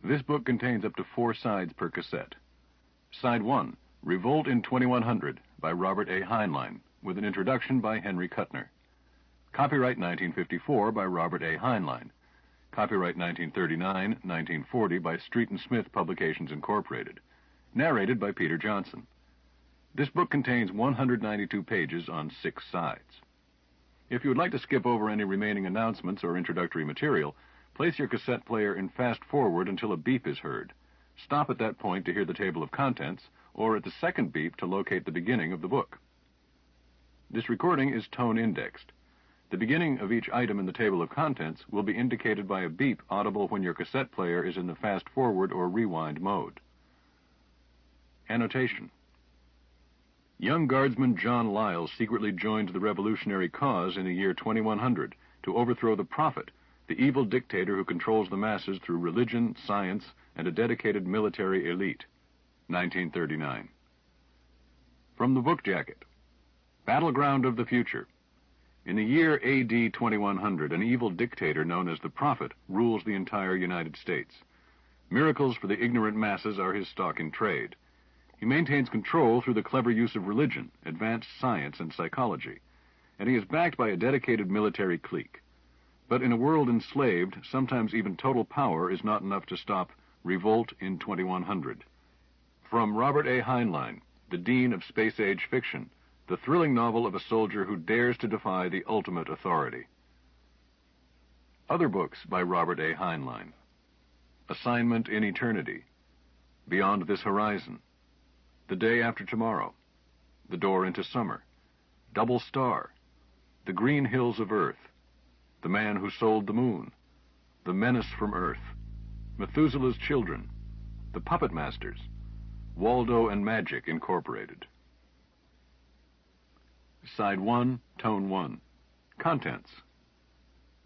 This book contains up to 4 sides per cassette. Side 1, Revolt in 2100 by Robert A. Heinlein, with an introduction by Henry Kuttner. Copyright 1954 by Robert A. Heinlein. Copyright 1939-1940 by Street and Smith Publications, Incorporated. Narrated by Peter Johnson. This book contains 192 pages on 6 sides. If you would like to skip over any remaining announcements or introductory material, place your cassette player in fast forward until a beep is heard. Stop at that point to hear the table of contents, or at the second beep to locate the beginning of the book. This recording is tone indexed. The beginning of each item in the table of contents will be indicated by a beep audible when your cassette player is in the fast forward or rewind mode. Annotation. Young Guardsman John Lisle secretly joined the revolutionary cause in the year 2100 to overthrow the Prophet, the evil dictator who controls the masses through religion, science, and a dedicated military elite. 1939. From the book jacket. Battleground of the Future. In the year A.D. 2100, an evil dictator known as the Prophet rules the entire United States. Miracles for the ignorant masses are his stock in trade. He maintains control through the clever use of religion, advanced science, and psychology, and he is backed by a dedicated military clique. But in a world enslaved, sometimes even total power is not enough to stop Revolt in 2100. From Robert A. Heinlein, the Dean of Space-Age Fiction, the thrilling novel of a soldier who dares to defy the ultimate authority. Other books by Robert A. Heinlein. Assignment in Eternity, Beyond This Horizon, The Day After Tomorrow, The Door into Summer, Double Star, The Green Hills of Earth, The Man Who Sold the Moon, The Menace from Earth, Methuselah's Children, The Puppet Masters, Waldo and Magic, Incorporated. Side 1, Tone 1. Contents.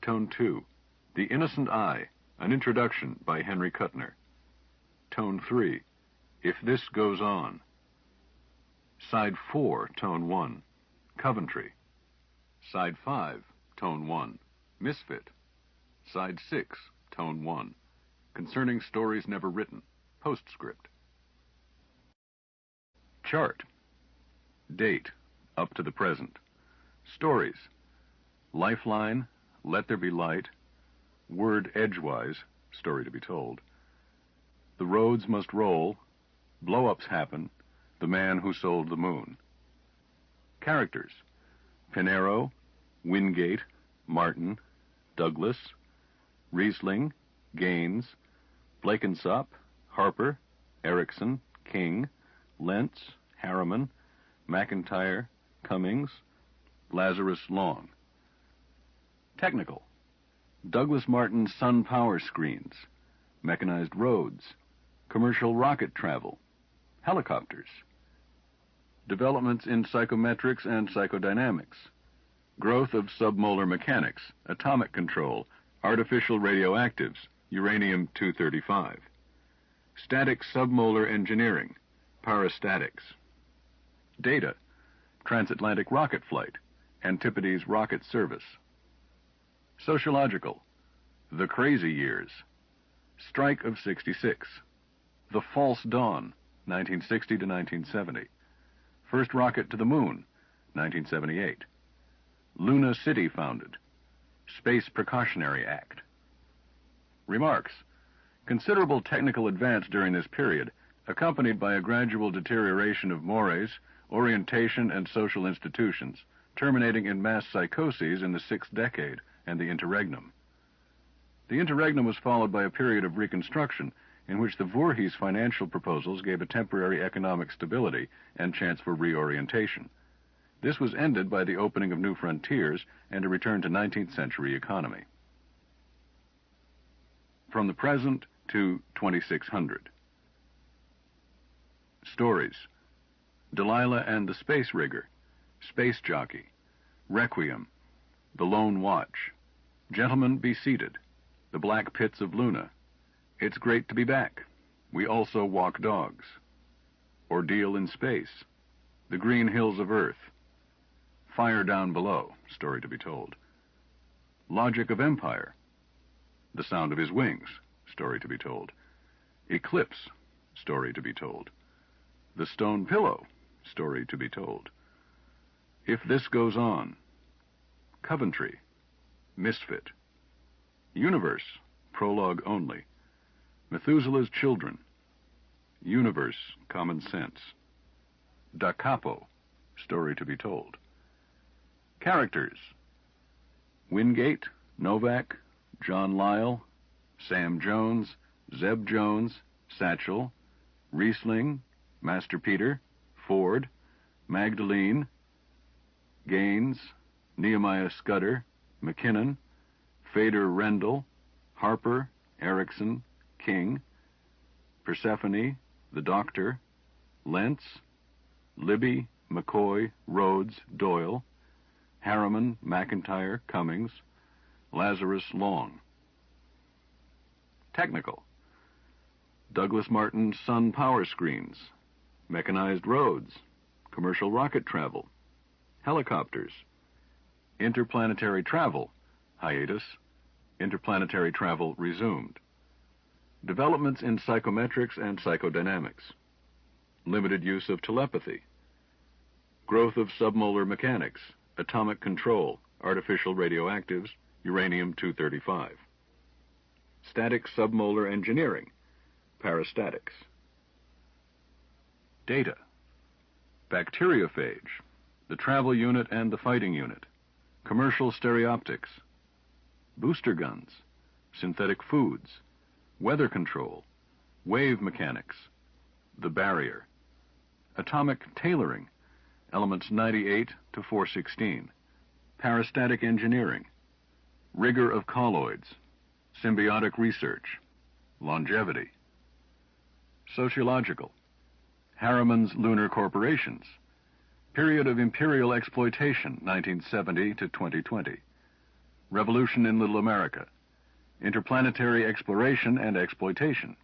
Tone 2, The Innocent Eye, an Introduction by Henry Kuttner. Tone 3, If This Goes On. Side 4, Tone 1, Coventry. Side 5, Tone 1, Misfit. Side 6, Tone 1, Concerning Stories Never Written, Postscript. Chart. Date, up to the present. Stories. Lifeline, Let There Be Light, Word Edgewise, Story to be Told. The Roads Must Roll, Blow-Ups Happen, The Man Who Sold the Moon. Characters. Pinero, Wingate, Martin, Douglas, Riesling, Gaines, Blenkinsop, Harper, Erickson, King, Lentz, Harriman, McIntyre, Cummings, Lazarus Long. Technical. Douglas Martin's Sun Power Screens, Mechanized Roads, Commercial Rocket Travel, Helicopters. Developments in Psychometrics and Psychodynamics, Growth of Submolar Mechanics, Atomic Control, Artificial Radioactives, Uranium-235. Static Submolar Engineering, Parastatics. Data, Transatlantic Rocket Flight, Antipodes Rocket Service. Sociological, The Crazy Years, Strike of '66, The False Dawn, 1960 to 1970, First Rocket to the Moon, 1978, Luna City founded, Space Precautionary Act. Remarks. Considerable technical advance during this period, accompanied by a gradual deterioration of mores, orientation, and social institutions, terminating in mass psychoses in the 6th decade and the interregnum. The interregnum was followed by a period of reconstruction in which the Voorhees financial proposals gave a temporary economic stability and chance for reorientation. This was ended by the opening of new frontiers and a return to 19th century economy. From the present to 2600. Stories. Delilah and the Space Rigger, Space Jockey, Requiem, The Lone Watch, Gentlemen Be Seated, The Black Pits of Luna, It's Great to Be Back, We Also Walk Dogs, Ordeal in Space, The Green Hills of Earth, Fire Down Below, Story to be Told, Logic of Empire, The Sound of His Wings, Story to be Told, Eclipse, story to be told. The Stone Pillow, story to be told. If This Goes On. Coventry, Misfit. Universe, prologue only. Methuselah's Children. Universe, Common Sense. Da Capo, story to be told. Characters: Wingate, Novak, John Lyle, Sam Jones, Zeb Jones, Satchel, Riesling, Master Peter, Ford, Magdalene, Gaines, Nehemiah Scudder, McKinnon, Fader Rendell, Harper, Erickson, King, Persephone, the Doctor, Lentz, Libby, McCoy, Rhodes, Doyle, Harriman, McIntyre, Cummings, Lazarus, Long. Technical: Douglas Martin's Sun Power Screens, Mechanized Roads, Commercial Rocket Travel, Helicopters, Interplanetary Travel, hiatus, Interplanetary Travel resumed. Developments in psychometrics and psychodynamics. Limited use of telepathy. Growth of submolar mechanics, atomic control, artificial radioactives, uranium-235. Static submolar engineering, parastatics. Data: Bacteriophage, the travel unit and the fighting unit, commercial stereoptics, booster guns, synthetic foods, weather control, wave mechanics, the barrier, atomic tailoring, elements 98 to 416, parastatic engineering, rigor of colloids, symbiotic research, longevity. Sociological: Harriman's Lunar Corporations, period of imperial exploitation 1970 to 2020, revolution in Little America, interplanetary exploration and exploitation,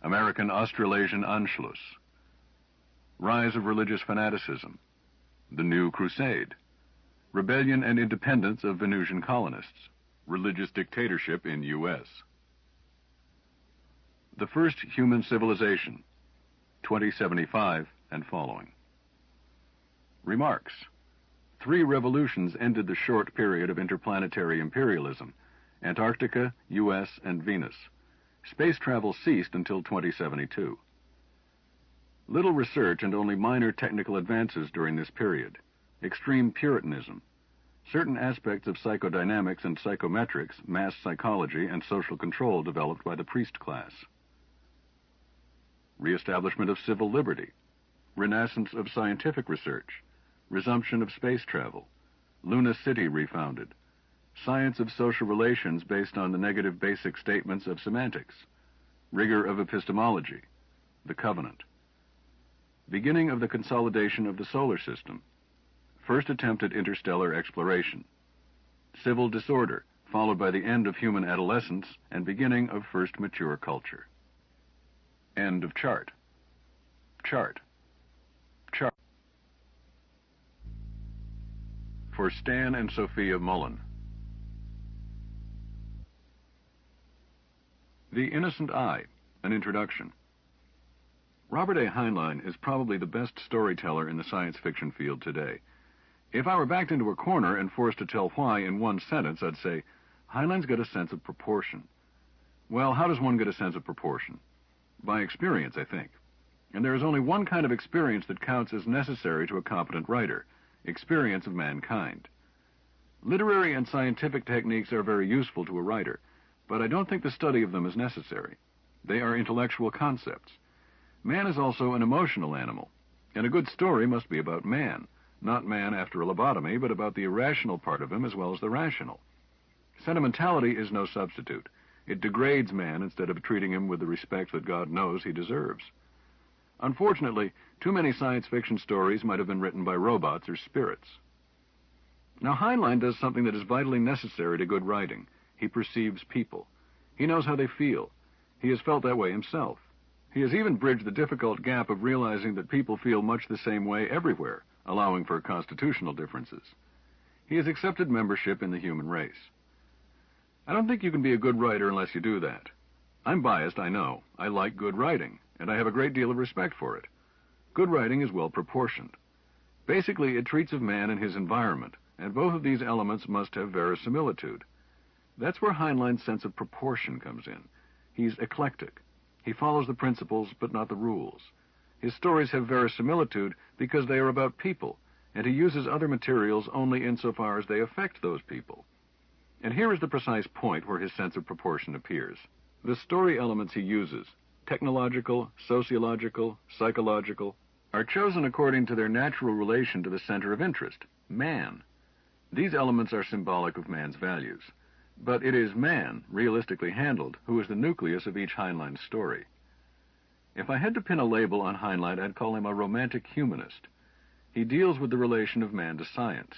American Australasian Anschluss, rise of religious fanaticism, the New Crusade, rebellion and independence of Venusian colonists, religious dictatorship in U.S. The First Human Civilization, 2075 and following. Remarks: 3 revolutions ended the short period of interplanetary imperialism: Antarctica, U.S., and Venus. Space travel ceased until 2072. Little research and only minor technical advances during this period. Extreme Puritanism. Certain aspects of psychodynamics and psychometrics, mass psychology, and social control developed by the priest class. Reestablishment of civil liberty. Renaissance of scientific research. Resumption of space travel. Luna City refounded. Science of social relations based on the negative basic statements of semantics. Rigor of epistemology. The Covenant. Beginning of the consolidation of the solar system. First attempt at interstellar exploration. Civil disorder, followed by the end of human adolescence and beginning of first mature culture. End of chart. Chart. Chart. For Stan and Sophia Mullen. The Innocent Eye, an introduction. Robert A. Heinlein is probably the best storyteller in the science fiction field today. If I were backed into a corner and forced to tell why in one sentence, I'd say, Heinlein's got a sense of proportion. Well, how does one get a sense of proportion? By experience, I think. And there is only one kind of experience that counts as necessary to a competent writer: experience of mankind. Literary and scientific techniques are very useful to a writer, but I don't think the study of them is necessary. They are intellectual concepts. Man is also an emotional animal, and a good story must be about man, not man after a lobotomy, but about the irrational part of him as well as the rational. Sentimentality is no substitute. It degrades man instead of treating him with the respect that God knows he deserves. Unfortunately, too many science fiction stories might have been written by robots or spirits. Now, Heinlein does something that is vitally necessary to good writing. He perceives people. He knows how they feel. He has felt that way himself. He has even bridged the difficult gap of realizing that people feel much the same way everywhere, allowing for constitutional differences. He has accepted membership in the human race. I don't think you can be a good writer unless you do that. I'm biased, I know. I like good writing, and I have a great deal of respect for it. Good writing is well proportioned. Basically, it treats of man and his environment, and both of these elements must have verisimilitude. That's where Heinlein's sense of proportion comes in. He's eclectic. He follows the principles, but not the rules. His stories have verisimilitude because they are about people, and he uses other materials only insofar as they affect those people. And here is the precise point where his sense of proportion appears. The story elements he uses, technological, sociological, psychological, are chosen according to their natural relation to the center of interest, man. These elements are symbolic of man's values. But it is man, realistically handled, who is the nucleus of each Heinlein story. If I had to pin a label on Heinlein, I'd call him a romantic humanist. He deals with the relation of man to science.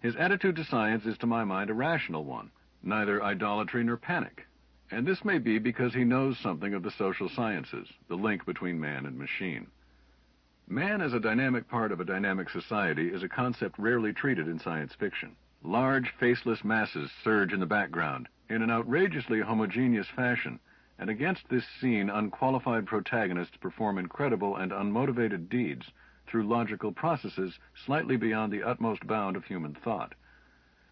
His attitude to science is, to my mind, a rational one, neither idolatry nor panic. And this may be because he knows something of the social sciences, the link between man and machine. Man as a dynamic part of a dynamic society is a concept rarely treated in science fiction. Large, faceless masses surge in the background in an outrageously homogeneous fashion, and against this scene unqualified protagonists perform incredible and unmotivated deeds through logical processes slightly beyond the utmost bound of human thought.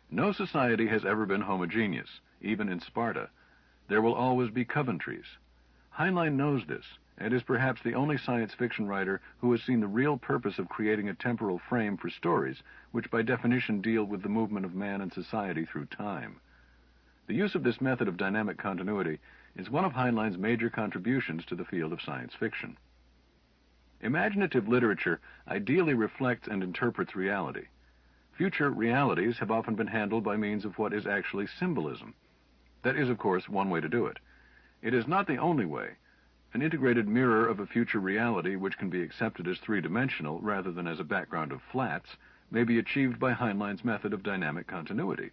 No society has ever been homogeneous, even in Sparta. There will always be Coventries. Heinlein knows this, and is perhaps the only science fiction writer who has seen the real purpose of creating a temporal frame for stories which by definition deal with the movement of man and society through time. The use of this method of dynamic continuity is one of Heinlein's major contributions to the field of science fiction. Imaginative literature ideally reflects and interprets reality. Future realities have often been handled by means of what is actually symbolism. That is, of course, one way to do it. It is not the only way. An integrated mirror of a future reality which can be accepted as three-dimensional rather than as a background of flats may be achieved by Heinlein's method of dynamic continuity.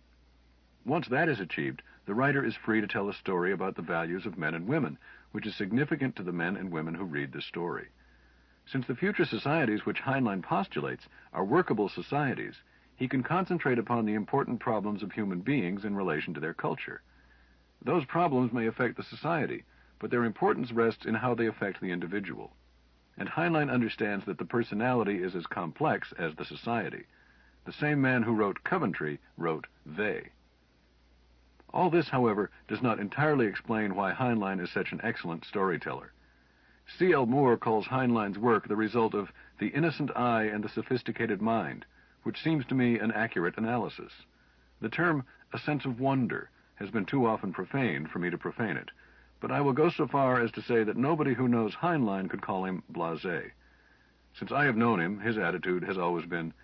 Once that is achieved, the writer is free to tell a story about the values of men and women, which is significant to the men and women who read the story. Since the future societies which Heinlein postulates are workable societies, he can concentrate upon the important problems of human beings in relation to their culture. Those problems may affect the society, but their importance rests in how they affect the individual. And Heinlein understands that the personality is as complex as the society. The same man who wrote Coventry wrote They. All this, however, does not entirely explain why Heinlein is such an excellent storyteller. C.L. Moore calls Heinlein's work the result of the innocent eye and the sophisticated mind, which seems to me an accurate analysis. The term, a sense of wonder, has been too often profaned for me to profane it, but I will go so far as to say that nobody who knows Heinlein could call him blasé. Since I have known him, his attitude has always been,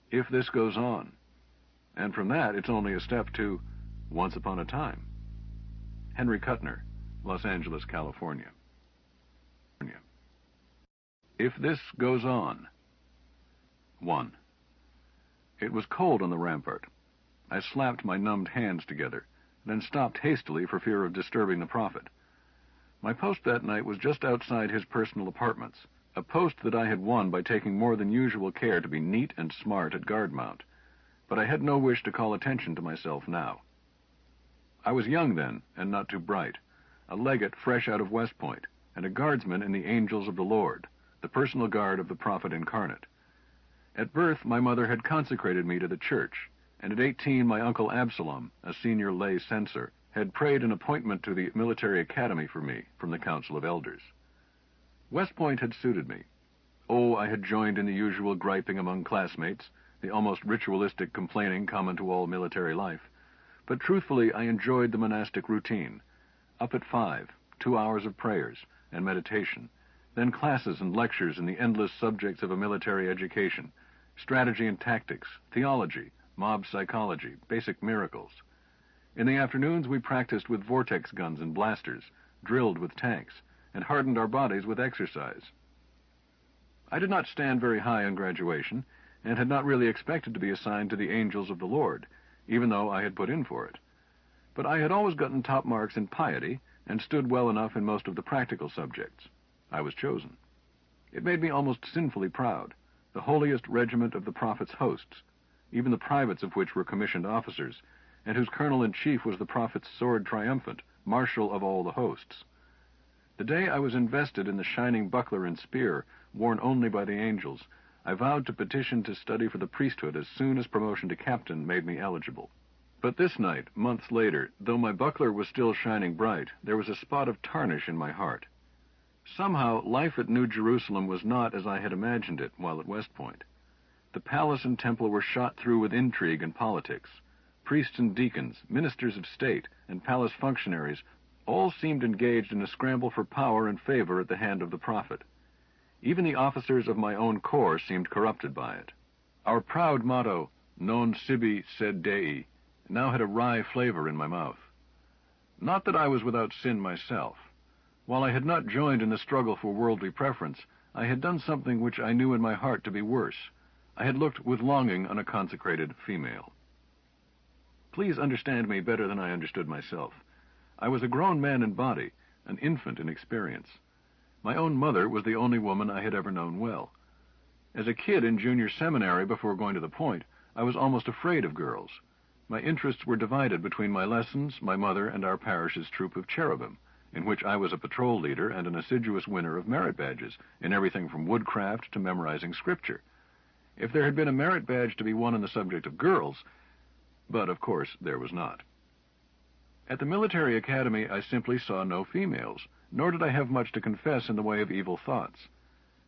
if this goes on. And from that, it's only a step to Once Upon a Time. Henry Kuttner, Los Angeles, California. If this goes on. 1. It was cold on the rampart. I slapped my numbed hands together, then stopped hastily for fear of disturbing the prophet. My post that night was just outside his personal apartments, a post that I had won by taking more than usual care to be neat and smart at guard mount, but I had no wish to call attention to myself now. I was young then, and not too bright, a legate fresh out of West Point, and a guardsman in the Angels of the Lord, the personal guard of the prophet incarnate. At birth, my mother had consecrated me to the church, and at 18, my uncle Absalom, a senior lay censor, had prayed an appointment to the military academy for me from the Council of Elders. West Point had suited me. Oh, I had joined in the usual griping among classmates, the almost ritualistic complaining common to all military life, but truthfully I enjoyed the monastic routine. Up at 5, 2 hours of prayers and meditation, then classes and lectures in the endless subjects of a military education, strategy and tactics, theology, mob psychology, basic miracles. In the afternoons we practiced with vortex guns and blasters, drilled with tanks, and hardened our bodies with exercise. I did not stand very high on graduation, and had not really expected to be assigned to the Angels of the Lord, even though I had put in for it. But I had always gotten top marks in piety, and stood well enough in most of the practical subjects. I was chosen. It made me almost sinfully proud, the holiest regiment of the prophet's hosts, even the privates of which were commissioned officers, and whose colonel-in-chief was the prophet's sword triumphant, marshal of all the hosts. The day I was invested in the shining buckler and spear, worn only by the angels, I vowed to petition to study for the priesthood as soon as promotion to captain made me eligible. But this night, months later, though my buckler was still shining bright, there was a spot of tarnish in my heart. Somehow, life at New Jerusalem was not as I had imagined it while at West Point. The palace and temple were shot through with intrigue and politics. Priests and deacons, ministers of state, and palace functionaries all seemed engaged in a scramble for power and favor at the hand of the prophet. Even the officers of my own corps seemed corrupted by it. Our proud motto, non sibi sed Dei, now had a wry flavor in my mouth. Not that I was without sin myself. While I had not joined in the struggle for worldly preference, I had done something which I knew in my heart to be worse. I had looked with longing on a consecrated female. Please understand me better than I understood myself. I was a grown man in body, an infant in experience. My own mother was the only woman I had ever known well. As a kid in junior seminary before going to the Point, I was almost afraid of girls. My interests were divided between my lessons, my mother, and our parish's troop of cherubim, in which I was a patrol leader and an assiduous winner of merit badges, in everything from woodcraft to memorizing scripture. If there had been a merit badge to be won on the subject of girls, but of course there was not. At the military academy I simply saw no females, nor did I have much to confess in the way of evil thoughts.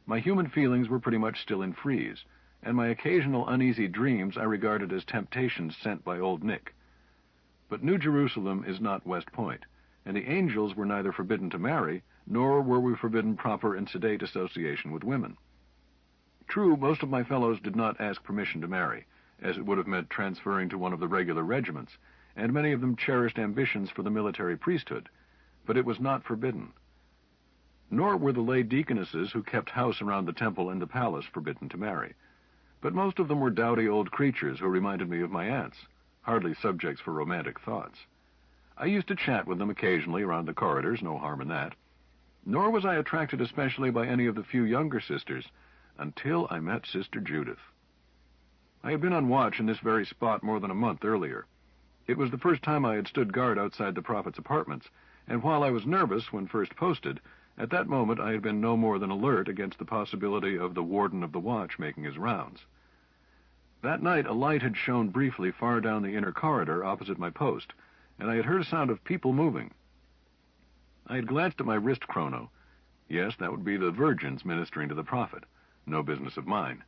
My human feelings were pretty much still in freeze, and my occasional uneasy dreams I regarded as temptations sent by Old Nick. But New Jerusalem is not West Point, and the angels were neither forbidden to marry, nor were we forbidden proper and sedate association with women. True, most of my fellows did not ask permission to marry, as it would have meant transferring to one of the regular regiments, and many of them cherished ambitions for the military priesthood, but it was not forbidden. Nor were the lay deaconesses who kept house around the temple and the palace forbidden to marry, but most of them were dowdy old creatures who reminded me of my aunts, hardly subjects for romantic thoughts. I used to chat with them occasionally around the corridors, no harm in that. Nor was I attracted especially by any of the few younger sisters, until I met Sister Judith. I had been on watch in this very spot more than a month earlier. It was the first time I had stood guard outside the prophet's apartments, and while I was nervous when first posted, at that moment I had been no more than alert against the possibility of the warden of the watch making his rounds. That night a light had shone briefly far down the inner corridor opposite my post, and I had heard a sound of people moving. I had glanced at my wrist chrono. Yes, that would be the virgins ministering to the prophet. No business of mine.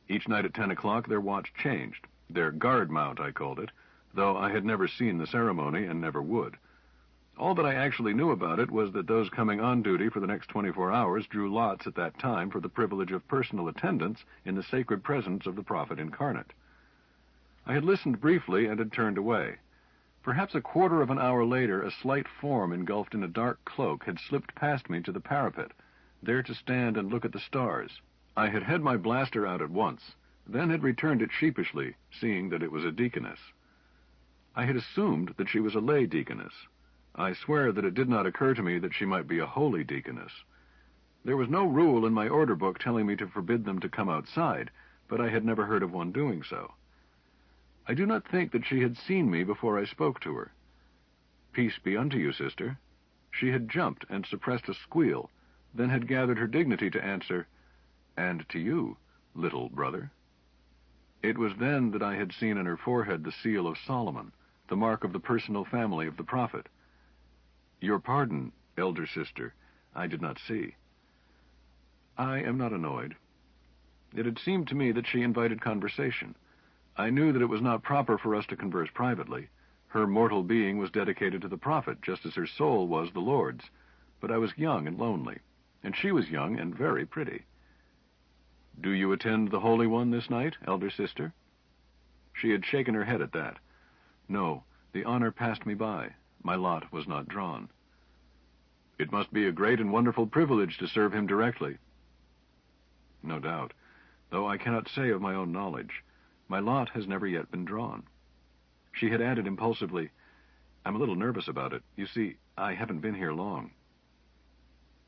Each night at 10 o'clock their watch changed. Their guard mount, I called it, though I had never seen the ceremony and never would. All that I actually knew about it was that those coming on duty for the next 24 hours drew lots at that time for the privilege of personal attendance in the sacred presence of the prophet incarnate. I had listened briefly and had turned away. Perhaps a quarter of an hour later, a slight form engulfed in a dark cloak had slipped past me to the parapet, there to stand and look at the stars. I had had my blaster out at once, then had returned it sheepishly, seeing that it was a deaconess. I had assumed that she was a lay deaconess. I swear that it did not occur to me that she might be a holy deaconess. There was no rule in my order book telling me to forbid them to come outside, but I had never heard of one doing so. I do not think that she had seen me before I spoke to her. "Peace be unto you, sister." She had jumped and suppressed a squeal, then had gathered her dignity to answer, "And to you, little brother." It was then that I had seen on her forehead the seal of Solomon, the mark of the personal family of the prophet. "Your pardon, elder sister, I did not see." I am not annoyed. It had seemed to me that she invited conversation. I knew that it was not proper for us to converse privately. Her mortal being was dedicated to the prophet, just as her soul was the Lord's. But I was young and lonely, and she was young and very pretty. "Do you attend the Holy One this night, elder sister?" She had shaken her head at that. "No, the honor passed me by. My lot was not drawn." "It must be a great and wonderful privilege to serve him directly." "No doubt, though I cannot say of my own knowledge. My lot has never yet been drawn." She had added impulsively, "I'm a little nervous about it. You see, I haven't been here long."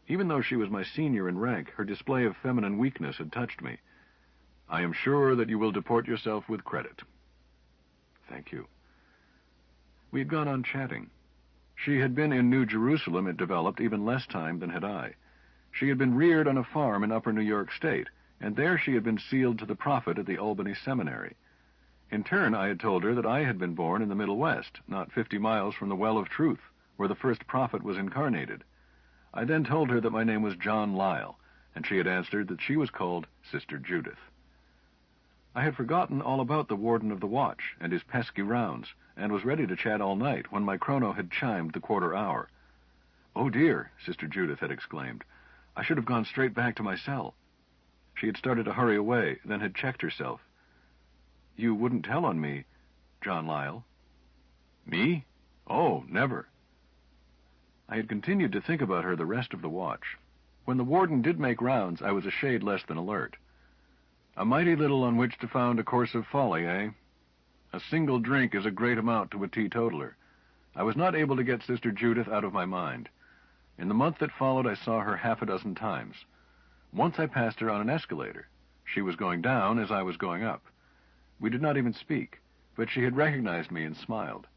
Even though she was my senior in rank, her display of feminine weakness had touched me. "I am sure that you will deport yourself with credit." "Thank you." We had gone on chatting. She had been in New Jerusalem, it developed, even less time than had I. She had been reared on a farm in upper New York State, and there she had been sealed to the prophet at the Albany Seminary. In turn, I had told her that I had been born in the Middle West, not 50 miles from the Well of Truth, where the first prophet was incarnated. I then told her that my name was John Lyle, and she had answered that she was called Sister Judith. I had forgotten all about the warden of the watch and his pesky rounds, and was ready to chat all night when my chrono had chimed the quarter hour. "Oh, dear," Sister Judith had exclaimed. "I should have gone straight back to my cell." She had started to hurry away, then had checked herself. "You wouldn't tell on me, John Lyle?" "Me? Oh, never." I had continued to think about her the rest of the watch. When the warden did make rounds, I was a shade less than alert. A mighty little on which to found a course of folly, eh? A single drink is a great amount to a teetotaler. I was not able to get Sister Judith out of my mind. In the month that followed, I saw her half a dozen times. Once I passed her on an escalator. She was going down as I was going up. We did not even speak, but she had recognized me and smiled.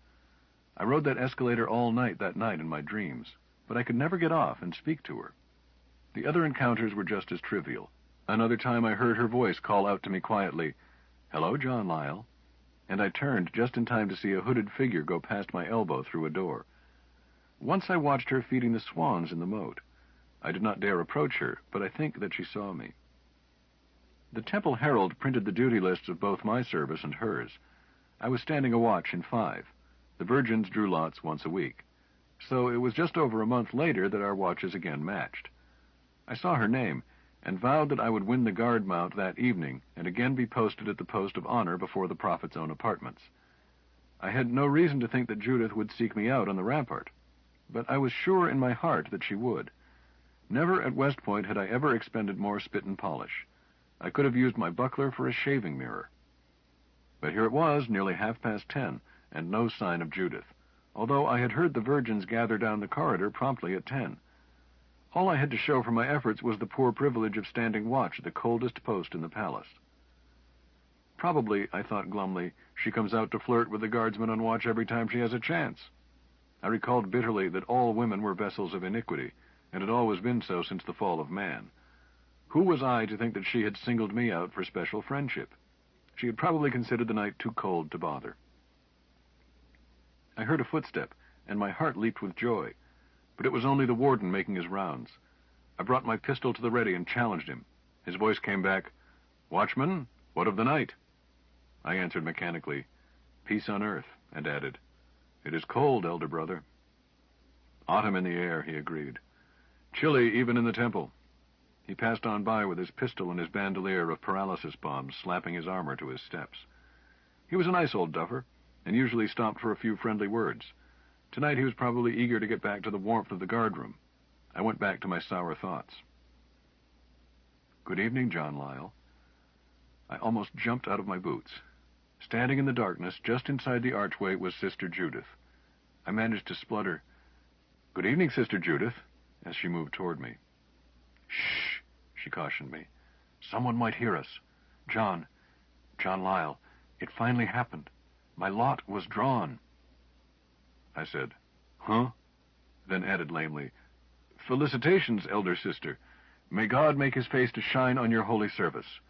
I rode that escalator all night that night in my dreams, but I could never get off and speak to her. The other encounters were just as trivial. Another time I heard her voice call out to me quietly, "Hello, John Lyle," and I turned just in time to see a hooded figure go past my elbow through a door. Once I watched her feeding the swans in the moat. I did not dare approach her, but I think that she saw me. The Temple Herald printed the duty lists of both my service and hers. I was standing a watch in 5. The virgins drew lots once a week. So it was just over a month later that our watches again matched. I saw her name, and vowed that I would win the guard mount that evening, and again be posted at the post of honor before the prophet's own apartments. I had no reason to think that Judith would seek me out on the rampart, but I was sure in my heart that she would. Never at West Point had I ever expended more spit and polish. I could have used my buckler for a shaving mirror. But here it was, nearly 10:30, and no sign of Judith, although I had heard the virgins gather down the corridor promptly at 10. All I had to show for my efforts was the poor privilege of standing watch at the coldest post in the palace. Probably, I thought glumly, she comes out to flirt with the guardsmen on watch every time she has a chance. I recalled bitterly that all women were vessels of iniquity, and had always been so since the fall of man. Who was I to think that she had singled me out for special friendship? She had probably considered the night too cold to bother. I heard a footstep, and my heart leaped with joy, but it was only the warden making his rounds. I brought my pistol to the ready and challenged him. His voice came back, "Watchman, what of the night?" I answered mechanically, "Peace on earth," and added, "It is cold, elder brother." "Autumn in the air," he agreed. "Chilly even in the temple." He passed on by with his pistol and his bandolier of paralysis bombs, slapping his armor to his steps. He was a nice old duffer, and usually stopped for a few friendly words. Tonight he was probably eager to get back to the warmth of the guardroom. I went back to my sour thoughts. "Good evening, John Lyle." I almost jumped out of my boots. Standing in the darkness, just inside the archway, was Sister Judith. I managed to splutter, "Good evening, Sister Judith," as she moved toward me. "Shh," she cautioned me. "Someone might hear us. John Lyle, it finally happened. My lot was drawn." I said, "Huh?" Then added lamely, "Felicitations, elder sister. May God make his face to shine on your holy service."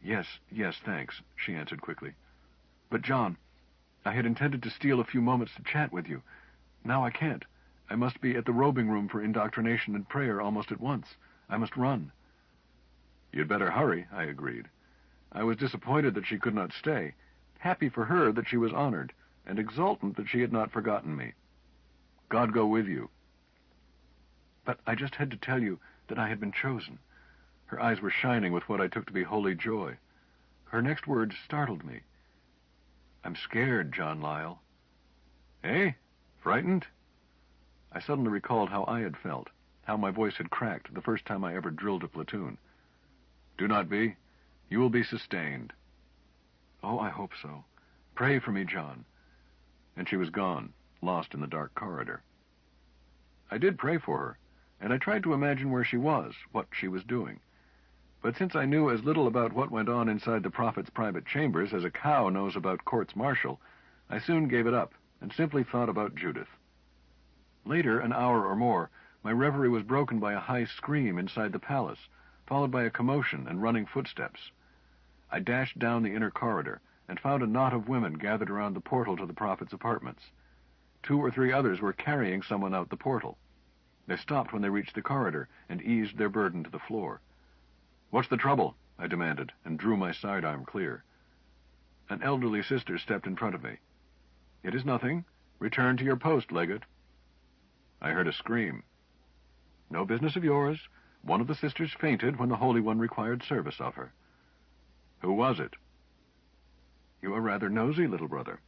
Yes, thanks," she answered quickly. "But, John, I had intended to steal a few moments to chat with you. Now I can't. I must be at the robing room for indoctrination and prayer almost at once. I must run." "You'd better hurry," I agreed. I was disappointed that she could not stay, happy for her that she was honored, and exultant that she had not forgotten me. "God go with you." "But I just had to tell you that I had been chosen." Her eyes were shining with what I took to be holy joy. Her next words startled me. "I'm scared, John Lyle." "Eh? Frightened?" I suddenly recalled how I had felt, how my voice had cracked the first time I ever drilled a platoon. "Do not be. You will be sustained." "Oh, I hope so. Pray for me, John." And she was gone, lost in the dark corridor. I did pray for her, and I tried to imagine where she was, what she was doing. But since I knew as little about what went on inside the prophet's private chambers as a cow knows about courts martial, I soon gave it up and simply thought about Judith. Later, an hour or more, my reverie was broken by a high scream inside the palace, followed by a commotion and running footsteps. I dashed down the inner corridor and found a knot of women gathered around the portal to the prophet's apartments. 2 or 3 others were carrying someone out the portal. They stopped when they reached the corridor and eased their burden to the floor. "What's the trouble?" I demanded, and drew my sidearm clear. An elderly sister stepped in front of me. "It is nothing. Return to your post, Legate." I heard a scream. "No business of yours. One of the sisters fainted when the Holy One required service of her." "Who was it?" "You are rather nosy, little brother."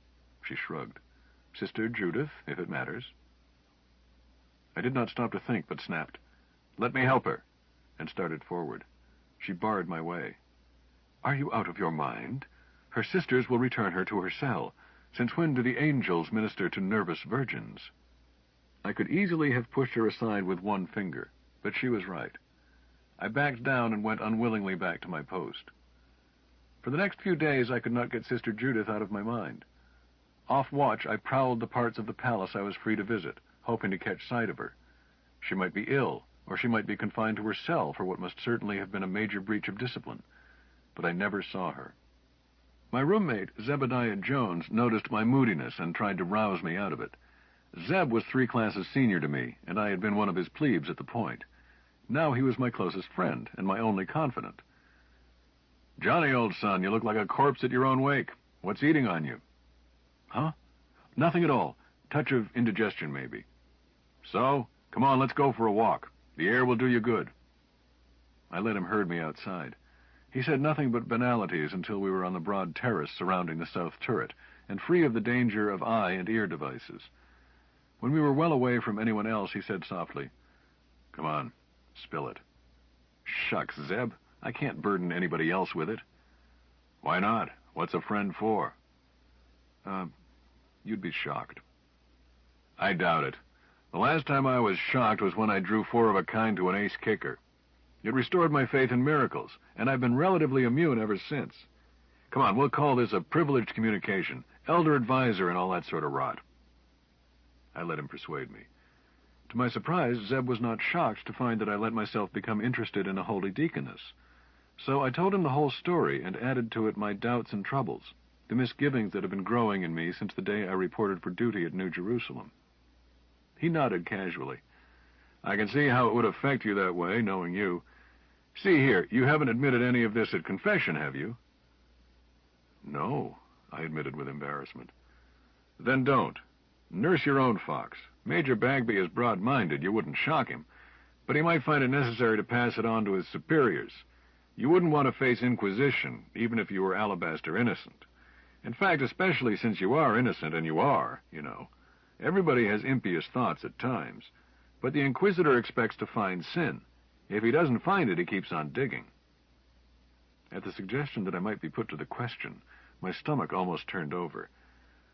She shrugged. "Sister Judith, if it matters." I did not stop to think, but snapped, "Let me help her," and started forward. She barred my way. "Are you out of your mind? Her sisters will return her to her cell. Since when do the angels minister to nervous virgins?" I could easily have pushed her aside with one finger, but she was right. I backed down and went unwillingly back to my post. For the next few days I could not get Sister Judith out of my mind. Off watch, I prowled the parts of the palace I was free to visit, hoping to catch sight of her. She might be ill, or she might be confined to her cell for what must certainly have been a major breach of discipline, but I never saw her. My roommate, Zebediah Jones, noticed my moodiness and tried to rouse me out of it. Zeb was 3 classes senior to me, and I had been one of his plebes at the point. Now he was my closest friend, and my only confidant. "Johnny, old son, you look like a corpse at your own wake. What's eating on you?" "Huh? Nothing at all. Touch of indigestion, maybe." "So? Come on, let's go for a walk. The air will do you good." I let him herd me outside. He said nothing but banalities until we were on the broad terrace surrounding the south turret, and free of the danger of eye and ear devices. When we were well away from anyone else, he said softly, "Come on, spill it." "Shucks, Zeb, I can't burden anybody else with it." "Why not? What's a friend for?" You'd be shocked." "I doubt it. The last time I was shocked was when I drew 4 of a kind to an ace kicker. It restored my faith in miracles, and I've been relatively immune ever since. Come on, we'll call this a privileged communication, elder advisor and all that sort of rot." I let him persuade me. To my surprise, Zeb was not shocked to find that I let myself become interested in a holy deaconess. So I told him the whole story and added to it my doubts and troubles, the misgivings that have been growing in me since the day I reported for duty at New Jerusalem. He nodded casually. "I can see how it would affect you that way, knowing you. See here, you haven't admitted any of this at confession, have you?" "No," I admitted with embarrassment. "Then don't. Nurse your own fox. Major Bagby is broad-minded, you wouldn't shock him, but he might find it necessary to pass it on to his superiors. You wouldn't want to face inquisition, even if you were alabaster innocent. In fact, especially since you are innocent, and you are, you know. Everybody has impious thoughts at times, but the inquisitor expects to find sin. If he doesn't find it, he keeps on digging." At the suggestion that I might be put to the question, my stomach almost turned over.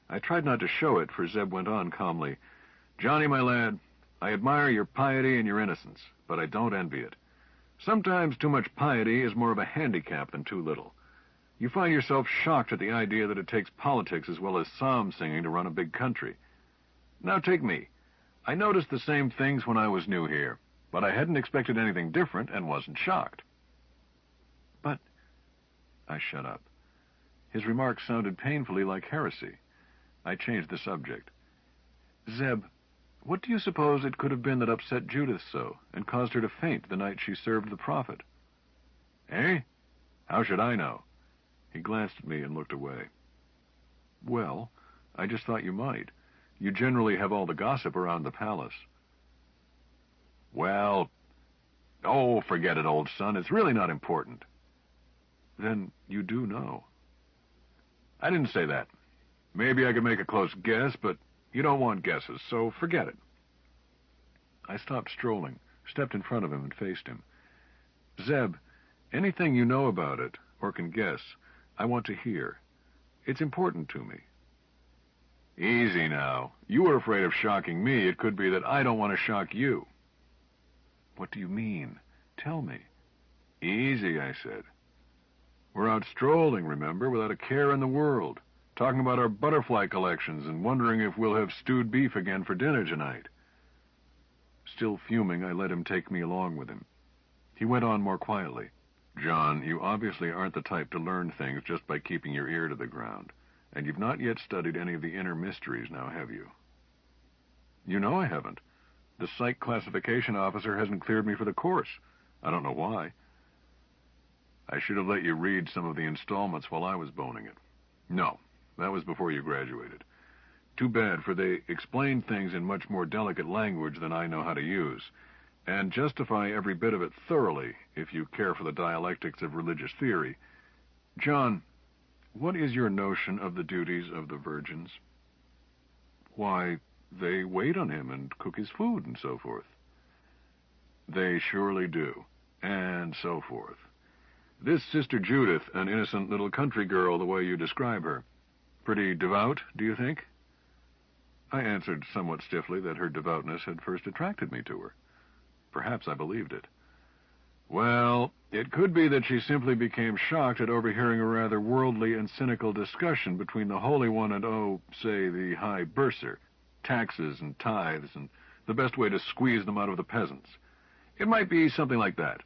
I tried not to show it, for Zeb went on calmly, "Johnny, my lad, I admire your piety and your innocence, but I don't envy it. Sometimes too much piety is more of a handicap than too little. You find yourself shocked at the idea that it takes politics as well as psalm singing to run a big country. Now take me. I noticed the same things when I was new here, but I hadn't expected anything different and wasn't shocked." "But—" I shut up. His remarks sounded painfully like heresy. I changed the subject. "Zeb, what do you suppose it could have been that upset Judith so, and caused her to faint the night she served the prophet?" "Eh? How should I know?" He glanced at me and looked away. "Well, I just thought you might. You generally have all the gossip around the palace." "Well, oh, forget it, old son. It's really not important." "Then you do know." "I didn't say that. Maybe I could make a close guess, but you don't want guesses, so forget it." I stopped strolling, stepped in front of him, and faced him. "Zeb, anything you know about it, or can guess, I want to hear. It's important to me." "Easy now. You were afraid of shocking me. It could be that I don't want to shock you." "What do you mean? Tell me." "Easy," I said. "We're out strolling, remember, without a care in the world, talking about our butterfly collections and wondering if we'll have stewed beef again for dinner tonight. Still fuming, I let him take me along with him. He went on more quietly. "John, you obviously aren't the type to learn things just by keeping your ear to the ground. And you've not yet studied any of the inner mysteries now, have you?" "You know I haven't. The psych classification officer hasn't cleared me for the course. I don't know why." "I should have let you read some of the installments while I was boning it." "No, that was before you graduated. Too bad, for they explain things in much more delicate language than I know how to use, and justify every bit of it thoroughly if you care for the dialectics of religious theory. John, what is your notion of the duties of the virgins?" "Why, they wait on him and cook his food and so forth." "They surely do, and so forth. This Sister Judith, an innocent little country girl the way you describe her, pretty devout, do you think?" I answered somewhat stiffly that her devoutness had first attracted me to her. Perhaps I believed it. "Well, it could be that she simply became shocked at overhearing a rather worldly and cynical discussion between the Holy One and, say, the High Bursar, taxes and tithes, and the best way to squeeze them out of the peasants. It might be something like that,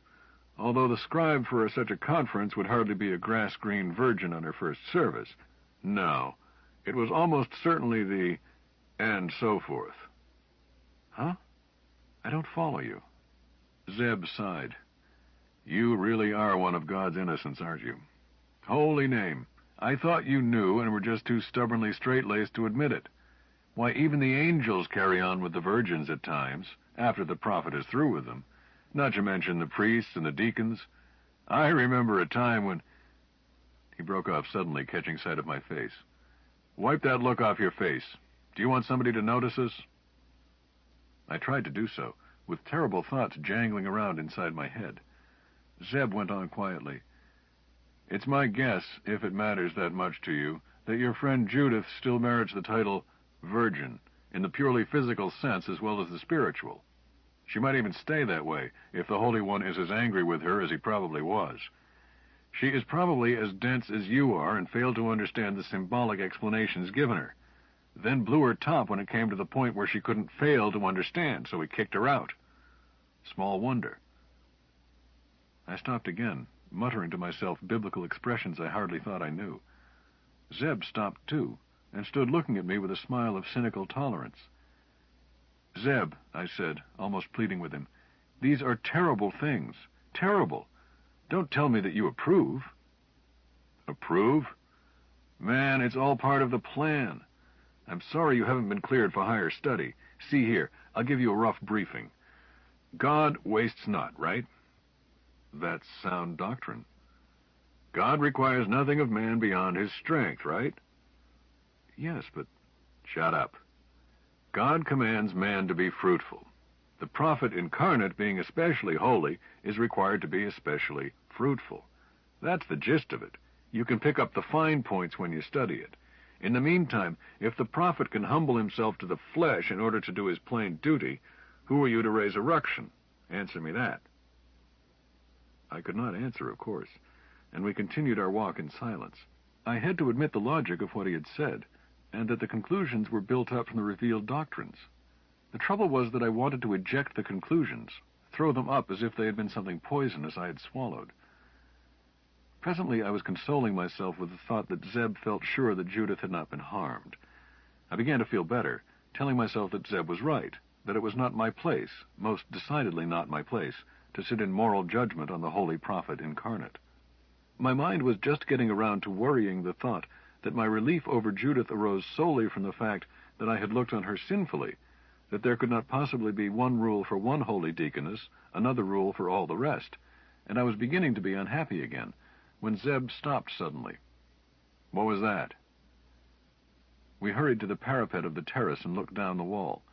although the scribe for such a conference would hardly be a grass-green virgin on her first service. No, it was almost certainly the and so forth." "Huh? I don't follow you." Zeb sighed. "You really are one of God's innocents, aren't you? Holy name, I thought you knew and were just too stubbornly straight-laced to admit it. Why, even the angels carry on with the virgins at times, after the prophet is through with them, not to mention the priests and the deacons. I remember a time when—" He broke off suddenly, catching sight of my face. "Wipe that look off your face. Do you want somebody to notice us?" I tried to do so, with terrible thoughts jangling around inside my head. Zeb went on quietly. "It's my guess, if it matters that much to you, that your friend Judith still merits the title Virgin, in the purely physical sense as well as the spiritual. She might even stay that way, if the Holy One is as angry with her as he probably was. She is probably as dense as you are and failed to understand the symbolic explanations given her. Then blew her top when it came to the point where she couldn't fail to understand, so he kicked her out. Small wonder." I stopped again, muttering to myself biblical expressions I hardly thought I knew. Zeb stopped too, and stood looking at me with a smile of cynical tolerance. "Zeb," I said, almost pleading with him, "these are terrible things. Terrible. Don't tell me that you approve." "Approve? Man, it's all part of the plan. I'm sorry you haven't been cleared for higher study. See here, I'll give you a rough briefing. God wastes not, right?" "That's sound doctrine." "God requires nothing of man beyond his strength, right?" "Yes, but—" "Shut up. God commands man to be fruitful. The prophet incarnate, being especially holy, is required to be especially fruitful. That's the gist of it. You can pick up the fine points when you study it. In the meantime, if the prophet can humble himself to the flesh in order to do his plain duty, who are you to raise a ruction? Answer me that." I could not answer, of course, and we continued our walk in silence. I had to admit the logic of what he had said, and that the conclusions were built up from the revealed doctrines. The trouble was that I wanted to eject the conclusions, throw them up as if they had been something poisonous I had swallowed. Presently I was consoling myself with the thought that Zeb felt sure that Judith had not been harmed. I began to feel better, telling myself that Zeb was right, that it was not my place, most decidedly not my place, to sit in moral judgment on the holy prophet incarnate. My mind was just getting around to worrying the thought that my relief over Judith arose solely from the fact that I had looked on her sinfully, that there could not possibly be one rule for one holy deaconess, another rule for all the rest, and I was beginning to be unhappy again, when Zeb stopped suddenly. "What was that?" We hurried to the parapet of the terrace and looked down the wall.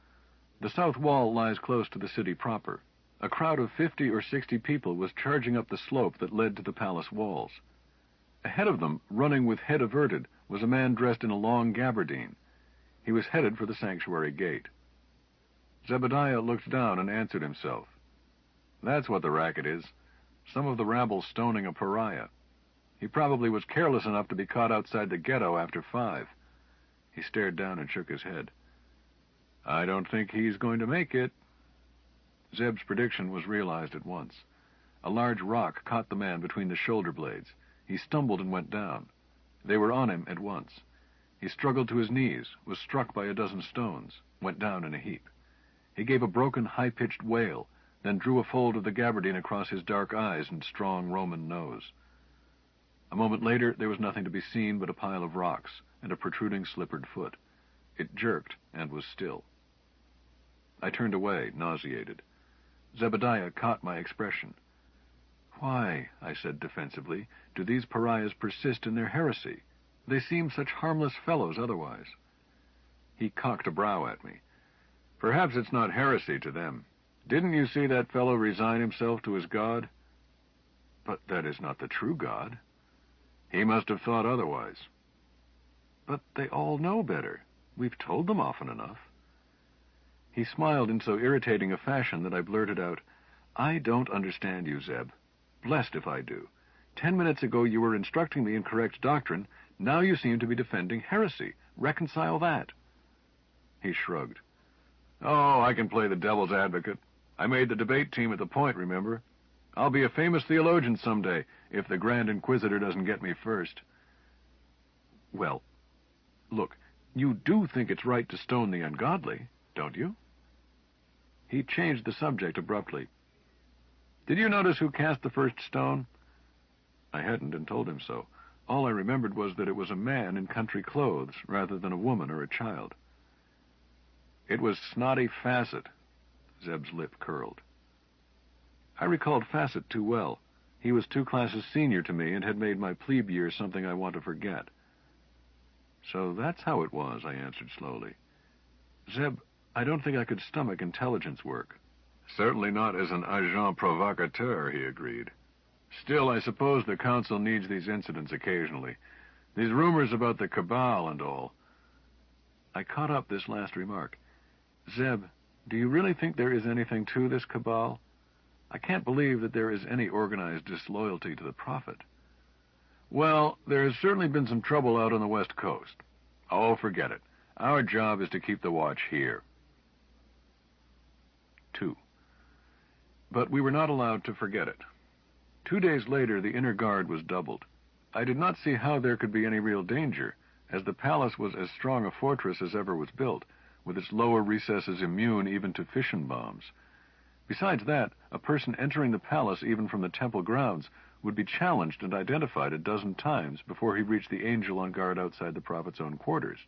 The south wall lies close to the city proper. A crowd of 50 or 60 people was charging up the slope that led to the palace walls. Ahead of them, running with head averted, was a man dressed in a long gabardine. He was headed for the sanctuary gate. Zebediah looked down and answered himself. "That's what the racket is. Some of the rabble stoning a pariah. He probably was careless enough to be caught outside the ghetto after 5. He stared down and shook his head. "I don't think he's going to make it." Zeb's prediction was realized at once. A large rock caught the man between the shoulder blades. He stumbled and went down. They were on him at once. He struggled to his knees, was struck by a dozen stones, went down in a heap. He gave a broken, high-pitched wail, then drew a fold of the gabardine across his dark eyes and strong Roman nose. A moment later, there was nothing to be seen but a pile of rocks and a protruding slippered foot. It jerked and was still. I turned away, nauseated. Zebediah caught my expression. "Why," I said defensively, "do these pariahs persist in their heresy? They seem such harmless fellows otherwise." He cocked a brow at me. "Perhaps it's not heresy to them. Didn't you see that fellow resign himself to his God?" "But that is not the true God." "He must have thought otherwise." "But they all know better. We've told them often enough." He smiled in so irritating a fashion that I blurted out, "I don't understand you, Zeb. Blessed if I do. 10 minutes ago you were instructing me in correct doctrine. Now you seem to be defending heresy. Reconcile that." He shrugged. "Oh, I can play the devil's advocate. I made the debate team at the Point, remember? I'll be a famous theologian someday, if the Grand Inquisitor doesn't get me first." "Well, look, you do think it's right to stone the ungodly, don't you?" He changed the subject abruptly. "Did you notice who cast the first stone?" I hadn't, and told him so. All I remembered was that it was a man in country clothes, rather than a woman or a child. "It was Snotty Fassett." Zeb's lip curled. I recalled Fassett too well. He was 2 classes senior to me and had made my plebe year something I want to forget. "So that's how it was," I answered slowly. "Zeb, I don't think I could stomach intelligence work." "Certainly not as an agent provocateur," he agreed. "Still, I suppose the Council needs these incidents occasionally. These rumors about the cabal and all." I caught up this last remark. "Zeb, do you really think there is anything to this cabal? I can't believe that there is any organized disloyalty to the Prophet." "Well, there has certainly been some trouble out on the West Coast. Oh, forget it. Our job is to keep the watch here." 2. But we were not allowed to forget it. 2 days later, the inner guard was doubled. I did not see how there could be any real danger, as the palace was as strong a fortress as ever was built, with its lower recesses immune even to fission bombs. Besides that, a person entering the palace even from the temple grounds would be challenged and identified a dozen times before he reached the angel on guard outside the prophet's own quarters.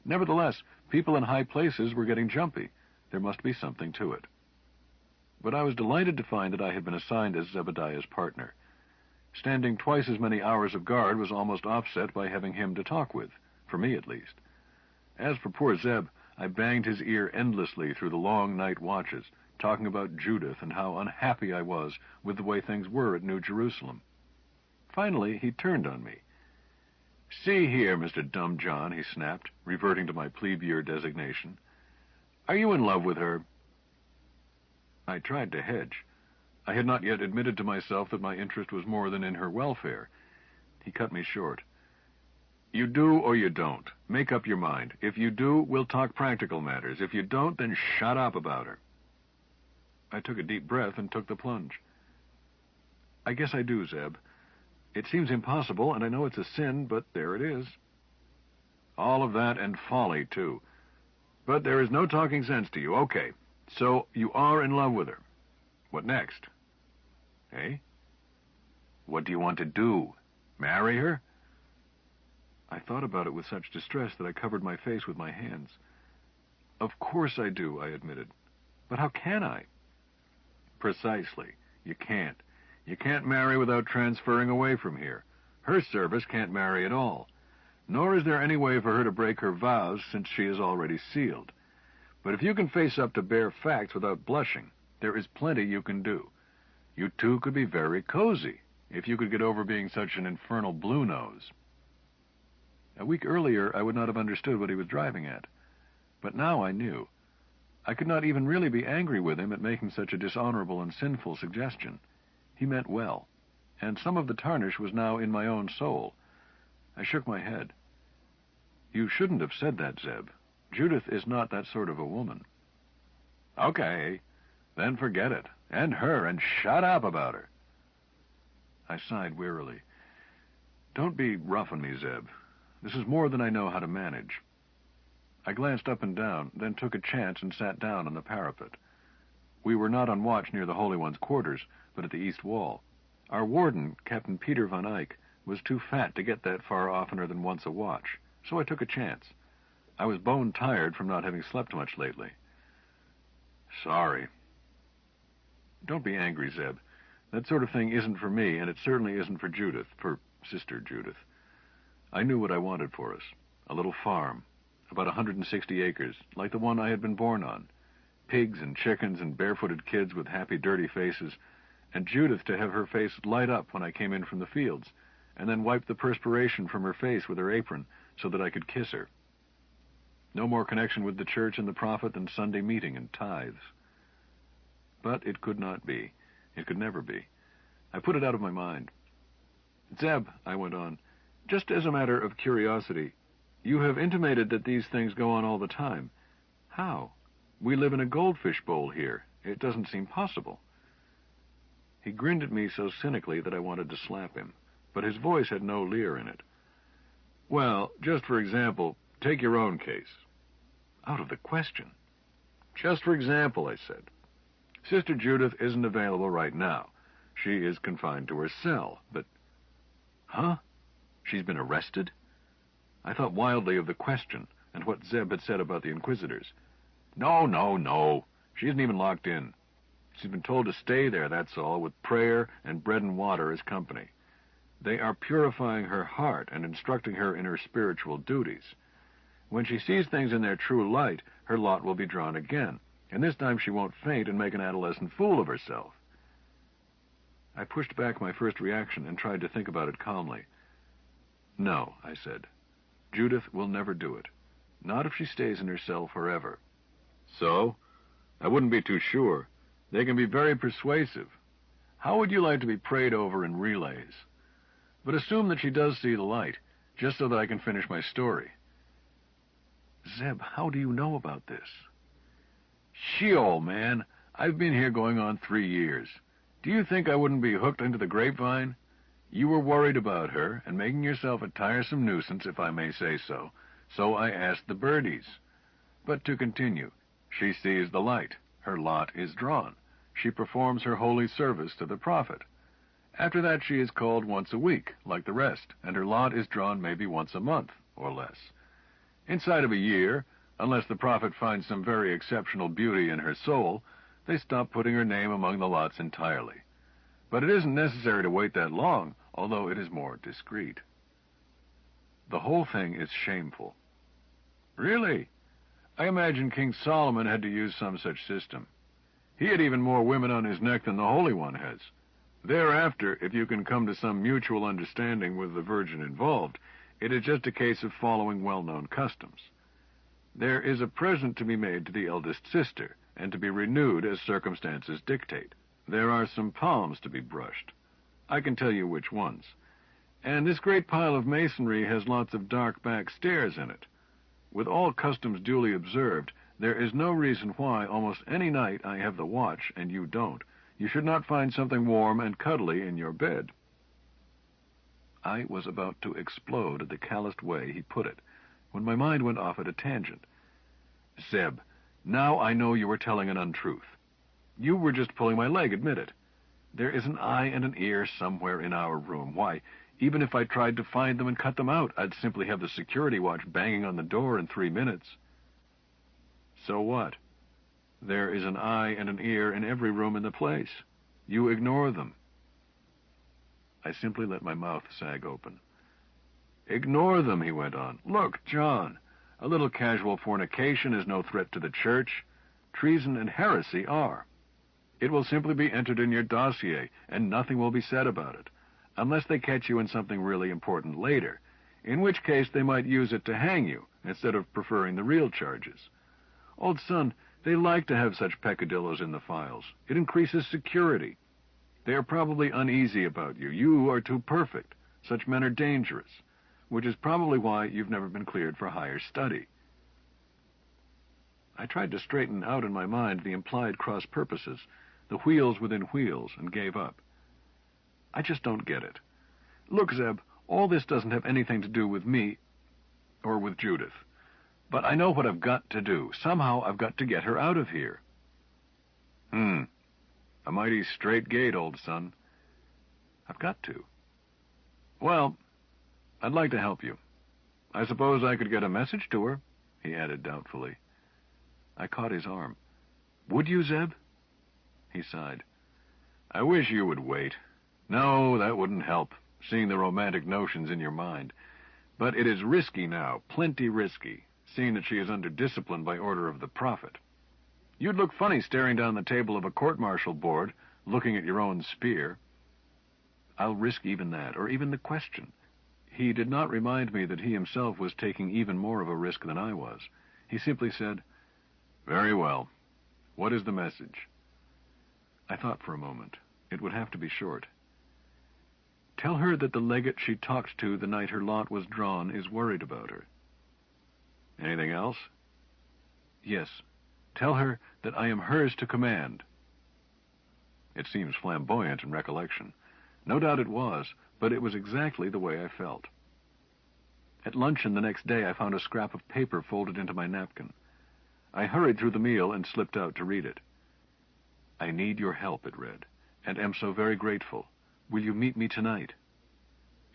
Nevertheless, people in high places were getting jumpy. There must be something to it. But I was delighted to find that I had been assigned as Zebediah's partner. Standing twice as many hours of guard was almost offset by having him to talk with, for me at least. As for poor Zeb, I banged his ear endlessly through the long night watches, talking about Judith and how unhappy I was with the way things were at New Jerusalem. Finally, he turned on me. "See here, Mr. Dumb John," he snapped, reverting to my plebe year designation. "Are you in love with her?" I tried to hedge. I had not yet admitted to myself that my interest was more than in her welfare. He cut me short. "You do or you don't. Make up your mind. If you do, we'll talk practical matters. If you don't, then shut up about her." I took a deep breath and took the plunge. "I guess I do, Zeb. It seems impossible, and I know it's a sin, but there it is." "All of that and folly, too. But there is no talking sense to you. Okay, so you are in love with her. What next?" "Eh? What do you want to do? Marry her?" I thought about it with such distress that I covered my face with my hands. "Of course I do," I admitted. "But how can I?" "Precisely. You can't. You can't marry without transferring away from here. Her service can't marry at all. Nor is there any way for her to break her vows, since she is already sealed. But if you can face up to bare facts without blushing, there is plenty you can do. You two could be very cozy, if you could get over being such an infernal blue nose." A week earlier, I would not have understood what he was driving at. But now I knew. I could not even really be angry with him at making such a dishonorable and sinful suggestion. He meant well, and some of the tarnish was now in my own soul. I shook my head. "You shouldn't have said that, Zeb. Judith is not that sort of a woman." "Okay. Then forget it, and her, and shut up about her. I sighed wearily. Don't be rough on me, Zeb. This is more than I know how to manage. I glanced up and down, then took a chance and sat down on the parapet. We were not on watch near the Holy One's quarters, but at the east wall. Our warden, Captain Peter von Eyck, was too fat to get that far oftener than once a watch, so I took a chance. I was bone tired from not having slept much lately. Sorry. Don't be angry, Zeb. That sort of thing isn't for me, and it certainly isn't for Judith, for Sister Judith. I knew what I wanted for us. A little farm, about 160 acres, like the one I had been born on. Pigs and chickens and barefooted kids with happy, dirty faces, and Judith to have her face light up when I came in from the fields, and then wipe the perspiration from her face with her apron so that I could kiss her. No more connection with the church and the prophet than Sunday meeting and tithes. But it could not be. It could never be. I put it out of my mind. Zeb, I went on, just as a matter of curiosity, you have intimated that these things go on all the time. How? We live in a goldfish bowl here. It doesn't seem possible. He grinned at me so cynically that I wanted to slap him, but his voice had no leer in it. Well, just for example, take your own case. Out of the question. Just for example, I said. Sister Judith isn't available right now. She is confined to her cell, but... Huh? She's been arrested? I thought wildly of the question and what Zeb had said about the Inquisitors. No. She isn't even locked in. She's been told to stay there, that's all, with prayer and bread and water as company. They are purifying her heart and instructing her in her spiritual duties. When she sees things in their true light, her lot will be drawn again, and this time she won't faint and make an adolescent fool of herself. I pushed back my first reaction and tried to think about it calmly. No, I said. Judith will never do it. Not if she stays in her cell forever. So? I wouldn't be too sure. They can be very persuasive. How would you like to be prayed over in relays? But assume that she does see the light, just so that I can finish my story. Zeb, how do you know about this? Sheol, man. I've been here going on 3 years. Do you think I wouldn't be hooked into the grapevine? You were worried about her and making yourself a tiresome nuisance, if I may say so. So I asked the birdies. But to continue, she sees the light. Her lot is drawn. She performs her holy service to the prophet. After that she is called once a week, like the rest, and her lot is drawn maybe once a month, or less. Inside of a year, unless the prophet finds some very exceptional beauty in her soul, they stop putting her name among the lots entirely. But it isn't necessary to wait that long, although it is more discreet. The whole thing is shameful. Really? I imagine King Solomon had to use some such system. He had even more women on his neck than the Holy One has. Thereafter, if you can come to some mutual understanding with the Virgin involved, it is just a case of following well-known customs. There is a present to be made to the eldest sister, and to be renewed as circumstances dictate. There are some palms to be brushed. I can tell you which ones. And this great pile of masonry has lots of dark back stairs in it. With all customs duly observed, there is no reason why almost any night I have the watch and you don't, you should not find something warm and cuddly in your bed. I was about to explode at the calloused way he put it, when my mind went off at a tangent. Zeb, now I know you were telling an untruth. You were just pulling my leg, admit it. There is an eye and an ear somewhere in our room. Why, even if I tried to find them and cut them out, I'd simply have the security watch banging on the door in 3 minutes. So what? There is an eye and an ear in every room in the place. You ignore them. I simply let my mouth sag open. Ignore them, he went on. Look, John, a little casual fornication is no threat to the church. Treason and heresy are. It will simply be entered in your dossier, and nothing will be said about it, unless they catch you in something really important later, in which case they might use it to hang you, instead of preferring the real charges. Old son, they like to have such peccadillos in the files. It increases security. They are probably uneasy about you. You are too perfect. Such men are dangerous, which is probably why you've never been cleared for higher study. I tried to straighten out in my mind the implied cross-purposes, the wheels within wheels, and gave up. I just don't get it. Look, Zeb, all this doesn't have anything to do with me or with Judith. But I know what I've got to do. Somehow I've got to get her out of here. A mighty straight gate, old son. I've got to. Well, I'd like to help you. I suppose I could get a message to her, he added doubtfully. I caught his arm. Would you, Zeb? He sighed. I wish you would wait. No, that wouldn't help, seeing the romantic notions in your mind. But it is risky now, plenty risky, seeing that she is under discipline by order of the Prophet. You'd look funny staring down the table of a court-martial board, looking at your own spear. I'll risk even that, or even the question. He did not remind me that he himself was taking even more of a risk than I was. He simply said, Very well. What is the message? I thought for a moment. It would have to be short. Tell her that the legate she talked to the night her lot was drawn is worried about her. Anything else? Yes. Tell her that I am hers to command. It seems flamboyant in recollection. No doubt it was, but it was exactly the way I felt. At luncheon the next day I found a scrap of paper folded into my napkin. I hurried through the meal and slipped out to read it. I need your help, it read, and am so very grateful. Will you meet me tonight?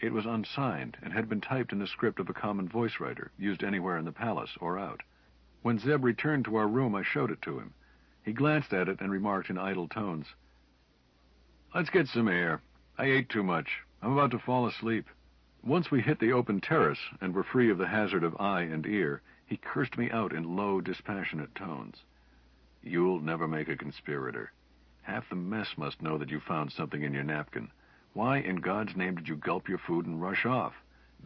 It was unsigned and had been typed in the script of a common voice writer, used anywhere in the palace or out. When Zeb returned to our room, I showed it to him. He glanced at it and remarked in idle tones, Let's get some air. I ate too much. I'm about to fall asleep. Once we hit the open terrace and were free of the hazard of eye and ear, he cursed me out in low, dispassionate tones. You'll never make a conspirator. Half the mess must know that you found something in your napkin. Why in God's name did you gulp your food and rush off?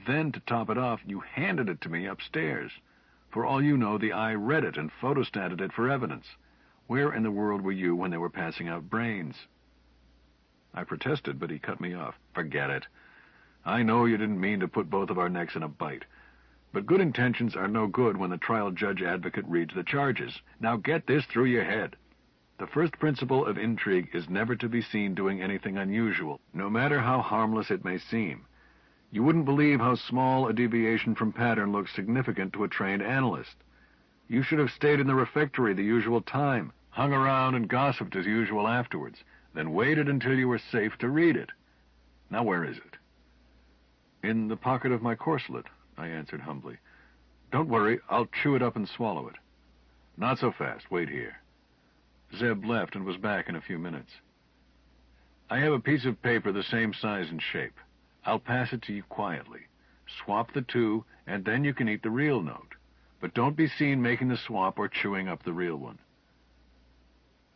Then, to top it off, you handed it to me upstairs. For all you know, the eye read it and photostated it for evidence. Where in the world were you when they were passing out brains? I protested, but he cut me off. Forget it. I know you didn't mean to put both of our necks in a bite. But good intentions are no good when the trial judge advocate reads the charges. Now get this through your head. The first principle of intrigue is never to be seen doing anything unusual, no matter how harmless it may seem. You wouldn't believe how small a deviation from pattern looks significant to a trained analyst. You should have stayed in the refectory the usual time, hung around and gossiped as usual afterwards, then waited until you were safe to read it. Now where is it? In the pocket of my corselet, I answered humbly. Don't worry, I'll chew it up and swallow it. Not so fast, wait here. Zeb left and was back in a few minutes. I have a piece of paper the same size and shape. I'll pass it to you quietly. Swap the two, and then you can eat the real note. But don't be seen making the swap or chewing up the real one.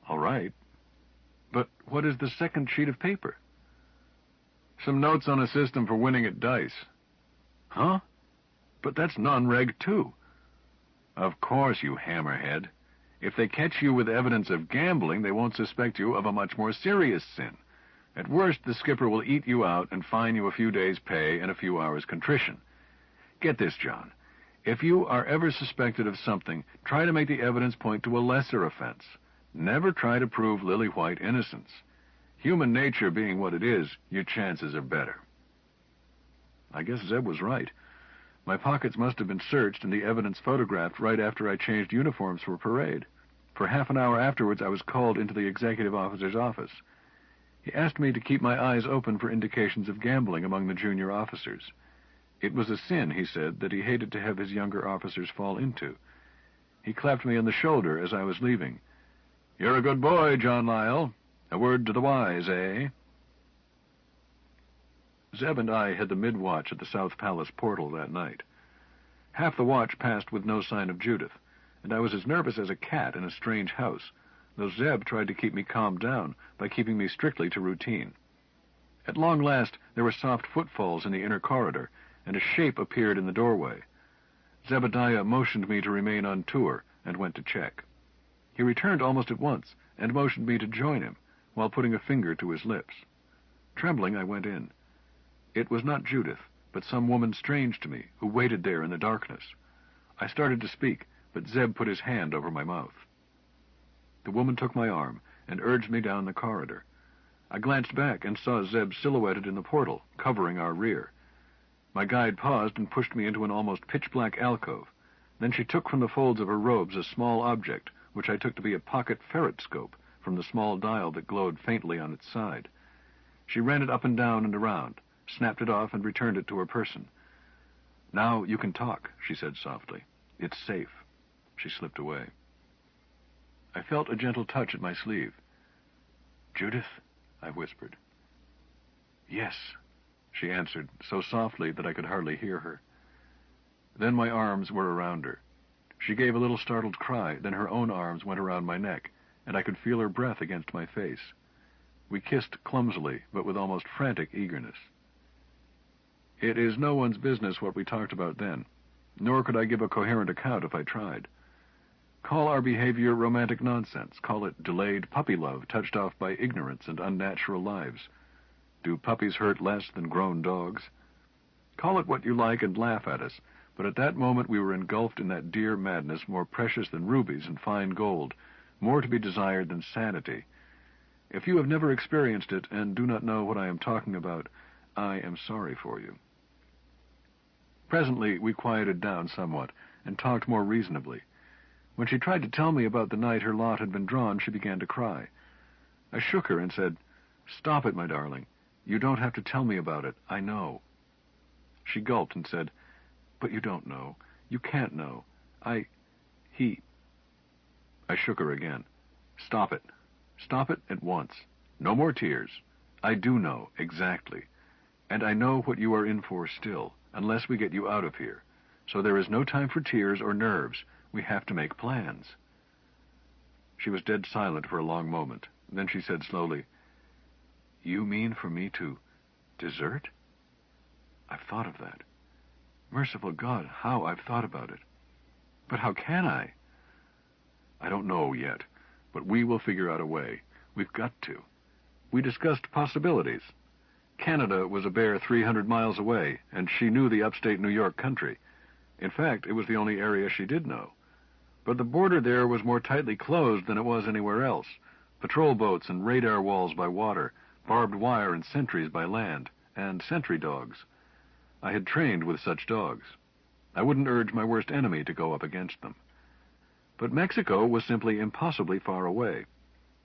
All right. But what is the second sheet of paper? Some notes on a system for winning at dice. Huh? But that's non-reg too. Of course, you hammerhead. If they catch you with evidence of gambling, they won't suspect you of a much more serious sin. At worst, the skipper will eat you out and fine you a few days' pay and a few hours' contrition. Get this, John. If you are ever suspected of something, try to make the evidence point to a lesser offense. Never try to prove Lily White innocence. Human nature being what it is, your chances are better. I guess Zeb was right. My pockets must have been searched and the evidence photographed right after I changed uniforms for parade. For half an hour afterwards, I was called into the executive officer's office. He asked me to keep my eyes open for indications of gambling among the junior officers. It was a sin, he said, that he hated to have his younger officers fall into. He clapped me on the shoulder as I was leaving. You're a good boy, John Lyle. A word to the wise, eh? Zeb and I had the mid-watch at the South Palace portal that night. Half the watch passed with no sign of Judith, and I was as nervous as a cat in a strange house, though Zeb tried to keep me calmed down by keeping me strictly to routine. At long last, there were soft footfalls in the inner corridor, and a shape appeared in the doorway. Zebediah motioned me to remain on tour, and went to check. He returned almost at once, and motioned me to join him, while putting a finger to his lips. Trembling, I went in. It was not Judith, but some woman strange to me, who waited there in the darkness. I started to speak, but Zeb put his hand over my mouth. The woman took my arm and urged me down the corridor. I glanced back and saw Zeb silhouetted in the portal, covering our rear. My guide paused and pushed me into an almost pitch-black alcove. Then she took from the folds of her robes a small object, which I took to be a pocket ferretscope, from the small dial that glowed faintly on its side. She ran it up and down and around, snapped it off, and returned it to her person. "Now you can talk," she said softly. "It's safe." She slipped away. I felt a gentle touch at my sleeve. "Judith?" I whispered. "Yes," she answered, so softly that I could hardly hear her. Then my arms were around her. She gave a little startled cry, then her own arms went around my neck, and I could feel her breath against my face. We kissed clumsily, but with almost frantic eagerness. It is no one's business what we talked about then, nor could I give a coherent account if I tried. Call our behavior romantic nonsense. Call it delayed puppy love touched off by ignorance and unnatural lives. Do puppies hurt less than grown dogs? Call it what you like and laugh at us, but at that moment we were engulfed in that dear madness more precious than rubies and fine gold, more to be desired than sanity. If you have never experienced it and do not know what I am talking about, I am sorry for you. Presently we quieted down somewhat and talked more reasonably. When she tried to tell me about the night her lot had been drawn, she began to cry. I shook her and said, "Stop it, my darling. You don't have to tell me about it. I know." She gulped and said, "But you don't know. You can't know. I shook her again. "Stop it. Stop it at once. No more tears. I do know, exactly. And I know what you are in for still, unless we get you out of here. So there is no time for tears or nerves. We have to make plans." She was dead silent for a long moment. Then she said slowly, "You mean for me to desert?" "I've thought of that. Merciful God, how I've thought about it. But how can I?" "I don't know yet, but we will figure out a way. We've got to. We discussed possibilities. Canada was a bare 300 miles away, and she knew the upstate New York country. In fact, it was the only area she did know. But the border there was more tightly closed than it was anywhere else. Patrol boats and radar walls by water, barbed wire and sentries by land, and sentry dogs. I had trained with such dogs. I wouldn't urge my worst enemy to go up against them. But Mexico was simply impossibly far away.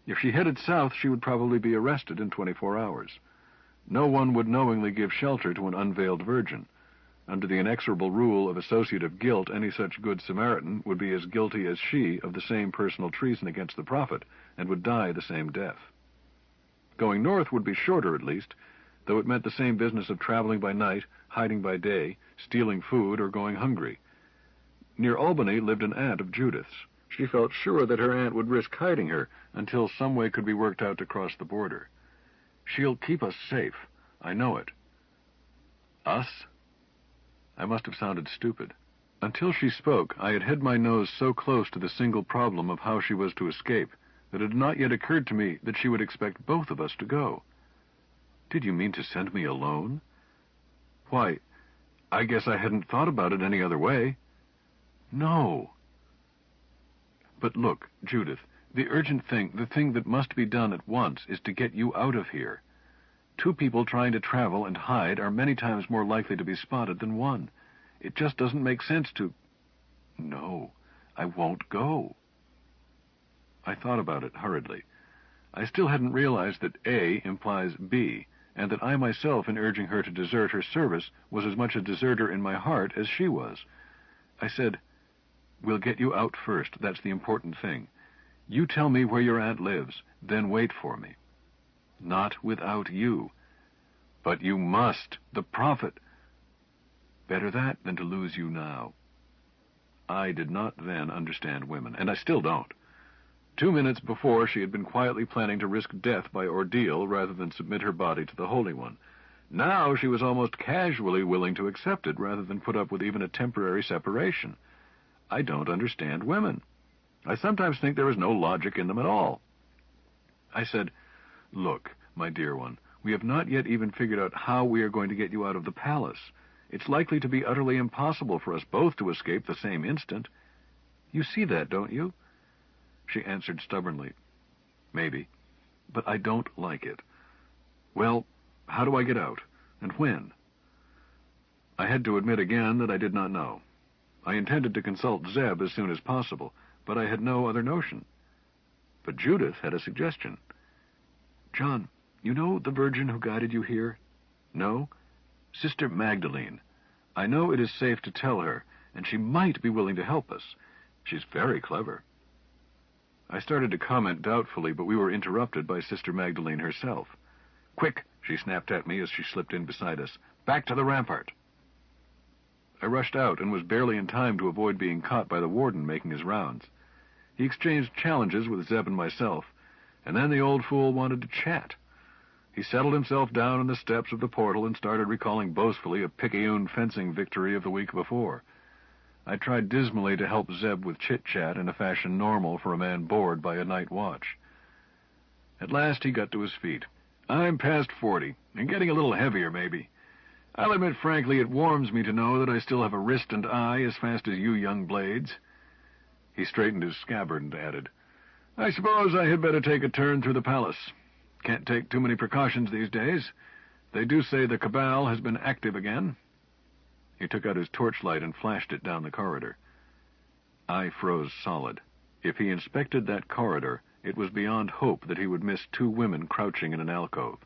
If she headed south, she would probably be arrested in 24 hours. No one would knowingly give shelter to an unveiled virgin. Under the inexorable rule of associative guilt, any such good Samaritan would be as guilty as she of the same personal treason against the prophet, and would die the same death. Going north would be shorter, at least, though it meant the same business of traveling by night, hiding by day, stealing food, or going hungry. Near Albany lived an aunt of Judith's. She felt sure that her aunt would risk hiding her until some way could be worked out to cross the border. "She'll keep us safe. I know it." "Us?" I must have sounded stupid. Until she spoke, I had had my nose so close to the single problem of how she was to escape that it had not yet occurred to me that she would expect both of us to go. "Did you mean to send me alone?" "Why, I guess I hadn't thought about it any other way." "No." "But look, Judith, the urgent thing, the thing that must be done at once, is to get you out of here. Two people trying to travel and hide are many times more likely to be spotted than one. It just doesn't make sense to—" "No, I won't go." I thought about it hurriedly. I still hadn't realized that A implies B, and that I myself, in urging her to desert her service, was as much a deserter in my heart as she was. I said, "We'll get you out first. That's the important thing. You tell me where your aunt lives, then wait for me." "Not without you." "But you must. The prophet—" "Better that than to lose you now." I did not then understand women, and I still don't. 2 minutes before, she had been quietly planning to risk death by ordeal rather than submit her body to the Holy One. Now she was almost casually willing to accept it rather than put up with even a temporary separation. I don't understand women. I sometimes think there is no logic in them at all. I said, "Look, my dear one, we have not yet even figured out how we are going to get you out of the palace. It's likely to be utterly impossible for us both to escape the same instant." You see that, don't you?" She answered stubbornly, "Maybe, but I don't like it." "Well, how do I get out? And when?" I had to admit again that I did not know. I intended to consult Zeb as soon as possible, but I had no other notion. But Judith had a suggestion. "John, you know the Virgin who guided you here?" "No?" "Sister Magdalene. I know it is safe to tell her, and she might be willing to help us. She's very clever." I started to comment doubtfully, but we were interrupted by Sister Magdalene herself. "Quick," she snapped at me as she slipped in beside us. "Back to the rampart." I rushed out and was barely in time to avoid being caught by the warden making his rounds. He exchanged challenges with Zeb and myself, and then the old fool wanted to chat. He settled himself down on the steps of the portal and started recalling boastfully a Picayune fencing victory of the week before. I tried dismally to help Zeb with chit-chat in a fashion normal for a man bored by a night watch. At last he got to his feet. "I'm past 40, and getting a little heavier, maybe. I'll admit frankly it warms me to know that I still have a wrist and eye as fast as you young blades." He straightened his scabbard and added, "I suppose I had better take a turn through the palace. Can't take too many precautions these days. They do say the cabal has been active again." He took out his torchlight and flashed it down the corridor. I froze solid. If he inspected that corridor, it was beyond hope that he would miss 2 women crouching in an alcove.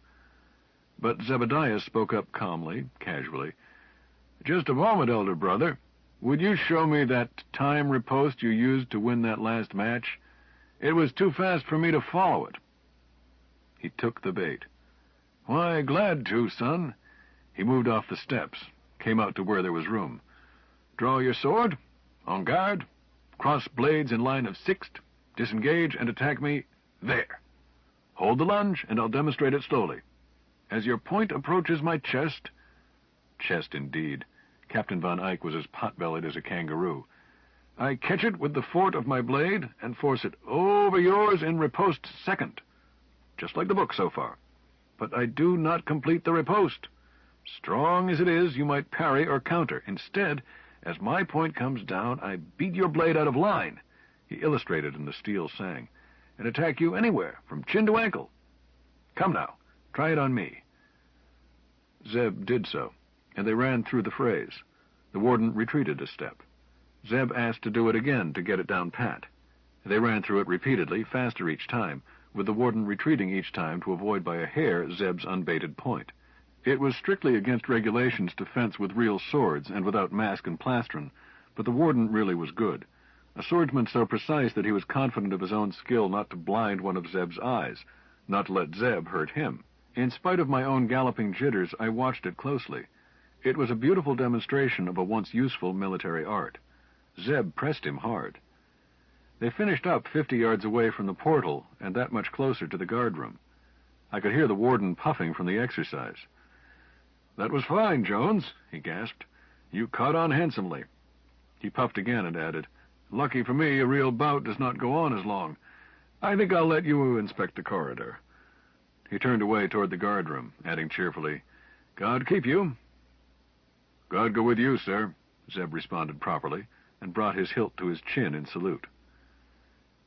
But Zebediah spoke up calmly, casually. "Just a moment, elder brother. Would you show me that time riposte you used to win that last match? It was too fast for me to follow it." He took the bait. "Why, glad to, son." He moved off the steps, came out to where there was room. "Draw your sword. En garde. Cross blades in line of sixth. Disengage and attack me. There. Hold the lunge, and I'll demonstrate it slowly. As your point approaches my chest—" Chest indeed. Captain Von Eyck was as pot-bellied as a kangaroo. "I catch it with the fort of my blade and force it over yours in riposte second. Just like the book so far. But I do not complete the riposte. Strong as it is, you might parry or counter. Instead, as my point comes down, I beat your blade out of line," he illustrated in the steel sang, "and attack you anywhere, from chin to ankle. Come now, try it on me." Zeb did so, and they ran through the phrase. The warden retreated a step. Zeb asked to do it again to get it down pat. They ran through it repeatedly, faster each time, with the warden retreating each time to avoid by a hair Zeb's unbaited point. It was strictly against regulations to fence with real swords and without mask and plastron, but the warden really was good. A swordsman so precise that he was confident of his own skill not to blind one of Zeb's eyes, not to let Zeb hurt him. In spite of my own galloping jitters, I watched it closely. It was a beautiful demonstration of a once useful military art. Zeb pressed him hard. They finished up 50 yards away from the portal, and that much closer to the guardroom. I could hear the warden puffing from the exercise. "That was fine, Jones," he gasped. "You caught on handsomely." He puffed again and added, "Lucky for me, a real bout does not go on as long. I think I'll let you inspect the corridor." He turned away toward the guardroom, adding cheerfully, "God keep you." "God go with you, sir," Zeb responded properly, and brought his hilt to his chin in salute.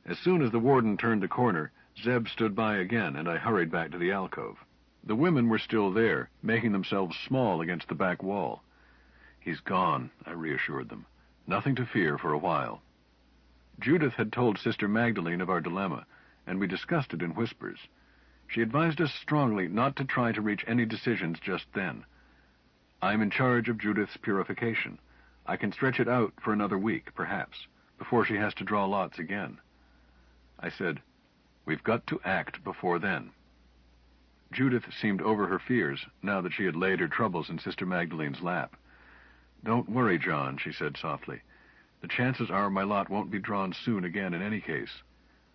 As soon as the warden turned the corner, Zeb stood by again, and I hurried back to the alcove. The women were still there, making themselves small against the back wall. "He's gone," I reassured them. "Nothing to fear for a while." Judith had told Sister Magdalene of our dilemma, and we discussed it in whispers. She advised us strongly not to try to reach any decisions just then. I'm in charge of Judith's purification. I can stretch it out for another week, perhaps, before she has to draw lots again. I said, "We've got to act before then." Judith seemed over her fears, now that she had laid her troubles in Sister Magdalene's lap. "Don't worry, John," she said softly. "The chances are my lot won't be drawn soon again in any case.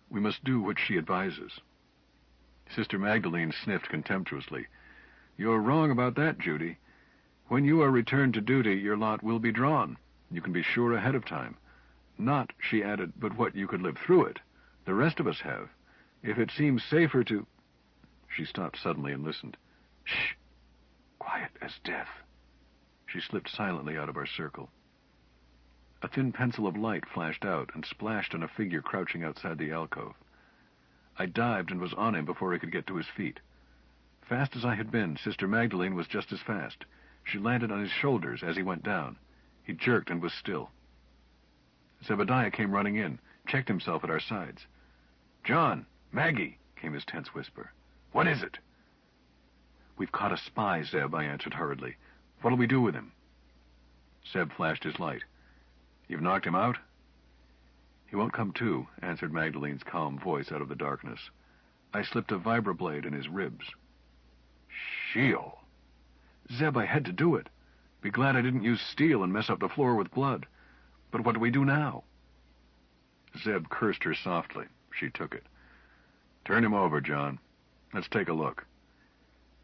We must do what she advises." Sister Magdalene sniffed contemptuously. "You're wrong about that, Judy. When you are returned to duty, your lot will be drawn. You can be sure ahead of time. Not," she added, "but what you could live through it. The rest of us have. If it seems safer to—" She stopped suddenly and listened. "Shh! Quiet as death." She slipped silently out of our circle. A thin pencil of light flashed out and splashed on a figure crouching outside the alcove. I dived and was on him before he could get to his feet. Fast as I had been, Sister Magdalene was just as fast. She landed on his shoulders as he went down. He jerked and was still. Zebediah came running in, checked himself at our sides. "John! Maggie!" came his tense whisper. "What is it?" "We've caught a spy, Zeb," I answered hurriedly. "What'll we do with him?" Zeb flashed his light. "You've knocked him out?" "He won't come to," answered Magdalene's calm voice out of the darkness. "I slipped a vibroblade in his ribs." "Sheol!" "Zeb, I had to do it. Be glad I didn't use steel and mess up the floor with blood. But what do we do now?" Zeb cursed her softly. She took it. "Turn him over, John. Let's take a look."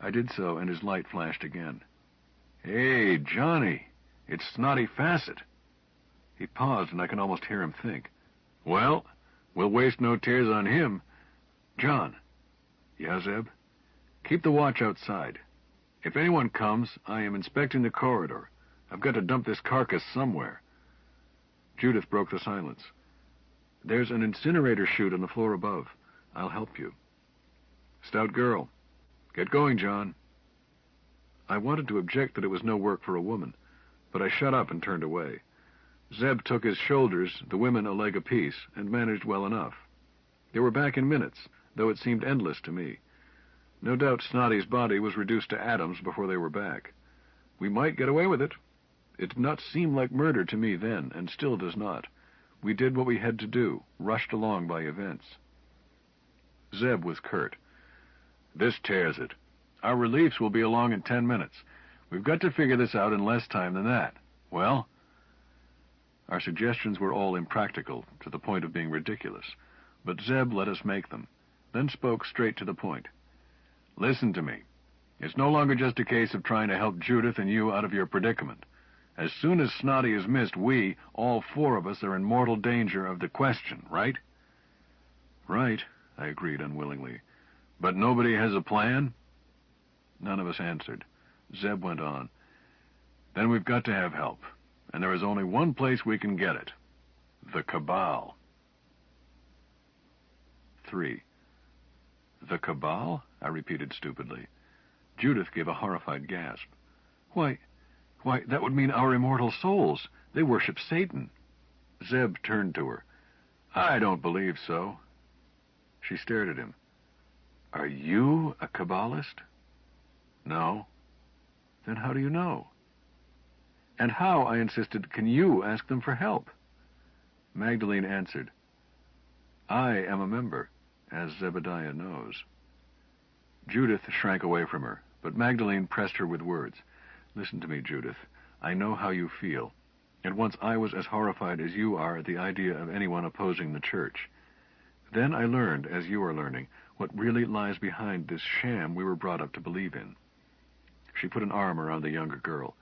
I did so, and his light flashed again. "Hey, Johnny, it's Snotty Facet." He paused, and I can almost hear him think. "Well, we'll waste no tears on him. John." "Yeah, Zeb?" "Keep the watch outside. If anyone comes, I am inspecting the corridor. I've got to dump this carcass somewhere." Judith broke the silence. "There's an incinerator chute on the floor above. I'll help you." "Stout girl. Get going, John." I wanted to object that it was no work for a woman, but I shut up and turned away. Zeb took his shoulders, the women a leg apiece, and managed well enough. They were back in minutes, though it seemed endless to me. No doubt Snotty's body was reduced to atoms before they were back. We might get away with it. It did not seem like murder to me then, and still does not. We did what we had to do, rushed along by events. Zeb was curt. "This tears it. Our reliefs will be along in 10 minutes. We've got to figure this out in less time than that. Well?" Our suggestions were all impractical, to the point of being ridiculous, but Zeb let us make them, then spoke straight to the point. "Listen to me. It's no longer just a case of trying to help Judith and you out of your predicament. As soon as Snotty is missed, we, all 4 of us, are in mortal danger of the question, right?" "Right," I agreed unwillingly. "But nobody has a plan?" None of us answered. Zeb went on. "Then we've got to have help, and there is only one place we can get it. The Cabal." 3. "The Cabal?" I repeated stupidly. Judith gave a horrified gasp. Why, that would mean our immortal souls. They worship Satan." Zeb turned to her. "I don't believe so." She stared at him. "Are you a Kabbalist?" "No." "Then how do you know?" "And how," I insisted, "can you ask them for help?" Magdalene answered, "I am a member, as Zebediah knows." Judith shrank away from her, but Magdalene pressed her with words. "Listen to me, Judith. I know how you feel, and once I was as horrified as you are at the idea of anyone opposing the church. Then I learned, as you are learning, what really lies behind this sham we were brought up to believe in." She put an arm around the younger girl.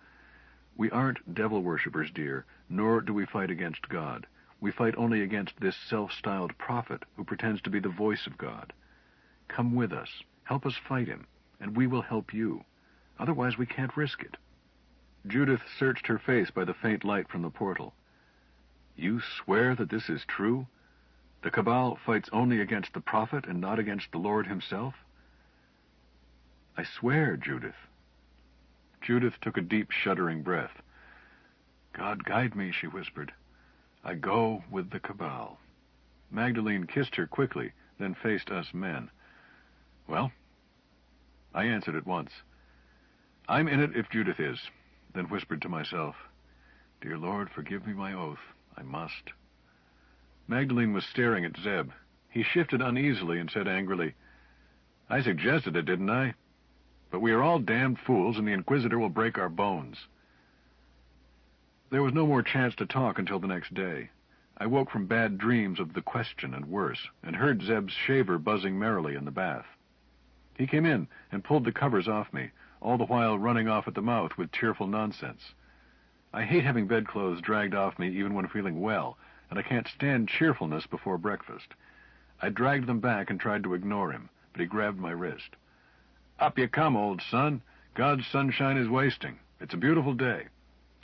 "We aren't devil worshippers, dear, nor do we fight against God. We fight only against this self-styled prophet who pretends to be the voice of God. Come with us, help us fight him, and we will help you. Otherwise we can't risk it." Judith searched her face by the faint light from the portal. "You swear that this is true? The Cabal fights only against the prophet and not against the Lord himself?" "I swear, Judith." Judith took a deep, shuddering breath. "God guide me," she whispered. "I go with the Cabal." Magdalene kissed her quickly, then faced us men. "Well?" I answered at once. "I'm in it if Judith is," then whispered to myself, "Dear Lord, forgive me my oath. I must." Magdalene was staring at Zeb. He shifted uneasily and said angrily, "I suggested it, didn't I? But we are all damned fools, and the Inquisitor will break our bones." There was no more chance to talk until the next day. I woke from bad dreams of the question and worse, and heard Zeb's shaver buzzing merrily in the bath. He came in and pulled the covers off me, all the while running off at the mouth with tearful nonsense. I hate having bedclothes dragged off me even when feeling well, and I can't stand cheerfulness before breakfast. I dragged them back and tried to ignore him, but he grabbed my wrist. "Up you come, old son. God's sunshine is wasting. It's a beautiful day."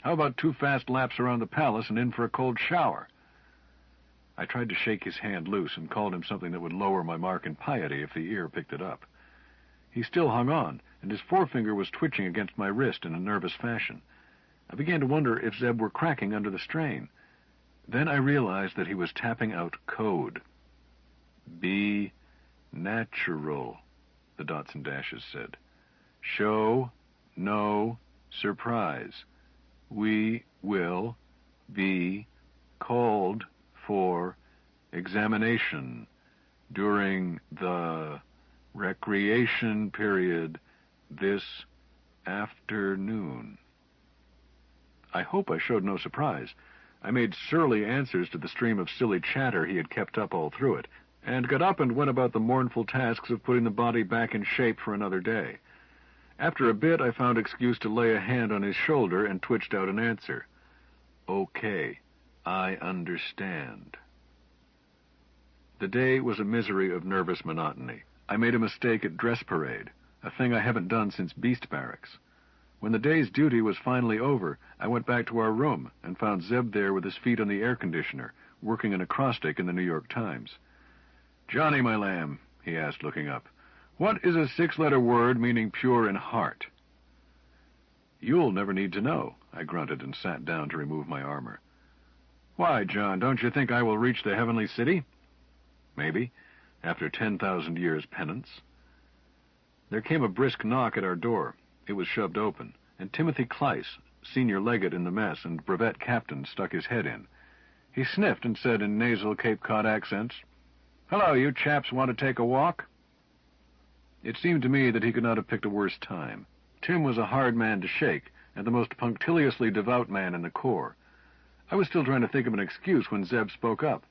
How about 2 fast laps around the palace and in for a cold shower? I tried to shake his hand loose and called him something that would lower my mark in piety if the ear picked it up. He still hung on, and his forefinger was twitching against my wrist in a nervous fashion. I began to wonder if Zeb were cracking under the strain. Then I realized that he was tapping out code. Be natural, the dots and dashes said. Show no surprise. We will be called for examination during the recreation period this afternoon. I hope I showed no surprise. I made surly answers to the stream of silly chatter he had kept up all through it, and got up and went about the mournful tasks of putting the body back in shape for another day. After a bit, I found excuse to lay a hand on his shoulder and twitched out an answer. Okay, I understand. The day was a misery of nervous monotony. I made a mistake at dress parade, a thing I haven't done since Beast Barracks. When the day's duty was finally over, I went back to our room and found Zeb there with his feet on the air conditioner, working an acrostic in the New York Times. Johnny, my lamb, he asked, looking up, what is a 6-letter word meaning pure in heart? You'll never need to know, I grunted and sat down to remove my armor. Why, John, don't you think I will reach the heavenly city? Maybe, after 10,000 years' penance. There came a brisk knock at our door. It was shoved open, and Timothy Kleiss, senior legate in the mess and brevet captain, stuck his head in. He sniffed and said in nasal Cape Cod accents, Hello, you chaps want to take a walk? It seemed to me that he could not have picked a worse time. Tim was a hard man to shake, and the most punctiliously devout man in the Corps. I was still trying to think of an excuse when Zeb spoke up.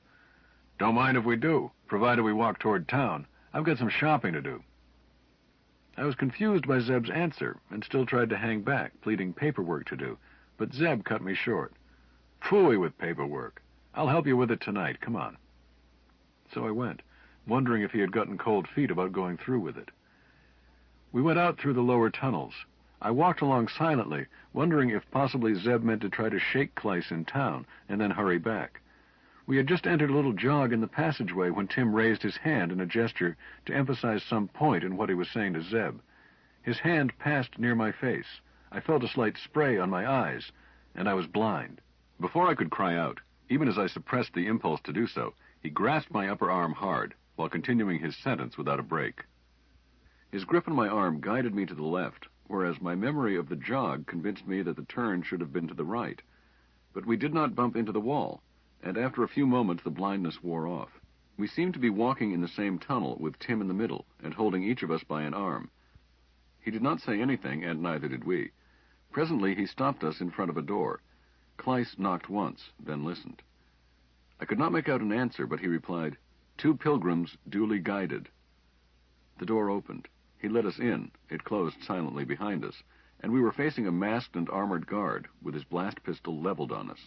Don't mind if we do, provided we walk toward town. I've got some shopping to do. I was confused by Zeb's answer, and still tried to hang back, pleading paperwork to do, but Zeb cut me short. Phooey with paperwork. I'll help you with it tonight, come on. So I went, wondering if he had gotten cold feet about going through with it. We went out through the lower tunnels. I walked along silently, wondering if possibly Zeb meant to try to shake Kleiss in town, and then hurry back. We had just entered a little jog in the passageway when Tim raised his hand in a gesture to emphasize some point in what he was saying to Zeb. His hand passed near my face. I felt a slight spray on my eyes, and I was blind. Before I could cry out, even as I suppressed the impulse to do so, he grasped my upper arm hard, while continuing his sentence without a break. His grip on my arm guided me to the left, whereas my memory of the jog convinced me that the turn should have been to the right. But we did not bump into the wall, and after a few moments the blindness wore off. We seemed to be walking in the same tunnel, with Tim in the middle, and holding each of us by an arm. He did not say anything, and neither did we. Presently he stopped us in front of a door. Kleiss knocked once, then listened. I could not make out an answer, but he replied, 2 pilgrims duly guided. The door opened. He let us in. It closed silently behind us, and we were facing a masked and armored guard, with his blast pistol leveled on us.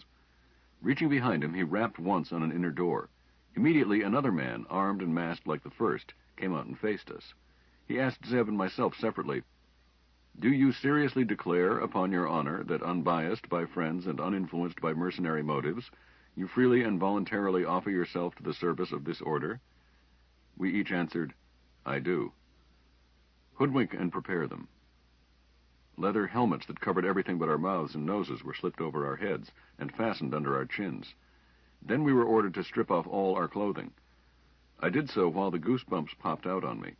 Reaching behind him, he rapped once on an inner door. Immediately, another man, armed and masked like the first, came out and faced us. He asked Zeb and myself separately, Do you seriously declare upon your honor that, unbiased by friends and uninfluenced by mercenary motives, you freely and voluntarily offer yourself to the service of this order? We each answered, I do. Hoodwink and prepare them. Leather helmets that covered everything but our mouths and noses were slipped over our heads and fastened under our chins. Then we were ordered to strip off all our clothing. I did so while the goosebumps popped out on me.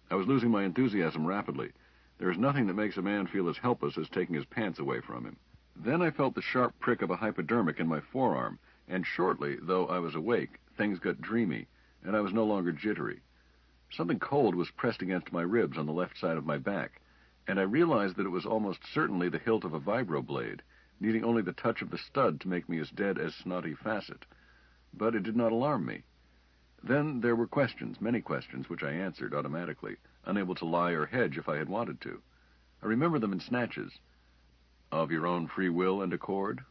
I was losing my enthusiasm rapidly. There is nothing that makes a man feel as helpless as taking his pants away from him. Then I felt the sharp prick of a hypodermic in my forearm, and shortly, though I was awake, things got dreamy, and I was no longer jittery. Something cold was pressed against my ribs on the left side of my back, and I realized that it was almost certainly the hilt of a vibroblade, needing only the touch of the stud to make me as dead as Snotty Facet. But it did not alarm me. Then there were questions, many questions, which I answered automatically, unable to lie or hedge if I had wanted to. I remember them in snatches. Of your own free will and accord?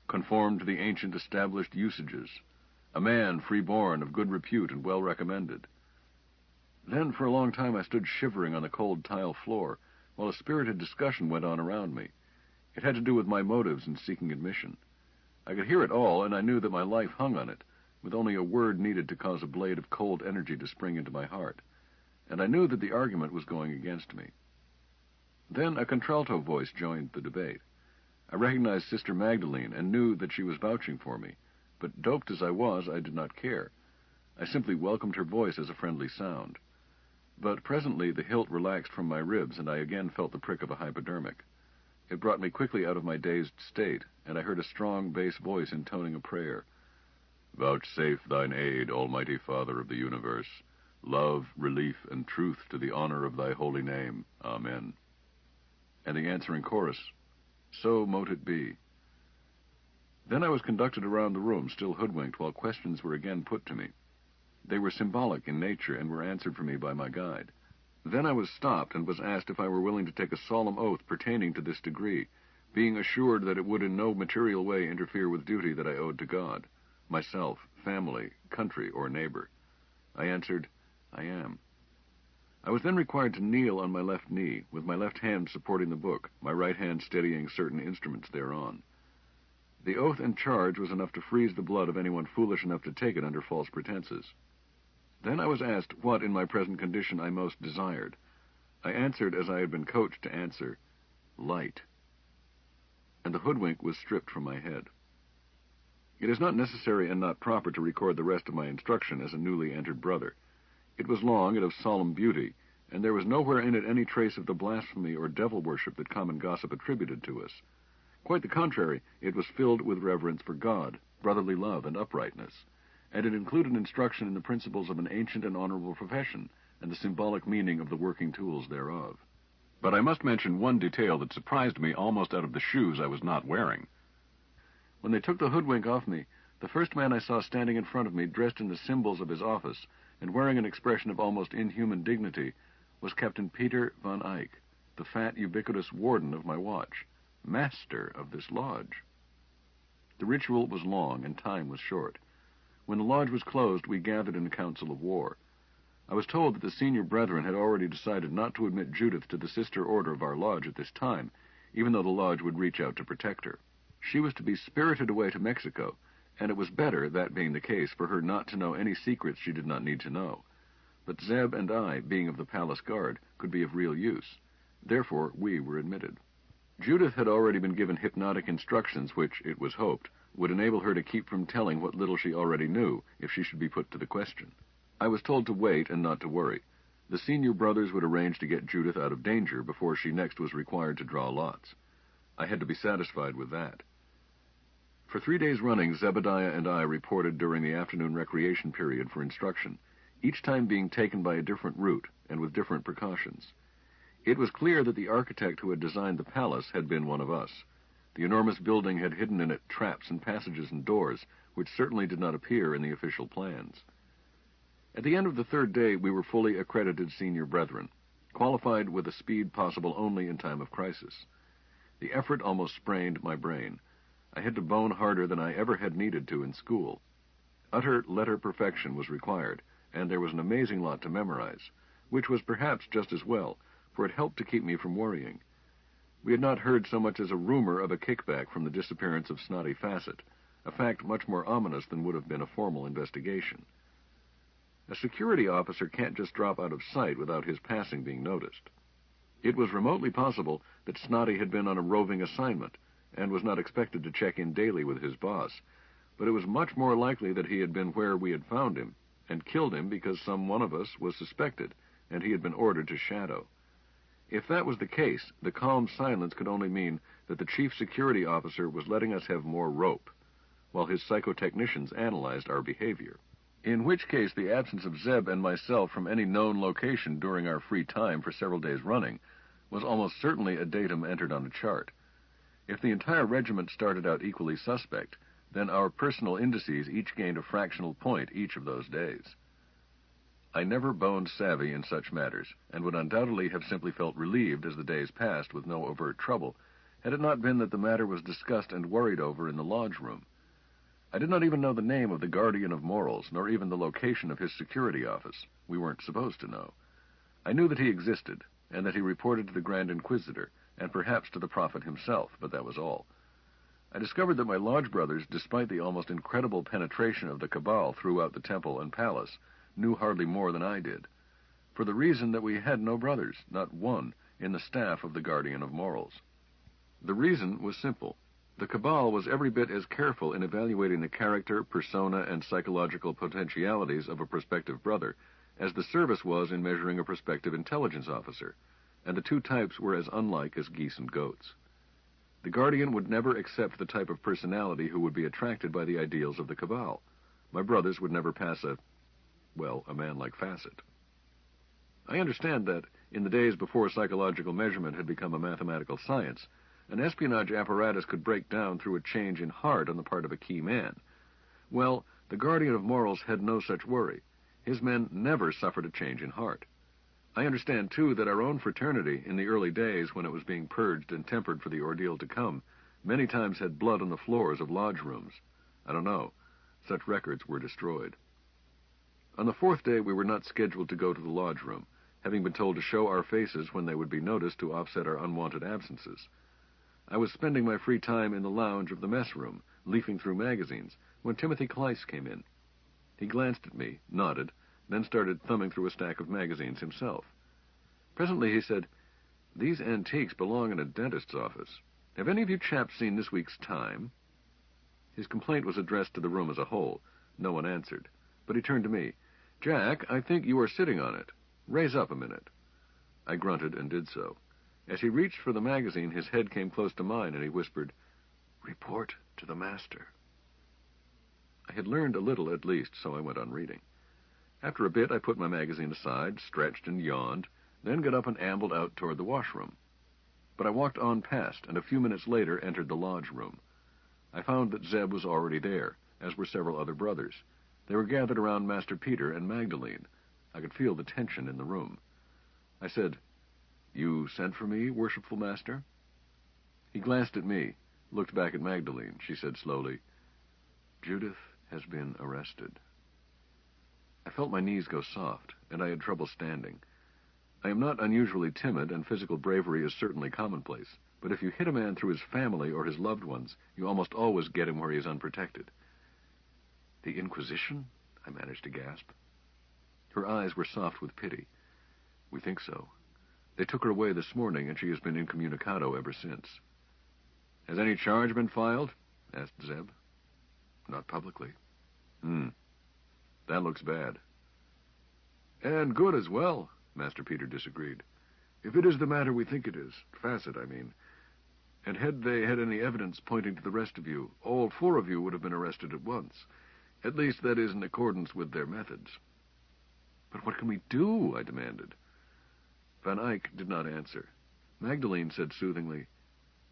Conform to the ancient established usages? A man free-born, of good repute and well recommended? Then for a long time I stood shivering on the cold tile floor, while a spirited discussion went on around me. It had to do with my motives in seeking admission. I could hear it all, and I knew that my life hung on it, with only a word needed to cause a blade of cold energy to spring into my heart. And I knew that the argument was going against me. Then a contralto voice joined the debate. I recognized Sister Magdalene and knew that she was vouching for me, but doped as I was, I did not care. I simply welcomed her voice as a friendly sound. But presently the hilt relaxed from my ribs, and I again felt the prick of a hypodermic. It brought me quickly out of my dazed state, and I heard a strong bass voice intoning a prayer. Vouchsafe thine aid, Almighty Father of the universe, love, relief, and truth to the honor of thy holy name. Amen. And the answering chorus, so mote it be. Then I was conducted around the room, still hoodwinked, while questions were again put to me. They were symbolic in nature and were answered for me by my guide. Then I was stopped and was asked if I were willing to take a solemn oath pertaining to this degree, being assured that it would in no material way interfere with duty that I owed to God, myself, family, country, or neighbor. I answered, I am. I was then required to kneel on my left knee, with my left hand supporting the book, my right hand steadying certain instruments thereon. The oath and charge was enough to freeze the blood of anyone foolish enough to take it under false pretenses. Then I was asked what in my present condition I most desired. I answered as I had been coached to answer, light. And the hoodwink was stripped from my head. It is not necessary and not proper to record the rest of my instruction as a newly entered brother. It was long and of solemn beauty, and there was nowhere in it any trace of the blasphemy or devil worship that common gossip attributed to us. Quite the contrary, it was filled with reverence for God, brotherly love, and uprightness, and it included instruction in the principles of an ancient and honorable profession, and the symbolic meaning of the working tools thereof. But I must mention one detail that surprised me almost out of the shoes I was not wearing. When they took the hoodwink off me, the first man I saw standing in front of me, dressed in the symbols of his office, and wearing an expression of almost inhuman dignity, was Captain Peter von Eyck, the fat, ubiquitous warden of my watch, master of this lodge. The ritual was long, and time was short. When the lodge was closed, we gathered in a council of war. I was told that the senior brethren had already decided not to admit Judith to the sister order of our lodge at this time, even though the lodge would reach out to protect her. She was to be spirited away to Mexico, and it was better, that being the case, for her not to know any secrets she did not need to know. But Zeb and I, being of the palace guard, could be of real use. Therefore, we were admitted. Judith had already been given hypnotic instructions which, it was hoped, would enable her to keep from telling what little she already knew if she should be put to the question. I was told to wait and not to worry. The senior brothers would arrange to get Judith out of danger before she next was required to draw lots. I had to be satisfied with that. For 3 days running, Zebediah and I reported during the afternoon recreation period for instruction, each time being taken by a different route and with different precautions. It was clear that the architect who had designed the palace had been one of us. The enormous building had hidden in it traps and passages and doors, which certainly did not appear in the official plans. At the end of the 3rd day, we were fully accredited senior brethren, qualified with a speed possible only in time of crisis. The effort almost sprained my brain. I had to bone harder than I ever had needed to in school. Utter letter perfection was required, and there was an amazing lot to memorize, which was perhaps just as well, for it helped to keep me from worrying. We had not heard so much as a rumor of a kickback from the disappearance of Snotty Facet, a fact much more ominous than would have been a formal investigation. A security officer can't just drop out of sight without his passing being noticed. It was remotely possible that Snotty had been on a roving assignment, and was not expected to check in daily with his boss, but it was much more likely that he had been where we had found him, and killed him because some one of us was suspected, and he had been ordered to shadow. If that was the case, the calm silence could only mean that the chief security officer was letting us have more rope, while his psychotechnicians analyzed our behavior. In which case, the absence of Zeb and myself from any known location during our free time for several days running was almost certainly a datum entered on a chart. If the entire regiment started out equally suspect, then our personal indices each gained a fractional point each of those days. I never boned savvy in such matters, and would undoubtedly have simply felt relieved as the days passed with no overt trouble, had it not been that the matter was discussed and worried over in the lodge room. I did not even know the name of the guardian of morals, nor even the location of his security office. We weren't supposed to know. I knew that he existed, and that he reported to the Grand Inquisitor, and perhaps to the prophet himself, but that was all. I discovered that my lodge brothers, despite the almost incredible penetration of the cabal throughout the temple and palace, knew hardly more than I did, for the reason that we had no brothers, not one, in the staff of the Guardian of Morals. The reason was simple. The cabal was every bit as careful in evaluating the character, persona, and psychological potentialities of a prospective brother as the service was in measuring a prospective intelligence officer, and the two types were as unlike as geese and goats. The Guardian would never accept the type of personality who would be attracted by the ideals of the cabal. My brothers would never pass a man like Facet. I understand that, in the days before psychological measurement had become a mathematical science, an espionage apparatus could break down through a change in heart on the part of a key man. Well, the Guardian of Morals had no such worry. His men never suffered a change in heart. I understand, too, that our own fraternity, in the early days when it was being purged and tempered for the ordeal to come, many times had blood on the floors of lodge rooms. I don't know. Such records were destroyed. On the fourth day, we were not scheduled to go to the lodge room, having been told to show our faces when they would be noticed to offset our unwanted absences. I was spending my free time in the lounge of the mess room, leafing through magazines, when Timothy Cleiss came in. He glanced at me, nodded, then started thumbing through a stack of magazines himself. Presently he said, "These antiques belong in a dentist's office. Have any of you chaps seen this week's Time?" His complaint was addressed to the room as a whole. No one answered, but he turned to me. "Jack, I think you are sitting on it. Raise up a minute." I grunted and did so. As he reached for the magazine, his head came close to mine, and he whispered, "Report to the master." I had learned a little, at least, so I went on reading. After a bit, I put my magazine aside, stretched and yawned, then got up and ambled out toward the washroom. But I walked on past, and a few minutes later entered the lodge room. I found that Zeb was already there, as were several other brothers. They were gathered around Master Peter and Magdalene. I could feel the tension in the room. I said, "You sent for me, worshipful master?" He glanced at me, looked back at Magdalene. She said slowly, "Judith has been arrested." I felt my knees go soft, and I had trouble standing. I am not unusually timid, and physical bravery is certainly commonplace, but if you hit a man through his family or his loved ones, you almost always get him where he is unprotected. "The Inquisition?" I managed to gasp. Her eyes were soft with pity. "We think so. They took her away this morning, and she has been incommunicado ever since." "Has any charge been filed?" asked Zeb. "Not publicly." That looks bad." "And good as well," Master Peter disagreed. "If it is the matter we think it is, Facet, I mean. And had they had any evidence pointing to the rest of you, all four of you would have been arrested at once. At least that is in accordance with their methods." "But what can we do?" I demanded. Van Eyck did not answer. Magdalene said soothingly,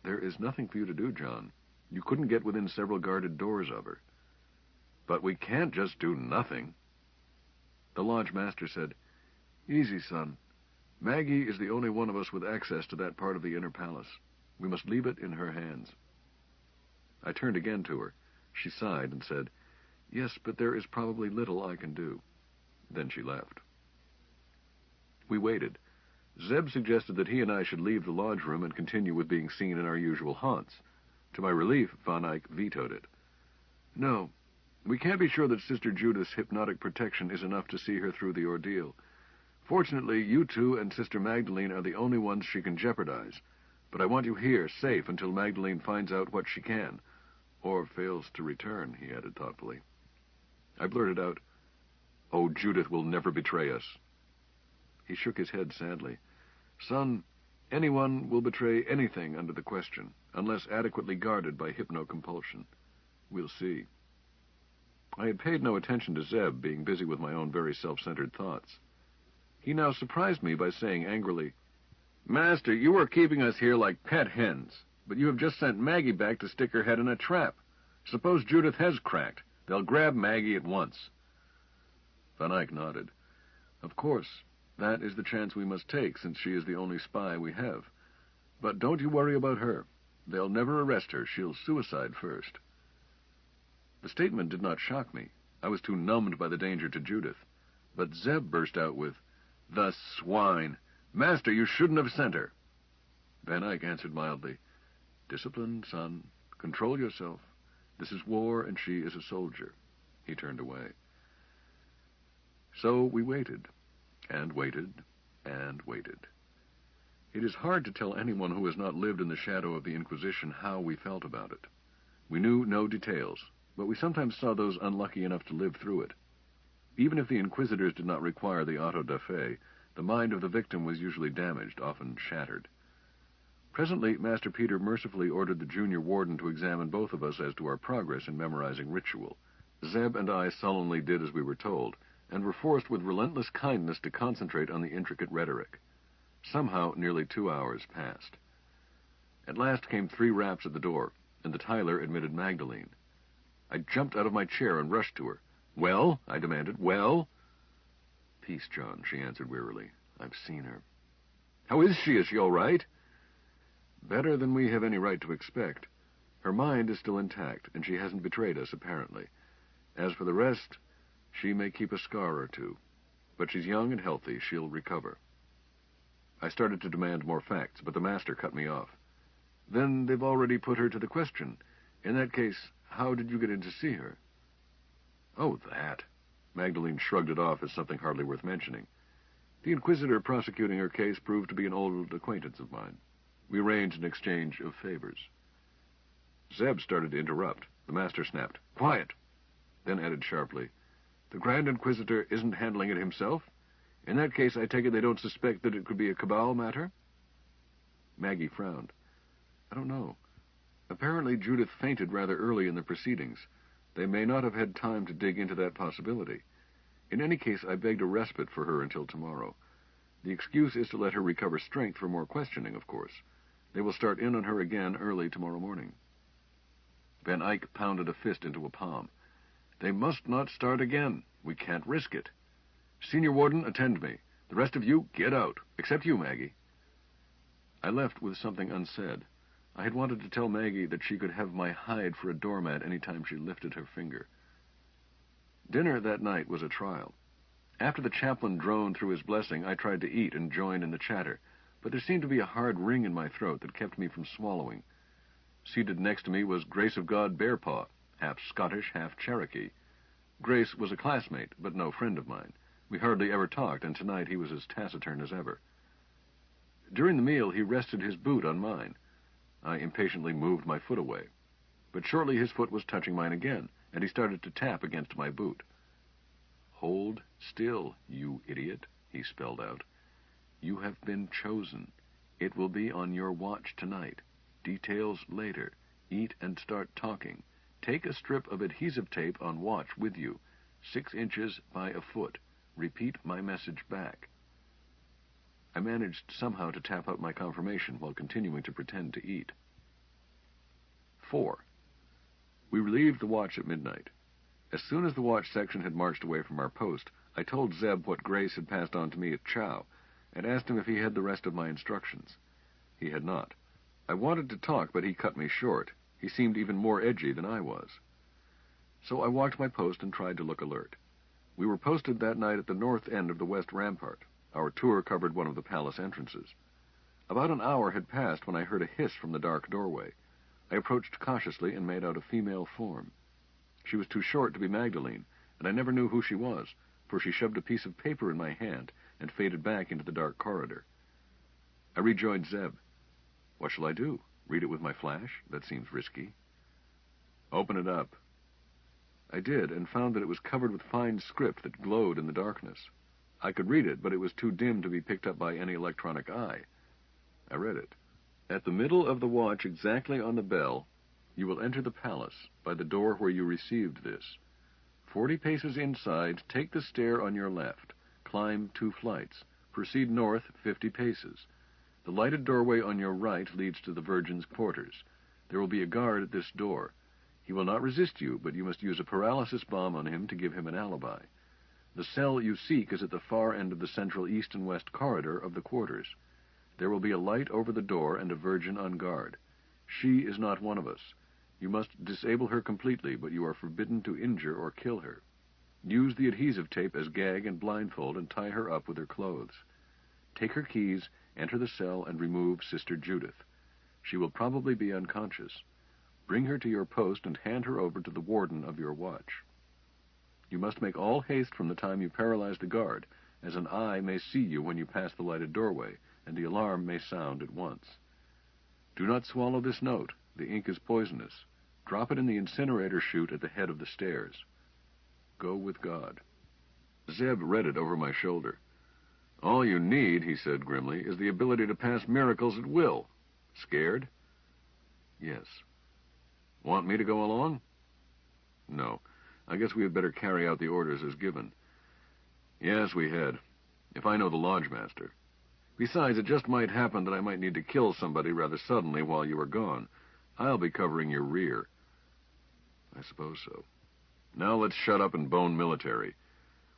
"There is nothing for you to do, John. You couldn't get within several guarded doors of her." "But we can't just do nothing." The lodge master said, "Easy, son. Maggie is the only one of us with access to that part of the inner palace. We must leave it in her hands." I turned again to her. She sighed and said, "Yes, but there is probably little I can do." Then she left. We waited. Zeb suggested that he and I should leave the lodge room and continue with being seen in our usual haunts. To my relief, Van Eyck vetoed it. "No. We can't be sure that Sister Judith's hypnotic protection is enough to see her through the ordeal. Fortunately, you two and Sister Magdalene are the only ones she can jeopardize. But I want you here, safe, until Magdalene finds out what she can. Or fails to return," he added thoughtfully. I blurted out, "Oh, Judith will never betray us." He shook his head sadly. "Son, anyone will betray anything under the question, unless adequately guarded by hypno-compulsion. We'll see." I had paid no attention to Zeb, being busy with my own very self-centered thoughts. He now surprised me by saying angrily, "Master, you are keeping us here like pet hens, but you have just sent Maggie back to stick her head in a trap. Suppose Judith has cracked. They'll grab Maggie at once." Van Eyck nodded. "Of course, that is the chance we must take, since she is the only spy we have. But don't you worry about her. They'll never arrest her. She'll suicide first." The statement did not shock me. I was too numbed by the danger to Judith. But Zeb burst out with, "The swine! Master, you shouldn't have sent her." Van Eyck answered mildly, "Discipline, son. Control yourself. This is war, and she is a soldier." He turned away. So we waited, and waited, and waited. It is hard to tell anyone who has not lived in the shadow of the Inquisition how we felt about it. We knew no details, but we sometimes saw those unlucky enough to live through it. Even if the inquisitors did not require the auto da fe, the mind of the victim was usually damaged, often shattered. Presently, Master Peter mercifully ordered the junior warden to examine both of us as to our progress in memorizing ritual. Zeb and I sullenly did as we were told, and were forced with relentless kindness to concentrate on the intricate rhetoric. Somehow, nearly 2 hours passed. At last came 3 raps at the door, and the Tyler admitted Magdalene. I jumped out of my chair and rushed to her. "Well?" I demanded. "Well?" "Peace, John," she answered wearily. "I've seen her." "How is she? Is she all right?" "Better than we have any right to expect. Her mind is still intact, and she hasn't betrayed us, apparently. As for the rest, she may keep a scar or two. But she's young and healthy. She'll recover." I started to demand more facts, but the master cut me off. "Then they've already put her to the question. In that case, how did you get in to see her?" "Oh, that." Magdalene shrugged it off as something hardly worth mentioning. "The inquisitor prosecuting her case proved to be an old acquaintance of mine. We arranged an exchange of favors." Zeb started to interrupt. The master snapped, "Quiet!" Then added sharply, "The Grand Inquisitor isn't handling it himself? In that case, I take it they don't suspect that it could be a cabal matter?" Maggie frowned. "I don't know. Apparently Judith fainted rather early in the proceedings. They may not have had time to dig into that possibility. In any case, I begged a respite for her until tomorrow. The excuse is to let her recover strength for more questioning, of course. They will start in on her again early tomorrow morning." Van Eyck pounded a fist into a palm. "They must not start again. We can't risk it. Senior Warden, attend me. The rest of you, get out. Except you, Maggie." I left with something unsaid. I had wanted to tell Maggie that she could have my hide for a doormat any time she lifted her finger. Dinner that night was a trial. After the chaplain droned through his blessing, I tried to eat and join in the chatter, but there seemed to be a hard ring in my throat that kept me from swallowing. Seated next to me was Grace of God Bearpaw, half Scottish, half Cherokee. Grace was a classmate, but no friend of mine. We hardly ever talked, and tonight he was as taciturn as ever. During the meal, he rested his boot on mine. I impatiently moved my foot away. But shortly his foot was touching mine again, and he started to tap against my boot. "Hold still, you idiot," he spelled out. "You have been chosen. It will be on your watch tonight. Details later. Eat and start talking. Take a strip of adhesive tape on watch with you, 6 inches by a foot. Repeat my message back." I managed somehow to tap out my confirmation while continuing to pretend to eat. 4. We relieved the watch at midnight. As soon as the watch section had marched away from our post, I told Zeb what Grace had passed on to me at chow, and asked him if he had the rest of my instructions. He had not. I wanted to talk, but he cut me short. He seemed even more edgy than I was. So I walked my post and tried to look alert. We were posted that night at the north end of the west rampart. Our tour covered one of the palace entrances. About an hour had passed when I heard a hiss from the dark doorway. I approached cautiously and made out a female form. She was too short to be Magdalene, and I never knew who she was, for she shoved a piece of paper in my hand and faded back into the dark corridor. I rejoined Zeb. "What shall I do? Read it with my flash? That seems risky." "Open it up." I did, and found that it was covered with fine script that glowed in the darkness. I could read it, but it was too dim to be picked up by any electronic eye. I read it. "At the middle of the watch, exactly on the bell, you will enter the palace, by the door where you received this. 40 paces inside, take the stair on your left. Climb 2 flights. Proceed north 50 paces. The lighted doorway on your right leads to the Virgin's quarters. There will be a guard at this door. He will not resist you, but you must use a paralysis bomb on him to give him an alibi. The cell you seek is at the far end of the central east and west corridor of the quarters. There will be a light over the door and a Virgin on guard. She is not one of us. You must disable her completely, but you are forbidden to injure or kill her. Use the adhesive tape as gag and blindfold and tie her up with her clothes. Take her keys, enter the cell, and remove Sister Judith. She will probably be unconscious. Bring her to your post and hand her over to the warden of your watch. You must make all haste from the time you paralyze the guard, as an eye may see you when you pass the lighted doorway, and the alarm may sound at once. Do not swallow this note. The ink is poisonous. Drop it in the incinerator chute at the head of the stairs. Go with God. Zeb read it over my shoulder. All you need, he said grimly, is the ability to pass miracles at will. Scared? Yes. Want me to go along? No. I guess we had better carry out the orders as given. Yes, we had. If I know the lodge master. Besides, it just might happen that I might need to kill somebody rather suddenly while you are gone. I'll be covering your rear. I suppose so. Now let's shut up and bone military.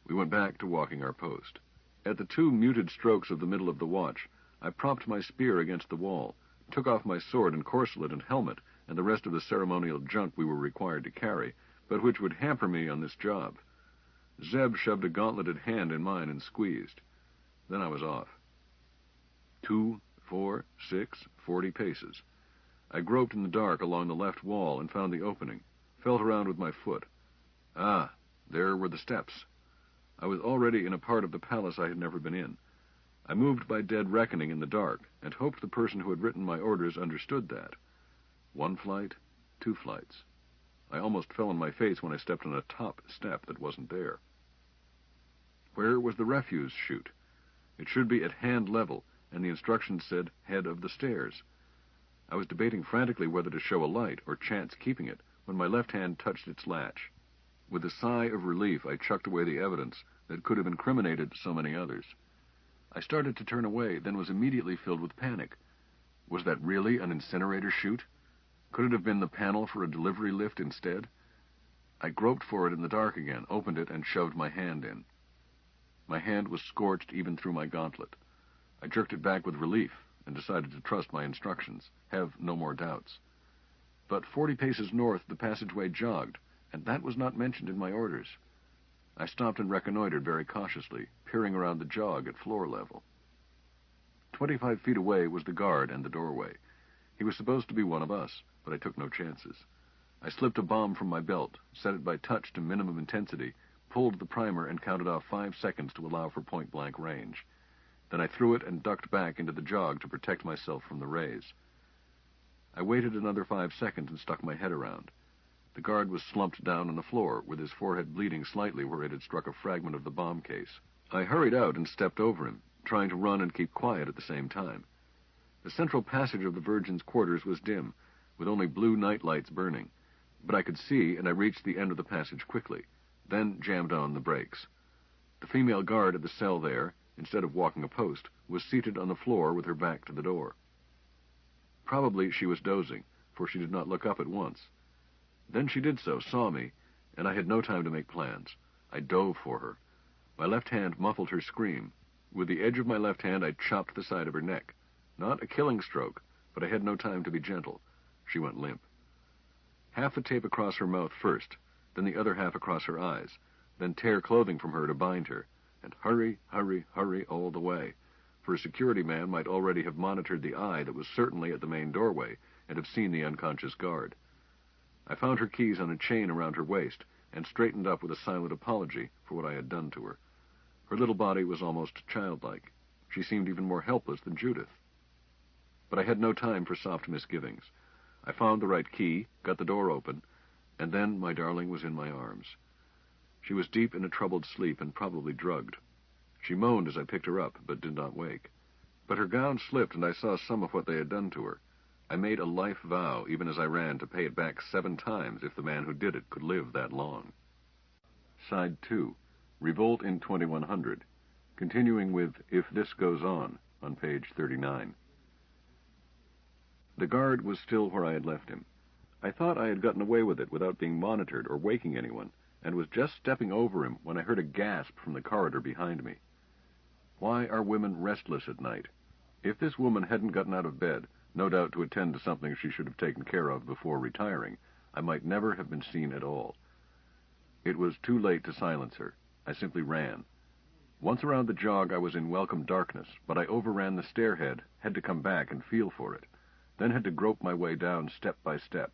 We went back to walking our post. At the two muted strokes of the middle of the watch, I propped my spear against the wall, took off my sword and corselet and helmet, and the rest of the ceremonial junk we were required to carry, but which would hamper me on this job. Zeb shoved a gauntleted hand in mine and squeezed. Then I was off. 2, 4, 6, 40 paces. I groped in the dark along the left wall and found the opening, felt around with my foot. Ah, there were the steps. I was already in a part of the palace I had never been in. I moved by dead reckoning in the dark, and hoped the person who had written my orders understood that. 1 flight, 2 flights. I almost fell on my face when I stepped on a top step that wasn't there. Where was the refuse chute? It should be at hand level, and the instructions said head of the stairs. I was debating frantically whether to show a light or chance keeping it when my left hand touched its latch. With a sigh of relief, I chucked away the evidence that could have incriminated so many others. I started to turn away, then was immediately filled with panic. Was that really an incinerator chute? Could it have been the panel for a delivery lift instead? I groped for it in the dark again, opened it, and shoved my hand in. My hand was scorched even through my gauntlet. I jerked it back with relief and decided to trust my instructions, have no more doubts. But 40 paces north the passageway jogged, and that was not mentioned in my orders. I stopped and reconnoitered very cautiously, peering around the jog at floor level. 25 feet away was the guard and the doorway. He was supposed to be one of us, but I took no chances. I slipped a bomb from my belt, set it by touch to minimum intensity, pulled the primer, and counted off 5 seconds to allow for point-blank range. Then I threw it and ducked back into the jog to protect myself from the rays. I waited another 5 seconds and stuck my head around. The guard was slumped down on the floor, with his forehead bleeding slightly where it had struck a fragment of the bomb case. I hurried out and stepped over him, trying to run and keep quiet at the same time. The central passage of the Virgin's quarters was dim, with only blue night lights burning, but I could see, and I reached the end of the passage quickly, then jammed on the brakes. The female guard at the cell there, instead of walking a post, was seated on the floor with her back to the door. Probably she was dozing, for she did not look up at once. Then she did so, saw me, and I had no time to make plans. I dove for her. My left hand muffled her scream. With the edge of my left hand, I chopped the side of her neck. Not a killing stroke, but I had no time to be gentle. She went limp. Half the tape across her mouth first, then the other half across her eyes, then tear clothing from her to bind her, and hurry, hurry, hurry all the way, for a security man might already have monitored the eye that was certainly at the main doorway and have seen the unconscious guard. I found her keys on a chain around her waist and straightened up with a silent apology for what I had done to her. Her little body was almost childlike. She seemed even more helpless than Judith. But I had no time for soft misgivings. I found the right key, got the door open, and then my darling was in my arms. She was deep in a troubled sleep and probably drugged. She moaned as I picked her up, but did not wake. But her gown slipped, and I saw some of what they had done to her. I made a life vow, even as I ran, to pay it back 7 times if the man who did it could live that long. Side 2, Revolt in 2100, continuing with If This Goes On page 39. The guard was still where I had left him. I thought I had gotten away with it without being monitored or waking anyone, and was just stepping over him when I heard a gasp from the corridor behind me. Why are women restless at night? If this woman hadn't gotten out of bed, no doubt to attend to something she should have taken care of before retiring, I might never have been seen at all. It was too late to silence her. I simply ran. Once around the jog, I was in welcome darkness, but I overran the stairhead, had to come back and feel for it, then had to grope my way down step by step.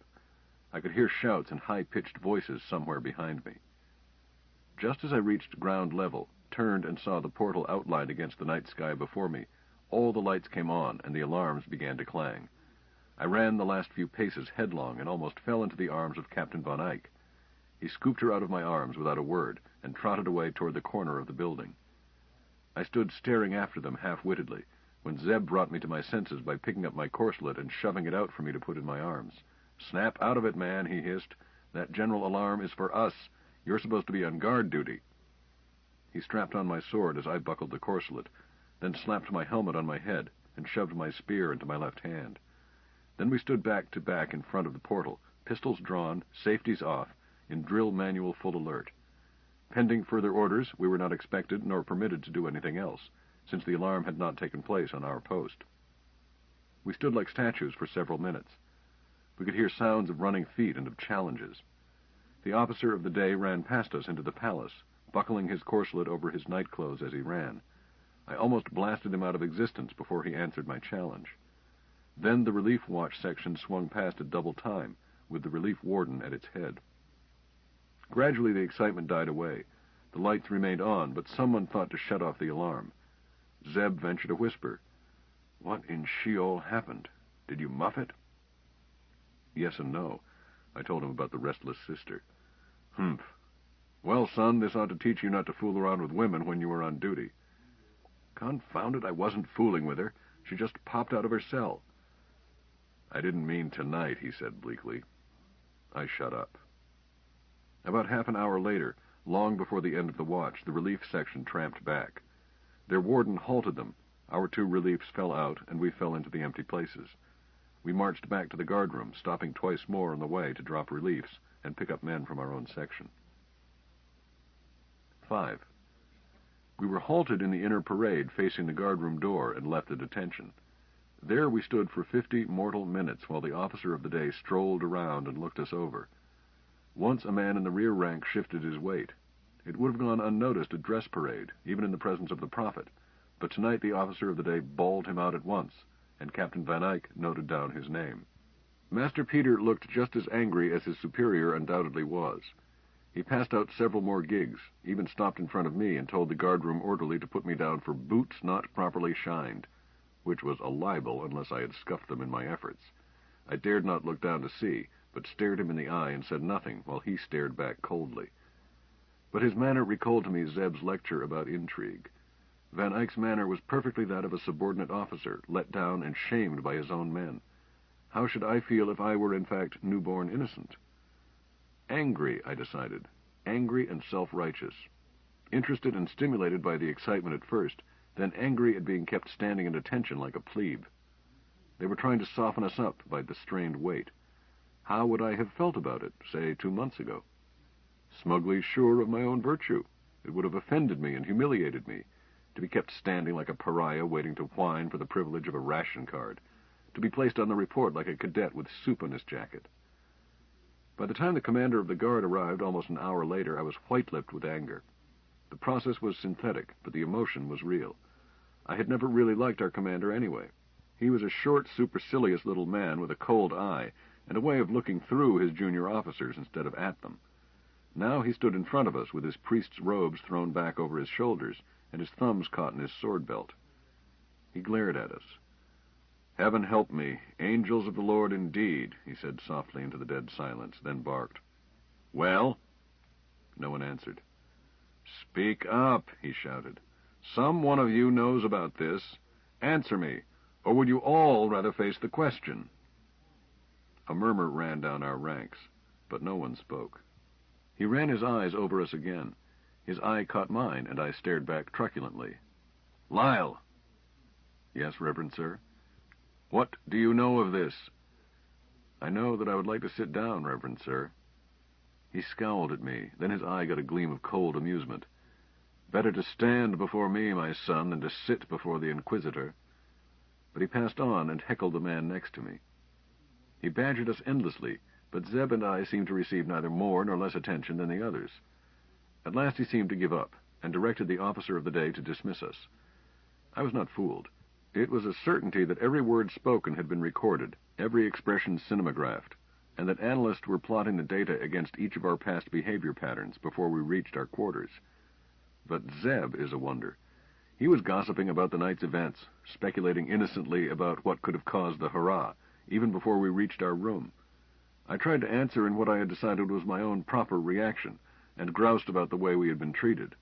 I could hear shouts and high-pitched voices somewhere behind me. Just as I reached ground level, turned and saw the portal outlined against the night sky before me, all the lights came on and the alarms began to clang. I ran the last few paces headlong and almost fell into the arms of Captain Von Eyck. He scooped her out of my arms without a word and trotted away toward the corner of the building. I stood staring after them half-wittedly, when Zeb brought me to my senses by picking up my corselet and shoving it out for me to put in my arms. "Snap out of it, man," he hissed. "That general alarm is for us. You're supposed to be on guard duty." He strapped on my sword as I buckled the corselet, then slapped my helmet on my head and shoved my spear into my left hand. Then we stood back to back in front of the portal, pistols drawn, safeties off, in drill manual full alert. Pending further orders, we were not expected nor permitted to do anything else, since the alarm had not taken place on our post. We stood like statues for several minutes. We could hear sounds of running feet and of challenges. The officer of the day ran past us into the palace, buckling his corselet over his nightclothes as he ran. I almost blasted him out of existence before he answered my challenge. Then the relief watch section swung past at double time, with the relief warden at its head. Gradually the excitement died away. The lights remained on, but someone thought to shut off the alarm. Zeb ventured a whisper. "What in Sheol happened? Did you muff it?" "Yes and no." I told him about the restless sister. "Humph. Well, son, this ought to teach you not to fool around with women when you are on duty." "Confound it, I wasn't fooling with her. She just popped out of her cell." "I didn't mean tonight," he said bleakly. I shut up. About half an hour later, long before the end of the watch, the relief section tramped back. Their warden halted them. Our two reliefs fell out, and we fell into the empty places. We marched back to the guardroom, stopping twice more on the way to drop reliefs and pick up men from our own section. 5. We were halted in the inner parade facing the guardroom door and left at attention. There we stood for 50 mortal minutes while the officer of the day strolled around and looked us over. Once a man in the rear rank shifted his weight. It would have gone unnoticed at dress parade, even in the presence of the prophet, but tonight the officer of the day bawled him out at once, and Captain Van Eyck noted down his name. Master Peter looked just as angry as his superior undoubtedly was. He passed out several more gigs, even stopped in front of me and told the guardroom orderly to put me down for boots not properly shined, which was a libel unless I had scuffed them in my efforts. I dared not look down to see, but stared him in the eye and said nothing while he stared back coldly. But his manner recalled to me Zeb's lecture about intrigue. Van Eyck's manner was perfectly that of a subordinate officer, let down and shamed by his own men. How should I feel if I were in fact newborn innocent? Angry, I decided. Angry and self-righteous. Interested and stimulated by the excitement at first, then angry at being kept standing at attention like a plebe. They were trying to soften us up by the strained weight. How would I have felt about it, say, 2 months ago? Smugly sure of my own virtue. It would have offended me and humiliated me, to be kept standing like a pariah waiting to whine for the privilege of a ration card, to be placed on the report like a cadet with soup on his jacket. By the time the commander of the guard arrived almost an hour later, I was white-lipped with anger. The process was synthetic, but the emotion was real. I had never really liked our commander anyway. He was a short, supercilious little man with a cold eye, and a way of looking through his junior officers instead of at them. Now he stood in front of us with his priest's robes thrown back over his shoulders and his thumbs caught in his sword belt. He glared at us. "Heaven help me, angels of the Lord indeed," he said softly into the dead silence, then barked. "Well?" No one answered. "Speak up," he shouted. "Some one of you knows about this. Answer me, or would you all rather face the question?" A murmur ran down our ranks, but no one spoke. He ran his eyes over us again. His eye caught mine, and I stared back truculently. "Lyle!" "Yes, Reverend Sir?" "What do you know of this?" "I know that I would like to sit down, Reverend Sir." He scowled at me, then his eye got a gleam of cold amusement. "Better to stand before me, my son, than to sit before the Inquisitor." But he passed on and heckled the man next to me. He badgered us endlessly, but Zeb and I seemed to receive neither more nor less attention than the others. At last he seemed to give up. and directed the officer of the day to dismiss us. I was not fooled. It was a certainty that every word spoken had been recorded, every expression cinematographed, and that analysts were plotting the data against each of our past behavior patterns before we reached our quarters. But Zeb is a wonder. He was gossiping about the night's events, speculating innocently about what could have caused the hurrah, even before we reached our room. I tried to answer in what I had decided was my own proper reaction, and groused about the way we had been treated.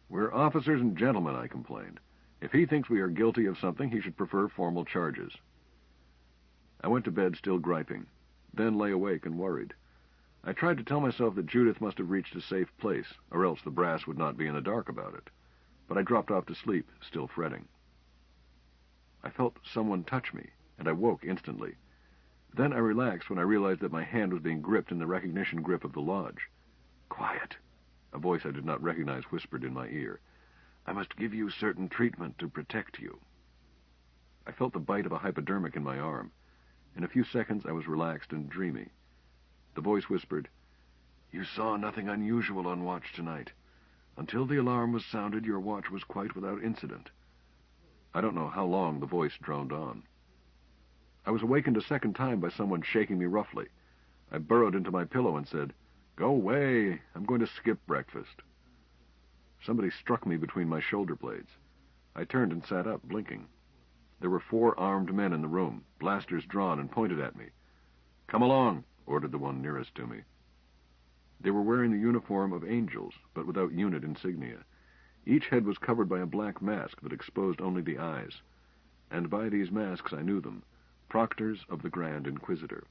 "We're officers and gentlemen," I complained. "If he thinks we are guilty of something, he should prefer formal charges." I went to bed still griping, then lay awake and worried. I tried to tell myself that Judith must have reached a safe place, or else the brass would not be in the dark about it. But I dropped off to sleep, still fretting. I felt someone touch me, and I woke instantly. Then I relaxed when I realized that my hand was being gripped in the recognition grip of the lodge. "Quiet," a voice I did not recognize whispered in my ear. "I must give you certain treatment to protect you." I felt the bite of a hypodermic in my arm. In a few seconds I was relaxed and dreamy. The voice whispered, "You saw nothing unusual on watch tonight. Until the alarm was sounded, your watch was quite without incident." I don't know how long the voice droned on. I was awakened a second time by someone shaking me roughly. I burrowed into my pillow and said, "Go away, I'm going to skip breakfast." Somebody struck me between my shoulder blades. I turned and sat up, blinking. There were 4 armed men in the room, blasters drawn and pointed at me. "Come along," ordered the one nearest to me. They were wearing the uniform of angels, but without unit insignia. Each head was covered by a black mask that exposed only the eyes. And by these masks I knew them, proctors of the Grand Inquisitor.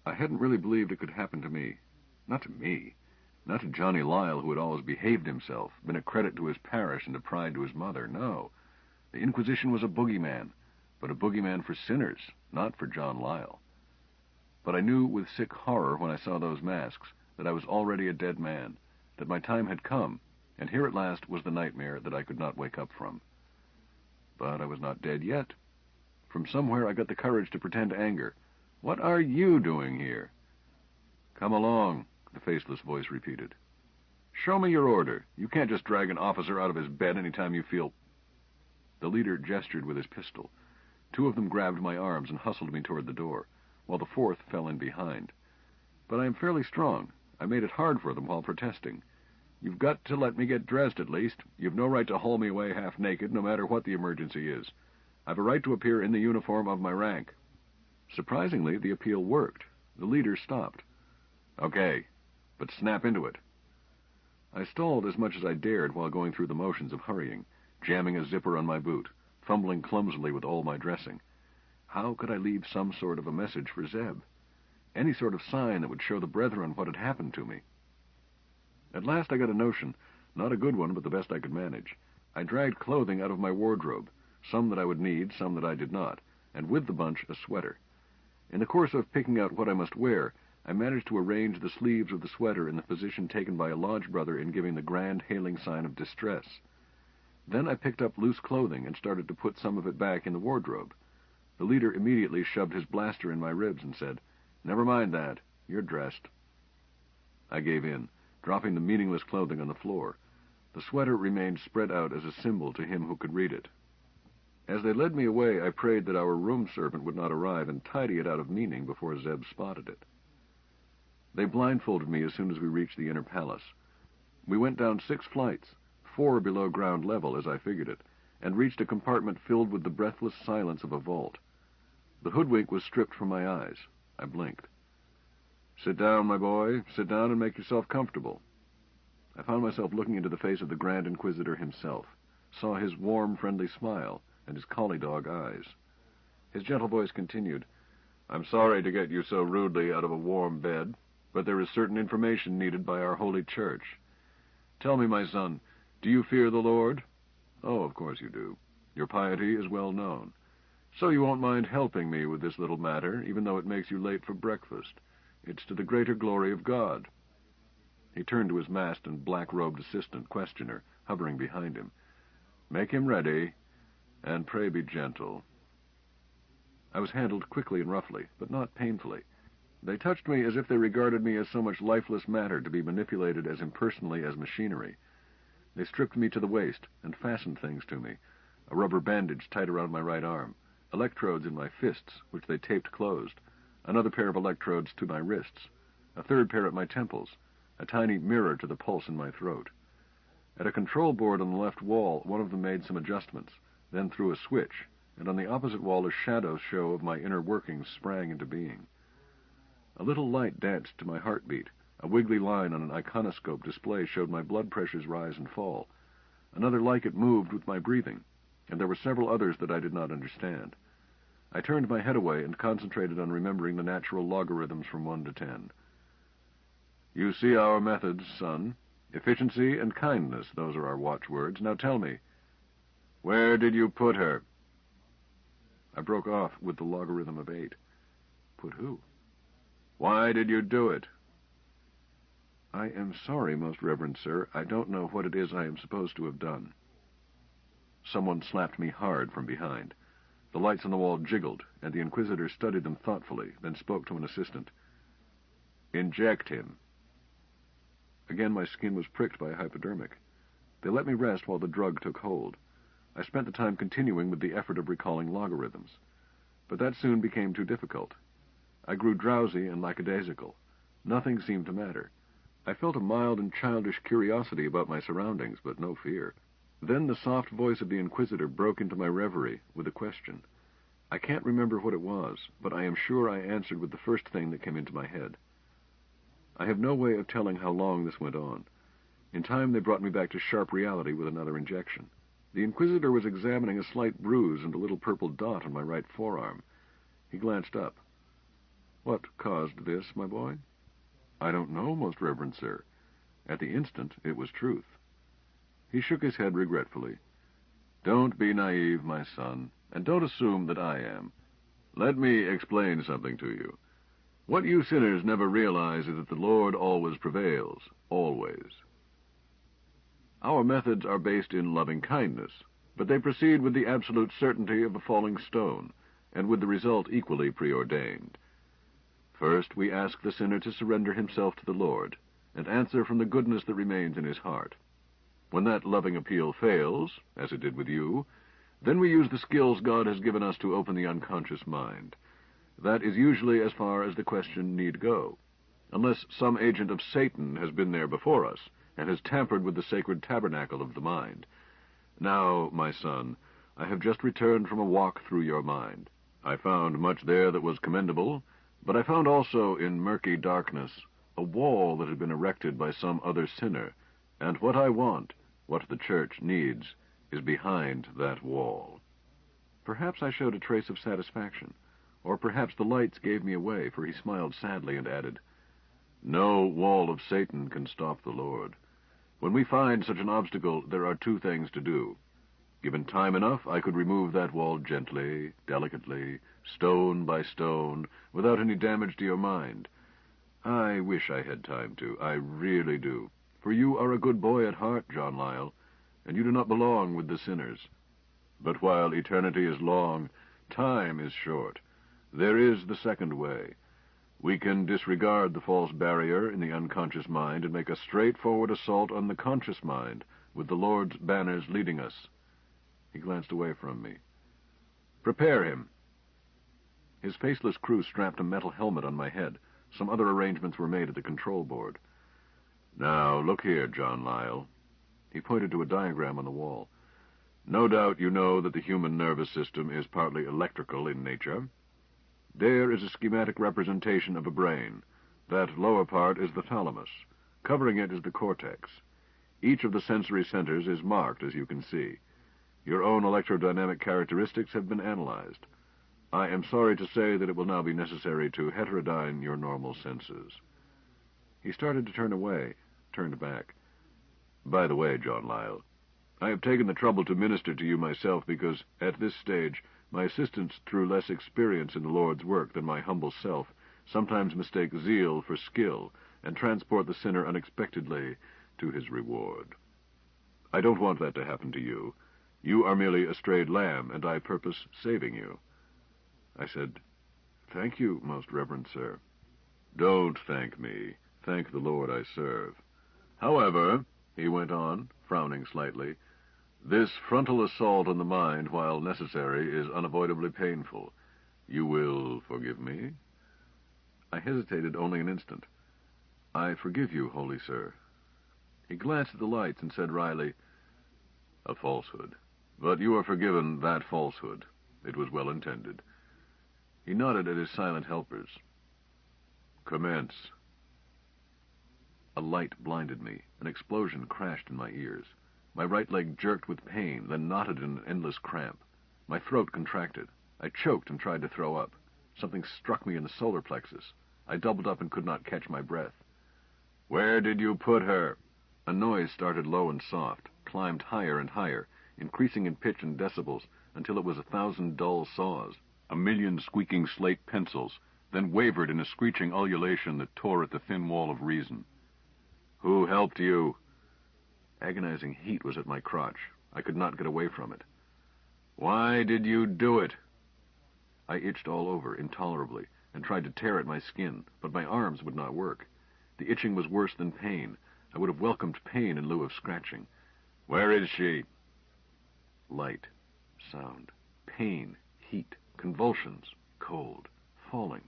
I hadn't really believed it could happen to me. Not to me. Not to Johnny Lyle, who had always behaved himself, been a credit to his parish and a pride to his mother. No. The Inquisition was a boogeyman, but a boogeyman for sinners, not for John Lyle. But I knew with sick horror when I saw those masks that I was already a dead man, that my time had come, and here at last was the nightmare that I could not wake up from. But I was not dead yet. From somewhere I got the courage to pretend anger. "What are you doing here?" "Come along," the faceless voice repeated. "Show me your order. You can't just drag an officer out of his bed any time you feel—" The leader gestured with his pistol. 2 of them grabbed my arms and hustled me toward the door, while the 4th fell in behind. But I am fairly strong. I made it hard for them while protesting. "You've got to let me get dressed at least. You've no right to haul me away half naked, no matter what the emergency is. I've a right to appear in the uniform of my rank." Surprisingly, the appeal worked. The leader stopped. "Okay, but snap into it." I stalled as much as I dared while going through the motions of hurrying, jamming a zipper on my boot, fumbling clumsily with all my dressing. How could I leave some sort of a message for Zeb? Any sort of sign that would show the brethren what had happened to me? At last I got a notion, not a good one, but the best I could manage. I dragged clothing out of my wardrobe, some that I would need, some that I did not, and with the bunch a sweater. In the course of picking out what I must wear, I managed to arrange the sleeves of the sweater in the position taken by a lodge brother in giving the grand hailing sign of distress. Then I picked up loose clothing and started to put some of it back in the wardrobe. The leader immediately shoved his blaster in my ribs and said, "Never mind that. You're dressed." I gave in, dropping the meaningless clothing on the floor. The sweater remained spread out as a symbol to him who could read it. As they led me away, I prayed that our room servant would not arrive and tidy it out of meaning before Zeb spotted it. They blindfolded me as soon as we reached the inner palace. We went down 6 flights, 4 below ground level, as I figured it, and reached a compartment filled with the breathless silence of a vault. The hoodwink was stripped from my eyes. I blinked. "Sit down, my boy. Sit down and make yourself comfortable." I found myself looking into the face of the Grand Inquisitor himself, saw his warm, friendly smile, and his collie dog eyes. His gentle voice continued, "I'm sorry to get you so rudely out of a warm bed, but there is certain information needed by our holy church. Tell me, my son, do you fear the Lord? Oh, of course you do. Your piety is well known. So you won't mind helping me with this little matter, even though it makes you late for breakfast. It's to the greater glory of God." He turned to his masked and black-robed assistant questioner, hovering behind him. "Make him ready, and pray be gentle." I was handled quickly and roughly, but not painfully. They touched me as if they regarded me as so much lifeless matter to be manipulated as impersonally as machinery. They stripped me to the waist and fastened things to me. A rubber bandage tight around my right arm, electrodes in my fists, which they taped closed, another pair of electrodes to my wrists, a third pair at my temples, a tiny mirror to the pulse in my throat. At a control board on the left wall, one of them made some adjustments, then threw a switch, and on the opposite wall a shadow show of my inner workings sprang into being. A little light danced to my heartbeat. A wiggly line on an iconoscope display showed my blood pressures rise and fall. Another like it moved with my breathing, and there were several others that I did not understand. I turned my head away and concentrated on remembering the natural logarithms from 1 to 10. You see our methods, son. Efficiency and kindness, those are our watchwords. Now tell me, where did you put her? I broke off with the logarithm of 8. Put who? Why did you do it? I am sorry, most reverend sir. I don't know what it is I am supposed to have done. Someone slapped me hard from behind. The lights on the wall jiggled, and the Inquisitor studied them thoughtfully, then spoke to an assistant. Inject him. Again my skin was pricked by a hypodermic. They let me rest while the drug took hold. I spent the time continuing with the effort of recalling logarithms. But that soon became too difficult. I grew drowsy and lackadaisical. Nothing seemed to matter. I felt a mild and childish curiosity about my surroundings, but no fear. Then the soft voice of the Inquisitor broke into my reverie with a question. I can't remember what it was, but I am sure I answered with the first thing that came into my head. I have no way of telling how long this went on. In time they brought me back to sharp reality with another injection. The Inquisitor was examining a slight bruise and a little purple dot on my right forearm. He glanced up. What caused this, my boy? I don't know, most reverend sir. At the instant, it was truth. He shook his head regretfully. Don't be naive, my son, and don't assume that I am. Let me explain something to you. What you sinners never realize is that the Lord always prevails, always. Our methods are based in loving kindness, but they proceed with the absolute certainty of a falling stone, and with the result equally preordained. First, we ask the sinner to surrender himself to the Lord, and answer from the goodness that remains in his heart. When that loving appeal fails, as it did with you, then we use the skills God has given us to open the unconscious mind. That is usually as far as the question need go, unless some agent of Satan has been there before us, and has tampered with the sacred tabernacle of the mind. Now, my son, I have just returned from a walk through your mind. I found much there that was commendable, but I found also in murky darkness a wall that had been erected by some other sinner, and what I want, what the church needs, is behind that wall. Perhaps I showed a trace of satisfaction, or perhaps the lights gave me away, for he smiled sadly and added, No wall of Satan can stop the Lord. When we find such an obstacle, there are two things to do. Given time enough, I could remove that wall gently, delicately, stone by stone, without any damage to your mind. I wish I had time to, I really do. For you are a good boy at heart, John Lyle, and you do not belong with the sinners. But while eternity is long, time is short. There is the second way. We can disregard the false barrier in the unconscious mind and make a straightforward assault on the conscious mind, with the Lord's banners leading us. He glanced away from me. Prepare him. His faceless crew strapped a metal helmet on my head. Some other arrangements were made at the control board. Now, look here, John Lyle. He pointed to a diagram on the wall. No doubt you know that the human nervous system is partly electrical in nature. There is a schematic representation of a brain. That lower part is the thalamus. Covering it is the cortex. Each of the sensory centers is marked, as you can see. Your own electrodynamic characteristics have been analyzed. I am sorry to say that it will now be necessary to heterodyne your normal senses. He started to turn away, turned back. By the way, John Lyle, I have taken the trouble to minister to you myself because, at this stage, my assistants, through less experience in the Lord's work than my humble self, sometimes mistake zeal for skill and transport the sinner unexpectedly to his reward. I don't want that to happen to you. You are merely a strayed lamb, and I purpose saving you. I said, Thank you, most reverend sir. Don't thank me. Thank the Lord I serve. However, he went on, frowning slightly. This frontal assault on the mind, while necessary, is unavoidably painful. You will forgive me? I hesitated only an instant. I forgive you, holy sir. He glanced at the lights and said wryly, A falsehood. But you are forgiven that falsehood. It was well intended. He nodded at his silent helpers. Commence. A light blinded me. An explosion crashed in my ears. My right leg jerked with pain, then knotted in an endless cramp. My throat contracted. I choked and tried to throw up. Something struck me in the solar plexus. I doubled up and could not catch my breath. Where did you put her? A noise started low and soft, climbed higher and higher, increasing in pitch and decibels, until it was 1,000 dull saws, 1,000,000 squeaking slate pencils, then wavered in a screeching ululation that tore at the thin wall of reason. Who helped you? Agonizing heat was at my crotch. I could not get away from it. Why did you do it? I itched all over, intolerably, and tried to tear at my skin, but my arms would not work. The itching was worse than pain. I would have welcomed pain in lieu of scratching. Where is she? Light, sound, pain, heat, convulsions, cold, falling.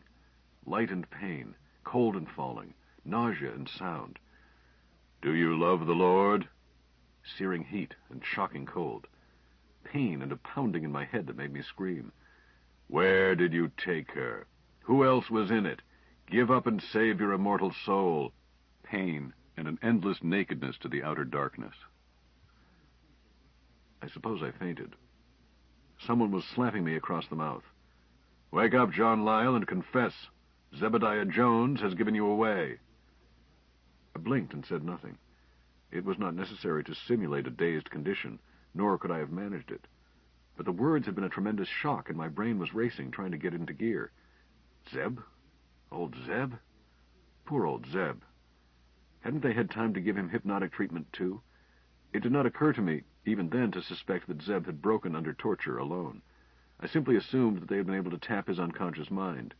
Light and pain, cold and falling, nausea and sound. Do you love the Lord? Searing heat and shocking cold. Pain and a pounding in my head that made me scream. Where did you take her? Who else was in it? Give up and save your immortal soul. Pain and an endless nakedness to the outer darkness. I suppose I fainted. Someone was slapping me across the mouth. Wake up, John Lyle, and confess. Zebediah Jones has given you away. I blinked and said nothing. It was not necessary to simulate a dazed condition, nor could I have managed it. But the words had been a tremendous shock, and my brain was racing, trying to get into gear. Zeb? Old Zeb? Poor old Zeb. Hadn't they had time to give him hypnotic treatment, too? It did not occur to me, even then, to suspect that Zeb had broken under torture alone. I simply assumed that they had been able to tap his unconscious mind.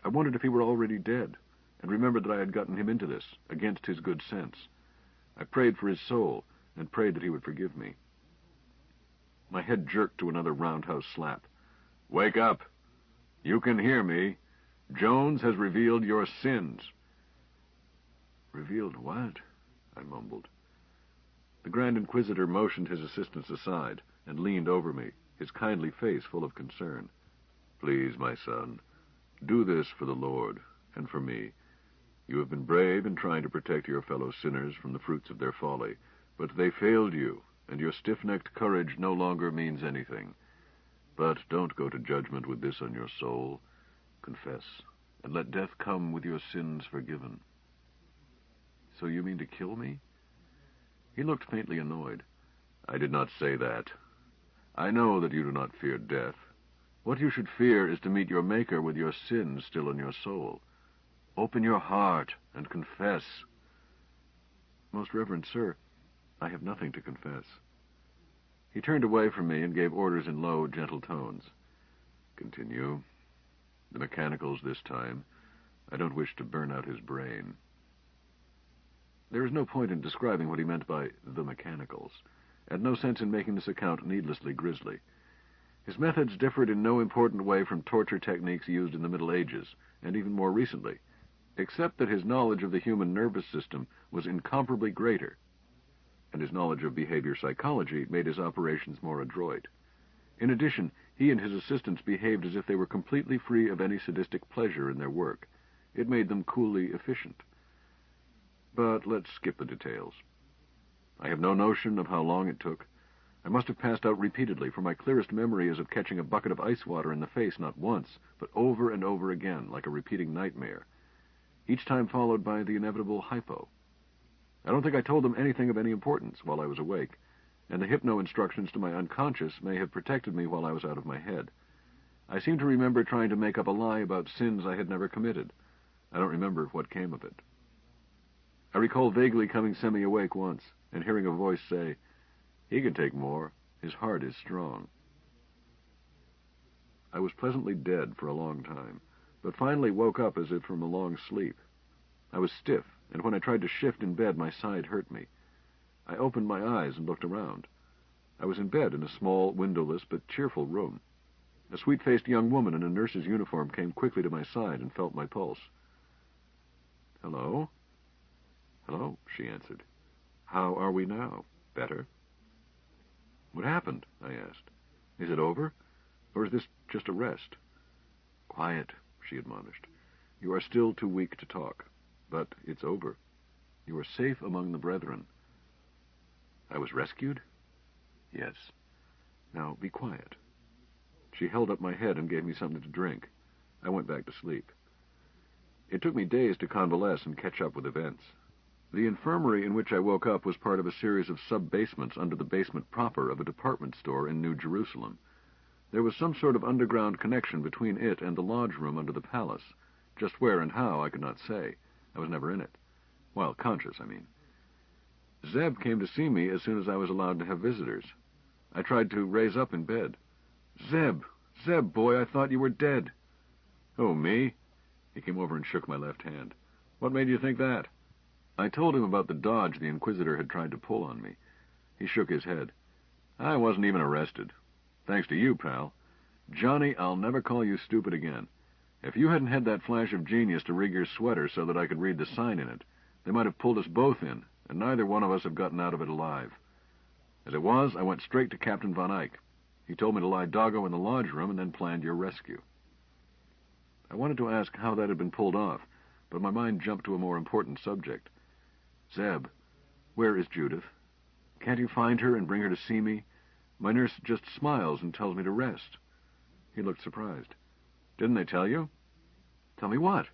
I wondered if he were already dead, and remembered that I had gotten him into this, against his good sense. I prayed for his soul, and prayed that he would forgive me. My head jerked to another roundhouse slap. Wake up! You can hear me. Jones has revealed your sins. Revealed what? I mumbled. The Grand Inquisitor motioned his assistants aside and leaned over me, his kindly face full of concern. Please, my son, do this for the Lord and for me. You have been brave in trying to protect your fellow sinners from the fruits of their folly, but they failed you, and your stiff-necked courage no longer means anything. But don't go to judgment with this on your soul. Confess, and let death come with your sins forgiven. So you mean to kill me? He looked faintly annoyed. I did not say that. I know that you do not fear death. What you should fear is to meet your Maker with your sins still in your soul. Open your heart and confess. Most Reverend Sir, I have nothing to confess. He turned away from me and gave orders in low, gentle tones. Continue. The mechanicals this time. I don't wish to burn out his brain. There is no point in describing what he meant by the mechanicals, and no sense in making this account needlessly grisly. His methods differed in no important way from torture techniques used in the Middle Ages, and even more recently, except that his knowledge of the human nervous system was incomparably greater, and his knowledge of behavior psychology made his operations more adroit. In addition, he and his assistants behaved as if they were completely free of any sadistic pleasure in their work. It made them coolly efficient. But let's skip the details. I have no notion of how long it took. I must have passed out repeatedly, for my clearest memory is of catching a bucket of ice water in the face not once, but over and over again, like a repeating nightmare, each time followed by the inevitable hypo. I don't think I told them anything of any importance while I was awake, and the hypno instructions to my unconscious may have protected me while I was out of my head. I seem to remember trying to make up a lie about sins I had never committed. I don't remember what came of it. I recall vaguely coming semi-awake once, and hearing a voice say, "He can take more. His heart is strong." I was pleasantly dead for a long time, but finally woke up as if from a long sleep. I was stiff, and when I tried to shift in bed, my side hurt me. I opened my eyes and looked around. I was in bed in a small, windowless but cheerful room. A sweet-faced young woman in a nurse's uniform came quickly to my side and felt my pulse. "Hello?" "Hello," she answered. "How are we now? Better?" "What happened?" I asked. "Is it over? Or is this just a rest?" "Quiet," she admonished. "You are still too weak to talk. But it's over. You are safe among the brethren." "I was rescued?" "Yes. Now be quiet." She held up my head and gave me something to drink. I went back to sleep. It took me days to convalesce and catch up with events. The infirmary in which I woke up was part of a series of sub-basements under the basement proper of a department store in New Jerusalem. There was some sort of underground connection between it and the lodge room under the palace. Just where and how, I could not say. I was never in it. While conscious, I mean. Zeb came to see me as soon as I was allowed to have visitors. I tried to raise up in bed. "Zeb, boy, I thought you were dead." "Oh, me?" He came over and shook my left hand. "What made you think that?" I told him about the dodge the Inquisitor had tried to pull on me. He shook his head. "I wasn't even arrested. Thanks to you, pal. Johnny, I'll never call you stupid again. If you hadn't had that flash of genius to rig your sweater so that I could read the sign in it, they might have pulled us both in, and neither one of us have gotten out of it alive. As it was, I went straight to Captain Von Eyck. He told me to lie doggo in the lodge room and then planned your rescue." I wanted to ask how that had been pulled off, but my mind jumped to a more important subject. "Zeb, where is Judith? Can't you find her and bring her to see me? My nurse just smiles and tells me to rest." He looked surprised. "Didn't they tell you?" "Tell me what?"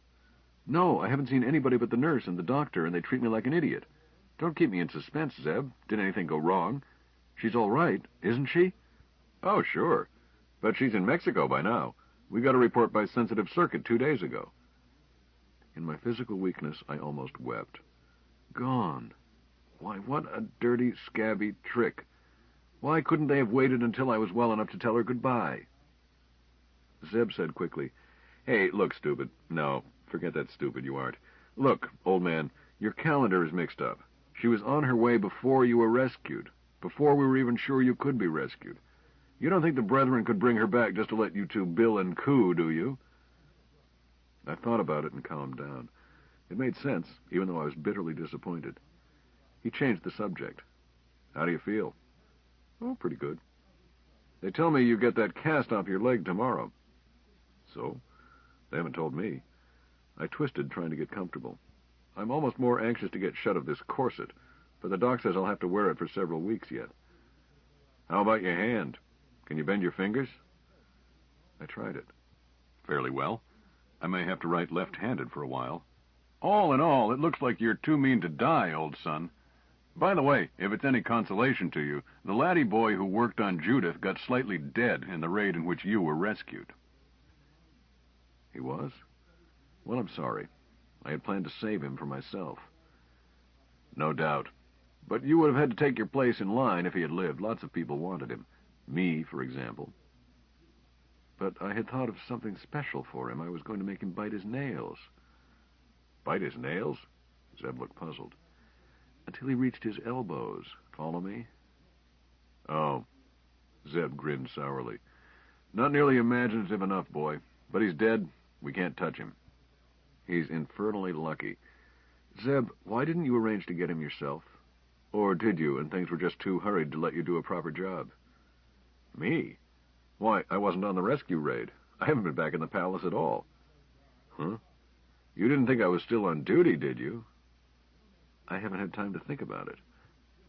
"No, I haven't seen anybody but the nurse and the doctor, and they treat me like an idiot. Don't keep me in suspense, Zeb. Did anything go wrong? She's all right, isn't she?" "Oh, sure. But she's in Mexico by now. We got a report by sensitive circuit 2 days ago." In my physical weakness, I almost wept. Gone. Why, what a dirty, scabby trick. Why couldn't they have waited until I was well enough to tell her goodbye? Zeb said quickly, "Hey, look, stupid. No, forget that stupid, you aren't. Look, old man, your calendar is mixed up. She was on her way before you were rescued, before we were even sure you could be rescued. You don't think the brethren could bring her back just to let you two bill and coo, do you?" I thought about it and calmed down. It made sense, even though I was bitterly disappointed. He changed the subject. "How do you feel?" "Oh, pretty good." "They tell me you get that cast off your leg tomorrow." "So? They haven't told me." I twisted, trying to get comfortable. "I'm almost more anxious to get shut of this corset, but the doc says I'll have to wear it for several weeks yet." "How about your hand? Can you bend your fingers?" I tried it. "Fairly well. I may have to write left-handed for a while. All in all, it looks like you're too mean to die, old son. By the way, if it's any consolation to you, the laddie boy who worked on Judith got slightly dead in the raid in which you were rescued." He was? Well, I'm sorry. I had planned to save him for myself. "No doubt. But you would have had to take your place in line if he had lived. Lots of people wanted him. Me, for example." "But I had thought of something special for him. I was going to make him bite his nails." "Bite his nails?" Zeb looked puzzled. "Until he reached his elbows. Follow me?" "Oh." Zeb grinned sourly. "Not nearly imaginative enough, boy. But he's dead. We can't touch him." "He's infernally lucky. Zeb, why didn't you arrange to get him yourself? Or did you, and things were just too hurried to let you do a proper job?" "Me? Why, I wasn't on the rescue raid. I haven't been back in the palace at all." "Huh? You didn't think I was still on duty, did you?" "I haven't had time to think about it."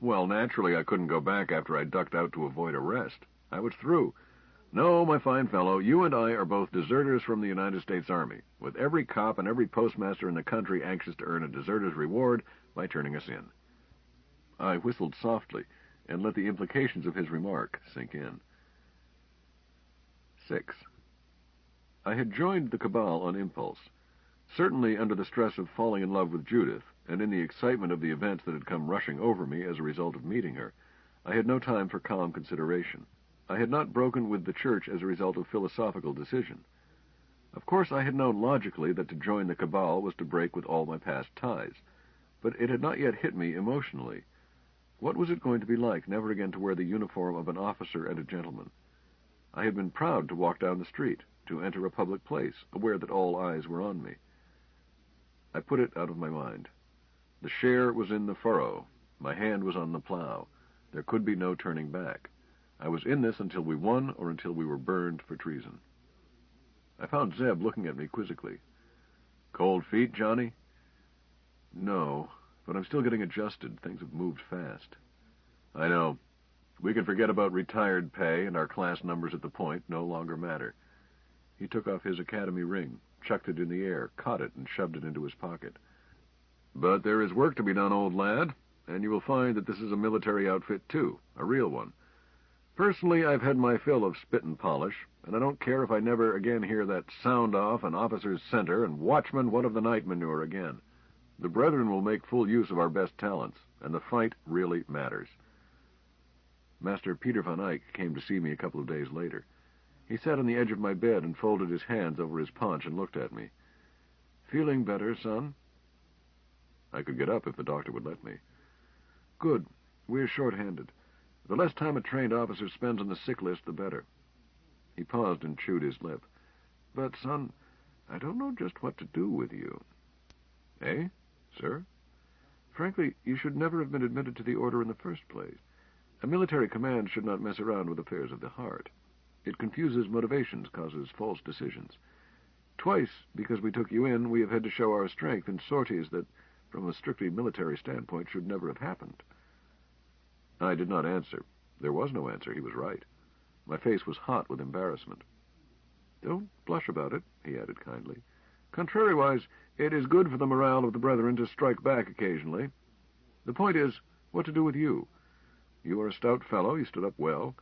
"Well, naturally I couldn't go back after I ducked out to avoid arrest. I was through. No, my fine fellow, you and I are both deserters from the United States Army, with every cop and every postmaster in the country anxious to earn a deserter's reward by turning us in." I whistled softly and let the implications of his remark sink in. 6. I had joined the cabal on impulse. Certainly under the stress of falling in love with Judith, and in the excitement of the events that had come rushing over me as a result of meeting her, I had no time for calm consideration. I had not broken with the Church as a result of philosophical decision. Of course, I had known logically that to join the cabal was to break with all my past ties, but it had not yet hit me emotionally. What was it going to be like never again to wear the uniform of an officer and a gentleman? I had been proud to walk down the street, to enter a public place, aware that all eyes were on me. I put it out of my mind. The share was in the furrow. My hand was on the plow. There could be no turning back. I was in this until we won or until we were burned for treason. I found Zeb looking at me quizzically. "Cold feet, Johnny?" "No, but I'm still getting adjusted. Things have moved fast." "I know. We can forget about retired pay, and our class numbers at the point no longer matter." He took off his academy ring, chucked it in the air, caught it, and shoved it into his pocket. "But there is work to be done, old lad, and you will find that this is a military outfit, too, a real one. Personally, I've had my fill of spit and polish, and I don't care if I never again hear that sound-off and officer's center and watchman what of the night manure again. The brethren will make full use of our best talents, and the fight really matters." Master Peter von Eyck came to see me a couple of days later. He sat on the edge of my bed and folded his hands over his paunch and looked at me. "Feeling better, son?" I could get up if the doctor would let me. "Good. We're short-handed. The less time a trained officer spends on the sick list, the better." He paused and chewed his lip. "But, son, I don't know just what to do with you." "Eh, sir?" "Frankly, you should never have been admitted to the order in the first place. A military command should not mess around with affairs of the heart. It confuses motivations, causes false decisions. Twice, because we took you in, we have had to show our strength in sorties that, from a strictly military standpoint, should never have happened." I did not answer. There was no answer. He was right. My face was hot with embarrassment. "Don't blush about it," he added kindly. "Contrariwise, it is good for the morale of the brethren to strike back occasionally. The point is, what to do with you. You are a stout fellow, you stood up well,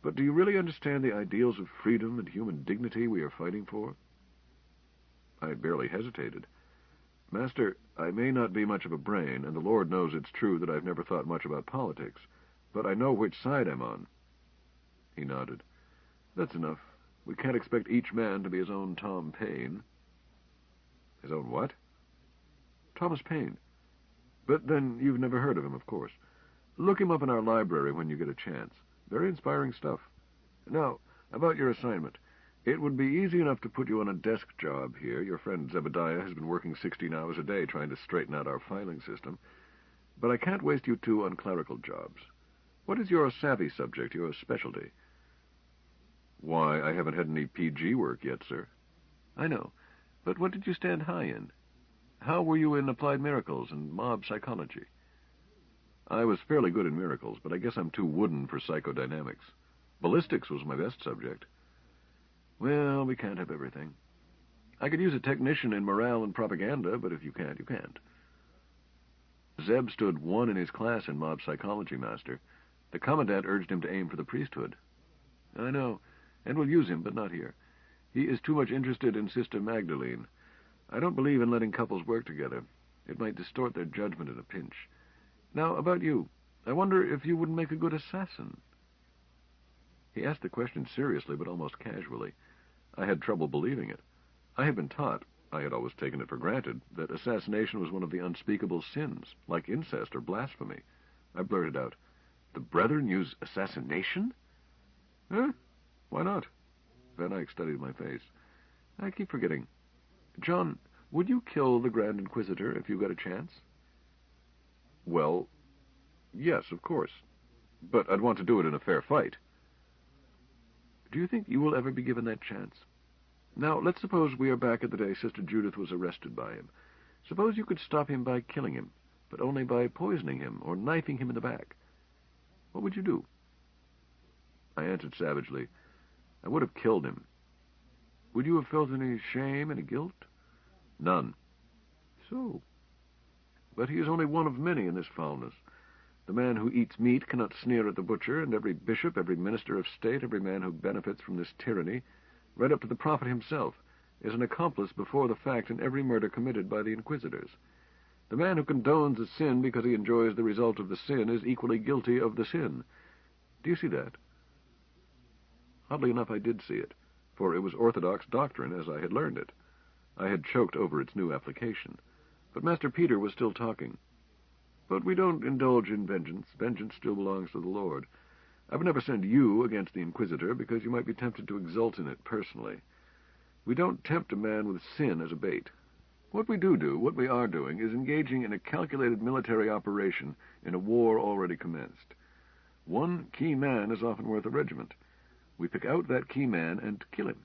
but do you really understand the ideals of freedom and human dignity we are fighting for?" I barely hesitated. "Master, I may not be much of a brain, and the Lord knows it's true that I've never thought much about politics, but I know which side I'm on." He nodded. "That's enough. We can't expect each man to be his own Tom Paine." "His own what?" "Thomas Paine. But then you've never heard of him, of course. Look him up in our library when you get a chance. Very inspiring stuff. Now, about your assignment. It would be easy enough to put you on a desk job here. Your friend Zebediah has been working 16 hours a day trying to straighten out our filing system. But I can't waste you two on clerical jobs. What is your savvy subject, your specialty?" "Why, I haven't had any PG work yet, sir." "I know. But what did you stand high in? How were you in applied miracles and mob psychology?" "I was fairly good in miracles, but I guess I'm too wooden for psychodynamics. Ballistics was my best subject." "Well, we can't have everything. I could use a technician in morale and propaganda, but if you can't, you can't." "Zeb stood 1 in his class in mob psychology, Master. The commandant urged him to aim for the priesthood." "I know, and we'll use him, but not here. He is too much interested in Sister Magdalene. I don't believe in letting couples work together. It might distort their judgment in a pinch. Now, about you. I wonder if you wouldn't make a good assassin." He asked the question seriously, but almost casually. I had trouble believing it. I had been taught, I had always taken it for granted, that assassination was one of the unspeakable sins, like incest or blasphemy. I blurted out, "The brethren use assassination?" Why not?" Van Eyck studied my face. "I keep forgetting. John, would you kill the Grand Inquisitor if you got a chance?" "Well, yes, of course. But I'd want to do it in a fair fight." "Do you think you will ever be given that chance? Now, let's suppose we are back at the day Sister Judith was arrested by him. Suppose you could stop him by killing him, but only by poisoning him or knifing him in the back. What would you do?" I answered savagely, "I would have killed him." "Would you have felt any shame, any guilt?" "None." "So. But he is only one of many in this foulness. The man who eats meat cannot sneer at the butcher, and every bishop, every minister of state, every man who benefits from this tyranny, right up to the prophet himself, is an accomplice before the fact in every murder committed by the inquisitors. The man who condones a sin because he enjoys the result of the sin is equally guilty of the sin. Do you see that?" Oddly enough, I did see it, for it was orthodox doctrine as I had learned it. I had choked over its new application. But Master Peter was still talking. but we don't indulge in vengeance. Vengeance still belongs to the Lord. I would never send you against the Inquisitor, because you might be tempted to exult in it personally. We don't tempt a man with sin as a bait. What we are doing, is engaging in a calculated military operation in a war already commenced. One key man is often worth a regiment. We pick out that key man and kill him.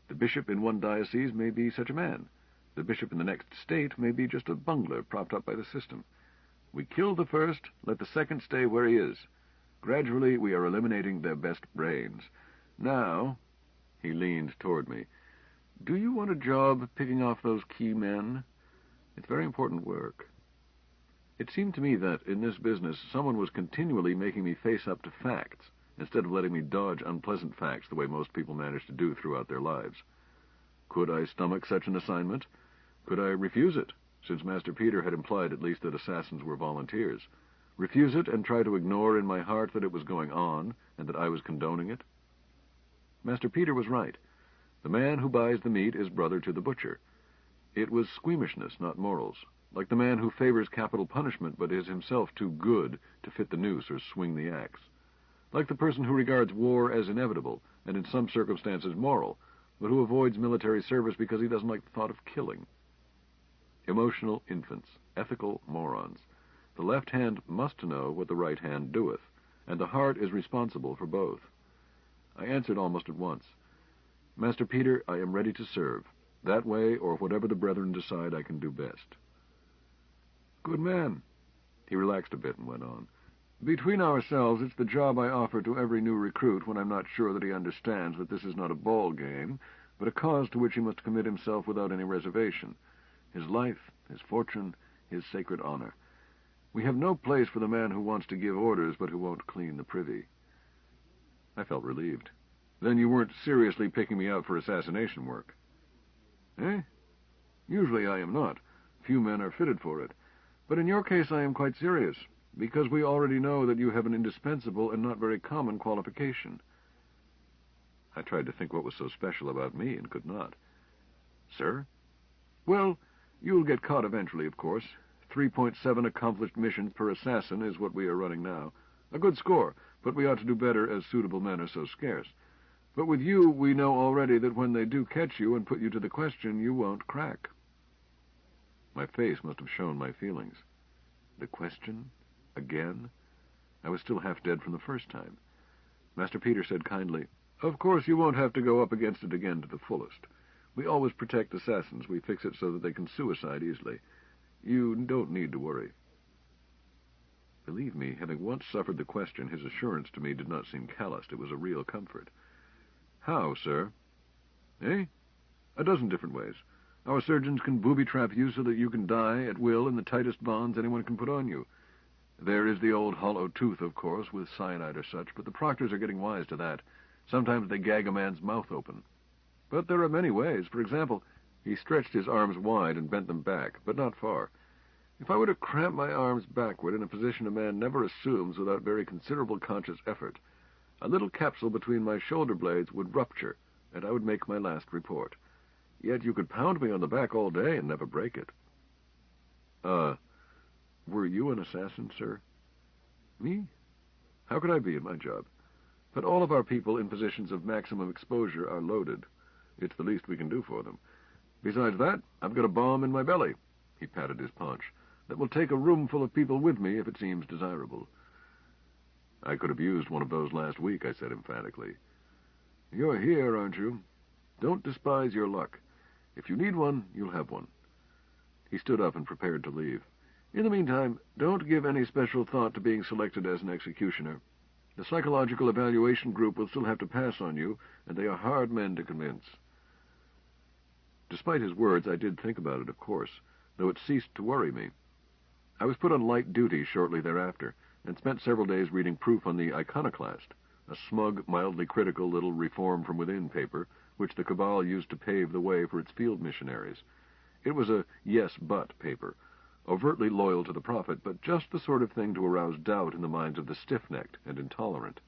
The bishop in one diocese may be such a man. The bishop in the next state may be just a bungler propped up by the system. We kill the first, let the second stay where he is. Gradually, we are eliminating their best brains. Now, he leaned toward me, do you want a job picking off those key men? It's very important work. It seemed to me that, in this business, someone was continually making me face up to facts, instead of letting me dodge unpleasant facts the way most people manage to do throughout their lives. Could I stomach such an assignment? Could I refuse it, since Master Peter had implied at least that assassins were volunteers? Refuse it and try to ignore in my heart that it was going on, and that I was condoning it? Master Peter was right. The man who buys the meat is brother to the butcher. It was squeamishness, not morals, like the man who favors capital punishment but is himself too good to fit the noose or swing the axe. Like the person who regards war as inevitable, and in some circumstances moral, but who avoids military service because he doesn't like the thought of killing. Emotional infants, ethical morons. The left hand must know what the right hand doeth, and the heart is responsible for both. I answered almost at once, Master Peter, I am ready to serve. That way, or whatever the brethren decide I can do best. Good man. He relaxed a bit and went on. Between ourselves, it's the job I offer to every new recruit when I'm not sure that he understands that this is not a ball game, but a cause to which he must commit himself without any reservation. His life, his fortune, his sacred honor. We have no place for the man who wants to give orders but who won't clean the privy. I felt relieved. Then you weren't seriously picking me out for assassination work. Eh? Usually I am not. Few men are fitted for it. But in your case I am quite serious, because we already know that you have an indispensable and not very common qualification. I tried to think what was so special about me and could not. Sir? Well, you'll get caught eventually, of course. 3.7 accomplished missions per assassin is what we are running now. A good score, but we ought to do better as suitable men are so scarce. But with you, we know already that when they do catch you and put you to the question, you won't crack. My face must have shown my feelings. The question? Again? I was still half dead from the first time. Master Peter said kindly, Of course you won't have to go up against it again to the fullest. We always protect assassins. We fix it so that they can suicide easily. You don't need to worry. Believe me, having once suffered the question, his assurance to me did not seem calloused. It was a real comfort. How, sir? Eh? A dozen different ways. Our surgeons can booby-trap you so that you can die at will in the tightest bonds anyone can put on you. There is the old hollow tooth, of course, with cyanide or such, but the proctors are getting wise to that. Sometimes they gag a man's mouth open. But there are many ways. For example, he stretched his arms wide and bent them back, but not far. If I were to cramp my arms backward in a position a man never assumes without very considerable conscious effort, a little capsule between my shoulder blades would rupture, and I would make my last report. Yet you could pound me on the back all day and never break it. Were you an assassin, sir? Me? How could I be in my job? But all of our people in positions of maximum exposure are loaded. It's the least we can do for them. Besides that, I've got a bomb in my belly. He patted his paunch. That will take a room full of people with me if it seems desirable. I could have used one of those last week, I said emphatically. You're here, aren't you? Don't despise your luck. If you need one, you'll have one. He stood up and prepared to leave. In the meantime, don't give any special thought to being selected as an executioner. The psychological evaluation group will still have to pass on you, and they are hard men to convince. Despite his words, I did think about it, of course, though it ceased to worry me. I was put on light duty shortly thereafter, and spent several days reading proof on the Iconoclast, a smug, mildly critical little reform-from-within paper, which the Cabal used to pave the way for its field missionaries. It was a yes-but paper, overtly loyal to the prophet, but just the sort of thing to arouse doubt in the minds of the stiff-necked and intolerant.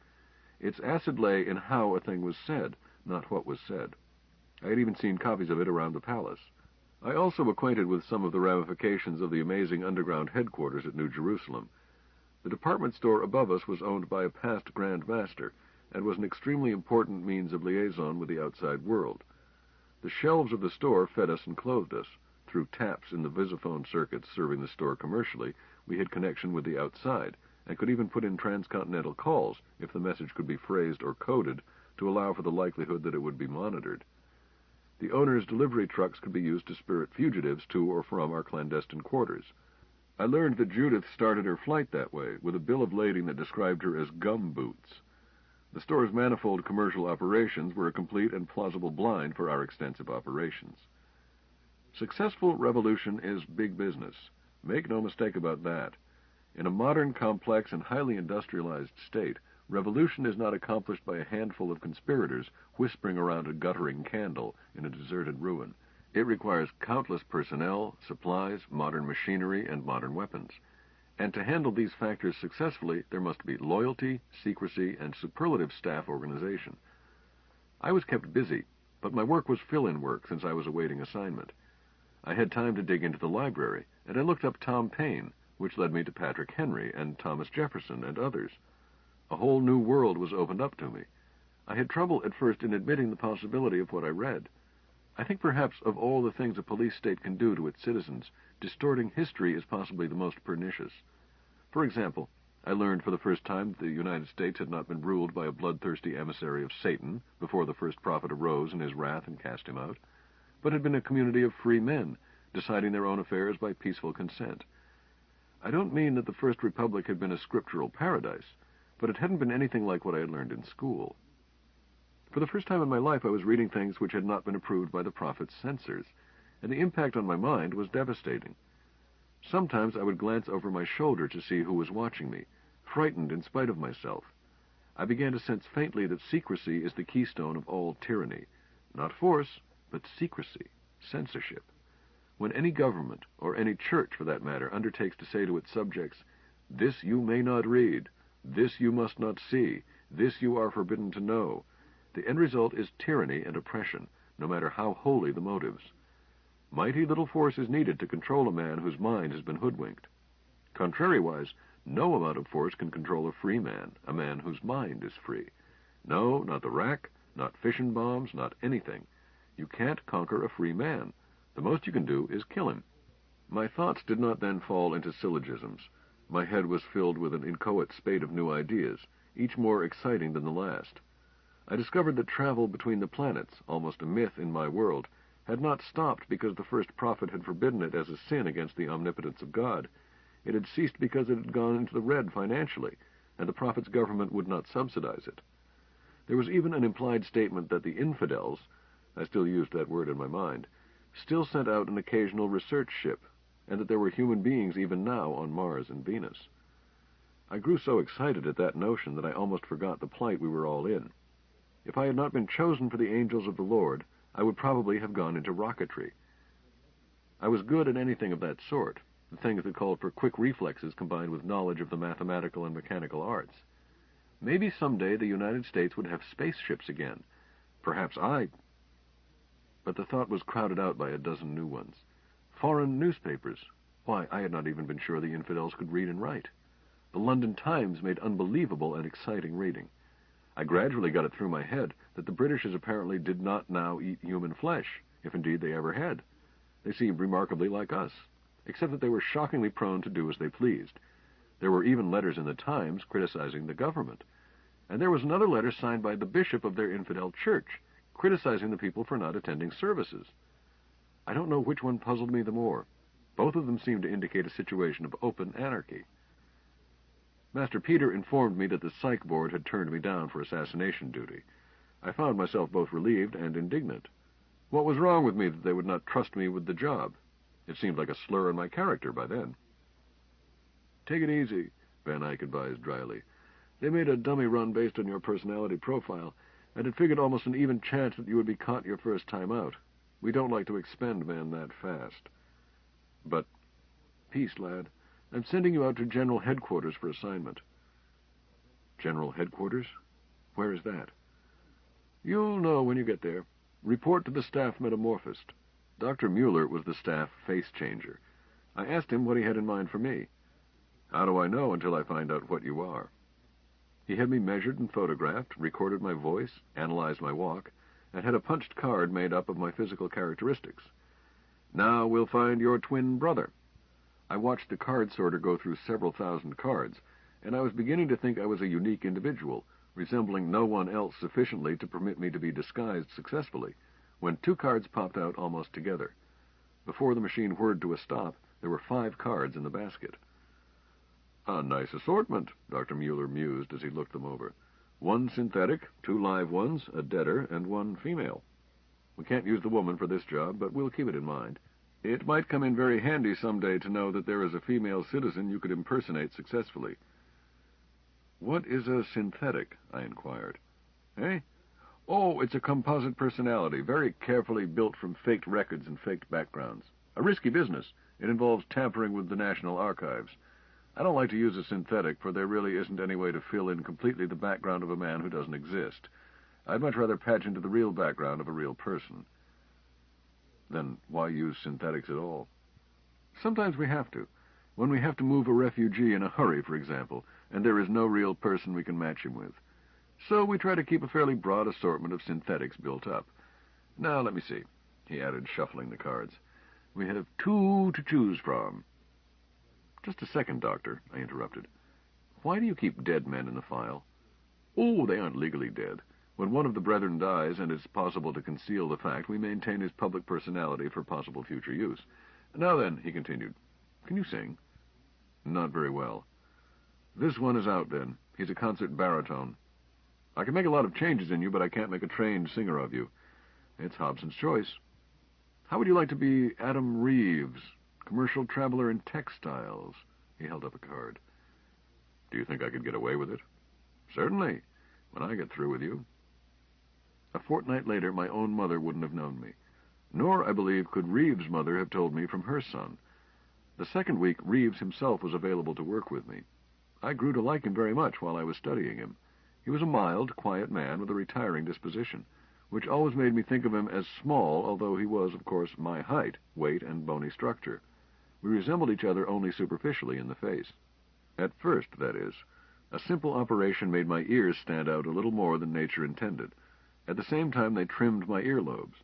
Its acid lay in how a thing was said, not what was said. I had even seen copies of it around the palace. I also acquainted with some of the ramifications of the amazing underground headquarters at New Jerusalem. The department store above us was owned by a past Grand Master, and was an extremely important means of liaison with the outside world. The shelves of the store fed us and clothed us. Through taps in the visiphone circuits serving the store commercially, we had connection with the outside, and could even put in transcontinental calls if the message could be phrased or coded to allow for the likelihood that it would be monitored. The owner's delivery trucks could be used to spirit fugitives to or from our clandestine quarters. I learned that Judith started her flight that way, with a bill of lading that described her as gum boots. The store's manifold commercial operations were a complete and plausible blind for our extensive operations. Successful revolution is big business. Make no mistake about that. In a modern, complex, and highly industrialized state, revolution is not accomplished by a handful of conspirators whispering around a guttering candle in a deserted ruin. It requires countless personnel, supplies, modern machinery, and modern weapons. And to handle these factors successfully, there must be loyalty, secrecy, and superlative staff organization. I was kept busy, but my work was fill-in work since I was awaiting assignment. I had time to dig into the library, and I looked up Tom Paine, which led me to Patrick Henry and Thomas Jefferson and others. A whole new world was opened up to me. I had trouble at first in admitting the possibility of what I read. I think perhaps of all the things a police state can do to its citizens, distorting history is possibly the most pernicious. For example, I learned for the first time that the United States had not been ruled by a bloodthirsty emissary of Satan before the first prophet arose in his wrath and cast him out, but had been a community of free men, deciding their own affairs by peaceful consent. I don't mean that the First Republic had been a scriptural paradise, but it hadn't been anything like what I had learned in school. For the first time in my life, I was reading things which had not been approved by the prophet's censors, and the impact on my mind was devastating. Sometimes I would glance over my shoulder to see who was watching me, frightened in spite of myself. I began to sense faintly that secrecy is the keystone of all tyranny. Not force, but secrecy, censorship. When any government, or any church for that matter, undertakes to say to its subjects, "This you may not read, this you must not see, this you are forbidden to know," the end result is tyranny and oppression, no matter how holy the motives. Mighty little force is needed to control a man whose mind has been hoodwinked. Contrariwise, no amount of force can control a free man, a man whose mind is free. No, not the rack, not fission bombs, not anything. You can't conquer a free man. The most you can do is kill him. My thoughts did not then fall into syllogisms. My head was filled with an inchoate spate of new ideas, each more exciting than the last. I discovered that travel between the planets, almost a myth in my world, had not stopped because the first prophet had forbidden it as a sin against the omnipotence of God. It had ceased because it had gone into the red financially, and the prophet's government would not subsidize it. There was even an implied statement that the infidels, I still used that word in my mind, still sent out an occasional research ship, and that there were human beings even now on Mars and Venus. I grew so excited at that notion that I almost forgot the plight we were all in. If I had not been chosen for the angels of the Lord, I would probably have gone into rocketry. I was good at anything of that sort, the things that called for quick reflexes combined with knowledge of the mathematical and mechanical arts. Maybe someday the United States would have spaceships again. Perhaps But the thought was crowded out by a dozen new ones. Foreign newspapers. Why, I had not even been sure the infidels could read and write. The London Times made unbelievable and exciting reading. I gradually got it through my head that the Britishers apparently did not now eat human flesh, if indeed they ever had. They seemed remarkably like us, except that they were shockingly prone to do as they pleased. There were even letters in the Times criticizing the government. And there was another letter signed by the bishop of their infidel church, criticizing the people for not attending services. I don't know which one puzzled me the more. Both of them seemed to indicate a situation of open anarchy. Master Peter informed me that the psych board had turned me down for assassination duty. I found myself both relieved and indignant. What was wrong with me that they would not trust me with the job? It seemed like a slur on my character by then. "Take it easy," Van Eyck advised dryly. "They made a dummy run based on your personality profile, and it figured almost an even chance that you would be caught your first time out. We don't like to expend men that fast." "But—" "Peace, lad. I'm sending you out to General Headquarters for assignment." "General Headquarters? Where is that?" "You'll know when you get there. Report to the staff metamorphist. Dr. Mueller was the staff face changer. I asked him what he had in mind for me. "How do I know until I find out what you are?" He had me measured and photographed, recorded my voice, analyzed my walk, and had a punched card made up of my physical characteristics. "Now we'll find your twin brother." I watched the card sorter go through several thousand cards, and I was beginning to think I was a unique individual, resembling no one else sufficiently to permit me to be disguised successfully, when 2 cards popped out almost together. Before the machine whirred to a stop, there were 5 cards in the basket. "A nice assortment," Dr. Mueller mused as he looked them over. "1 synthetic, 2 live ones, a deader, and 1 female. We can't use the woman for this job, but we'll keep it in mind. It might come in very handy someday to know that there is a female citizen you could impersonate successfully." "What is a synthetic?" I inquired. "Eh? Oh, it's a composite personality, very carefully built from faked records and faked backgrounds. A risky business. It involves tampering with the National Archives. I don't like to use a synthetic, for there really isn't any way to fill in completely the background of a man who doesn't exist. I'd much rather patch into the real background of a real person." "Then why use synthetics at all?" "Sometimes we have to. When we have to move a refugee in a hurry, for example, and there is no real person we can match him with. So we try to keep a fairly broad assortment of synthetics built up. Now, let me see," he added, shuffling the cards. "We have 2 to choose from." "Just a second, Doctor," I interrupted. "Why do you keep dead men in the file?" "Oh, they aren't legally dead. When one of the brethren dies and it's possible to conceal the fact, we maintain his public personality for possible future use. Now then," he continued, "can you sing?" "Not very well." "This one is out, then. He's a concert baritone. I can make a lot of changes in you, but I can't make a trained singer of you. It's Hobson's choice. How would you like to be Adam Reeves, commercial traveler in textiles?" He held up a card. "Do you think I could get away with it?" "Certainly, when I get through with you." A fortnight later, my own mother wouldn't have known me. Nor, I believe, could Reeves' mother have told me from her son. The second week, Reeves himself was available to work with me. I grew to like him very much while I was studying him. He was a mild, quiet man with a retiring disposition, which always made me think of him as small, although he was, of course, my height, weight, and bony structure. We resembled each other only superficially in the face. At first, that is. A simple operation made my ears stand out a little more than nature intended. At the same time, they trimmed my earlobes.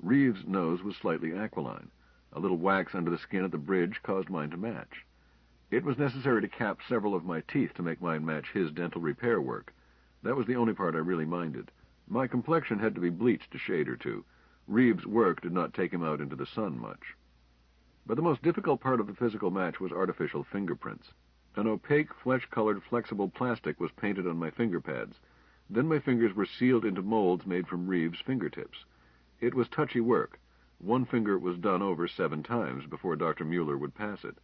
Reeves' nose was slightly aquiline. A little wax under the skin at the bridge caused mine to match. It was necessary to cap several of my teeth to make mine match his dental repair work. That was the only part I really minded. My complexion had to be bleached a shade or 2. Reeves' work did not take him out into the sun much. But the most difficult part of the physical match was artificial fingerprints. An opaque, flesh-colored, flexible plastic was painted on my finger pads. Then my fingers were sealed into molds made from Reeves' fingertips. It was touchy work. One finger was done over 7 times before Dr. Mueller would pass it.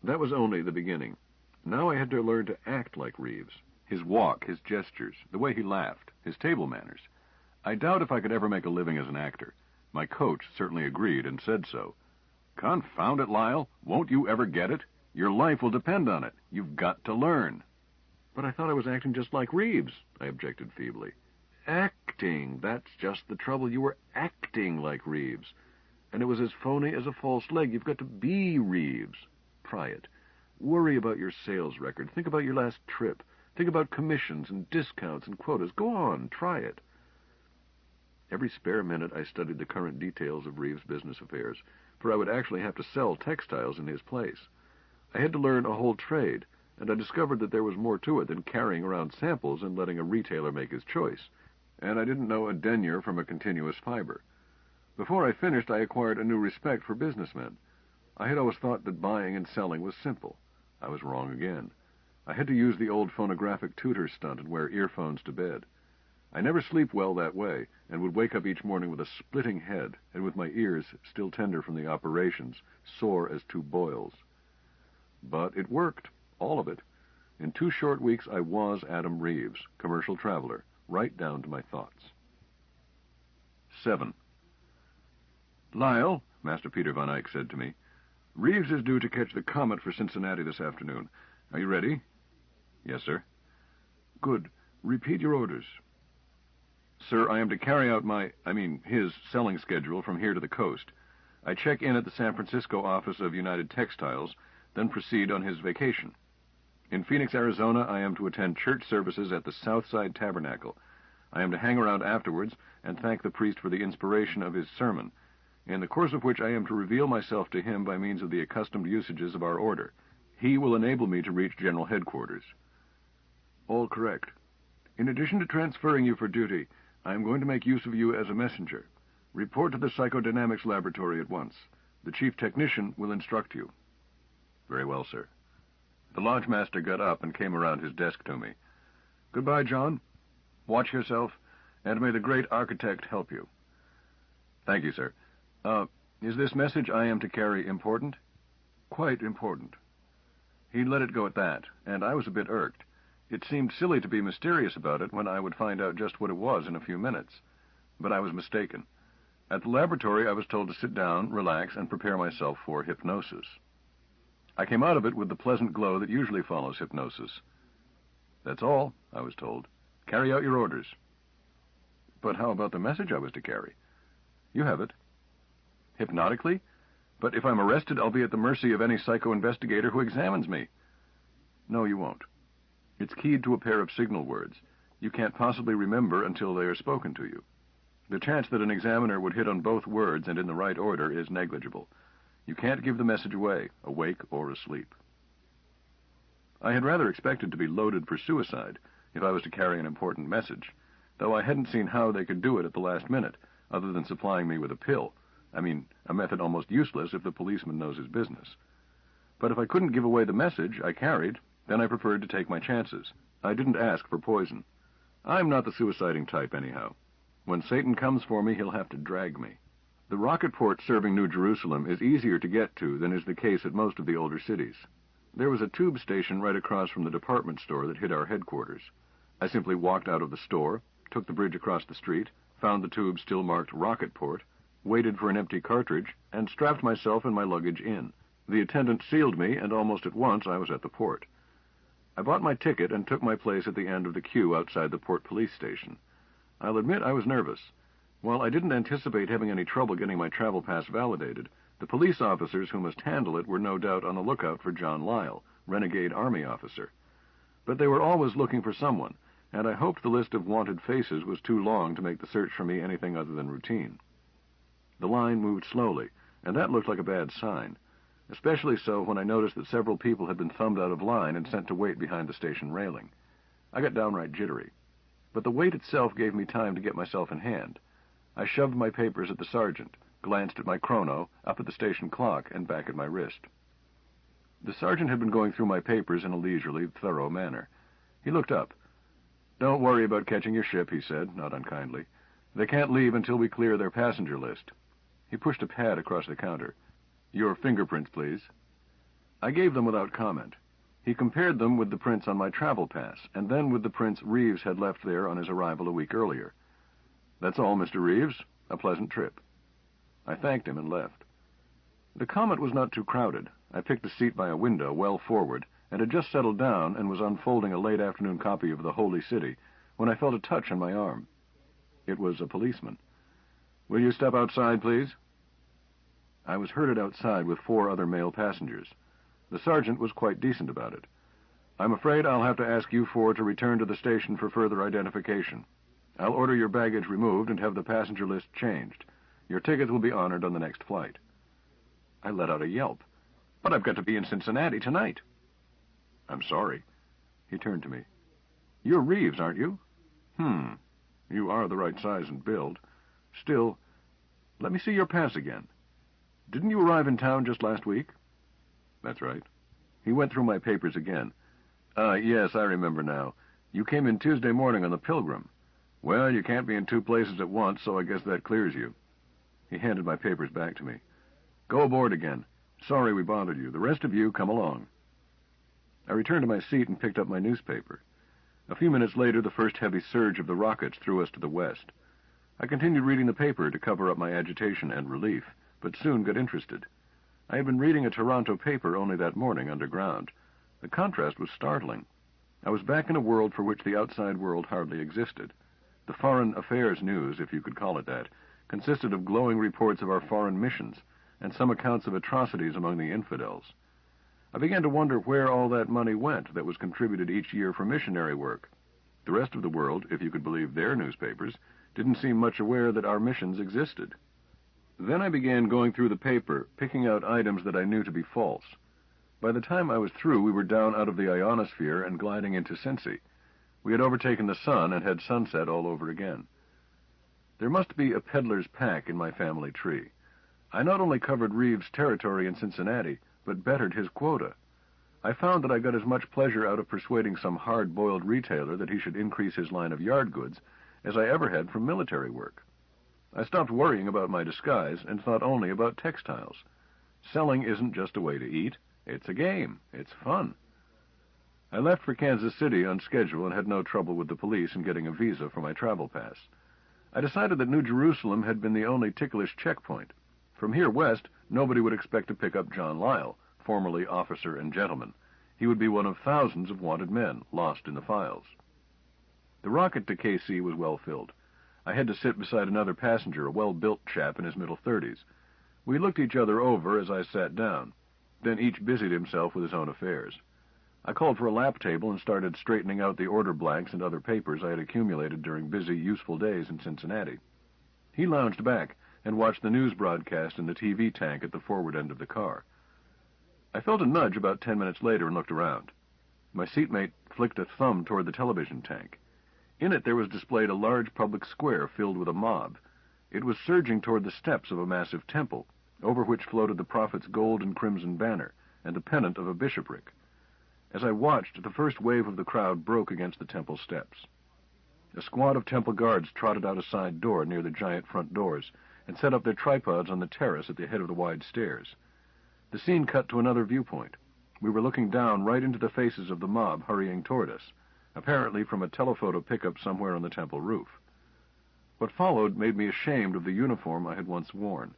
That was only the beginning. Now I had to learn to act like Reeves. His walk, his gestures, the way he laughed, his table manners. I doubt if I could ever make a living as an actor. My coach certainly agreed and said so. "Confound it, Lyle, won't you ever get it? Your life will depend on it. You've got to learn." "But I thought I was acting just like Reeves," I objected feebly. "Acting, that's just the trouble. You were acting like Reeves. And it was as phony as a false leg. You've got to be Reeves. Try it. Worry about your sales record. Think about your last trip. Think about commissions and discounts and quotas. Go on, try it." Every spare minute I studied the current details of Reeves' business affairs, for I would actually have to sell textiles in his place. I had to learn a whole trade, and I discovered that there was more to it than carrying around samples and letting a retailer make his choice. And I didn't know a denier from a continuous fiber. Before I finished, I acquired a new respect for businessmen. I had always thought that buying and selling was simple. I was wrong again. I had to use the old phonographic tutor stunt and wear earphones to bed. I never sleep well that way, and would wake up each morning with a splitting head and with my ears, still tender from the operations, sore as 2 boils. But it worked, all of it. In 2 short weeks I was Adam Reeves, commercial traveler, right down to my thoughts. 7. "Lyle," Master Peter Von Eyck said to me, "Reeves is due to catch the Comet for Cincinnati this afternoon. Are you ready?" "Yes, sir." "Good. Repeat your orders." Sir, I am to carry out his selling schedule from here to the coast. I check in at the San Francisco office of United Textiles, then proceed on his vacation. In Phoenix, Arizona, I am to attend church services at the Southside Tabernacle. I am to hang around afterwards and thank the priest for the inspiration of his sermon, in the course of which I am to reveal myself to him by means of the accustomed usages of our order. He will enable me to reach General Headquarters. All correct. In addition to transferring you for duty, I am going to make use of you as a messenger. Report to the Psychodynamics Laboratory at once. The chief technician will instruct you. Very well, sir. The lodge master got up and came around his desk to me. Goodbye, John. Watch yourself, and may the great architect help you. Thank you, sir. Is this message I am to carry important? Quite important. He let it go at that, and I was a bit irked. It seemed silly to be mysterious about it when I would find out just what it was in a few minutes. But I was mistaken. At the laboratory, I was told to sit down, relax, and prepare myself for hypnosis. I came out of it with the pleasant glow that usually follows hypnosis. That's all, I was told. Carry out your orders. But how about the message I was to carry? You have it. Hypnotically? But if I'm arrested, I'll be at the mercy of any psycho-investigator who examines me. No, you won't. It's keyed to a pair of signal words. You can't possibly remember until they are spoken to you. The chance that an examiner would hit on both words and in the right order is negligible. You can't give the message away, awake or asleep. I had rather expected to be loaded for suicide if I was to carry an important message, though I hadn't seen how they could do it at the last minute, other than supplying me with a pill. A method almost useless if the policeman knows his business. But if I couldn't give away the message I carried, then I preferred to take my chances. I didn't ask for poison. I'm not the suiciding type, anyhow. When Satan comes for me, he'll have to drag me. The rocket port serving New Jerusalem is easier to get to than is the case at most of the older cities. There was a tube station right across from the department store that hid our headquarters. I simply walked out of the store, took the bridge across the street, found the tube still marked rocket port, waited for an empty cartridge, and strapped myself and my luggage in. The attendant sealed me, and almost at once I was at the port. I bought my ticket and took my place at the end of the queue outside the port police station. I'll admit I was nervous. While I didn't anticipate having any trouble getting my travel pass validated, the police officers who must handle it were no doubt on the lookout for John Lyle, renegade Army officer. But they were always looking for someone, and I hoped the list of wanted faces was too long to make the search for me anything other than routine. The line moved slowly, and that looked like a bad sign, especially so when I noticed that several people had been thumbed out of line and sent to wait behind the station railing. I got downright jittery. But the wait itself gave me time to get myself in hand. I shoved my papers at the sergeant, glanced at my chrono, up at the station clock, and back at my wrist. The sergeant had been going through my papers in a leisurely, thorough manner. He looked up. "Don't worry about catching your ship," he said, not unkindly. "They can't leave until we clear their passenger list." He pushed a pad across the counter. "Your fingerprints, please." I gave them without comment. He compared them with the prints on my travel pass, and then with the prints Reeves had left there on his arrival a week earlier. "That's all, Mr. Reeves. A pleasant trip." I thanked him and left. The Comet was not too crowded. I picked a seat by a window well forward, and had just settled down and was unfolding a late afternoon copy of The Holy City when I felt a touch on my arm. It was a policeman. "Will you step outside, please?" I was herded outside with 4 other male passengers. The sergeant was quite decent about it. "I'm afraid I'll have to ask you 4 to return to the station for further identification. I'll order your baggage removed and have the passenger list changed. Your tickets will be honored on the next flight." I let out a yelp. "But I've got to be in Cincinnati tonight." "I'm sorry." He turned to me. "You're Reeves, aren't you?" You are the right size and build. Still, let me see your pass again. Didn't you arrive in town just last week?" "That's right." He went through my papers again. Yes, I remember now. You came in Tuesday morning on the Pilgrim. Well, you can't be in 2 places at once, so I guess that clears you." He handed my papers back to me. "Go aboard again. Sorry we bothered you. The rest of you, come along." I returned to my seat and picked up my newspaper. A few minutes later, the first heavy surge of the rockets threw us to the west. I continued reading the paper to cover up my agitation and relief, but soon got interested. I had been reading a Toronto paper only that morning underground. The contrast was startling. I was back in a world for which the outside world hardly existed. The foreign affairs news, if you could call it that, consisted of glowing reports of our foreign missions and some accounts of atrocities among the infidels. I began to wonder where all that money went that was contributed each year for missionary work. The rest of the world, if you could believe their newspapers, didn't seem much aware that our missions existed. Then I began going through the paper, picking out items that I knew to be false. By the time I was through, we were down out of the ionosphere and gliding into Cincy. We had overtaken the sun and had sunset all over again. There must be a peddler's pack in my family tree. I not only covered Reeves' territory in Cincinnati, but bettered his quota. I found that I got as much pleasure out of persuading some hard-boiled retailer that he should increase his line of yard goods as I ever had from military work. I stopped worrying about my disguise and thought only about textiles. Selling isn't just a way to eat. It's a game. It's fun. I left for Kansas City on schedule and had no trouble with the police in getting a visa for my travel pass. I decided that New Jerusalem had been the only ticklish checkpoint. From here west, nobody would expect to pick up John Lyle, formerly officer and gentleman. He would be one of thousands of wanted men lost in the files. The rocket to KC was well filled. I had to sit beside another passenger, a well-built chap in his middle 30s. We looked each other over as I sat down. Then each busied himself with his own affairs. I called for a lap table and started straightening out the order blanks and other papers I had accumulated during busy, useful days in Cincinnati. He lounged back and watched the news broadcast in the TV tank at the forward end of the car. I felt a nudge about 10 minutes later and looked around. My seatmate flicked a thumb toward the television tank. In it there was displayed a large public square filled with a mob. It was surging toward the steps of a massive temple, over which floated the prophet's gold and crimson banner and the pennant of a bishopric. As I watched, the first wave of the crowd broke against the temple steps. A squad of temple guards trotted out a side door near the giant front doors and set up their tripods on the terrace at the head of the wide stairs. The scene cut to another viewpoint. We were looking down right into the faces of the mob hurrying toward us, apparently from a telephoto pickup somewhere on the temple roof. What followed made me ashamed of the uniform I had once worn.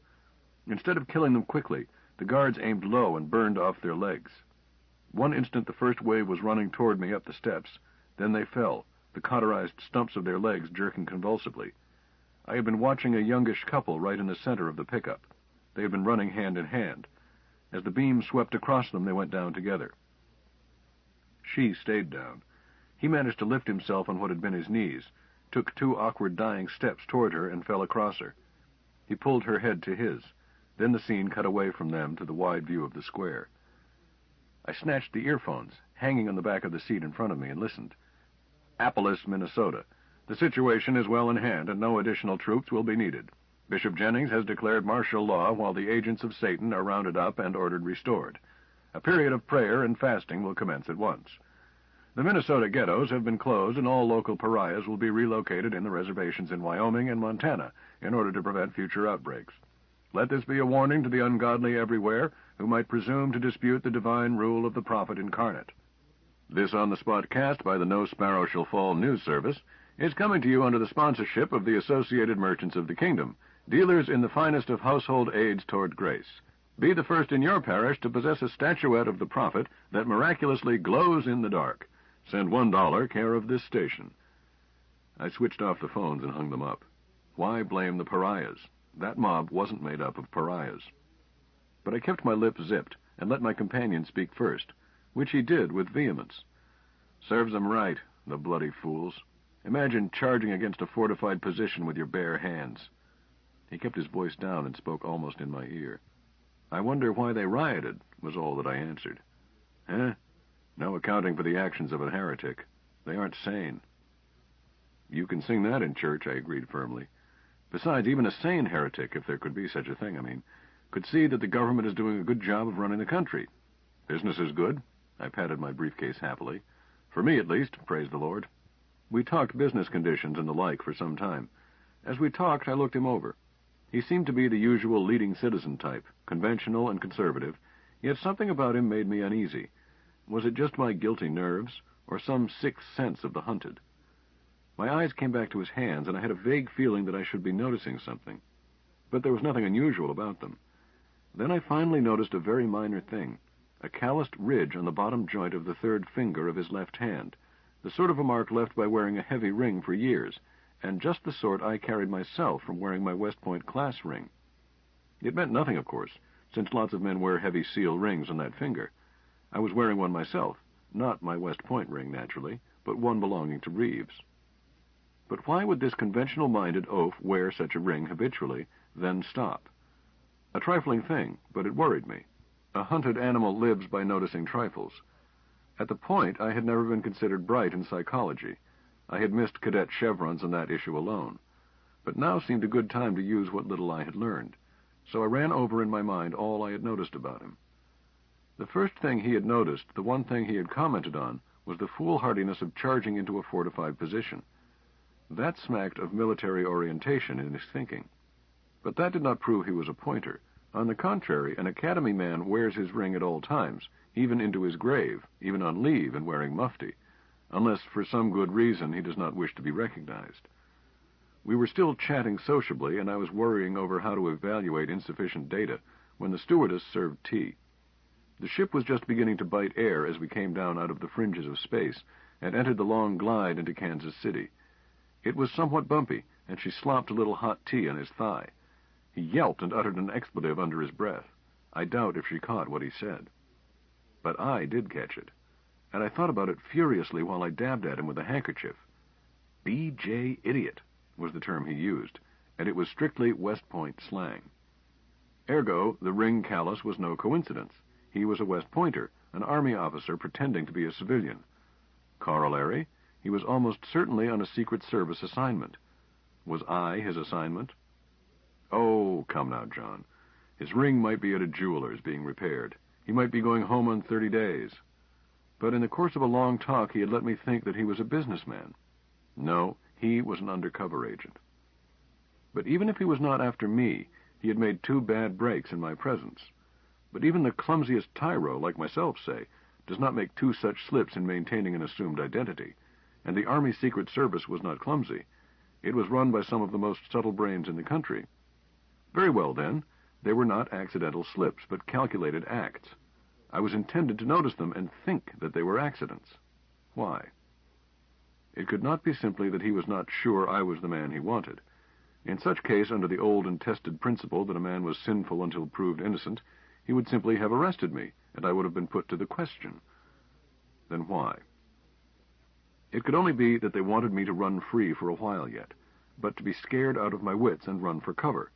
Instead of killing them quickly, the guards aimed low and burned off their legs. One instant the first wave was running toward me up the steps. Then they fell, the cauterized stumps of their legs jerking convulsively. I had been watching a youngish couple right in the center of the pickup. They had been running hand in hand. As the beam swept across them, they went down together. She stayed down. He managed to lift himself on what had been his knees, took 2 awkward dying steps toward her, and fell across her. He pulled her head to his. Then the scene cut away from them to the wide view of the square. I snatched the earphones, hanging on the back of the seat in front of me, and listened. Annapolis, Minnesota. The situation is well in hand, and no additional troops will be needed. Bishop Jennings has declared martial law while the agents of Satan are rounded up and ordered restored. A period of prayer and fasting will commence at once. The Minnesota ghettos have been closed, and all local pariahs will be relocated in the reservations in Wyoming and Montana in order to prevent future outbreaks. Let this be a warning to the ungodly everywhere who might presume to dispute the divine rule of the prophet incarnate. This on-the-spot cast by the No Sparrow Shall Fall news service is coming to you under the sponsorship of the Associated Merchants of the Kingdom, dealers in the finest of household aids toward grace. Be the first in your parish to possess a statuette of the prophet that miraculously glows in the dark. Send $1 care of this station. I switched off the phones and hung them up. Why blame the pariahs? That mob wasn't made up of pariahs. But I kept my lips zipped and let my companion speak first, which he did with vehemence. Serves them right, the bloody fools. Imagine charging against a fortified position with your bare hands. He kept his voice down and spoke almost in my ear. I wonder why they rioted, was all that I answered. No accounting for the actions of a heretic. They aren't sane. You can sing that in church, I agreed firmly. Besides, even a sane heretic, if there could be such a thing, could see that the government is doing a good job of running the country. Business is good. I patted my briefcase happily. For me, at least, praise the Lord. We talked business conditions and the like for some time. As we talked, I looked him over. He seemed to be the usual leading citizen type, conventional and conservative, yet something about him made me uneasy. Was it just my guilty nerves, or some sixth sense of the hunted? My eyes came back to his hands, and I had a vague feeling that I should be noticing something. But there was nothing unusual about them. Then I finally noticed a very minor thing, a calloused ridge on the bottom joint of the third finger of his left hand, the sort of a mark left by wearing a heavy ring for years, and just the sort I carried myself from wearing my West Point class ring. It meant nothing, of course, since lots of men wear heavy seal rings on that finger. I was wearing one myself, not my West Point ring, naturally, but one belonging to Reeves. But why would this conventional-minded oaf wear such a ring habitually, then stop? A trifling thing, but it worried me. A hunted animal lives by noticing trifles. At the Point, I had never been considered bright in psychology. I had missed cadet chevrons on that issue alone. But now seemed a good time to use what little I had learned. So I ran over in my mind all I had noticed about him. The first thing he had noticed, the one thing he had commented on, was the foolhardiness of charging into a fortified position. That smacked of military orientation in his thinking. But that did not prove he was a pointer. On the contrary, an academy man wears his ring at all times, even into his grave, even on leave and wearing mufti, unless for some good reason he does not wish to be recognized. We were still chatting sociably, and I was worrying over how to evaluate insufficient data, when the stewardess served tea. The ship was just beginning to bite air as we came down out of the fringes of space and entered the long glide into Kansas City. It was somewhat bumpy, and she slopped a little hot tea on his thigh. He yelped and uttered an expletive under his breath. I doubt if she caught what he said. But I did catch it, and I thought about it furiously while I dabbed at him with a handkerchief. B.J. Idiot was the term he used, and it was strictly West Point slang. Ergo, the ring callus was no coincidence. He was a West Pointer, an Army officer pretending to be a civilian. Corollary, he was almost certainly on a Secret Service assignment. Was I his assignment? Oh, come now, John. His ring might be at a jeweler's being repaired. He might be going home on 30 days. But in the course of a long talk, he had let me think that he was a businessman. No, he was an undercover agent. But even if he was not after me, he had made 2 bad breaks in my presence. But even the clumsiest tyro, like myself, say, does not make 2 such slips in maintaining an assumed identity. And the Army Secret Service was not clumsy. It was run by some of the most subtle brains in the country. Very well, then. They were not accidental slips, but calculated acts. I was intended to notice them and think that they were accidents. Why? It could not be simply that he was not sure I was the man he wanted. In such case, under the old and tested principle that a man was sinful until proved innocent, he would simply have arrested me, and I would have been put to the question. Then why? It could only be that they wanted me to run free for a while yet, but to be scared out of my wits and run for cover,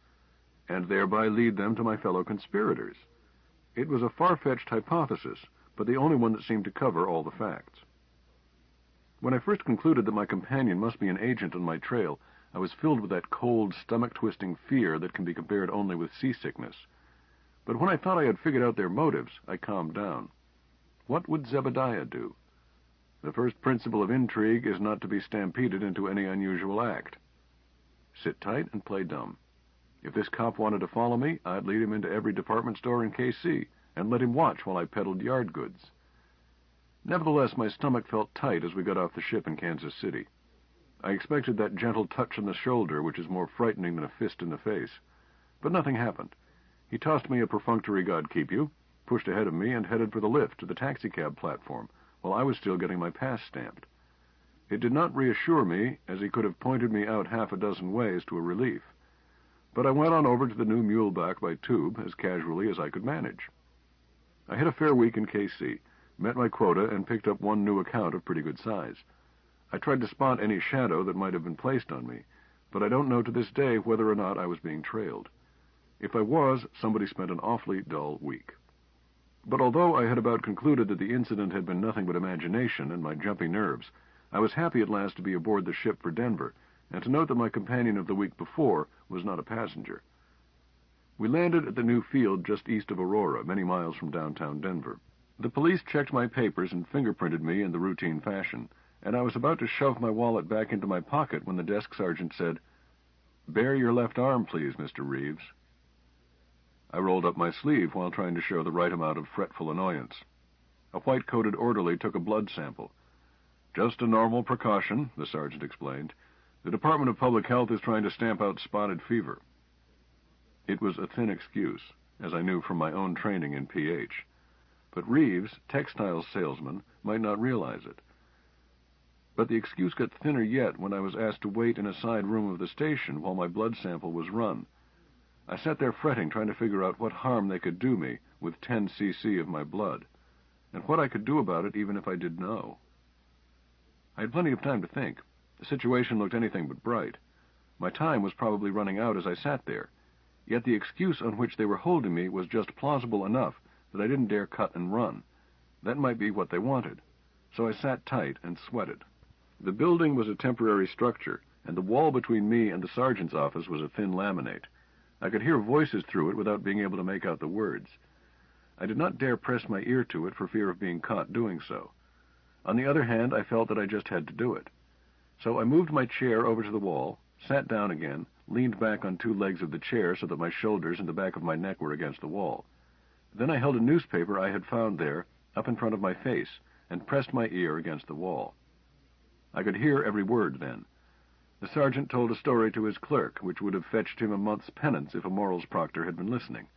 and thereby lead them to my fellow conspirators. It was a far-fetched hypothesis, but the only one that seemed to cover all the facts. When I first concluded that my companion must be an agent on my trail, I was filled with that cold, stomach-twisting fear that can be compared only with seasickness. But when I thought I had figured out their motives, I calmed down. What would Zebediah do? The first principle of intrigue is not to be stampeded into any unusual act. Sit tight and play dumb. If this cop wanted to follow me, I'd lead him into every department store in KC and let him watch while I peddled yard goods. Nevertheless, my stomach felt tight as we got off the ship in Kansas City. I expected that gentle touch on the shoulder, which is more frightening than a fist in the face. But nothing happened. He tossed me a perfunctory God keep you, pushed ahead of me, and headed for the lift to the taxicab platform, while I was still getting my pass stamped. It did not reassure me, as he could have pointed me out 6 ways to a relief. But I went on over to the new Muleback by tube as casually as I could manage. I had a fair week in KC, met my quota, and picked up 1 new account of pretty good size. I tried to spot any shadow that might have been placed on me, but I don't know to this day whether or not I was being trailed. If I was, somebody spent an awfully dull week. But although I had about concluded that the incident had been nothing but imagination and my jumpy nerves, I was happy at last to be aboard the ship for Denver, and to note that my companion of the week before was not a passenger. We landed at the new field just east of Aurora, many miles from downtown Denver. The police checked my papers and fingerprinted me in the routine fashion, and I was about to shove my wallet back into my pocket when the desk sergeant said, "Bare your left arm, please, Mr. Reeves." I rolled up my sleeve while trying to show the right amount of fretful annoyance. A white-coated orderly took a blood sample. "Just a normal precaution," the sergeant explained. "The Department of Public Health is trying to stamp out spotted fever." It was a thin excuse, as I knew from my own training in PH. But Reeves, textile salesman, might not realize it. But the excuse got thinner yet when I was asked to wait in a side room of the station while my blood sample was run. I sat there fretting, trying to figure out what harm they could do me with 10 cc of my blood, and what I could do about it even if I did know. I had plenty of time to think. The situation looked anything but bright. My time was probably running out as I sat there, yet the excuse on which they were holding me was just plausible enough that I didn't dare cut and run. That might be what they wanted, so I sat tight and sweated. The building was a temporary structure, and the wall between me and the sergeant's office was a thin laminate. I could hear voices through it without being able to make out the words. I did not dare press my ear to it for fear of being caught doing so. On the other hand, I felt that I just had to do it. So I moved my chair over to the wall, sat down again, leaned back on 2 legs of the chair so that my shoulders and the back of my neck were against the wall. Then I held a newspaper I had found there up in front of my face and pressed my ear against the wall. I could hear every word then. The sergeant told a story to his clerk, which would have fetched him a month's penance if a morals proctor had been listening.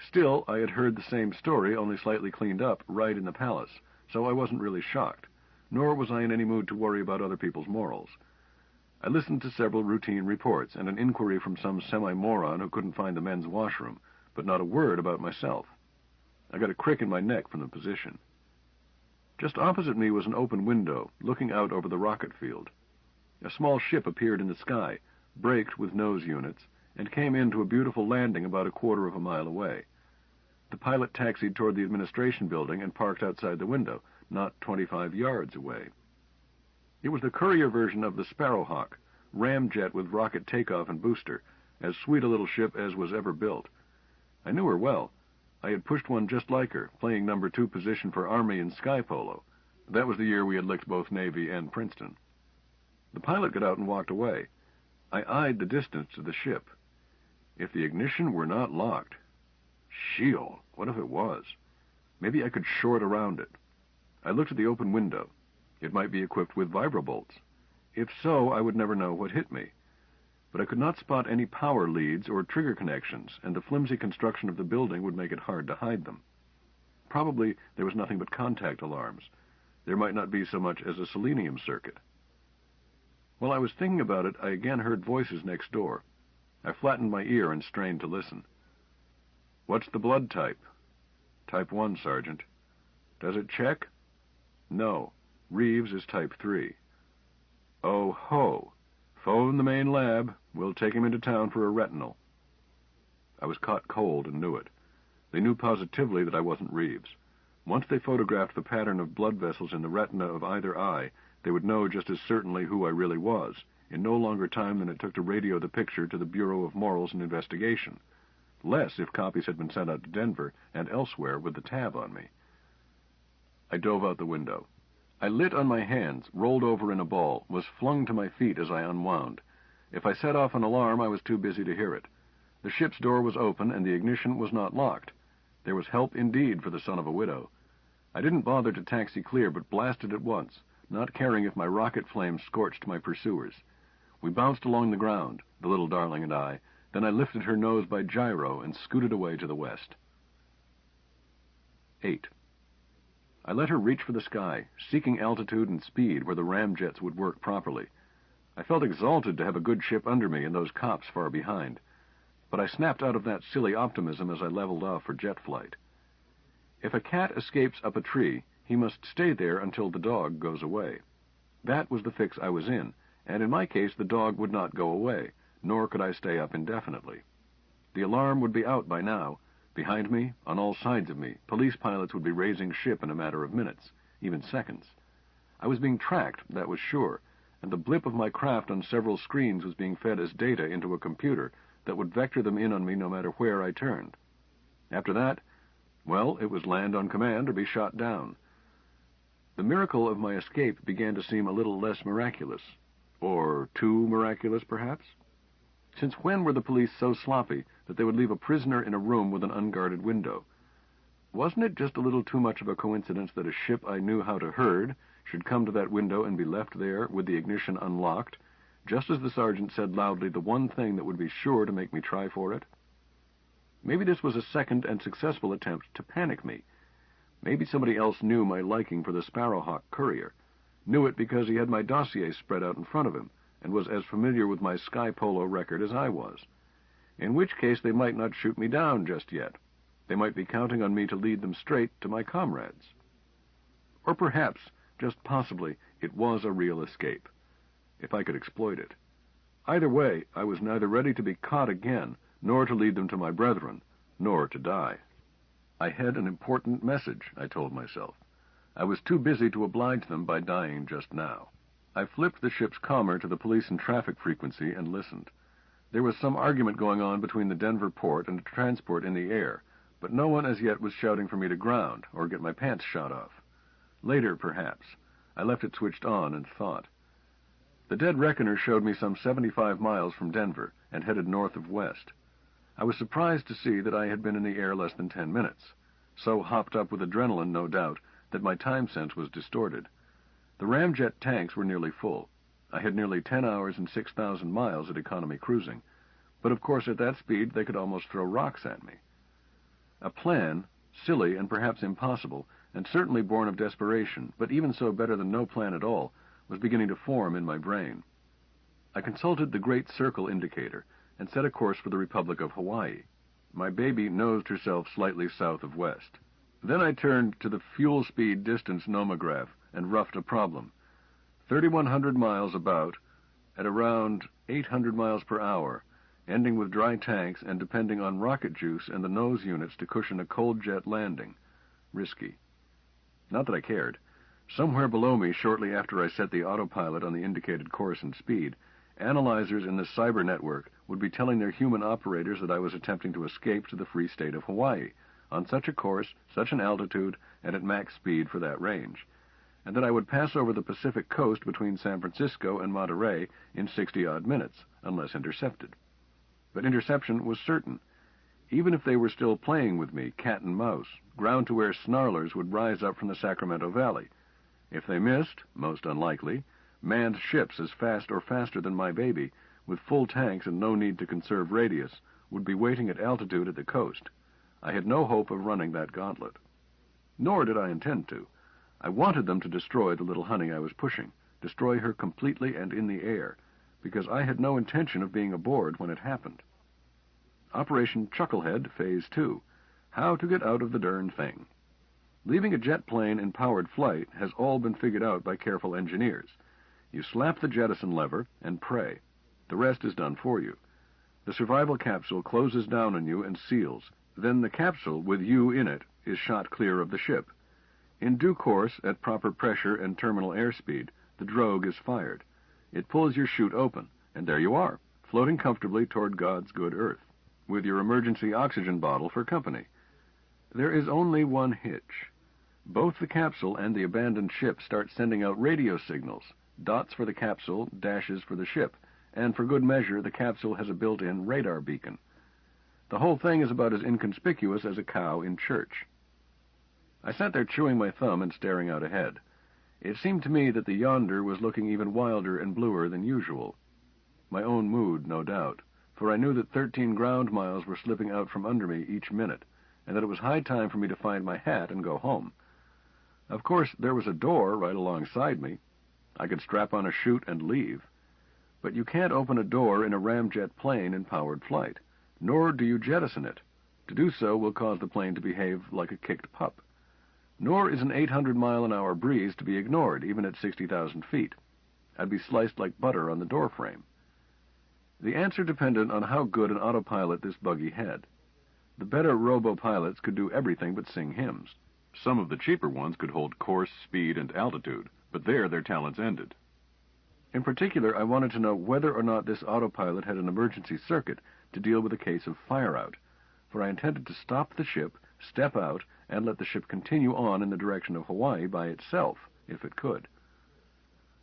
Still, I had heard the same story, only slightly cleaned up, right in the palace, so I wasn't really shocked, nor was I in any mood to worry about other people's morals. I listened to several routine reports and an inquiry from some semi-moron who couldn't find the men's washroom, but not a word about myself. I got a crick in my neck from the position. Just opposite me was an open window, looking out over the rocket field. A small ship appeared in the sky, braked with nose units, and came into a beautiful landing about a quarter of a mile away. The pilot taxied toward the administration building and parked outside the window, not 25 yards away. It was the courier version of the Sparrowhawk, ramjet with rocket takeoff and booster, as sweet a little ship as was ever built. I knew her well. I had pushed one just like her, playing number 2 position for Army in sky polo. That was the year we had licked both Navy and Princeton. The pilot got out and walked away. I eyed the distance to the ship. If the ignition were not locked... Sheol, what if it was? Maybe I could short around it. I looked at the open window. It might be equipped with vibrobolts. If so, I would never know what hit me. But I could not spot any power leads or trigger connections, and the flimsy construction of the building would make it hard to hide them. Probably there was nothing but contact alarms. There might not be so much as a selenium circuit. While I was thinking about it, I again heard voices next door. I flattened my ear and strained to listen. "What's the blood type?" "Type 1, Sergeant." "Does it check?" "No. Reeves is type 3. "Oh ho! Phone the main lab. We'll take him into town for a retinal." I was caught cold and knew it. They knew positively that I wasn't Reeves. Once they photographed the pattern of blood vessels in the retina of either eye, they would know just as certainly who I really was, in no longer time than it took to radio the picture to the Bureau of Morals and Investigation. Less if copies had been sent out to Denver and elsewhere with the tab on me. I dove out the window. I lit on my hands, rolled over in a ball, was flung to my feet as I unwound. If I set off an alarm, I was too busy to hear it. The ship's door was open, and the ignition was not locked. There was help indeed for the son of a widow. I didn't bother to taxi clear, but blasted at once, not caring if my rocket flames scorched my pursuers. We bounced along the ground, the little darling and I. Then I lifted her nose by gyro and scooted away to the west. 8. I let her reach for the sky, seeking altitude and speed where the ramjets would work properly. I felt exalted to have a good ship under me and those cops far behind. But I snapped out of that silly optimism as I leveled off for jet flight. If a cat escapes up a tree, he must stay there until the dog goes away. That was the fix I was in, and in my case the dog would not go away, nor could I stay up indefinitely. The alarm would be out by now. Behind me, on all sides of me, police pilots would be raising ship in a matter of minutes, even seconds. I was being tracked, that was sure, and the blip of my craft on several screens was being fed as data into a computer that would vector them in on me no matter where I turned. After that, well, it was land on command or be shot down. The miracle of my escape began to seem a little less miraculous. Or too miraculous, perhaps? Since when were the police so sloppy that they would leave a prisoner in a room with an unguarded window? Wasn't it just a little too much of a coincidence that a ship I knew how to herd should come to that window and be left there with the ignition unlocked, just as the sergeant said loudly the one thing that would be sure to make me try for it? Maybe this was a second and successful attempt to panic me. Maybe somebody else knew my liking for the Sparrowhawk courier, knew it because he had my dossier spread out in front of him, and was as familiar with my sky polo record as I was. In which case they might not shoot me down just yet. They might be counting on me to lead them straight to my comrades. Or perhaps, just possibly, it was a real escape, if I could exploit it. Either way, I was neither ready to be caught again, nor to lead them to my brethren, nor to die. I had an important message, I told myself. I was too busy to oblige them by dying just now. I flipped the ship's commer to the police and traffic frequency and listened. There was some argument going on between the Denver port and a transport in the air, but no one as yet was shouting for me to ground or get my pants shot off. Later, perhaps. I left it switched on and thought. The dead reckoner showed me some 75 miles from Denver and headed north of west. I was surprised to see that I had been in the air less than 10 minutes, so hopped up with adrenaline, no doubt, that my time sense was distorted. The ramjet tanks were nearly full. I had nearly 10 hours and 6,000 miles at economy cruising, but of course at that speed they could almost throw rocks at me. A plan, silly and perhaps impossible, and certainly born of desperation, but even so better than no plan at all, was beginning to form in my brain. I consulted the Great Circle indicator and set a course for the Republic of Hawaii. My baby nosed herself slightly south of west. Then I turned to the fuel speed distance nomograph and roughed a problem. 3,100 miles about, at around 800 miles per hour, ending with dry tanks and depending on rocket juice and the nose units to cushion a cold jet landing. Risky. Not that I cared. Somewhere below me, shortly after I set the autopilot on the indicated course and speed, analyzers in the cyber network would be telling their human operators that I was attempting to escape to the free state of Hawaii, on such a course, such an altitude, and at max speed for that range, and that I would pass over the Pacific coast between San Francisco and Monterey in 60-odd minutes, unless intercepted. But interception was certain. Even if they were still playing with me, cat and mouse, ground-to-air snarlers would rise up from the Sacramento Valley. If they missed, most unlikely, manned ships as fast or faster than my baby, with full tanks and no need to conserve radius, would be waiting at altitude at the coast. I had no hope of running that gauntlet. Nor did I intend to. I wanted them to destroy the little honey I was pushing, destroy her completely and in the air, because I had no intention of being aboard when it happened. Operation Chucklehead, Phase 2. How to get out of the darn thing. Leaving a jet plane in powered flight has all been figured out by careful engineers. You slap the jettison lever and pray. The rest is done for you. The survival capsule closes down on you and seals. Then the capsule, with you in it, is shot clear of the ship. In due course, at proper pressure and terminal airspeed, the drogue is fired. It pulls your chute open, and there you are, floating comfortably toward God's good earth, with your emergency oxygen bottle for company. There is only one hitch. Both the capsule and the abandoned ship start sending out radio signals, dots for the capsule, dashes for the ship, and for good measure the capsule has a built-in radar beacon. The whole thing is about as inconspicuous as a cow in church. I sat there chewing my thumb and staring out ahead. It seemed to me that the yonder was looking even wilder and bluer than usual. My own mood, no doubt, for I knew that 13 ground miles were slipping out from under me each minute, and that it was high time for me to find my hat and go home. Of course, there was a door right alongside me. I could strap on a chute and leave. But you can't open a door in a ramjet plane in powered flight, nor do you jettison it. To do so will cause the plane to behave like a kicked pup. Nor is an 800-mile-an-hour breeze to be ignored, even at 60,000 feet. I'd be sliced like butter on the door frame. The answer depended on how good an autopilot this buggy had. The better robo-pilots could do everything but sing hymns. Some of the cheaper ones could hold course, speed, and altitude, but there their talents ended. In particular, I wanted to know whether or not this autopilot had an emergency circuit to deal with a case of fire-out, for I intended to stop the ship, step out, and let the ship continue on in the direction of Hawaii by itself, if it could.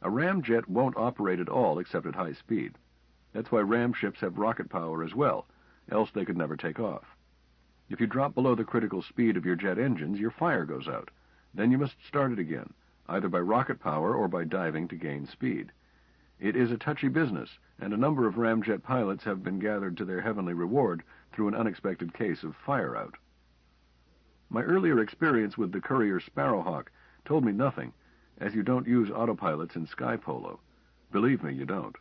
A ramjet won't operate at all except at high speed. That's why ram ships have rocket power as well, else they could never take off. If you drop below the critical speed of your jet engines, your fire goes out. Then you must start it again, either by rocket power or by diving to gain speed. It is a touchy business, and a number of ramjet pilots have been gathered to their heavenly reward through an unexpected case of fire-out. My earlier experience with the Courier Sparrowhawk told me nothing, as you don't use autopilots in sky polo. Believe me, you don't.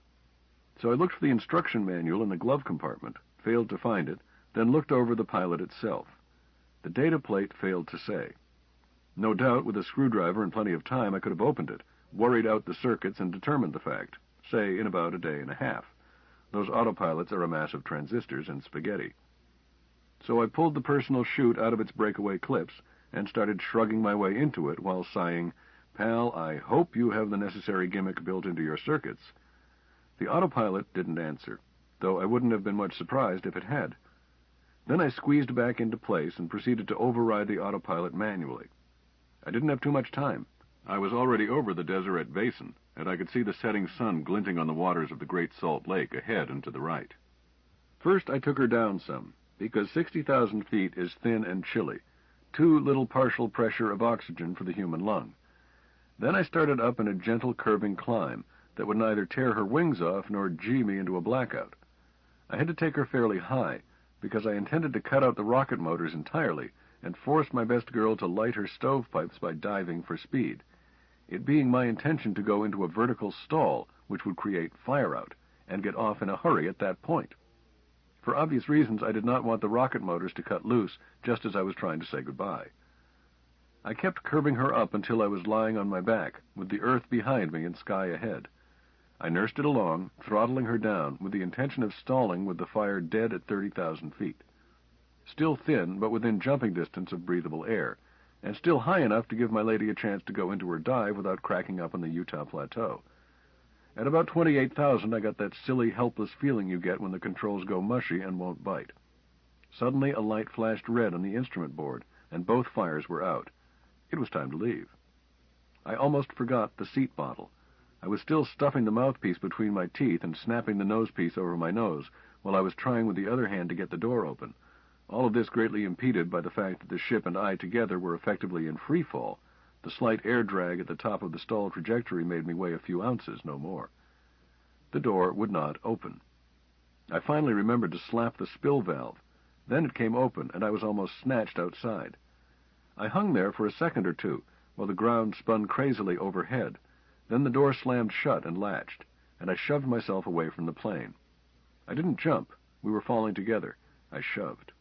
So I looked for the instruction manual in the glove compartment, failed to find it, then looked over the pilot itself. The data plate failed to say. No doubt, with a screwdriver and plenty of time, I could have opened it, worried out the circuits, and determined the fact, say, in about a day and a half. Those autopilots are a mass of transistors and spaghetti. So I pulled the personal chute out of its breakaway clips and started shrugging my way into it while sighing, "Pal, I hope you have the necessary gimmick built into your circuits." The autopilot didn't answer, though I wouldn't have been much surprised if it had. Then I squeezed back into place and proceeded to override the autopilot manually. I didn't have too much time. I was already over the Deseret Basin, and I could see the setting sun glinting on the waters of the Great Salt Lake ahead and to the right. First, I took her down some, because 60,000 feet is thin and chilly, too little partial pressure of oxygen for the human lung. Then I started up in a gentle curving climb that would neither tear her wings off nor gee me into a blackout. I had to take her fairly high, because I intended to cut out the rocket motors entirely and force my best girl to light her stovepipes by diving for speed, it being my intention to go into a vertical stall which would create fire-out and get off in a hurry at that point. For obvious reasons, I did not want the rocket motors to cut loose just as I was trying to say goodbye. I kept curving her up until I was lying on my back, with the earth behind me and sky ahead. I nursed it along, throttling her down, with the intention of stalling with the fire dead at 30,000 feet. Still thin, but within jumping distance of breathable air, and still high enough to give my lady a chance to go into her dive without cracking up on the Utah Plateau. At about 28,000, I got that silly, helpless feeling you get when the controls go mushy and won't bite. Suddenly, a light flashed red on the instrument board, and both fires were out. It was time to leave. I almost forgot the seat bottle. I was still stuffing the mouthpiece between my teeth and snapping the nosepiece over my nose while I was trying with the other hand to get the door open. All of this greatly impeded by the fact that the ship and I together were effectively in free fall. The slight air drag at the top of the stall trajectory made me weigh a few ounces, no more. The door would not open. I finally remembered to slap the spill valve. Then it came open, and I was almost snatched outside. I hung there for a second or two, while the ground spun crazily overhead. Then the door slammed shut and latched, and I shoved myself away from the plane. I didn't jump. We were falling together. I shoved.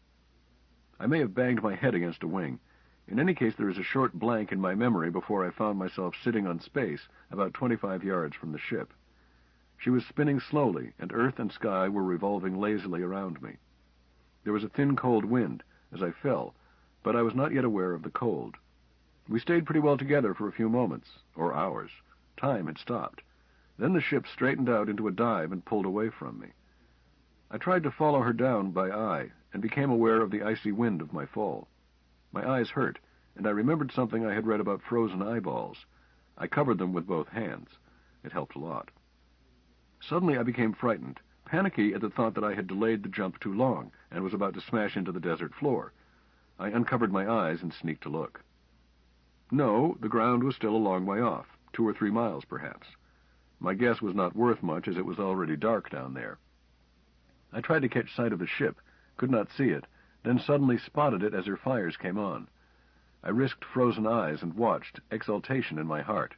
I may have banged my head against a wing. In any case, there is a short blank in my memory before I found myself sitting on space about 25 yards from the ship. She was spinning slowly, and earth and sky were revolving lazily around me. There was a thin, cold wind as I fell, but I was not yet aware of the cold. We stayed pretty well together for a few moments, or hours. Time had stopped. Then the ship straightened out into a dive and pulled away from me. I tried to follow her down by eye, and became aware of the icy wind of my fall. My eyes hurt, and I remembered something I had read about frozen eyeballs. I covered them with both hands. It helped a lot. Suddenly I became frightened, panicky at the thought that I had delayed the jump too long, and was about to smash into the desert floor. I uncovered my eyes and sneaked to look. No, the ground was still a long way off, 2 or 3 miles perhaps. My guess was not worth much, as it was already dark down there. I tried to catch sight of the ship, could not see it, then suddenly spotted it as her fires came on. I risked frozen eyes and watched, exultation in my heart.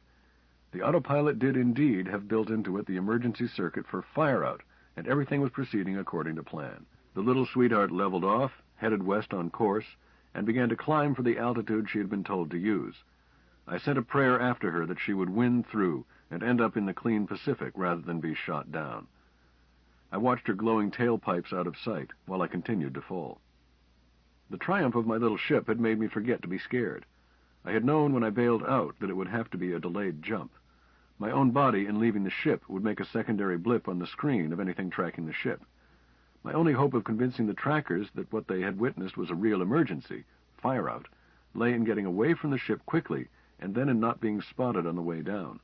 The autopilot did indeed have built into it the emergency circuit for fire-out, and everything was proceeding according to plan. The little sweetheart leveled off, headed west on course, and began to climb for the altitude she had been told to use. I sent a prayer after her that she would win through and end up in the clean Pacific rather than be shot down. I watched her glowing tailpipes out of sight while I continued to fall. The triumph of my little ship had made me forget to be scared. I had known when I bailed out that it would have to be a delayed jump. My own body, in leaving the ship, would make a secondary blip on the screen of anything tracking the ship. My only hope of convincing the trackers that what they had witnessed was a real emergency, fire-out, lay in getting away from the ship quickly and then in not being spotted on the way down.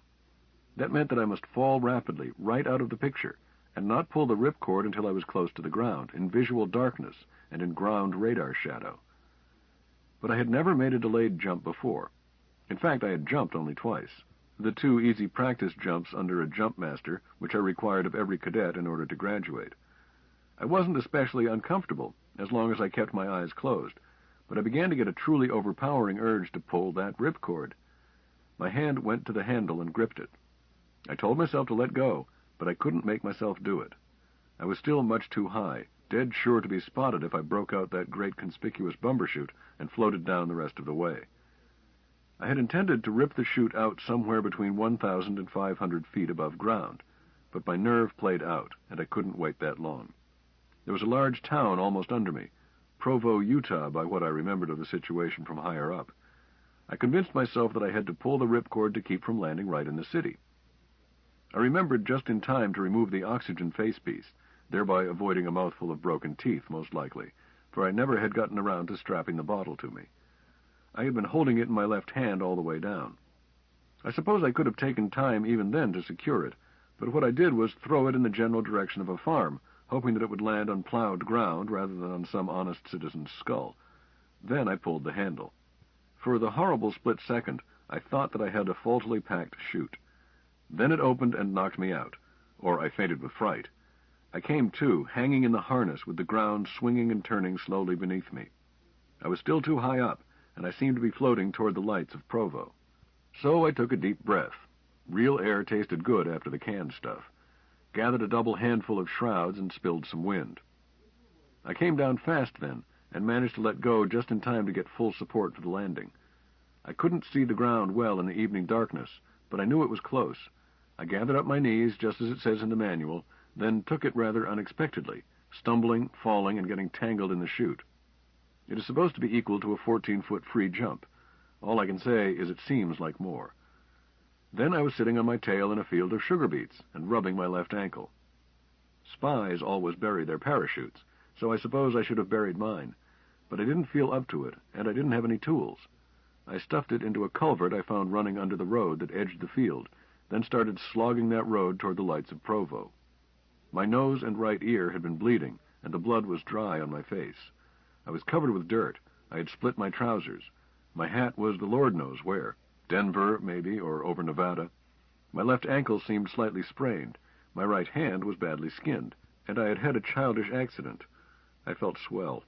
That meant that I must fall rapidly, right out of the picture, and not pull the ripcord until I was close to the ground, in visual darkness and in ground radar shadow. But I had never made a delayed jump before. In fact, I had jumped only twice. The 2 easy practice jumps under a jump master, which are required of every cadet in order to graduate. I wasn't especially uncomfortable, as long as I kept my eyes closed, but I began to get a truly overpowering urge to pull that ripcord. My hand went to the handle and gripped it. I told myself to let go, but I couldn't make myself do it. I was still much too high, dead sure to be spotted if I broke out that great conspicuous bumbershoot and floated down the rest of the way. I had intended to rip the chute out somewhere between 1,000 and 500 feet above ground, but my nerve played out, and I couldn't wait that long. There was a large town almost under me, Provo, Utah, by what I remembered of the situation from higher up. I convinced myself that I had to pull the ripcord to keep from landing right in the city. I remembered just in time to remove the oxygen facepiece, thereby avoiding a mouthful of broken teeth, most likely, for I never had gotten around to strapping the bottle to me. I had been holding it in my left hand all the way down. I suppose I could have taken time even then to secure it, but what I did was throw it in the general direction of a farm, hoping that it would land on plowed ground rather than on some honest citizen's skull. Then I pulled the handle. For the horrible split second, I thought that I had a faultily packed chute. Then it opened and knocked me out, or I fainted with fright. I came to, hanging in the harness with the ground swinging and turning slowly beneath me. I was still too high up, and I seemed to be floating toward the lights of Provo. So I took a deep breath. Real air tasted good after the canned stuff. Gathered a double handful of shrouds and spilled some wind. I came down fast then, and managed to let go just in time to get full support for the landing. I couldn't see the ground well in the evening darkness, but I knew it was close. I gathered up my knees, just as it says in the manual, then took it rather unexpectedly, stumbling, falling, and getting tangled in the chute. It is supposed to be equal to a 14-foot free jump. All I can say is it seems like more. Then I was sitting on my tail in a field of sugar beets and rubbing my left ankle. Spies always bury their parachutes, so I suppose I should have buried mine, but I didn't feel up to it, and I didn't have any tools. I stuffed it into a culvert I found running under the road that edged the field, then started slogging that road toward the lights of Provo. My nose and right ear had been bleeding, and the blood was dry on my face. I was covered with dirt. I had split my trousers. My hat was the Lord knows where. Denver, maybe, or over Nevada. My left ankle seemed slightly sprained. My right hand was badly skinned, and I had had a childish accident. I felt swell.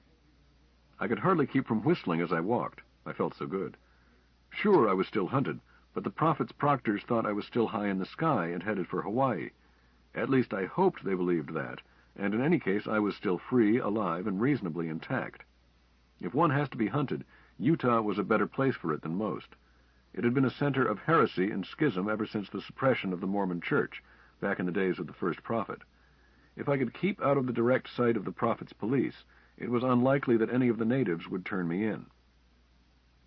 I could hardly keep from whistling as I walked. I felt so good. Sure, I was still hunted, but the prophet's proctors thought I was still high in the sky and headed for Hawaii. At least I hoped they believed that, and in any case I was still free, alive, and reasonably intact. If one has to be hunted, Utah was a better place for it than most. It had been a center of heresy and schism ever since the suppression of the Mormon Church, back in the days of the first prophet. If I could keep out of the direct sight of the prophet's police, it was unlikely that any of the natives would turn me in.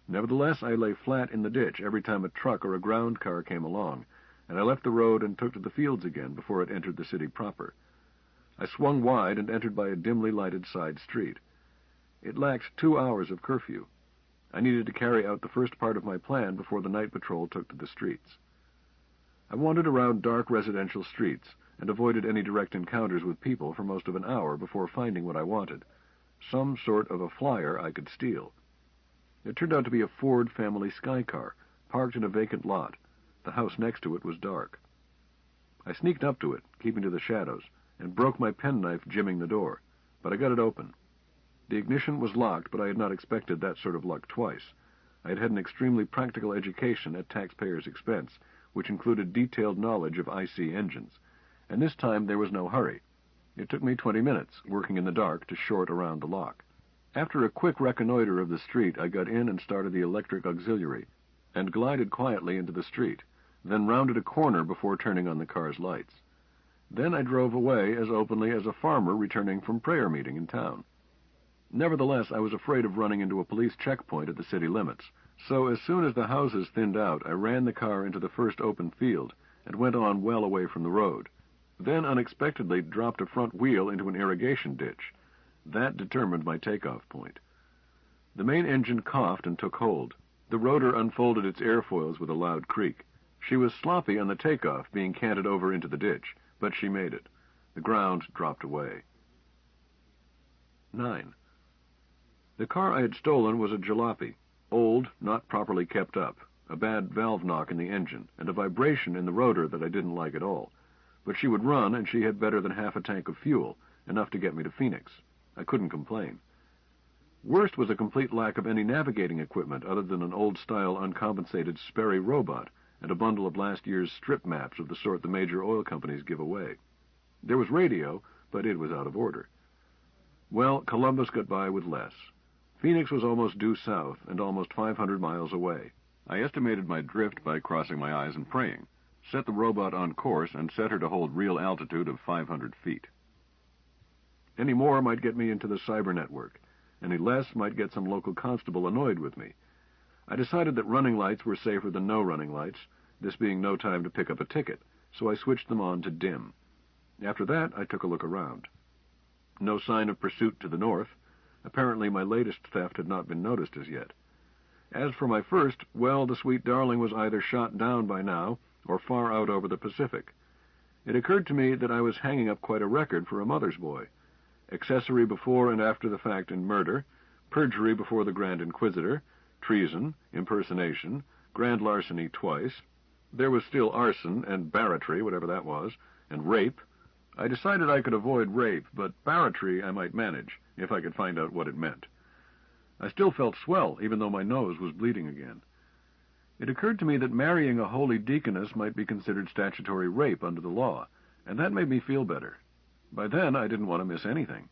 Nevertheless, I lay flat in the ditch every time a truck or a ground car came along, and I left the road and took to the fields again before it entered the city proper. I swung wide and entered by a dimly lighted side street. It lacked 2 hours of curfew. I needed to carry out the first part of my plan before the night patrol took to the streets. I wandered around dark residential streets and avoided any direct encounters with people for most of an hour before finding what I wanted, some sort of a flyer I could steal. It turned out to be a Ford family Sky car, parked in a vacant lot. The house next to it was dark. I sneaked up to it, keeping to the shadows, and broke my penknife jimming the door, but I got it open. The ignition was locked, but I had not expected that sort of luck twice. I had had an extremely practical education at taxpayers' expense, which included detailed knowledge of IC engines, and this time there was no hurry. It took me 20 minutes, working in the dark, to short around the lock. After a quick reconnoiter of the street, I got in and started the electric auxiliary, and glided quietly into the street, then rounded a corner before turning on the car's lights. Then I drove away as openly as a farmer returning from prayer meeting in town. Nevertheless, I was afraid of running into a police checkpoint at the city limits, so as soon as the houses thinned out, I ran the car into the first open field and went on well away from the road. Then unexpectedly dropped a front wheel into an irrigation ditch. That determined my takeoff point. The main engine coughed and took hold. The rotor unfolded its airfoils with a loud creak. She was sloppy on the takeoff, being canted over into the ditch, but she made it. The ground dropped away. 9. The car I had stolen was a jalopy, old, not properly kept up, a bad valve knock in the engine, and a vibration in the rotor that I didn't like at all. But she would run, and she had better than half a tank of fuel, enough to get me to Phoenix. I couldn't complain. Worst was a complete lack of any navigating equipment other than an old-style uncompensated Sperry robot, and a bundle of last year's strip maps of the sort the major oil companies give away. There was radio, but it was out of order. Well, Columbus got by with less. Phoenix was almost due south and almost 500 miles away. I estimated my drift by crossing my eyes and praying, set the robot on course, and set her to hold real altitude of 500 feet. Any more might get me into the cyber network. Any less might get some local constable annoyed with me. I decided that running lights were safer than no running lights, this being no time to pick up a ticket, so I switched them on to dim. After that, I took a look around. No sign of pursuit to the north. Apparently my latest theft had not been noticed as yet. As for my first, well, the sweet darling was either shot down by now or far out over the Pacific. It occurred to me that I was hanging up quite a record for a mother's boy. Accessory before and after the fact in murder, perjury before the Grand Inquisitor, treason, impersonation, grand larceny twice. There was still arson and barratry, whatever that was, and rape. I decided I could avoid rape, but barratry I might manage, if I could find out what it meant. I still felt swell, even though my nose was bleeding again. It occurred to me that marrying a holy deaconess might be considered statutory rape under the law, and that made me feel better. By then, I didn't want to miss anything.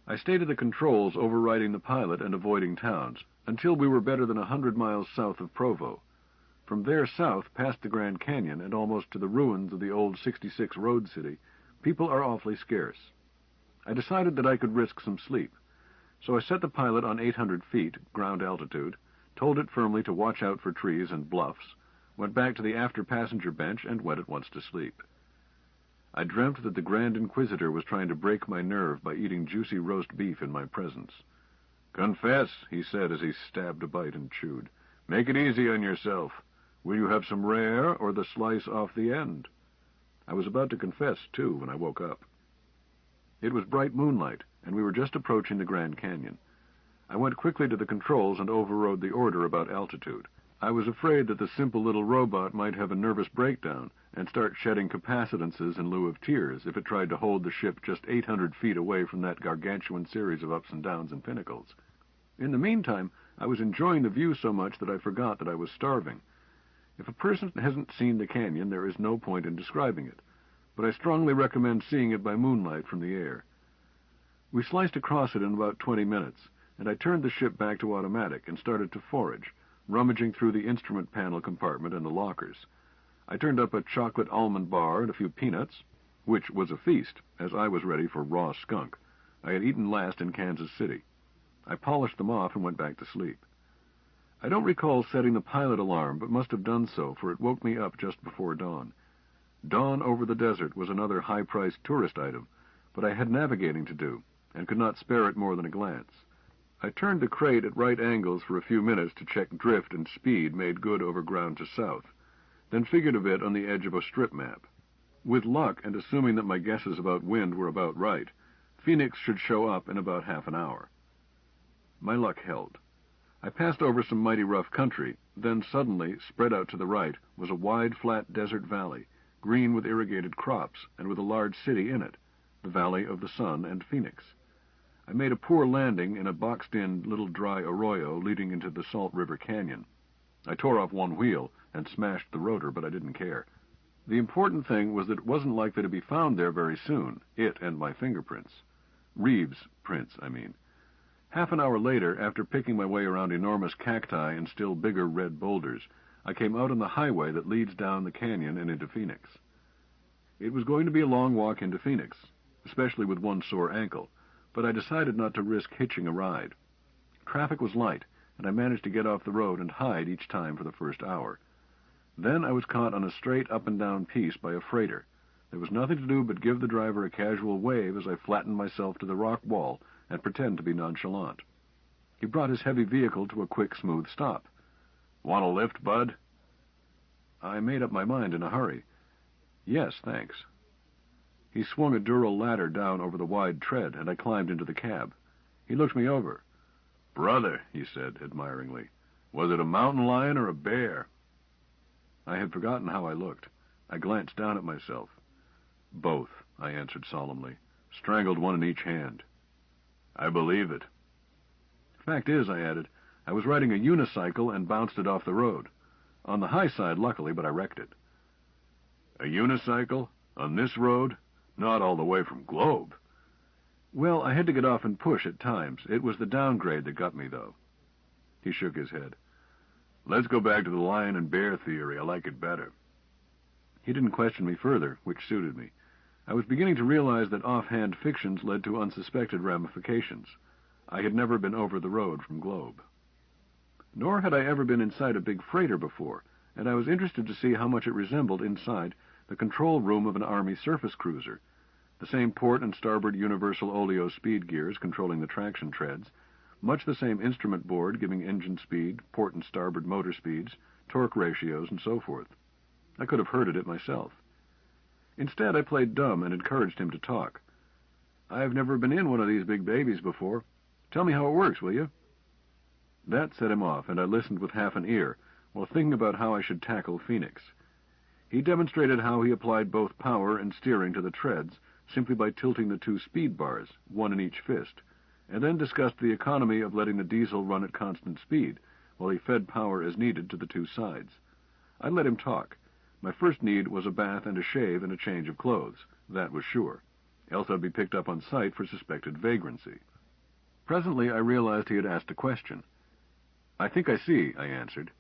I stayed at the controls, overriding the pilot and avoiding towns, until we were better than 100 miles south of Provo. From there south, past the Grand Canyon and almost to the ruins of the old 66 Road City, people are awfully scarce. I decided that I could risk some sleep, so I set the pilot on 800 feet, ground altitude, told it firmly to watch out for trees and bluffs, went back to the after-passenger bench, and went at once to sleep. I dreamt that the Grand Inquisitor was trying to break my nerve by eating juicy roast beef in my presence. "Confess," he said as he stabbed a bite and chewed. "Make it easy on yourself. Will you have some rare or the slice off the end?" I was about to confess, too, when I woke up. It was bright moonlight, and we were just approaching the Grand Canyon. I went quickly to the controls and overrode the order about altitude. I was afraid that the simple little robot might have a nervous breakdown and start shedding capacitances in lieu of tears if it tried to hold the ship just 800 feet away from that gargantuan series of ups and downs and pinnacles. In the meantime, I was enjoying the view so much that I forgot that I was starving. If a person hasn't seen the canyon, there is no point in describing it, but I strongly recommend seeing it by moonlight from the air. We sliced across it in about 20 minutes, and I turned the ship back to automatic and started to forage, rummaging through the instrument panel compartment and the lockers. I turned up a chocolate almond bar and a few peanuts, which was a feast, as I was ready for raw skunk. I had eaten last in Kansas City. I polished them off and went back to sleep. I don't recall setting the pilot alarm, but must have done so, for it woke me up just before dawn. Dawn over the desert was another high-priced tourist item, but I had navigating to do, and could not spare it more than a glance. I turned the crate at right angles for a few minutes to check drift and speed made good over ground to south, then figured a bit on the edge of a strip map. With luck, and assuming that my guesses about wind were about right, Phoenix should show up in about half an hour. My luck held. I passed over some mighty rough country, then suddenly, spread out to the right, was a wide, flat desert valley, green with irrigated crops, and with a large city in it, the Valley of the Sun and Phoenix. I made a poor landing in a boxed-in little dry arroyo leading into the Salt River Canyon. I tore off one wheel and smashed the rotor, but I didn't care. The important thing was that it wasn't likely to be found there very soon, it and my fingerprints. Reeves' prints, I mean. Half an hour later, after picking my way around enormous cacti and still bigger red boulders, I came out on the highway that leads down the canyon and into Phoenix. It was going to be a long walk into Phoenix, especially with one sore ankle, but I decided not to risk hitching a ride. Traffic was light, and I managed to get off the road and hide each time for the first hour. Then I was caught on a straight up-and-down piece by a freighter. There was nothing to do but give the driver a casual wave as I flattened myself to the rock wall and pretend to be nonchalant. He brought his heavy vehicle to a quick, smooth stop. "Want a lift, bud?" I made up my mind in a hurry. "Yes, thanks." He swung a dural ladder down over the wide tread, and I climbed into the cab. He looked me over. "Brother," he said admiringly, "was it a mountain lion or a bear?" I had forgotten how I looked. I glanced down at myself. "Both," I answered solemnly. "Strangled one in each hand." "I believe it." "Fact is," I added, "I was riding a unicycle and bounced it off the road. On the high side, luckily, but I wrecked it. A unicycle? On this road? Not all the way from Globe. Well, I had to get off and push at times. It was the downgrade that got me, though. He shook his head. Let's go back to the lion and bear theory. I like it better. He didn't question me further, which suited me. I was beginning to realize that offhand fictions led to unsuspected ramifications. I had never been over the road from Globe. Nor had I ever been inside a big freighter before, and I was interested to see how much it resembled inside the control room of an Army surface cruiser. The same port and starboard universal oleo speed gears controlling the traction treads, much the same instrument board giving engine speed, port and starboard motor speeds, torque ratios, and so forth. I could have herded it myself. Instead, I played dumb and encouraged him to talk. I've never been in one of these big babies before. Tell me how it works, will you? That set him off, and I listened with half an ear, while thinking about how I should tackle Phoenix. He demonstrated how he applied both power and steering to the treads, simply by tilting the two speed bars, one in each fist, and then discussed the economy of letting the diesel run at constant speed, while he fed power as needed to the two sides. I let him talk. My first need was a bath and a shave and a change of clothes. That was sure. Else I'd be picked up on sight for suspected vagrancy. Presently I realized he had asked a question. I think I see, I answered.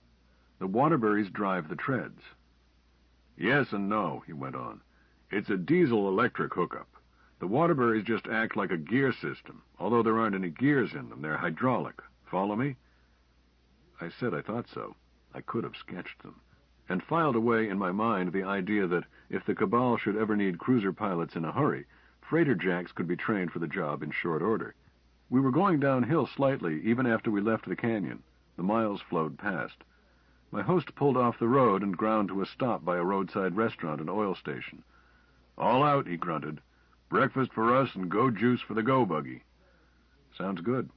The Waterburys drive the treads. Yes and no, he went on. It's a diesel-electric hookup. The Waterburys just act like a gear system, although there aren't any gears in them. They're hydraulic. Follow me? I said I thought so. I could have sketched them, and filed away in my mind the idea that if the Cabal should ever need cruiser pilots in a hurry, freighter jacks could be trained for the job in short order. We were going downhill slightly even after we left the canyon. The miles flowed past. My host pulled off the road and ground to a stop by a roadside restaurant and oil station. All out, he grunted. Breakfast for us and go juice for the go-buggy. Sounds good.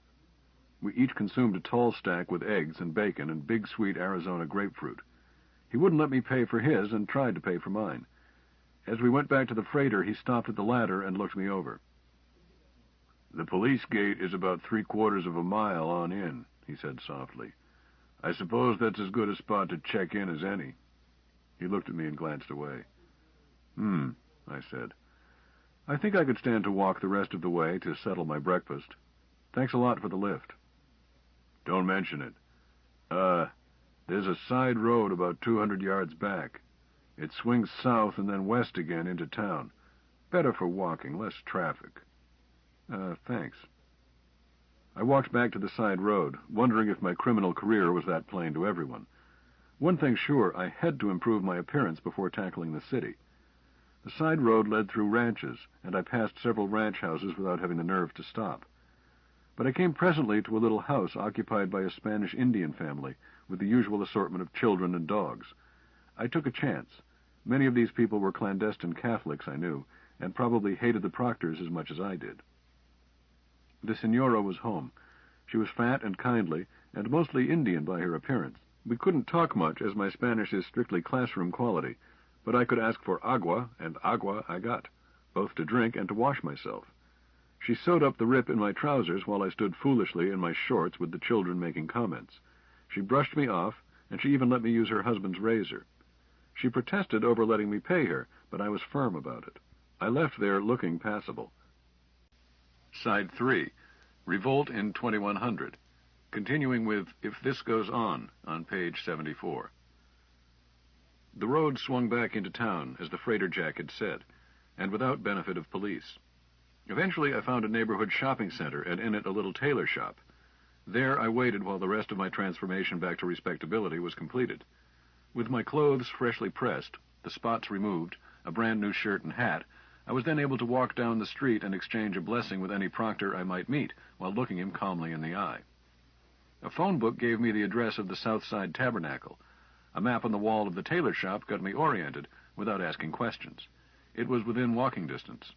We each consumed a tall stack with eggs and bacon and big sweet Arizona grapefruit. He wouldn't let me pay for his and tried to pay for mine. As we went back to the freighter, he stopped at the ladder and looked me over. The police gate is about 3/4 of a mile on in, he said softly. I suppose that's as good a spot to check in as any. He looked at me and glanced away. I said. I think I could stand to walk the rest of the way to settle my breakfast. Thanks a lot for the lift. Don't mention it. There's a side road about 200 yards back. It swings south and then west again into town. Better for walking, less traffic. Thanks. I walked back to the side road, wondering if my criminal career was that plain to everyone. One thing sure, I had to improve my appearance before tackling the city. The side road led through ranches, and I passed several ranch houses without having the nerve to stop. But I came presently to a little house occupied by a Spanish Indian family, with the usual assortment of children and dogs. I took a chance. Many of these people were clandestine Catholics, I knew, and probably hated the Proctors as much as I did. The Senora was home. She was fat and kindly, and mostly Indian by her appearance. We couldn't talk much, as my Spanish is strictly classroom quality, but I could ask for agua, and agua I got, both to drink and to wash myself. She sewed up the rip in my trousers while I stood foolishly in my shorts with the children making comments. She brushed me off, and she even let me use her husband's razor. She protested over letting me pay her, but I was firm about it. I left there looking passable. Side 3, Revolt in 2100, continuing with If This Goes On page 74. The road swung back into town, as the freighter jack had said, and without benefit of police. Eventually I found a neighborhood shopping center, and in it a little tailor shop. There I waited while the rest of my transformation back to respectability was completed. With my clothes freshly pressed, the spots removed, a brand new shirt and hat, I was then able to walk down the street and exchange a blessing with any proctor I might meet, while looking him calmly in the eye. A phone book gave me the address of the South Side Tabernacle. A map on the wall of the tailor shop got me oriented, without asking questions. It was within walking distance.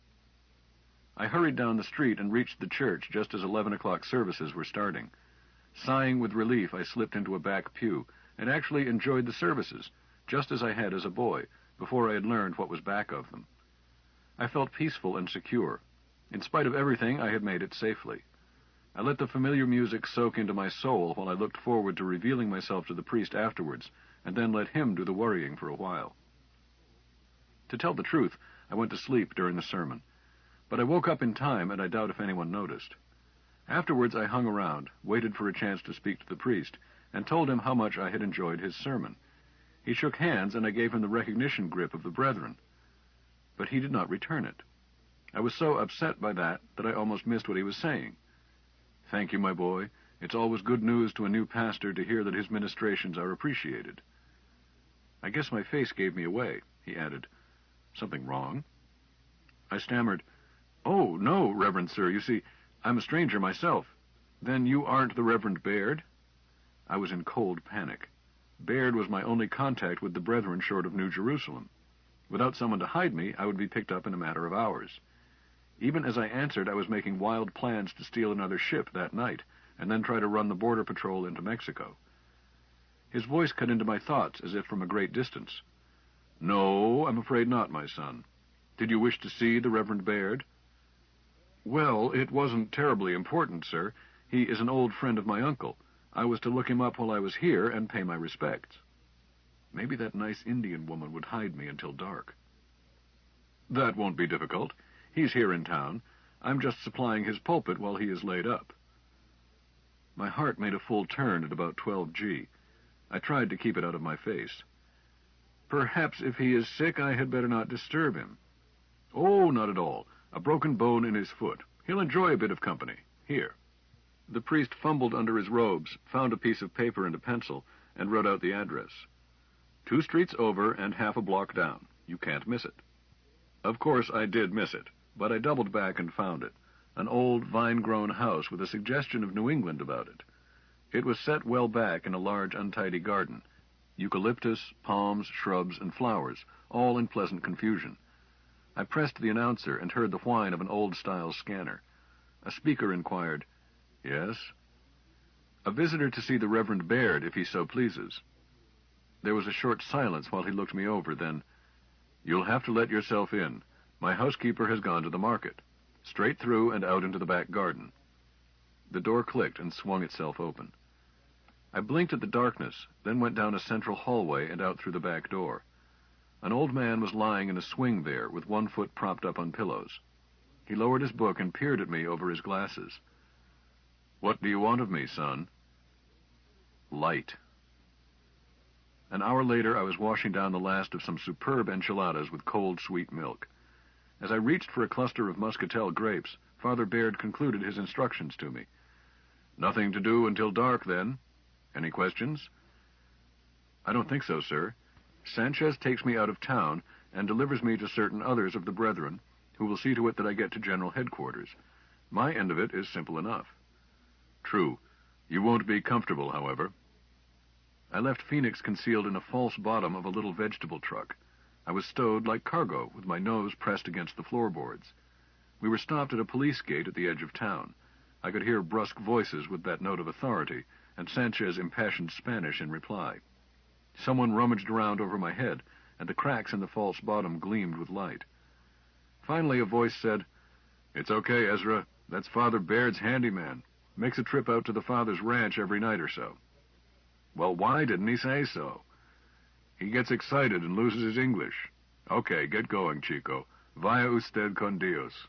I hurried down the street and reached the church just as 11 o'clock services were starting. Sighing with relief, I slipped into a back pew, and actually enjoyed the services, just as I had as a boy, before I had learned what was back of them. I felt peaceful and secure. In spite of everything, I had made it safely. I let the familiar music soak into my soul while I looked forward to revealing myself to the priest afterwards, and then let him do the worrying for a while. To tell the truth, I went to sleep during the sermon, but I woke up in time, and I doubt if anyone noticed. Afterwards I hung around, waited for a chance to speak to the priest, and told him how much I had enjoyed his sermon. He shook hands, and I gave him the recognition grip of the brethren. But he did not return it. I was so upset by that I almost missed what he was saying. "Thank you, my boy. It's always good news to a new pastor to hear that his ministrations are appreciated." "I guess my face gave me away," he added. "Something wrong?" I stammered, "Oh, no, Reverend Sir. You see, I'm a stranger myself." "Then you aren't the Reverend Baird?" I was in cold panic. Baird was my only contact with the brethren short of New Jerusalem. Without someone to hide me, I would be picked up in a matter of hours. Even as I answered, I was making wild plans to steal another ship that night, and then try to run the border patrol into Mexico. His voice cut into my thoughts as if from a great distance. "No, I'm afraid not, my son. Did you wish to see the Reverend Baird?" "Well, it wasn't terribly important, sir. He is an old friend of my uncle. I was to look him up while I was here and pay my respects." Maybe that nice Indian woman would hide me until dark. "That won't be difficult. He's here in town. I'm just supplying his pulpit while he is laid up." My heart made a full turn at about 12G. I tried to keep it out of my face. "Perhaps if he is sick, I had better not disturb him." "Oh, not at all. A broken bone in his foot. He'll enjoy a bit of company. Here." The priest fumbled under his robes, found a piece of paper and a pencil, and wrote out the address. 2 streets over and half a block down. You can't miss it." Of course I did miss it, but I doubled back and found it. An old, vine-grown house with a suggestion of New England about it. It was set well back in a large, untidy garden. Eucalyptus, palms, shrubs, and flowers, all in pleasant confusion. I pressed the announcer and heard the whine of an old-style scanner. A speaker inquired, "Yes?" "A visitor to see the Reverend Baird, if he so pleases." There was a short silence while he looked me over, then, "You'll have to let yourself in. My housekeeper has gone to the market. Straight through and out into the back garden." The door clicked and swung itself open. I blinked at the darkness, then went down a central hallway and out through the back door. An old man was lying in a swing there, with one foot propped up on pillows. He lowered his book and peered at me over his glasses. "What do you want of me, son?" "Light." An hour later, I was washing down the last of some superb enchiladas with cold, sweet milk. As I reached for a cluster of muscatel grapes, Father Baird concluded his instructions to me. "Nothing to do until dark, then. Any questions?" "I don't think so, sir. Sanchez takes me out of town and delivers me to certain others of the brethren, who will see to it that I get to General Headquarters. My end of it is simple enough." "True. You won't be comfortable, however." I left Phoenix concealed in a false bottom of a little vegetable truck. I was stowed like cargo, with my nose pressed against the floorboards. We were stopped at a police gate at the edge of town. I could hear brusque voices with that note of authority, and Sanchez impassioned Spanish in reply. Someone rummaged around over my head, and the cracks in the false bottom gleamed with light. Finally a voice said, "It's okay, Ezra. That's Father Baird's handyman. Makes a trip out to the Father's ranch every night or so." "Well, why didn't he say so?" "He gets excited and loses his English." "Okay, get going, Chico. Vaya usted con Dios."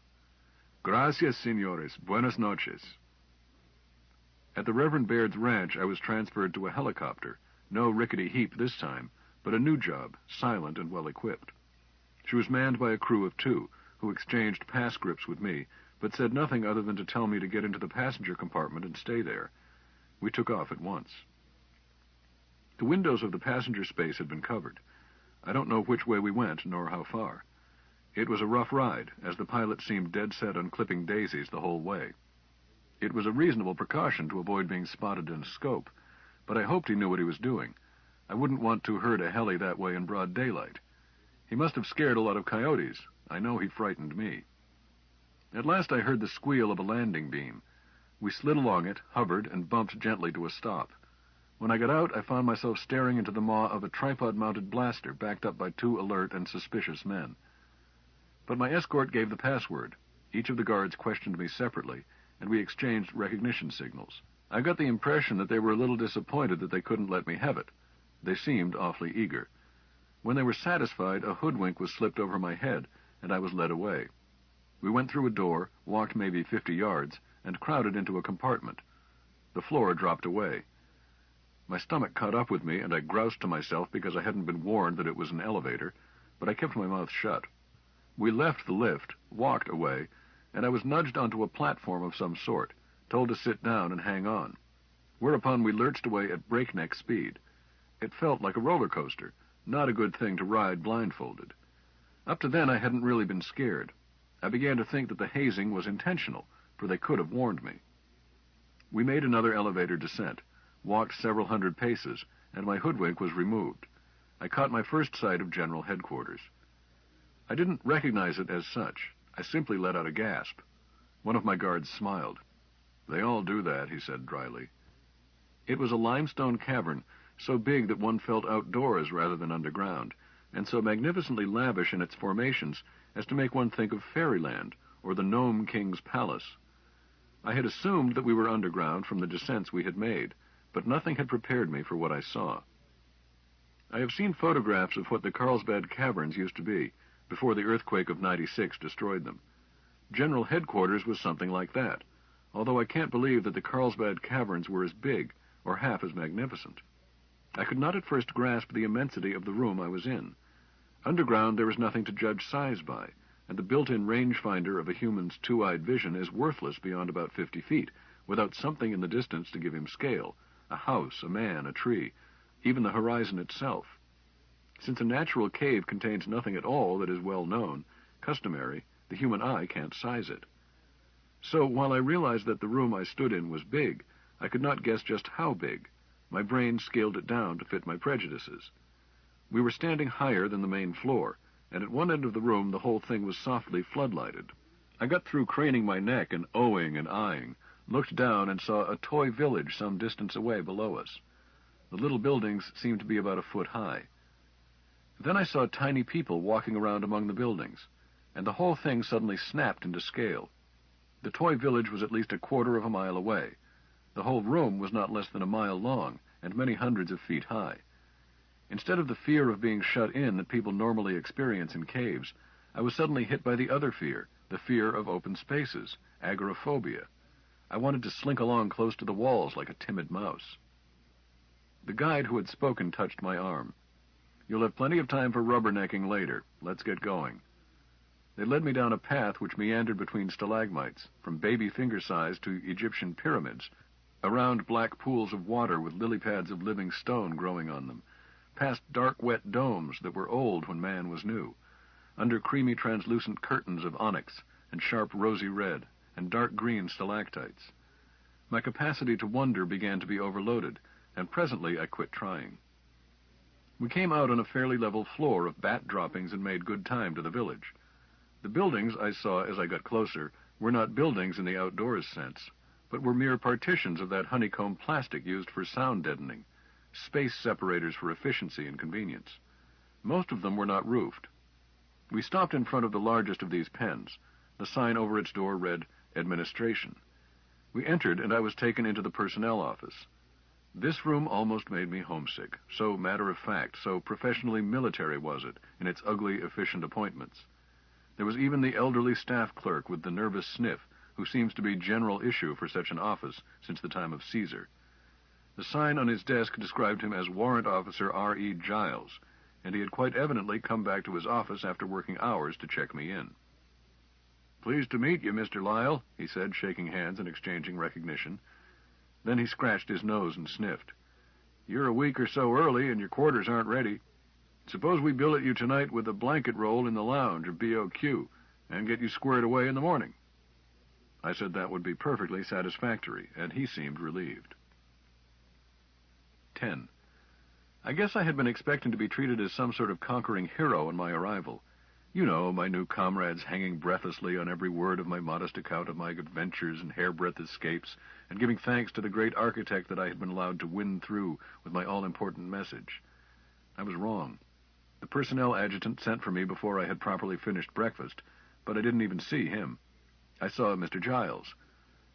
"Gracias, señores. Buenas noches." At the Reverend Baird's ranch, I was transferred to a helicopter. No rickety heap this time, but a new job, silent and well-equipped. She was manned by a crew of 2, who exchanged pass grips with me, but said nothing other than to tell me to get into the passenger compartment and stay there. We took off at once. The windows of the passenger space had been covered. I don't know which way we went, nor how far. It was a rough ride, as the pilot seemed dead set on clipping daisies the whole way. It was a reasonable precaution to avoid being spotted in a scope, but I hoped he knew what he was doing. I wouldn't want to herd a heli that way in broad daylight. He must have scared a lot of coyotes. I know he frightened me. At last I heard the squeal of a landing beam. We slid along it, hovered, and bumped gently to a stop. When I got out, I found myself staring into the maw of a tripod-mounted blaster backed up by 2 alert and suspicious men. But my escort gave the password. Each of the guards questioned me separately, and we exchanged recognition signals. I got the impression that they were a little disappointed that they couldn't let me have it. They seemed awfully eager. When they were satisfied, a hoodwink was slipped over my head, and I was led away. We went through a door, walked maybe 50 yards, and crowded into a compartment. The floor dropped away. My stomach caught up with me, and I groused to myself because I hadn't been warned that it was an elevator, but I kept my mouth shut. We left the lift, walked away, and I was nudged onto a platform of some sort, told to sit down and hang on. Whereupon we lurched away at breakneck speed. It felt like a roller coaster, not a good thing to ride blindfolded. Up to then I hadn't really been scared. I began to think that the hazing was intentional, for they could have warned me. We made another elevator descent, walked several hundred paces, and my hoodwink was removed. I caught my first sight of General Headquarters. I didn't recognize it as such. I simply let out a gasp. One of my guards smiled. "They all do that," he said dryly. It was a limestone cavern, so big that one felt outdoors rather than underground, and so magnificently lavish in its formations as to make one think of fairyland or the Gnome King's palace. I had assumed that we were underground from the descents we had made, but nothing had prepared me for what I saw. I have seen photographs of what the Carlsbad Caverns used to be, before the earthquake of '96 destroyed them. General Headquarters was something like that, although I can't believe that the Carlsbad Caverns were as big or half as magnificent. I could not at first grasp the immensity of the room I was in. Underground there was nothing to judge size by, and the built-in rangefinder of a human's two-eyed vision is worthless beyond about 50 feet, without something in the distance to give him scale, a house, a man, a tree, even the horizon itself. Since a natural cave contains nothing at all that is well known, customary, the human eye can't size it. So, while I realized that the room I stood in was big, I could not guess just how big. My brain scaled it down to fit my prejudices. We were standing higher than the main floor, and at one end of the room the whole thing was softly floodlighted. I got through craning my neck and ohing and eyeing, looked down and saw a toy village some distance away below us. The little buildings seemed to be about a foot high. Then I saw tiny people walking around among the buildings, and the whole thing suddenly snapped into scale. The toy village was at least a quarter of a mile away. The whole room was not less than a mile long and many hundreds of feet high. Instead of the fear of being shut in that people normally experience in caves, I was suddenly hit by the other fear, the fear of open spaces, agoraphobia. I wanted to slink along close to the walls like a timid mouse. The guide who had spoken touched my arm. "You'll have plenty of time for rubbernecking later. Let's get going." They led me down a path which meandered between stalagmites, from baby finger size to Egyptian pyramids, around black pools of water with lily pads of living stone growing on them, past dark wet domes that were old when man was new, under creamy translucent curtains of onyx and sharp rosy red and dark green stalactites. My capacity to wonder began to be overloaded, and presently I quit trying. We came out on a fairly level floor of bat droppings and made good time to the village. The buildings I saw as I got closer were not buildings in the outdoors sense, but were mere partitions of that honeycomb plastic used for sound deadening, space separators for efficiency and convenience. Most of them were not roofed. We stopped in front of the largest of these pens. The sign over its door read, "Administration." We entered, and I was taken into the personnel office. This room almost made me homesick, so matter-of-fact, so professionally military was it in its ugly, efficient appointments. There was even the elderly staff clerk with the nervous sniff, who seems to be general issue for such an office since the time of Caesar. The sign on his desk described him as Warrant Officer R.E. Giles, and he had quite evidently come back to his office after working hours to check me in. "Pleased to meet you, Mr. Lyle," he said, shaking hands and exchanging recognition. Then he scratched his nose and sniffed. "You're a week or so early, and your quarters aren't ready. Suppose we billet you tonight with a blanket roll in the lounge or BOQ, and get you squared away in the morning?" I said that would be perfectly satisfactory, and he seemed relieved. 10. I guess I had been expecting to be treated as some sort of conquering hero on my arrival. You know, my new comrades hanging breathlessly on every word of my modest account of my adventures and hairbreadth escapes, and giving thanks to the great architect that I had been allowed to win through with my all-important message. I was wrong. The personnel adjutant sent for me before I had properly finished breakfast, but I didn't even see him. I saw Mr. Giles.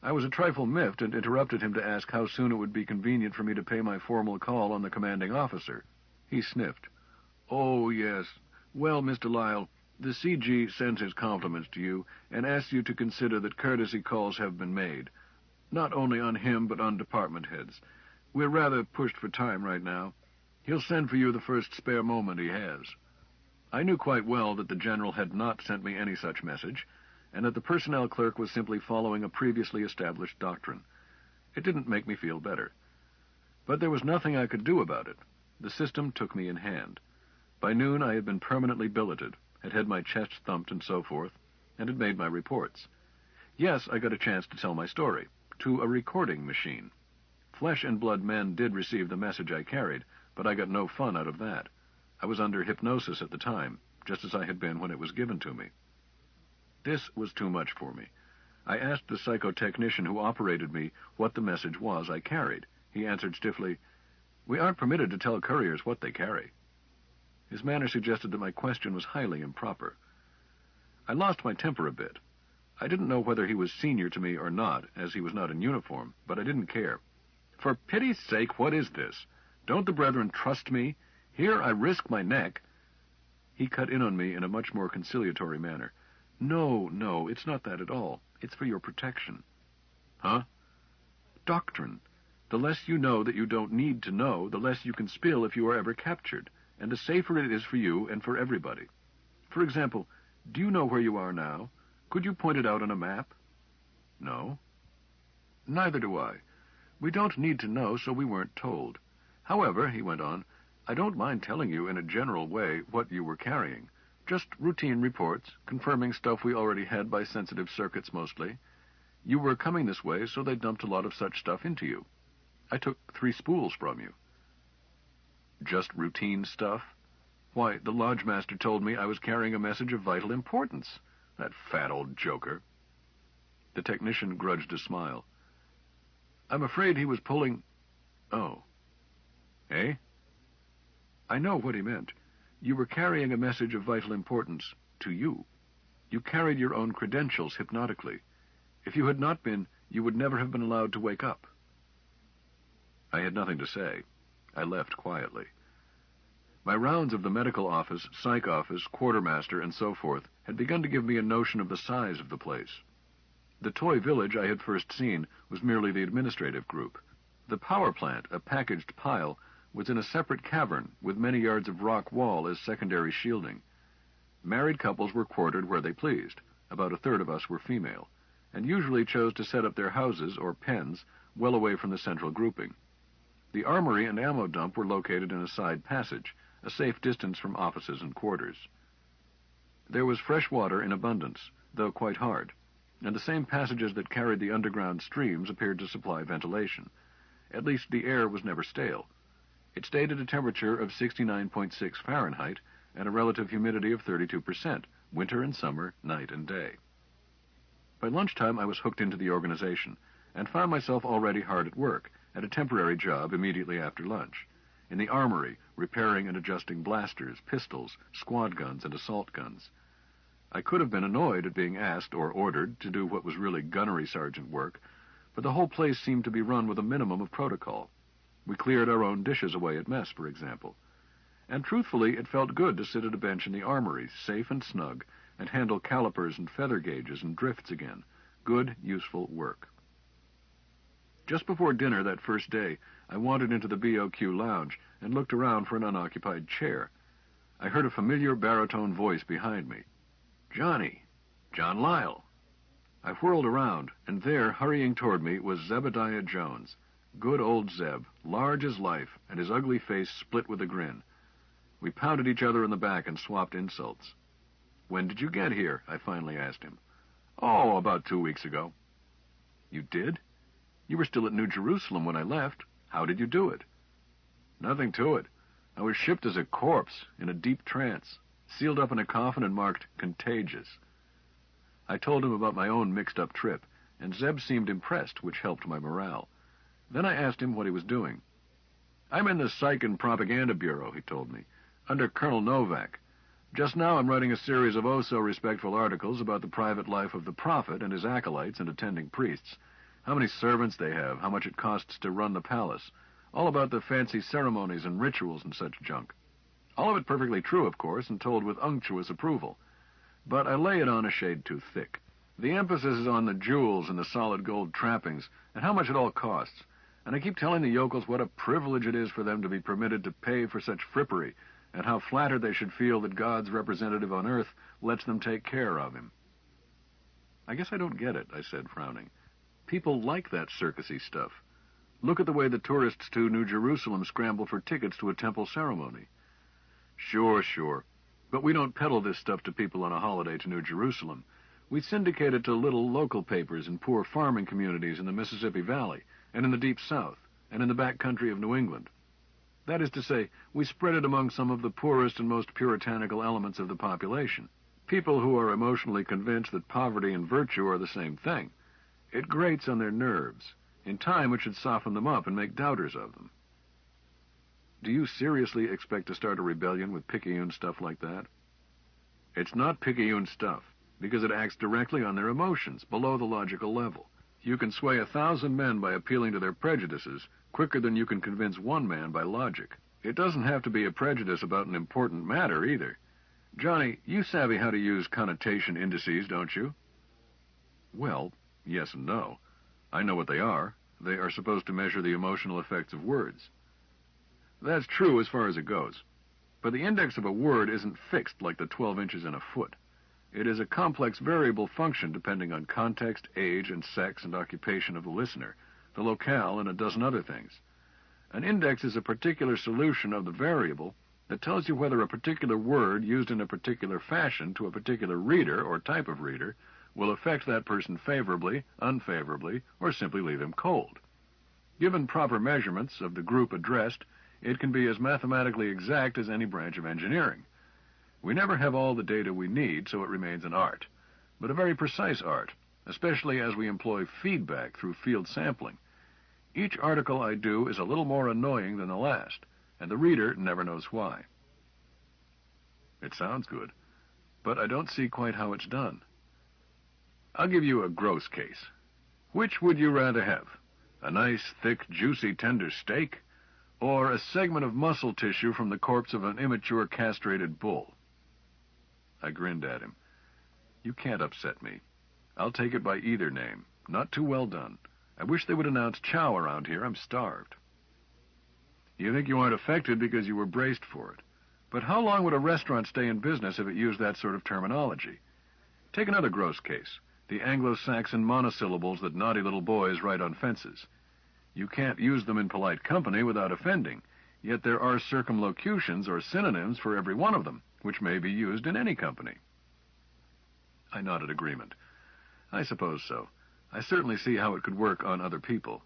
I was a trifle miffed and interrupted him to ask how soon it would be convenient for me to pay my formal call on the commanding officer. He sniffed. "Oh, yes. Well, Mr. Lyle, the CG sends his compliments to you and asks you to consider that courtesy calls have been made. Not only on him, but on department heads. We're rather pushed for time right now. He'll send for you the first spare moment he has." I knew quite well that the general had not sent me any such message, and that the personnel clerk was simply following a previously established doctrine. It didn't make me feel better. But there was nothing I could do about it. The system took me in hand. By noon I had been permanently billeted, had had my chest thumped and so forth, and had made my reports. Yes, I got a chance to tell my story, to a recording machine. Flesh and blood men did receive the message I carried, but I got no fun out of that. I was under hypnosis at the time, just as I had been when it was given to me. This was too much for me. I asked the psychotechnician who operated me what the message was I carried. He answered stiffly, "We aren't permitted to tell couriers what they carry." His manner suggested that my question was highly improper. I lost my temper a bit. I didn't know whether he was senior to me or not, as he was not in uniform, but I didn't care. "For pity's sake, what is this? Don't the brethren trust me? Here I risk my neck." He cut in on me in a much more conciliatory manner. No, it's not that at all. It's for your protection." "Huh?" "Doctrine. The less you know that you don't need to know, the less you can spill if you are ever captured, and the safer it is for you and for everybody. For example, do you know where you are now? Could you point it out on a map?" "No." "Neither do I. We don't need to know, so we weren't told. However," he went on, "I don't mind telling you in a general way what you were carrying. Just routine reports, confirming stuff we already had by sensitive circuits mostly. You were coming this way, so they dumped a lot of such stuff into you. I took 3 spools from you." "Just routine stuff? Why, the lodge master told me I was carrying a message of vital importance. That fat old joker." The technician grudged a smile. "I'm afraid he was pulling—" "Oh. Eh?" "I know what he meant. You were carrying a message of vital importance to you. You carried your own credentials hypnotically. If you had not been, you would never have been allowed to wake up." I had nothing to say. I left quietly. My rounds of the medical office, psych office, quartermaster, and so forth had begun to give me a notion of the size of the place. The toy village I had first seen was merely the administrative group. The power plant, a packaged pile, was in a separate cavern with many yards of rock wall as secondary shielding. Married couples were quartered where they pleased. About a third of us were female, and usually chose to set up their houses or pens well away from the central grouping. The armory and ammo dump were located in a side passage, a safe distance from offices and quarters. There was fresh water in abundance, though quite hard, and the same passages that carried the underground streams appeared to supply ventilation. At least the air was never stale. It stayed at a temperature of 69.6 Fahrenheit and a relative humidity of 32%, winter and summer, night and day. By lunchtime I was hooked into the organization, and found myself already hard at work, at a temporary job immediately after lunch, in the armory, repairing and adjusting blasters, pistols, squad guns, and assault guns. I could have been annoyed at being asked or ordered to do what was really gunnery sergeant work, but the whole place seemed to be run with a minimum of protocol. We cleared our own dishes away at mess, for example. And truthfully, it felt good to sit at a bench in the armory, safe and snug, and handle calipers and feather gauges and drifts again. Good, useful work. Just before dinner that first day, I wandered into the BOQ lounge and looked around for an unoccupied chair. I heard a familiar baritone voice behind me. "Johnny! John Lyle!" I whirled around, and there, hurrying toward me, was Zebediah Jones. Good old Zeb, large as life, and his ugly face split with a grin. We pounded each other in the back and swapped insults. "When did you get here?" I finally asked him. "Oh, about 2 weeks ago." "You did? You were still at New Jerusalem when I left. How did you do it?" "Nothing to it. I was shipped as a corpse, in a deep trance, sealed up in a coffin and marked contagious." I told him about my own mixed-up trip, and Zeb seemed impressed, which helped my morale. Then I asked him what he was doing. "I'm in the Psych and Propaganda Bureau," he told me, "under Colonel Novak. Just now I'm writing a series of oh-so-respectful articles about the private life of the Prophet and his acolytes and attending priests. how many servants they have, how much it costs to run the palace, all about the fancy ceremonies and rituals and such junk. All of it perfectly true, of course, and told with unctuous approval. But I lay it on a shade too thick. The emphasis is on the jewels and the solid gold trappings, and how much it all costs. And I keep telling the yokels what a privilege it is for them to be permitted to pay for such frippery, and how flattered they should feel that God's representative on earth lets them take care of him. I guess I don't get it, I said, frowning. People like that circusy stuff. Look at the way the tourists to New Jerusalem scramble for tickets to a temple ceremony. Sure. But we don't peddle this stuff to people on a holiday to New Jerusalem. We syndicate it to little local papers in poor farming communities in the Mississippi Valley, and in the Deep South, and in the back country of New England. That is to say, we spread it among some of the poorest and most puritanical elements of the population, people who are emotionally convinced that poverty and virtue are the same thing. It grates on their nerves. In time, it should soften them up and make doubters of them. Do you seriously expect to start a rebellion with picayune stuff like that? It's not picayune stuff, because it acts directly on their emotions, below the logical level. You can sway 1,000 men by appealing to their prejudices quicker than you can convince one man by logic. It doesn't have to be a prejudice about an important matter, either. Johnny, you savvy how to use connotation indices, don't you? Well, yes and no. I know what they are. They are supposed to measure the emotional effects of words. That's true as far as it goes. But the index of a word isn't fixed like the 12 inches in a foot. It is a complex variable function depending on context, age, and sex and occupation of the listener, the locale, and a dozen other things. An index is a particular solution of the variable that tells you whether a particular word used in a particular fashion to a particular reader or type of reader will affect that person favorably, unfavorably, or simply leave him cold. Given proper measurements of the group addressed, it can be as mathematically exact as any branch of engineering. We never have all the data we need, so it remains an art, but a very precise art, especially as we employ feedback through field sampling. Each article I do is a little more annoying than the last, and the reader never knows why. It sounds good, but I don't see quite how it's done. I'll give you a gross case. Which would you rather have? A nice, thick, juicy, tender steak, or a segment of muscle tissue from the corpse of an immature castrated bull? I grinned at him. You can't upset me. I'll take it by either name. Not too well done. I wish they would announce chow around here. I'm starved. You think you aren't affected because you were braced for it. But how long would a restaurant stay in business if it used that sort of terminology? Take another gross case, the Anglo-Saxon monosyllables that naughty little boys write on fences. You can't use them in polite company without offending, yet there are circumlocutions or synonyms for every one of them, which may be used in any company. I nodded agreement. I suppose so. I certainly see how it could work on other people.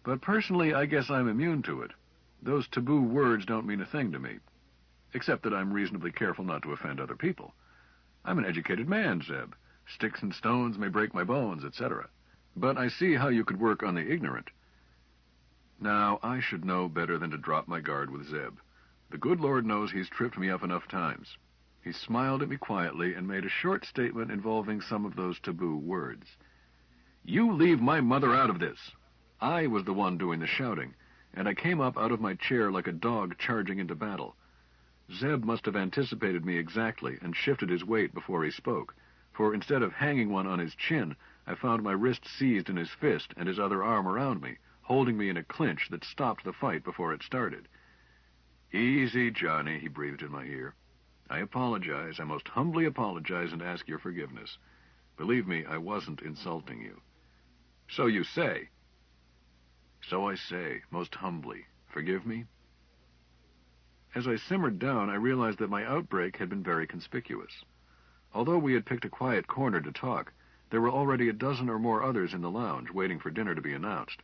But personally, I guess I'm immune to it. Those taboo words don't mean a thing to me, except that I'm reasonably careful not to offend other people. I'm an educated man, Zeb. Sticks and stones may break my bones, etc. But I see how you could work on the ignorant. Now, I should know better than to drop my guard with Zeb. The good Lord knows he's tripped me up enough times. He smiled at me quietly and made a short statement involving some of those taboo words. You leave my mother out of this. I was the one doing the shouting, and I came up out of my chair like a dog charging into battle. Zeb must have anticipated me exactly and shifted his weight before he spoke, for instead of hanging one on his chin, I found my wrist seized in his fist and his other arm around me, holding me in a clinch that stopped the fight before it started. Easy, Johnny, he breathed in my ear. I apologize. I most humbly apologize and ask your forgiveness. Believe me, I wasn't insulting you. So you say. So I say, most humbly. Forgive me? As I simmered down, I realized that my outbreak had been very conspicuous. Although we had picked a quiet corner to talk, there were already a dozen or more others in the lounge waiting for dinner to be announced.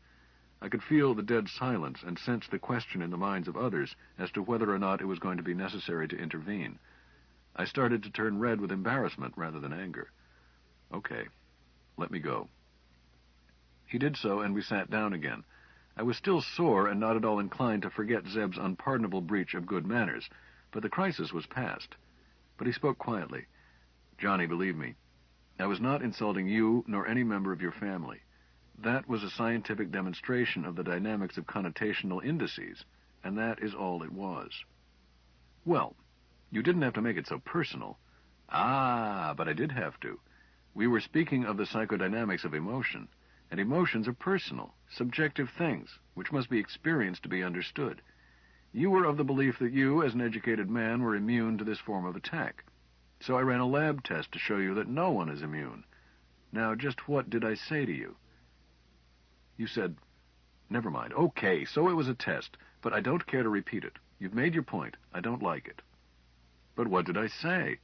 I could feel the dead silence and sense the question in the minds of others as to whether or not it was going to be necessary to intervene. I started to turn red with embarrassment rather than anger. Okay, let me go. He did so, and we sat down again. I was still sore and not at all inclined to forget Zeb's unpardonable breach of good manners, but the crisis was past. But he spoke quietly. Johnny, believe me, I was not insulting you nor any member of your family. that was a scientific demonstration of the dynamics of connotational indices, and that is all it was. Well, you didn't have to make it so personal. Ah, but I did have to. We were speaking of the psychodynamics of emotion, and emotions are personal, subjective things, which must be experienced to be understood. You were of the belief that you, as an educated man, were immune to this form of attack. So I ran a lab test to show you that no one is immune. Now, just what did I say to you? You said, never mind. Okay, so it was a test, but I don't care to repeat it. You've made your point. I don't like it. But what did I say?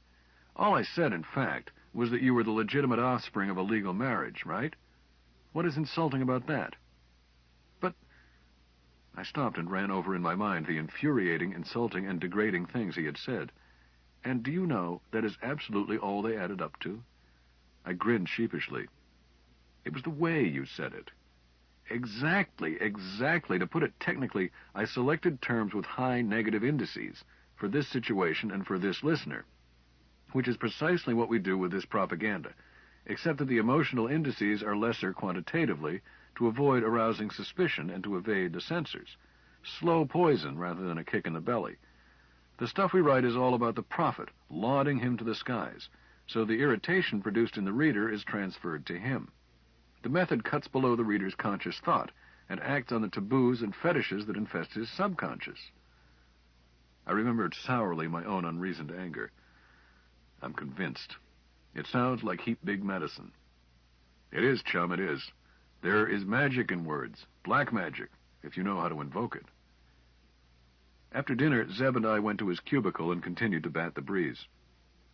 All I said, in fact, was that you were the legitimate offspring of a legal marriage, right? What is insulting about that? But I stopped and ran over in my mind the infuriating, insulting, and degrading things he had said. And do you know, that is absolutely all they added up to? I grinned sheepishly. It was the way you said it. Exactly. To put it technically, I selected terms with high negative indices for this situation and for this listener, which is precisely what we do with this propaganda, except that the emotional indices are lesser quantitatively to avoid arousing suspicion and to evade the censors. Slow poison rather than a kick in the belly. The stuff we write is all about the prophet, lauding him to the skies, so the irritation produced in the reader is transferred to him. The method cuts below the reader's conscious thought and acts on the taboos and fetishes that infest his subconscious. I remembered sourly my own unreasoned anger. I'm convinced. It sounds like heap big medicine. It is, chum, it is. There is magic in words, black magic, if you know how to invoke it. After dinner, Zeb and I went to his cubicle and continued to bat the breeze.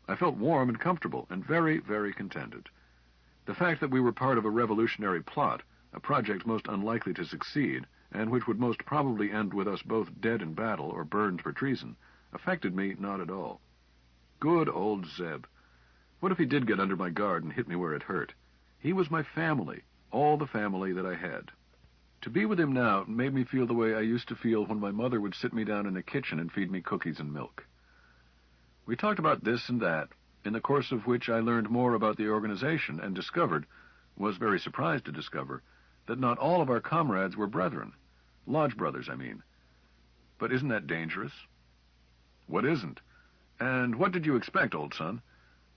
I felt warm and comfortable and very, very contented. The fact that we were part of a revolutionary plot, a project most unlikely to succeed, and which would most probably end with us both dead in battle or burned for treason, affected me not at all. Good old Zeb. What if he did get under my guard and hit me where it hurt? He was my family, all the family that I had. To be with him now made me feel the way I used to feel when my mother would sit me down in the kitchen and feed me cookies and milk. We talked about this and that, in the course of which I learned more about the organization and was very surprised to discover, that not all of our comrades were brethren. Lodge brothers, I mean. But isn't that dangerous? What isn't? And what did you expect, old son?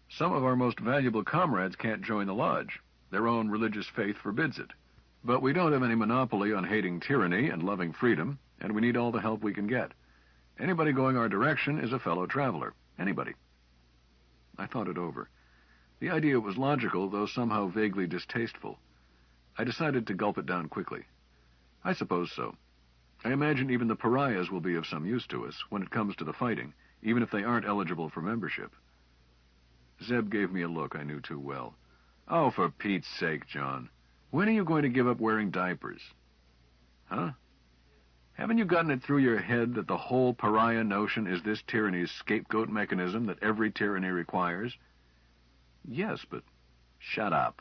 Some of our most valuable comrades can't join the lodge. Their own religious faith forbids it. But we don't have any monopoly on hating tyranny and loving freedom, and we need all the help we can get. Anybody going our direction is a fellow traveler. Anybody. I thought it over. The idea was logical, though somehow vaguely distasteful. I decided to gulp it down quickly. I suppose so. I imagine even the pariahs will be of some use to us when it comes to the fighting, even if they aren't eligible for membership. Zeb gave me a look I knew too well. Oh, for Pete's sake, John. When are you going to give up wearing diapers? Huh? Haven't you gotten it through your head that the whole pariah notion is this tyranny's scapegoat mechanism that every tyranny requires? Yes, but shut up.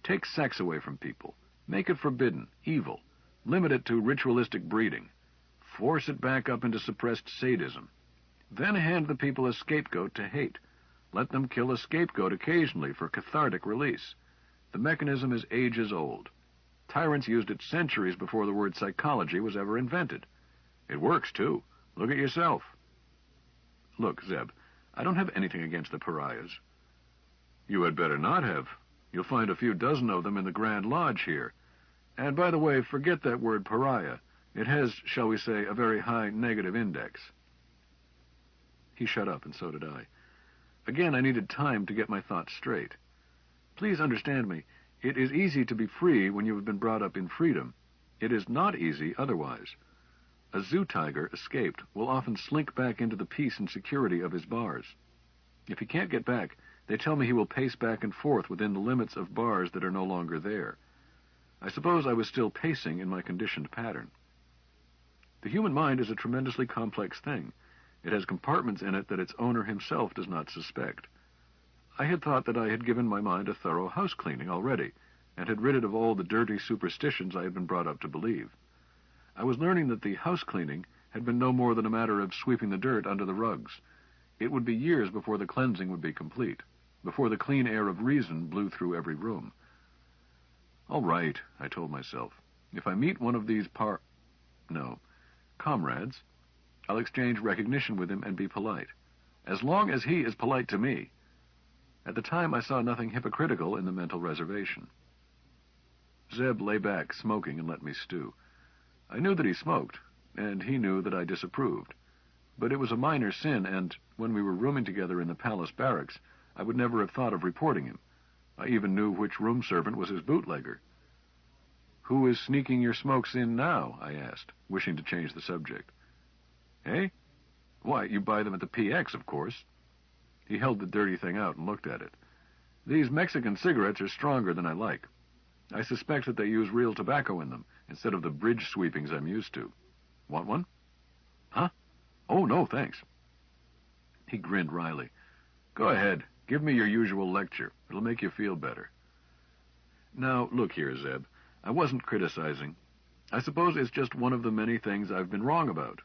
Take sex away from people. Make it forbidden, evil. Limit it to ritualistic breeding. Force it back up into suppressed sadism. Then hand the people a scapegoat to hate. Let them kill a scapegoat occasionally for cathartic release. The mechanism is ages old. Tyrants used it centuries before the word psychology was ever invented. It works, too. Look at yourself. Look, Zeb, I don't have anything against the pariahs. You had better not have. You'll find a few dozen of them in the Grand Lodge here. And by the way, forget that word pariah. It has, shall we say, a very high negative index. He shut up, and so did I. Again, I needed time to get my thoughts straight. Please understand me. It is easy to be free when you have been brought up in freedom. It is not easy otherwise. A zoo tiger, escaped, will often slink back into the peace and security of his bars. If he can't get back, they tell me he will pace back and forth within the limits of bars that are no longer there. I suppose I was still pacing in my conditioned pattern. The human mind is a tremendously complex thing. It has compartments in it that its owner himself does not suspect. I had thought that I had given my mind a thorough house-cleaning already, and had rid it of all the dirty superstitions I had been brought up to believe. I was learning that the house-cleaning had been no more than a matter of sweeping the dirt under the rugs. It would be years before the cleansing would be complete, before the clean air of reason blew through every room. All right, I told myself. If I meet one of these comrades, I'll exchange recognition with him and be polite. As long as he is polite to me. At the time, I saw nothing hypocritical in the mental reservation. Zeb lay back, smoking, and let me stew. I knew that he smoked, and he knew that I disapproved. But it was a minor sin, and when we were rooming together in the palace barracks, I would never have thought of reporting him. I even knew which room servant was his bootlegger. "Who is sneaking your smokes in now?" I asked, wishing to change the subject. "Eh? Why, you buy them at the PX, of course." He held the dirty thing out and looked at it. "These Mexican cigarettes are stronger than I like. I suspect that they use real tobacco in them, instead of the bridge sweepings I'm used to. Want one?" "Huh? Oh, no, thanks." He grinned wryly. "Go ahead. Give me your usual lecture. It'll make you feel better." "Now, look here, Zeb. I wasn't criticizing. I suppose it's just one of the many things I've been wrong about."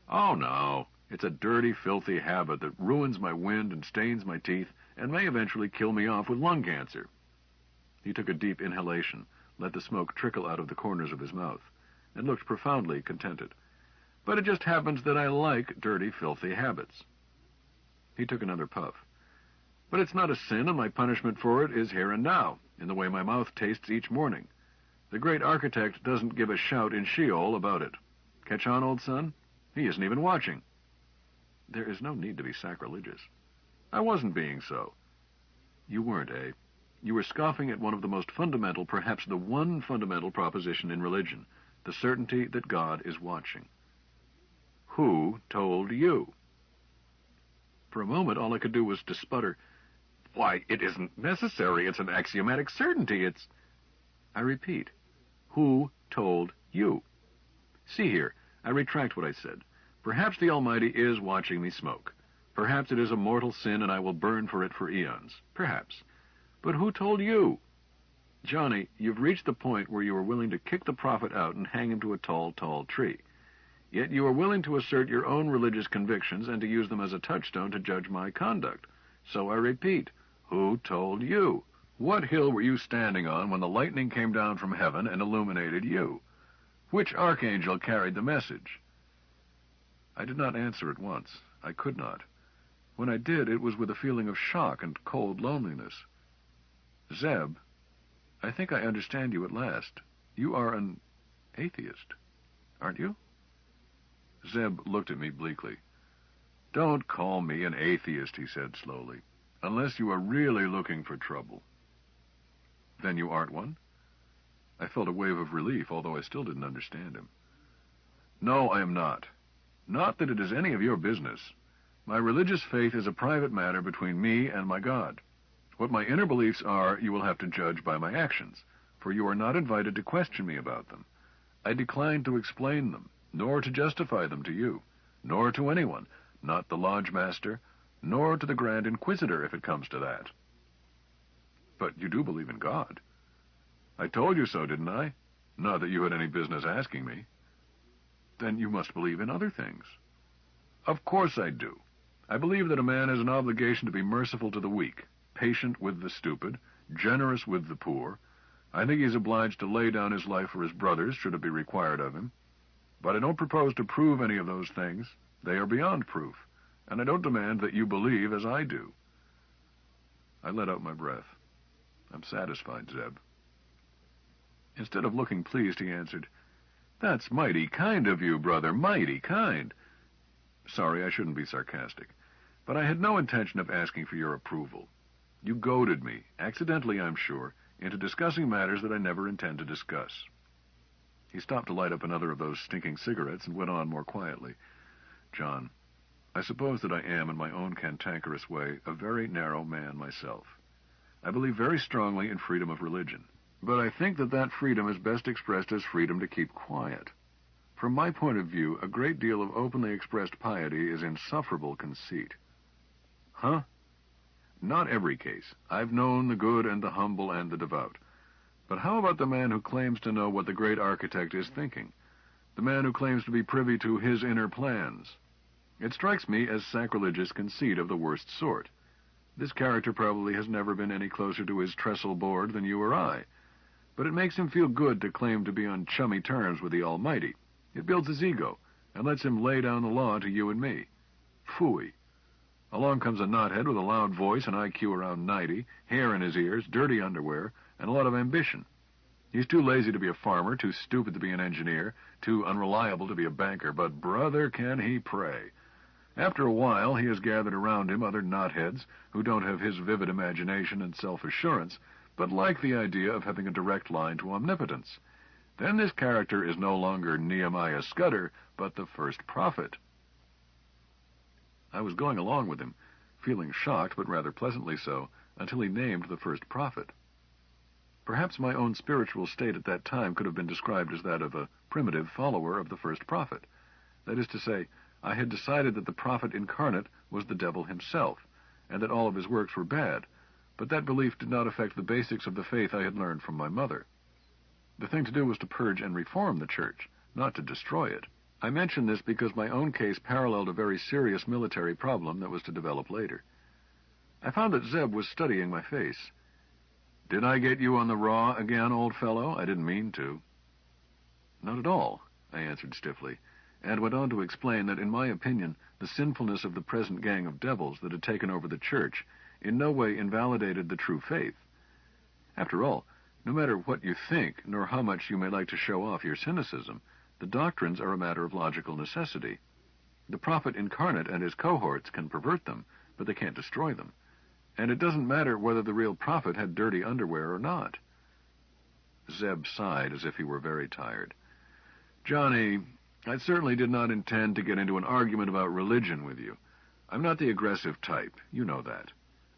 "Oh, no. It's a dirty, filthy habit that ruins my wind and stains my teeth and may eventually kill me off with lung cancer." He took a deep inhalation, let the smoke trickle out of the corners of his mouth, and looked profoundly contented. "But it just happens that I like dirty, filthy habits." He took another puff. "But it's not a sin, and my punishment for it is here and now, in the way my mouth tastes each morning. The great architect doesn't give a shout in Sheol about it. Catch on, old son? He isn't even watching." "There is no need to be sacrilegious." "I wasn't being so." "You weren't, eh? You were scoffing at one of the most fundamental, perhaps the one fundamental proposition in religion, the certainty that God is watching." "Who told you?" For a moment, all I could do was to sputter, "Why, it isn't necessary. It's an axiomatic certainty. It's—" "I repeat, who told you? See here, I retract what I said. Perhaps the Almighty is watching me smoke. Perhaps it is a mortal sin and I will burn for it for eons. Perhaps. But who told you? Johnny, you've reached the point where you are willing to kick the prophet out and hang him to a tall, tall tree. Yet you are willing to assert your own religious convictions and to use them as a touchstone to judge my conduct. So I repeat, who told you? What hill were you standing on when the lightning came down from heaven and illuminated you? Which archangel carried the message?" I did not answer at once. I could not. When I did, it was with a feeling of shock and cold loneliness. "Zeb, I think I understand you at last. You are an atheist, aren't you?" Zeb looked at me bleakly. "Don't call me an atheist," he said slowly, "unless you are really looking for trouble." "Then you aren't one?" I felt a wave of relief, although I still didn't understand him. "No, I am not. Not that it is any of your business. My religious faith is a private matter between me and my God. What my inner beliefs are, you will have to judge by my actions, for you are not invited to question me about them. I decline to explain them, nor to justify them to you, nor to anyone, not the lodge master, nor to the Grand Inquisitor, if it comes to that." "But you do believe in God." "I told you so, didn't I? Not that you had any business asking me." "Then you must believe in other things." "Of course I do. I believe that a man has an obligation to be merciful to the weak, patient with the stupid, generous with the poor. I think he is obliged to lay down his life for his brothers, should it be required of him. But I don't propose to prove any of those things. They are beyond proof, and I don't demand that you believe as I do." I let out my breath. "I'm satisfied, Zeb." Instead of looking pleased, he answered, "That's mighty kind of you, brother, mighty kind." Sorry, I shouldn't be sarcastic, but I had no intention of asking for your approval. You goaded me, accidentally I'm sure, into discussing matters that I never intend to discuss. He stopped to light up another of those stinking cigarettes and went on more quietly. "John, I suppose that I am, in my own cantankerous way, a very narrow man myself. I believe very strongly in freedom of religion, but I think that that freedom is best expressed as freedom to keep quiet. From my point of view, a great deal of openly expressed piety is insufferable conceit." "Huh?" "Not every case. I've known the good and the humble and the devout. But how about the man who claims to know what the great architect is thinking? The man who claims to be privy to his inner plans? It strikes me as sacrilegious conceit of the worst sort. This character probably has never been any closer to his trestle board than you or I. but it makes him feel good to claim to be on chummy terms with the Almighty. It builds his ego and lets him lay down the law to you and me. Phooey. Along comes a knothead with a loud voice, an IQ around 90, hair in his ears, dirty underwear, and a lot of ambition. He's too lazy to be a farmer, too stupid to be an engineer, too unreliable to be a banker, but brother can he pray. After a while, he has gathered around him other knotheads who don't have his vivid imagination and self-assurance, but like the idea of having a direct line to omnipotence. Then this character is no longer Nehemiah Scudder, but the first prophet. I was going along with him, feeling shocked, but rather pleasantly so, until he named the first prophet. Perhaps my own spiritual state at that time could have been described as that of a primitive follower of the first prophet. That is to say, I had decided that the prophet incarnate was the devil himself, and that all of his works were bad, but that belief did not affect the basics of the faith I had learned from my mother. The thing to do was to purge and reform the church, not to destroy it. I mention this because my own case paralleled a very serious military problem that was to develop later. I found that Zeb was studying my face. "Did I get you on the raw again, old fellow? I didn't mean to." "Not at all," I answered stiffly, and went on to explain that in my opinion the sinfulness of the present gang of devils that had taken over the church in no way invalidated the true faith. After all, no matter what you think, nor how much you may like to show off your cynicism, the doctrines are a matter of logical necessity. The prophet incarnate and his cohorts can pervert them, but they can't destroy them. And it doesn't matter whether the real prophet had dirty underwear or not. Zeb sighed as if he were very tired. "Johnny, I certainly did not intend to get into an argument about religion with you. I'm not the aggressive type. You know that.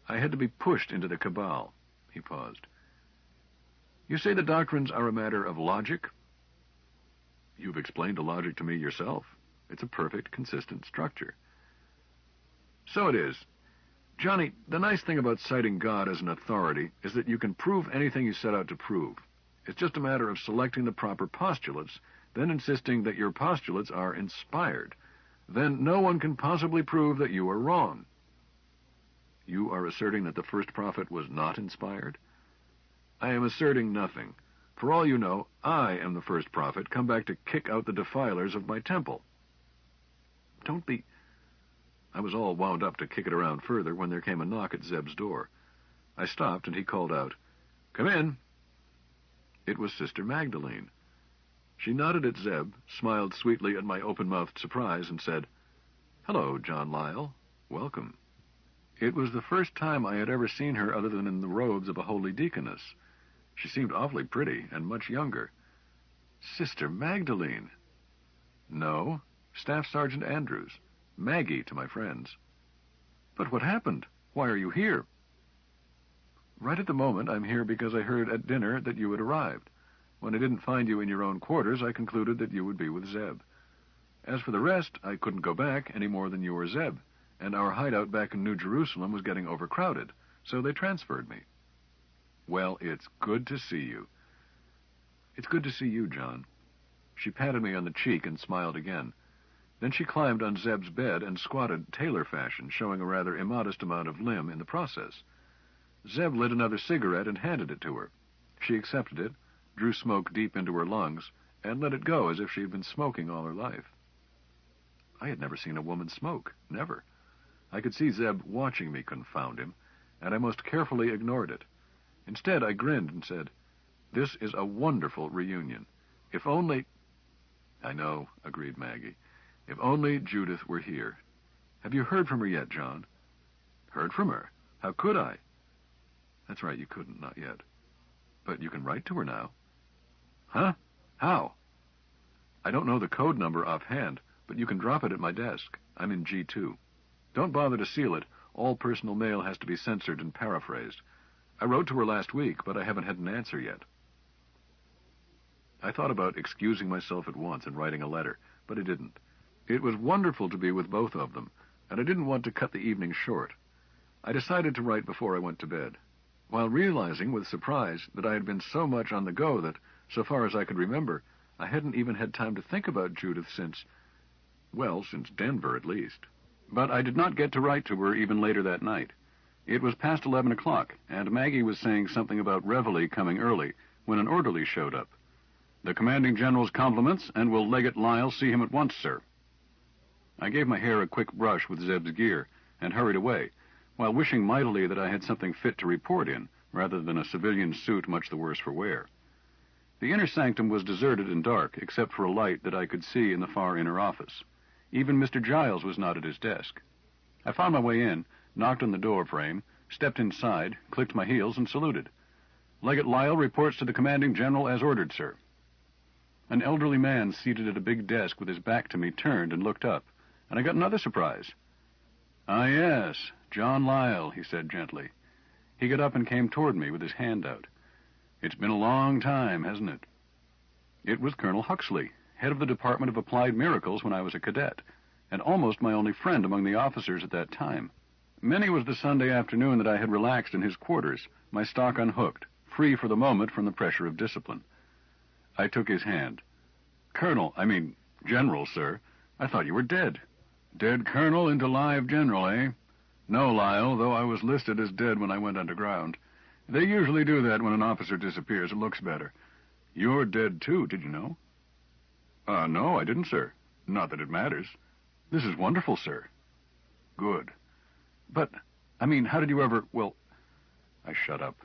I had to be pushed into the cabal." He paused. "You say the doctrines are a matter of logic?" "You've explained the logic to me yourself. It's a perfect, consistent structure." "So it is. Johnny, the nice thing about citing God as an authority is that you can prove anything you set out to prove. It's just a matter of selecting the proper postulates, then insisting that your postulates are inspired. Then no one can possibly prove that you are wrong." "You are asserting that the first prophet was not inspired?" "I am asserting nothing. For all you know, I am the first prophet, come back to kick out the defilers of my temple." "Don't be—" I was all wound up to kick it around further when there came a knock at Zeb's door. I stopped, and he called out, "Come in." It was Sister Magdalene. She nodded at Zeb, smiled sweetly at my open-mouthed surprise, and said, "Hello, John Lyle. Welcome." It was the first time I had ever seen her other than in the robes of a holy deaconess. She seemed awfully pretty and much younger. "Sister Magdalene." "No, Staff Sergeant Andrews. Maggie to my friends." "But what happened? Why are you here?" "Right at the moment, I'm here because I heard at dinner that you had arrived. When I didn't find you in your own quarters, I concluded that you would be with Zeb. As for the rest, I couldn't go back any more than you or Zeb, and our hideout back in New Jerusalem was getting overcrowded, so they transferred me." "Well, it's good to see you." "It's good to see you, John." She patted me on the cheek and smiled again. Then she climbed on Zeb's bed and squatted tailor fashion, showing a rather immodest amount of limb in the process. Zeb lit another cigarette and handed it to her. She accepted it, drew smoke deep into her lungs, and let it go as if she had been smoking all her life. I had never seen a woman smoke, never. I could see Zeb watching me, confound him, and I most carefully ignored it. Instead, I grinned and said, "This is a wonderful reunion. If only—" "I know," agreed Maggie. "If only Judith were here. Have you heard from her yet, John?" "Heard from her? How could I?" "That's right, you couldn't, not yet. But you can write to her now." "Huh? How?" "I don't know the code number offhand, but you can drop it at my desk. I'm in G2. Don't bother to seal it. All personal mail has to be censored and paraphrased. I wrote to her last week, but I haven't had an answer yet." I thought about excusing myself at once and writing a letter, but I didn't. It was wonderful to be with both of them, and I didn't want to cut the evening short. I decided to write before I went to bed, while realizing with surprise that I had been so much on the go that, so far as I could remember, I hadn't even had time to think about Judith since Denver at least. But I did not get to write to her even later that night. It was past 11 o'clock, and Maggie was saying something about Reveille coming early, when an orderly showed up. "The commanding general's compliments, and will Legate Lyle see him at once, sir?" I gave my hair a quick brush with Zeb's gear, and hurried away, while wishing mightily that I had something fit to report in, rather than a civilian suit much the worse for wear. The inner sanctum was deserted and dark, except for a light that I could see in the far inner office. Even Mr. Giles was not at his desk. I found my way in, knocked on the door frame, stepped inside, clicked my heels, and saluted. "Legate Lyle reports to the commanding general as ordered, sir." An elderly man seated at a big desk with his back to me turned and looked up, and I got another surprise. "Ah, yes, John Lyle," he said gently. He got up and came toward me with his hand out. "It's been a long time, hasn't it?" It was Colonel Huxley, head of the Department of Applied Miracles when I was a cadet, and almost my only friend among the officers at that time. Many was the Sunday afternoon that I had relaxed in his quarters, my stock unhooked, free for the moment from the pressure of discipline. I took his hand. General, sir. I thought you were dead." "Dead colonel into live general, eh? No, Lyle, though I was listed as dead when I went underground. They usually do that when an officer disappears. It looks better. You're dead, too, did you know?" No, I didn't, sir. Not that it matters." "This is wonderful, sir." "Good." "But, how did you ever, I shut up.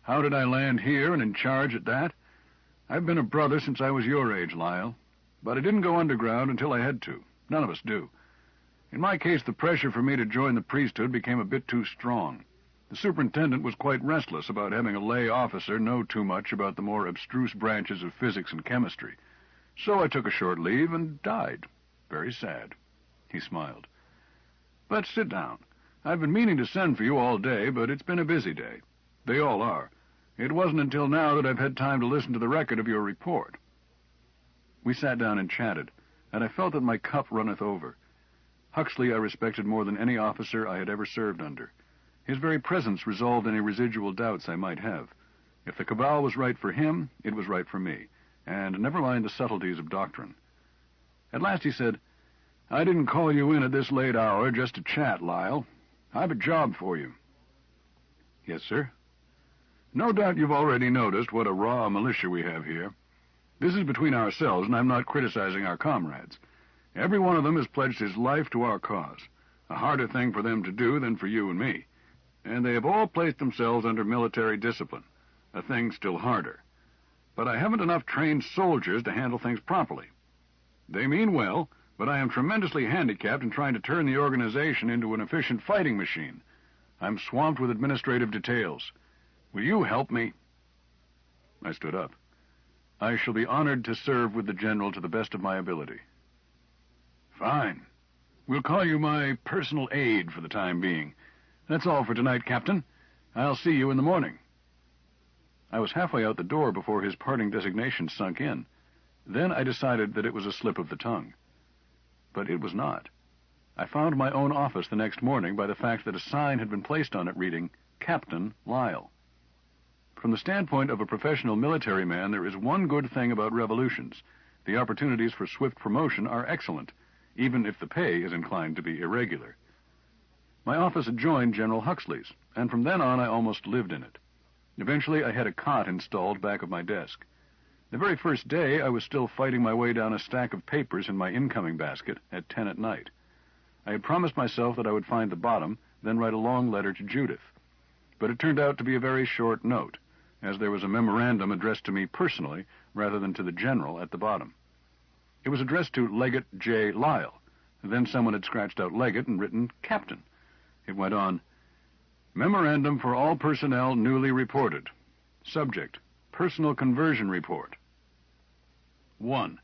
"How did I land here and in charge at that? I've been a brother since I was your age, Lyle. But I didn't go underground until I had to. None of us do. In my case, the pressure for me to join the priesthood became a bit too strong. The superintendent was quite restless about having a lay officer know too much about the more abstruse branches of physics and chemistry. So I took a short leave and died. Very sad." He smiled. "But sit down. I've been meaning to send for you all day, but it's been a busy day. They all are. It wasn't until now that I've had time to listen to the record of your report." We sat down and chatted, and I felt that my cup runneth over. Huxley I respected more than any officer I had ever served under. His very presence resolved any residual doubts I might have. If the cabal was right for him, it was right for me, and never mind the subtleties of doctrine. At last he said, "I didn't call you in at this late hour just to chat, Lyle. I've a job for you." "Yes, sir?" "No doubt you've already noticed what a raw militia we have here. This is between ourselves, and I'm not criticizing our comrades. Every one of them has pledged his life to our cause, a harder thing for them to do than for you and me. And they have all placed themselves under military discipline, a thing still harder. But I haven't enough trained soldiers to handle things properly. They mean well, but I am tremendously handicapped in trying to turn the organization into an efficient fighting machine. I'm swamped with administrative details. Will you help me?" I stood up. "I shall be honored to serve with the general to the best of my ability." "Fine. We'll call you my personal aide for the time being. That's all for tonight, Captain. I'll see you in the morning." I was halfway out the door before his parting designation sunk in. Then I decided that it was a slip of the tongue. But it was not. I found my own office the next morning by the fact that a sign had been placed on it reading, "Captain Lyle." From the standpoint of a professional military man, there is one good thing about revolutions. The opportunities for swift promotion are excellent, even if the pay is inclined to be irregular. My office adjoined General Huxley's, and from then on I almost lived in it. Eventually I had a cot installed back of my desk. The very first day I was still fighting my way down a stack of papers in my incoming basket at 10 at night. I had promised myself that I would find the bottom, then write a long letter to Judith. But it turned out to be a very short note, as there was a memorandum addressed to me personally rather than to the general at the bottom. It was addressed to Legate J. Lyle. Then someone had scratched out Legate and written Captain. It went on, "Memorandum for all personnel newly reported. Subject, Personal Conversion Report. 1.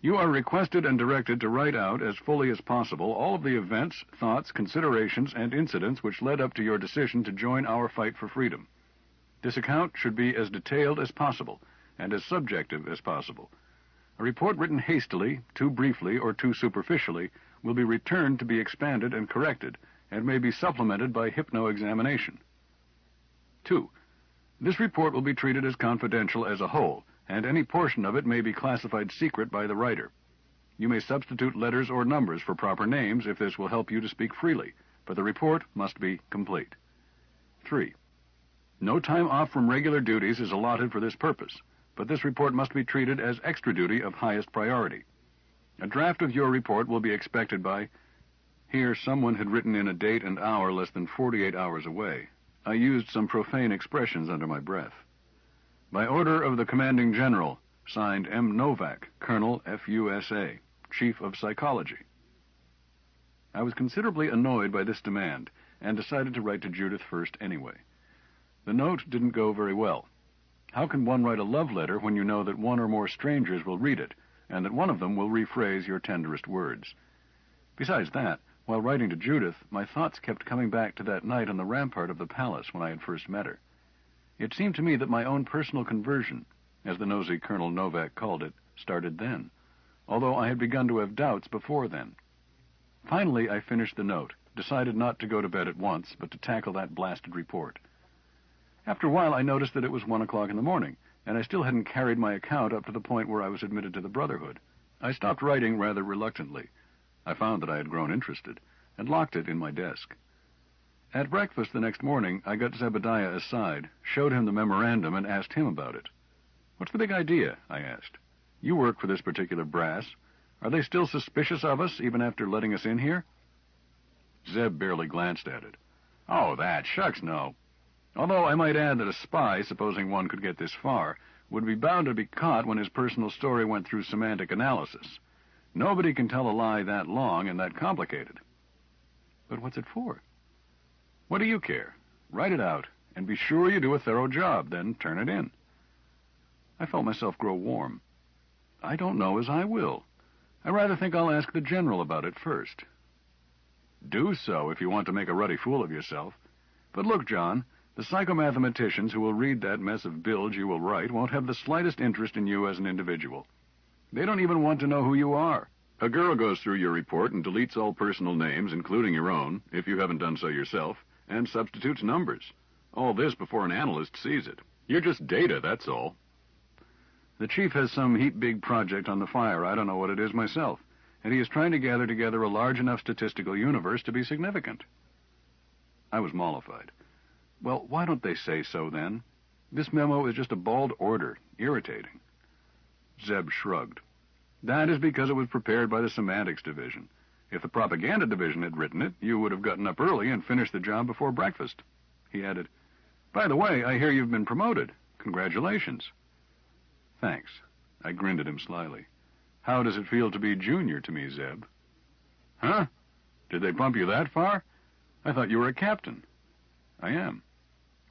You are requested and directed to write out, as fully as possible, all of the events, thoughts, considerations, and incidents which led up to your decision to join our fight for freedom. This account should be as detailed as possible, and as subjective as possible. A report written hastily, too briefly, or too superficially will be returned to be expanded and corrected, and may be supplemented by hypno-examination. 2. This report will be treated as confidential as a whole, and any portion of it may be classified secret by the writer. You may substitute letters or numbers for proper names if this will help you to speak freely, but the report must be complete. 3. No time off from regular duties is allotted for this purpose, but this report must be treated as extra duty of highest priority. A draft of your report will be expected by... Here someone had written in a date and hour less than 48 hours away. I used some profane expressions under my breath. By order of the Commanding General, signed M. Novak, Colonel, FUSA, Chief of Psychology. I was considerably annoyed by this demand, and decided to write to Judith first anyway. The note didn't go very well. How can one write a love letter when you know that one or more strangers will read it, and that one of them will rephrase your tenderest words? Besides that, while writing to Judith, my thoughts kept coming back to that night on the rampart of the palace when I had first met her. It seemed to me that my own personal conversion, as the nosy Colonel Novak called it, started then, although I had begun to have doubts before then. Finally, I finished the note, decided not to go to bed at once, but to tackle that blasted report. After a while, I noticed that it was 1 o'clock in the morning, and I still hadn't carried my account up to the point where I was admitted to the Brotherhood. I stopped writing rather reluctantly. I found that I had grown interested, and locked it in my desk. At breakfast the next morning, I got Zebediah aside, showed him the memorandum, and asked him about it. "What's the big idea?" I asked. "You work for this particular brass. Are they still suspicious of us, even after letting us in here?" Zeb barely glanced at it. "Oh, that, shucks, no. Although I might add that a spy, supposing one could get this far, would be bound to be caught when his personal story went through semantic analysis. Nobody can tell a lie that long and that complicated." "But what's it for?" "What do you care? Write it out, and be sure you do a thorough job, then turn it in." I felt myself grow warm. "I don't know as I will. I rather think I'll ask the General about it first." "Do so if you want to make a ruddy fool of yourself. But look, John, the psychomathematicians who will read that mess of bilge you will write won't have the slightest interest in you as an individual. They don't even want to know who you are. A girl goes through your report and deletes all personal names, including your own, if you haven't done so yourself, and substitutes numbers. All this before an analyst sees it. You're just data, that's all. The chief has some heap big project on the fire. I don't know what it is myself, and he is trying to gather together a large enough statistical universe to be significant." I was mollified. "Well, why don't they say so, then? This memo is just a bald order, irritating." Zeb shrugged. "That is because it was prepared by the Semantics Division. If the Propaganda Division had written it, you would have gotten up early and finished the job before breakfast." He added, "By the way, I hear you've been promoted. Congratulations." "Thanks." I grinned at him slyly. "How does it feel to be junior to me, Zeb?" "Huh? Did they bump you that far? I thought you were a captain." "I am."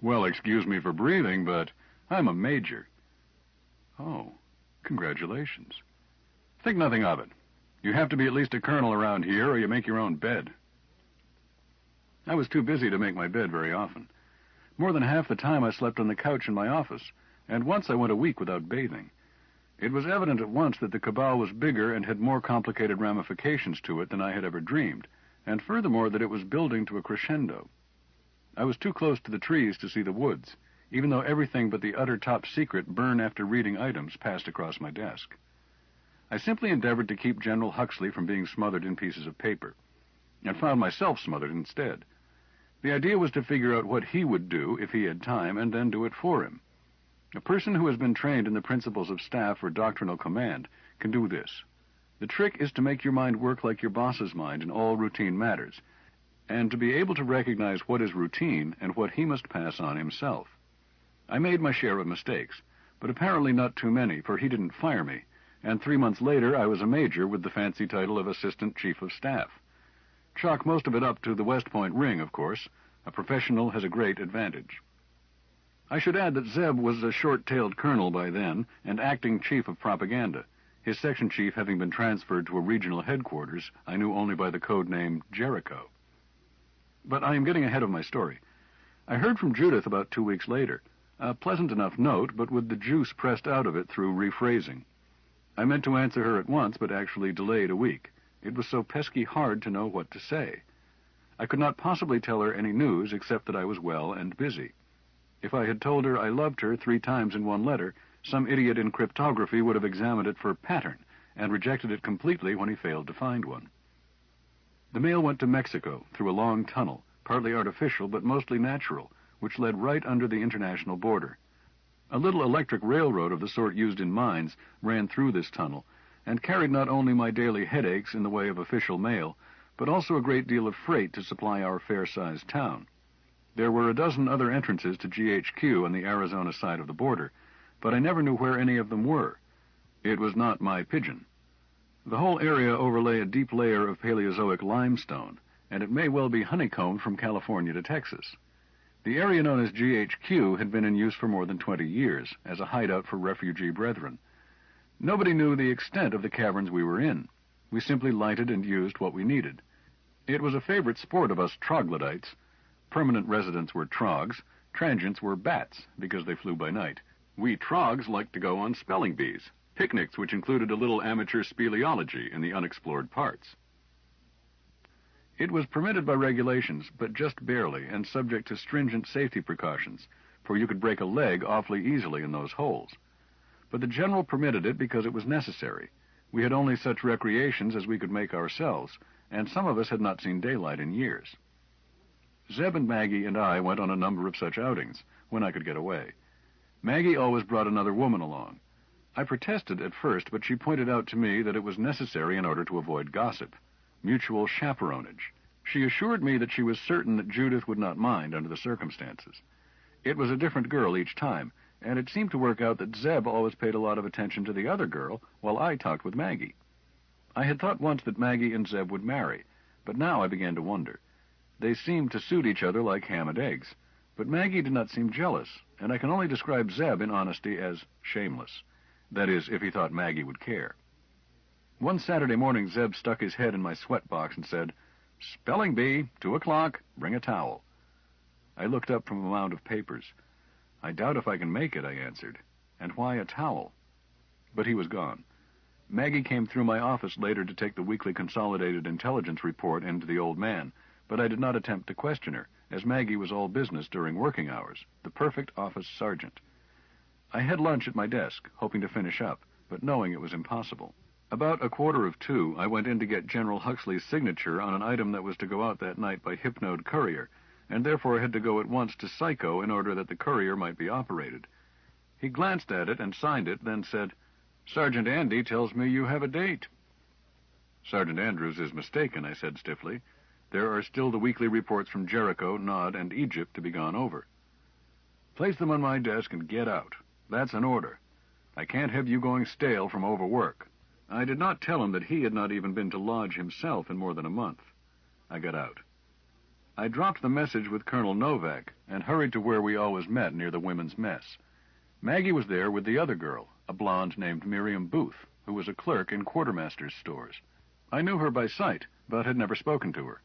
"Well, excuse me for breathing, but I'm a major." "Oh, congratulations." "Think nothing of it. You have to be at least a colonel around here, or you make your own bed." I was too busy to make my bed very often. More than half the time I slept on the couch in my office, and once I went a week without bathing. It was evident at once that the cabal was bigger and had more complicated ramifications to it than I had ever dreamed, and furthermore that it was building to a crescendo. I was too close to the trees to see the woods, even though everything but the utter top secret burn after reading items passed across my desk. I simply endeavored to keep General Huxley from being smothered in pieces of paper, and found myself smothered instead. The idea was to figure out what he would do if he had time, and then do it for him. A person who has been trained in the principles of staff or doctrinal command can do this. The trick is to make your mind work like your boss's mind in all routine matters, and to be able to recognize what is routine and what he must pass on himself. I made my share of mistakes, but apparently not too many, for he didn't fire me, and 3 months later I was a major with the fancy title of Assistant Chief of Staff. Chalk most of it up to the West Point ring, of course. A professional has a great advantage. I should add that Zeb was a short-tailed colonel by then, and acting chief of propaganda, his section chief having been transferred to a regional headquarters I knew only by the code name Jericho. But I am getting ahead of my story. I heard from Judith about 2 weeks later. A pleasant enough note, but with the juice pressed out of it through rephrasing. I meant to answer her at once, but actually delayed a week. It was so pesky hard to know what to say. I could not possibly tell her any news except that I was well and busy. If I had told her I loved her 3 times in one letter, some idiot in cryptography would have examined it for pattern and rejected it completely when he failed to find one. The mail went to Mexico through a long tunnel, partly artificial but mostly natural, which led right under the international border. A little electric railroad of the sort used in mines ran through this tunnel, and carried not only my daily headaches in the way of official mail, but also a great deal of freight to supply our fair-sized town. There were a dozen other entrances to GHQ on the Arizona side of the border, but I never knew where any of them were. It was not my pigeon. The whole area overlay a deep layer of Paleozoic limestone, and it may well be honeycombed from California to Texas. The area known as GHQ had been in use for more than 20 years as a hideout for refugee brethren. Nobody knew the extent of the caverns we were in. We simply lighted and used what we needed. It was a favorite sport of us troglodytes. Permanent residents were trogs, transients were bats, because they flew by night. We trogs liked to go on spelling bees, picnics which included a little amateur speleology in the unexplored parts. It was permitted by regulations, but just barely, and subject to stringent safety precautions, for you could break a leg awfully easily in those holes. But the general permitted it because it was necessary. We had only such recreations as we could make ourselves, and some of us had not seen daylight in years. Zeb and Maggie and I went on a number of such outings, when I could get away. Maggie always brought another woman along. I protested at first, but she pointed out to me that it was necessary in order to avoid gossip. Mutual chaperonage. She assured me that she was certain that Judith would not mind under the circumstances. It was a different girl each time, and it seemed to work out that Zeb always paid a lot of attention to the other girl, while I talked with Maggie. I had thought once that Maggie and Zeb would marry, but now I began to wonder. They seemed to suit each other like ham and eggs, but Maggie did not seem jealous, and I can only describe Zeb in honesty as shameless. That is, if he thought Maggie would care. One Saturday morning, Zeb stuck his head in my sweat box and said, "Spelling bee, 2 o'clock, bring a towel." I looked up from a mound of papers. "I doubt if I can make it," I answered. "And why a towel?" But he was gone. Maggie came through my office later to take the weekly consolidated intelligence report into the old man, but I did not attempt to question her, as Maggie was all business during working hours, the perfect office sergeant. I had lunch at my desk, hoping to finish up, but knowing it was impossible. About 1:45, I went in to get General Huxley's signature on an item that was to go out that night by Hypnode courier, and therefore had to go at once to Psycho in order that the courier might be operated. He glanced at it and signed it, then said, "Sergeant Andy tells me you have a date." "Sergeant Andrews is mistaken," I said stiffly. "There are still the weekly reports from Jericho, Nod, and Egypt to be gone over." "Place them on my desk and get out. That's an order. I can't have you going stale from overwork." I did not tell him that he had not even been to lodge himself in more than a month. I got out. I dropped the message with Colonel Novak and hurried to where we always met near the women's mess. Maggie was there with the other girl, a blonde named Miriam Booth, who was a clerk in quartermaster's stores. I knew her by sight, but had never spoken to her.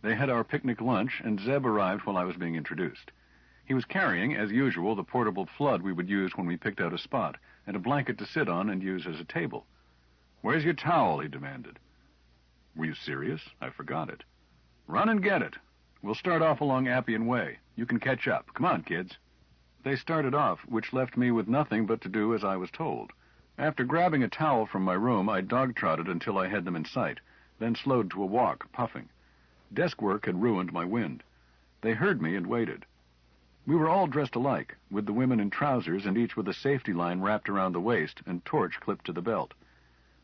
They had our picnic lunch, and Zeb arrived while I was being introduced. He was carrying, as usual, the portable flood we would use when we picked out a spot, and a blanket to sit on and use as a table. "Where's your towel?" he demanded. "Were you serious? I forgot it." "Run and get it. We'll start off along Appian Way. You can catch up. Come on, kids." They started off, which left me with nothing but to do as I was told. After grabbing a towel from my room, I dog-trotted until I had them in sight, then slowed to a walk, puffing. Desk work had ruined my wind. They heard me and waited. We were all dressed alike, with the women in trousers and each with a safety line wrapped around the waist and torch clipped to the belt.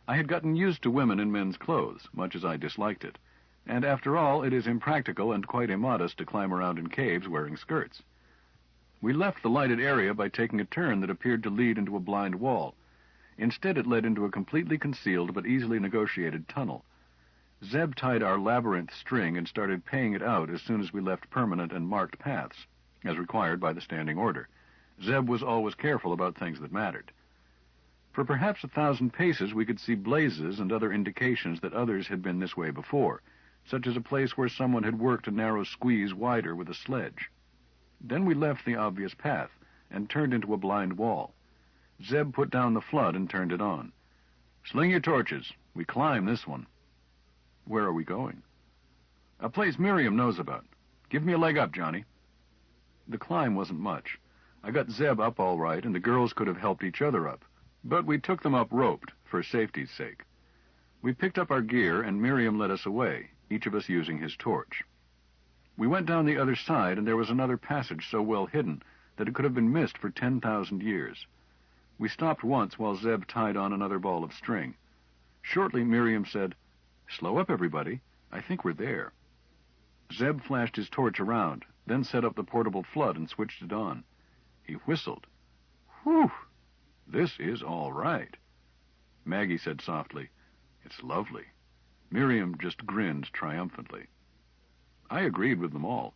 I had gotten used to women in men's clothes, much as I disliked it, and after all, it is impractical and quite immodest to climb around in caves wearing skirts. We left the lighted area by taking a turn that appeared to lead into a blind wall. Instead, it led into a completely concealed but easily negotiated tunnel. Zeb tied our labyrinth string and started paying it out as soon as we left permanent and marked paths, as required by the standing order. Zeb was always careful about things that mattered. For perhaps 1,000 paces we could see blazes and other indications that others had been this way before, such as a place where someone had worked a narrow squeeze wider with a sledge. Then we left the obvious path and turned into a blind wall. Zeb put down the flood and turned it on. "Sling your torches. We climb this one." "Where are we going?" "A place Miriam knows about. Give me a leg up, Johnny." The climb wasn't much. I got Zeb up all right, and the girls could have helped each other up, but we took them up roped, for safety's sake. We picked up our gear, and Miriam led us away, each of us using his torch. We went down the other side, and there was another passage so well hidden that it could have been missed for 10,000 years. We stopped once while Zeb tied on another ball of string. Shortly, Miriam said, "Slow up, everybody. I think we're there." Zeb flashed his torch around, then set up the portable flood and switched it on. He whistled. "Whew! This is all right." Maggie said softly, "It's lovely." Miriam just grinned triumphantly. I agreed with them all.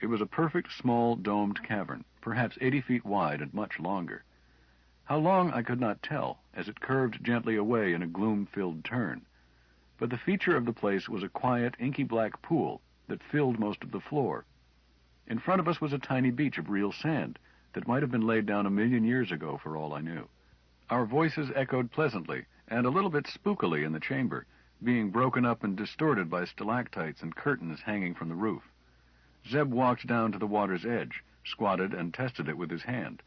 It was a perfect small domed cavern, perhaps 80 feet wide and much longer. How long I could not tell, as it curved gently away in a gloom-filled turn. But the feature of the place was a quiet, inky-black pool that filled most of the floor. In front of us was a tiny beach of real sand that might have been laid down 1,000,000 years ago for all I knew. Our voices echoed pleasantly and a little bit spookily in the chamber, being broken up and distorted by stalactites and curtains hanging from the roof. Zeb walked down to the water's edge, squatted, and tested it with his hand.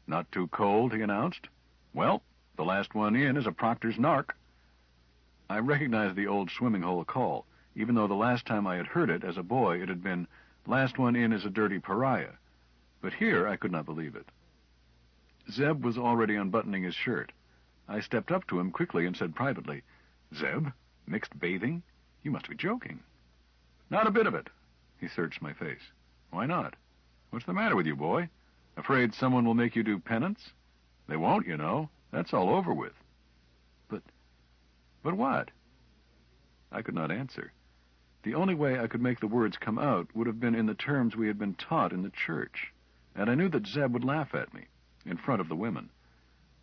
"Not too cold," he announced. "Well, the last one in is a proctor's narc." I recognized the old swimming hole call, even though the last time I had heard it as a boy it had been, "Last one in is a dirty pariah." But here I could not believe it. Zeb was already unbuttoning his shirt. I stepped up to him quickly and said privately, "Zeb, mixed bathing? You must be joking." "Not a bit of it." He searched my face. "Why not? What's the matter with you, boy? Afraid someone will make you do penance? They won't, you know. That's all over with." But what?" I could not answer. The only way I could make the words come out would have been in the terms we had been taught in the church, and I knew that Zeb would laugh at me, in front of the women.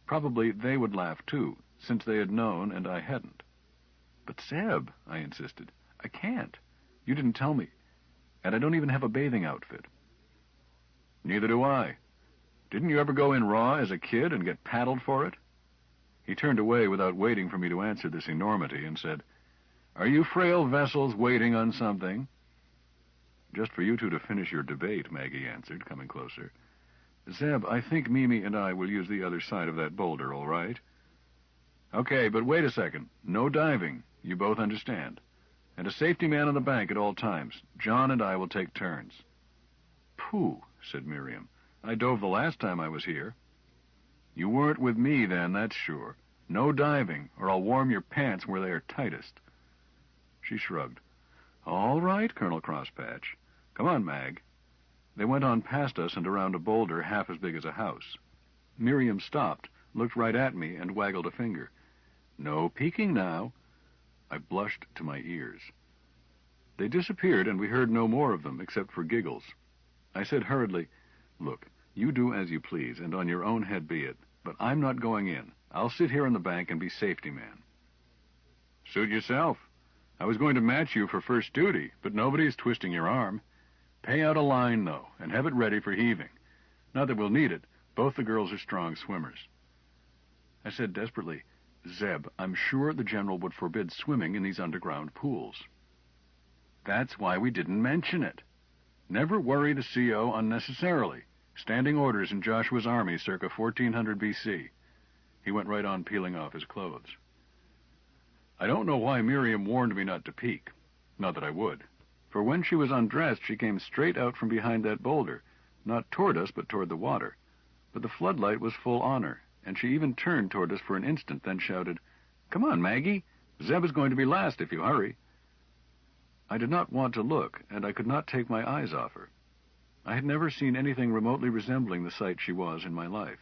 Probably they would laugh, too, since they had known and I hadn't. "But Zeb," I insisted, "I can't. You didn't tell me. And I don't even have a bathing outfit." "Neither do I. Didn't you ever go in raw as a kid and get paddled for it?" He turned away without waiting for me to answer this enormity and said, "Are you frail vessels waiting on something?" "Just for you two to finish your debate," Maggie answered, coming closer. "Zeb, I think Mimi and I will use the other side of that boulder, all right?" "Okay, but wait a second. No diving. You both understand. And a safety man on the bank at all times. John and I will take turns." "Pooh," said Miriam. "I dove the last time I was here." "You weren't with me then, that's sure. No diving, or I'll warm your pants where they are tightest." She shrugged. "All right, Colonel Crosspatch. Come on, Mag." They went on past us and around a boulder half as big as a house. Miriam stopped, looked right at me, and waggled a finger. "No peeking now." I blushed to my ears. They disappeared, and we heard no more of them, except for giggles. I said hurriedly, "Look, you do as you please, and on your own head be it, but I'm not going in. I'll sit here on the bank and be safety man." "Suit yourself. I was going to match you for first duty, but nobody's twisting your arm. Pay out a line, though, and have it ready for heaving. Not that we'll need it. Both the girls are strong swimmers." I said desperately, "Zeb, I'm sure the General would forbid swimming in these underground pools." "That's why we didn't mention it. Never worry the CO unnecessarily. Standing orders in Joshua's army circa 1400 B.C. He went right on peeling off his clothes. I don't know why Miriam warned me not to peek. Not that I would. For when she was undressed, she came straight out from behind that boulder, not toward us, but toward the water. But the floodlight was full on her, and she even turned toward us for an instant, then shouted, "Come on, Maggie. Zeb is going to be last if you hurry." I did not want to look, and I could not take my eyes off her. I had never seen anything remotely resembling the sight she was in my life,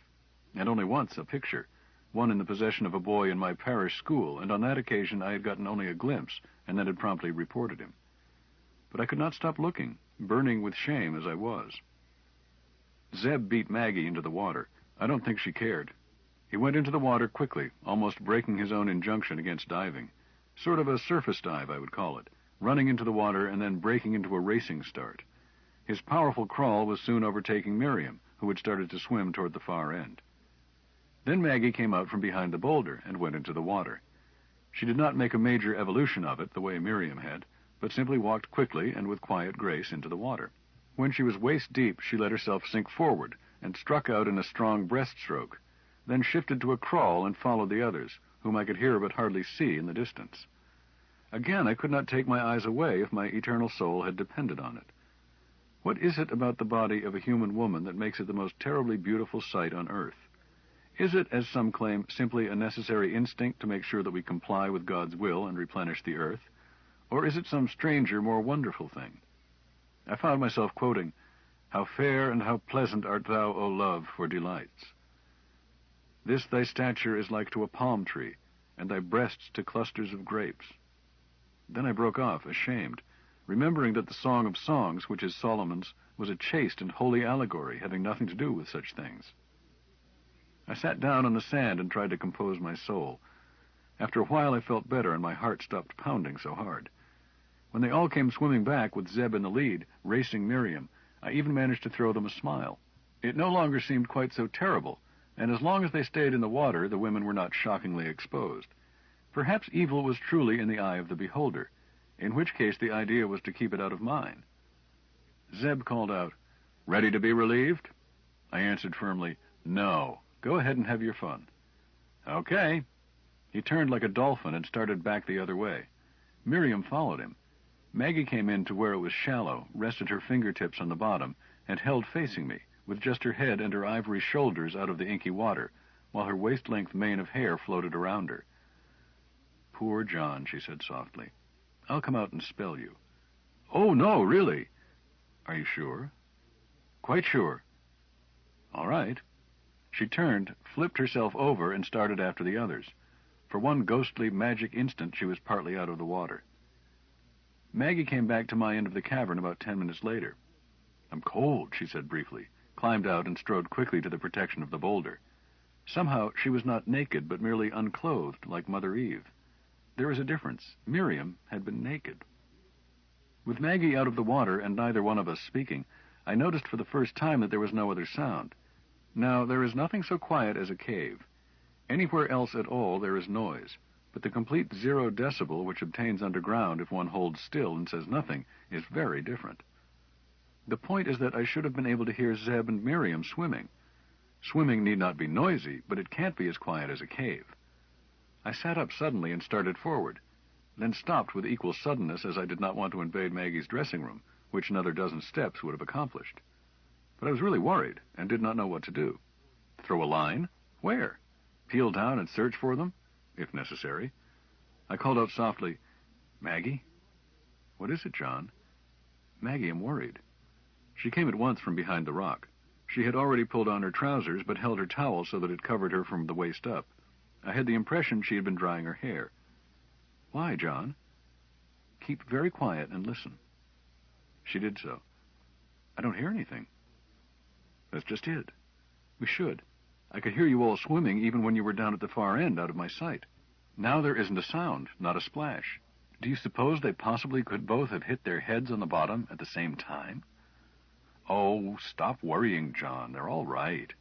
and only once a picture, one in the possession of a boy in my parish school, and on that occasion I had gotten only a glimpse, and then had promptly reported him. But I could not stop looking, burning with shame as I was. Zeb beat Maggie into the water. I don't think she cared. He went into the water quickly, almost breaking his own injunction against diving. Sort of a surface dive, I would call it, running into the water and then breaking into a racing start. His powerful crawl was soon overtaking Miriam, who had started to swim toward the far end. Then Maggie came out from behind the boulder and went into the water. She did not make a major evolution of it the way Miriam had, but simply walked quickly and with quiet grace into the water. When she was waist-deep, she let herself sink forward and struck out in a strong breaststroke, then shifted to a crawl and followed the others, whom I could hear but hardly see in the distance. Again, I could not take my eyes away if my eternal soul had depended on it. What is it about the body of a human woman that makes it the most terribly beautiful sight on earth? Is it, as some claim, simply a necessary instinct to make sure that we comply with God's will and replenish the earth? Or is it some stranger, more wonderful thing? I found myself quoting, "How fair and how pleasant art thou, O love, for delights. This thy stature is like to a palm tree, and thy breasts to clusters of grapes." Then I broke off, ashamed, remembering that the Song of Songs, which is Solomon's, was a chaste and holy allegory, having nothing to do with such things. I sat down on the sand and tried to compose my soul. After a while I felt better, and my heart stopped pounding so hard. When they all came swimming back, with Zeb in the lead, racing Miriam, I even managed to throw them a smile. It no longer seemed quite so terrible, and as long as they stayed in the water, the women were not shockingly exposed. Perhaps evil was truly in the eye of the beholder, in which case the idea was to keep it out of mine. Zeb called out, "Ready to be relieved?" I answered firmly, "No. Go ahead and have your fun." "Okay." He turned like a dolphin and started back the other way. Miriam followed him. Maggie came in to where it was shallow, rested her fingertips on the bottom, and held facing me, with just her head and her ivory shoulders out of the inky water, while her waist-length mane of hair floated around her. "Poor John," she said softly. "I'll come out and spell you." "Oh, no, really." "Are you sure?" "Quite sure." "All right." She turned, flipped herself over, and started after the others. For one ghostly, magic instant, she was partly out of the water. Maggie came back to my end of the cavern about 10 minutes later. "I'm cold," she said briefly, climbed out, and strode quickly to the protection of the boulder. Somehow she was not naked, but merely unclothed, like Mother Eve. There was a difference. Miriam had been naked. With Maggie out of the water and neither one of us speaking, I noticed for the first time that there was no other sound. Now, there is nothing so quiet as a cave. Anywhere else at all there is noise, but the complete 0 decibel which obtains underground if one holds still and says nothing is very different. The point is that I should have been able to hear Zeb and Miriam swimming. Swimming need not be noisy, but it can't be as quiet as a cave. I sat up suddenly and started forward, then stopped with equal suddenness, as I did not want to invade Maggie's dressing room, which another dozen steps would have accomplished. But I was really worried, and did not know what to do. Throw a line? Where? Peel down and search for them, if necessary. I called out softly, "Maggie?" "What is it, John?" "Maggie, I'm worried." She came at once from behind the rock. She had already pulled on her trousers, but held her towel so that it covered her from the waist up. I had the impression she had been drying her hair. "Why, John?" "Keep very quiet and listen." She did so. "I don't hear anything." "That's just it. We should. I could hear you all swimming even when you were down at the far end, out of my sight. Now there isn't a sound, not a splash. Do you suppose they possibly could both have hit their heads on the bottom at the same time?" "Oh, stop worrying, John. They're all right."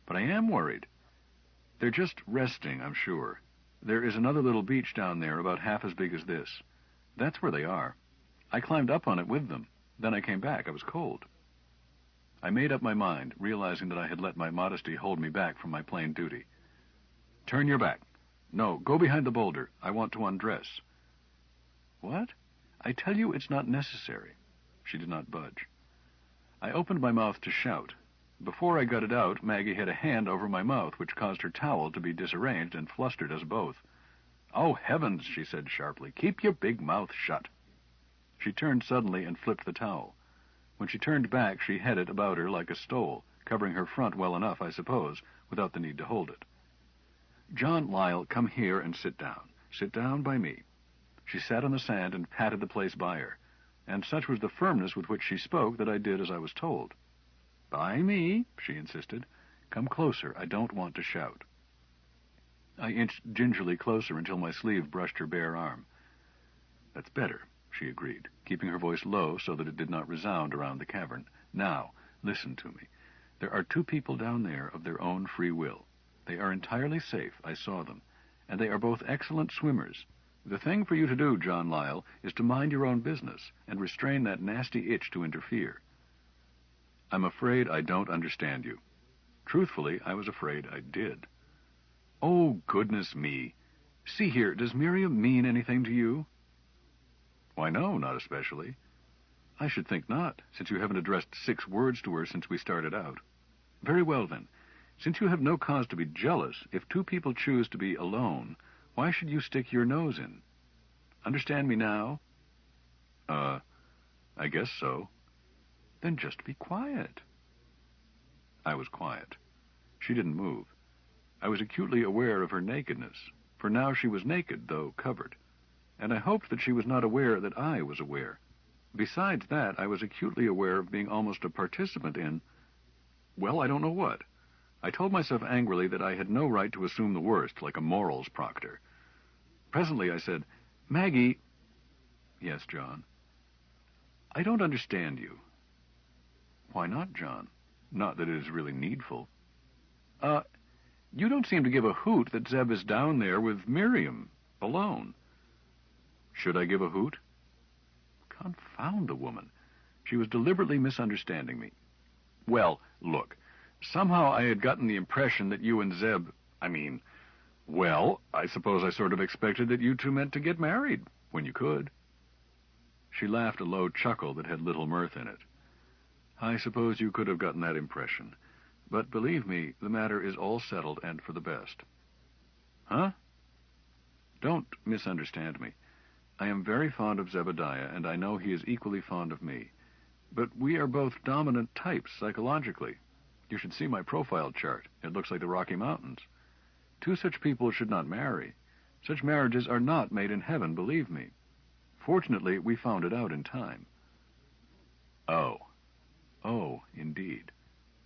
"But I am worried. They're just resting, I'm sure. There is another little beach down there about half as big as this. That's where they are. I climbed up on it with them. Then I came back. I was cold." I made up my mind, realizing that I had let my modesty hold me back from my plain duty. "Turn your back. No, go behind the boulder. I want to undress." "What? I tell you it's not necessary." She did not budge. I opened my mouth to shout. Before I got it out, Maggie had a hand over my mouth, which caused her towel to be disarranged and flustered us both. "Oh, heavens," she said sharply. "Keep your big mouth shut." She turned suddenly and flipped the towel. When she turned back, she had it about her like a stole, covering her front well enough, I suppose, without the need to hold it. "John Lyle, come here and sit down. Sit down by me." She sat on the sand and patted the place by her, and such was the firmness with which she spoke that I did as I was told. "By me," she insisted. "Come closer. I don't want to shout." I inched gingerly closer until my sleeve brushed her bare arm. "That's better," she agreed, keeping her voice low so that it did not resound around the cavern. "Now, listen to me. There are 2 people down there of their own free will. They are entirely safe. I saw them. And they are both excellent swimmers. The thing for you to do, John Lyle, is to mind your own business and restrain that nasty itch to interfere." "I'm afraid I don't understand you." Truthfully, I was afraid I did. "Oh, goodness me. See here, does Miriam mean anything to you?" "Why, no, not especially." I should think not, since you haven't addressed 6 words to her since we started out. Very well, then. Since you have no cause to be jealous, if 2 people choose to be alone, why should you stick your nose in? Understand me now? I guess so. Then just be quiet. I was quiet. She didn't move. I was acutely aware of her nakedness, for now she was naked, though covered, and I hoped that she was not aware that I was aware. Besides that, I was acutely aware of being almost a participant in, well, I don't know what. I told myself angrily that I had no right to assume the worst, like a morals proctor. Presently I said, Maggie... Yes, John. I don't understand you. Why not, John? Not that it is really needful. You don't seem to give a hoot that Zeb is down there with Miriam, alone. Should I give a hoot? Confound the woman. She was deliberately misunderstanding me. Well, look, somehow I had gotten the impression that you and Zeb, well, I suppose I sort of expected that you 2 meant to get married, when you could. She laughed a low chuckle that had little mirth in it. I suppose you could have gotten that impression. But believe me, the matter is all settled and for the best. Huh? Don't misunderstand me. I am very fond of Zebediah, and I know he is equally fond of me. But we are both dominant types psychologically. You should see my profile chart. It looks like the Rocky Mountains. 2 such people should not marry. Such marriages are not made in heaven, believe me. Fortunately, we found it out in time. Oh, indeed.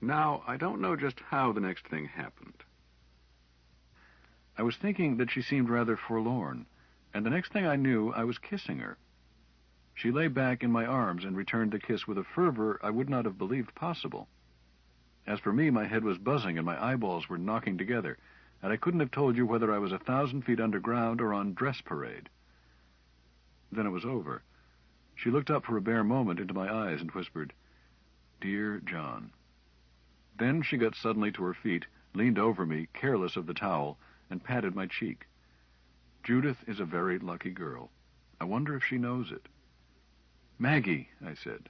Now, I don't know just how the next thing happened. I was thinking that she seemed rather forlorn, and the next thing I knew, I was kissing her. She lay back in my arms and returned the kiss with a fervor I would not have believed possible. As for me, my head was buzzing and my eyeballs were knocking together, and I couldn't have told you whether I was 1,000 feet underground or on dress parade. Then it was over. She looked up for a bare moment into my eyes and whispered, Dear John. Then she got suddenly to her feet, leaned over me, careless of the towel, and patted my cheek. Judith is a very lucky girl. I wonder if she knows it. Maggie, I said.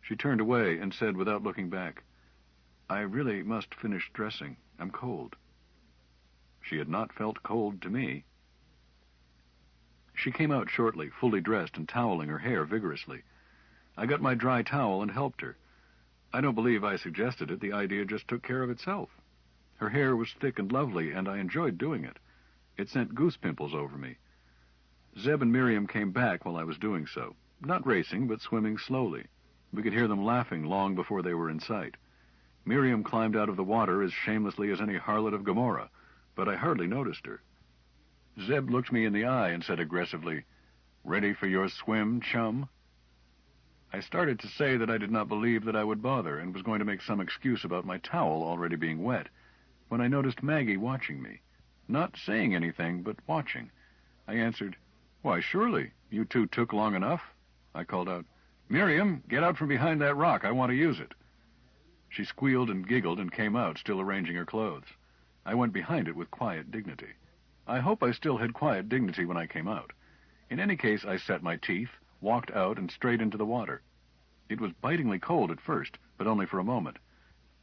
She turned away and said without looking back, I really must finish dressing. I'm cold. She had not felt cold to me. She came out shortly, fully dressed and toweling her hair vigorously. I got my dry towel and helped her. I don't believe I suggested it. The idea just took care of itself. Her hair was thick and lovely, and I enjoyed doing it. It sent goose pimples over me. Zeb and Miriam came back while I was doing so, not racing, but swimming slowly. We could hear them laughing long before they were in sight. Miriam climbed out of the water as shamelessly as any harlot of Gomorrah, but I hardly noticed her. Zeb looked me in the eye and said aggressively, Ready for your swim, chum? I started to say that I did not believe that I would bother, and was going to make some excuse about my towel already being wet, when I noticed Maggie watching me. Not saying anything, but watching. I answered, Why, surely. You 2 took long enough. I called out, Miriam, get out from behind that rock. I want to use it. She squealed and giggled and came out, still arranging her clothes. I went behind it with quiet dignity. I hope I still had quiet dignity when I came out. In any case, I set my teeth, walked out, and straight into the water. It was bitingly cold at first, but only for a moment.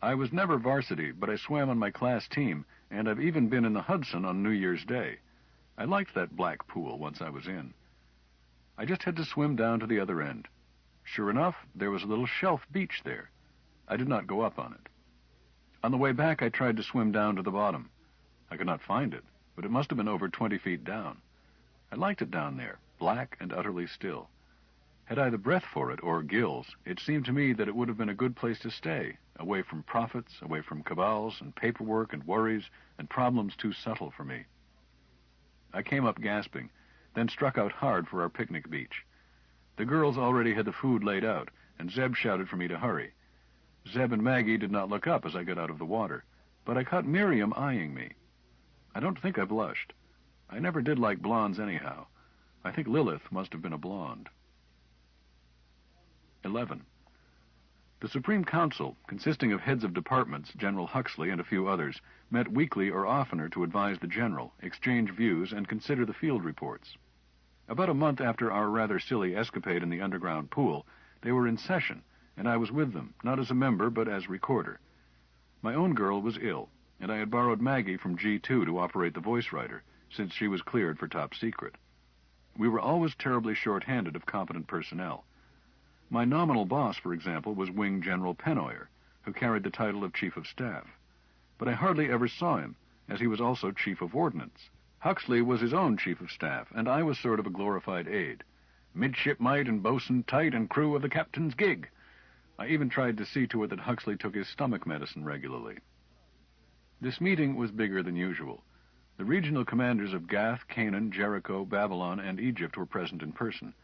I was never varsity, but I swam on my class team, and I've even been in the Hudson on New Year's Day. I liked that black pool once I was in. I just had to swim down to the other end. Sure enough, there was a little shelf beach there. I did not go up on it. On the way back, I tried to swim down to the bottom. I could not find it, but it must have been over 20 feet down. I liked it down there, black and utterly still. Had I the breath for it, or gills, it seemed to me that it would have been a good place to stay, away from profits, away from cabals and paperwork and worries and problems too subtle for me. I came up gasping, then struck out hard for our picnic beach. The girls already had the food laid out, and Zeb shouted for me to hurry. Zeb and Maggie did not look up as I got out of the water, but I caught Miriam eyeing me. I don't think I blushed. I never did like blondes anyhow. I think Lilith must have been a blonde. 11. The Supreme Council, consisting of heads of departments, General Huxley and a few others, met weekly or oftener to advise the General, exchange views, and consider the field reports. About a month after our rather silly escapade in the underground pool, They were in session, and I was with them, not as a member, but as recorder. My own girl was ill, and I had borrowed Maggie from G2 to operate the voice writer, since she was cleared for top secret. We were always terribly short-handed of competent personnel. My nominal boss, for example, was Wing General Pennoyer, who carried the title of Chief of Staff. But I hardly ever saw him, as he was also Chief of Ordnance. Huxley was his own Chief of Staff, and I was sort of a glorified aide. Midshipmite and bosun tight and crew of the captain's gig. I even tried to see to it that Huxley took his stomach medicine regularly. This meeting was bigger than usual. The regional commanders of Gath, Canaan, Jericho, Babylon, and Egypt were present in person.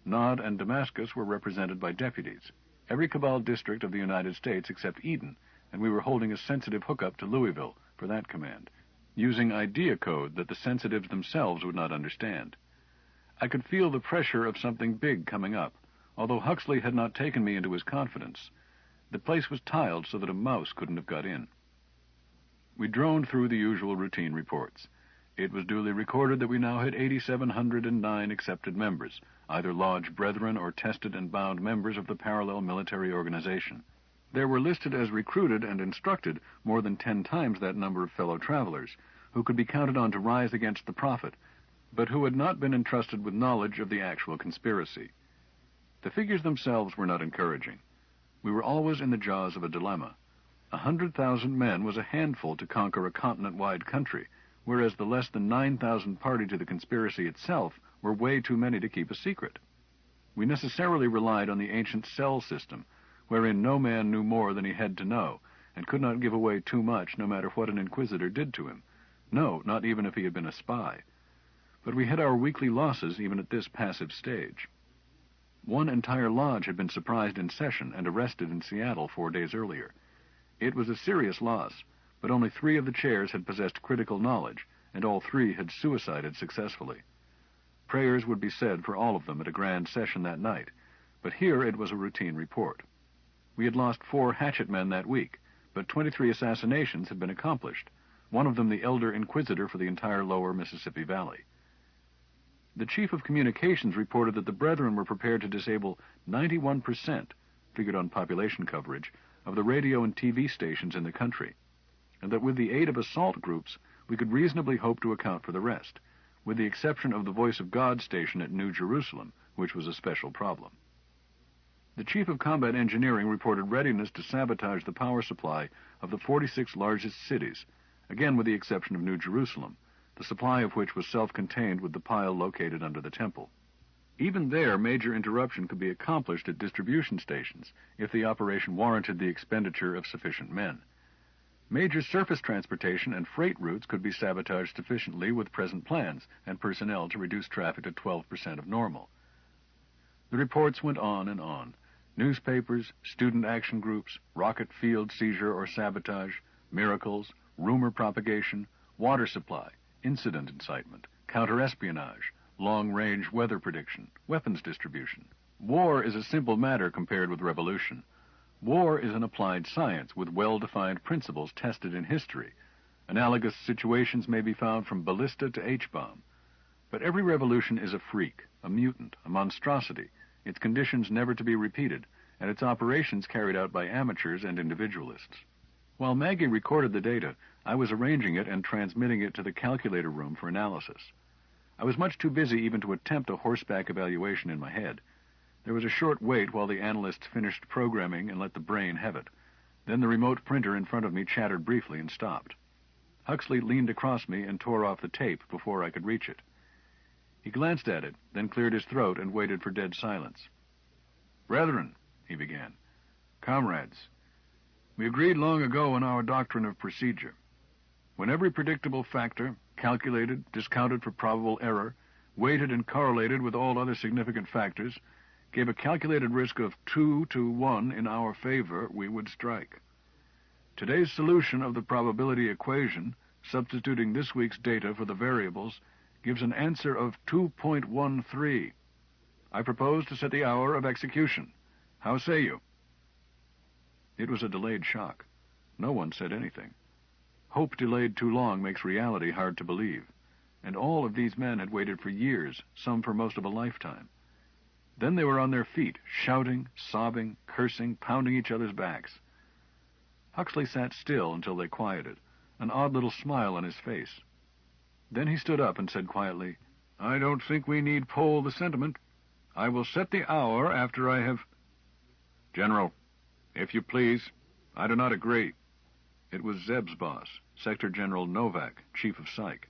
Nod and Damascus were represented by deputies. Every Cabal district of the United States except Eden, and we were holding a sensitive hookup to Louisville for that command, using idea code that the sensitives themselves would not understand. I could feel the pressure of something big coming up, although Huxley had not taken me into his confidence. The place was tiled so that a mouse couldn't have got in. We droned through the usual routine reports. It was duly recorded that we now had 8,709 accepted members, either lodge brethren or tested and bound members of the parallel military organization. There were listed as recruited and instructed more than 10 times that number of fellow travelers, who could be counted on to rise against the Prophet, but who had not been entrusted with knowledge of the actual conspiracy. The figures themselves were not encouraging. We were always in the jaws of a dilemma. 100,000 men was a handful to conquer a continent-wide country, whereas the less than 9,000 party to the conspiracy itself were way too many to keep a secret. We necessarily relied on the ancient cell system, wherein no man knew more than he had to know, and could not give away too much no matter what an inquisitor did to him. No, not even if he had been a spy. But we had our weekly losses even at this passive stage. One entire lodge had been surprised in session and arrested in Seattle 4 days earlier. It was a serious loss, but only 3 of the chairs had possessed critical knowledge, and all 3 had suicided successfully. Prayers would be said for all of them at a grand session that night, but here it was a routine report. We had lost 4 hatchet men that week, but 23 assassinations had been accomplished, one of them the elder inquisitor for the entire lower Mississippi Valley. The chief of communications reported that the brethren were prepared to disable 91%, figured on population coverage, of the radio and TV stations in the country, and that with the aid of assault groups, we could reasonably hope to account for the rest, with the exception of the Voice of God station at New Jerusalem, which was a special problem. The chief of combat engineering reported readiness to sabotage the power supply of the 46 largest cities, again with the exception of New Jerusalem, the supply of which was self-contained with the pile located under the temple. Even there, major interruption could be accomplished at distribution stations if the operation warranted the expenditure of sufficient men. Major surface transportation and freight routes could be sabotaged sufficiently with present plans and personnel to reduce traffic to 12% of normal. The reports went on and on. Newspapers, student action groups, rocket field seizure or sabotage, miracles, rumor propagation, water supply, incident incitement, counter-espionage, long-range weather prediction, weapons distribution. War is a simple matter compared with revolution. War is an applied science with well-defined principles tested in history. Analogous situations may be found from ballista to H-bomb. But every revolution is a freak, a mutant, a monstrosity, its conditions never to be repeated, and its operations carried out by amateurs and individualists. While Maggie recorded the data, I was arranging it and transmitting it to the calculator room for analysis. I was much too busy even to attempt a horseback evaluation in my head. There was a short wait while the analysts finished programming and let the brain have it. Then the remote printer in front of me chattered briefly and stopped. Huxley leaned across me and tore off the tape before I could reach it. He glanced at it, then cleared his throat and waited for dead silence. "Brethren," he began, "comrades, we agreed long ago on our doctrine of procedure. When every predictable factor, calculated, discounted for probable error, weighted and correlated with all other significant factors, gave a calculated risk of 2 to 1 in our favor, we would strike. Today's solution of the probability equation, substituting this week's data for the variables, gives an answer of 2.13. I propose to set the hour of execution. How say you?" It was a delayed shock. No one said anything. Hope delayed too long makes reality hard to believe, and all of these men had waited for years, some for most of a lifetime. Then they were on their feet, shouting, sobbing, cursing, pounding each other's backs. Huxley sat still until they quieted, an odd little smile on his face. Then he stood up and said quietly, "I don't think we need poll the sentiment. I will set the hour after I have—" "General, if you please, I do not agree." It was Zeb's boss, Sector General Novak, Chief of Psych.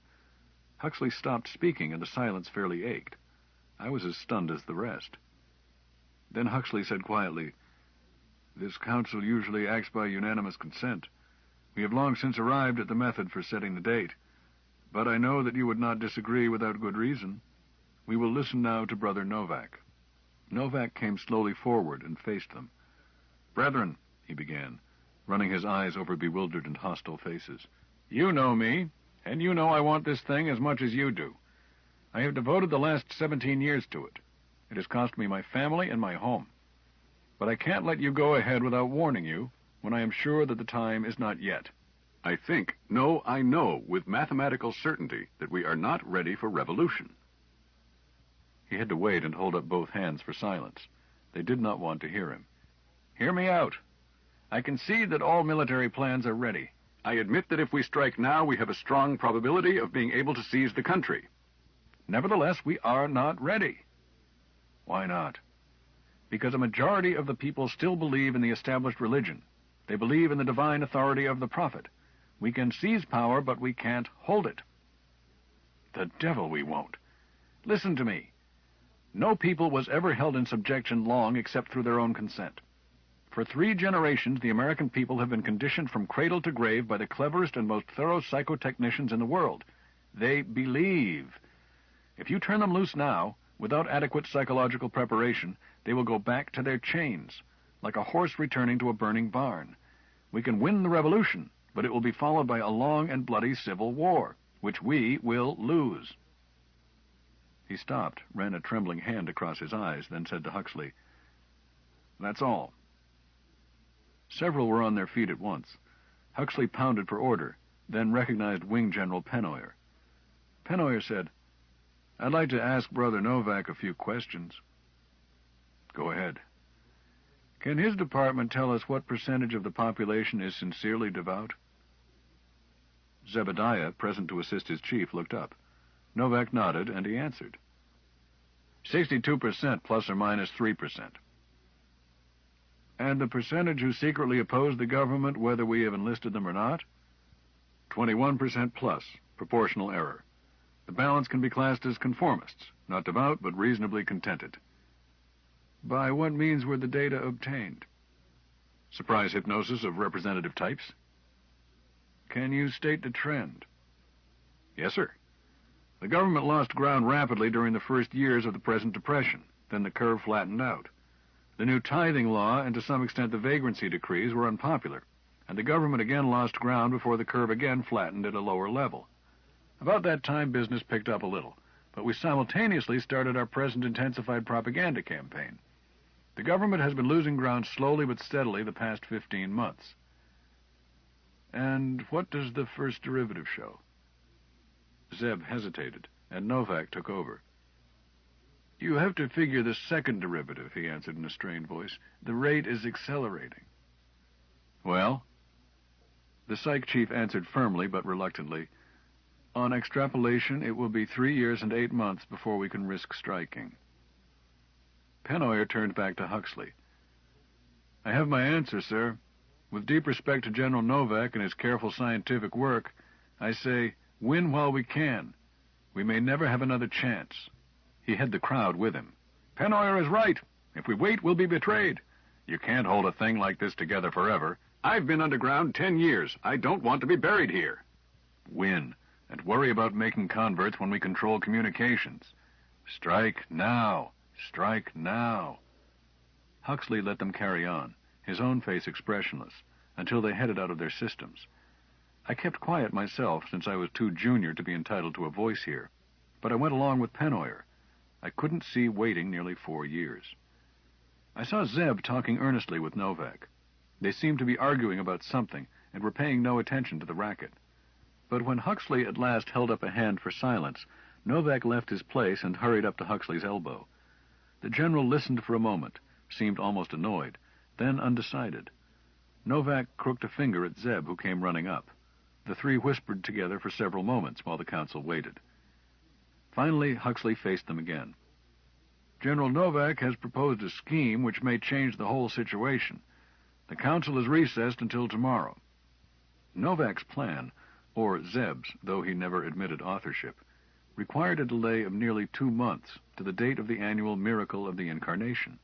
Huxley stopped speaking, and the silence fairly ached. I was as stunned as the rest. Then Huxley said quietly, "This council usually acts by unanimous consent. We have long since arrived at the method for setting the date. But I know that you would not disagree without good reason. We will listen now to Brother Novak." Novak came slowly forward and faced them. "Brethren," he began, running his eyes over bewildered and hostile faces, "you know me, and you know I want this thing as much as you do. I have devoted the last 17 years to it. It has cost me my family and my home. But I can't let you go ahead without warning you, when I am sure that the time is not yet. I know with mathematical certainty that we are not ready for revolution." He had to wait and hold up both hands for silence. They did not want to hear him. "Hear me out. I concede that all military plans are ready. I admit that if we strike now, we have a strong probability of being able to seize the country. Nevertheless, we are not ready." "Why not?" "Because a majority of the people still believe in the established religion. They believe in the divine authority of the prophet. We can seize power, but we can't hold it." "The devil we won't. Listen to me. No people was ever held in subjection long except through their own consent. For 3 generations, the American people have been conditioned from cradle to grave by the cleverest and most thorough psychotechnicians in the world. They believe. If you turn them loose now, without adequate psychological preparation, they will go back to their chains, like a horse returning to a burning barn. We can win the revolution, but it will be followed by a long and bloody civil war, which we will lose." He stopped, ran a trembling hand across his eyes, then said to Huxley, "That's all." Several were on their feet at once. Huxley pounded for order, then recognized Wing General Pennoyer. Pennoyer said, "I'd like to ask Brother Novak a few questions." "Go ahead." "Can his department tell us what percentage of the population is sincerely devout?" Zebediah, present to assist his chief, looked up. Novak nodded, and he answered. 62% plus or minus 3%. "And the percentage who secretly oppose the government, whether we have enlisted them or not?" 21% plus, proportional error. The balance can be classed as conformists, not devout, but reasonably contented. "By what means were the data obtained?" "Surprise hypnosis of representative types." "Can you state the trend?" "Yes, sir. The government lost ground rapidly during the first years of the present depression. Then the curve flattened out. The new tithing law and to some extent the vagrancy decrees were unpopular, and the government again lost ground before the curve again flattened at a lower level. About that time business picked up a little, but we simultaneously started our present intensified propaganda campaign. The government has been losing ground slowly but steadily the past 15 months. "And what does the first derivative show?" Zeb hesitated, and Novak took over. "You have to figure the second derivative," he answered in a strained voice. "The rate is accelerating." "Well?" The psych chief answered firmly but reluctantly, "On extrapolation, it will be 3 years and 8 months before we can risk striking." Pennoyer turned back to Huxley. "I have my answer, sir. With deep respect to General Novak and his careful scientific work, I say, win while we can. We may never have another chance." He had the crowd with him. "Pennoyer is right. If we wait, we'll be betrayed. You can't hold a thing like this together forever. I've been underground 10 years. I don't want to be buried here." "Win, and worry about making converts when we control communications. Strike now. Strike now." Huxley let them carry on, his own face expressionless, until they headed out of their systems. I kept quiet myself, since I was too junior to be entitled to a voice here, but I went along with Pennoyer. I couldn't see waiting nearly 4 years. I saw Zeb talking earnestly with Novak. They seemed to be arguing about something, and were paying no attention to the racket. But when Huxley at last held up a hand for silence, Novak left his place and hurried up to Huxley's elbow. The general listened for a moment, seemed almost annoyed, then undecided. Novak crooked a finger at Zeb, who came running up. The three whispered together for several moments while the council waited. Finally, Huxley faced them again. General Novak has proposed a scheme which may change the whole situation. The council is recessed until tomorrow. Novak's plan, or Zeb's, though he never admitted authorship, required a delay of nearly 2 months to the date of the annual miracle of the Incarnation.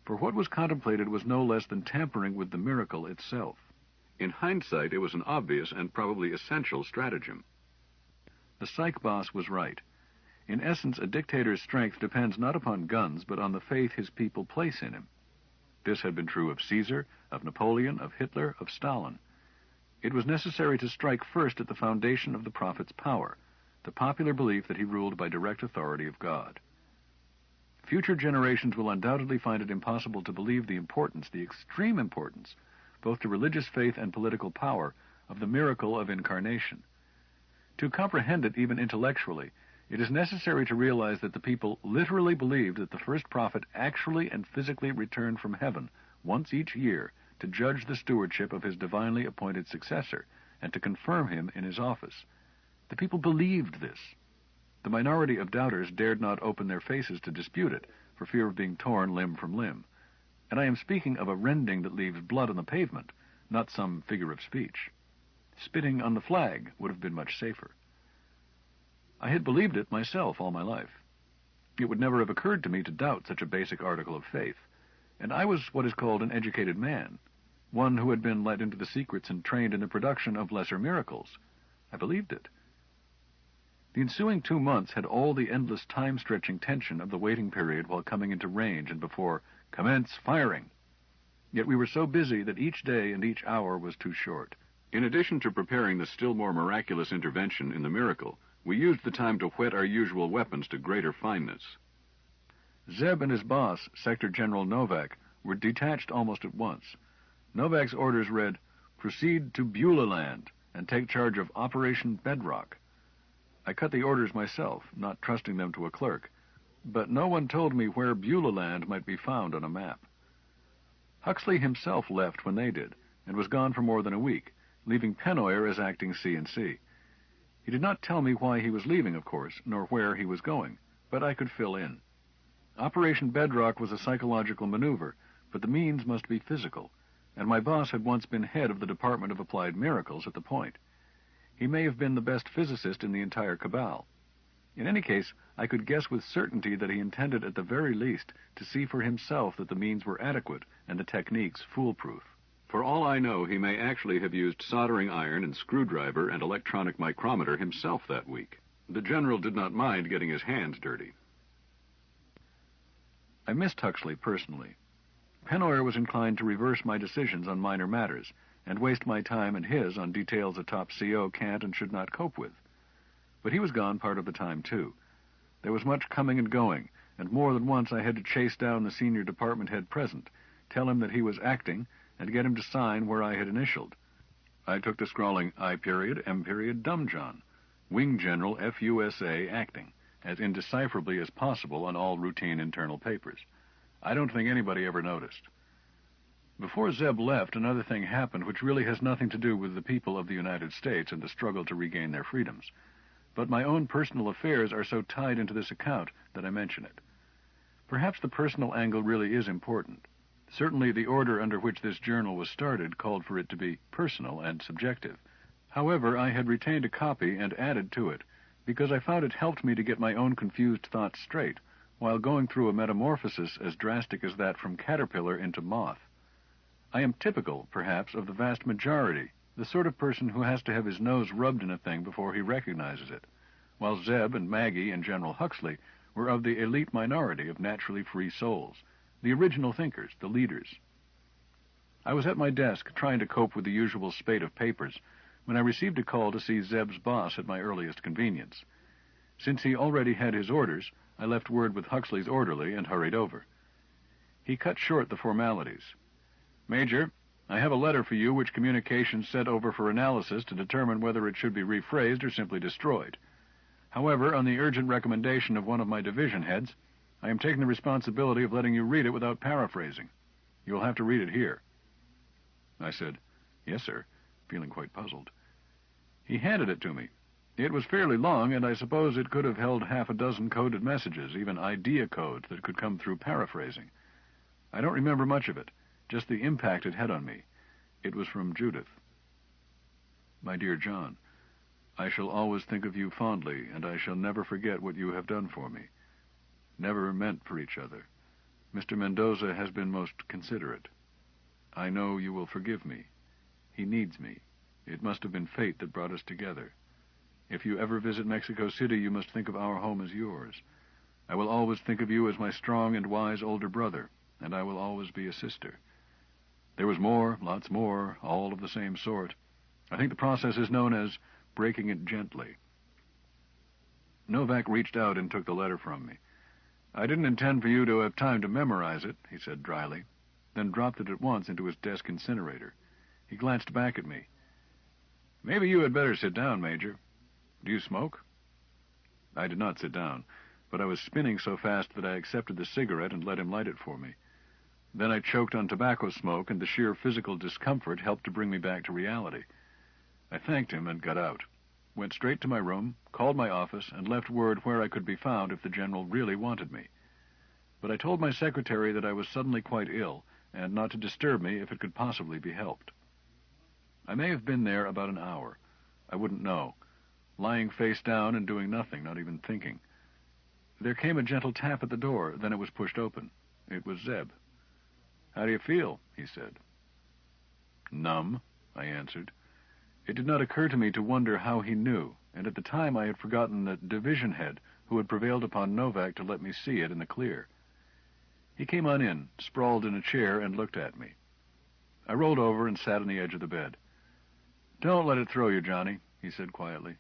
For what was contemplated was no less than tampering with the miracle itself. In hindsight, it was an obvious and probably essential stratagem. The psych boss was right. In essence, a dictator's strength depends not upon guns, but on the faith his people place in him. This had been true of Caesar, of Napoleon, of Hitler, of Stalin. It was necessary to strike first at the foundation of the prophet's power, the popular belief that he ruled by direct authority of God. Future generations will undoubtedly find it impossible to believe the importance, the extreme importance, both to religious faith and political power, of the miracle of incarnation. To comprehend it even intellectually, it is necessary to realize that the people literally believed that the first prophet actually and physically returned from heaven once each year to judge the stewardship of his divinely appointed successor and to confirm him in his office. The people believed this. The minority of doubters dared not open their faces to dispute it, for fear of being torn limb from limb. And I am speaking of a rending that leaves blood on the pavement, not some figure of speech. Spitting on the flag would have been much safer. I had believed it myself all my life. It would never have occurred to me to doubt such a basic article of faith, and I was what is called an educated man, one who had been let into the secrets and trained in the production of lesser miracles. I believed it. The ensuing 2 months had all the endless time-stretching tension of the waiting period while coming into range and before "commence firing." Yet we were so busy that each day and each hour was too short. In addition to preparing the still more miraculous intervention in the miracle, we used the time to whet our usual weapons to greater fineness. Zeb and his boss, Sector General Novak, were detached almost at once. Novak's orders read, "Proceed to Beulah Land and take charge of Operation Bedrock." I cut the orders myself, not trusting them to a clerk, but no one told me where Beulah Land might be found on a map. Huxley himself left when they did, and was gone for more than a week, leaving Pennoyer as acting C&C. He did not tell me why he was leaving, of course, nor where he was going, but I could fill in. Operation Bedrock was a psychological maneuver, but the means must be physical, and my boss had once been head of the Department of Applied Miracles at the Point. He may have been the best physicist in the entire cabal. In any case, I could guess with certainty that he intended at the very least to see for himself that the means were adequate and the techniques foolproof. For all I know, he may actually have used soldering iron and screwdriver and electronic micrometer himself that week. The general did not mind getting his hands dirty. I missed Huxley personally. Pennoyer was inclined to reverse my decisions on minor matters and waste my time and his on details a top CO can't and should not cope with. But he was gone part of the time, too. There was much coming and going, and more than once I had to chase down the senior department head present, tell him that he was acting, and get him to sign where I had initialed. I took to scrawling I.M. Dumbjohn, Wing General FUSA acting, as indecipherably as possible on all routine internal papers. I don't think anybody ever noticed. Before Zeb left, another thing happened which really has nothing to do with the people of the United States and the struggle to regain their freedoms. But my own personal affairs are so tied into this account that I mention it. Perhaps the personal angle really is important. Certainly the order under which this journal was started called for it to be personal and subjective. However, I had retained a copy and added to it, because I found it helped me to get my own confused thoughts straight, while going through a metamorphosis as drastic as that from caterpillar into moth. I am typical, perhaps, of the vast majority, the sort of person who has to have his nose rubbed in a thing before he recognizes it, while Zeb and Maggie and General Huxley were of the elite minority of naturally free souls, the original thinkers, the leaders. I was at my desk trying to cope with the usual spate of papers when I received a call to see Zeb's boss at my earliest convenience. Since he already had his orders, I left word with Huxley's orderly and hurried over. He cut short the formalities. "Major, I have a letter for you which communications sent over for analysis to determine whether it should be rephrased or simply destroyed. However, on the urgent recommendation of one of my division heads, I am taking the responsibility of letting you read it without paraphrasing. You will have to read it here." I said, "Yes, sir," feeling quite puzzled. He handed it to me. It was fairly long, and I suppose it could have held half a dozen coded messages, even idea codes that could come through paraphrasing. I don't remember much of it, just the impact it had on me. It was from Judith. "My dear John, I shall always think of you fondly, and I shall never forget what you have done for me. Never meant for each other. Mr. Mendoza has been most considerate. I know you will forgive me. He needs me. It must have been fate that brought us together. If you ever visit Mexico City, you must think of our home as yours. I will always think of you as my strong and wise older brother, and I will always be a sister." There was more, lots more, all of the same sort. I think the process is known as breaking it gently. Novak reached out and took the letter from me. "I didn't intend for you to have time to memorize it," he said dryly, then dropped it at once into his desk incinerator. He glanced back at me. "Maybe you had better sit down, Major. Do you smoke?" I did not sit down, but I was spinning so fast that I accepted the cigarette and let him light it for me. Then I choked on tobacco smoke, and the sheer physical discomfort helped to bring me back to reality. I thanked him and got out, went straight to my room, called my office, and left word where I could be found if the General really wanted me. But I told my secretary that I was suddenly quite ill, and not to disturb me if it could possibly be helped. I may have been there about an hour. I wouldn't know. Lying face down and doing nothing, not even thinking. There came a gentle tap at the door, then it was pushed open. It was Zeb. "How do you feel?" he said. "Numb," I answered. It did not occur to me to wonder how he knew, and at the time I had forgotten the division head who had prevailed upon Novak to let me see it in the clear. He came on in, sprawled in a chair, and looked at me. I rolled over and sat on the edge of the bed. "Don't let it throw you, Johnny," he said quietly.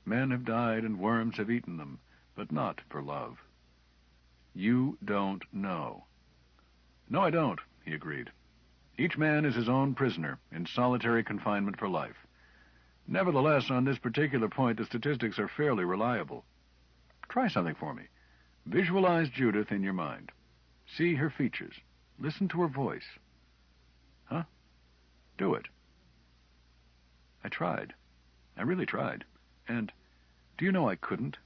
"Men have died and worms have eaten them, but not for love. You don't know." "No, I don't," he agreed. "Each man is his own prisoner, in solitary confinement for life. Nevertheless, on this particular point, the statistics are fairly reliable. Try something for me. Visualize Judith in your mind. See her features. Listen to her voice." "Huh? Do it." I tried. I really tried. And, do you know, I couldn't.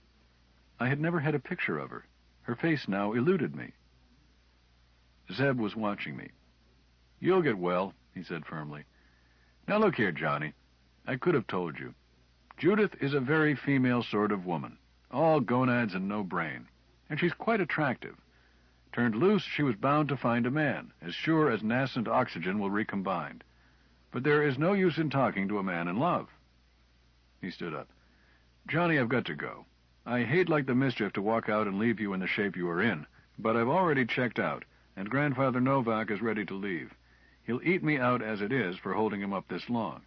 I had never had a picture of her. Her face now eluded me. Zeb was watching me. "You'll get well," he said firmly. "Now look here, Johnny. I could have told you. Judith is a very female sort of woman. All gonads and no brain. And she's quite attractive. Turned loose, she was bound to find a man, as sure as nascent oxygen will recombine. But there is no use in talking to a man in love." He stood up. "Johnny, I've got to go. I hate like the mischief to walk out and leave you in the shape you are in, but I've already checked out, and Grandfather Novak is ready to leave. He'll eat me out as it is for holding him up this long.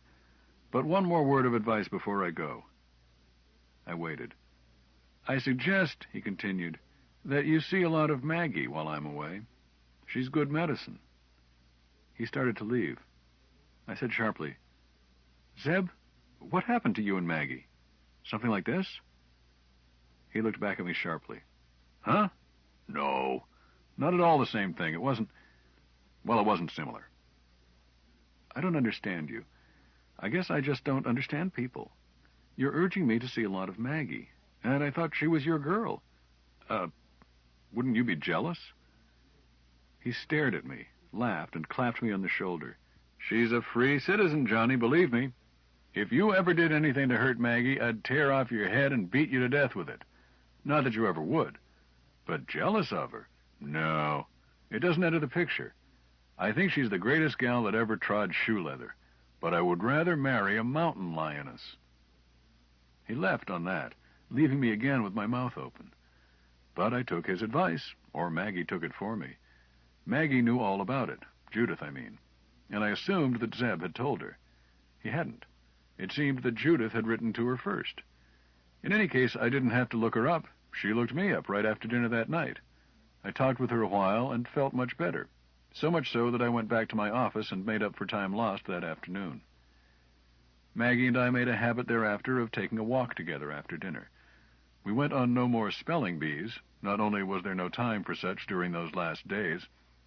But one more word of advice before I go." I waited. "I suggest," he continued, "that you see a lot of Maggie while I'm away. She's good medicine." He started to leave. I said sharply, "Zeb, what happened to you and Maggie? Something like this?" He looked back at me sharply. "Huh? No. Not at all the same thing. It wasn't similar." "I don't understand you. I guess I just don't understand people. You're urging me to see a lot of Maggie, and I thought she was your girl. Wouldn't you be jealous?" He stared at me, laughed, and clapped me on the shoulder. "She's a free citizen, Johnny, believe me. If you ever did anything to hurt Maggie, I'd tear off your head and beat you to death with it. Not that you ever would. But jealous of her? No. It doesn't enter the picture. I think she's the greatest gal that ever trod shoe leather. But I would rather marry a mountain lioness." He left on that, leaving me again with my mouth open. But I took his advice, or Maggie took it for me. Maggie knew all about it, Judith, I mean, and I assumed that Zeb had told her. He hadn't. It seemed that Judith had written to her first. In any case, I didn't have to look her up. She looked me up right after dinner that night. I talked with her a while and felt much better, so much so that I went back to my office and made up for time lost that afternoon. Maggie and I made a habit thereafter of taking a walk together after dinner. We went on no more spelling bees, Not only was there no time for such during those last days,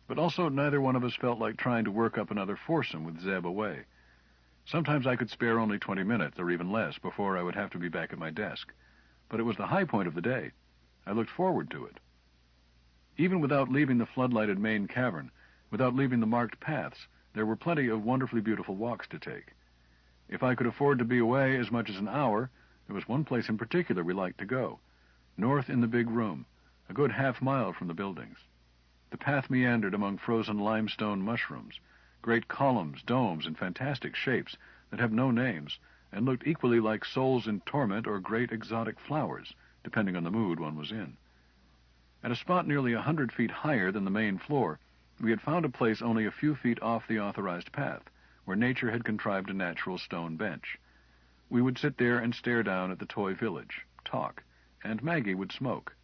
but also neither one of us felt like trying to work up another foursome with Zeb away. Sometimes I could spare only 20 minutes, or even less, before I would have to be back at my desk. But it was the high point of the day. I looked forward to it. Even without leaving the floodlighted main cavern, without leaving the marked paths, there were plenty of wonderfully beautiful walks to take. If I could afford to be away as much as an hour, there was one place in particular we liked to go, north in the big room, a good half-mile from the buildings. The path meandered among frozen limestone mushrooms, great columns, domes, and fantastic shapes that have no names, and looked equally like souls in torment or great exotic flowers, depending on the mood one was in. At a spot nearly 100 feet higher than the main floor, we had found a place only a few feet off the authorized path, where nature had contrived a natural stone bench. We would sit there and stare down at the toy village, talk, and Maggie would smoke.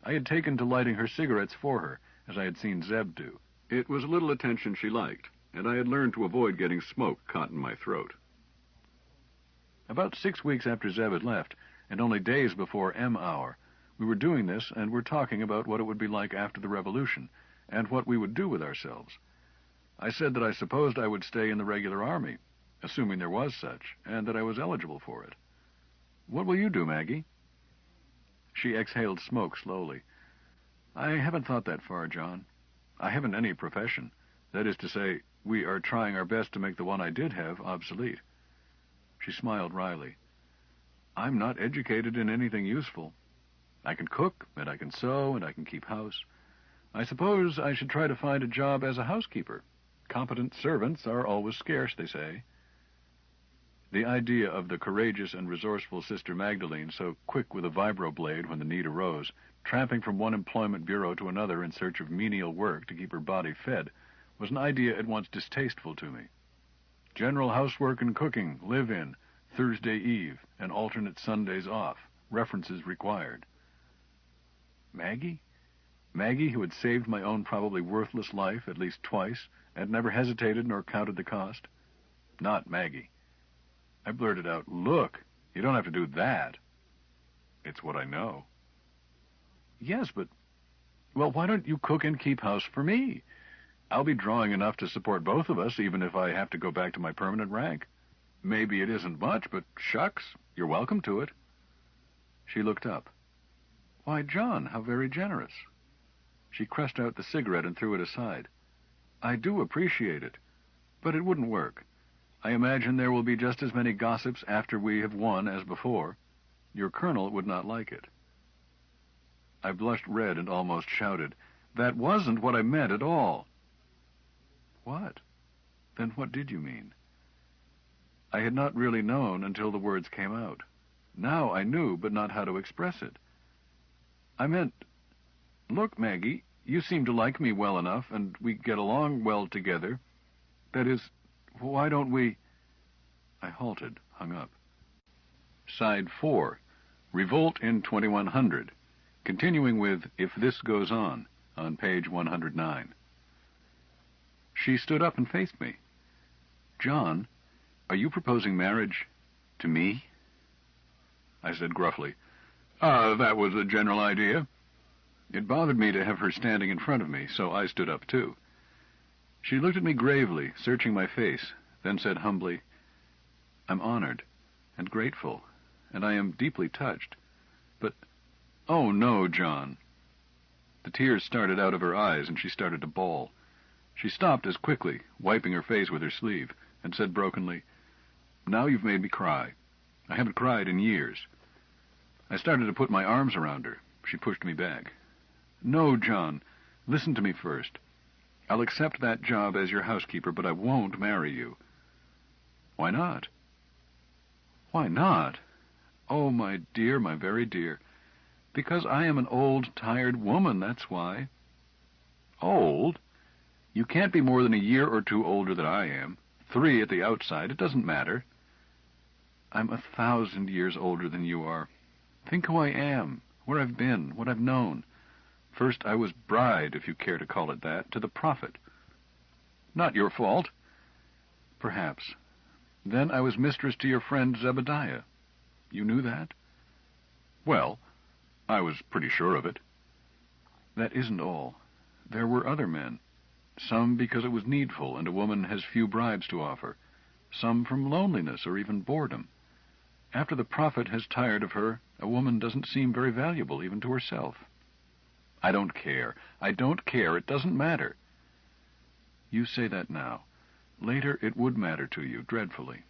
I had taken to lighting her cigarettes for her, as I had seen Zeb do. It was a little attention she liked, and I had learned to avoid getting smoke caught in my throat. About 6 weeks after Zeb had left, and only days before M hour, we were doing this and were talking about what it would be like after the revolution, and what we would do with ourselves. I said that I supposed I would stay in the regular army, assuming there was such, and that I was eligible for it. What will you do, Maggie? She exhaled smoke slowly. I haven't thought that far, John. I haven't any profession. That is to say, we are trying our best to make the one I did have obsolete. She smiled wryly. I'm not educated in anything useful. I can cook, and I can sew, and I can keep house. I suppose I should try to find a job as a housekeeper. Competent servants are always scarce, they say. The idea of the courageous and resourceful Sister Magdalene, so quick with a vibroblade when the need arose, tramping from one employment bureau to another in search of menial work to keep her body fed, was an idea at once distasteful to me. General housework and cooking, live-in, Thursday Eve, and alternate Sundays off, references required. Maggie? Maggie, who had saved my own probably worthless life at least twice, and never hesitated nor counted the cost? Not Maggie. I blurted out, Look, you don't have to do that. It's what I know. Yes, but... Well, why don't you cook and keep house for me? I'll be drawing enough to support both of us, even if I have to go back to my permanent rank. Maybe it isn't much, but shucks, you're welcome to it. She looked up. Why, John, how very generous. She crushed out the cigarette and threw it aside. I do appreciate it, but it wouldn't work. I imagine there will be just as many gossips after we have won as before. Your colonel would not like it. I blushed red and almost shouted, That wasn't what I meant at all. What? Then what did you mean? I had not really known until the words came out. Now I knew, but not how to express it. I meant, look, Maggie, you seem to like me well enough, and we get along well together. That is, why don't we... I halted, hung up. Side 4, Revolt in 2100, continuing with If This Goes On page 109. She stood up and faced me. John, are you proposing marriage to me? I said gruffly, that was the general idea. It bothered me to have her standing in front of me, so I stood up too. She looked at me gravely, searching my face, then said humbly, I'm honored and grateful, and I am deeply touched. But, oh no, John. The tears started out of her eyes, and she started to bawl. She stopped as quickly, wiping her face with her sleeve, and said brokenly, Now you've made me cry. I haven't cried in years. I started to put my arms around her. She pushed me back. No, John, listen to me first. I'll accept that job as your housekeeper, but I won't marry you. Why not? Why not? Oh, my dear, my very dear. Because I am an old, tired woman, that's why. Old? You can't be more than a year or two older than I am. 3 at the outside, it doesn't matter. I'm 1,000 years older than you are. Think who I am, where I've been, what I've known. First, I was bride, if you care to call it that, to the prophet. Not your fault. Perhaps. Then I was mistress to your friend Zebediah. You knew that? Well, I was pretty sure of it. That isn't all. There were other men. Some because it was needful and a woman has few bribes to offer. Some from loneliness or even boredom. After the prophet has tired of her, a woman doesn't seem very valuable even to herself. I don't care. I don't care. It doesn't matter. You say that now. Later it would matter to you, dreadfully.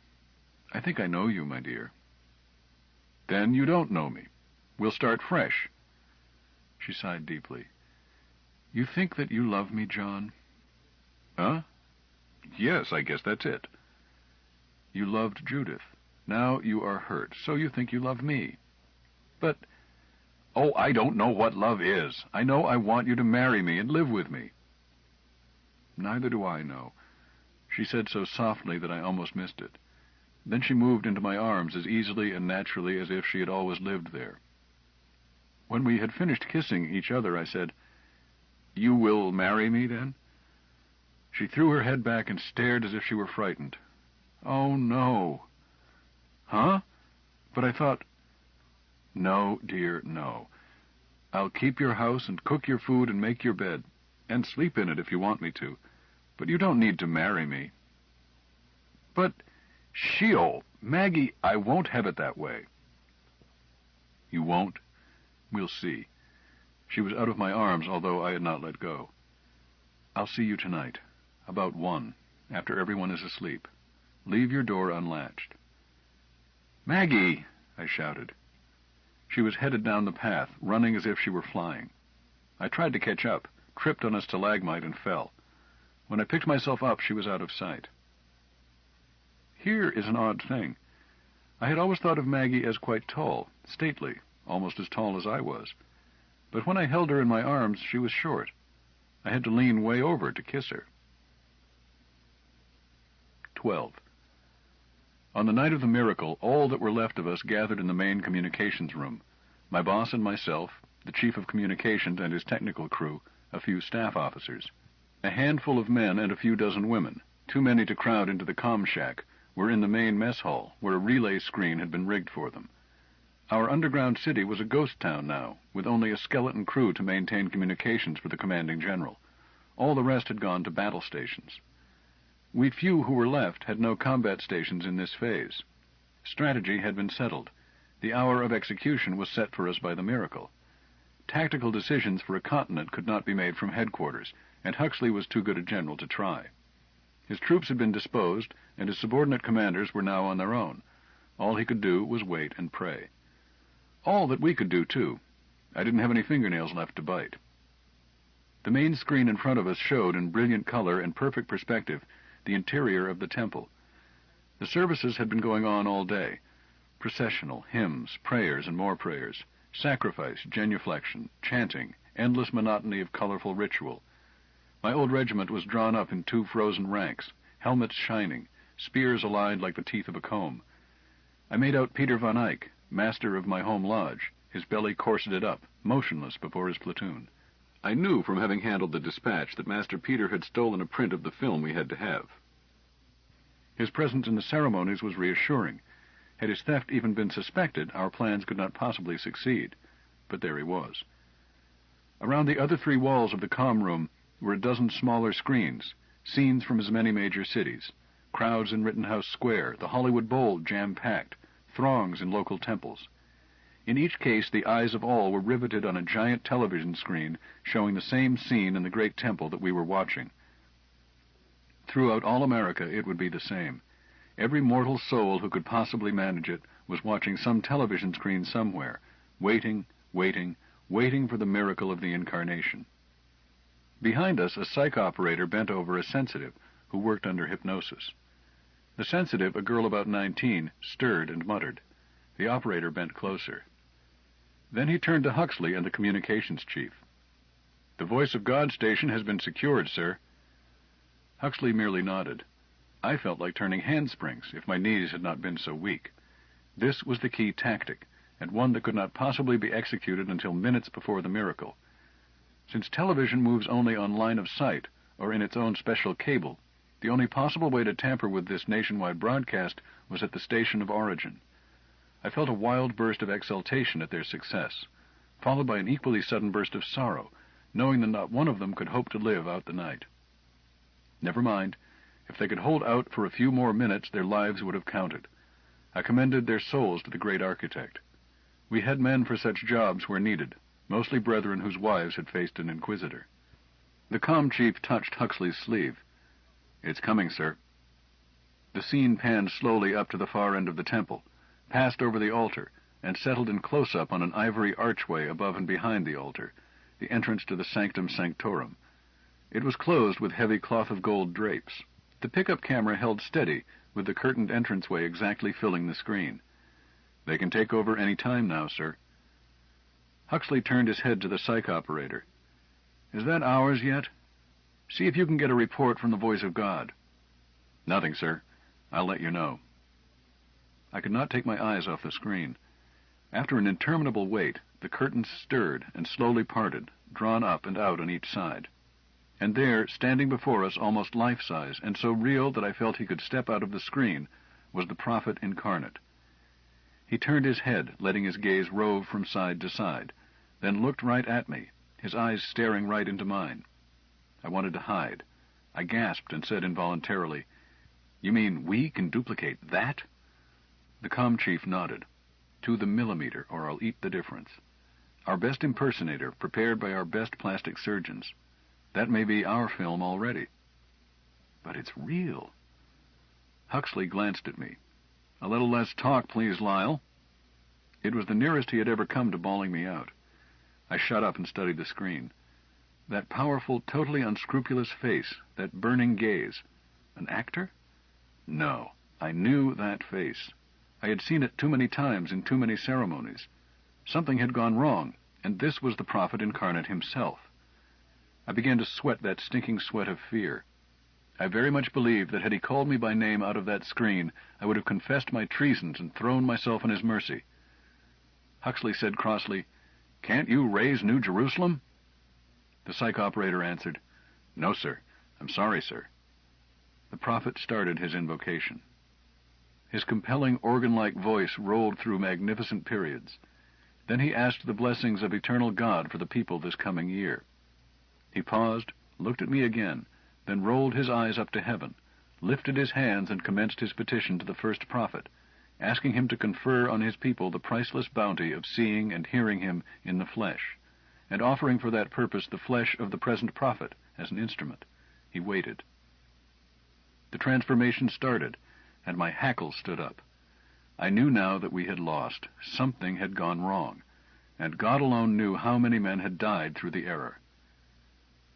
I think I know you, my dear. Then you don't know me. We'll start fresh. She sighed deeply. You think that you love me, John? Huh? Yes, I guess that's it. You loved Judith. Now you are hurt, so you think you love me. But, oh, I don't know what love is. I know I want you to marry me and live with me. Neither do I know. She said so softly that I almost missed it. Then she moved into my arms as easily and naturally as if she had always lived there. When we had finished kissing each other, I said, You will marry me, then? She threw her head back and stared as if she were frightened. Oh, no. Huh? But I thought, No, dear, no. I'll keep your house and cook your food and make your bed, and sleep in it if you want me to. But you don't need to marry me. But, Sheol, Maggie, I won't have it that way. You won't? We'll see. She was out of my arms, although I had not let go. I'll see you tonight, about 1, after everyone is asleep. Leave your door unlatched. Maggie! I shouted. She was headed down the path, running as if she were flying. I tried to catch up, tripped on a stalagmite, and fell. When I picked myself up, she was out of sight. Here is an odd thing. I had always thought of Maggie as quite tall, stately, almost as tall as I was. But when I held her in my arms, she was short. I had to lean way over to kiss her. 12. On the night of the miracle, all that were left of us gathered in the main communications room. My boss and myself, the chief of communications and his technical crew, a few staff officers. A handful of men and a few dozen women, too many to crowd into the comm shack, were in the main mess hall, where a relay screen had been rigged for them. Our underground city was a ghost town now, with only a skeleton crew to maintain communications for the commanding general. All the rest had gone to battle stations. We few who were left had no combat stations in this phase. Strategy had been settled. The hour of execution was set for us by the miracle. Tactical decisions for a continent could not be made from headquarters, and Huxley was too good a general to try. His troops had been disposed, and his subordinate commanders were now on their own. All he could do was wait and pray. All that we could do, too. I didn't have any fingernails left to bite. The main screen in front of us showed in brilliant color and perfect perspective the interior of the temple. The services had been going on all day. Processional, hymns, prayers and more prayers, sacrifice, genuflection, chanting, endless monotony of colorful ritual. My old regiment was drawn up in 2 frozen ranks, helmets shining, spears allied like the teeth of a comb. I made out Peter von Eyck, master of my home lodge, his belly corseted up, motionless before his platoon. I knew from having handled the dispatch that Master Peter had stolen a print of the film we had to have. His presence in the ceremonies was reassuring. Had his theft even been suspected, our plans could not possibly succeed. But there he was. Around the other 3 walls of the comm room were a dozen smaller screens, scenes from as many major cities, crowds in Rittenhouse Square, the Hollywood Bowl jam-packed, throngs in local temples. In each case, the eyes of all were riveted on a giant television screen showing the same scene in the great temple that we were watching. Throughout all America, it would be the same. Every mortal soul who could possibly manage it was watching some television screen somewhere, waiting, waiting, waiting for the miracle of the Incarnation. Behind us, a psych operator bent over a sensitive who worked under hypnosis. The sensitive, a girl about 19, stirred and muttered. The operator bent closer. Then he turned to Huxley and the communications chief. "The Voice of God station has been secured, sir." Huxley merely nodded. I felt like turning handsprings if my knees had not been so weak. This was the key tactic, and one that could not possibly be executed until minutes before the miracle. Since television moves only on line of sight or in its own special cable, the only possible way to tamper with this nationwide broadcast was at the station of origin. I felt a wild burst of exultation at their success, followed by an equally sudden burst of sorrow, knowing that not one of them could hope to live out the night. Never mind. If they could hold out for a few more minutes, their lives would have counted. I commended their souls to the great architect. We had men for such jobs where needed, mostly brethren whose wives had faced an inquisitor. The comm chief touched Huxley's sleeve. "It's coming, sir." The scene panned slowly up to the far end of the temple, passed over the altar, and settled in close-up on an ivory archway above and behind the altar, the entrance to the sanctum sanctorum. It was closed with heavy cloth-of-gold drapes. The pickup camera held steady, with the curtained entranceway exactly filling the screen. "They can take over any time now, sir." Huxley turned his head to the psych operator. "Is that ours yet? See if you can get a report from the voice of God." "Nothing, sir. I'll let you know." I could not take my eyes off the screen. After an interminable wait, the curtains stirred and slowly parted, drawn up and out on each side. And there, standing before us almost life-size, and so real that I felt he could step out of the screen, was the prophet incarnate. He turned his head, letting his gaze rove from side to side, then looked right at me, his eyes staring right into mine. I wanted to hide. I gasped and said involuntarily, "You mean we can duplicate that?" The comm chief nodded. "To the millimeter, or I'll eat the difference. Our best impersonator, prepared by our best plastic surgeons. That may be our film already." "But it's real." Huxley glanced at me. "A little less talk, please, Lyle." It was the nearest he had ever come to bawling me out. I shut up and studied the screen. That powerful, totally unscrupulous face, that burning gaze. An actor? No, I knew that face. I had seen it too many times in too many ceremonies. Something had gone wrong, and this was the prophet incarnate himself. I began to sweat that stinking sweat of fear. I very much believed that had he called me by name out of that screen, I would have confessed my treasons and thrown myself on his mercy. Huxley said crossly, "Can't you raise New Jerusalem?" The psych operator answered, "No, sir. I'm sorry, sir." The prophet started his invocation. His compelling organ-like voice rolled through magnificent periods. Then he asked the blessings of eternal God for the people this coming year. He paused, looked at me again, then rolled his eyes up to heaven, lifted his hands and commenced his petition to the first prophet, asking him to confer on his people the priceless bounty of seeing and hearing him in the flesh, and offering for that purpose the flesh of the present prophet as an instrument. He waited. The transformation started, and my hackles stood up. I knew now that we had lost. Something had gone wrong, and God alone knew how many men had died through the error.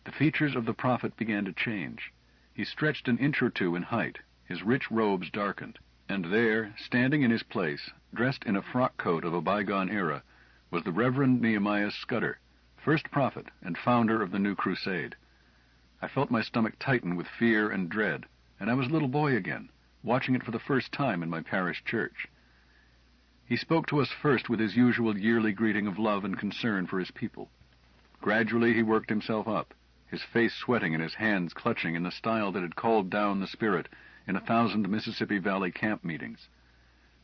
The features of the prophet began to change. He stretched an inch or two in height, his rich robes darkened, and there, standing in his place, dressed in a frock coat of a bygone era, was the Reverend Nehemiah Scudder, first prophet and founder of the new crusade. I felt my stomach tighten with fear and dread, and I was a little boy again, watching it for the first time in my parish church. He spoke to us first with his usual yearly greeting of love and concern for his people. Gradually he worked himself up, his face sweating and his hands clutching in the style that had called down the Spirit in 1,000 Mississippi Valley camp meetings.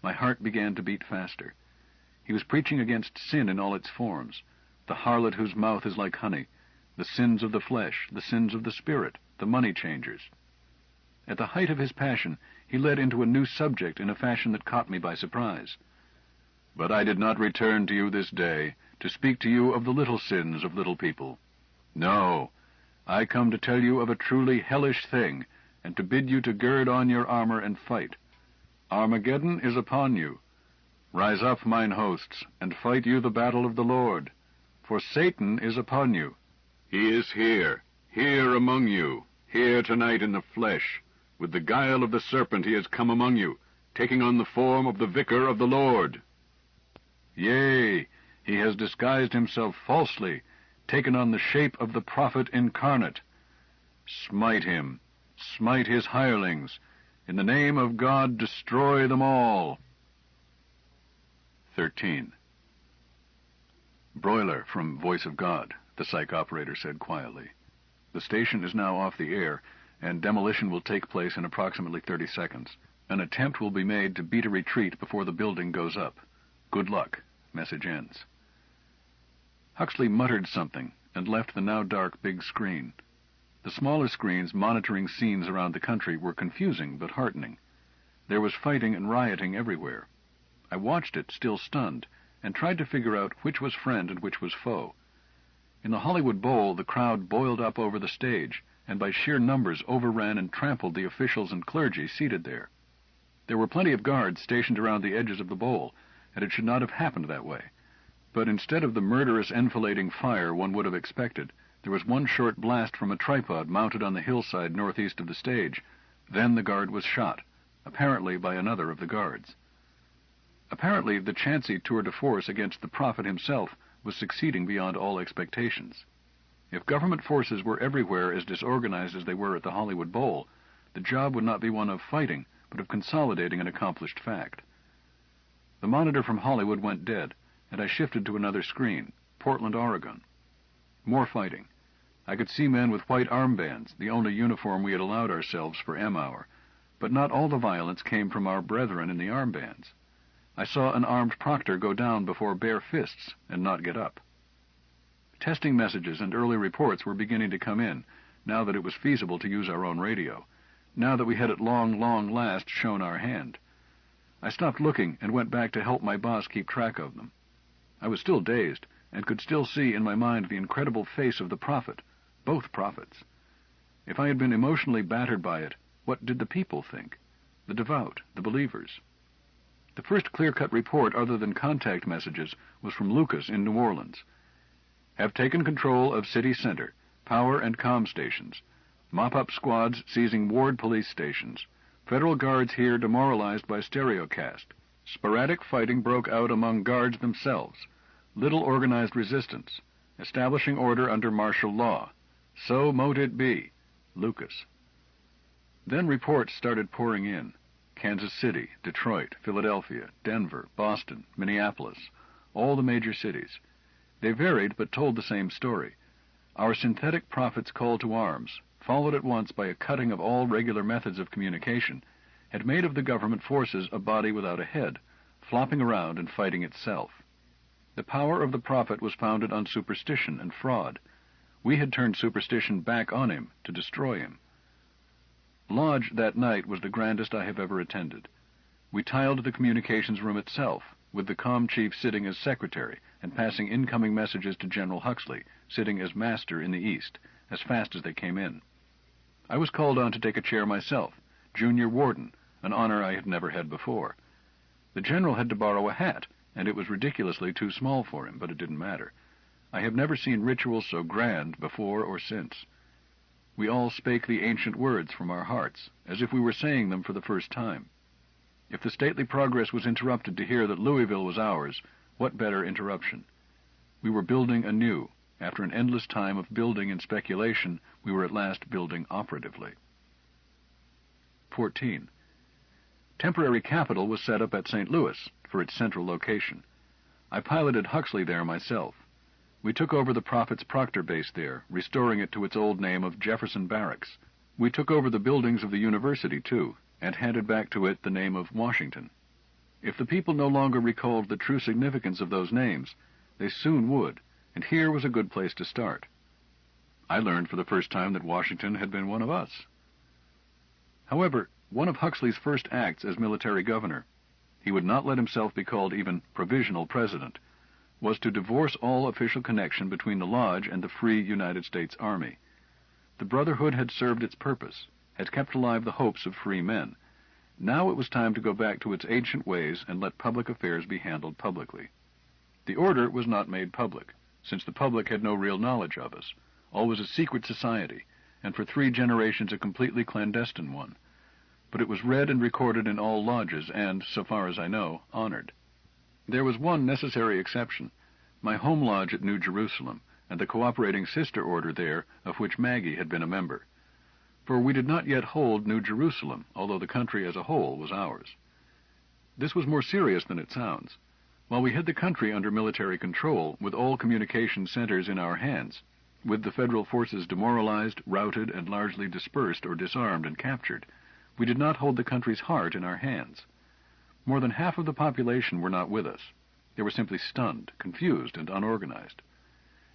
My heart began to beat faster. He was preaching against sin in all its forms, the harlot whose mouth is like honey, the sins of the flesh, the sins of the spirit, the money changers. At the height of his passion, he led into a new subject in a fashion that caught me by surprise. "But I did not return to you this day to speak to you of the little sins of little people. No, I come to tell you of a truly hellish thing, and to bid you to gird on your armor and fight. Armageddon is upon you. Rise up, mine hosts, and fight you the battle of the Lord. For Satan is upon you. He is here among you, here tonight in the flesh. With the guile of the serpent he has come among you, taking on the form of the vicar of the Lord. Yea, he has disguised himself falsely, taken on the shape of the prophet incarnate. Smite him, smite his hirelings. In the name of God, destroy them all." 13. "Broiler from Voice of God," the psych operator said quietly. "The station is now off the air, and demolition will take place in approximately 30 seconds. An attempt will be made to beat a retreat before the building goes up. Good luck. Message ends." Huxley muttered something, and left the now dark big screen. The smaller screens monitoring scenes around the country were confusing but heartening. There was fighting and rioting everywhere. I watched it, still stunned, and tried to figure out which was friend and which was foe. In the Hollywood Bowl, the crowd boiled up over the stage, and by sheer numbers overran and trampled the officials and clergy seated there. There were plenty of guards stationed around the edges of the bowl, and it should not have happened that way. But instead of the murderous enfilading fire one would have expected, there was one short blast from a tripod mounted on the hillside northeast of the stage. Then the guard was shot, apparently by another of the guards. Apparently, the chancy tour de force against the prophet himself was succeeding beyond all expectations. If government forces were everywhere as disorganized as they were at the Hollywood Bowl, the job would not be one of fighting, but of consolidating an accomplished fact. The monitor from Hollywood went dead, and I shifted to another screen, Portland, Oregon. More fighting. I could see men with white armbands, the only uniform we had allowed ourselves for M-Hour, but not all the violence came from our brethren in the armbands. I saw an armed proctor go down before bare fists and not get up. Testing messages and early reports were beginning to come in, now that it was feasible to use our own radio, now that we had at long last shown our hand. I stopped looking and went back to help my boss keep track of them. I was still dazed, and could still see in my mind the incredible face of the prophet, both prophets. If I had been emotionally battered by it, what did the people think? The devout, the believers? The first clear-cut report other than contact messages was from Lucas in New Orleans. Have taken control of city center, power and comm stations. Mop-up squads seizing ward police stations. Federal guards here demoralized by stereocast. Sporadic fighting broke out among guards themselves. Little organized resistance. Establishing order under martial law. So mote it be. Lucas. Then reports started pouring in. Kansas City, Detroit, Philadelphia, Denver, Boston, Minneapolis, all the major cities. They varied but told the same story. Our synthetic prophets' call to arms, followed at once by a cutting of all regular methods of communication, had made of the government forces a body without a head, flopping around and fighting itself. The power of the prophet was founded on superstition and fraud. We had turned superstition back on him to destroy him. Lodge that night was the grandest I have ever attended. We tiled the communications room itself, with the comm chief sitting as secretary and passing incoming messages to General Huxley, sitting as master in the east, as fast as they came in. I was called on to take a chair myself, junior warden, an honor I had never had before. The general had to borrow a hat, and it was ridiculously too small for him, but it didn't matter. I have never seen rituals so grand before or since. We all spake the ancient words from our hearts, as if we were saying them for the first time. If the stately progress was interrupted to hear that Louisville was ours, what better interruption? We were building anew. After an endless time of building and speculation, we were at last building operatively. 14. Temporary capital was set up at St. Louis for its central location. I piloted Huxley there myself. We took over the Prophet's Proctor base there, restoring it to its old name of Jefferson Barracks. We took over the buildings of the university, too, and handed back to it the name of Washington. If the people no longer recalled the true significance of those names, they soon would, and here was a good place to start. I learned for the first time that Washington had been one of us. However, one of Huxley's first acts as military governor, he would not let himself be called even provisional president, was to divorce all official connection between the Lodge and the Free United States Army. The Brotherhood had served its purpose, had kept alive the hopes of free men. Now it was time to go back to its ancient ways and let public affairs be handled publicly. The order was not made public, since the public had no real knowledge of us, always a secret society, and for 3 generations a completely clandestine one. But it was read and recorded in all lodges and, so far as I know, honored. There was one necessary exception, my home lodge at New Jerusalem, and the cooperating sister order there, of which Maggie had been a member. For we did not yet hold New Jerusalem, although the country as a whole was ours. This was more serious than it sounds. While we had the country under military control, with all communication centers in our hands, with the federal forces demoralized, routed, and largely dispersed or disarmed and captured, we did not hold the country's heart in our hands. More than half of the population were not with us. They were simply stunned, confused, and unorganized.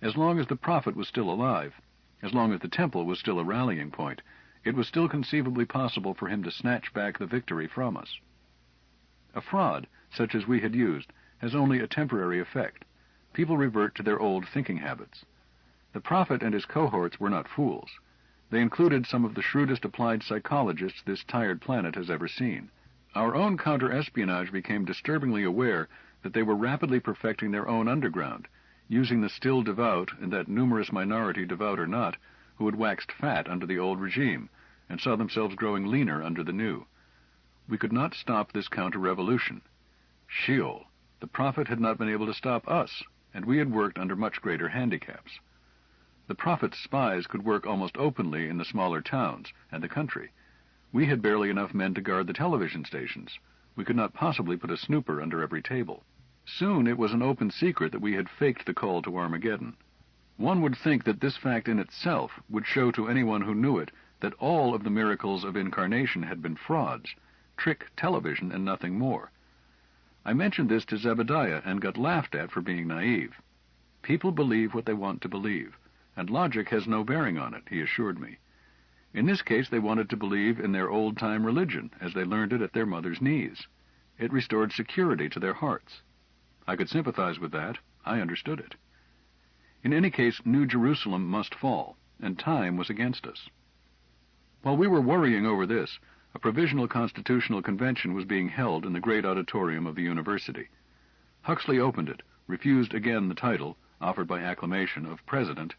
As long as the prophet was still alive, as long as the temple was still a rallying point, it was still conceivably possible for him to snatch back the victory from us. A fraud, such as we had used, has only a temporary effect. People revert to their old thinking habits. The prophet and his cohorts were not fools. They included some of the shrewdest applied psychologists this tired planet has ever seen. Our own counter-espionage became disturbingly aware that they were rapidly perfecting their own underground, using the still devout, and that numerous minority, devout or not, who had waxed fat under the old regime, and saw themselves growing leaner under the new. We could not stop this counter-revolution. Sheol! The prophet had not been able to stop us, and we had worked under much greater handicaps. The prophet's spies could work almost openly in the smaller towns and the country. We had barely enough men to guard the television stations. We could not possibly put a snooper under every table. Soon it was an open secret that we had faked the call to Armageddon. One would think that this fact in itself would show to anyone who knew it that all of the miracles of incarnation had been frauds, trick television and nothing more. I mentioned this to Zebediah and got laughed at for being naive. People believe what they want to believe, and logic has no bearing on it, he assured me. In this case, they wanted to believe in their old-time religion, as they learned it at their mother's knees. It restored security to their hearts. I could sympathize with that. I understood it. In any case, New Jerusalem must fall, and time was against us. While we were worrying over this, a provisional constitutional convention was being held in the great auditorium of the university. Huxley opened it, refused again the title, offered by acclamation, of president,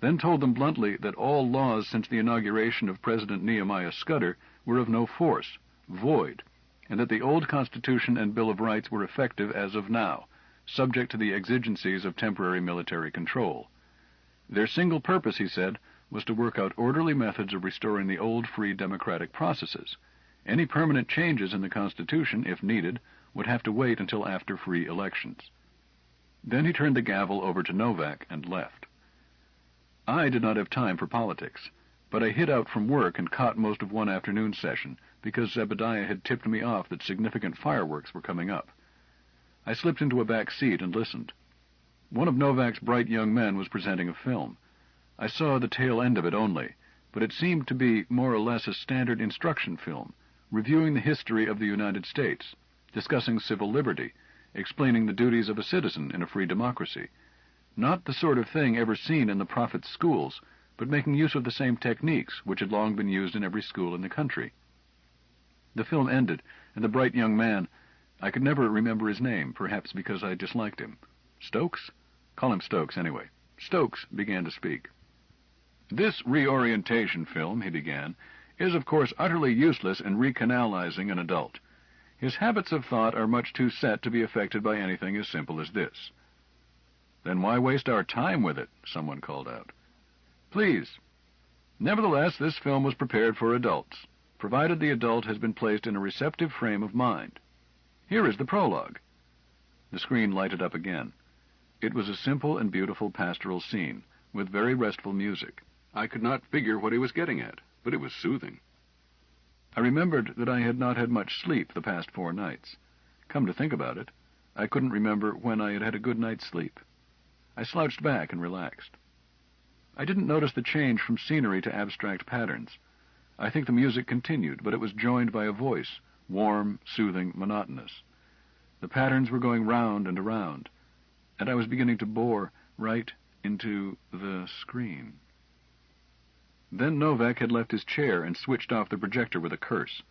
then told them bluntly that all laws since the inauguration of President Nehemiah Scudder were of no force, void, and that the old Constitution and Bill of Rights were effective as of now, subject to the exigencies of temporary military control. Their single purpose, he said, was to work out orderly methods of restoring the old free democratic processes. Any permanent changes in the Constitution, if needed, would have to wait until after free elections. Then he turned the gavel over to Novak and left. I did not have time for politics, but I hid out from work and caught most of one afternoon session because Zebediah had tipped me off that significant fireworks were coming up. I slipped into a back seat and listened. One of Novak's bright young men was presenting a film. I saw the tail end of it only, but it seemed to be more or less a standard instruction film, reviewing the history of the United States, discussing civil liberty, explaining the duties of a citizen in a free democracy. Not the sort of thing ever seen in the prophet's schools, but making use of the same techniques which had long been used in every school in the country. The film ended, and the bright young man, I could never remember his name, perhaps because I disliked him. Stokes? Call him Stokes, anyway. Stokes began to speak. This reorientation film, he began, is of course utterly useless in recanalizing an adult. His habits of thought are much too set to be affected by anything as simple as this. Then why waste our time with it? Someone called out. Please. Nevertheless, this film was prepared for adults, provided the adult has been placed in a receptive frame of mind. Here is the prologue. The screen lighted up again. It was a simple and beautiful pastoral scene, with very restful music. I could not figure what he was getting at, but it was soothing. I remembered that I had not had much sleep the past 4 nights. Come to think about it, I couldn't remember when I had had a good night's sleep. I slouched back and relaxed. I didn't notice the change from scenery to abstract patterns. I think the music continued, but it was joined by a voice, warm, soothing, monotonous. The patterns were going round and around, and I was beginning to bore right into the screen. Then Novak had left his chair and switched off the projector with a curse.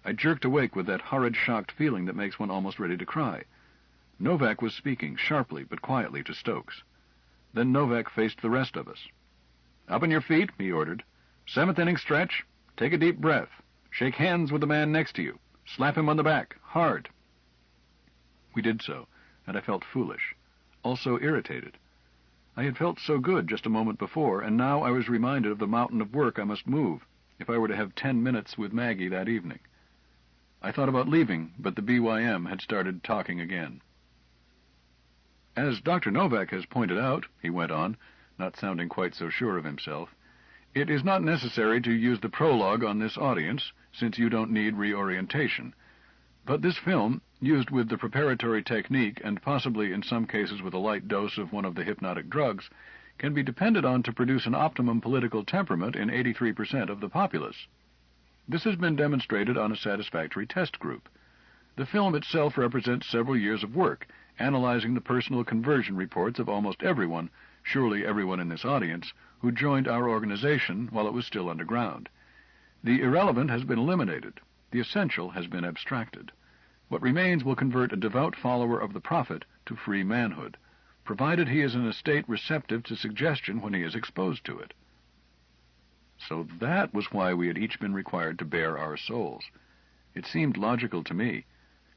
I jerked awake with that horrid shocked feeling that makes one almost ready to cry. Novak was speaking, sharply but quietly, to Stokes. Then Novak faced the rest of us. Up on your feet, he ordered. 7th inning stretch. Take a deep breath. Shake hands with the man next to you. Slap him on the back, hard. We did so, and I felt foolish, also irritated. I had felt so good just a moment before, and now I was reminded of the mountain of work I must move if I were to have 10 minutes with Maggie that evening. I thought about leaving, but the BYM had started talking again. As Dr. Novak has pointed out, he went on, not sounding quite so sure of himself, it is not necessary to use the prologue on this audience, since you don't need reorientation. But this film, used with the preparatory technique, and possibly in some cases with a light dose of one of the hypnotic drugs, can be depended on to produce an optimum political temperament in 83% of the populace. This has been demonstrated on a satisfactory test group. The film itself represents several years of work, analyzing the personal conversion reports of almost everyone, surely everyone in this audience, who joined our organization while it was still underground. The irrelevant has been eliminated. The essential has been abstracted. What remains will convert a devout follower of the Prophet to free manhood, provided he is in a state receptive to suggestion when he is exposed to it. So that was why we had each been required to bare our souls. It seemed logical to me.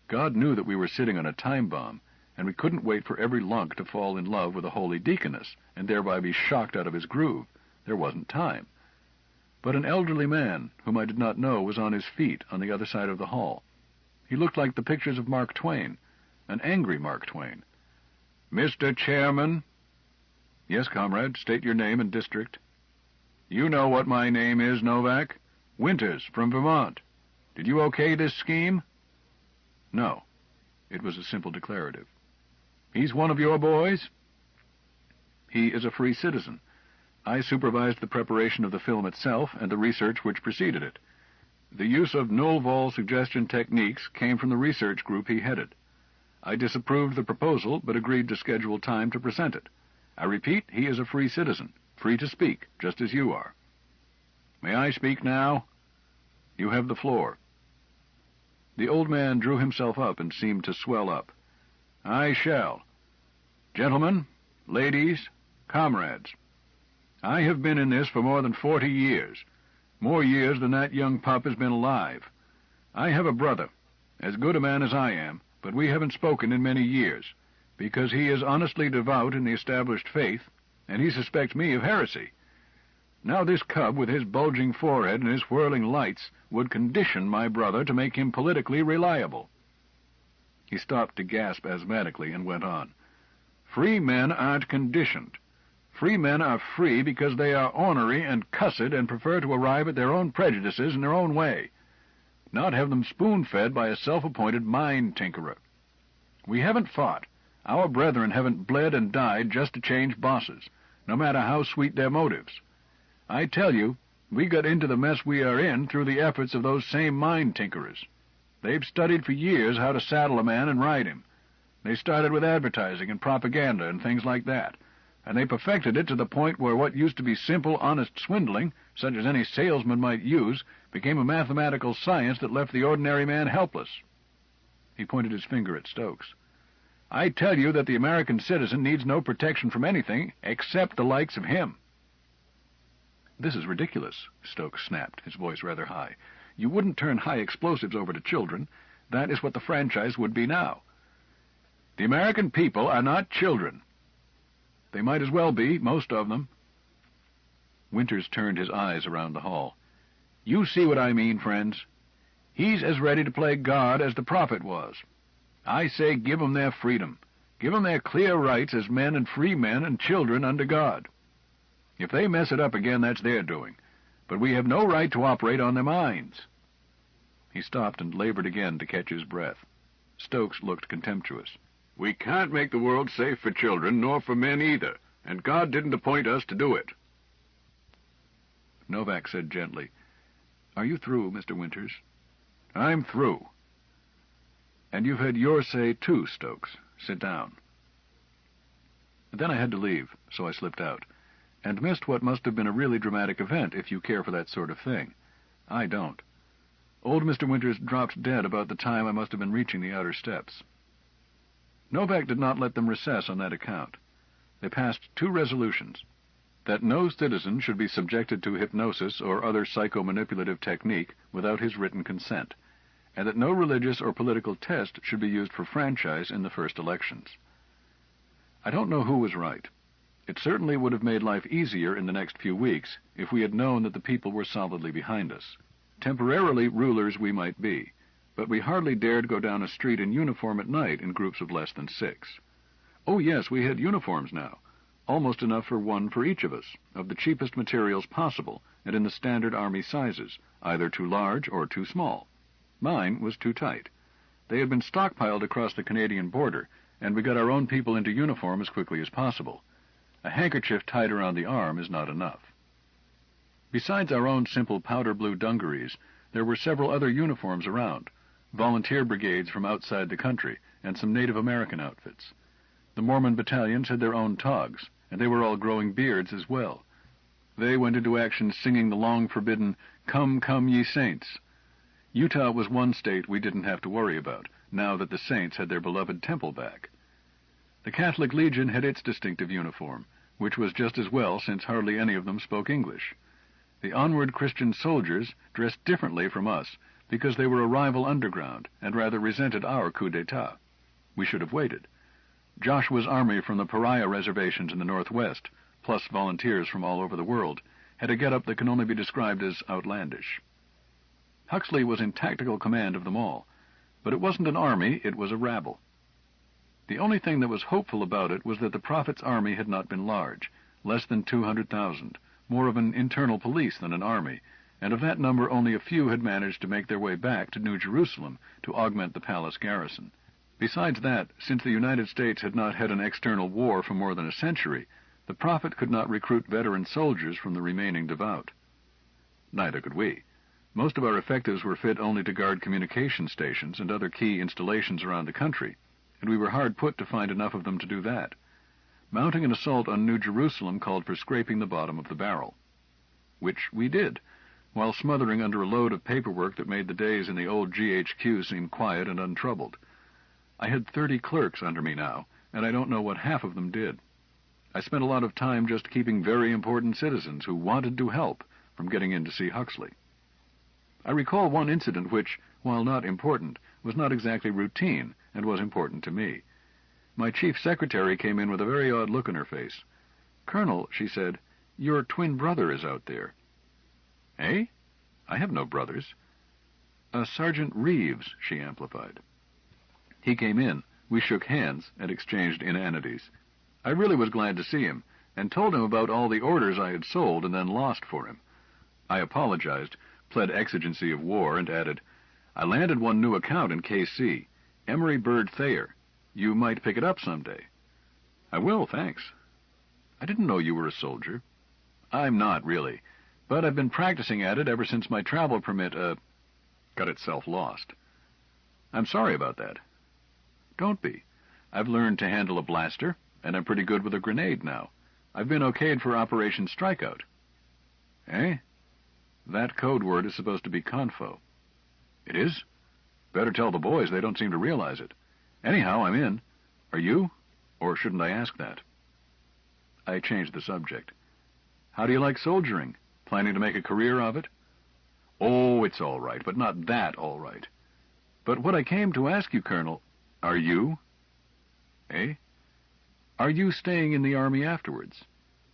God knew that we were sitting on a time bomb, and we couldn't wait for every lunk to fall in love with a holy deaconess, and thereby be shocked out of his groove. There wasn't time. But an elderly man, whom I did not know, was on his feet on the other side of the hall. He looked like the pictures of Mark Twain, an angry Mark Twain. "Mr. Chairman." "Yes, comrade, state your name and district." "You know what my name is, Novak. Winters, from Vermont. Did you okay this scheme?" "No." It was a simple declarative. "He's one of your boys?" "He is a free citizen. I supervised the preparation of the film itself and the research which preceded it. The use of null-vol suggestion techniques came from the research group he headed. I disapproved the proposal, but agreed to schedule time to present it. I repeat, he is a free citizen, free to speak, just as you are." "May I speak now?" "You have the floor." The old man drew himself up and seemed to swell up. "I shall. Gentlemen, ladies, comrades, I have been in this for more than 40 years, more years than that young pup has been alive. I have a brother, as good a man as I am, but we haven't spoken in many years, because he is honestly devout in the established faith, and he suspects me of heresy. Now this cub with his bulging forehead and his whirling lights would condition my brother to make him politically reliable." He stopped to gasp asthmatically and went on. "Free men aren't conditioned. Free men are free because they are ornery and cussed and prefer to arrive at their own prejudices in their own way, not have them spoon-fed by a self-appointed mind-tinkerer. We haven't fought. Our brethren haven't bled and died just to change bosses, no matter how sweet their motives. I tell you, we got into the mess we are in through the efforts of those same mind-tinkerers. They've studied for years how to saddle a man and ride him. They started with advertising and propaganda and things like that, and they perfected it to the point where what used to be simple, honest swindling, such as any salesman might use, became a mathematical science that left the ordinary man helpless." He pointed his finger at Stokes. "I tell you that the American citizen needs no protection from anything except the likes of him." "This is ridiculous," Stokes snapped, his voice rather high. "You wouldn't turn high explosives over to children. That is what the franchise would be now." "The American people are not children." "They might as well be, most of them." Winters turned his eyes around the hall. "You see what I mean, friends. He's as ready to play God as the prophet was. I say give 'em their freedom. Give 'em their clear rights as men and free men and children under God. If they mess it up again, that's their doing. But we have no right to operate on their minds." He stopped and labored again to catch his breath. Stokes looked contemptuous. "We can't make the world safe for children, nor for men either, and God didn't appoint us to do it." Novak said gently, "Are you through, Mr. Winters?" "I'm through." "And you've had your say, too, Stokes. Sit down." Then I had to leave, so I slipped out, and missed what must have been a really dramatic event if you care for that sort of thing. I don't. Old Mr. Winters dropped dead about the time I must have been reaching the outer steps. Novak did not let them recess on that account. They passed 2 resolutions: that no citizen should be subjected to hypnosis or other psychomanipulative technique without his written consent, and that no religious or political test should be used for franchise in the first elections. I don't know who was right. It certainly would have made life easier in the next few weeks if we had known that the people were solidly behind us. Temporarily rulers we might be, but we hardly dared go down a street in uniform at night in groups of less than 6. Oh yes, we had uniforms now, almost enough for one for each of us, of the cheapest materials possible, and in the standard army sizes, either too large or too small. Mine was too tight. They had been stockpiled across the Canadian border, and we got our own people into uniform as quickly as possible. A handkerchief tied around the arm is not enough. Besides our own simple powder blue dungarees, there were several other uniforms around, volunteer brigades from outside the country, and some Native American outfits. The Mormon battalions had their own togs, and they were all growing beards as well. They went into action singing the long-forbidden, "Come, come, ye saints." Utah was one state we didn't have to worry about, now that the saints had their beloved temple back. The Catholic Legion had its distinctive uniform, which was just as well since hardly any of them spoke English. The onward Christian soldiers dressed differently from us because they were a rival underground and rather resented our coup d'etat. We should have waited. Joshua's army from the pariah reservations in the Northwest, plus volunteers from all over the world, had a get-up that can only be described as outlandish. Huxley was in tactical command of them all, but it wasn't an army, it was a rabble. The only thing that was hopeful about it was that the Prophet's army had not been large, less than 200,000, more of an internal police than an army, and of that number only a few had managed to make their way back to New Jerusalem to augment the palace garrison. Besides that, since the United States had not had an external war for more than a century, the Prophet could not recruit veteran soldiers from the remaining devout. Neither could we. Most of our effectives were fit only to guard communication stations and other key installations around the country, and we were hard put to find enough of them to do that. Mounting an assault on New Jerusalem called for scraping the bottom of the barrel. Which we did, while smothering under a load of paperwork that made the days in the old GHQ seem quiet and untroubled. I had 30 clerks under me now, and I don't know what half of them did. I spent a lot of time just keeping very important citizens who wanted to help from getting in to see Huxley. I recall one incident which, while not important, was not exactly routine and was important to me. My chief secretary came in with a very odd look on her face. "Colonel," she said, "your twin brother is out there." "Eh? I have no brothers." "Sergeant Reeves," she amplified. He came in, we shook hands, and exchanged inanities. I really was glad to see him, and told him about all the orders I had sold and then lost for him. I apologized, pled exigency of war, and added, "I landed one new account in KC, Emery Bird Thayer. You might pick it up someday." "I will, thanks." "I didn't know you were a soldier." "I'm not, really, but I've been practicing at it ever since my travel permit, got itself lost." "I'm sorry about that." "Don't be. I've learned to handle a blaster, and I'm pretty good with a grenade now. I've been okayed for Operation Strikeout." "Eh?" "That code word is supposed to be confo." "It is? Better tell the boys, they don't seem to realize it. Anyhow, I'm in. Are you? Or shouldn't I ask that?" I changed the subject. "How do you like soldiering? Planning to make a career of it?" "Oh, it's all right, but not that all right." "But what I came to ask you, Colonel, are you?" "Eh?" "Are you staying in the Army afterwards?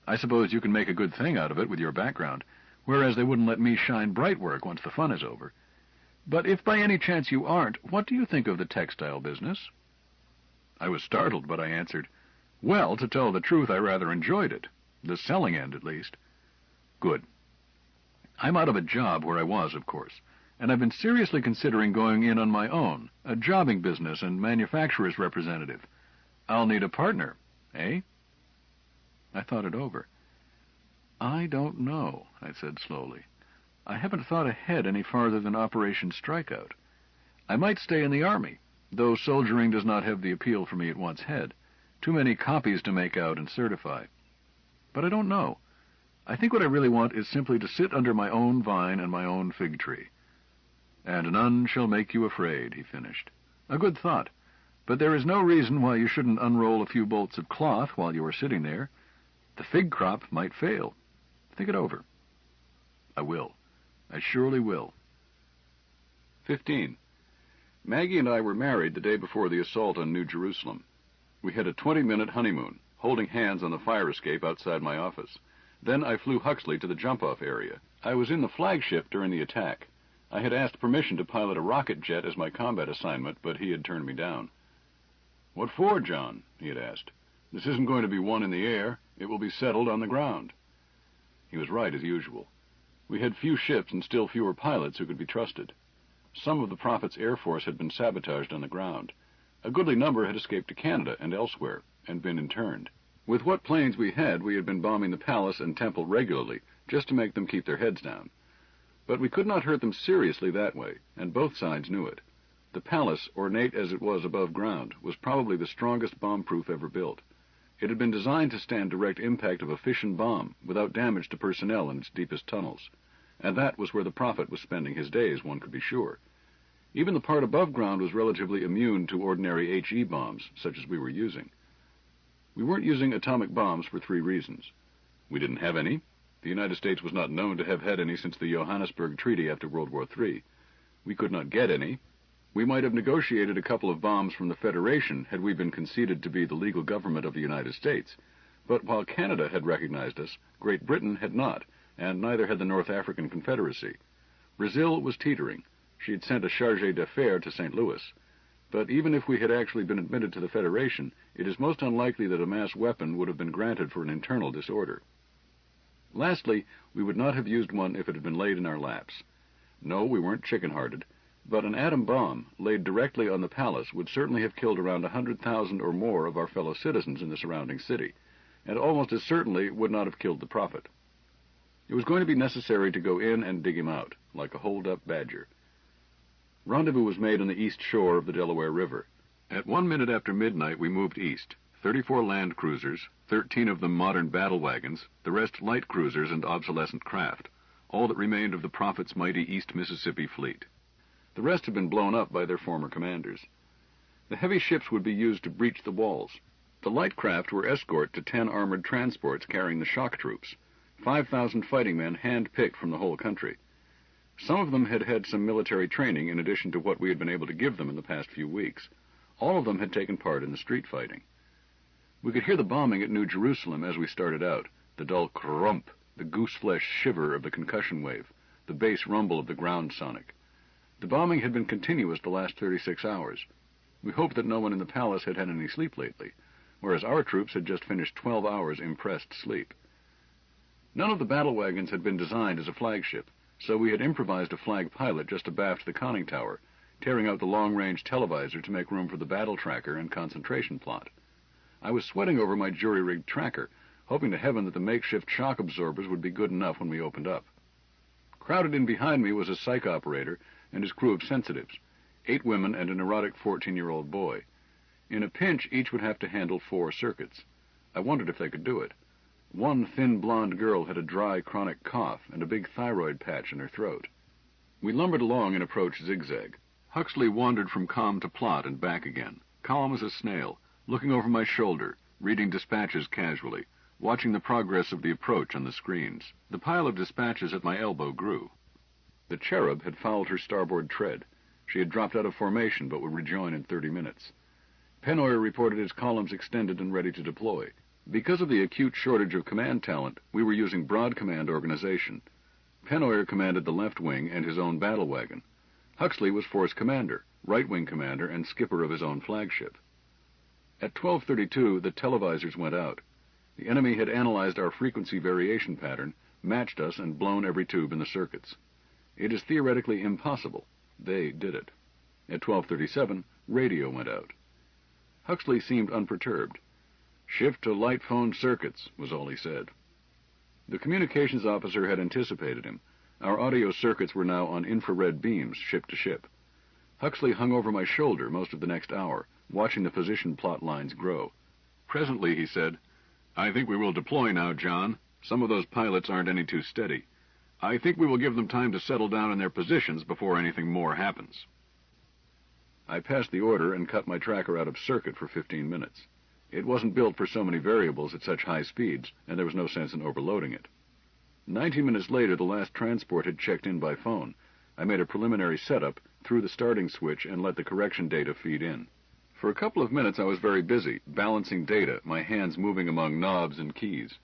I suppose you can make a good thing out of it with your background, whereas they wouldn't let me shine bright work once the fun is over. But if by any chance you aren't, what do you think of the textile business?" I was startled, but I answered, "Well, to tell the truth, I rather enjoyed it. The selling end, at least." "Good. I'm out of a job where I was, of course, and I've been seriously considering going in on my own, a jobbing business and manufacturer's representative. I'll need a partner, eh?" I thought it over. "I don't know," I said slowly. "I haven't thought ahead any farther than Operation Strikeout. I might stay in the Army, though soldiering does not have the appeal for me it once had. Too many copies to make out and certify. But I don't know. I think what I really want is simply to sit under my own vine and my own fig tree." "And none shall make you afraid," he finished. "A good thought. But there is no reason why you shouldn't unroll a few bolts of cloth while you are sitting there. The fig crop might fail. Think it over." "I will. I surely will." 15. Maggie and I were married the day before the assault on New Jerusalem. We had a 20-minute honeymoon, holding hands on the fire escape outside my office. Then I flew Huxley to the jump-off area. I was in the flagship during the attack. I had asked permission to pilot a rocket jet as my combat assignment, but he had turned me down. "What for, John?" he had asked. "This isn't going to be won in the air. It will be settled on the ground." He was right, as usual. We had few ships and still fewer pilots who could be trusted. Some of the Prophet's Air Force had been sabotaged on the ground. A goodly number had escaped to Canada and elsewhere, and been interned. With what planes we had been bombing the palace and temple regularly, just to make them keep their heads down. But we could not hurt them seriously that way, and both sides knew it. The palace, ornate as it was above ground, was probably the strongest bomb-proof ever built. It had been designed to stand direct impact of a fission bomb without damage to personnel in its deepest tunnels. And that was where the Prophet was spending his days, one could be sure. Even the part above ground was relatively immune to ordinary HE bombs, such as we were using. We weren't using atomic bombs for 3 reasons. We didn't have any. The United States was not known to have had any since the Johannesburg Treaty after World War III. We could not get any. We might have negotiated a couple of bombs from the Federation had we been conceded to be the legal government of the United States. But while Canada had recognized us, Great Britain had not, and neither had the North African Confederacy. Brazil was teetering. She had sent a chargé d'affaires to St. Louis. But even if we had actually been admitted to the Federation, it is most unlikely that a mass weapon would have been granted for an internal disorder. Lastly, we would not have used one if it had been laid in our laps. No, we weren't chicken-hearted, but an atom bomb laid directly on the palace would certainly have killed around 100,000 or more of our fellow citizens in the surrounding city, and almost as certainly would not have killed the Prophet. It was going to be necessary to go in and dig him out, like a holed-up badger. Rendezvous was made on the east shore of the Delaware River. At 1 minute after midnight we moved east, 34 land cruisers, 13 of them modern battle wagons, the rest light cruisers and obsolescent craft, all that remained of the Prophet's mighty East Mississippi fleet. The rest had been blown up by their former commanders. The heavy ships would be used to breach the walls. The light craft were escort to 10 armored transports carrying the shock troops, 5,000 fighting men hand-picked from the whole country. Some of them had had some military training in addition to what we had been able to give them in the past few weeks. All of them had taken part in the street fighting. We could hear the bombing at New Jerusalem as we started out, the dull crump, the goose-flesh shiver of the concussion wave, the bass rumble of the ground sonic. The bombing had been continuous the last 36 hours. We hoped that no one in the palace had had any sleep lately, whereas our troops had just finished 12 hours impressed sleep. None of the battle wagons had been designed as a flagship, so we had improvised a flag pilot just abaft the conning tower, tearing out the long-range televisor to make room for the battle tracker and concentration plot. I was sweating over my jury-rigged tracker, hoping to heaven that the makeshift shock absorbers would be good enough when we opened up. Crowded in behind me was a psych operator and his crew of sensitives, 8 women and a neurotic 14-year-old boy. In a pinch, each would have to handle 4 circuits. I wondered if they could do it. One thin blonde girl had a dry, chronic cough and a big thyroid patch in her throat. We lumbered along and approached zigzag. Huxley wandered from calm to plot and back again, calm as a snail, looking over my shoulder, reading dispatches casually, watching the progress of the approach on the screens. The pile of dispatches at my elbow grew. The Cherub had fouled her starboard tread. She had dropped out of formation, but would rejoin in 30 minutes. Pennoyer reported his columns extended and ready to deploy. Because of the acute shortage of command talent, we were using broad command organization. Pennoyer commanded the left wing and his own battle wagon. Huxley was force commander, right wing commander, and skipper of his own flagship. At 12:32, the televisors went out. The enemy had analyzed our frequency variation pattern, matched us, and blown every tube in the circuits. It is theoretically impossible. They did it. At 12:37, radio went out. Huxley seemed unperturbed. "Shift to light phone circuits," was all he said. The communications officer had anticipated him. Our audio circuits were now on infrared beams, ship to ship. Huxley hung over my shoulder most of the next hour, watching the position plot lines grow. Presently, he said, "I think we will deploy now, John. Some of those pilots aren't any too steady. I think we will give them time to settle down in their positions before anything more happens." I passed the order and cut my tracker out of circuit for 15 minutes. It wasn't built for so many variables at such high speeds, and there was no sense in overloading it. 19 minutes later, the last transport had checked in by phone. I made a preliminary setup, threw the starting switch, and let the correction data feed in. For a couple of minutes I was very busy, balancing data, my hands moving among knobs and keys.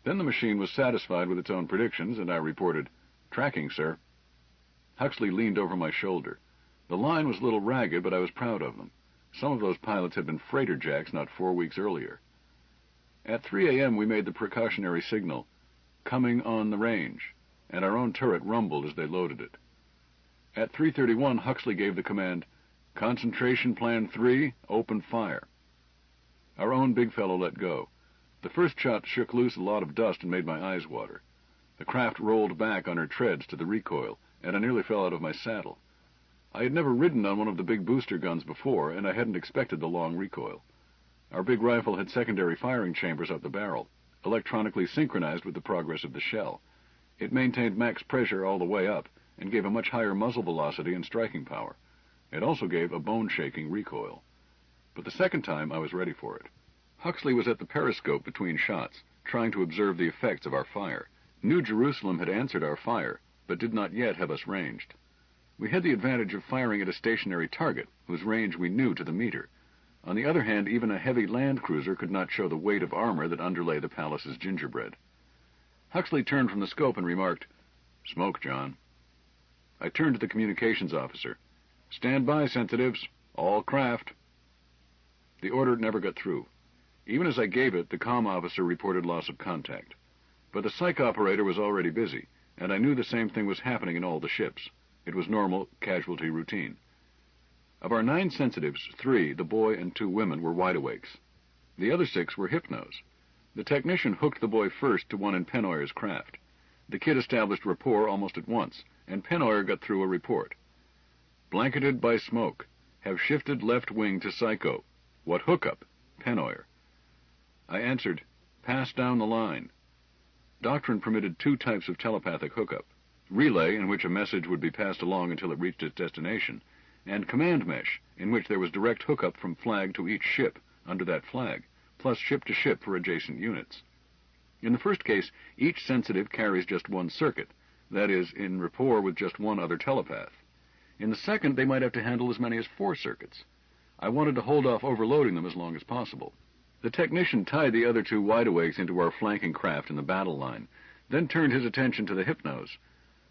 Then the machine was satisfied with its own predictions, and I reported, "Tracking, sir." Huxley leaned over my shoulder. The line was a little ragged, but I was proud of them. Some of those pilots had been freighter jacks not 4 weeks earlier. At 3 a.m. we made the precautionary signal, "Coming on the range," and our own turret rumbled as they loaded it. At 3:31, Huxley gave the command, "Concentration Plan 3, open fire." Our own big fellow let go. The first shot shook loose a lot of dust and made my eyes water. The craft rolled back on her treads to the recoil, and I nearly fell out of my saddle. I had never ridden on one of the big booster guns before, and I hadn't expected the long recoil. Our big rifle had secondary firing chambers up the barrel, electronically synchronized with the progress of the shell. It maintained max pressure all the way up, and gave a much higher muzzle velocity and striking power. It also gave a bone-shaking recoil. But the second time I was ready for it. Huxley was at the periscope between shots, trying to observe the effects of our fire. New Jerusalem had answered our fire, but did not yet have us ranged. We had the advantage of firing at a stationary target, whose range we knew to the meter. On the other hand, even a heavy land cruiser could not show the weight of armor that underlay the palace's gingerbread. Huxley turned from the scope and remarked, "Smoke, John." I turned to the communications officer. "Stand by, sensitives. All craft." The order never got through. Even as I gave it, the comm officer reported loss of contact. But the psych operator was already busy, and I knew the same thing was happening in all the ships. It was normal casualty routine. Of our 9 sensitives, 3, the boy and 2 women, were wide-awakes. The other 6 were hypnos. The technician hooked the boy first to one in Pennoyer's craft. The kid established rapport almost at once, and Pennoyer got through a report. "Blanketed by smoke. Have shifted left wing to Psycho. What hookup? Pennoyer." I answered, "Pass down the line." Doctrine permitted 2 types of telepathic hookup: relay, in which a message would be passed along until it reached its destination, and command mesh, in which there was direct hookup from flag to each ship under that flag, plus ship to ship for adjacent units. In the first case, each sensitive carries just one circuit, that is, in rapport with just one other telepath. In the second, they might have to handle as many as 4 circuits. I wanted to hold off overloading them as long as possible. The technician tied the other 2 wide-awakes into our flanking craft in the battle line, then turned his attention to the hypnos.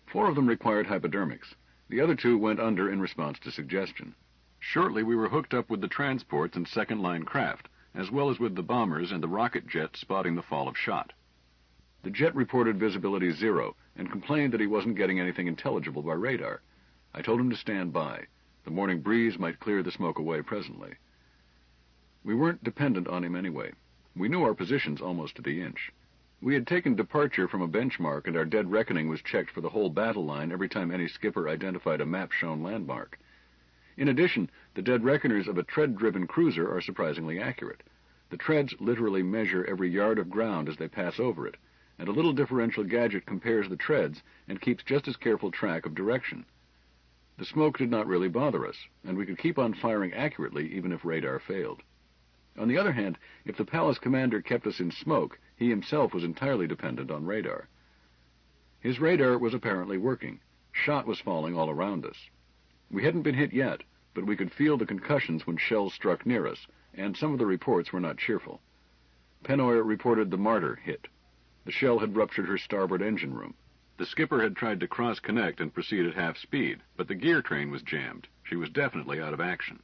4 of them required hypodermics. The other 2 went under in response to suggestion. Shortly we were hooked up with the transports and second-line craft, as well as with the bombers and the rocket jet spotting the fall of shot. The jet reported visibility 0, and complained that he wasn't getting anything intelligible by radar. I told him to stand by. The morning breeze might clear the smoke away presently. We weren't dependent on him anyway. We knew our positions almost to the inch. We had taken departure from a benchmark, and our dead reckoning was checked for the whole battle line every time any skipper identified a map-shown landmark. In addition, the dead reckoners of a tread-driven cruiser are surprisingly accurate. The treads literally measure every yard of ground as they pass over it, and a little differential gadget compares the treads and keeps just as careful track of direction. The smoke did not really bother us, and we could keep on firing accurately even if radar failed. On the other hand, if the palace commander kept us in smoke, he himself was entirely dependent on radar. His radar was apparently working. Shot was falling all around us. We hadn't been hit yet, but we could feel the concussions when shells struck near us, and some of the reports were not cheerful. Pennoyer reported the Martyr hit. The shell had ruptured her starboard engine room. The skipper had tried to cross-connect and proceed at half speed, but the gear train was jammed. She was definitely out of action.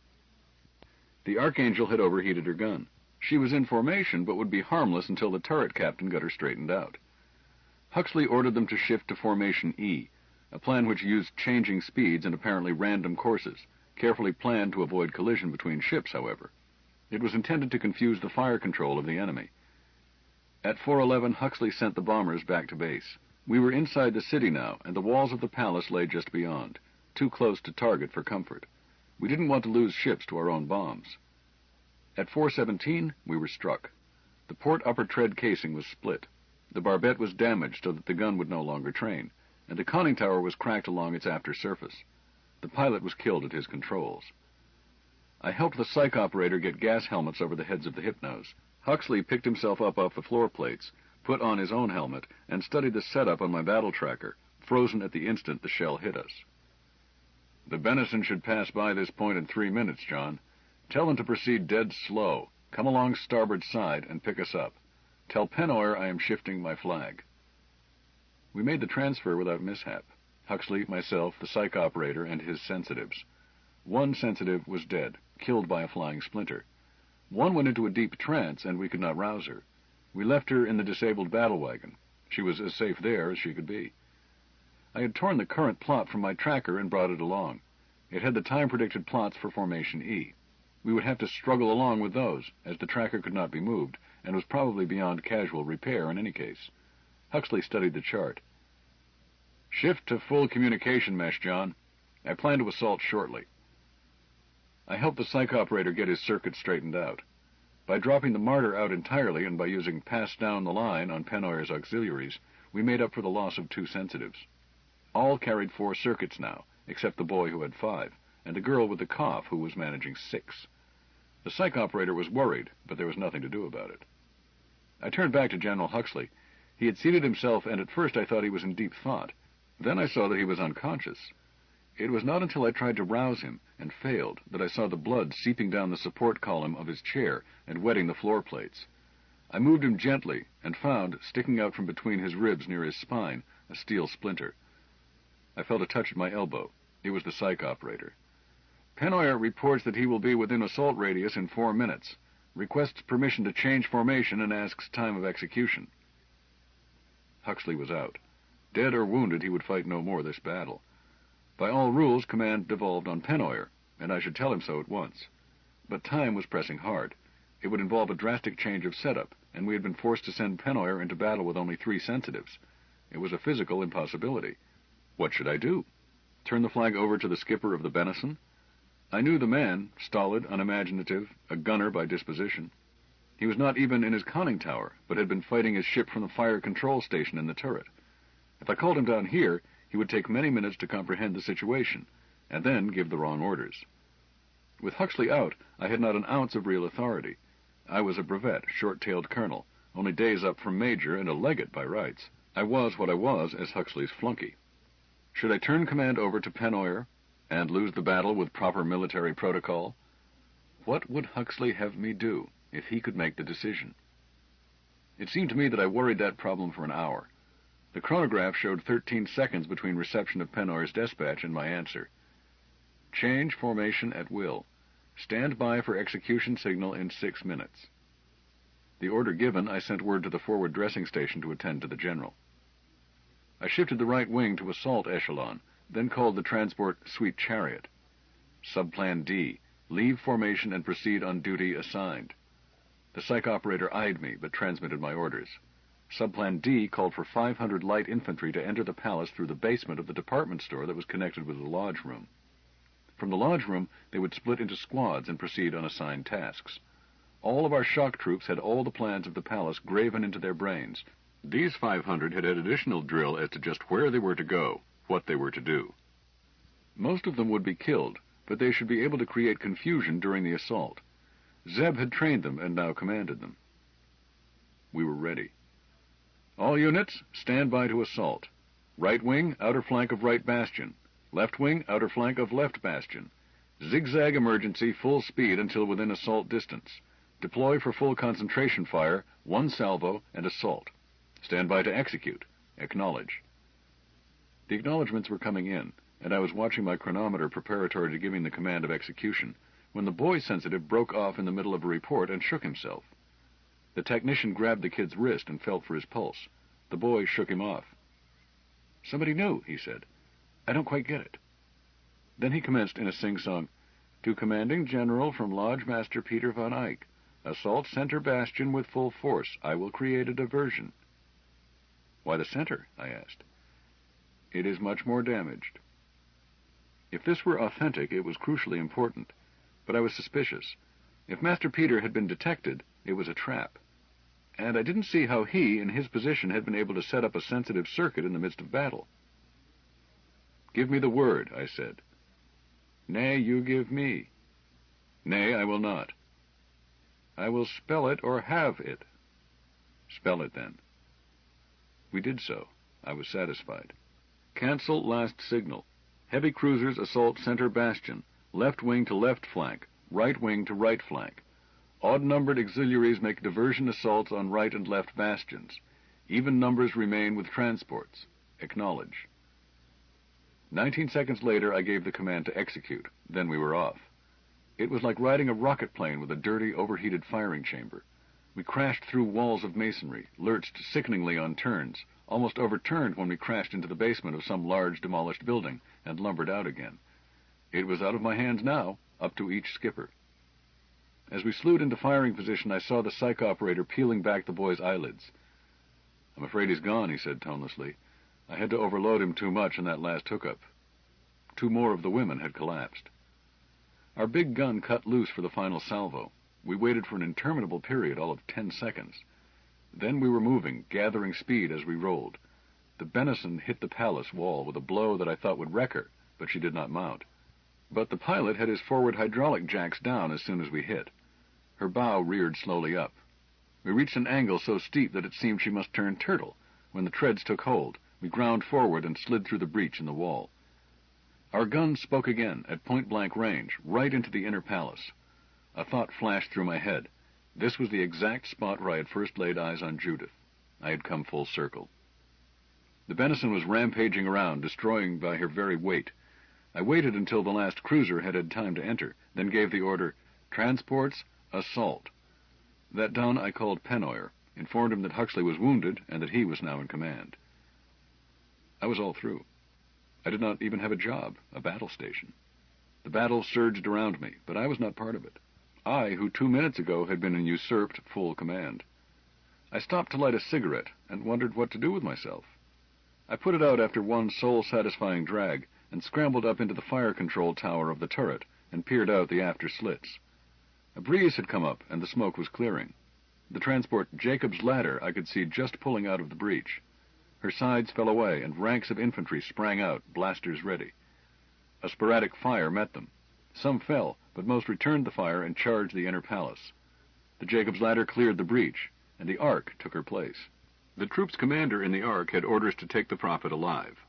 The Archangel had overheated her gun. She was in formation, but would be harmless until the turret captain got her straightened out. Huxley ordered them to shift to Formation E, a plan which used changing speeds and apparently random courses, carefully planned to avoid collision between ships, however. It was intended to confuse the fire control of the enemy. At 4:11, Huxley sent the bombers back to base. We were inside the city now, and the walls of the palace lay just beyond, too close to target for comfort. We didn't want to lose ships to our own bombs. At 4:17, we were struck. The port upper tread casing was split. The barbette was damaged so that the gun would no longer train, and the conning tower was cracked along its after surface. The pilot was killed at his controls. I helped the psych operator get gas helmets over the heads of the hypnos. Huxley picked himself up off the floor plates, put on his own helmet, and studied the setup on my battle tracker, frozen at the instant the shell hit us. "The Benison should pass by this point in 3 minutes, John. Tell them to proceed dead slow. Come along starboard side and pick us up. Tell Pennoyer I am shifting my flag." We made the transfer without mishap. Huxley, myself, the psych operator, and his sensitives. 1 sensitive was dead, killed by a flying splinter. 1 went into a deep trance, and we could not rouse her. We left her in the disabled battle wagon. She was as safe there as she could be. I had torn the current plot from my tracker and brought it along. It had the time-predicted plots for Formation E. We would have to struggle along with those, as the tracker could not be moved, and was probably beyond casual repair in any case. Huxley studied the chart. "Shift to full communication mesh, John. I plan to assault shortly." I helped the psych operator get his circuit straightened out. By dropping the martyr out entirely and by using pass down the line on Pennoyer's auxiliaries, we made up for the loss of 2 sensitives. All carried 4 circuits now, except the boy who had 5, and the girl with the cough who was managing 6. The psych operator was worried, but there was nothing to do about it. I turned back to General Huxley. He had seated himself, and at first I thought he was in deep thought. Then I saw that he was unconscious. It was not until I tried to rouse him, and failed, that I saw the blood seeping down the support column of his chair and wetting the floor plates. I moved him gently, and found, sticking out from between his ribs near his spine, a steel splinter. I felt a touch at my elbow. It was the psych operator. "Pennoyer reports that he will be within assault radius in 4 minutes. Requests permission to change formation and asks time of execution." Huxley was out. Dead or wounded, he would fight no more this battle. By all rules, command devolved on Pennoyer, and I should tell him so at once. But time was pressing hard. It would involve a drastic change of setup, and we had been forced to send Pennoyer into battle with only 3 sensitives. It was a physical impossibility. What should I do? Turn the flag over to the skipper of the Benison? I knew the man, stolid, unimaginative, a gunner by disposition. He was not even in his conning tower, but had been fighting his ship from the fire control station in the turret. If I called him down here, he would take many minutes to comprehend the situation, and then give the wrong orders. With Huxley out, I had not an ounce of real authority. I was a brevet, short-tailed colonel, only days up from major and a legate by rights. I was what I was as Huxley's flunky. Should I turn command over to Pennoyer and lose the battle with proper military protocol? What would Huxley have me do if he could make the decision? It seemed to me that I worried that problem for an hour. The chronograph showed 13 seconds between reception of Pennoyer's dispatch and my answer. "Change formation at will. Stand by for execution signal in 6 minutes." The order given, I sent word to the forward dressing station to attend to the general. I shifted the right wing to assault echelon, then called the transport Sweet Chariot. Subplan D. Leave formation and proceed on duty assigned. The psych operator eyed me, but transmitted my orders. Subplan D called for 500 light infantry to enter the palace through the basement of the department store that was connected with the lodge room. From the lodge room, they would split into squads and proceed on assigned tasks. All of our shock troops had all the plans of the palace graven into their brains. These 500 had additional drill as to just where they were to go, what they were to do. Most of them would be killed, but they should be able to create confusion during the assault. Zeb had trained them and now commanded them. We were ready. "All units, stand by to assault. Right wing, outer flank of right bastion. Left wing, outer flank of left bastion. Zigzag emergency, full speed until within assault distance. Deploy for full concentration fire, 1 salvo, and assault. Stand by to execute. Acknowledge." The acknowledgments were coming in, and I was watching my chronometer preparatory to giving the command of execution, when the boy sensitive broke off in the middle of a report and shook himself. The technician grabbed the kid's wrist and felt for his pulse. The boy shook him off. "Somebody new," he said. "I don't quite get it." Then he commenced in a sing-song, "To Commanding General from Lodge Master Peter von Eyck. Assault center bastion with full force. I will create a diversion." "Why the center?" I asked. "It is much more damaged." If this were authentic, it was crucially important, but I was suspicious. If Master Peter had been detected, it was a trap. And I didn't see how he, in his position, had been able to set up a sensitive circuit in the midst of battle. "Give me the word," I said. "Nay, you give me." "Nay, I will not." "I will spell it or have it." "Spell it, then." We did so. I was satisfied. "Cancel last signal. Heavy cruisers assault center bastion. Left wing to left flank. Right wing to right flank. Odd-numbered auxiliaries make diversion assaults on right and left bastions. Even numbers remain with transports. Acknowledge." 19 seconds later, I gave the command to execute. Then we were off. It was like riding a rocket plane with a dirty, overheated firing chamber. We crashed through walls of masonry, lurched sickeningly on turns, almost overturned when we crashed into the basement of some large demolished building, and lumbered out again. It was out of my hands now, up to each skipper. As we slewed into firing position, I saw the psych operator peeling back the boy's eyelids. "I'm afraid he's gone," he said tonelessly. "I had to overload him too much in that last hookup." 2 more of the women had collapsed. Our big gun cut loose for the final salvo. We waited for an interminable period, all of 10 seconds. Then we were moving, gathering speed as we rolled. The Benison hit the palace wall with a blow that I thought would wreck her, but she did not mount. But the pilot had his forward hydraulic jacks down as soon as we hit. Her bow reared slowly up. We reached an angle so steep that it seemed she must turn turtle. When the treads took hold, we ground forward and slid through the breach in the wall. Our gun spoke again, at point-blank range, right into the inner palace. A thought flashed through my head. This was the exact spot where I had first laid eyes on Judith. I had come full circle. The Benison was rampaging around, destroying by her very weight. I waited until the last cruiser had had time to enter, then gave the order, "Transports, assault." That done, I called Pennoyer, informed him that Huxley was wounded and that he was now in command. I was all through. I did not even have a job, a battle station. The battle surged around me, but I was not part of it. I, who 2 minutes ago had been in usurped full command. I stopped to light a cigarette and wondered what to do with myself. I put it out after one soul-satisfying drag and scrambled up into the fire control tower of the turret and peered out the after slits. A breeze had come up and the smoke was clearing. The transport Jacob's Ladder I could see just pulling out of the breach. Her sides fell away and ranks of infantry sprang out, blasters ready. A sporadic fire met them. Some fell, but most returned the fire and charged the inner palace. The Jacob's Ladder cleared the breach, and the Ark took her place. The troop's commander in the Ark had orders to take the Prophet alive.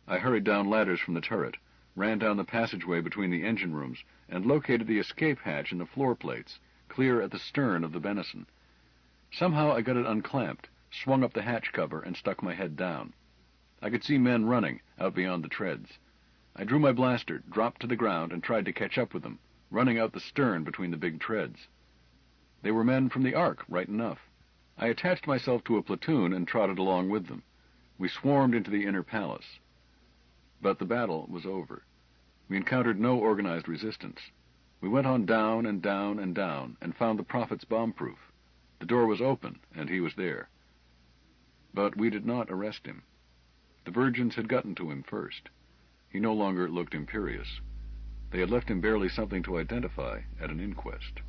I hurried down ladders from the turret, ran down the passageway between the engine rooms, and located the escape hatch in the floor plates, clear at the stern of the Benison. Somehow I got it unclamped, swung up the hatch cover, and stuck my head down. I could see men running out beyond the treads. I drew my blaster, dropped to the ground, and tried to catch up with them, running out the stern between the big treads. They were men from the Ark, right enough. I attached myself to a platoon and trotted along with them. We swarmed into the inner palace. But the battle was over. We encountered no organized resistance. We went on down and down and down, and found the Prophet's bomb-proof. The door was open, and he was there. But we did not arrest him. The virgins had gotten to him first. He no longer looked imperious. They had left him barely something to identify at an inquest.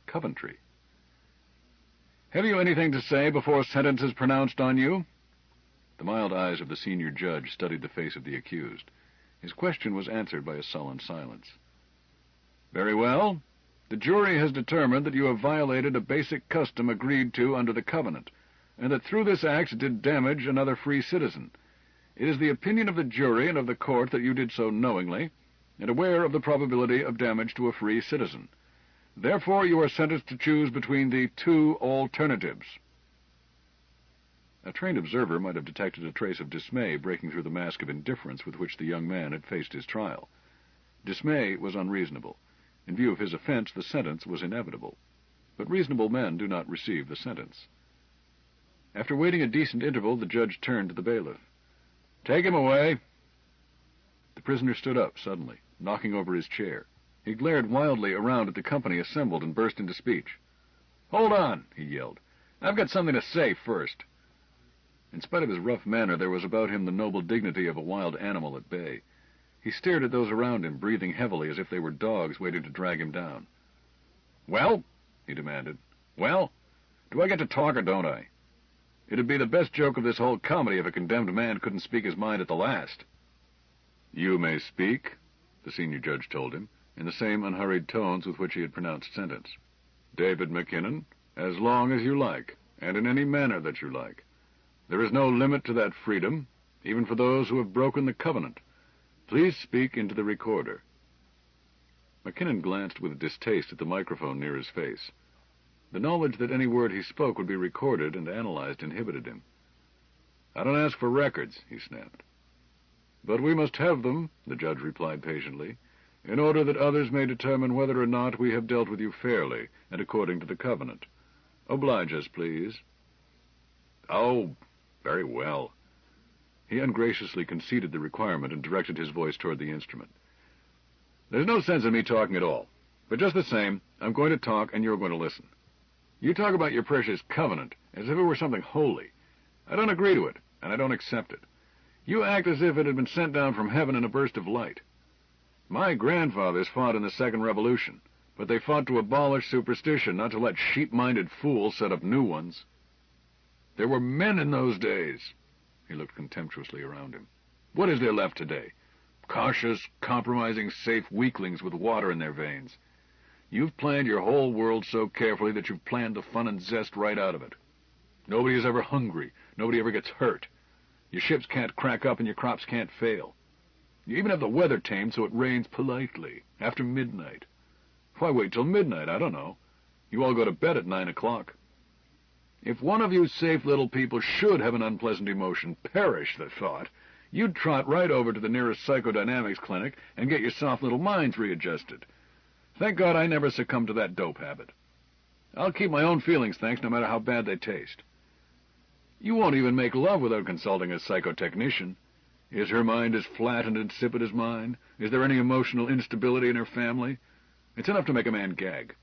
Coventry. "Have you anything to say before sentence is pronounced on you?" The mild eyes of the senior judge studied the face of the accused. His question was answered by a sullen silence. "Very well. The jury has determined that you have violated a basic custom agreed to under the covenant, and that through this act did damage another free citizen. It is the opinion of the jury and of the court that you did so knowingly, and aware of the probability of damage to a free citizen. Therefore, you are sentenced to choose between the 2 alternatives." A trained observer might have detected a trace of dismay breaking through the mask of indifference with which the young man had faced his trial. Dismay was unreasonable. In view of his offense, the sentence was inevitable. But reasonable men do not receive the sentence. After waiting a decent interval, the judge turned to the bailiff. "Take him away." The prisoner stood up suddenly, knocking over his chair. He glared wildly around at the company assembled and burst into speech. "Hold on," he yelled. "I've got something to say first." In spite of his rough manner, there was about him the noble dignity of a wild animal at bay. He stared at those around him, breathing heavily as if they were dogs waiting to drag him down. "Well?" he demanded. "Well? Do I get to talk or don't I? It'd be the best joke of this whole comedy if a condemned man couldn't speak his mind at the last." "You may speak," the senior judge told him, in the same unhurried tones with which he had pronounced sentence. "David McKinnon, as long as you like, and in any manner that you like. There is no limit to that freedom, even for those who have broken the covenant. Please speak into the recorder." McKinnon glanced with distaste at the microphone near his face. The knowledge that any word he spoke would be recorded and analyzed inhibited him. "I don't ask for records," he snapped. "But we must have them," the judge replied patiently, "in order that others may determine whether or not we have dealt with you fairly and according to the covenant. Oblige us, please." "Oh, very well." He ungraciously conceded the requirement and directed his voice toward the instrument. "There's no sense in me talking at all, but just the same, I'm going to talk and you're going to listen. You talk about your precious covenant as if it were something holy. I don't agree to it, and I don't accept it. You act as if it had been sent down from heaven in a burst of light. My grandfathers fought in the Second Revolution, but they fought to abolish superstition, not to let sheep-minded fools set up new ones. There were men in those days." He looked contemptuously around him. "What is there left today? Cautious, compromising, safe weaklings with water in their veins. You've planned your whole world so carefully that you've planned the fun and zest right out of it. Nobody is ever hungry. Nobody ever gets hurt. Your ships can't crack up and your crops can't fail. You even have the weather tamed so it rains politely, after midnight. Why wait till midnight? I don't know. You all go to bed at 9 o'clock. If one of you safe little people should have an unpleasant emotion, perish the thought, you'd trot right over to the nearest psychodynamics clinic and get your soft little minds readjusted. Thank God I never succumbed to that dope habit. I'll keep my own feelings, thanks, no matter how bad they taste. You won't even make love without consulting a psychotechnician. Is her mind as flat and insipid as mine? Is there any emotional instability in her family? It's enough to make a man gag.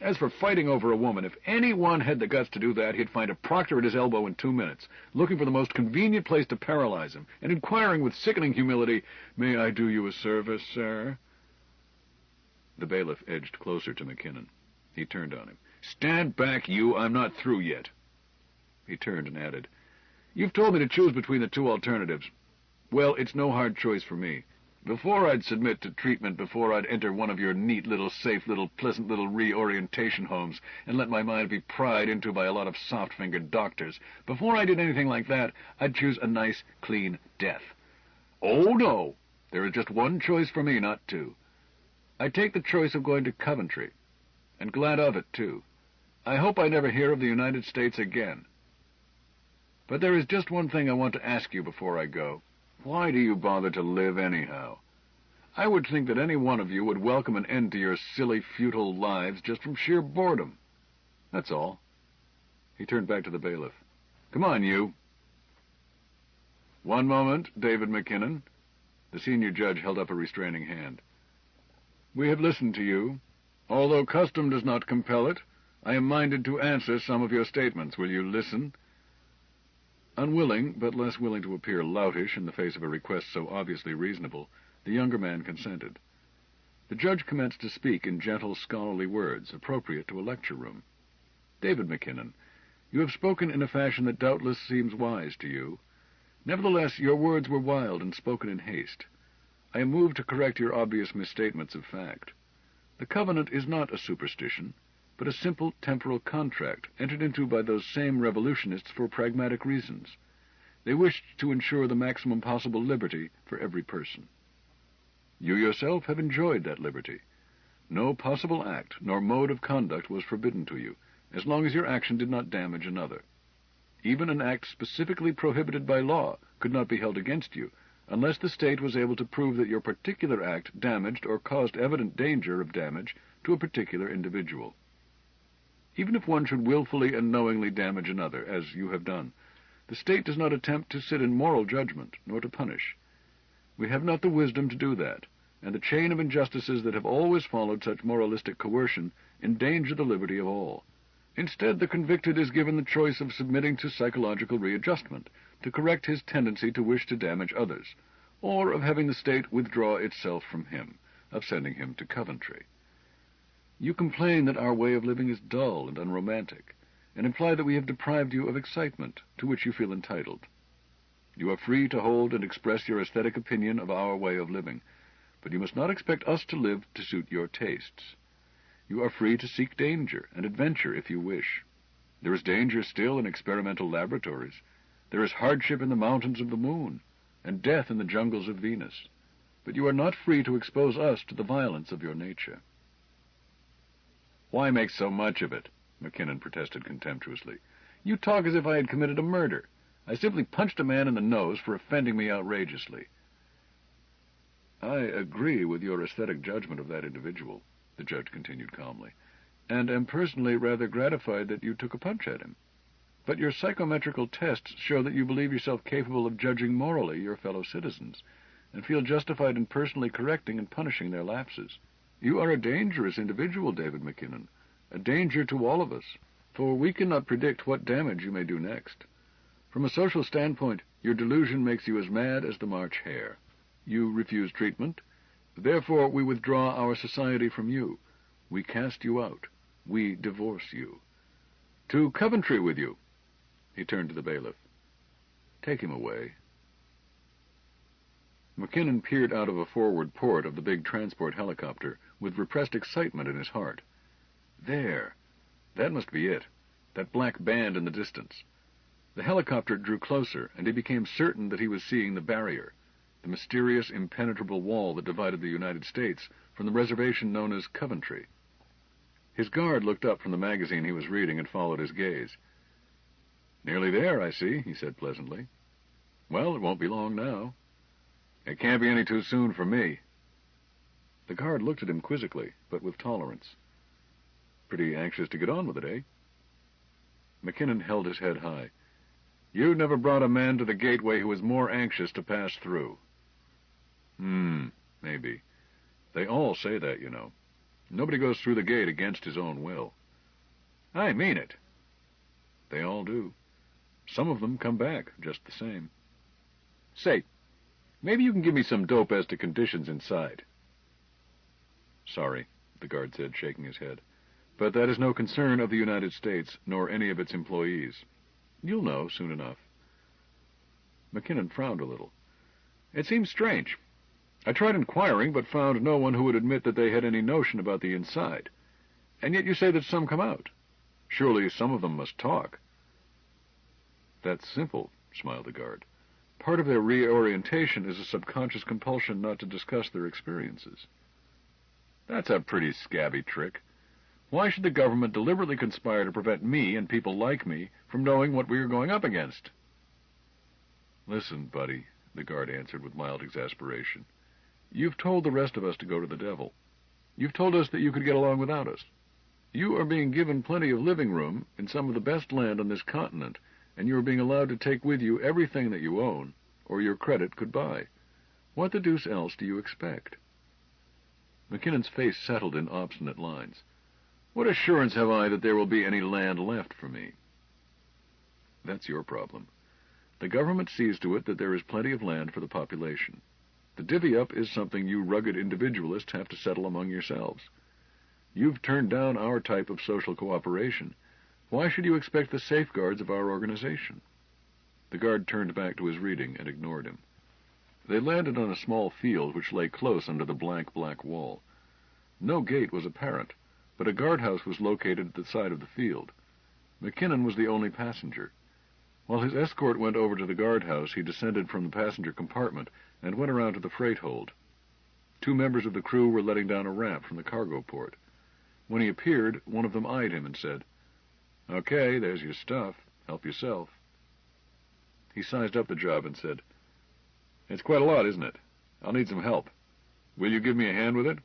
As for fighting over a woman, if anyone had the guts to do that, he'd find a proctor at his elbow in 2 minutes, looking for the most convenient place to paralyze him, and inquiring with sickening humility, "May I do you a service, sir?" The bailiff edged closer to McKinnon. He turned on him. "Stand back, you! I'm not through yet." He turned and added, "You've told me to choose between the two alternatives. Well, it's no hard choice for me. Before I'd submit to treatment, before I'd enter one of your neat little, safe little, pleasant little reorientation homes and let my mind be pried into by a lot of soft-fingered doctors, before I did anything like that, I'd choose a nice, clean death. Oh, no! There is just one choice for me, not two. I'd take the choice of going to Coventry, and glad of it, too. I hope I never hear of the United States again. But there is just one thing I want to ask you before I go. Why do you bother to live anyhow? I would think that any one of you would welcome an end to your silly, futile lives just from sheer boredom. That's all." He turned back to the bailiff. "Come on, you." "One moment, David McKinnon." The senior judge held up a restraining hand. "We have listened to you. Although custom does not compel it, I am minded to answer some of your statements. Will you listen?" Unwilling, but less willing to appear loutish in the face of a request so obviously reasonable, the younger man consented. The judge commenced to speak in gentle, scholarly words, appropriate to a lecture-room. "David McKinnon, you have spoken in a fashion that doubtless seems wise to you. Nevertheless, your words were wild and spoken in haste. I am moved to correct your obvious misstatements of fact. The covenant is not a superstition, but a simple temporal contract entered into by those same revolutionists for pragmatic reasons. They wished to ensure the maximum possible liberty for every person. You yourself have enjoyed that liberty. No possible act nor mode of conduct was forbidden to you, as long as your action did not damage another. Even an act specifically prohibited by law could not be held against you, unless the state was able to prove that your particular act damaged or caused evident danger of damage to a particular individual. Even if one should willfully and knowingly damage another, as you have done, the state does not attempt to sit in moral judgment, nor to punish. We have not the wisdom to do that, and the chain of injustices that have always followed such moralistic coercion endanger the liberty of all. Instead, the convicted is given the choice of submitting to psychological readjustment, to correct his tendency to wish to damage others, or of having the state withdraw itself from him, of sending him to Coventry. You complain that our way of living is dull and unromantic, and imply that we have deprived you of excitement, to which you feel entitled. You are free to hold and express your aesthetic opinion of our way of living, but you must not expect us to live to suit your tastes. You are free to seek danger and adventure if you wish. There is danger still in experimental laboratories. There is hardship in the mountains of the moon, and death in the jungles of Venus. But you are not free to expose us to the violence of your nature. Why make so much of it? McKinnon protested contemptuously. You talk as if I had committed a murder. I simply punched a man in the nose for offending me outrageously. I agree with your aesthetic judgment of that individual, the judge continued calmly, and am personally rather gratified that you took a punch at him. But your psychometrical tests show that you believe yourself capable of judging morally your fellow citizens, and feel justified in personally correcting and punishing their lapses. You are a dangerous individual, David McKinnon, a danger to all of us, for we cannot predict what damage you may do next. From a social standpoint, your delusion makes you as mad as the March hare. You refuse treatment. Therefore, we withdraw our society from you. We cast you out. We divorce you. To Coventry with you. He turned to the bailiff. Take him away. McKinnon peered out of a forward port of the big transport helicopter with repressed excitement in his heart. There. That must be it. That black band in the distance. The helicopter drew closer, and he became certain that he was seeing the barrier, the mysterious, impenetrable wall that divided the United States from the reservation known as Coventry. His guard looked up from the magazine he was reading and followed his gaze. Nearly there, I see, he said pleasantly. Well, it won't be long now. It can't be any too soon for me. The guard looked at him quizzically, but with tolerance. Pretty anxious to get on with it, eh? McKinnon held his head high. You never brought a man to the gateway who was more anxious to pass through. Maybe. They all say that, you know. Nobody goes through the gate against his own will. I mean it. They all do. Some of them come back just the same. Say, maybe you can give me some dope as to conditions inside. Sorry, the guard said, shaking his head. But that is no concern of the United States, nor any of its employees. You'll know soon enough. McKinnon frowned a little. It seems strange. I tried inquiring, but found no one who would admit that they had any notion about the inside. And yet you say that some come out. Surely some of them must talk. That's simple, smiled the guard. Part of their reorientation is a subconscious compulsion not to discuss their experiences. That's a pretty scabby trick. Why should the government deliberately conspire to prevent me and people like me from knowing what we are going up against? Listen, buddy, the guard answered with mild exasperation. You've told the rest of us to go to the devil. You've told us that you could get along without us. You are being given plenty of living room in some of the best land on this continent, and you are being allowed to take with you everything that you own, or your credit could buy. What the deuce else do you expect? McKinnon's face settled in obstinate lines. What assurance have I that there will be any land left for me? That's your problem. The government sees to it that there is plenty of land for the population. The divvy-up is something you rugged individualists have to settle among yourselves. You've turned down our type of social cooperation. Why should you expect the safeguards of our organization? The guard turned back to his reading and ignored him. They landed on a small field which lay close under the blank black wall. No gate was apparent, but a guardhouse was located at the side of the field. McKinnon was the only passenger. While his escort went over to the guardhouse, he descended from the passenger compartment and went around to the freight hold. 2 members of the crew were letting down a ramp from the cargo port. When he appeared, one of them eyed him and said, "Okay, there's your stuff. Help yourself." He sized up the job and said, It's quite a lot, isn't it? I'll need some help. Will you give me a hand with it?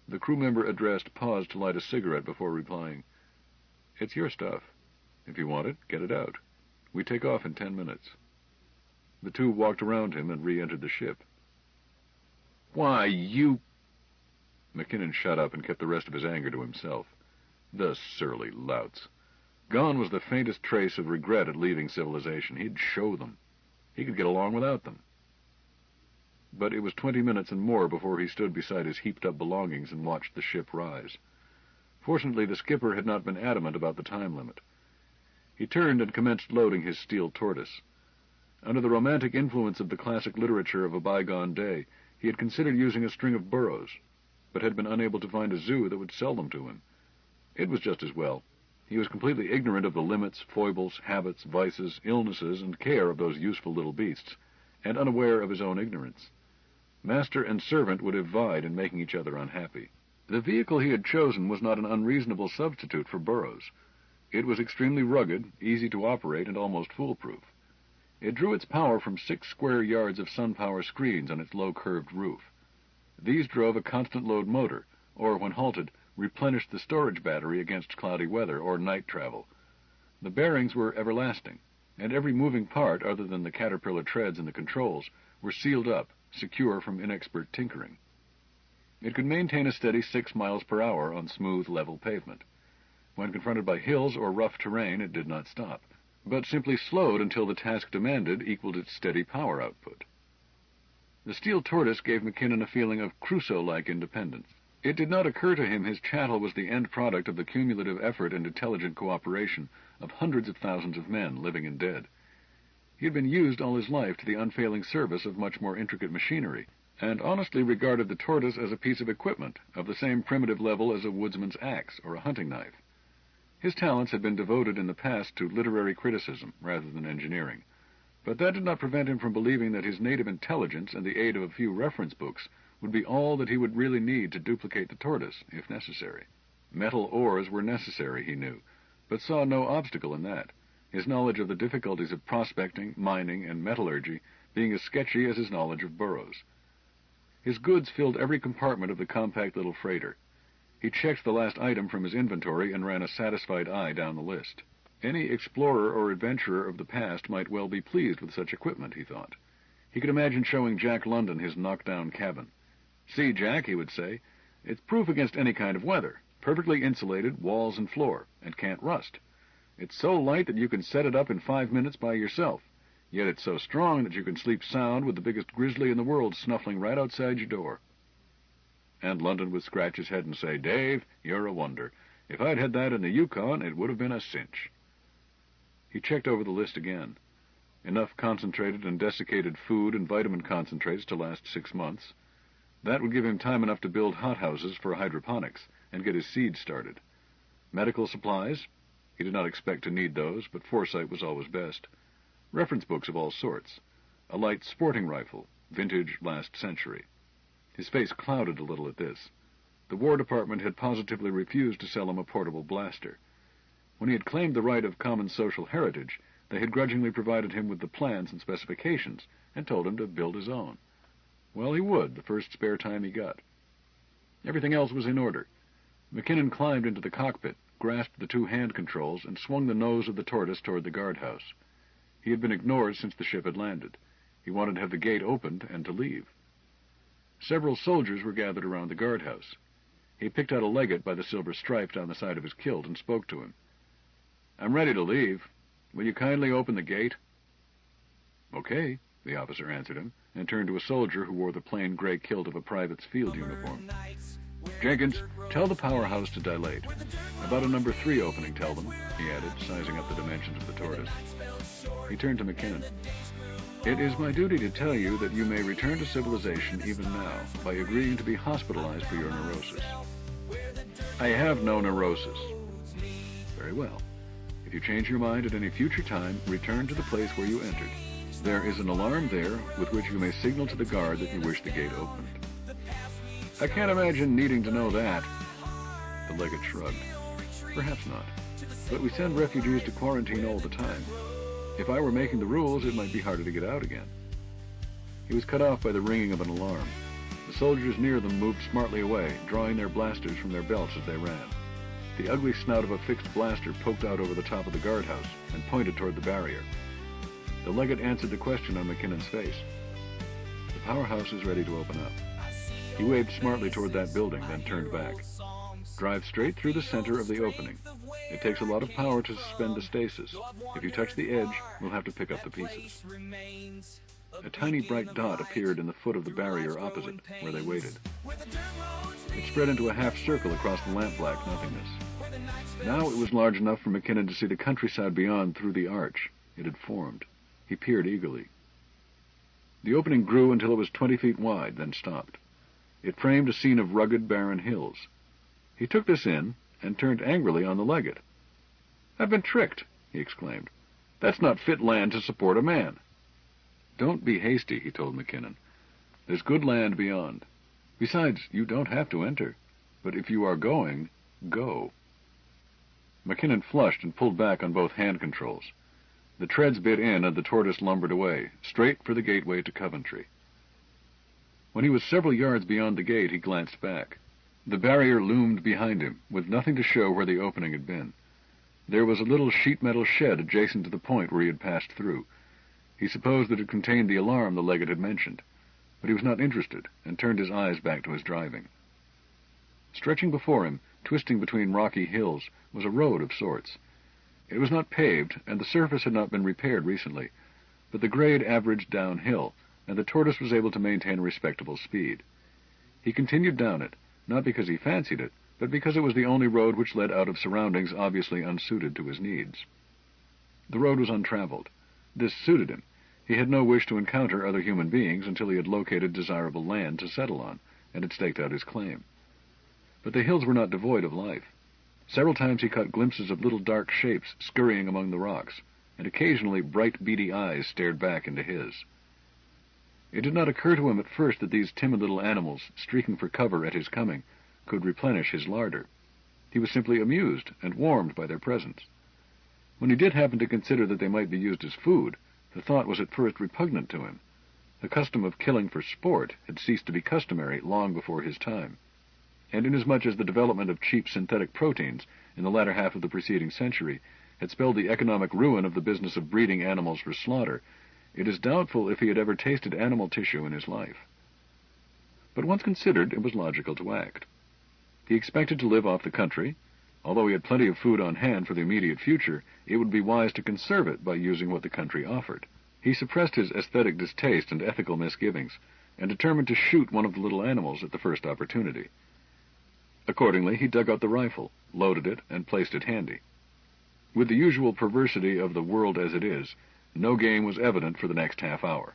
The crew member addressed paused to light a cigarette before replying. It's your stuff. If you want it, get it out. We take off in 10 minutes. The two walked around him and re-entered the ship. Why, you... McKinnon shut up and kept the rest of his anger to himself. The surly louts. Gone was the faintest trace of regret at leaving civilization. He'd show them. He could get along without them. But it was 20 minutes and more before he stood beside his heaped-up belongings and watched the ship rise. Fortunately, the skipper had not been adamant about the time limit. He turned and commenced loading his steel tortoise. Under the romantic influence of the classic literature of a bygone day, he had considered using a string of burros, but had been unable to find a zoo that would sell them to him. It was just as well. He was completely ignorant of the limits, foibles, habits, vices, illnesses, and care of those useful little beasts, and unaware of his own ignorance. Master and servant would have vied in making each other unhappy. The vehicle he had chosen was not an unreasonable substitute for burros. It was extremely rugged, easy to operate, and almost foolproof. It drew its power from 6 square yards of sun-power screens on its low-curved roof. These drove a constant-load motor, or, when halted, replenished the storage battery against cloudy weather or night travel. The bearings were everlasting, and every moving part, other than the caterpillar treads and the controls, were sealed up, secure from inexpert tinkering. It could maintain a steady 6 miles per hour on smooth, level pavement. When confronted by hills or rough terrain, it did not stop, but simply slowed until the task demanded equaled its steady power output. The steel tortoise gave McKinnon a feeling of Crusoe-like independence. It did not occur to him his chattel was the end product of the cumulative effort and intelligent cooperation of hundreds of thousands of men, living and dead. He had been used all his life to the unfailing service of much more intricate machinery, and honestly regarded the tortoise as a piece of equipment of the same primitive level as a woodsman's axe or a hunting knife. His talents had been devoted in the past to literary criticism rather than engineering, but that did not prevent him from believing that his native intelligence and the aid of a few reference books would be all that he would really need to duplicate the tortoise, if necessary. Metal ores were necessary, he knew, but saw no obstacle in that, his knowledge of the difficulties of prospecting, mining, and metallurgy being as sketchy as his knowledge of burros. His goods filled every compartment of the compact little freighter. He checked the last item from his inventory and ran a satisfied eye down the list. Any explorer or adventurer of the past might well be pleased with such equipment, he thought. He could imagine showing Jack London his knockdown cabin. "See, Jack," he would say, "it's proof against any kind of weather, perfectly insulated, walls and floor, and can't rust. It's so light that you can set it up in 5 minutes by yourself, yet it's so strong that you can sleep sound with the biggest grizzly in the world snuffling right outside your door." And London would scratch his head and say, "Dave, you're a wonder. If I'd had that in the Yukon, it would have been a cinch." He checked over the list again. Enough concentrated and desiccated food and vitamin concentrates to last 6 months. That would give him time enough to build hothouses for hydroponics and get his seeds started. Medical supplies? He did not expect to need those, but foresight was always best. Reference books of all sorts. A light sporting rifle, vintage last century. His face clouded a little at this. The War Department had positively refused to sell him a portable blaster. When he had claimed the right of common social heritage, they had grudgingly provided him with the plans and specifications and told him to build his own. Well, he would, the first spare time he got. Everything else was in order. McKinnon climbed into the cockpit, grasped the 2 hand controls, and swung the nose of the tortoise toward the guardhouse. He had been ignored since the ship had landed. He wanted to have the gate opened and to leave. Several soldiers were gathered around the guardhouse. He picked out a legate by the silver stripe down the side of his kilt and spoke to him. "I'm ready to leave. Will you kindly open the gate?" "Okay," the officer answered him, and turned to a soldier who wore the plain gray kilt of a private's field uniform. "Jenkins, tell the powerhouse to dilate. About a number 3 opening, tell them," he added, sizing up the dimensions of the tortoise. He turned to McKinnon. "It is my duty to tell you that you may return to civilization even now by agreeing to be hospitalized for your neurosis." "I have no neurosis." "Very well. If you change your mind at any future time, return to the place where you entered. There is an alarm there with which you may signal to the guard that you wish the gate opened." "I can't imagine needing to know that." The legate shrugged. "Perhaps not. But we send refugees to quarantine all the time. If I were making the rules, it might be harder to get out again." He was cut off by the ringing of an alarm. The soldiers near them moved smartly away, drawing their blasters from their belts as they ran. The ugly snout of a fixed blaster poked out over the top of the guardhouse and pointed toward the barrier. The legate answered the question on McKinnon's face. "The powerhouse is ready to open up." He waved smartly toward that building, then turned back. "Drive straight through the center of the opening. It takes a lot of power to suspend the stasis. If you touch the edge, we'll have to pick up the pieces." A tiny bright dot appeared in the foot of the barrier opposite, where they waited. It spread into a half circle across the lamp-black nothingness. Now it was large enough for McKinnon to see the countryside beyond through the arch. It had formed. He peered eagerly. The opening grew until it was 20 feet wide, then stopped. It framed a scene of rugged, barren hills. He took this in and turned angrily on the legate. "I've been tricked," he exclaimed. "That's not fit land to support a man." "Don't be hasty," he told McKinnon. "There's good land beyond. Besides, you don't have to enter. But if you are going, go." McKinnon flushed and pulled back on both hand controls. The treads bit in and the tortoise lumbered away, straight for the gateway to Coventry. When he was several yards beyond the gate, he glanced back. The barrier loomed behind him, with nothing to show where the opening had been. There was a little sheet-metal shed adjacent to the point where he had passed through. He supposed that it contained the alarm the legate had mentioned, but he was not interested, and turned his eyes back to his driving. Stretching before him, twisting between rocky hills, was a road of sorts. It was not paved, and the surface had not been repaired recently, but the grade averaged downhill, and the tortoise was able to maintain a respectable speed. He continued down it, not because he fancied it, but because it was the only road which led out of surroundings obviously unsuited to his needs. The road was untraveled. This suited him. He had no wish to encounter other human beings until he had located desirable land to settle on, and had staked out his claim. But the hills were not devoid of life. Several times he caught glimpses of little dark shapes scurrying among the rocks, and occasionally bright, beady eyes stared back into his. It did not occur to him at first that these timid little animals, streaking for cover at his coming, could replenish his larder. He was simply amused and warmed by their presence. When he did happen to consider that they might be used as food, the thought was at first repugnant to him. The custom of killing for sport had ceased to be customary long before his time, and inasmuch as the development of cheap synthetic proteins in the latter half of the preceding century had spelled the economic ruin of the business of breeding animals for slaughter, it is doubtful if he had ever tasted animal tissue in his life. But once considered, it was logical to act. He expected to live off the country. Although he had plenty of food on hand for the immediate future, it would be wise to conserve it by using what the country offered. He suppressed his aesthetic distaste and ethical misgivings, and determined to shoot one of the little animals at the first opportunity. Accordingly, he dug out the rifle, loaded it, and placed it handy. With the usual perversity of the world as it is, no game was evident for the next half hour.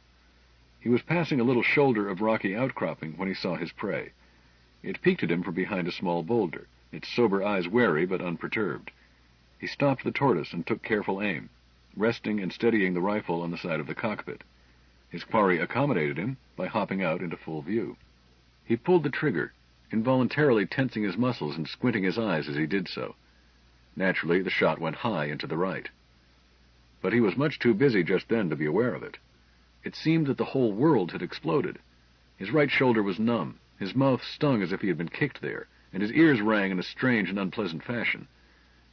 He was passing a little shoulder of rocky outcropping when he saw his prey. It peeked at him from behind a small boulder, its sober eyes wary but unperturbed. He stopped the tortoise and took careful aim, resting and steadying the rifle on the side of the cockpit. His quarry accommodated him by hopping out into full view. He pulled the trigger, involuntarily tensing his muscles and squinting his eyes as he did so. Naturally, the shot went high and to the right. But he was much too busy just then to be aware of it. It seemed that the whole world had exploded. His right shoulder was numb, his mouth stung as if he had been kicked there, and his ears rang in a strange and unpleasant fashion.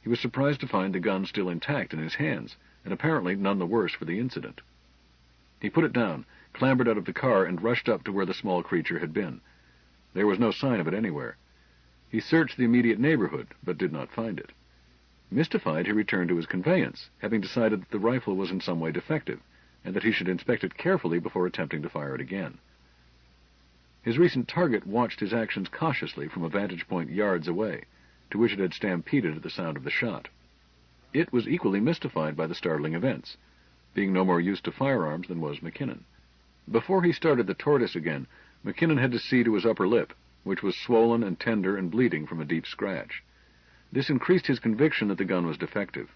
He was surprised to find the gun still intact in his hands, and apparently none the worse for the incident. He put it down, clambered out of the car, and rushed up to where the small creature had been. There was no sign of it anywhere. He searched the immediate neighborhood, but did not find it. Mystified, he returned to his conveyance, having decided that the rifle was in some way defective, and that he should inspect it carefully before attempting to fire it again. His recent target watched his actions cautiously from a vantage point yards away, to which it had stampeded at the sound of the shot. It was equally mystified by the startling events, being no more used to firearms than was McKinnon. Before he started the tortoise again, McKinnon had to see to his upper lip, which was swollen and tender and bleeding from a deep scratch. This increased his conviction that the gun was defective.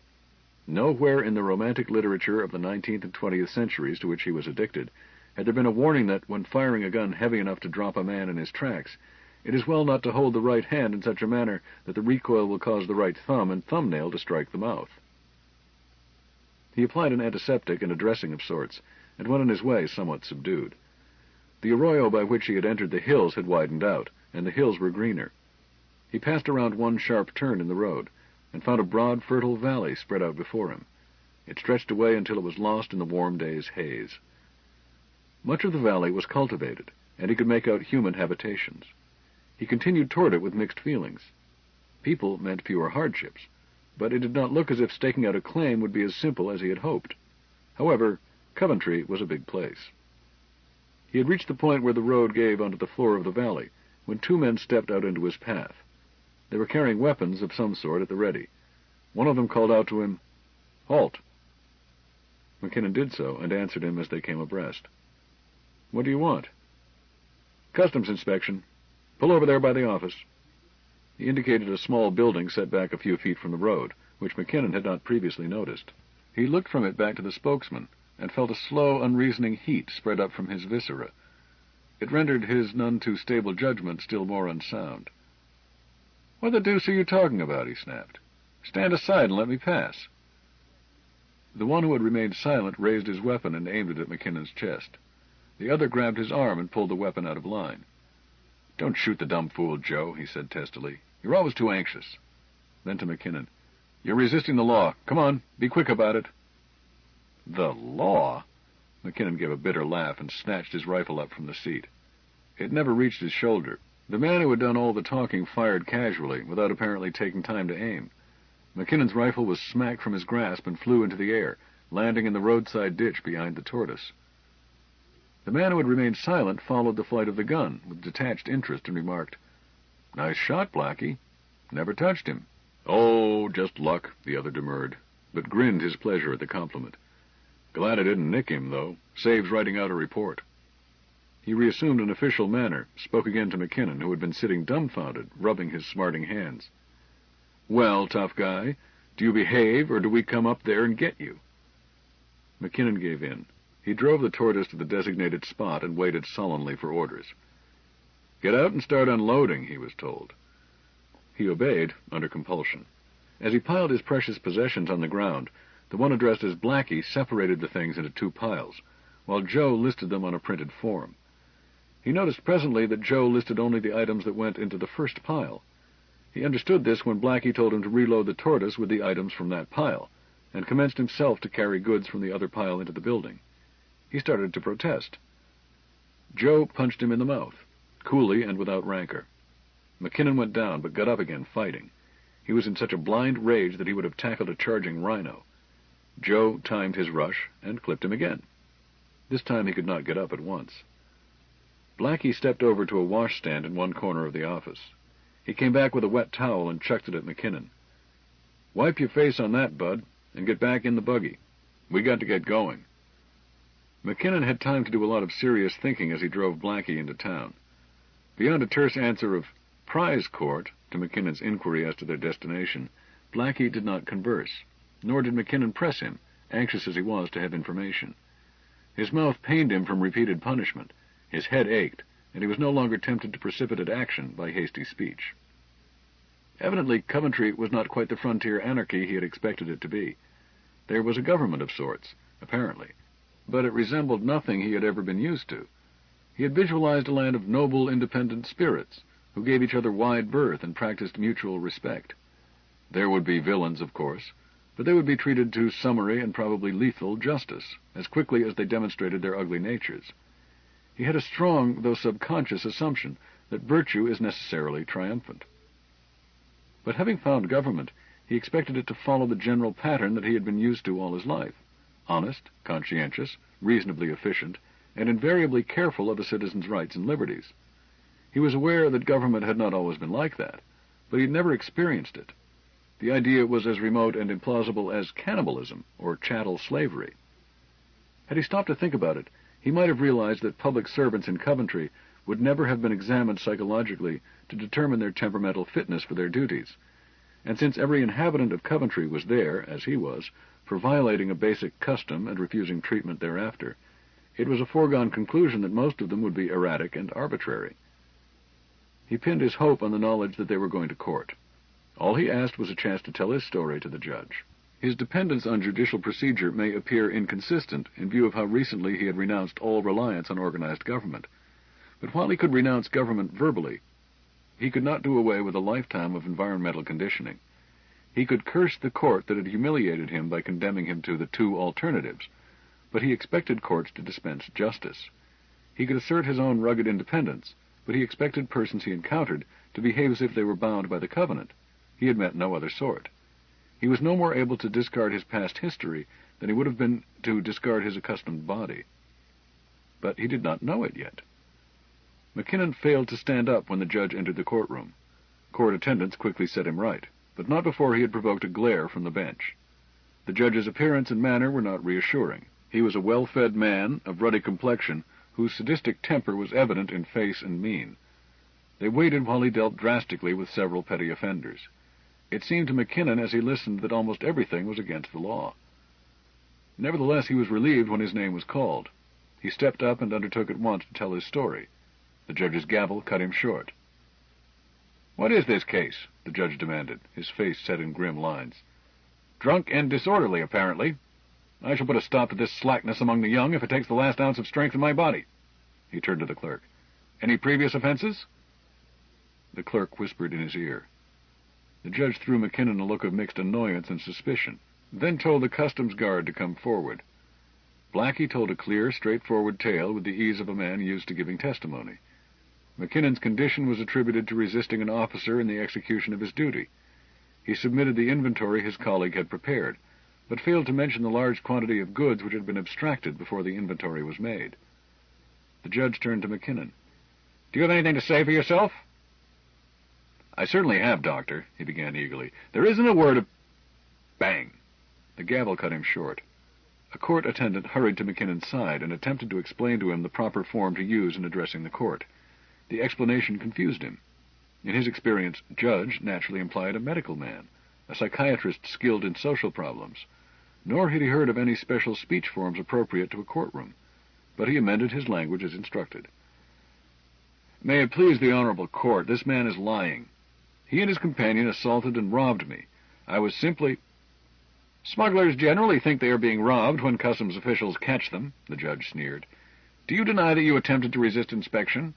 Nowhere in the romantic literature of the 19th and 20th centuries to which he was addicted had there been a warning that, when firing a gun heavy enough to drop a man in his tracks, it is well not to hold the right hand in such a manner that the recoil will cause the right thumb and thumbnail to strike the mouth. He applied an antiseptic and a dressing of sorts, and went on his way somewhat subdued. The arroyo by which he had entered the hills had widened out, and the hills were greener. He passed around one sharp turn in the road, and found a broad, fertile valley spread out before him. It stretched away until it was lost in the warm day's haze. Much of the valley was cultivated, and he could make out human habitations. He continued toward it with mixed feelings. People meant fewer hardships, but it did not look as if staking out a claim would be as simple as he had hoped. However, Coventry was a big place. He had reached the point where the road gave onto the floor of the valley, when two men stepped out into his path. They were carrying weapons of some sort at the ready. One of them called out to him, "Halt!" McKinnon did so, and answered him as they came abreast. "What do you want?" "Customs inspection. Pull over there by the office." He indicated a small building set back a few feet from the road, which McKinnon had not previously noticed. He looked from it back to the spokesman, and felt a slow, unreasoning heat spread up from his viscera. It rendered his none-too-stable judgment still more unsound. "What the deuce are you talking about?" he snapped. "Stand aside and let me pass." The one who had remained silent raised his weapon and aimed it at McKinnon's chest. The other grabbed his arm and pulled the weapon out of line. "Don't shoot the dumb fool, Joe," he said testily. "You're always too anxious." Then to McKinnon, "You're resisting the law. Come on, be quick about it." "The law?" McKinnon gave a bitter laugh and snatched his rifle up from the seat. It never reached his shoulder. The man who had done all the talking fired casually, without apparently taking time to aim. McKinnon's rifle was smacked from his grasp and flew into the air, landing in the roadside ditch behind the tortoise. The man who had remained silent followed the flight of the gun with detached interest and remarked, "Nice shot, Blackie. Never touched him." "Oh, just luck," the other demurred, but grinned his pleasure at the compliment. "Glad I didn't nick him, though. Saves writing out a report." He reassumed an official manner, spoke again to McKinnon, who had been sitting dumbfounded, rubbing his smarting hands. "Well, tough guy, do you behave, or do we come up there and get you?" McKinnon gave in. He drove the tortoise to the designated spot and waited sullenly for orders. "Get out and start unloading," he was told. He obeyed under compulsion. As he piled his precious possessions on the ground, the one addressed as Blackie separated the things into two piles, while Joe listed them on a printed form. He noticed presently that Joe listed only the items that went into the first pile. He understood this when Blackie told him to reload the tortoise with the items from that pile, and commenced himself to carry goods from the other pile into the building. He started to protest. Joe punched him in the mouth, coolly and without rancor. McKinnon went down, but got up again, fighting. He was in such a blind rage that he would have tackled a charging rhino. Joe timed his rush and clipped him again. This time he could not get up at once. Blackie stepped over to a washstand in one corner of the office. He came back with a wet towel and chucked it at McKinnon. "Wipe your face on that, bud, and get back in the buggy. We got to get going." McKinnon had time to do a lot of serious thinking as he drove Blackie into town. Beyond a terse answer of "prize court" to McKinnon's inquiry as to their destination, Blackie did not converse, nor did McKinnon press him, anxious as he was to have information. His mouth pained him from repeated punishment, his head ached, and he was no longer tempted to precipitate action by hasty speech. Evidently, Coventry was not quite the frontier anarchy he had expected it to be. There was a government of sorts, apparently, but it resembled nothing he had ever been used to. He had visualized a land of noble, independent spirits, who gave each other wide berth and practiced mutual respect. There would be villains, of course, but they would be treated to summary and probably lethal justice, as quickly as they demonstrated their ugly natures. He had a strong, though subconscious, assumption that virtue is necessarily triumphant. But having found government, he expected it to follow the general pattern that he had been used to all his life: honest, conscientious, reasonably efficient, and invariably careful of a citizen's rights and liberties. He was aware that government had not always been like that, but he had never experienced it. The idea was as remote and implausible as cannibalism or chattel slavery. Had he stopped to think about it, he might have realized that public servants in Coventry would never have been examined psychologically to determine their temperamental fitness for their duties, and since every inhabitant of Coventry was there, as he was, for violating a basic custom and refusing treatment thereafter, it was a foregone conclusion that most of them would be erratic and arbitrary. He pinned his hope on the knowledge that they were going to court. All he asked was a chance to tell his story to the judge. His dependence on judicial procedure may appear inconsistent in view of how recently he had renounced all reliance on organized government, But while he could renounce government verbally, he could not do away with a lifetime of environmental conditioning. He could curse the court that had humiliated him by condemning him to the two alternatives, but he expected courts to dispense justice. He could assert his own rugged independence, but he expected persons he encountered to behave as if they were bound by the covenant. He had met no other sort. He was no more able to discard his past history than he would have been to discard his accustomed body. But he did not know it yet. McKinnon failed to stand up when the judge entered the courtroom. Court attendants quickly set him right, but not before he had provoked a glare from the bench. The judge's appearance and manner were not reassuring. He was a well-fed man of ruddy complexion, whose sadistic temper was evident in face and mien. They waited while he dealt drastically with several petty offenders. It seemed to McKinnon as he listened that almost everything was against the law. Nevertheless, he was relieved when his name was called. He stepped up and undertook at once to tell his story. The judge's gavel cut him short. "What is this case?" the judge demanded, his face set in grim lines. "Drunk and disorderly, apparently. I shall put a stop to this slackness among the young if it takes the last ounce of strength in my body." He turned to the clerk. "Any previous offenses?" The clerk whispered in his ear. The judge threw McKinnon a look of mixed annoyance and suspicion, then told the customs guard to come forward. Blackie told a clear, straightforward tale with the ease of a man used to giving testimony. McKinnon's condition was attributed to resisting an officer in the execution of his duty. He submitted the inventory his colleague had prepared, but failed to mention the large quantity of goods which had been abstracted before the inventory was made. The judge turned to McKinnon. "Do you have anything to say for yourself?" "I certainly have, Doctor," he began eagerly. "There isn't a word of—" Bang! The gavel cut him short. A court attendant hurried to McKinnon's side and attempted to explain to him the proper form to use in addressing the court. The explanation confused him. In his experience, judge naturally implied a medical man, a psychiatrist skilled in social problems. Nor had he heard of any special speech forms appropriate to a courtroom. But he amended his language as instructed. "May it please the honorable court, this man is lying. He and his companion assaulted and robbed me. I was simply—" "Smugglers generally think they are being robbed when customs officials catch them," the judge sneered. "Do you deny that you attempted to resist inspection?"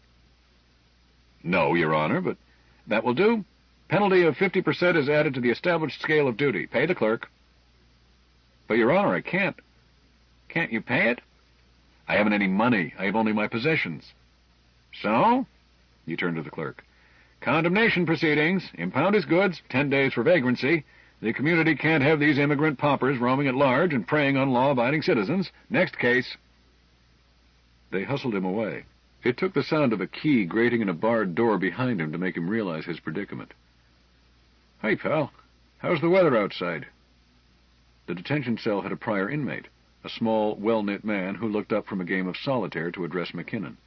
"No, Your Honor, but—" "That will do. Penalty of 50% is added to the established scale of duty. Pay the clerk." "But, Your Honor, I can't." "Can't you pay it?" "I haven't any money. I have only my possessions." "So?" He turned to the clerk. "Condemnation proceedings. Impound his goods. 10 days for vagrancy. The community can't have these immigrant paupers roaming at large and preying on law-abiding citizens. Next case." They hustled him away. It took the sound of a key grating in a barred door behind him to make him realize his predicament. "Hey, pal. How's the weather outside?" The detention cell had a prior inmate, a small, well-knit man who looked up from a game of solitaire to address McKinnon.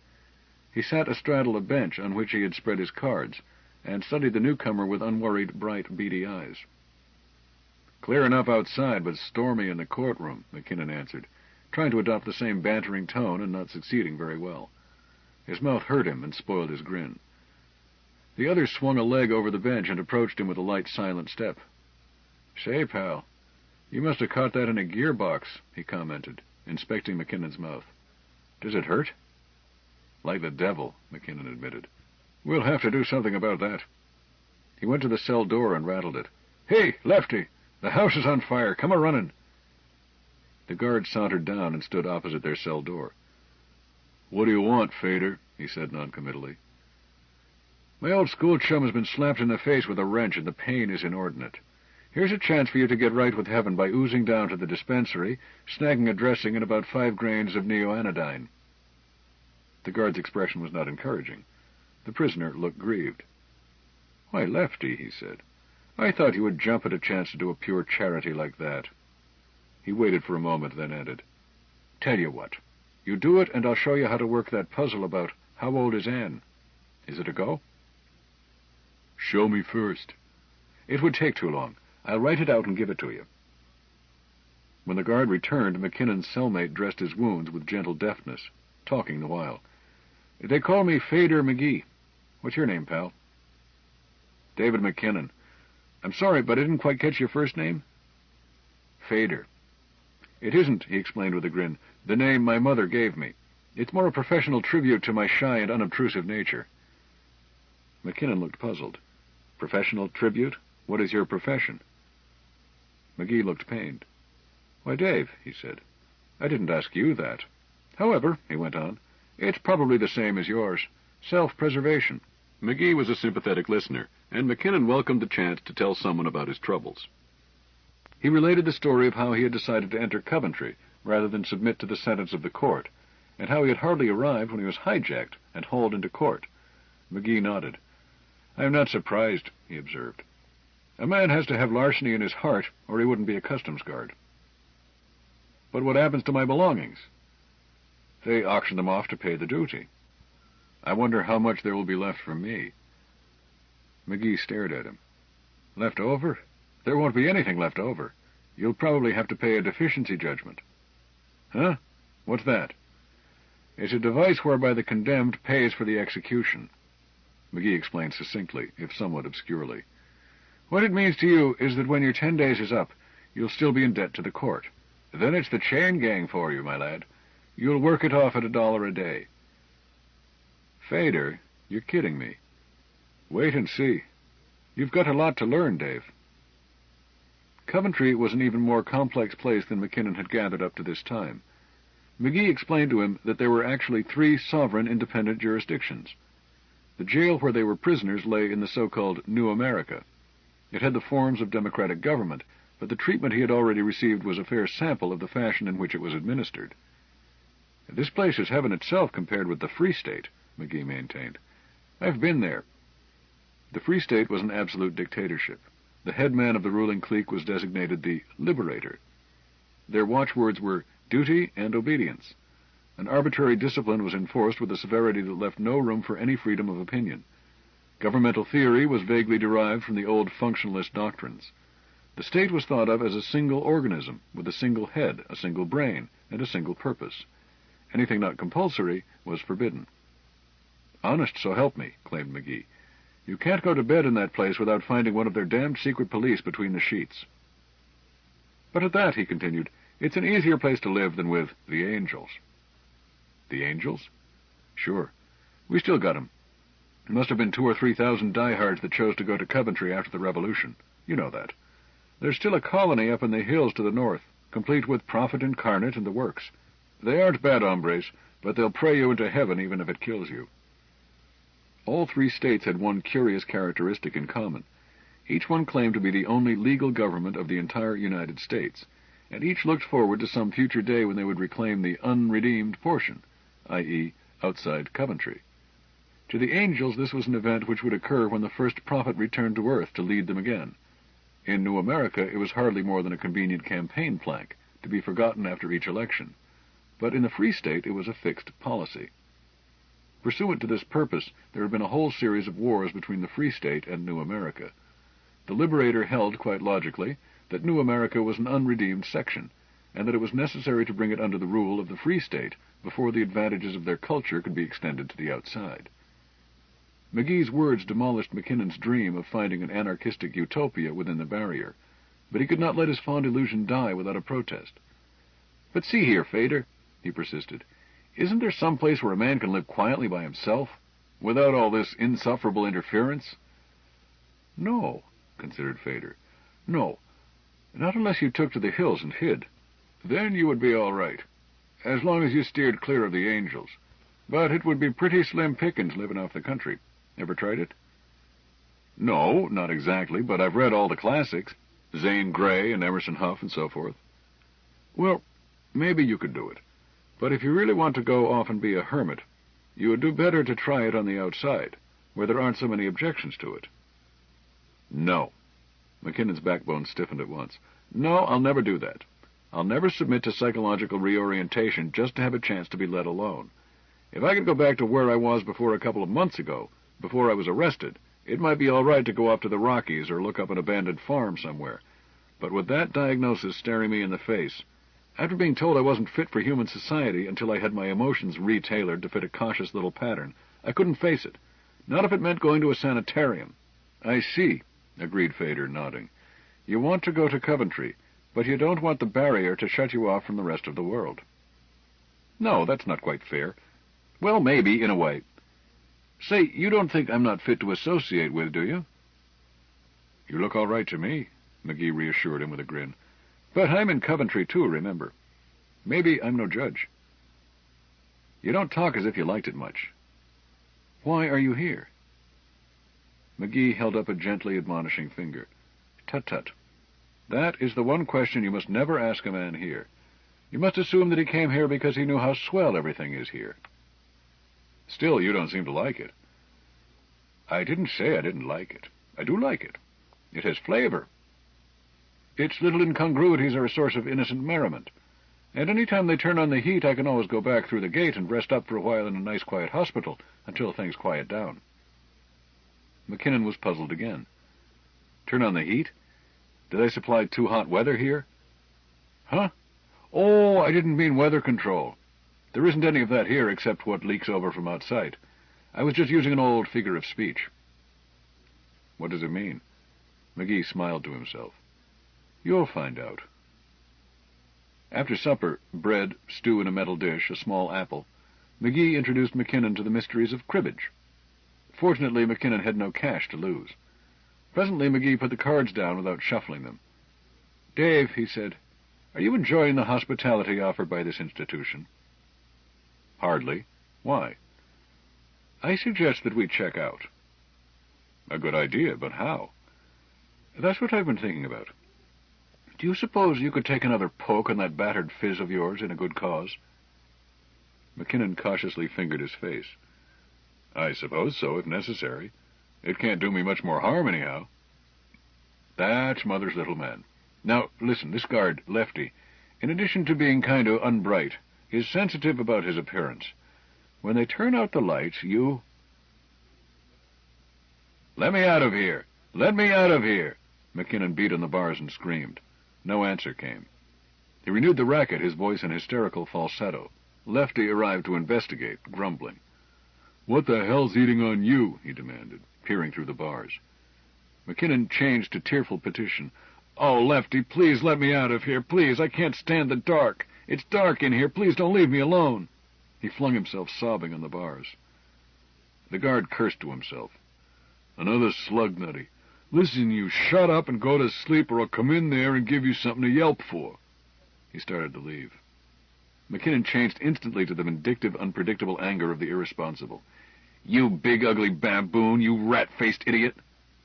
He sat astraddle a bench on which he had spread his cards, and studied the newcomer with unworried, bright, beady eyes. "Clear enough outside, but stormy in the courtroom," McKinnon answered, trying to adopt the same bantering tone and not succeeding very well. His mouth hurt him and spoiled his grin. The other swung a leg over the bench and approached him with a light, silent step. "Say, pal, you must have caught that in a gearbox," he commented, inspecting McKinnon's mouth. "Does it hurt?" "Like the devil," McKinnon admitted. "We'll have to do something about that." He went to the cell door and rattled it. "Hey, Lefty, the house is on fire. Come a-running." The guard sauntered down and stood opposite their cell door. "What do you want, Fader?" he said noncommittally. "My old school chum has been slapped in the face with a wrench, and the pain is inordinate. Here's a chance for you to get right with heaven by oozing down to the dispensary, snagging a dressing, and about 5 grains of neoanodine." The guard's expression was not encouraging. The prisoner looked grieved. "Why, Lefty," he said, "I thought you would jump at a chance to do a pure charity like that." He waited for a moment, then added, "Tell you what. You do it, and I'll show you how to work that puzzle about how old is Anne. Is it a go?" "Show me first." "It would take too long. I'll write it out and give it to you." When the guard returned, McKinnon's cellmate dressed his wounds with gentle deftness, talking the while. "They call me Fader McGee. What's your name, pal?" "David McKinnon. I'm sorry, but I didn't quite catch your first name." "Fader. It isn't," he explained with a grin, "the name my mother gave me. It's more a professional tribute to my shy and unobtrusive nature." McKinnon looked puzzled. "Professional tribute? What is your profession?" McGee looked pained. "Why, Dave," he said, "I didn't ask you that. However," he went on, "it's probably the same as yours. Self-preservation." McGee was a sympathetic listener, and McKinnon welcomed the chance to tell someone about his troubles. He related the story of how he had decided to enter Coventry rather than submit to the sentence of the court, and how he had hardly arrived when he was hijacked and hauled into court. McGee nodded. "I am not surprised," he observed. "A man has to have larceny in his heart, or he wouldn't be a customs guard." "But what happens to my belongings?" "They auction them off to pay the duty." "I wonder how much there will be left for me." McGee stared at him. "Left over? There won't be anything left over. You'll probably have to pay a deficiency judgment." "Huh? What's that?" "It's a device whereby the condemned pays for the execution." McGee explained succinctly, if somewhat obscurely. "What it means to you is that when your 10 days is up, you'll still be in debt to the court. Then it's the chain gang for you, my lad. You'll work it off at $1 a day." "Fader, you're kidding me." "Wait and see. You've got a lot to learn, Dave." Coventry was an even more complex place than McKinnon had gathered up to this time. McGee explained to him that there were actually 3 sovereign independent jurisdictions. The jail where they were prisoners lay in the so-called New America. It had the forms of democratic government, but the treatment he had already received was a fair sample of the fashion in which it was administered. "This place is heaven itself compared with the Free State," McGee maintained. "I've been there." The Free State was an absolute dictatorship. The head man of the ruling clique was designated the Liberator. Their watchwords were duty and obedience. An arbitrary discipline was enforced with a severity that left no room for any freedom of opinion. Governmental theory was vaguely derived from the old functionalist doctrines. The state was thought of as a single organism, with a single head, a single brain, and a single purpose. Anything not compulsory was forbidden. "Honest, so help me," claimed McGee. "You can't go to bed in that place without finding one of their damned secret police between the sheets." "But at that," he continued, "it's an easier place to live than with the angels." "The angels?" "Sure. We still got 'em. It must have been 2,000 or 3,000 diehards that chose to go to Coventry after the Revolution. You know that. There's still a colony up in the hills to the north, complete with prophet incarnate and the works. They aren't bad hombres, but they'll pray you into heaven even if it kills you." All 3 states had one curious characteristic in common. Each one claimed to be the only legal government of the entire United States, and each looked forward to some future day when they would reclaim the unredeemed portion, i.e., outside Coventry. To the angels this was an event which would occur when the first prophet returned to earth to lead them again. In New America it was hardly more than a convenient campaign plank, to be forgotten after each election. But in the Free State it was a fixed policy. Pursuant to this purpose, there had been a whole series of wars between the Free State and New America. The Liberator held, quite logically, that New America was an unredeemed section, and that it was necessary to bring it under the rule of the Free State before the advantages of their culture could be extended to the outside. McGee's words demolished McKinnon's dream of finding an anarchistic utopia within the barrier, but he could not let his fond illusion die without a protest. "But see here, Fader," he persisted, "isn't there some place where a man can live quietly by himself, without all this insufferable interference?" "No," considered Fader. "No, not unless you took to the hills and hid. Then you would be all right, as long as you steered clear of the angels. But it would be pretty slim pickings living off the country. Ever tried it?" "No, not exactly, but I've read all the classics, Zane Grey and Emerson Hough and so forth." "Well, maybe you could do it. But if you really want to go off and be a hermit, you would do better to try it on the outside, where there aren't so many objections to it." "No." McKinnon's backbone stiffened at once. "No, I'll never do that. I'll never submit to psychological reorientation just to have a chance to be let alone. If I could go back to where I was before a couple of months ago, before I was arrested, it might be all right to go up to the Rockies or look up an abandoned farm somewhere. But with that diagnosis staring me in the face, after being told I wasn't fit for human society until I had my emotions retailored to fit a cautious little pattern, I couldn't face it. Not if it meant going to a sanitarium." "I see," agreed Fader, nodding. "You want to go to Coventry, but you don't want the barrier to shut you off from the rest of the world." "No, that's not quite fair. Well, maybe, in a way. Say, you don't think I'm not fit to associate with, do you? You look all right to me, McGee reassured him with a grin. But I'm in Coventry, too, remember. Maybe I'm no judge. You don't talk as if you liked it much. Why are you here? McGee held up a gently admonishing finger. Tut-tut. That is the one question you must never ask a man here. You must assume that he came here because he knew how swell everything is here. Still, you don't seem to like it. I didn't say I didn't like it. I do like it. It has flavor. Its little incongruities are a source of innocent merriment. And any time they turn on the heat, I can always go back through the gate and rest up for a while in a nice quiet hospital until things quiet down. McKinnon was puzzled again. Turn on the heat? Do they supply too hot weather here? Huh? Oh, I didn't mean weather control. There isn't any of that here except what leaks over from outside. I was just using an old figure of speech. What does it mean? McGee smiled to himself. You'll find out. After supper, bread, stew in a metal dish, a small apple, McGee introduced McKinnon to the mysteries of cribbage. Fortunately, McKinnon had no cash to lose. Presently, McGee put the cards down without shuffling them. Dave, he said, are you enjoying the hospitality offered by this institution? Hardly. Why? I suggest that we check out. A good idea, but how? That's what I've been thinking about. Do you suppose you could take another poke on that battered fizz of yours in a good cause? McKinnon cautiously fingered his face. I suppose so, if necessary. It can't do me much more harm, anyhow. That's Mother's little man. Now, listen, this guard, Lefty, in addition to being kind of unbright, is sensitive about his appearance. When they turn out the lights, you... Let me out of here! Let me out of here! McKinnon beat on the bars and screamed. No answer came. He renewed the racket, his voice in hysterical falsetto. Lefty arrived to investigate, grumbling. What the hell's eating on you? He demanded, peering through the bars. McKinnon changed to tearful petition. Oh, Lefty, please let me out of here, please. I can't stand the dark. It's dark in here. Please don't leave me alone. He flung himself sobbing on the bars. The guard cursed to himself. Another slug nutty. Listen, you shut up and go to sleep, or I'll come in there and give you something to yelp for. He started to leave. McKinnon changed instantly to the vindictive, unpredictable anger of the irresponsible. You big, ugly baboon, you rat-faced idiot!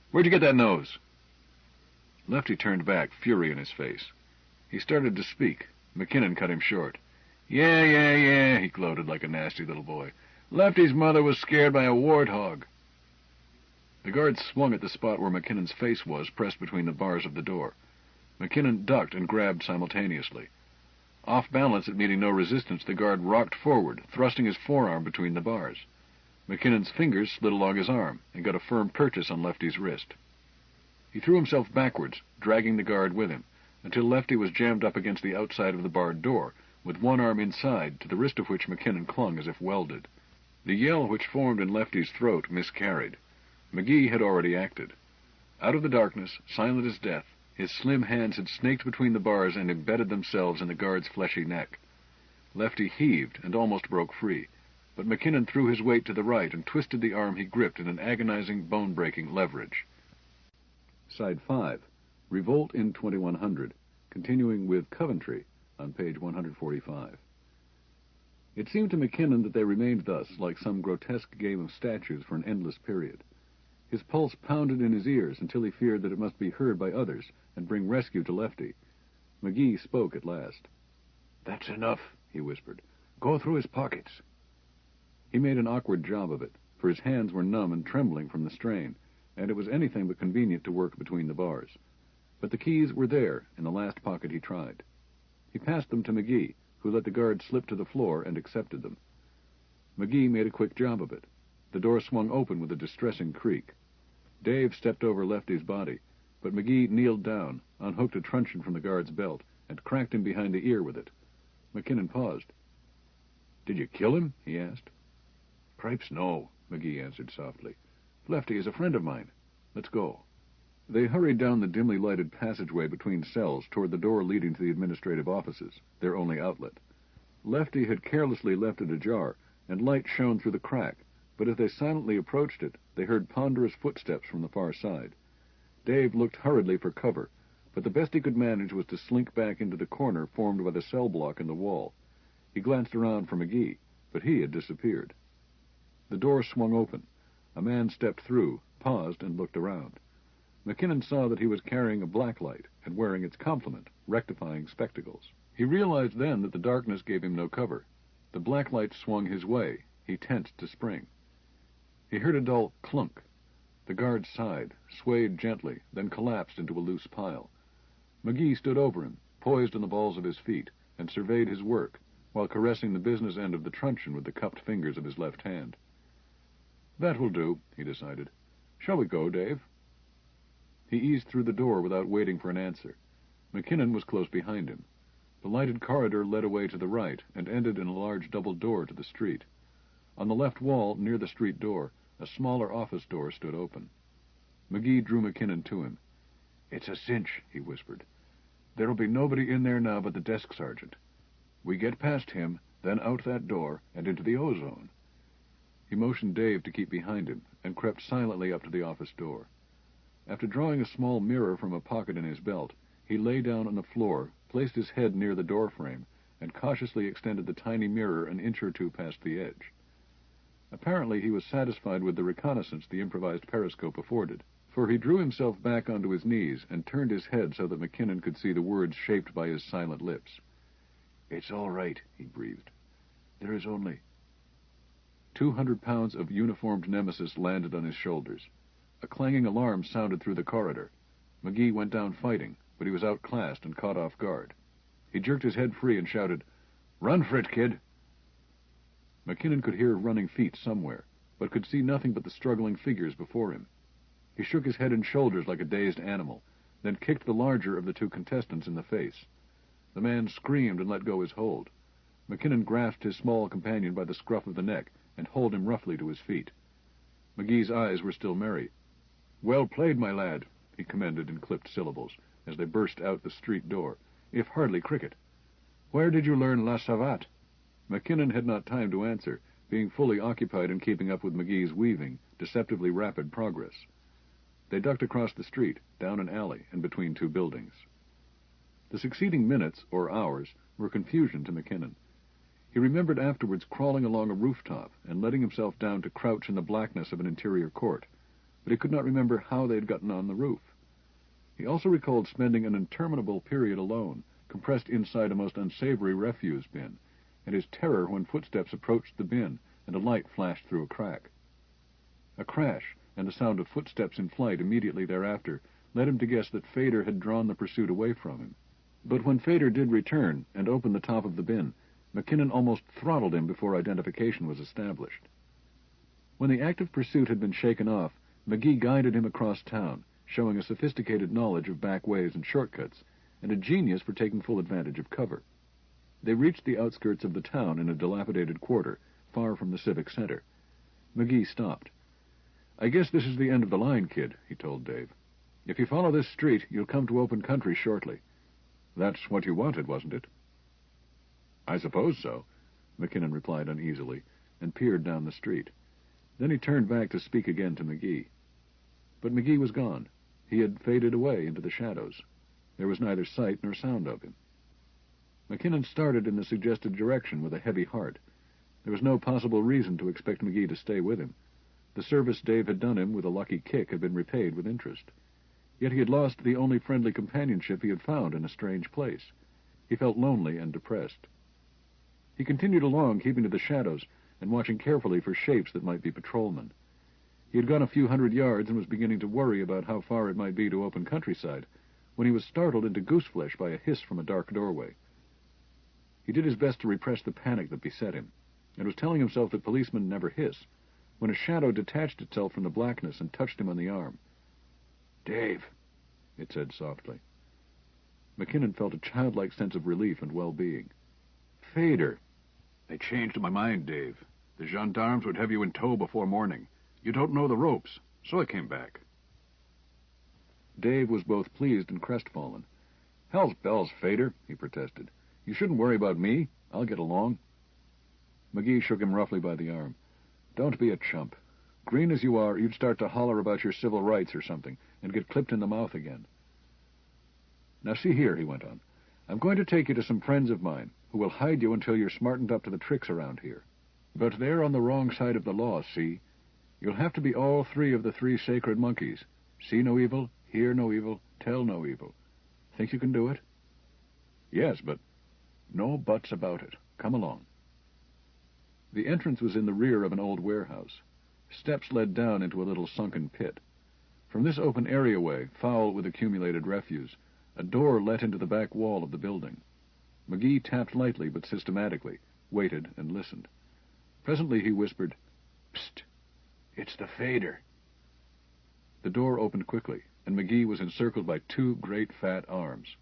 Where'd you get that nose? Lefty turned back, fury in his face. He started to speak. McKinnon cut him short. Yeah, he gloated like a nasty little boy. Lefty's mother was scared by a warthog. The guard swung at the spot where McKinnon's face was, pressed between the bars of the door. McKinnon ducked and grabbed simultaneously. Off balance at meeting no resistance, the guard rocked forward, thrusting his forearm between the bars. McKinnon's fingers slid along his arm and got a firm purchase on Lefty's wrist. He threw himself backwards, dragging the guard with him, until Lefty was jammed up against the outside of the barred door, with one arm inside, to the wrist of which McKinnon clung as if welded. The yell which formed in Lefty's throat miscarried. McGee had already acted. Out of the darkness, silent as death, his slim hands had snaked between the bars and embedded themselves in the guard's fleshy neck. Lefty heaved and almost broke free, but McKinnon threw his weight to the right and twisted the arm he gripped in an agonizing, bone-breaking leverage. Side 5, Revolt in 2100, continuing with Coventry on page 145. It seemed to McKinnon that they remained thus, like some grotesque game of statues, for an endless period. His pulse pounded in his ears until he feared that it must be heard by others and bring rescue to Lefty. McGee spoke at last. That's enough, he whispered. Go through his pockets. He made an awkward job of it, for his hands were numb and trembling from the strain, and it was anything but convenient to work between the bars. But the keys were there, in the last pocket he tried. He passed them to McGee, who let the guard slip to the floor and accepted them. McGee made a quick job of it. The door swung open with a distressing creak. Dave stepped over Lefty's body, but McGee kneeled down, unhooked a truncheon from the guard's belt, and cracked him behind the ear with it. McKinnon paused. Did you kill him? He asked. Cripes, no, McGee answered softly. Lefty is a friend of mine. Let's go. They hurried down the dimly lighted passageway between cells toward the door leading to the administrative offices, their only outlet. Lefty had carelessly left it ajar, and light shone through the crack, but as they silently approached it, they heard ponderous footsteps from the far side. Dave looked hurriedly for cover, but the best he could manage was to slink back into the corner formed by the cell block in the wall. He glanced around for McGee, but he had disappeared. The door swung open. A man stepped through, paused, and looked around. McKinnon saw that he was carrying a blacklight and wearing its complement, rectifying spectacles. He realized then that the darkness gave him no cover. The blacklight swung his way. He tensed to spring. He heard a dull clunk. The guard sighed, swayed gently, then collapsed into a loose pile. McGee stood over him, poised on the balls of his feet, and surveyed his work, while caressing the business end of the truncheon with the cupped fingers of his left hand. "That will do," he decided. "Shall we go, Dave?" He eased through the door without waiting for an answer. McKinnon was close behind him. The lighted corridor led away to the right and ended in a large double door to the street. On the left wall, near the street door, a smaller office door stood open. McGee drew McKinnon to him. "It's a cinch," he whispered. "There'll be nobody in there now but the desk sergeant. We get past him, then out that door and into the ozone." He motioned Dave to keep behind him and crept silently up to the office door. After drawing a small mirror from a pocket in his belt, he lay down on the floor, placed his head near the door frame, and cautiously extended the tiny mirror an inch or two past the edge. Apparently he was satisfied with the reconnaissance the improvised periscope afforded, for he drew himself back onto his knees and turned his head so that McKinnon could see the words shaped by his silent lips. "It's all right," he breathed. "There is only—" 200 pounds of uniformed nemesis landed on his shoulders. A clanging alarm sounded through the corridor. McGee went down fighting, but he was outclassed and caught off guard. He jerked his head free and shouted, "Run for it, kid!" McKinnon could hear running feet somewhere, but could see nothing but the struggling figures before him. He shook his head and shoulders like a dazed animal, then kicked the larger of the two contestants in the face. The man screamed and let go his hold. McKinnon grasped his small companion by the scruff of the neck and hauled him roughly to his feet. McGee's eyes were still merry. "Well played, my lad," he commended in clipped syllables, as they burst out the street door, "if hardly cricket. Where did you learn La Savate?" McKinnon had not time to answer, being fully occupied in keeping up with McGee's weaving, deceptively rapid progress. They ducked across the street, down an alley, and between two buildings. The succeeding minutes, or hours, were confusion to McKinnon. He remembered afterwards crawling along a rooftop and letting himself down to crouch in the blackness of an interior court, but he could not remember how they had gotten on the roof. He also recalled spending an interminable period alone, compressed inside a most unsavory refuse bin, and his terror when footsteps approached the bin and a light flashed through a crack. A crash and the sound of footsteps in flight immediately thereafter led him to guess that Fader had drawn the pursuit away from him. But when Fader did return and open the top of the bin, McKinnon almost throttled him before identification was established. When the active pursuit had been shaken off, McGee guided him across town, showing a sophisticated knowledge of back ways and shortcuts, and a genius for taking full advantage of cover. They reached the outskirts of the town in a dilapidated quarter, far from the civic center. McGee stopped. "I guess this is the end of the line, kid," he told Dave. "If you follow this street, you'll come to open country shortly. That's what you wanted, wasn't it?" "I suppose so," McKinnon replied uneasily, and peered down the street. Then he turned back to speak again to McGee. But McGee was gone. He had faded away into the shadows. There was neither sight nor sound of him. McKinnon started in the suggested direction with a heavy heart. There was no possible reason to expect McGee to stay with him. The service Dave had done him with a lucky kick had been repaid with interest. Yet he had lost the only friendly companionship he had found in a strange place. He felt lonely and depressed. He continued along, keeping to the shadows, and watching carefully for shapes that might be patrolmen. He had gone a few hundred yards and was beginning to worry about how far it might be to open countryside, when he was startled into gooseflesh by a hiss from a dark doorway. He did his best to repress the panic that beset him, and was telling himself that policemen never hiss, when a shadow detached itself from the blackness and touched him on the arm. "Dave," it said softly. McKinnon felt a childlike sense of relief and well-being. "Fader." "I changed my mind, Dave. The gendarmes would have you in tow before morning. You don't know the ropes, so I came back." Dave was both pleased and crestfallen. "Hell's bells, Fader," he protested. "You shouldn't worry about me. I'll get along." McGee shook him roughly by the arm. "Don't be a chump. Green as you are, you'd start to holler about your civil rights or something, and get clipped in the mouth again. Now see here," he went on. "I'm going to take you to some friends of mine, who will hide you until you're smartened up to the tricks around here. But they're on the wrong side of the law, see? You'll have to be all three of the three sacred monkeys. See no evil, hear no evil, tell no evil. Think you can do it?" "Yes, but—" "No buts about it. Come along." The entrance was in the rear of an old warehouse. Steps led down into a little sunken pit. From this open areaway, foul with accumulated refuse, a door let into the back wall of the building. McGee tapped lightly but systematically, waited and listened. Presently he whispered, "Psst! It's the fader." The door opened quickly, and McGee was encircled by two great fat arms.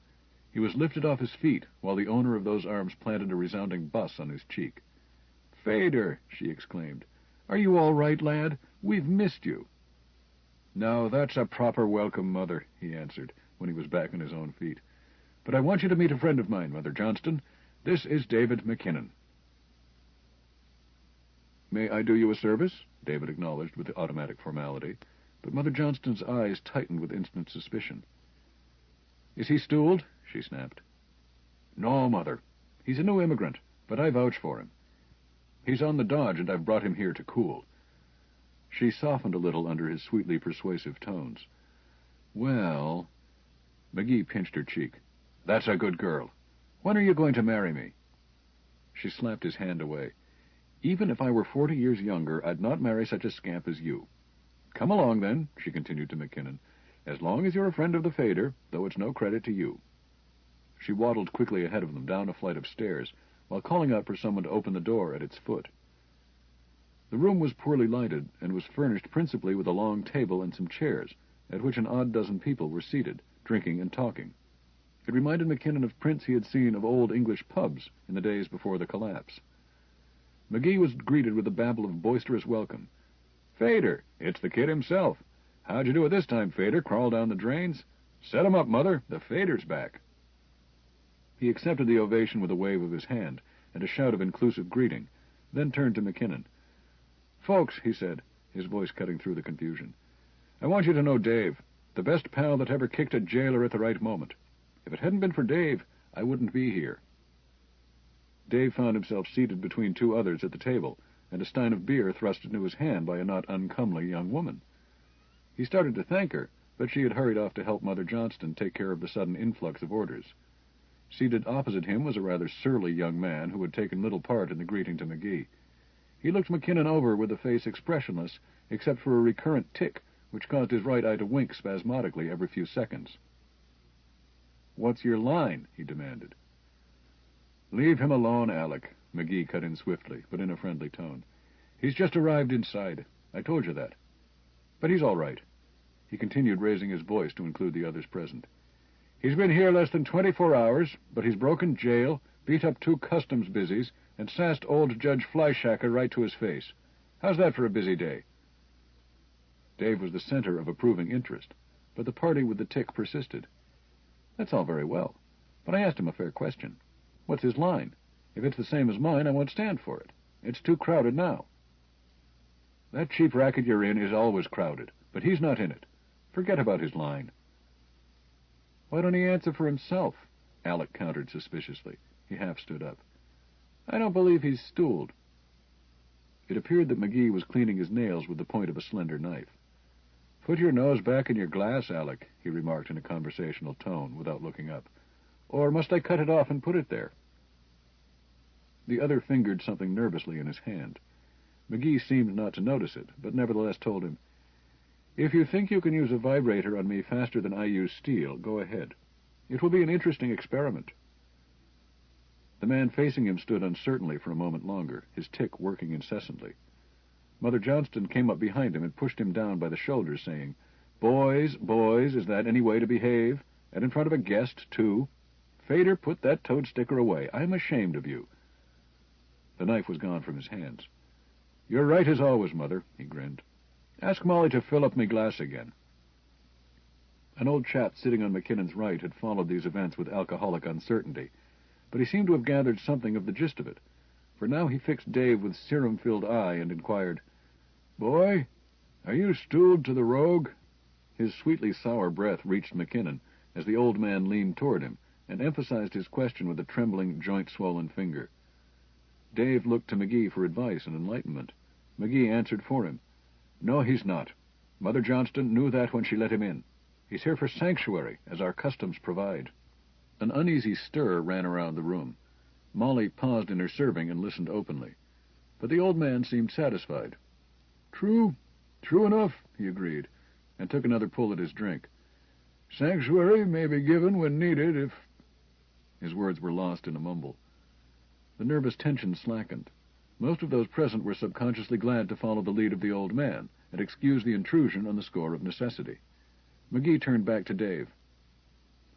He was lifted off his feet, while the owner of those arms planted a resounding buss on his cheek. "Fader!" she exclaimed. "Are you all right, lad? We've missed you." "Now that's a proper welcome, Mother," he answered, when he was back on his own feet. "But I want you to meet a friend of mine, Mother Johnston. This is David McKinnon." "May I do you a service?" David acknowledged with automatic formality, but Mother Johnston's eyes tightened with instant suspicion. "Is he stooled?" she snapped. "No, Mother. He's a new immigrant, but I vouch for him. He's on the dodge, and I've brought him here to cool." She softened a little under his sweetly persuasive tones. "Well—" McGee pinched her cheek. "That's a good girl. When are you going to marry me?" She slapped his hand away. "Even if I were 40 years younger, I'd not marry such a scamp as you. Come along, then," she continued to McKinnon, "as long as you're a friend of the fader, though it's no credit to you." She waddled quickly ahead of them down a flight of stairs, while calling out for someone to open the door at its foot. The room was poorly lighted, and was furnished principally with a long table and some chairs, at which an odd dozen people were seated, drinking and talking. It reminded McKinnon of prints he had seen of old English pubs in the days before the collapse. McGee was greeted with a babble of boisterous welcome. "Fader! It's the kid himself. How'd you do it this time, Fader? Crawl down the drains? Set 'em up, Mother. The fader's back." He accepted the ovation with a wave of his hand and a shout of inclusive greeting, then turned to McKinnon. "Folks," he said, his voice cutting through the confusion, "I want you to know Dave, the best pal that ever kicked a jailer at the right moment. If it hadn't been for Dave, I wouldn't be here." Dave found himself seated between two others at the table, and a stein of beer thrust into his hand by a not uncomely young woman. He started to thank her, but she had hurried off to help Mother Johnston take care of the sudden influx of orders. Seated opposite him was a rather surly young man who had taken little part in the greeting to McGee. He looked McKinnon over with a face expressionless, except for a recurrent tic, which caused his right eye to wink spasmodically every few seconds. "What's your line?" he demanded. "Leave him alone, Alec," McGee cut in swiftly, but in a friendly tone. "He's just arrived inside. I told you that. But he's all right." He continued, raising his voice to include the others present. "He's been here less than 24 hours, but he's broken jail, beat up 2 customs busies, and sassed old Judge Fleischacker right to his face. How's that for a busy day?" Dave was the center of approving interest, but the party with the tic persisted. "That's all very well, but I asked him a fair question. What's his line? If it's the same as mine, I won't stand for it. It's too crowded now." "That cheap racket you're in is always crowded, but he's not in it. Forget about his line." "Why don't he answer for himself?" Alec countered suspiciously. He half stood up. "I don't believe he's stooled." It appeared that McGee was cleaning his nails with the point of a slender knife. "Put your nose back in your glass, Alec," he remarked in a conversational tone, without looking up. "Or must I cut it off and put it there?" The other fingered something nervously in his hand. McGee seemed not to notice it, but nevertheless told him, "If you think you can use a vibrator on me faster than I use steel, go ahead. It will be an interesting experiment." The man facing him stood uncertainly for a moment longer, his tic working incessantly. Mother Johnston came up behind him and pushed him down by the shoulders, saying, "Boys, boys, is that any way to behave? And in front of a guest, too? Fader, put that toad sticker away. I'm ashamed of you." The knife was gone from his hands. "You're right as always, Mother," he grinned. "Ask Molly to fill up me glass again." An old chap sitting on McKinnon's right had followed these events with alcoholic uncertainty, but he seemed to have gathered something of the gist of it. For now he fixed Dave with serum-filled eye and inquired, "Boy, are you stooled to the rogue?" His sweetly sour breath reached McKinnon as the old man leaned toward him and emphasized his question with a trembling, joint-swollen finger. Dave looked to McGee for advice and enlightenment. McGee answered for him. "No, he's not. Mother Johnston knew that when she let him in. He's here for sanctuary, as our customs provide." An uneasy stir ran around the room. Molly paused in her serving and listened openly. But the old man seemed satisfied. True enough," he agreed, and took another pull at his drink. "Sanctuary may be given when needed if—" His words were lost in a mumble. The nervous tension slackened. Most of those present were subconsciously glad to follow the lead of the old man and excuse the intrusion on the score of necessity. McGee turned back to Dave.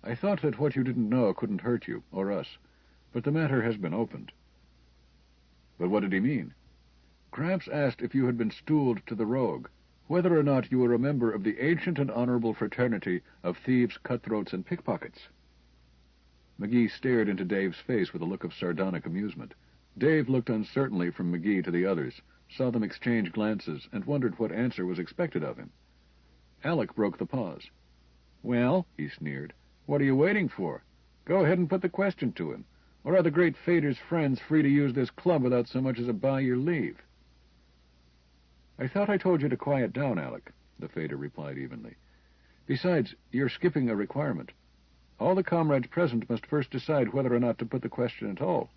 "I thought that what you didn't know couldn't hurt you, or us, but the matter has been opened." "But what did he mean?" "Gramps asked if you had been stooled to the rogue, whether or not you were a member of the ancient and honorable fraternity of thieves, cutthroats, and pickpockets." McGee stared into Dave's face with a look of sardonic amusement. Dave looked uncertainly from McGee to the others, saw them exchange glances, and wondered what answer was expected of him. Alec broke the pause. "Well," he sneered, "what are you waiting for? Go ahead and put the question to him. Or are the great Fader's friends free to use this club without so much as a by your leave?" "I thought I told you to quiet down, Alec," the Fader replied evenly. "Besides, you're skipping a requirement. All the comrades present must first decide whether or not to put the question at all."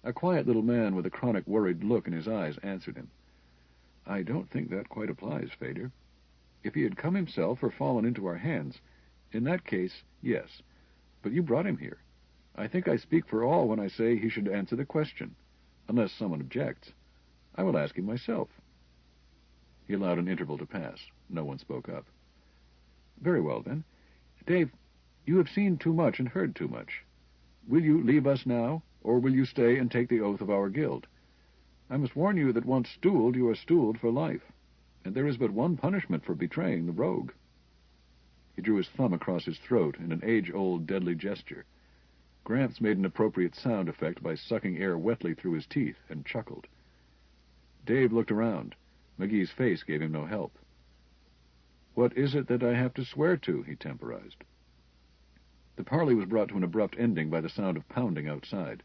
A quiet little man with a chronic worried look in his eyes answered him. "I don't think that quite applies, Fader. If he had come himself or fallen into our hands, in that case, yes. But you brought him here. I think I speak for all when I say he should answer the question, unless someone objects. I will ask him myself." He allowed an interval to pass. No one spoke up. "Very well, then. Dave, you have seen too much and heard too much. Will you leave us now, or will you stay and take the oath of our guild? I must warn you that once stooled, you are stooled for life, and there is but one punishment for betraying the rogue." He drew his thumb across his throat in an age-old deadly gesture. Gramps made an appropriate sound effect by sucking air wetly through his teeth and chuckled. Dave looked around. McGee's face gave him no help. "What is it that I have to swear to?" he temporized. The parley was brought to an abrupt ending by the sound of pounding outside.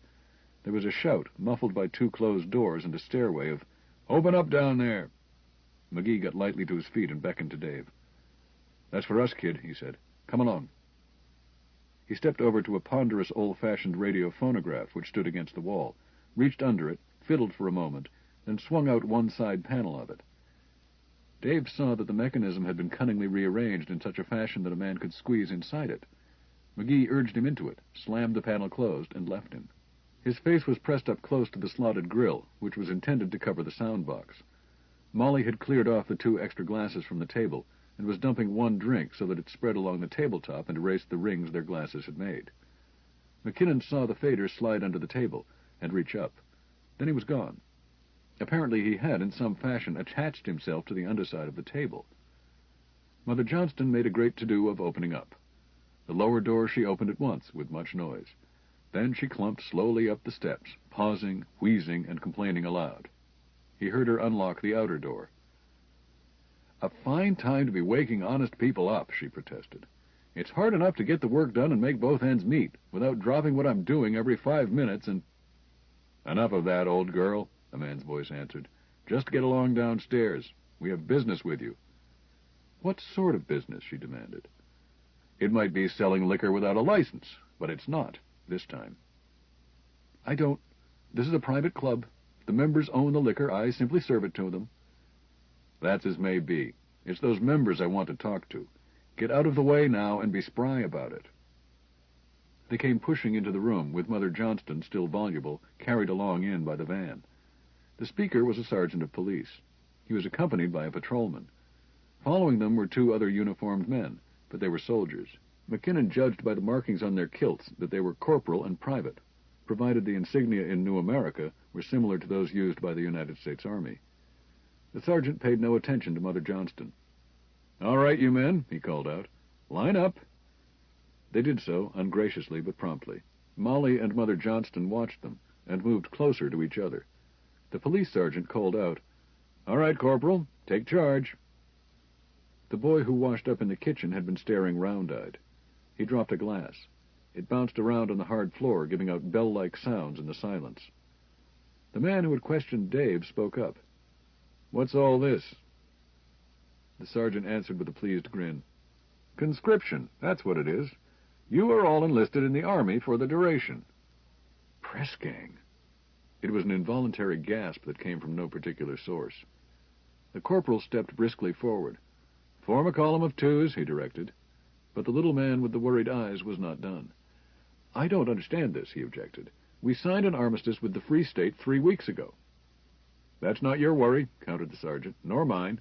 There was a shout, muffled by two closed doors and a stairway, of, "Open up down there!" McGee got lightly to his feet and beckoned to Dave. "That's for us, kid," he said. "Come along." He stepped over to a ponderous old-fashioned radio phonograph which stood against the wall, reached under it, fiddled for a moment, then swung out one side panel of it. Dave saw that the mechanism had been cunningly rearranged in such a fashion that a man could squeeze inside it. McGee urged him into it, slammed the panel closed, and left him. His face was pressed up close to the slotted grill, which was intended to cover the sound box. Molly had cleared off the two extra glasses from the table and was dumping one drink so that it spread along the tabletop and erased the rings their glasses had made. McKinnon saw the Fader slide under the table and reach up. Then he was gone. Apparently he had, in some fashion, attached himself to the underside of the table. Mother Johnston made a great to-do of opening up. The lower door she opened at once, with much noise. Then she clumped slowly up the steps, pausing, wheezing, and complaining aloud. He heard her unlock the outer door. "A fine time to be waking honest people up," she protested. "It's hard enough to get the work done and make both ends meet, without dropping what I'm doing every 5 minutes and—" "Enough of that, old girl," a man's voice answered. "Just get along downstairs. We have business with you." "What sort of business?" she demanded. "It might be selling liquor without a license, but it's not, this time." "I don't. This is a private club. The members own the liquor. I simply serve it to them." "That's as may be. It's those members I want to talk to. Get out of the way now and be spry about it." They came pushing into the room, with Mother Johnston, still voluble, carried along in by the van. The speaker was a sergeant of police. He was accompanied by a patrolman. Following them were two other uniformed men, but they were soldiers. McKinnon judged by the markings on their kilts that they were corporal and private, provided the insignia in New America were similar to those used by the United States Army. The sergeant paid no attention to Mother Johnston. "All right, you men," he called out. "Line up." They did so, ungraciously but promptly. Molly and Mother Johnston watched them, and moved closer to each other. The police sergeant called out, "All right, Corporal, take charge." The boy who washed up in the kitchen had been staring round-eyed. He dropped a glass. It bounced around on the hard floor, giving out bell-like sounds in the silence. The man who had questioned Dave spoke up. "What's all this?" The sergeant answered with a pleased grin. "Conscription, that's what it is. You are all enlisted in the Army for the duration." Press gang. It was an involuntary gasp that came from no particular source. The corporal stepped briskly forward. "Form a column of twos," he directed. But the little man with the worried eyes was not done. "I don't understand this," he objected. "We signed an armistice with the Free State 3 weeks ago." "That's not your worry," countered the sergeant, "nor mine.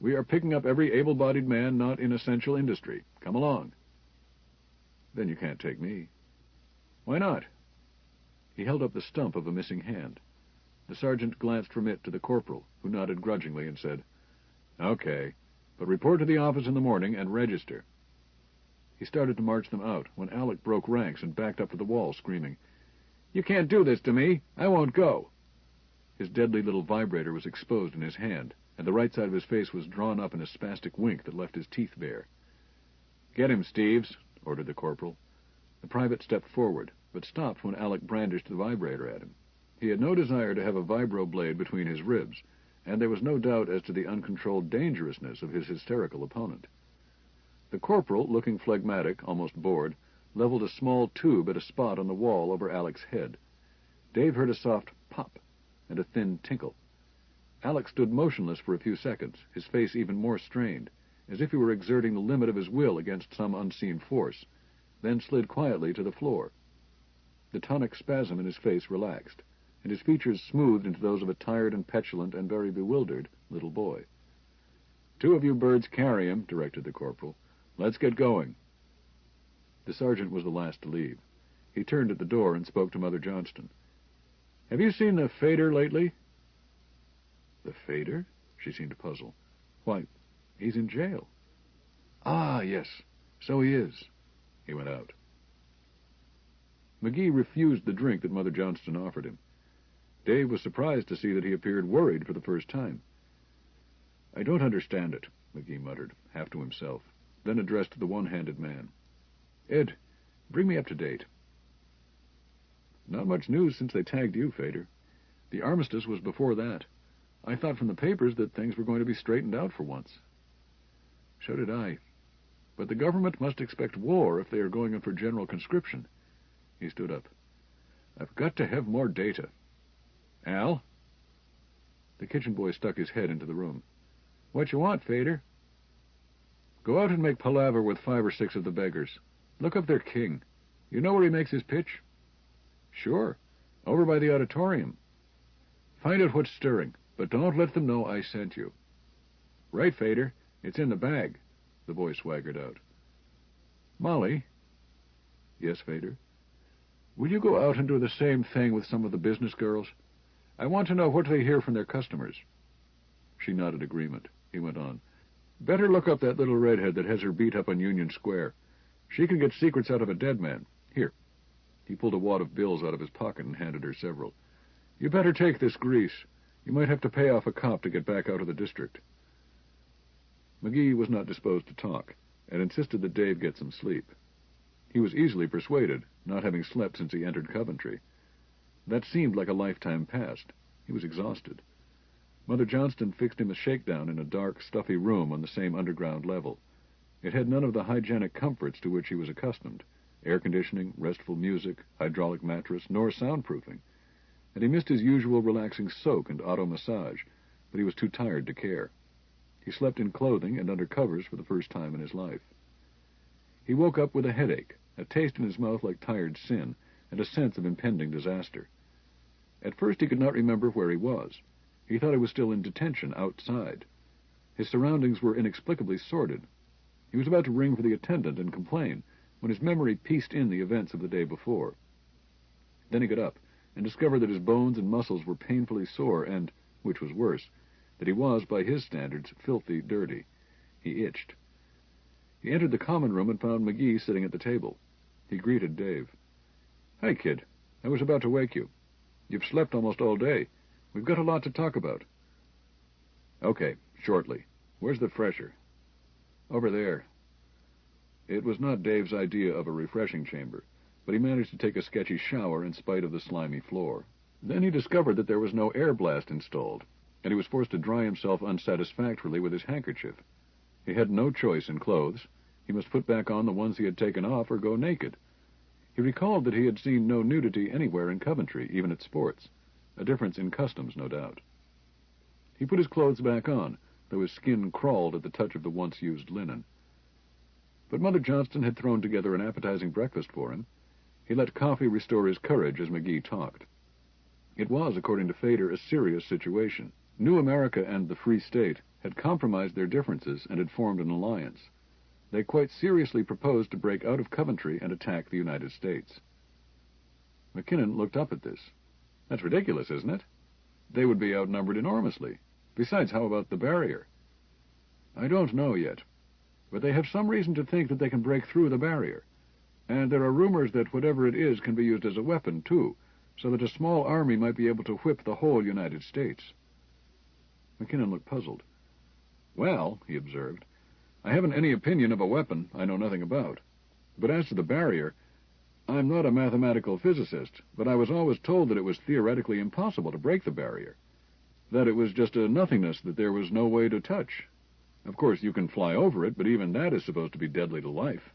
We are picking up every able-bodied man not in essential industry. Come along." "Then you can't take me." "Why not?" He held up the stump of a missing hand. The sergeant glanced from it to the corporal, who nodded grudgingly and said, "Okay, but report to the office in the morning and register." He started to march them out when Alec broke ranks and backed up to the wall, screaming, "You can't do this to me! I won't go!" His deadly little vibrator was exposed in his hand, and the right side of his face was drawn up in a spastic wink that left his teeth bare. "Get him, Steves," ordered the corporal. The private stepped forward, but stopped when Alec brandished the vibrator at him. He had no desire to have a vibro blade between his ribs, and there was no doubt as to the uncontrolled dangerousness of his hysterical opponent. The corporal, looking phlegmatic, almost bored, leveled a small tube at a spot on the wall over Alec's head. Dave heard a soft pop and a thin tinkle. Alec stood motionless for a few seconds, his face even more strained, as if he were exerting the limit of his will against some unseen force, then slid quietly to the floor. The tonic spasm in his face relaxed, and his features smoothed into those of a tired and petulant and very bewildered little boy. "Two of you birds carry him," directed the corporal. "Let's get going." The sergeant was the last to leave. He turned at the door and spoke to Mother Johnston. "Have you seen the Fader lately?" "The Fader?" She seemed puzzled. "Why, he's in jail." "Ah, yes, so he is." He went out. McGee refused the drink that Mother Johnston offered him. Dave was surprised to see that he appeared worried for the first time. "I don't understand it," McGee muttered, half to himself, then addressed the one-handed man. "Ed, bring me up to date." "Not much news since they tagged you, Fader. The armistice was before that. I thought from the papers that things were going to be straightened out for once." "So did I. But the government must expect war if they are going in for general conscription." He stood up. "I've got to have more data." "Al?" The kitchen boy stuck his head into the room. "What you want, Fader?" "Go out and make palaver with 5 or 6 of the beggars. Look up their king. You know where he makes his pitch?" "Sure. Over by the auditorium." "Find out what's stirring, but don't let them know I sent you." "Right, Fader. It's in the bag." The boy swaggered out. "Molly." "Yes, Fader?" "Will you go out and do the same thing with some of the business girls? I want to know what they hear from their customers." She nodded agreement. He went on. "Better look up that little redhead that has her beat up on Union Square. She can get secrets out of a dead man. Here." He pulled a wad of bills out of his pocket and handed her several. "You better take this grease. You might have to pay off a cop to get back out of the district." McGee was not disposed to talk, and insisted that Dave get some sleep. He was easily persuaded, not having slept since he entered Coventry. That seemed like a lifetime past. He was exhausted. Mother Johnston fixed him a shakedown in a dark, stuffy room on the same underground level. It had none of the hygienic comforts to which he was accustomed: air conditioning, restful music, hydraulic mattress, nor soundproofing. And he missed his usual relaxing soak and auto massage, but he was too tired to care. He slept in clothing and under covers for the first time in his life. He woke up with a headache, a taste in his mouth like tired sin, and a sense of impending disaster. At first he could not remember where he was. He thought he was still in detention outside. His surroundings were inexplicably sordid. He was about to ring for the attendant and complain, when his memory pieced in the events of the day before. Then he got up and discovered that his bones and muscles were painfully sore and, which was worse, that he was, by his standards, filthy dirty. He itched. He entered the common room and found McGee sitting at the table. He greeted Dave. "Hi, kid. I was about to wake you." You've slept almost all day. We've got a lot to talk about. Okay, shortly. Where's the fresher? Over there. It was not Dave's idea of a refreshing chamber, but he managed to take a sketchy shower in spite of the slimy floor. Then he discovered that there was no air blast installed, and he was forced to dry himself unsatisfactorily with his handkerchief. He had no choice in clothes. He must put back on the ones he had taken off or go naked. He recalled that he had seen no nudity anywhere in Coventry, even at sports. A difference in customs, no doubt. He put his clothes back on, though his skin crawled at the touch of the once-used linen. But Mother Johnston had thrown together an appetizing breakfast for him. He let coffee restore his courage as McGee talked. It was, according to Fader, a serious situation. New America and the Free State had compromised their differences and had formed an alliance. They quite seriously proposed to break out of Coventry and attack the United States. McKinnon looked up at this. That's ridiculous, isn't it? They would be outnumbered enormously. Besides, how about the barrier? I don't know yet, but they have some reason to think that they can break through the barrier. And there are rumors that whatever it is can be used as a weapon, too, so that a small army might be able to whip the whole United States. McKinnon looked puzzled. Well, he observed, I haven't any opinion of a weapon I know nothing about. But as to the barrier, I'm not a mathematical physicist, but I was always told that it was theoretically impossible to break the barrier, that it was just a nothingness that there was no way to touch. Of course, you can fly over it, but even that is supposed to be deadly to life.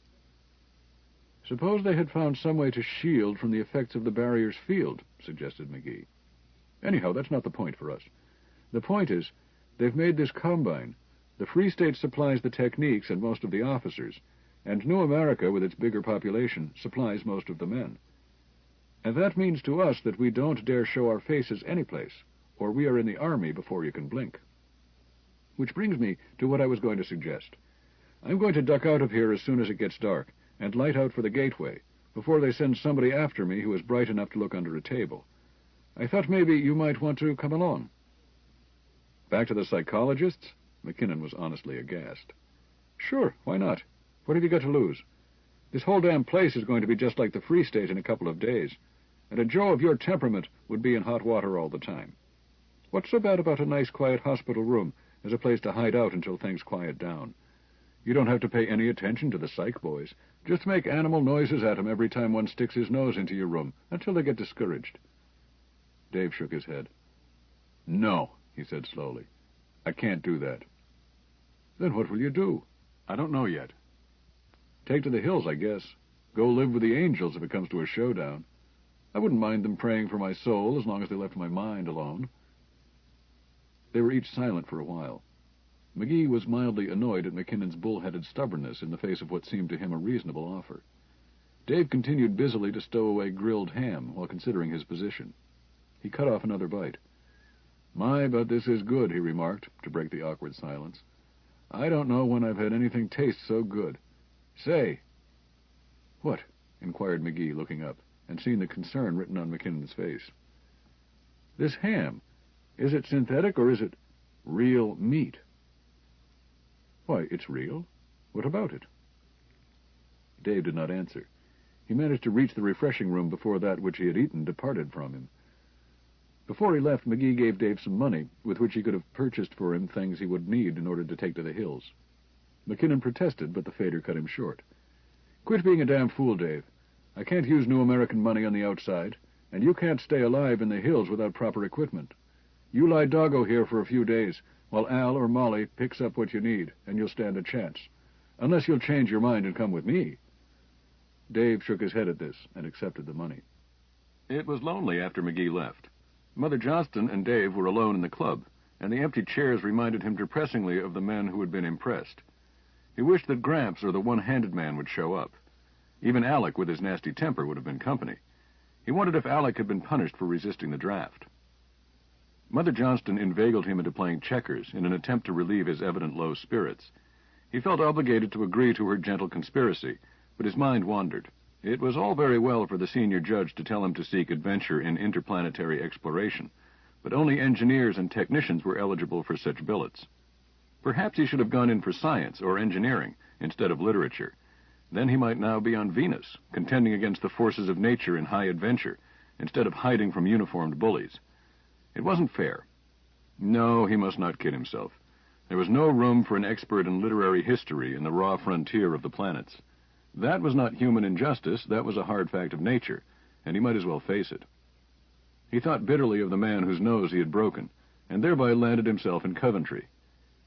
Suppose they had found some way to shield from the effects of the barrier's field, suggested McGee. Anyhow, that's not the point for us. The point is, they've made this combine. The Free State supplies the techniques and most of the officers, and New America, with its bigger population, supplies most of the men. And that means to us that we don't dare show our faces anyplace, or we are in the army before you can blink. Which brings me to what I was going to suggest. I'm going to duck out of here as soon as it gets dark, and light out for the gateway, before they send somebody after me who is bright enough to look under a table. I thought maybe you might want to come along. Back to the psychologists? McKinnon was honestly aghast. Sure, why not? What have you got to lose? This whole damn place is going to be just like the Free State in a couple of days, and a Joe of your temperament would be in hot water all the time. What's so bad about a nice, quiet hospital room as a place to hide out until things quiet down? You don't have to pay any attention to the psych boys. Just make animal noises at them every time one sticks his nose into your room, until they get discouraged. Dave shook his head. No, he said slowly. I can't do that. Then what will you do? I don't know yet. Take to the hills, I guess. Go live with the angels if it comes to a showdown. I wouldn't mind them praying for my soul as long as they left my mind alone. They were each silent for a while. McGee was mildly annoyed at McKinnon's bull-headed stubbornness in the face of what seemed to him a reasonable offer. Dave continued busily to stow away grilled ham while considering his position. He cut off another bite. My, but this is good, he remarked, to break the awkward silence. I don't know when I've had anything taste so good. Say. What? Inquired McGee, looking up, and seeing the concern written on McKinnon's face. This ham, is it synthetic or is it real meat? Why, it's real. What about it? Dave did not answer. He managed to reach the refreshing room before that which he had eaten departed from him. Before he left, McGee gave Dave some money, with which he could have purchased for him things he would need in order to take to the hills. McKinnon protested, but the fader cut him short. Quit being a damn fool, Dave. I can't use New American money on the outside, and you can't stay alive in the hills without proper equipment. You lie doggo here for a few days, while Al or Molly picks up what you need, and you'll stand a chance. Unless you'll change your mind and come with me. Dave shook his head at this and accepted the money. It was lonely after McGee left. Mother Johnston and Dave were alone in the club, and the empty chairs reminded him depressingly of the men who had been impressed. He wished that Gramps or the one-handed man would show up. Even Alec, with his nasty temper, would have been company. He wondered if Alec had been punished for resisting the draft. Mother Johnston inveigled him into playing checkers in an attempt to relieve his evident low spirits. He felt obligated to agree to her gentle conspiracy, but his mind wandered. It was all very well for the senior judge to tell him to seek adventure in interplanetary exploration, but only engineers and technicians were eligible for such billets. Perhaps he should have gone in for science or engineering instead of literature. Then he might now be on Venus, contending against the forces of nature in high adventure, instead of hiding from uniformed bullies. It wasn't fair. No, he must not kid himself. There was no room for an expert in literary history in the raw frontier of the planets. That was not human injustice, that was a hard fact of nature, and he might as well face it. He thought bitterly of the man whose nose he had broken, and thereby landed himself in Coventry.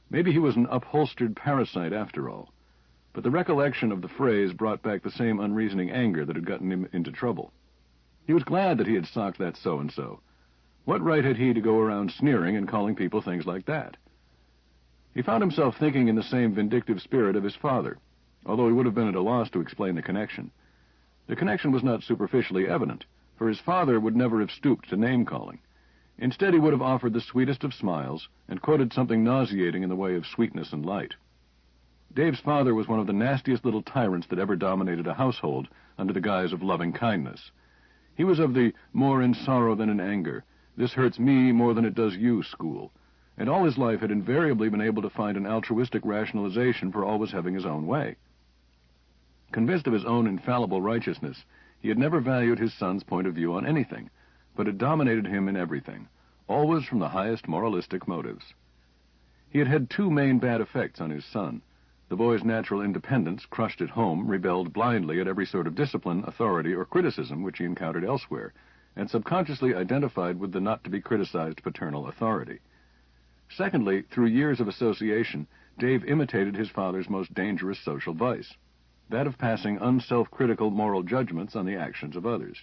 Maybe he was an upholstered parasite after all, but the recollection of the phrase brought back the same unreasoning anger that had gotten him into trouble. He was glad that he had socked that so-and-so. What right had he to go around sneering and calling people things like that? He found himself thinking in the same vindictive spirit of his father, although he would have been at a loss to explain the connection. The connection was not superficially evident, for his father would never have stooped to name-calling. Instead, he would have offered the sweetest of smiles and quoted something nauseating in the way of sweetness and light. Dave's father was one of the nastiest little tyrants that ever dominated a household under the guise of loving kindness. He was of the more in sorrow than in anger, this hurts me more than it does you school, and all his life had invariably been able to find an altruistic rationalization for always having his own way. Convinced of his own infallible righteousness, he had never valued his son's point of view on anything, but had dominated him in everything, always from the highest moralistic motives. He had had two main bad effects on his son. The boy's natural independence, crushed at home, rebelled blindly at every sort of discipline, authority, or criticism which he encountered elsewhere, and subconsciously identified with the not-to-be-criticized paternal authority. Secondly, through years of association, Dave imitated his father's most dangerous social vice, that of passing unself-critical moral judgments on the actions of others.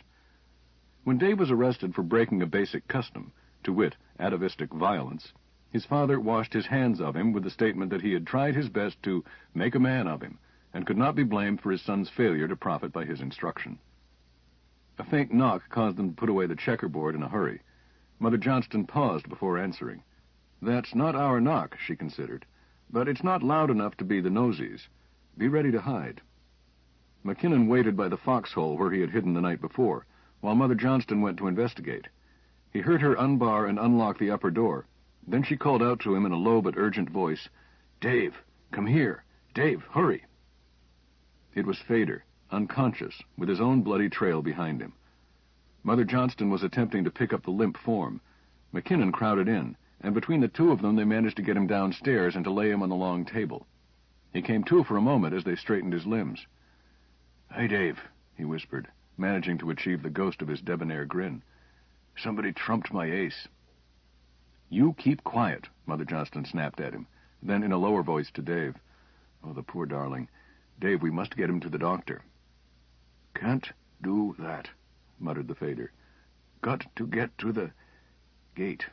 When Dave was arrested for breaking a basic custom, to wit, atavistic violence, his father washed his hands of him with the statement that he had tried his best to make a man of him, and could not be blamed for his son's failure to profit by his instruction. A faint knock caused them to put away the checkerboard in a hurry. Mother Johnston paused before answering. "That's not our knock," she considered, "but it's not loud enough to be the Nosies. Be ready to hide." McKinnon waited by the foxhole where he had hidden the night before, while Mother Johnston went to investigate. He heard her unbar and unlock the upper door. Then she called out to him in a low but urgent voice, "Dave, come here! Dave, hurry!" It was Fader, unconscious, with his own bloody trail behind him. Mother Johnston was attempting to pick up the limp form. McKinnon crowded in, and between the two of them they managed to get him downstairs and to lay him on the long table. He came to for a moment as they straightened his limbs. "Hey, Dave," he whispered, managing to achieve the ghost of his debonair grin. "Somebody trumped my ace." "You keep quiet," Mother Johnston snapped at him. Then in a lower voice to Dave, "Oh, the poor darling. Dave, we must get him to the doctor." "Can't do that," muttered the Fader. "Got to get to the gate."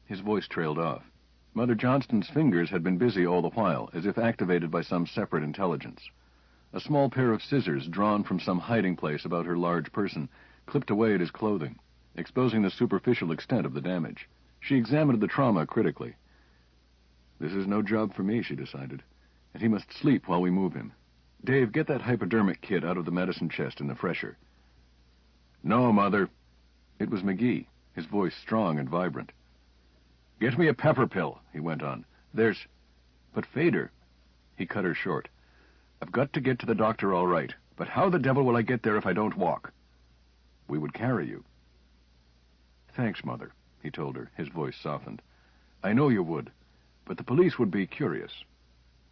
His voice trailed off. Mother Johnston's fingers had been busy all the while, as if activated by some separate intelligence. A small pair of scissors, drawn from some hiding place about her large person, clipped away at his clothing, exposing the superficial extent of the damage. She examined the trauma critically. "This is no job for me," she decided, "and he must sleep while we move him. Dave, get that hypodermic kit out of the medicine chest in the fresher." "No, Mother." It was McGee, his voice strong and vibrant. "Get me a pepper pill," he went on. "There's—" "But Fader—" He cut her short. "I've got to get to the doctor all right, but how the devil will I get there if I don't walk?" "We would carry you." "Thanks, Mother," he told her, his voice softened. "I know you would, but the police would be curious.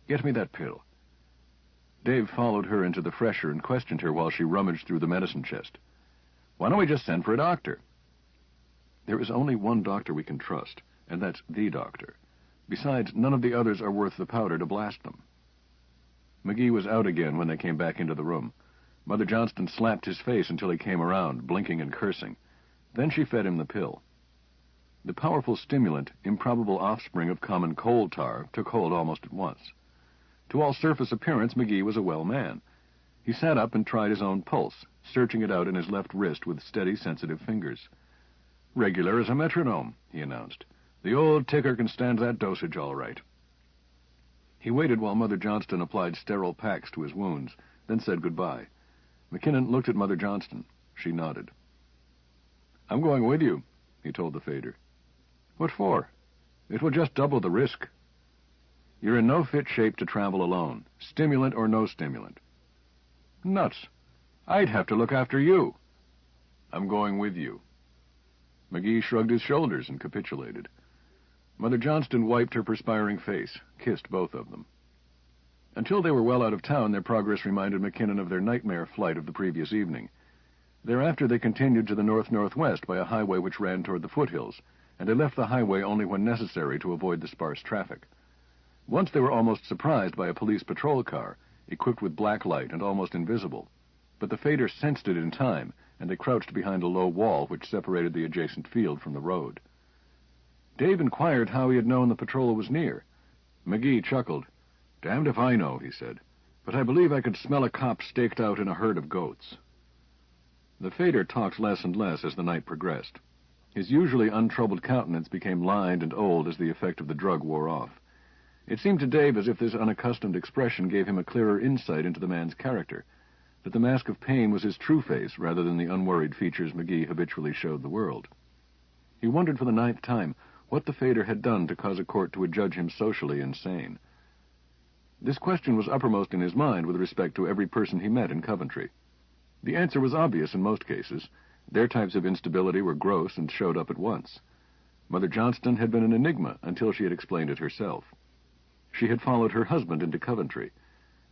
Get me that pill." Dave followed her into the fresher and questioned her while she rummaged through the medicine chest. "Why don't we just send for a doctor?" "There is only one doctor we can trust, and that's the doctor. Besides, none of the others are worth the powder to blast them." McGee was out again when they came back into the room. Mother Johnston slapped his face until he came around, blinking and cursing. Then she fed him the pill. The powerful stimulant, improbable offspring of common coal tar, took hold almost at once. To all surface appearance, McGee was a well man. He sat up and tried his own pulse, searching it out in his left wrist with steady, sensitive fingers. "Regular as a metronome," he announced. "The old ticker can stand that dosage all right." He waited while Mother Johnston applied sterile packs to his wounds, then said goodbye. McKinnon looked at Mother Johnston. She nodded. "I'm going with you," he told the Fader. "What for?" "It will just double the risk." "You're in no fit shape to travel alone, stimulant or no stimulant." "Nuts. I'd have to look after you." I'm going with you. McGee shrugged his shoulders and capitulated. Mother Johnston wiped her perspiring face, kissed both of them. Until they were well out of town, their progress reminded McKinnon of their nightmare flight of the previous evening. Thereafter they continued to the north-northwest by a highway which ran toward the foothills, and they left the highway only when necessary to avoid the sparse traffic. Once they were almost surprised by a police patrol car, equipped with black light and almost invisible. But the fader sensed it in time, and they crouched behind a low wall which separated the adjacent field from the road. Dave inquired how he had known the patrol was near. McGee chuckled. "Damned if I know," he said, "but I believe I could smell a cop staked out in a herd of goats." The fader talked less and less as the night progressed. His usually untroubled countenance became lined and old as the effect of the drug wore off. It seemed to Dave as if this unaccustomed expression gave him a clearer insight into the man's character, that the mask of pain was his true face rather than the unworried features McGee habitually showed the world. He wondered for the 9th time what the fader had done to cause a court to adjudge him socially insane. This question was uppermost in his mind with respect to every person he met in Coventry. The answer was obvious in most cases. Their types of instability were gross and showed up at once. Mother Johnston had been an enigma until she had explained it herself. She had followed her husband into Coventry.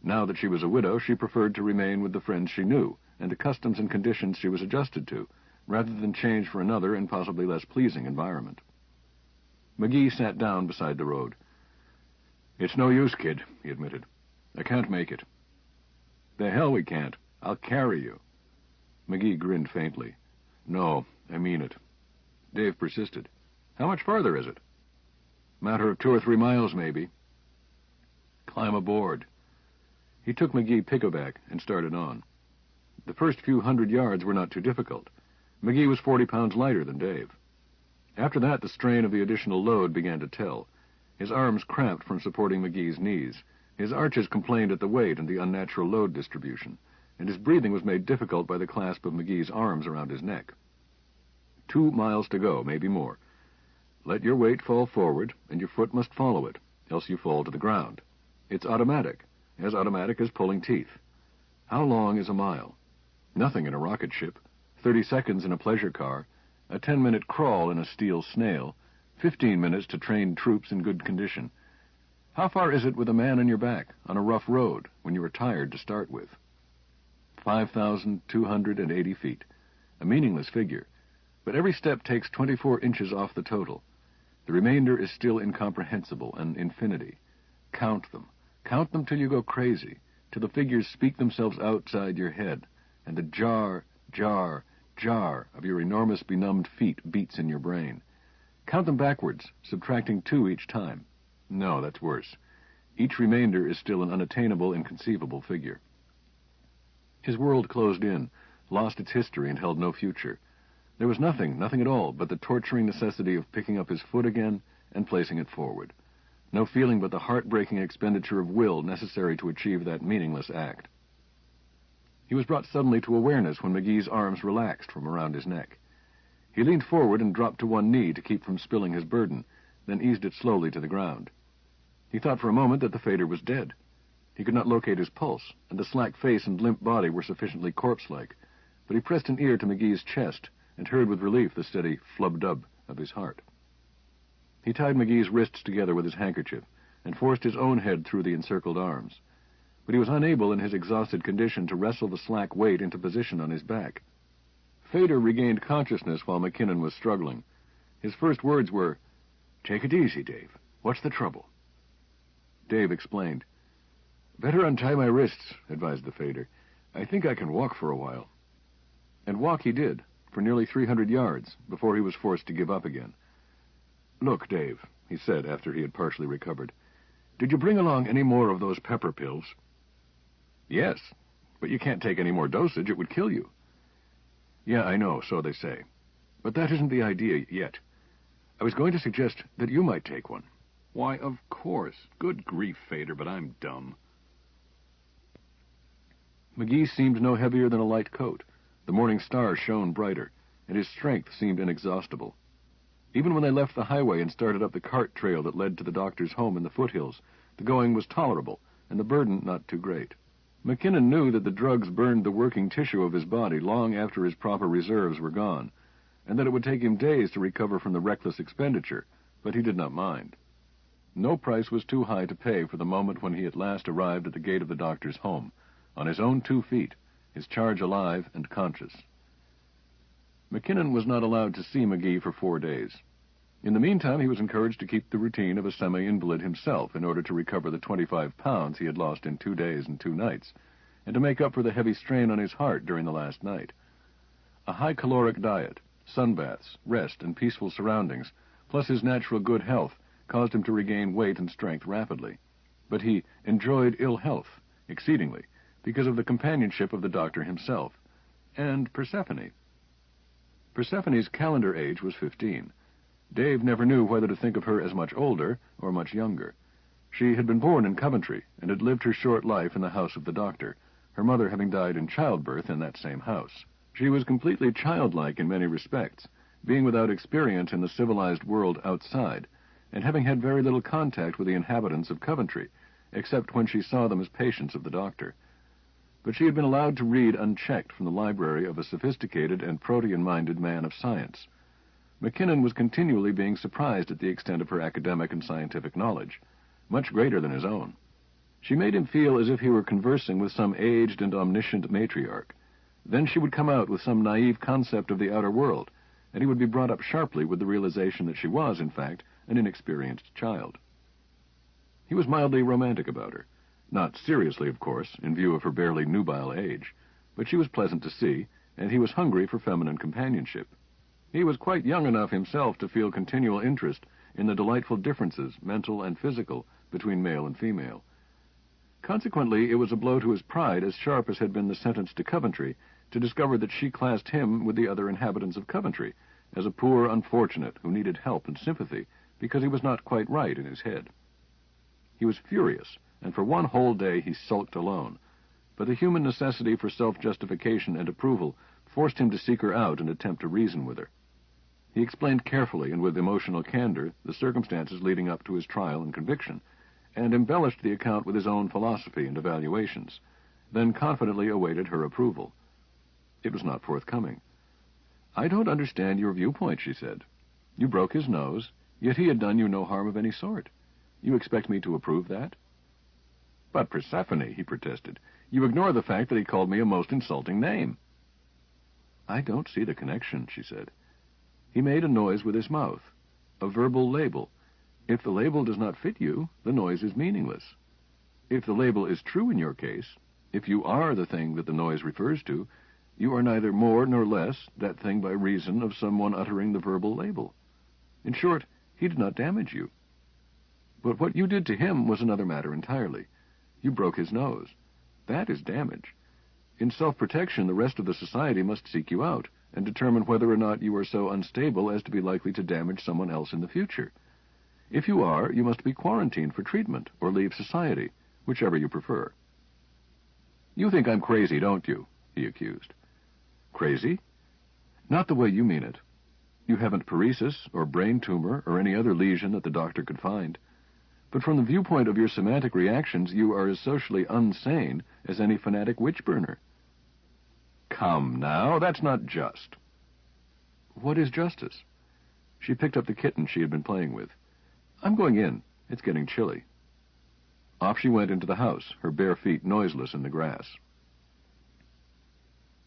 Now that she was a widow, she preferred to remain with the friends she knew, and the customs and conditions she was adjusted to, rather than change for another and possibly less pleasing environment. McGee sat down beside the road. "It's no use, kid," he admitted. "I can't make it." "The hell we can't. I'll carry you." McGee grinned faintly. "No, I mean it." Dave persisted. "How much farther is it?" "Matter of 2 or 3 miles, maybe." "Climb aboard." He took McGee pickaback and started on. The first few 100 yards were not too difficult. McGee was 40 pounds lighter than Dave. After that, the strain of the additional load began to tell. His arms cramped from supporting McGee's knees. His arches complained at the weight and the unnatural load distribution, and his breathing was made difficult by the clasp of McGee's arms around his neck. 2 miles to go, maybe more. Let your weight fall forward, and your foot must follow it, else you fall to the ground. It's automatic as pulling teeth. How long is a mile? Nothing in a rocket ship. 30 seconds in a pleasure car. A 10-minute crawl in a steel snail. 15 minutes to trained troops in good condition. How far is it with a man on your back, on a rough road, when you are tired to start with? 5,280 feet. A meaningless figure. But every step takes 24 inches off the total. The remainder is still incomprehensible, an infinity. Count them. Count them till you go crazy, till the figures speak themselves outside your head, and the jar, jar, jar of your enormous benumbed feet beats in your brain. Count them backwards, subtracting 2 each time. No, that's worse. Each remainder is still an unattainable, inconceivable figure. His world closed in, lost its history, and held no future. There was nothing at all, but the torturing necessity of picking up his foot again and placing it forward. No feeling but the heartbreaking expenditure of will necessary to achieve that meaningless act. He was brought suddenly to awareness when McGee's arms relaxed from around his neck. He leaned forward and dropped to one knee to keep from spilling his burden, then eased it slowly to the ground. He thought for a moment that the fader was dead. He could not locate his pulse, and the slack face and limp body were sufficiently corpse-like, but he pressed an ear to McGee's chest and heard with relief the steady flub-dub of his heart. He tied McGee's wrists together with his handkerchief and forced his own head through the encircled arms, but he was unable in his exhausted condition to wrestle the slack weight into position on his back. Fader regained consciousness while McKinnon was struggling. His first words were, "Take it easy, Dave. What's the trouble?" Dave explained. "Better untie my wrists," advised the fader. "I think I can walk for a while." And walk he did, for nearly 300 yards, before he was forced to give up again. "Look, Dave," he said after he had partially recovered, "did you bring along any more of those pepper pills?" "Yes, but you can't take any more dosage. It would kill you." "Yeah, I know, so they say. But that isn't the idea yet. I was going to suggest that you might take one." "Why, of course. Good grief, Fader, but I'm dumb." McGee seemed no heavier than a light coat. The morning star shone brighter, and his strength seemed inexhaustible. Even when they left the highway and started up the cart trail that led to the doctor's home in the foothills, the going was tolerable, and the burden not too great. McKinnon knew that the drugs burned the working tissue of his body long after his proper reserves were gone, and that it would take him days to recover from the reckless expenditure, but he did not mind. No price was too high to pay for the moment when he at last arrived at the gate of the doctor's home, on his own 2 feet, his charge alive and conscious. McKinnon was not allowed to see McGee for 4 days. In the meantime, he was encouraged to keep the routine of a semi-invalid himself in order to recover the 25 pounds he had lost in 2 days and 2 nights, and to make up for the heavy strain on his heart during the last night. A high-caloric diet, sunbaths, rest, and peaceful surroundings, plus his natural good health, caused him to regain weight and strength rapidly. But he enjoyed ill health exceedingly because of the companionship of the doctor himself, and Persephone. Persephone's calendar age was 15. Dave never knew whether to think of her as much older or much younger. She had been born in Coventry and had lived her short life in the house of the doctor, her mother having died in childbirth in that same house. She was completely childlike in many respects, being without experience in the civilized world outside, and having had very little contact with the inhabitants of Coventry, except when she saw them as patients of the doctor. But she had been allowed to read unchecked from the library of a sophisticated and protean-minded man of science. McKinnon was continually being surprised at the extent of her academic and scientific knowledge, much greater than his own. She made him feel as if he were conversing with some aged and omniscient matriarch. Then she would come out with some naive concept of the outer world, and he would be brought up sharply with the realization that she was, in fact, an inexperienced child. He was mildly romantic about her. Not seriously, of course, in view of her barely nubile age, but she was pleasant to see, and he was hungry for feminine companionship. He was quite young enough himself to feel continual interest in the delightful differences, mental and physical, between male and female. Consequently, it was a blow to his pride, as sharp as had been the sentence to Coventry, to discover that she classed him with the other inhabitants of Coventry as a poor unfortunate who needed help and sympathy because he was not quite right in his head. He was furious, and for 1 whole day he sulked alone, but the human necessity for self-justification and approval forced him to seek her out and attempt to reason with her. He explained carefully and with emotional candor the circumstances leading up to his trial and conviction, and embellished the account with his own philosophy and evaluations, then confidently awaited her approval. It was not forthcoming. "I don't understand your viewpoint," she said. "You broke his nose, yet he had done you no harm of any sort. You expect me to approve that?" "But, Persephone," he protested, "you ignore the fact that he called me a most insulting name." "I don't see the connection," she said. "He made a noise with his mouth, a verbal label. If the label does not fit you, the noise is meaningless. If the label is true in your case, if you are the thing that the noise refers to, you are neither more nor less that thing by reason of someone uttering the verbal label. In short, he did not damage you. But what you did to him was another matter entirely. You broke his nose. That is damage. In self-protection, the rest of the society must seek you out and determine whether or not you are so unstable as to be likely to damage someone else in the future. If you are, you must be quarantined for treatment or leave society, whichever you prefer." "You think I'm crazy, don't you?" he accused. "Crazy? Not the way you mean it. You haven't paresis or brain tumor or any other lesion that the doctor could find. But from the viewpoint of your semantic reactions, you are as socially unsane as any fanatic witch-burner." "Come now, that's not just." "What is justice?" She picked up the kitten she had been playing with. "I'm going in. It's getting chilly." Off she went into the house, her bare feet noiseless in the grass.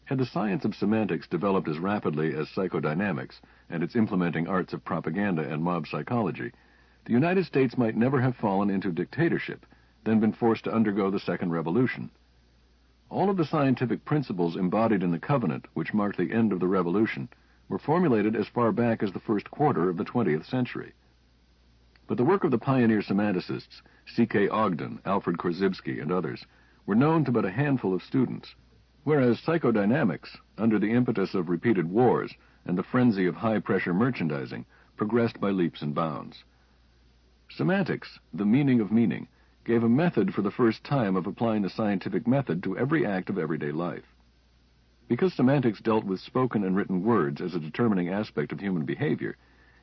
Had the science of semantics developed as rapidly as psychodynamics and its implementing arts of propaganda and mob psychology, the United States might never have fallen into dictatorship, then been forced to undergo the Second Revolution. All of the scientific principles embodied in the Covenant, which marked the end of the Revolution, were formulated as far back as the first quarter of the 20th century. But the work of the pioneer semanticists, C.K. Ogden, Alfred Korzybski, and others, were known to but a handful of students, whereas psychodynamics, under the impetus of repeated wars and the frenzy of high-pressure merchandising, progressed by leaps and bounds. Semantics, the meaning of meaning, gave a method for the first time of applying the scientific method to every act of everyday life. Because semantics dealt with spoken and written words as a determining aspect of human behavior,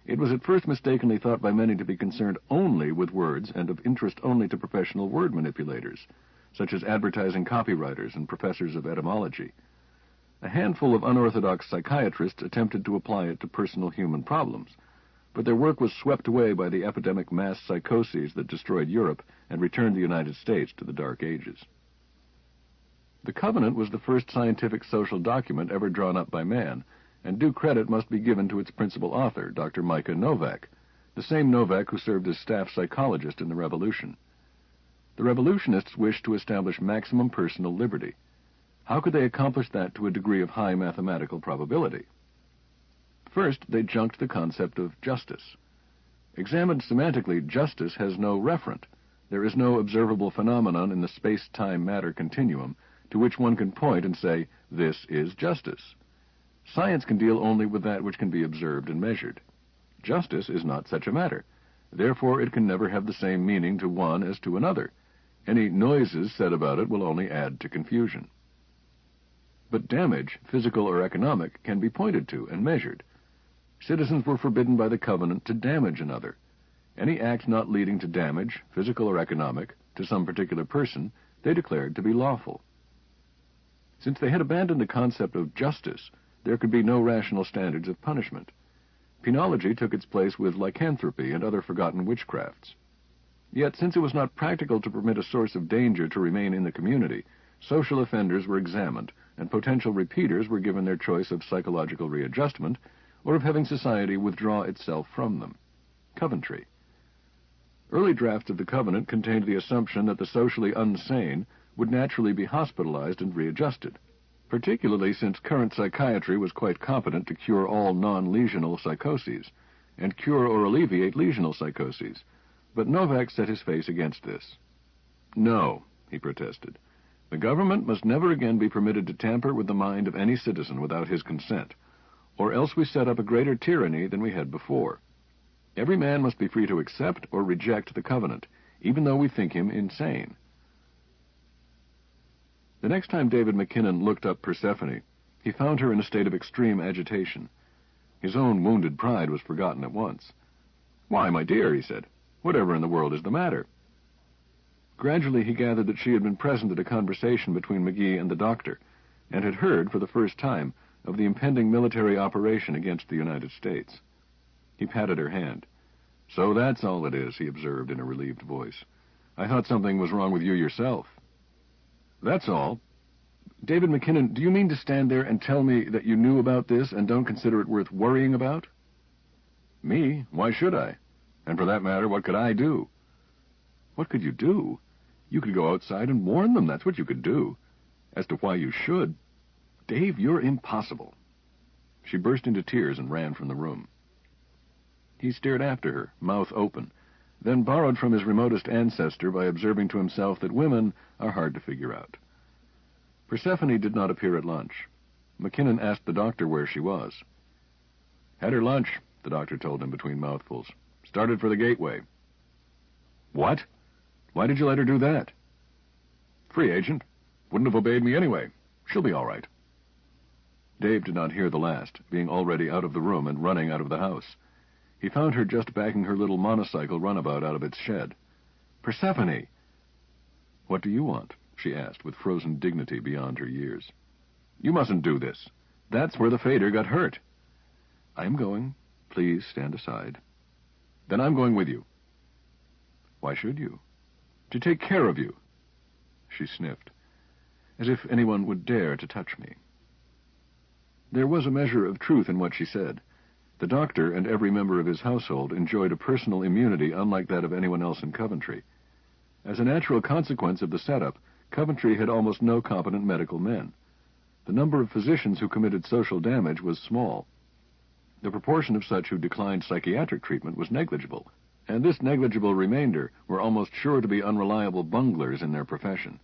it was at first mistakenly thought by many to be concerned only with words and of interest only to professional word manipulators. such as advertising copywriters and professors of etymology. A handful of unorthodox psychiatrists attempted to apply it to personal human problems, but their work was swept away by the epidemic mass psychoses that destroyed Europe and returned the United States to the Dark Ages. The Covenant was the first scientific social document ever drawn up by man, and due credit must be given to its principal author, Dr. Micah Novak, the same Novak who served as staff psychologist in the Revolution. The revolutionists wished to establish maximum personal liberty. How could they accomplish that to a degree of high mathematical probability? First, they junked the concept of justice. Examined semantically, justice has no referent. There is no observable phenomenon in the space-time-matter continuum to which one can point and say, this is justice. Science can deal only with that which can be observed and measured. Justice is not such a matter. Therefore, it can never have the same meaning to one as to another. Any noises said about it will only add to confusion. But damage, physical or economic, can be pointed to and measured. Citizens were forbidden by the Covenant to damage another. Any act not leading to damage, physical or economic, to some particular person, they declared to be lawful. Since they had abandoned the concept of justice, there could be no rational standards of punishment. Penology took its place with lycanthropy and other forgotten witchcrafts. Yet, since it was not practical to permit a source of danger to remain in the community, social offenders were examined, and potential repeaters were given their choice of psychological readjustment or of having society withdraw itself from them. Coventry. Early drafts of the Covenant contained the assumption that the socially unsane would naturally be hospitalized and readjusted, particularly since current psychiatry was quite competent to cure all non-lesional psychoses, and cure or alleviate lesional psychoses. But Novak set his face against this. No, he protested. The government must never again be permitted to tamper with the mind of any citizen without his consent, or else we set up a greater tyranny than we had before. Every man must be free to accept or reject the Covenant, even though we think him insane. The next time David McKinnon looked up Persephone, he found her in a state of extreme agitation. His own wounded pride was forgotten at once. "Why, my dear," he said, "whatever in the world is the matter?" Gradually he gathered that she had been present at a conversation between McGee and the doctor, and had heard, for the first time, of the impending military operation against the United States. He patted her hand. "So that's all it is," he observed in a relieved voice. "I thought something was wrong with you yourself." "That's all. David McKinnon, do you mean to stand there and tell me that you knew about this and don't consider it worth worrying about?" "Me? Why should I? And for that matter, what could I do?" "What could you do? You could go outside and warn them. That's what you could do. As to why you should... Dave, you're impossible." She burst into tears and ran from the room. He stared after her, mouth open, then borrowed from his remotest ancestor by observing to himself that women are hard to figure out. Persephone did not appear at lunch. McKinnon asked the doctor where she was. "Had her lunch," the doctor told him between mouthfuls. "Started for the Gateway." "What? Why did you let her do that?" "Free agent. Wouldn't have obeyed me anyway. She'll be all right." Dave did not hear the last, being already out of the room and running out of the house. He found her just backing her little monocycle runabout out of its shed. "Persephone!" "What do you want?" she asked, with frozen dignity beyond her years. "You mustn't do this. That's where the fader got hurt." "I am going. Please stand aside." "Then I'm going with you." "Why should you?" "To take care of you." She sniffed. "As if anyone would dare to touch me." There was a measure of truth in what she said. The doctor and every member of his household enjoyed a personal immunity unlike that of anyone else in Coventry. As a natural consequence of the setup, Coventry had almost no competent medical men. The number of physicians who committed social damage was small. The proportion of such who declined psychiatric treatment was negligible, and this negligible remainder were almost sure to be unreliable bunglers in their profession.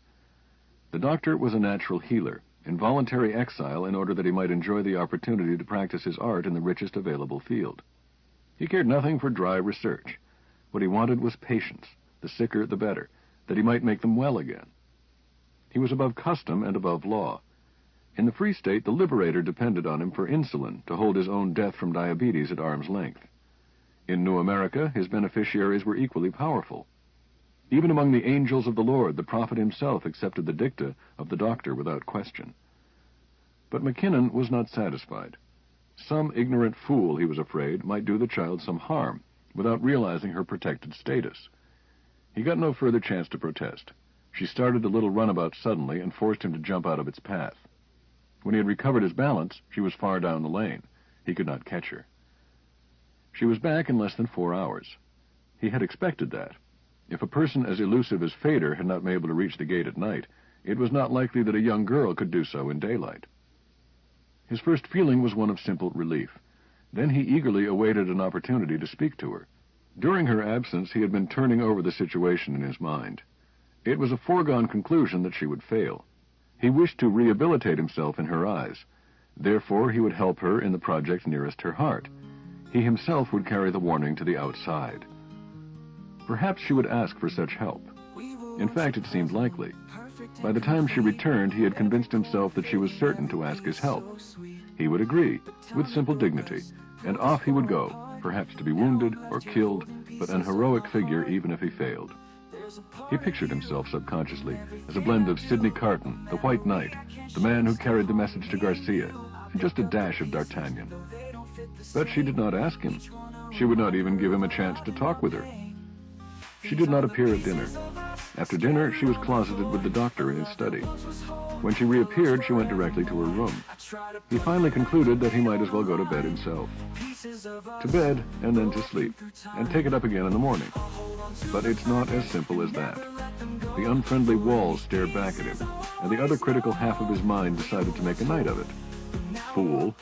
The doctor was a natural healer, in voluntary exile in order that he might enjoy the opportunity to practice his art in the richest available field. He cared nothing for dry research. What he wanted was patients, the sicker the better, that he might make them well again. He was above custom and above law. In the Free State, the Liberator depended on him for insulin to hold his own death from diabetes at arm's length. In New America, his beneficiaries were equally powerful. Even among the angels of the Lord, the prophet himself accepted the dicta of the doctor without question. But McKinnon was not satisfied. Some ignorant fool, he was afraid, might do the child some harm without realizing her protected status. He got no further chance to protest. She started a little runabout suddenly and forced him to jump out of its path. When he had recovered his balance, she was far down the lane. He could not catch her. She was back in less than 4 hours. He had expected that. If a person as elusive as Fader had not been able to reach the gate at night, it was not likely that a young girl could do so in daylight. His first feeling was one of simple relief. Then he eagerly awaited an opportunity to speak to her. During her absence, he had been turning over the situation in his mind. It was a foregone conclusion that she would fail. He wished to rehabilitate himself in her eyes. Therefore, he would help her in the project nearest her heart. He himself would carry the warning to the outside. Perhaps she would ask for such help. In fact, it seemed likely. By the time she returned, he had convinced himself that she was certain to ask his help. He would agree, with simple dignity, and off he would go, perhaps to be wounded or killed, but an heroic figure even if he failed. He pictured himself subconsciously as a blend of Sidney Carton, the White Knight, the man who carried the message to Garcia, and just a dash of D'Artagnan. But she did not ask him. She would not even give him a chance to talk with her. She did not appear at dinner. After dinner, she was closeted with the doctor in his study. When she reappeared, she went directly to her room. He finally concluded that he might as well go to bed himself. To bed, and then to sleep, and take it up again in the morning. But it's not as simple as that. The unfriendly walls stared back at him, and the other critical half of his mind decided to make a night of it. Fool.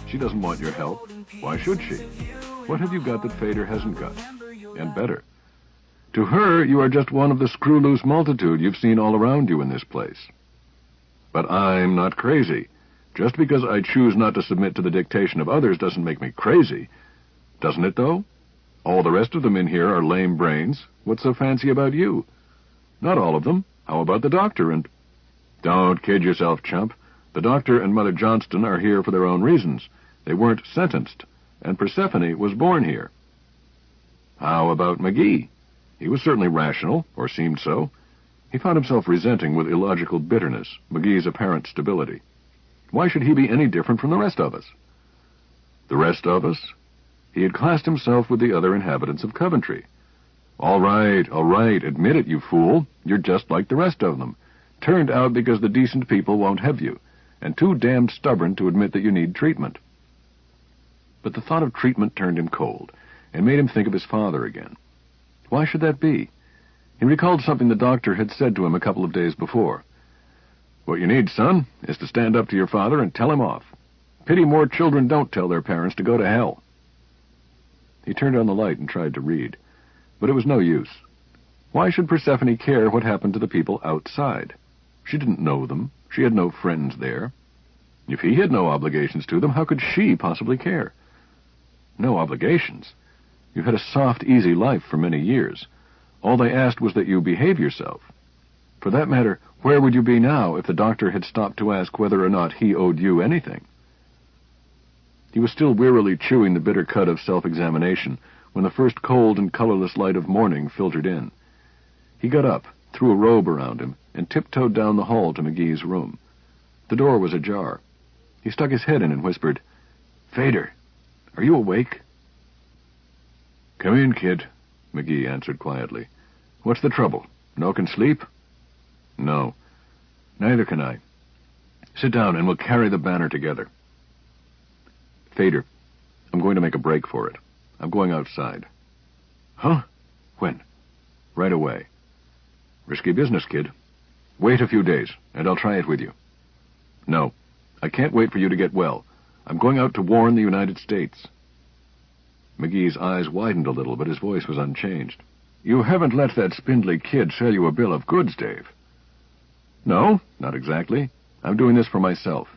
She doesn't want your help. Why should she? What have you got that Fader hasn't got? And better. To her, you are just one of the screw-loose multitude you've seen all around you in this place. But I'm not crazy. Just because I choose not to submit to the dictation of others doesn't make me crazy. Doesn't it, though? All the rest of them in here are lame brains. What's so fancy about you? Not all of them. How about the doctor and... Don't kid yourself, chump. The doctor and Mother Johnston are here for their own reasons. They weren't sentenced, and Persephone was born here. How about McGee? He was certainly rational, or seemed so. He found himself resenting with illogical bitterness McGee's apparent stability. Why should he be any different from the rest of us? The rest of us? He had classed himself with the other inhabitants of Coventry. All right, admit it, you fool. You're just like the rest of them. Turned out because the decent people won't have you, and too damned stubborn to admit that you need treatment. But the thought of treatment turned him cold, and made him think of his father again. Why should that be? He recalled something the doctor had said to him a couple of days before. What you need, son, is to stand up to your father and tell him off. Pity more children don't tell their parents to go to hell. He turned on the light and tried to read, but it was no use. Why should Persephone care what happened to the people outside? She didn't know them. She had no friends there. If he had no obligations to them, how could she possibly care? No obligations? You've had a soft, easy life for many years. All they asked was that you behave yourself. For that matter, where would you be now if the doctor had stopped to ask whether or not he owed you anything? He was still wearily chewing the bitter cud of self-examination when the first cold and colorless light of morning filtered in. He got up, threw a robe around him, and tiptoed down the hall to McGee's room. The door was ajar. He stuck his head in and whispered, "Fader, are you awake?" "Come in, kid," McGee answered quietly. "What's the trouble? No can sleep?" "No. Neither can I. Sit down and we'll carry the banner together." "Fader, I'm going to make a break for it. I'm going outside." "Huh? When?" "Right away." "Risky business, kid. Wait a few days, and I'll try it with you." "No. I can't wait for you to get well. I'm going out to warn the United States." McGee's eyes widened a little, but his voice was unchanged. "You haven't let that spindly kid sell you a bill of goods, Dave?" "No, not exactly. I'm doing this for myself.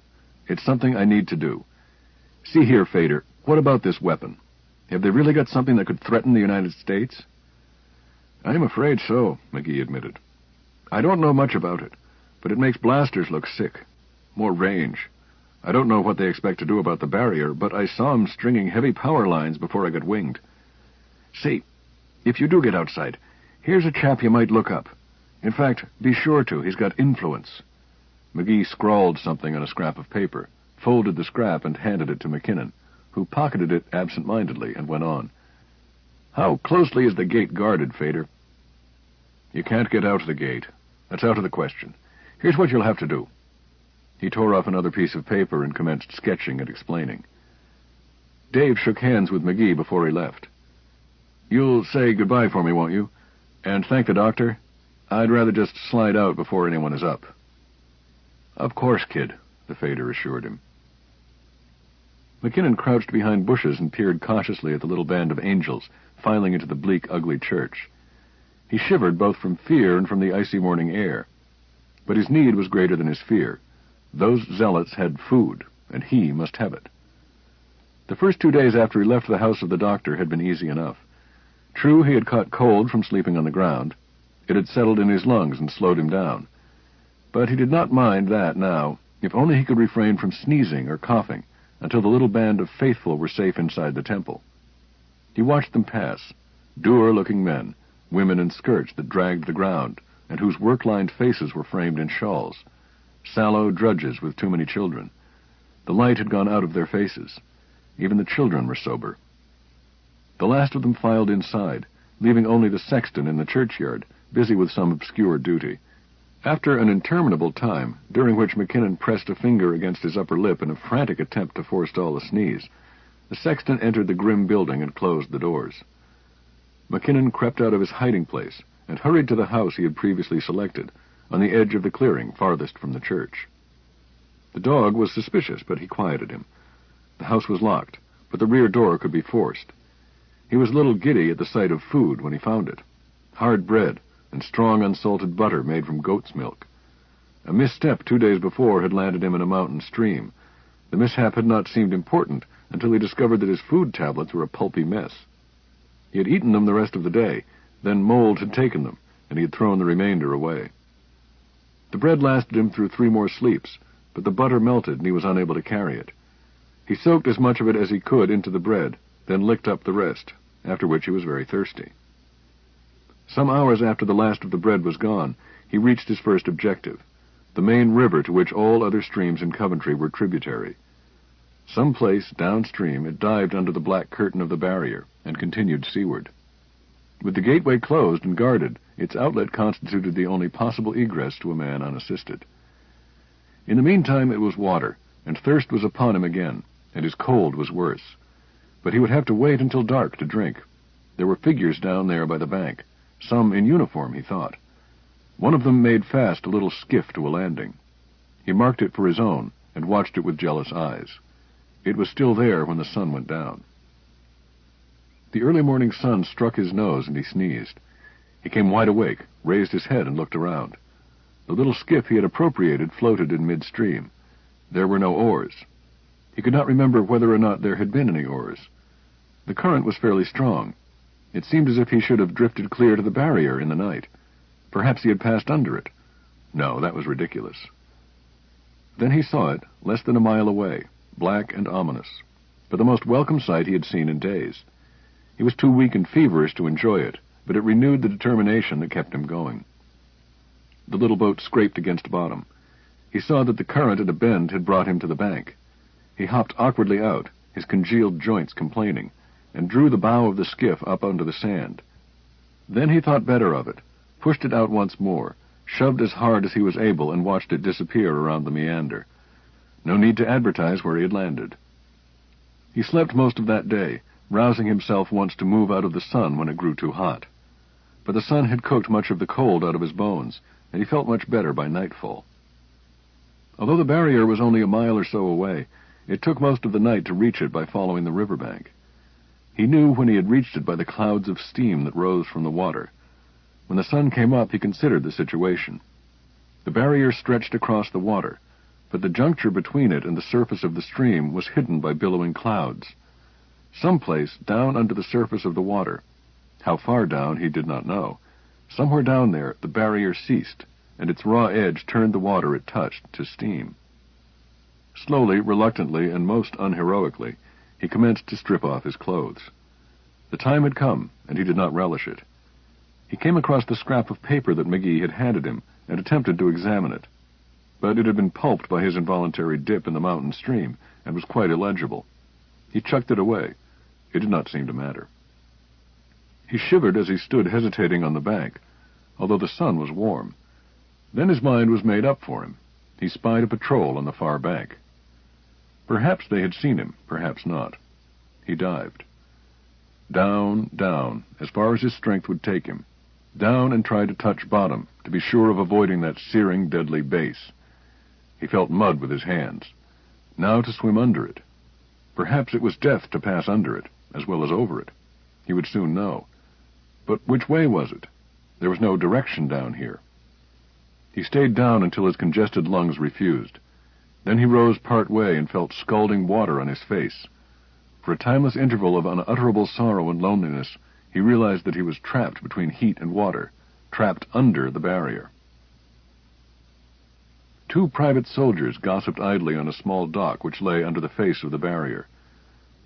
It's something I need to do. See here, Fader, what about this weapon? Have they really got something that could threaten the United States?" "I'm afraid so," McGee admitted. "I don't know much about it, but it makes blasters look sick. More range. I don't know what they expect to do about the barrier, but I saw 'em stringing heavy power lines before I got winged. Say, if you do get outside, Here's a chap you might look up. In fact, be sure to. He's got influence." McGee scrawled something on a scrap of paper, folded the scrap, and handed it to McKinnon, who pocketed it absent-mindedly and went on. "How closely is the gate guarded, Fader?" "You can't get out of the gate. That's out of the question. Here's what you'll have to do." He tore off another piece of paper and commenced sketching and explaining. Dave shook hands with McGee before he left. "You'll say goodbye for me, won't you? And thank the doctor? I'd rather just slide out before anyone is up." "Of course, kid," the Fader assured him. McKinnon crouched behind bushes and peered cautiously at the little band of angels filing into the bleak, ugly church. He shivered both from fear and from the icy morning air. But his need was greater than his fear. Those zealots had food, and he must have it. The first 2 days after he left the house of the doctor had been easy enough. True, he had caught cold from sleeping on the ground. It had settled in his lungs and slowed him down. But he did not mind that now, if only he could refrain from sneezing or coughing until the little band of faithful were safe inside the temple. He watched them pass, dour-looking men, women in skirts that dragged the ground, and whose work-lined faces were framed in shawls, sallow drudges with too many children. The light had gone out of their faces. Even the children were sober. The last of them filed inside, leaving only the sexton in the churchyard, busy with some obscure duty. After an interminable time, during which McKinnon pressed a finger against his upper lip in a frantic attempt to forestall a sneeze, the sexton entered the grim building and closed the doors. McKinnon crept out of his hiding place and hurried to the house he had previously selected, on the edge of the clearing farthest from the church. The dog was suspicious, but he quieted him. The house was locked, but the rear door could be forced. He was a little giddy at the sight of food when he found it. Hard bread and strong unsalted butter made from goat's milk. A misstep 2 days before had landed him in a mountain stream. The mishap had not seemed important until he discovered that his food tablets were a pulpy mess. He had eaten them the rest of the day, then mold had taken them, and he had thrown the remainder away. The bread lasted him through 3 more sleeps, but the butter melted and he was unable to carry it. He soaked as much of it as he could into the bread, then licked up the rest, after which he was very thirsty. Some hours after the last of the bread was gone, he reached his first objective, the main river to which all other streams in Coventry were tributary. Some place downstream it dived under the black curtain of the barrier and continued seaward. With the gateway closed and guarded, its outlet constituted the only possible egress to a man unassisted. In the meantime it was water, and thirst was upon him again, and his cold was worse. But he would have to wait until dark to drink. There were figures down there by the bank, some in uniform, he thought. One of them made fast a little skiff to a landing. He marked it for his own, and watched it with jealous eyes. It was still there when the sun went down. The early morning sun struck his nose, and he sneezed. He came wide awake, raised his head, and looked around. The little skiff he had appropriated floated in midstream. There were no oars. He could not remember whether or not there had been any oars. The current was fairly strong. It seemed as if he should have drifted clear to the barrier in the night. Perhaps he had passed under it. No, that was ridiculous. Then he saw it, less than a mile away, black and ominous, but the most welcome sight he had seen in days. He was too weak and feverish to enjoy it, but it renewed the determination that kept him going. The little boat scraped against bottom. He saw that the current at a bend had brought him to the bank. He hopped awkwardly out, his congealed joints complaining, and drew the bow of the skiff up onto the sand. Then he thought better of it, pushed it out once more, shoved as hard as he was able, and watched it disappear around the meander. No need to advertise where he had landed. He slept most of that day, rousing himself once to move out of the sun when it grew too hot. But the sun had cooked much of the cold out of his bones, and he felt much better by nightfall. Although the barrier was only a mile or so away, it took most of the night to reach it by following the riverbank. He knew when he had reached it by the clouds of steam that rose from the water. When the sun came up, he considered the situation. The barrier stretched across the water, but the juncture between it and the surface of the stream was hidden by billowing clouds. Someplace down under the surface of the water, how far down he did not know, somewhere down there the barrier ceased, and its raw edge turned the water it touched to steam. Slowly, reluctantly, and most unheroically, he commenced to strip off his clothes. The time had come, and he did not relish it. He came across the scrap of paper that McGee had handed him and attempted to examine it. But it had been pulped by his involuntary dip in the mountain stream and was quite illegible. He chucked it away. It did not seem to matter. He shivered as he stood hesitating on the bank, although the sun was warm. Then his mind was made up for him. He spied a patrol on the far bank. Perhaps they had seen him, perhaps not. He dived. Down, down, as far as his strength would take him. Down and tried to touch bottom, to be sure of avoiding that searing, deadly base. He felt mud with his hands. Now to swim under it. Perhaps it was death to pass under it, as well as over it. He would soon know. But which way was it? There was no direction down here. He stayed down until his congested lungs refused. Then he rose part way and felt scalding water on his face. For a timeless interval of unutterable sorrow and loneliness, he realized that he was trapped between heat and water, trapped under the barrier. 2 private soldiers gossiped idly on a small dock which lay under the face of the barrier.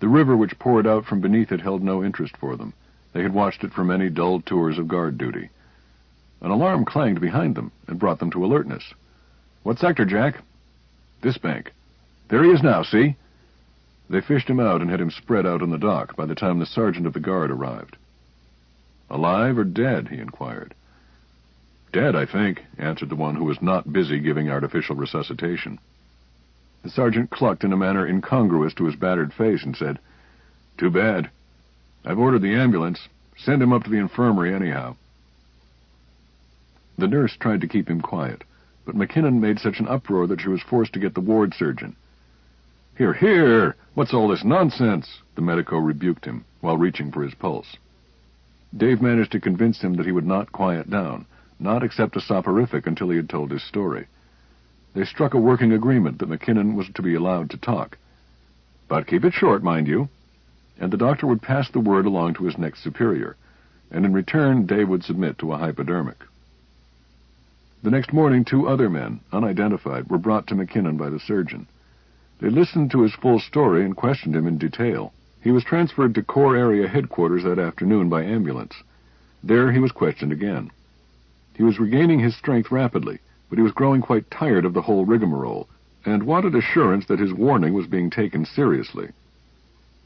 The river which poured out from beneath it held no interest for them. They had watched it for many dull tours of guard duty. An alarm clanged behind them and brought them to alertness. "What sector, Jack?" "This bank." "There he is now, see?" They fished him out and had him spread out on the dock by the time the sergeant of the guard arrived. "Alive or dead?" he inquired. "Dead, I think," answered the one who was not busy giving artificial resuscitation. The sergeant clucked in a manner incongruous to his battered face and said, "Too bad. I've ordered the ambulance. Send him up to the infirmary anyhow." The nurse tried to keep him quiet, but McKinnon made such an uproar that she was forced to get the ward surgeon. "Here, here! What's all this nonsense?" the medico rebuked him, while reaching for his pulse. Dave managed to convince him that he would not quiet down, not accept a soporific until he had told his story. They struck a working agreement that McKinnon was to be allowed to talk. "But keep it short, mind you." And the doctor would pass the word along to his next superior, and in return Dave would submit to a hypodermic. The next morning 2 other men, unidentified, were brought to McKinnon by the surgeon. They listened to his full story and questioned him in detail. He was transferred to Corps Area Headquarters that afternoon by ambulance. There he was questioned again. He was regaining his strength rapidly, but he was growing quite tired of the whole rigmarole, and wanted assurance that his warning was being taken seriously.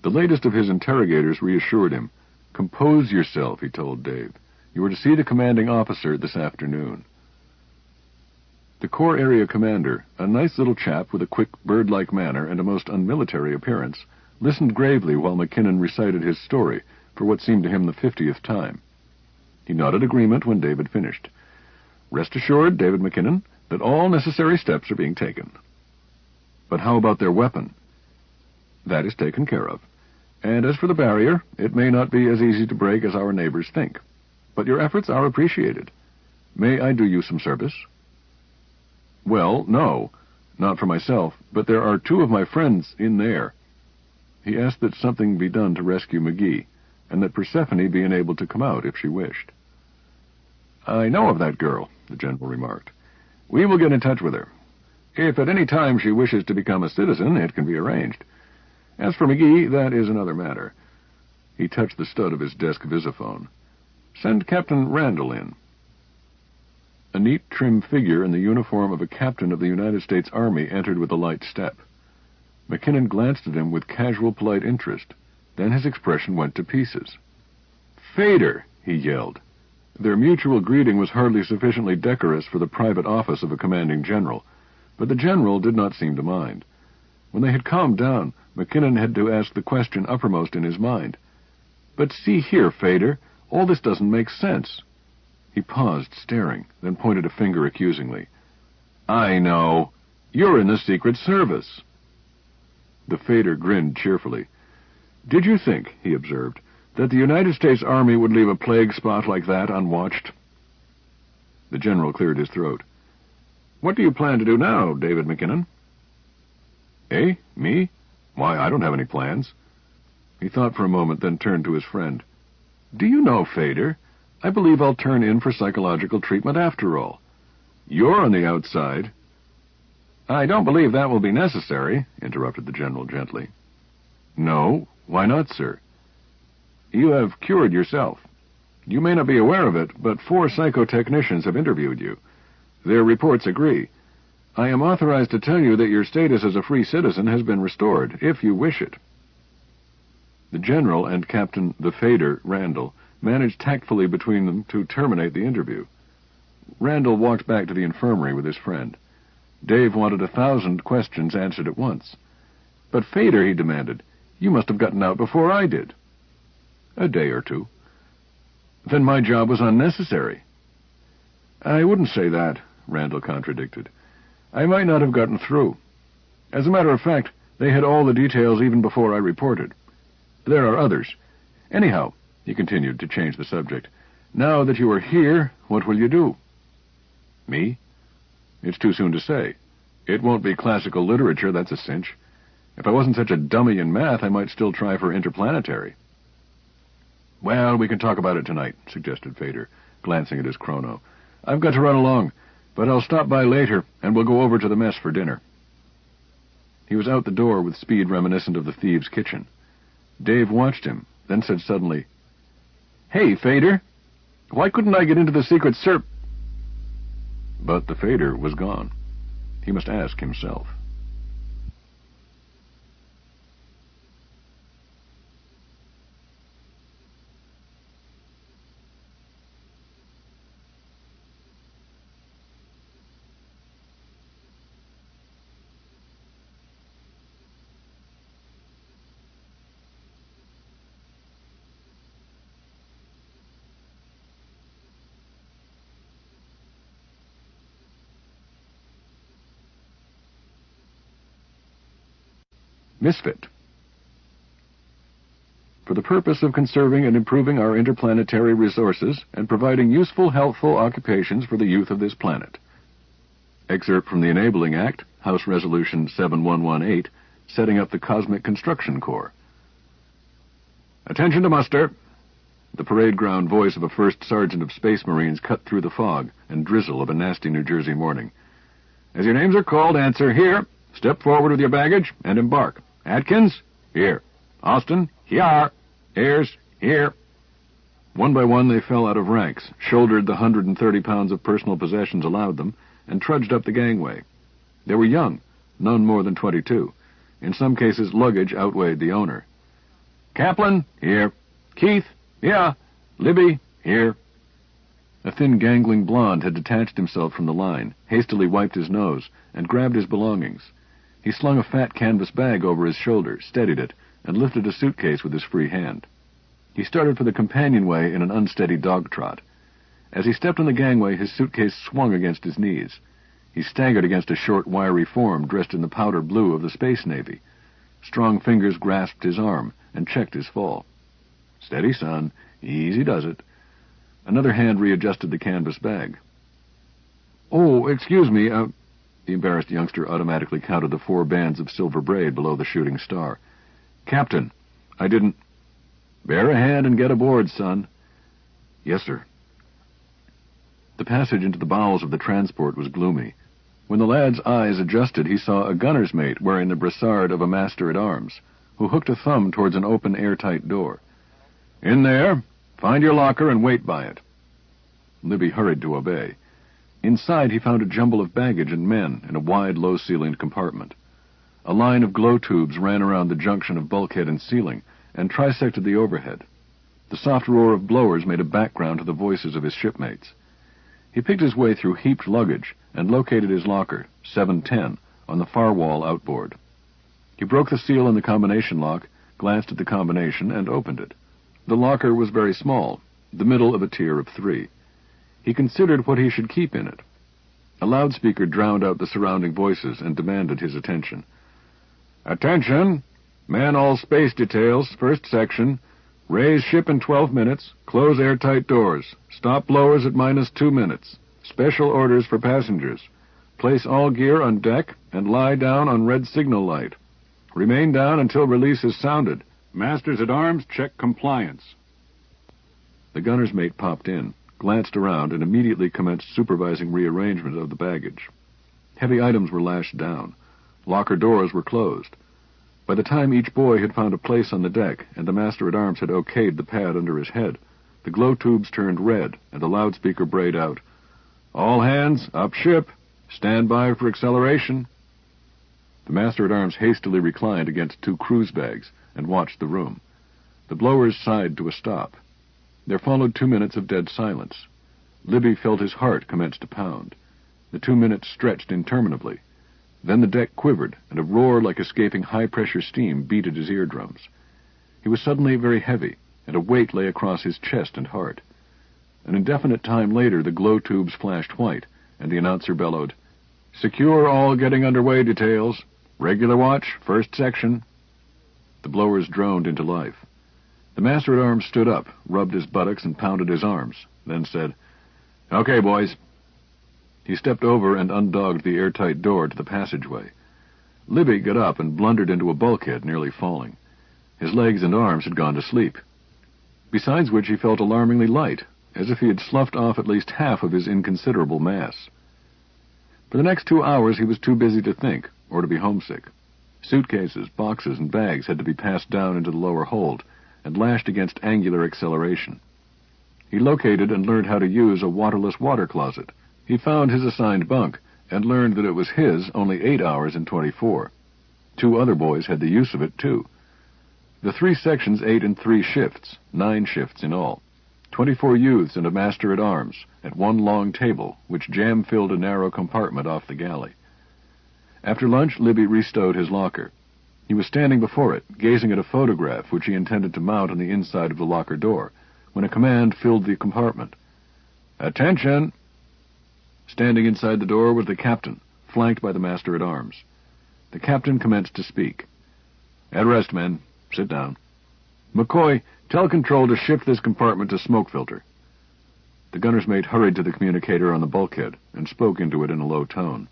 The latest of his interrogators reassured him. "Compose yourself," he told Dave. "You are to see the commanding officer this afternoon." The Corps Area Commander, a nice little chap with a quick, bird-like manner and a most unmilitary appearance, listened gravely while McKinnon recited his story for what seemed to him the 50th time. He nodded agreement when David finished. "Rest assured, David McKinnon, that all necessary steps are being taken." "But how about their weapon?" "That is taken care of. And as for the barrier, it may not be as easy to break as our neighbors think. But your efforts are appreciated. May I do you some service?" "Well, no, not for myself, but there are 2 of my friends in there." He asked that something be done to rescue McGee, and that Persephone be enabled to come out if she wished. "I know of that girl," the general remarked. "We will get in touch with her. If at any time she wishes to become a citizen, it can be arranged. As for McGee, that is another matter." He touched the stud of his desk visiphone. "Send Captain Randall in." A neat, trim figure in the uniform of a captain of the United States Army entered with a light step. McKinnon glanced at him with casual, polite interest. Then his expression went to pieces. "Fader!" he yelled. Their mutual greeting was hardly sufficiently decorous for the private office of a commanding general, but the general did not seem to mind. When they had calmed down, McKinnon had to ask the question uppermost in his mind. "But see here, Fader, all this doesn't make sense." He paused, staring, then pointed a finger accusingly. "I know. You're in the Secret Service." The Fader grinned cheerfully. "Did you think," he observed, "that the United States Army would leave a plague spot like that unwatched?" The general cleared his throat. "What do you plan to do now, David McKinnon?" "Eh? Me? Why, I don't have any plans." He thought for a moment, then turned to his friend. "Do you know, Fader, I believe I'll turn in for psychological treatment after all. You're on the outside." "I don't believe that will be necessary," interrupted the general gently. "No? Why not, sir?" "You have cured yourself." You may not be aware of it, but 4 psychotechnicians have interviewed you. Their reports agree. I am authorized to tell you that your status as a free citizen has been restored, if you wish it." The General and Captain the Fader, Randall, managed tactfully between them to terminate the interview. Randall walked back to the infirmary with his friend. Dave wanted 1,000 questions answered at once. "But Fader," he demanded, "you must have gotten out before I did." "A day or 2. "Then my job was unnecessary." "I wouldn't say that," Randall contradicted. "I might not have gotten through. As a matter of fact, they had all the details even before I reported. There are others. Anyhow," he continued to change the subject, "now that you are here, what will you do?" "Me? It's too soon to say. It won't be classical literature, that's a cinch. If I wasn't such a dummy in math, I might still try for interplanetary." "Well, we can talk about it tonight," suggested Fader, glancing at his chrono. "I've got to run along, but I'll stop by later, and we'll go over to the mess for dinner." He was out the door with speed reminiscent of the thieves' kitchen. Dave watched him, then said suddenly, "Hey, Fader, why couldn't I get into the Secret Service?" But the Fader was gone. He must ask himself. Misfit. For the purpose of conserving and improving our interplanetary resources and providing useful, healthful occupations for the youth of this planet. Excerpt from the Enabling Act, House Resolution 7118, setting up the Cosmic Construction Corps. "Attention to muster!" The parade ground voice of a first sergeant of Space Marines cut through the fog and drizzle of a nasty New Jersey morning. "As your names are called, answer, 'Here.' Step forward with your baggage and embark. Atkins, here. Austin, here. Ayers, here." One by one they fell out of ranks, shouldered the 130 pounds of personal possessions allowed them, and trudged up the gangway. They were young, none more than 22. In some cases, luggage outweighed the owner. "Kaplan, here. Keith, yeah. Libby, here." A thin, gangling blonde had detached himself from the line, hastily wiped his nose, and grabbed his belongings. He slung a fat canvas bag over his shoulder, steadied it, and lifted a suitcase with his free hand. He started for the companionway in an unsteady dog trot. As he stepped on the gangway, his suitcase swung against his knees. He staggered against a short, wiry form dressed in the powder blue of the Space Navy. Strong fingers grasped his arm and checked his fall. "Steady, son. Easy does it." Another hand readjusted the canvas bag. "Oh, excuse me, The embarrassed youngster automatically counted the 4 bands of silver braid below the shooting star. "Captain, I didn't—" "Bear a hand and get aboard, son." "Yes, sir." The passage into the bowels of the transport was gloomy. When the lad's eyes adjusted, he saw a gunner's mate wearing the brassard of a master-at-arms, who hooked a thumb towards an open, airtight door. "In there. Find your locker and wait by it." Libby hurried to obey. Inside, he found a jumble of baggage and men in a wide, low-ceilinged compartment. A line of glow tubes ran around the junction of bulkhead and ceiling and trisected the overhead. The soft roar of blowers made a background to the voices of his shipmates. He picked his way through heaped luggage and located his locker, 710, on the far wall outboard. He broke the seal on the combination lock, glanced at the combination, and opened it. The locker was very small, the middle of a tier of 3. He considered what he should keep in it. A loudspeaker drowned out the surrounding voices and demanded his attention. "Attention! Man all space details, first section. Raise ship in 12 minutes. Close airtight doors. Stop blowers at -2 minutes. Special orders for passengers. Place all gear on deck and lie down on red signal light. Remain down until release is sounded. Masters-at-arms, check compliance." The gunner's mate popped in, glanced around, and immediately commenced supervising rearrangement of the baggage. Heavy items were lashed down. Locker doors were closed. By the time each boy had found a place on the deck and the master-at-arms had okayed the pad under his head, The glow tubes turned red, and the loudspeaker brayed out, "All hands, up ship! Stand by for acceleration!" The master-at-arms hastily reclined against 2 cruise bags and watched the room. The blowers sighed to a stop. There followed 2 minutes of dead silence. Libby felt his heart commence to pound. The 2 minutes stretched interminably. Then the deck quivered, and a roar like escaping high-pressure steam beat at his eardrums. He was suddenly very heavy, and a weight lay across his chest and heart. An indefinite time later, the glow tubes flashed white, and the announcer bellowed, "Secure all getting underway details. Regular watch, first section." The blowers droned into life. The master-at-arms stood up, rubbed his buttocks, and pounded his arms, then said, "Okay, boys." He stepped over and undogged the airtight door to the passageway. Libby got up and blundered into a bulkhead, nearly falling. His legs and arms had gone to sleep. Besides which he felt alarmingly light, as if he had sloughed off at least half of his inconsiderable mass. For the next 2 hours he was too busy to think, or to be homesick. Suitcases, boxes, and bags had to be passed down into the lower hold and lashed against angular acceleration. He located and learned how to use a waterless water closet. He found his assigned bunk and learned that it was his only 8 hours in 24. 2 other boys had the use of it, too. The 3 sections ate in 3 shifts, 9 shifts in all. 24 youths and a master-at-arms at one long table, which jam-filled a narrow compartment off the galley. After lunch, Libby restowed his locker. He was standing before it, gazing at a photograph which he intended to mount on the inside of the locker door, when a command filled the compartment. "Attention!" Standing inside the door was the captain, flanked by the master-at-arms. The captain commenced to speak. "At rest, men. Sit down. McCoy, tell control to shift this compartment to smoke filter." The gunner's mate hurried to the communicator on the bulkhead and spoke into it in a low tone.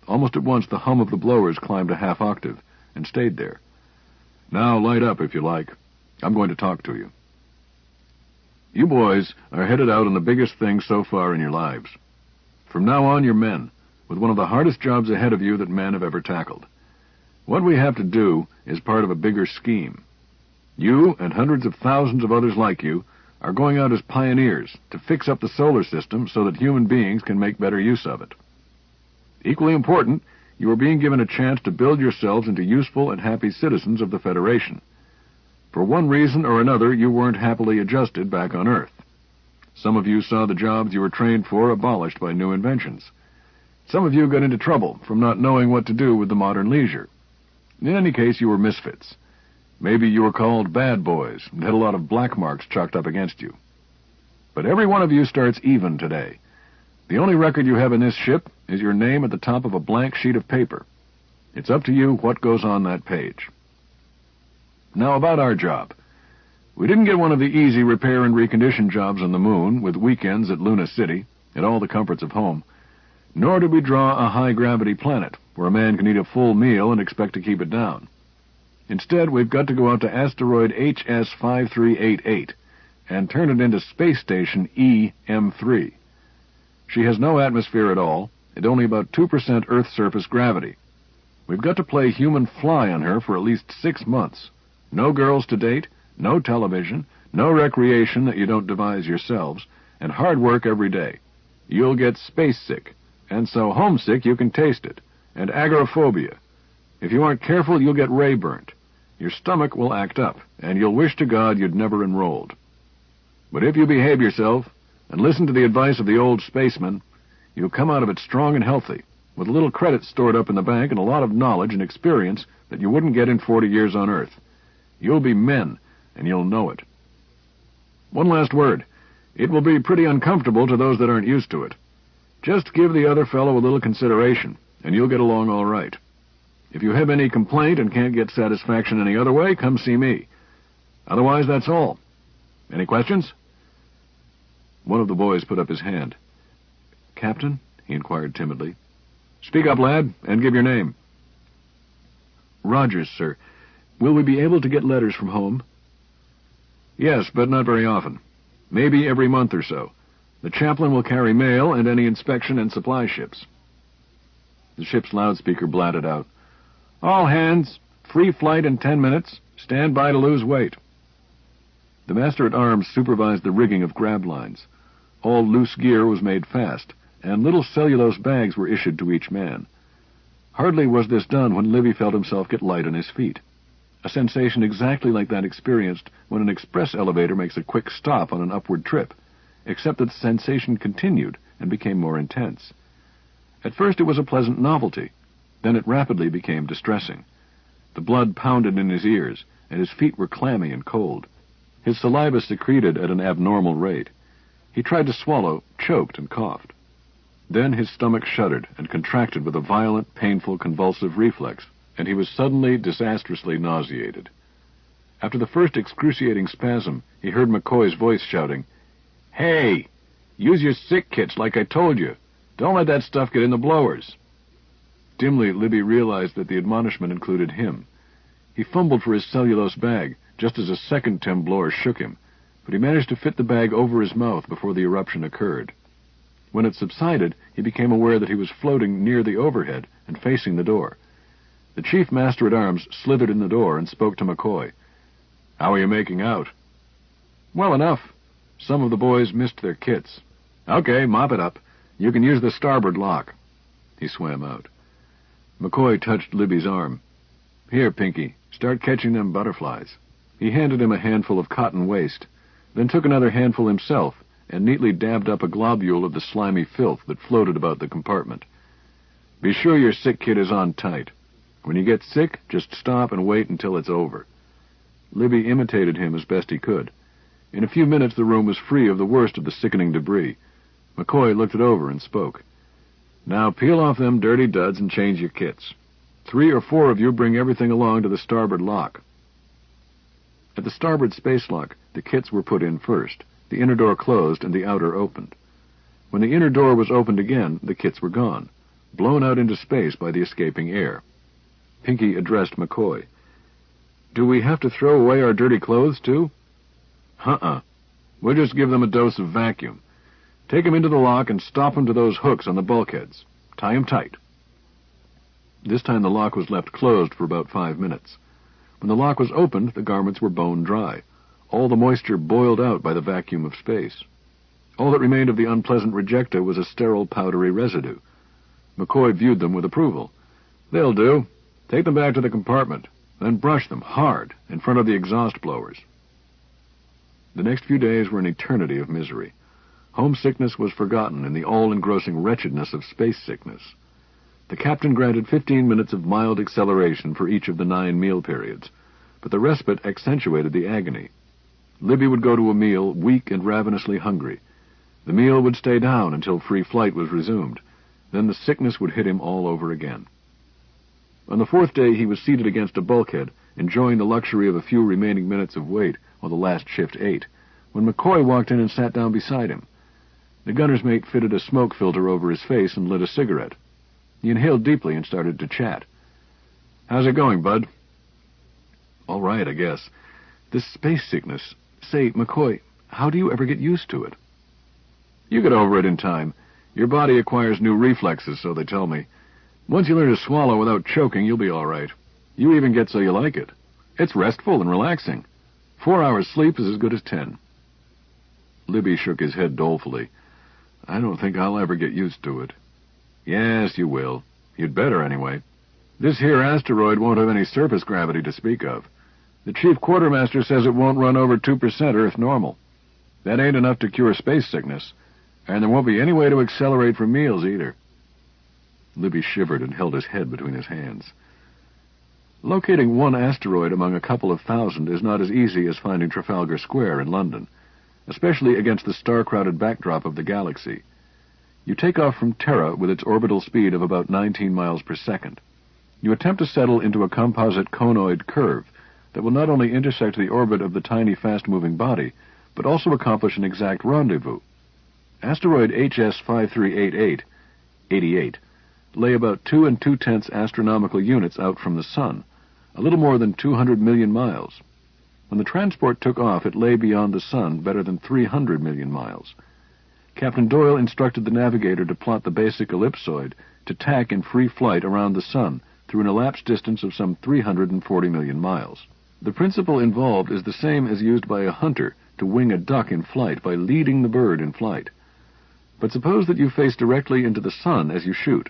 Almost at once the hum of the blowers climbed a half octave and stayed there. "Now light up, if you like. I'm going to talk to you. You boys are headed out on the biggest thing so far in your lives. From now on, you're men, with one of the hardest jobs ahead of you that men have ever tackled. What we have to do is part of a bigger scheme. You and hundreds of thousands of others like you are going out as pioneers to fix up the solar system so that human beings can make better use of it. Equally important, you are being given a chance to build yourselves into useful and happy citizens of the Federation. For one reason or another, you weren't happily adjusted back on Earth. Some of you saw the jobs you were trained for abolished by new inventions. Some of you got into trouble from not knowing what to do with the modern leisure. In any case, you were misfits. Maybe you were called bad boys and had a lot of black marks chalked up against you. But every one of you starts even today. The only record you have in this ship is your name at the top of a blank sheet of paper. It's up to you what goes on that page. Now about our job. We didn't get one of the easy repair and recondition jobs on the moon with weekends at Luna City and all the comforts of home. Nor did we draw a high-gravity planet where a man can eat a full meal and expect to keep it down. Instead, we've got to go out to asteroid HS-5388 and turn it into space station EM3. She has no atmosphere at all, and only about 2% Earth surface gravity. We've got to play human fly on her for at least 6 months. No girls to date, no television, no recreation that you don't devise yourselves, and hard work every day. You'll get space sick, and so homesick you can taste it, and agoraphobia. If you aren't careful, you'll get ray burnt. Your stomach will act up, and you'll wish to God you'd never enrolled. But if you behave yourself and listen to the advice of the old spaceman, you'll come out of it strong and healthy, with a little credit stored up in the bank and a lot of knowledge and experience that you wouldn't get in 40 years on Earth. You'll be men, and you'll know it. One last word. It will be pretty uncomfortable to those that aren't used to it. Just give the other fellow a little consideration, and you'll get along all right. If you have any complaint and can't get satisfaction any other way, come see me. Otherwise, that's all. Any questions? One of the boys put up his hand. "Captain?" he inquired timidly. "Speak up, lad, and give your name." "Rogers, sir. Will we be able to get letters from home?" "Yes, but not very often. Maybe every month or so. The chaplain will carry mail and any inspection and supply ships." The ship's loudspeaker blatted out, "All hands, free flight in 10 minutes. Stand by to lose weight." The master-at-arms supervised the rigging of grab lines. All loose gear was made fast, and little cellulose bags were issued to each man. Hardly was this done when Libby felt himself get light on his feet, a sensation exactly like that experienced when an express elevator makes a quick stop on an upward trip, except that the sensation continued and became more intense. At first it was a pleasant novelty, then it rapidly became distressing. The blood pounded in his ears, and his feet were clammy and cold. His saliva secreted at an abnormal rate. He tried to swallow, choked, and coughed. Then his stomach shuddered and contracted with a violent, painful, convulsive reflex, and he was suddenly, disastrously nauseated. After the first excruciating spasm, he heard McCoy's voice shouting, "Hey! Use your sick kits like I told you. Don't let that stuff get in the blowers." Dimly, Libby realized that the admonishment included him. He fumbled for his cellulose bag, just as a second Tim blower shook him, but he managed to fit the bag over his mouth before the eruption occurred. When it subsided, he became aware that he was floating near the overhead and facing the door. The chief master-at-arms slithered in the door and spoke to McCoy. "How are you making out?" "Well enough. Some of the boys missed their kits." "Okay, mop it up. You can use the starboard lock." He swam out. McCoy touched Libby's arm. "Here, Pinky, start catching them butterflies." He handed him a handful of cotton waste, then took another handful himself and neatly dabbed up a globule of the slimy filth that floated about the compartment. "Be sure your sick kit is on tight. When you get sick, just stop and wait until it's over." Libby imitated him as best he could. In a few minutes the room was free of the worst of the sickening debris. McCoy looked it over and spoke. "Now peel off them dirty duds and change your kits. 3 or 4 of you bring everything along to the starboard lock." At the starboard space lock, the kits were put in first. The inner door closed and the outer opened. When the inner door was opened again, the kits were gone, blown out into space by the escaping air. Pinky addressed McCoy. "Do we have to throw away our dirty clothes, too?" We'll just give them a dose of vacuum. Take them into the lock and stop them to those hooks on the bulkheads. Tie them tight." This time the lock was left closed for about 5 minutes. When the lock was opened, the garments were bone dry. All the moisture boiled out by the vacuum of space. All that remained of the unpleasant rejecta was a sterile, powdery residue. McCoy viewed them with approval. "They'll do. Take them back to the compartment, then brush them hard in front of the exhaust blowers." The next few days were an eternity of misery. Homesickness was forgotten in the all-engrossing wretchedness of space sickness. The captain granted 15 minutes of mild acceleration for each of the 9 meal periods, but the respite accentuated the agony. Libby would go to a meal weak and ravenously hungry. The meal would stay down until free flight was resumed. Then the sickness would hit him all over again. On the 4th day he was seated against a bulkhead, enjoying the luxury of a few remaining minutes of wait while the last shift ate, when McCoy walked in and sat down beside him. The gunner's mate fitted a smoke filter over his face and lit a cigarette. He inhaled deeply and started to chat. "How's it going, Bud?" "All right, I guess. This space sickness. Say, McCoy, how do you ever get used to it?" "You get over it in time. Your body acquires new reflexes, so they tell me. Once you learn to swallow without choking, you'll be all right. You even get so you like it. It's restful and relaxing. 4 hours sleep is as good as 10. Libby shook his head dolefully. "I don't think I'll ever get used to it." "Yes, you will. You'd better, anyway. This here asteroid won't have any surface gravity to speak of. The chief quartermaster says it won't run over 2% Earth normal. That ain't enough to cure space sickness, and there won't be any way to accelerate for meals either." Libby shivered and held his head between his hands. Locating one asteroid among a couple of thousand is not as easy as finding Trafalgar Square in London, especially against the star-crowded backdrop of the galaxy. You take off from Terra with its orbital speed of about 19 miles per second. You attempt to settle into a composite conoid curve that will not only intersect the orbit of the tiny, fast-moving body, but also accomplish an exact rendezvous. Asteroid HS 5388 lay about 2 2/10 astronomical units out from the Sun, a little more than 200 million miles. When the transport took off, it lay beyond the Sun better than 300 million miles. Captain Doyle instructed the navigator to plot the basic ellipsoid to tack in free flight around the Sun through an elapsed distance of some 340 million miles. The principle involved is the same as used by a hunter to wing a duck in flight by leading the bird in flight. But suppose that you face directly into the sun as you shoot.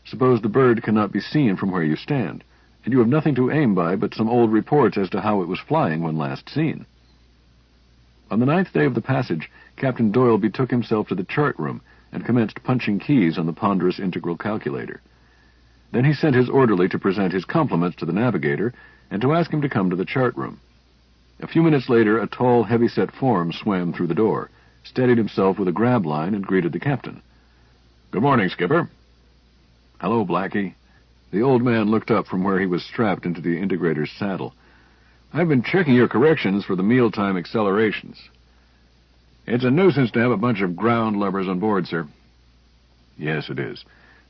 Suppose the bird cannot be seen from where you stand, and you have nothing to aim by but some old reports as to how it was flying when last seen. On the 9th day of the passage, Captain Doyle betook himself to the chart room and commenced punching keys on the ponderous integral calculator. Then he sent his orderly to present his compliments to the navigator and to ask him to come to the chart room. A few minutes later, a tall, heavy-set form swam through the door, steadied himself with a grab line, and greeted the captain. "Good morning, Skipper." "Hello, Blackie." The old man looked up from where he was strapped into the integrator's saddle. "I've been checking your corrections for the mealtime accelerations." "It's a nuisance to have a bunch of ground lubbers on board, sir." "Yes, it is.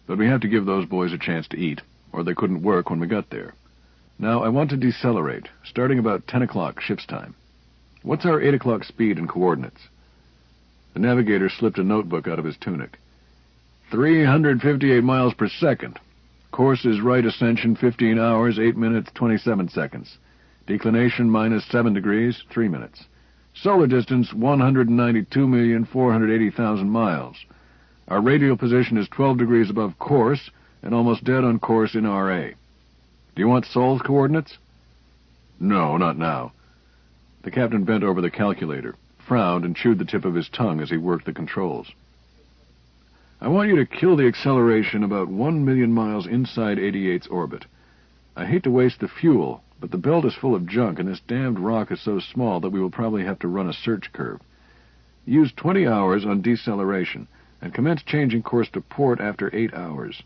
But we have to give those boys a chance to eat, or they couldn't work when we got there. Now, I want to decelerate, starting about 10 o'clock ship's time. What's our 8 o'clock speed and coordinates?" The navigator slipped a notebook out of his tunic. 358 miles per second. Course is right ascension 15 hours, 8 minutes, 27 seconds. Declination minus 7 degrees, 3 minutes. Solar distance 192,480,000 miles. Our radial position is 12 degrees above course and almost dead on course in RA. Do you want Sol's coordinates? No, not now. The captain bent over the calculator, frowned, and chewed the tip of his tongue as he worked the controls. I want you to kill the acceleration about 1 million miles inside 88's orbit. I hate to waste the fuel, but the belt is full of junk, and this damned rock is so small that we will probably have to run a search curve. Use 20 hours on deceleration, and commence changing course to port after 8 hours.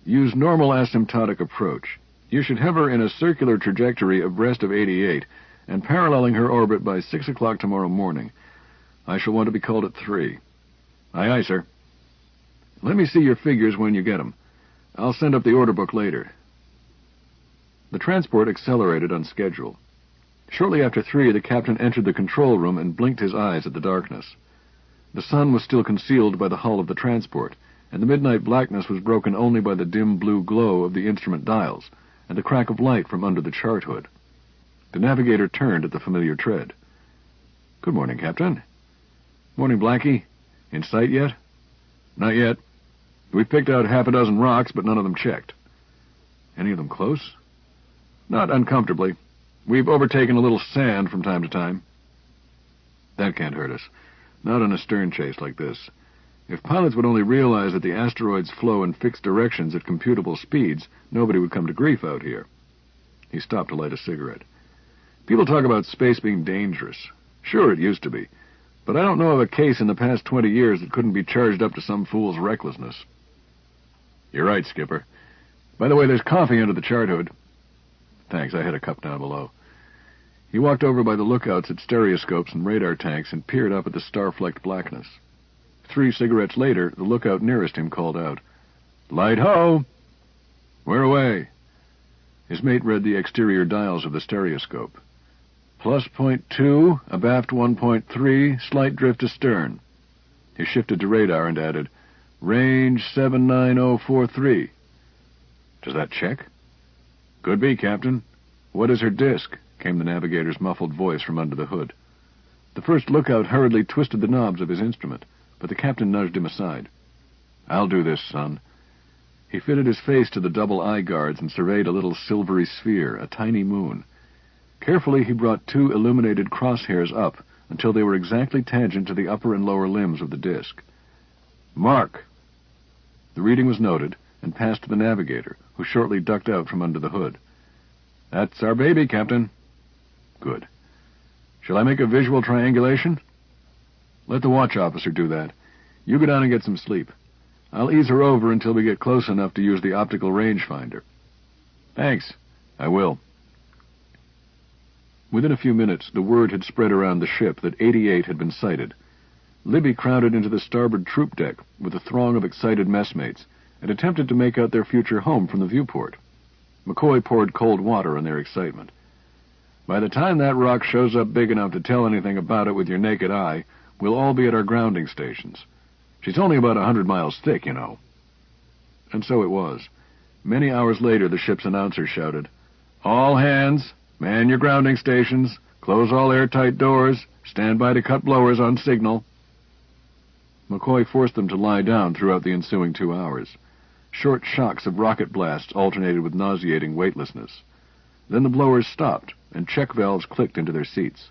Use normal asymptotic approach. You should have her in a circular trajectory abreast of 88, and paralleling her orbit by 6 o'clock tomorrow morning. I shall want to be called at 3. Aye, aye, sir. Let me see your figures when you get them. I'll send up the order book later. The transport accelerated on schedule. Shortly after 3, the captain entered the control room and blinked his eyes at the darkness. The sun was still concealed by the hull of the transport, and the midnight blackness was broken only by the dim blue glow of the instrument dials and the crack of light from under the chart hood. The navigator turned at the familiar tread. "Good morning, Captain." "Morning, Blackie. In sight yet?" "Not yet. We've picked out half a dozen rocks, but none of them checked." "Any of them close?" "Not uncomfortably. We've overtaken a little sand from time to time." "That can't hurt us. Not on a stern chase like this. If pilots would only realize that the asteroids flow in fixed directions at computable speeds, nobody would come to grief out here." He stopped to light a cigarette. "People talk about space being dangerous. Sure, it used to be. But I don't know of a case in the past 20 years that couldn't be charged up to some fool's recklessness." "You're right, Skipper. By the way, there's coffee under the chart hood." "Thanks, I had a cup down below." He walked over by the lookouts at stereoscopes and radar tanks and peered up at the star-flecked blackness. 3 cigarettes later, the lookout nearest him called out, "Light ho!" "Where away?" His mate read the exterior dials of the stereoscope. "Plus 0.2, abaft 1.3, slight drift astern." He shifted to radar and added, "Range 79043. "Does that check?" "Could be, Captain." "What is her disk?" came the navigator's muffled voice from under the hood. The first lookout hurriedly twisted the knobs of his instrument, but the captain nudged him aside. "I'll do this, son." He fitted his face to the double eye guards and surveyed a little silvery sphere, a tiny moon. Carefully he brought 2 illuminated crosshairs up until they were exactly tangent to the upper and lower limbs of the disk. "Mark!" The reading was noted and passed to the navigator, who shortly ducked out from under the hood. "That's our baby, Captain." "Good. Shall I make a visual triangulation?" "Let the watch officer do that. You go down and get some sleep. I'll ease her over until we get close enough to use the optical rangefinder." "Thanks. I will." Within a few minutes, the word had spread around the ship that 88 had been sighted. Libby crowded into the starboard troop deck with a throng of excited messmates and attempted to make out their future home from the viewport. McCoy poured cold water on their excitement. "By the time that rock shows up big enough to tell anything about it with your naked eye, we'll all be at our grounding stations. She's only about 100 miles thick, you know." And so it was. Many hours later, the ship's announcer shouted, "All hands, Man your grounding stations. Close all airtight doors. Stand by to cut blowers on signal. McCoy forced them to lie down throughout the ensuing 2 hours. Short shocks of rocket blasts alternated with nauseating weightlessness. Then the blowers stopped, and check valves clicked into their seats.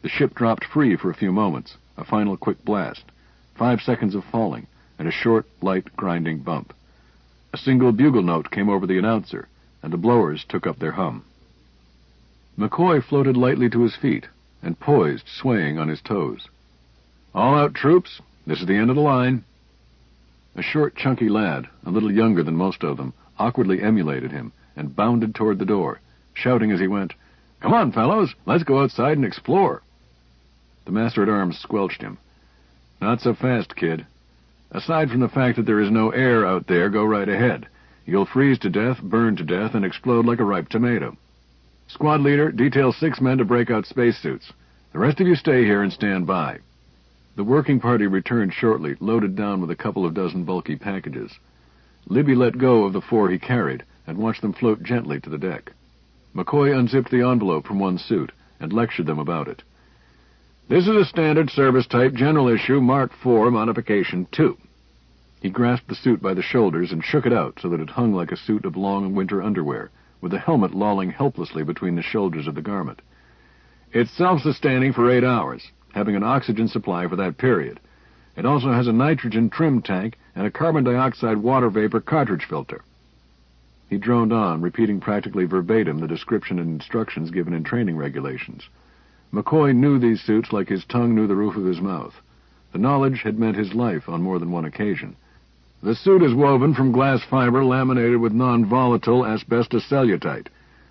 The ship dropped free for a few moments, a final quick blast, 5 seconds of falling, and a short, light, grinding bump. A single bugle note came over the announcer, and the blowers took up their hum. McCoy floated lightly to his feet and poised, swaying on his toes. "All out, troops. This is the end of the line." A short, chunky lad, a little younger than most of them, awkwardly emulated him and bounded toward the door, shouting as he went, "Come on, fellows, let's go outside and explore." The master-at-arms squelched him. "Not so fast, kid. Aside from the fact that there is no air out there, go right ahead. You'll freeze to death, burn to death, and explode like a ripe tomato. Squad leader, detail 6 men to break out spacesuits. The rest of you stay here and stand by." The working party returned shortly, loaded down with a couple of dozen bulky packages. Libby let go of the 4 he carried and watched them float gently to the deck. McCoy unzipped the envelope from one suit and lectured them about it. "This is a standard service-type general issue Mark IV Modification 2. He grasped the suit by the shoulders and shook it out so that it hung like a suit of long winter underwear, with the helmet lolling helplessly between the shoulders of the garment. "It's self-sustaining for 8 hours, having an oxygen supply for that period. It also has a nitrogen trim tank and a carbon dioxide water vapor cartridge filter." He droned on, repeating practically verbatim the description and instructions given in training regulations. McCoy knew these suits like his tongue knew the roof of his mouth. The knowledge had meant his life on more than one occasion. "The suit is woven from glass fiber laminated with non-volatile asbestos cellulite.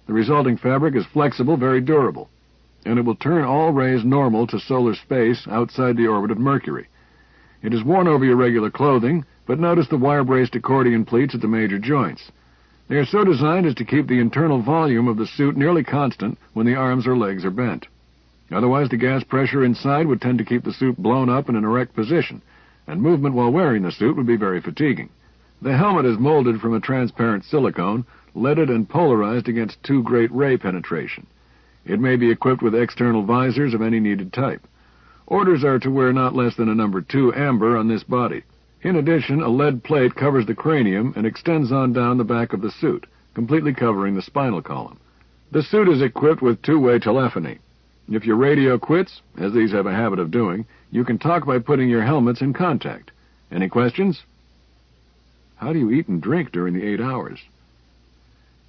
The resulting fabric is flexible, very durable, and it will turn all rays normal to solar space outside the orbit of Mercury. It is worn over your regular clothing, but notice the wire-braced accordion pleats at the major joints. They are so designed as to keep the internal volume of the suit nearly constant when the arms or legs are bent. Otherwise, the gas pressure inside would tend to keep the suit blown up in an erect position, and movement while wearing the suit would be very fatiguing. The helmet is molded from a transparent silicone, leaded and polarized against 2 great ray penetration. It may be equipped with external visors of any needed type. Orders are to wear not less than a number 2 amber on this body. In addition, a lead plate covers the cranium and extends on down the back of the suit, completely covering the spinal column. The suit is equipped with 2-way telephony. If your radio quits, as these have a habit of doing, you can talk by putting your helmets in contact. Any questions?" "How do you eat and drink during the 8 hours?"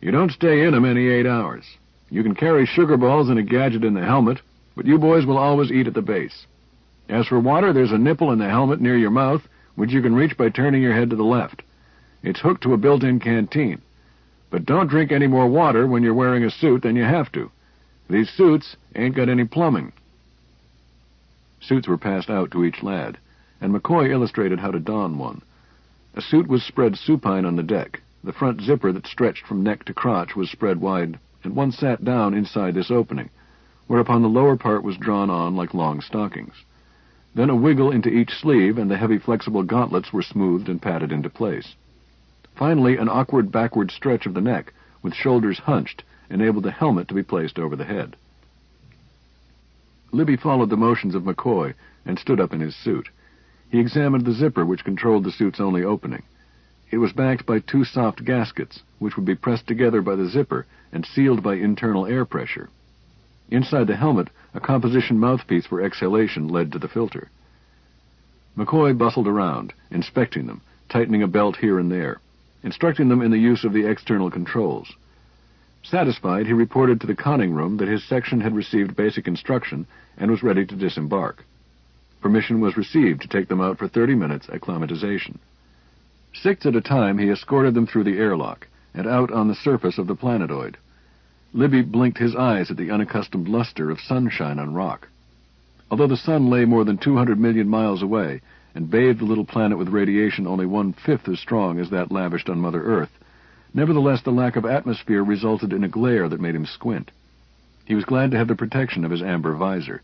"You don't stay in them any 8 hours. You can carry sugar balls and a gadget in the helmet, but you boys will always eat at the base. As for water, there's a nipple in the helmet near your mouth, which you can reach by turning your head to the left. It's hooked to a built-in canteen. But don't drink any more water when you're wearing a suit than you have to. These suits ain't got any plumbing." Suits were passed out to each lad, and McCoy illustrated how to don one. A suit was spread supine on the deck. The front zipper that stretched from neck to crotch was spread wide, and one sat down inside this opening, whereupon the lower part was drawn on like long stockings. Then a wiggle into each sleeve, and the heavy flexible gauntlets were smoothed and patted into place. Finally, an awkward backward stretch of the neck, with shoulders hunched, enabled the helmet to be placed over the head. Libby followed the motions of McCoy and stood up in his suit. He examined the zipper which controlled the suit's only opening. It was backed by 2 soft gaskets, which would be pressed together by the zipper and sealed by internal air pressure. Inside the helmet, a composition mouthpiece for exhalation led to the filter. McCoy bustled around, inspecting them, tightening a belt here and there, instructing them in the use of the external controls. Satisfied, he reported to the conning room that his section had received basic instruction and was ready to disembark. Permission was received to take them out for 30 minutes acclimatization. 6 at a time, he escorted them through the airlock and out on the surface of the planetoid. Libby blinked his eyes at the unaccustomed luster of sunshine on rock. Although the sun lay more than 200 million miles away and bathed the little planet with radiation only 1/5 as strong as that lavished on Mother Earth, nevertheless the lack of atmosphere resulted in a glare that made him squint. He was glad to have the protection of his amber visor.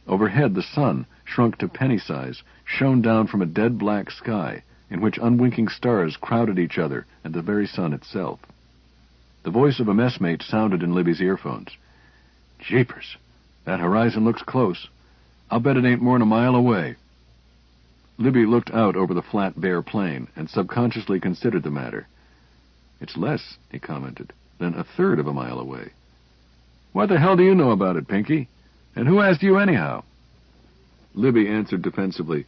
Overhead, the sun, shrunk to penny size, shone down from a dead black sky, in which unwinking stars crowded each other and the very sun itself. The voice of a messmate sounded in Libby's earphones. Jeepers, that horizon looks close. I'll bet it ain't more'n a mile away. Libby looked out over the flat, bare plain and subconsciously considered the matter. It's less, he commented, than a third of a mile away. What the hell do you know about it, Pinky? And who asked you anyhow? Libby answered defensively,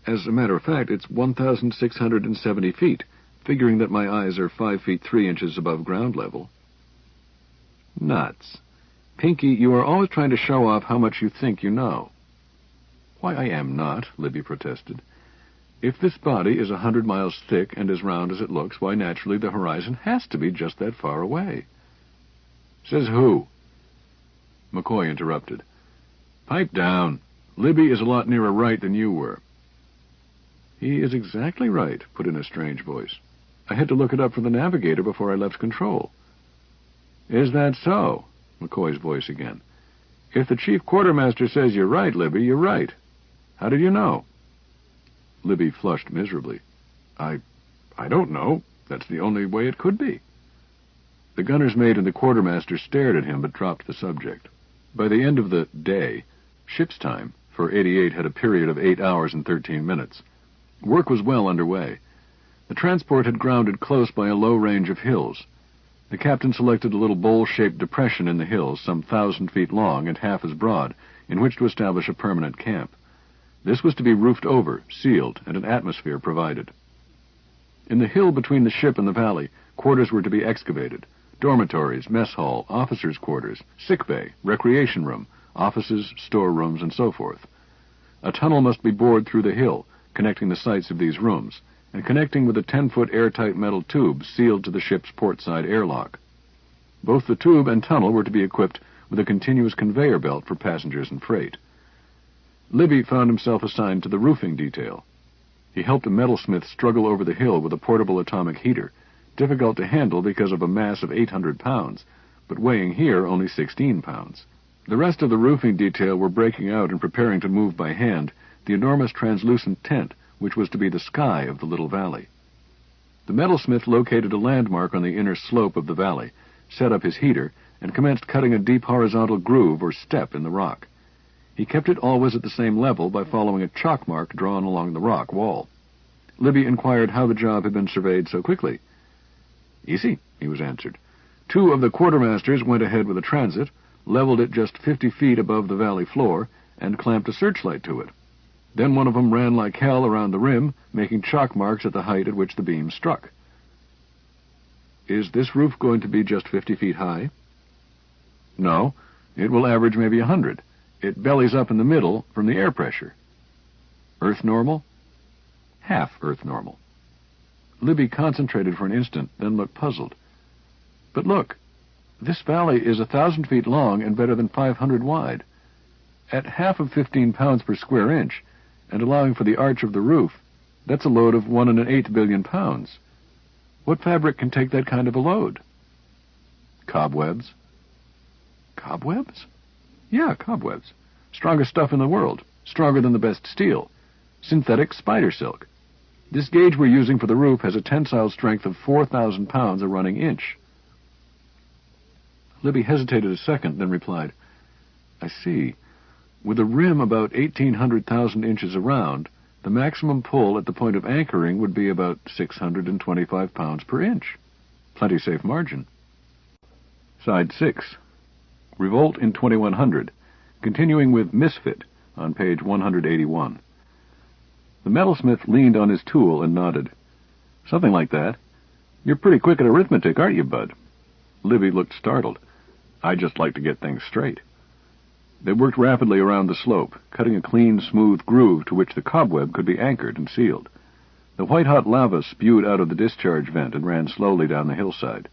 As a matter of fact, it's 1,670 feet, figuring that my eyes are 5 feet 3 inches above ground level. Nuts. Pinky, you are always trying to show off how much you think you know. Why, I am not, Libby protested. If this body is 100 miles thick and as round as it looks, why, naturally, the horizon has to be just that far away. Says who? McCoy interrupted. Pipe down. Libby is a lot nearer right than you were. He is exactly right, put in a strange voice. I had to look it up from the navigator before I left control. Is that so? McCoy's voice again. If the chief quartermaster says you're right, Libby, you're right. How did you know? Libby flushed miserably. I don't know. That's the only way it could be. The gunner's mate and the quartermaster stared at him but dropped the subject. By the end of the day, ship's time, for 88 had a period of 8 hours and 13 minutes, work was well underway. The transport had grounded close by a low range of hills. The captain selected a little bowl-shaped depression in the hills, some 1,000 feet long and half as broad, in which to establish a permanent camp. This was to be roofed over, sealed, and an atmosphere provided. In the hill between the ship and the valley, quarters were to be excavated. Dormitories, mess hall, officers' quarters, sick bay, recreation room, offices, storerooms, and so forth. A tunnel must be bored through the hill, connecting the sites of these rooms, and connecting with a 10-foot airtight metal tube sealed to the ship's portside airlock. Both the tube and tunnel were to be equipped with a continuous conveyor belt for passengers and freight. Libby found himself assigned to the roofing detail. He helped a metalsmith struggle over the hill with a portable atomic heater, difficult to handle because of a mass of 800 pounds, but weighing here only 16 pounds. The rest of the roofing detail were breaking out and preparing to move by hand the enormous translucent tent which was to be the sky of the little valley. The metalsmith located a landmark on the inner slope of the valley, set up his heater, and commenced cutting a deep horizontal groove or step in the rock. He kept it always at the same level by following a chalk mark drawn along the rock wall. Libby inquired how the job had been surveyed so quickly. Easy, he was answered. 2 of the quartermasters went ahead with a transit, leveled it just 50 feet above the valley floor, and clamped a searchlight to it. Then one of them ran like hell around the rim, making chalk marks at the height at which the beam struck. Is this roof going to be just 50 feet high? No, it will average maybe 100. It bellies up in the middle from the air pressure. Earth normal? Half Earth normal. Libby concentrated for an instant, then looked puzzled. But look, this valley is 1,000 feet long and better than 500 wide. At half of 15 pounds per square inch, and allowing for the arch of the roof, that's a load of 1.8 billion pounds. What fabric can take that kind of a load? Cobwebs. Cobwebs? Yeah, cobwebs. Strongest stuff in the world. Stronger than the best steel. Synthetic spider silk. This gauge we're using for the roof has a tensile strength of 4,000 pounds a running inch. Libby hesitated a second, then replied, I see. With a rim about 1,800,000 inches around, the maximum pull at the point of anchoring would be about 625 pounds per inch. Plenty safe margin. Side 6. Revolt in 2100, continuing with Misfit on page 181. The metalsmith leaned on his tool and nodded. Something like that. You're pretty quick at arithmetic, aren't you, Bud? Libby looked startled. I just like to get things straight. They worked rapidly around the slope, cutting a clean, smooth groove to which the cobweb could be anchored and sealed. The white-hot lava spewed out of the discharge vent and ran slowly down the hillside.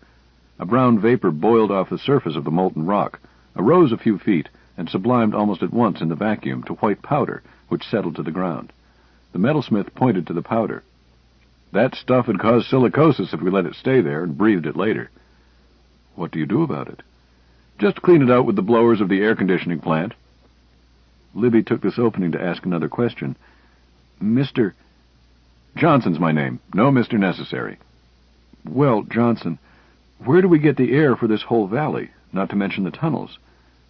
A brown vapor boiled off the surface of the molten rock, arose a few feet, and sublimed almost at once in the vacuum to white powder, which settled to the ground. The metalsmith pointed to the powder. That stuff would cause silicosis if we let it stay there and breathed it later. What do you do about it? Just clean it out with the blowers of the air-conditioning plant. Libby took this opening to ask another question. Mr. Johnson's my name. No Mr. necessary. Well, Johnson, where do we get the air for this whole valley, not to mention the tunnels?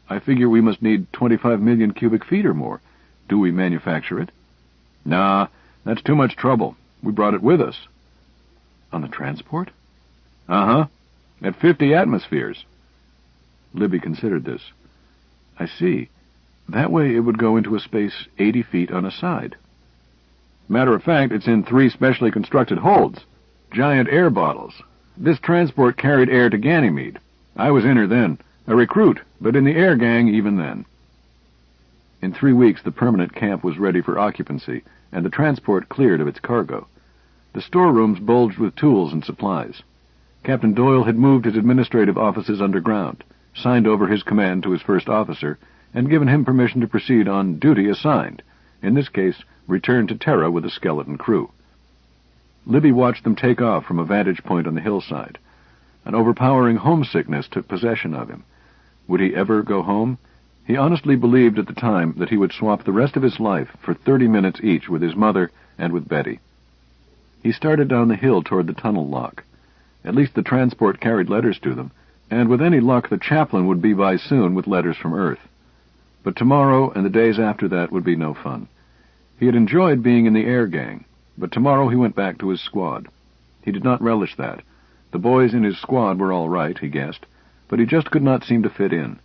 I figure we must need 25 million cubic feet or more. Do we manufacture it? Nah, that's too much trouble. We brought it with us. On the transport? Uh-huh. At 50 atmospheres. Libby considered this. I see. That way it would go into a space 80 feet on a side. Matter of fact, it's in 3 specially constructed holds. Giant air bottles. This transport carried air to Ganymede. I was in her then. A recruit, but in the air gang even then. In 3 weeks, the permanent camp was ready for occupancy, and the transport cleared of its cargo. The storerooms bulged with tools and supplies. Captain Doyle had moved his administrative offices underground, signed over his command to his first officer, and given him permission to proceed on duty assigned, in this case, return to Terra with a skeleton crew. Libby watched them take off from a vantage point on the hillside. An overpowering homesickness took possession of him. Would he ever go home? He honestly believed at the time that he would swap the rest of his life for 30 minutes each with his mother and with Betty. He started down the hill toward the tunnel lock. At least the transport carried letters to them, and with any luck the chaplain would be by soon with letters from Earth. But tomorrow and the days after that would be no fun. He had enjoyed being in the air gang, but tomorrow he went back to his squad. He did not relish that. The boys in his squad were all right, he guessed, but he just could not seem to fit in.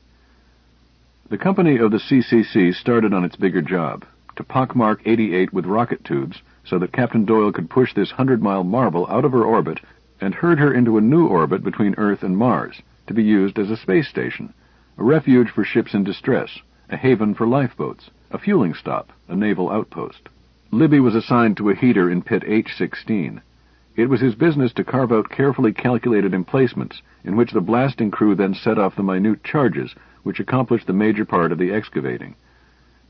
The company of the CCC started on its bigger job, to pockmark 88 with rocket tubes so that Captain Doyle could push this 100-mile marble out of her orbit and herd her into a new orbit between Earth and Mars, to be used as a space station, a refuge for ships in distress, a haven for lifeboats, a fueling stop, a naval outpost. Libby was assigned to a heater in pit H-16. It was his business to carve out carefully calculated emplacements in which the blasting crew then set off the minute charges which accomplished the major part of the excavating.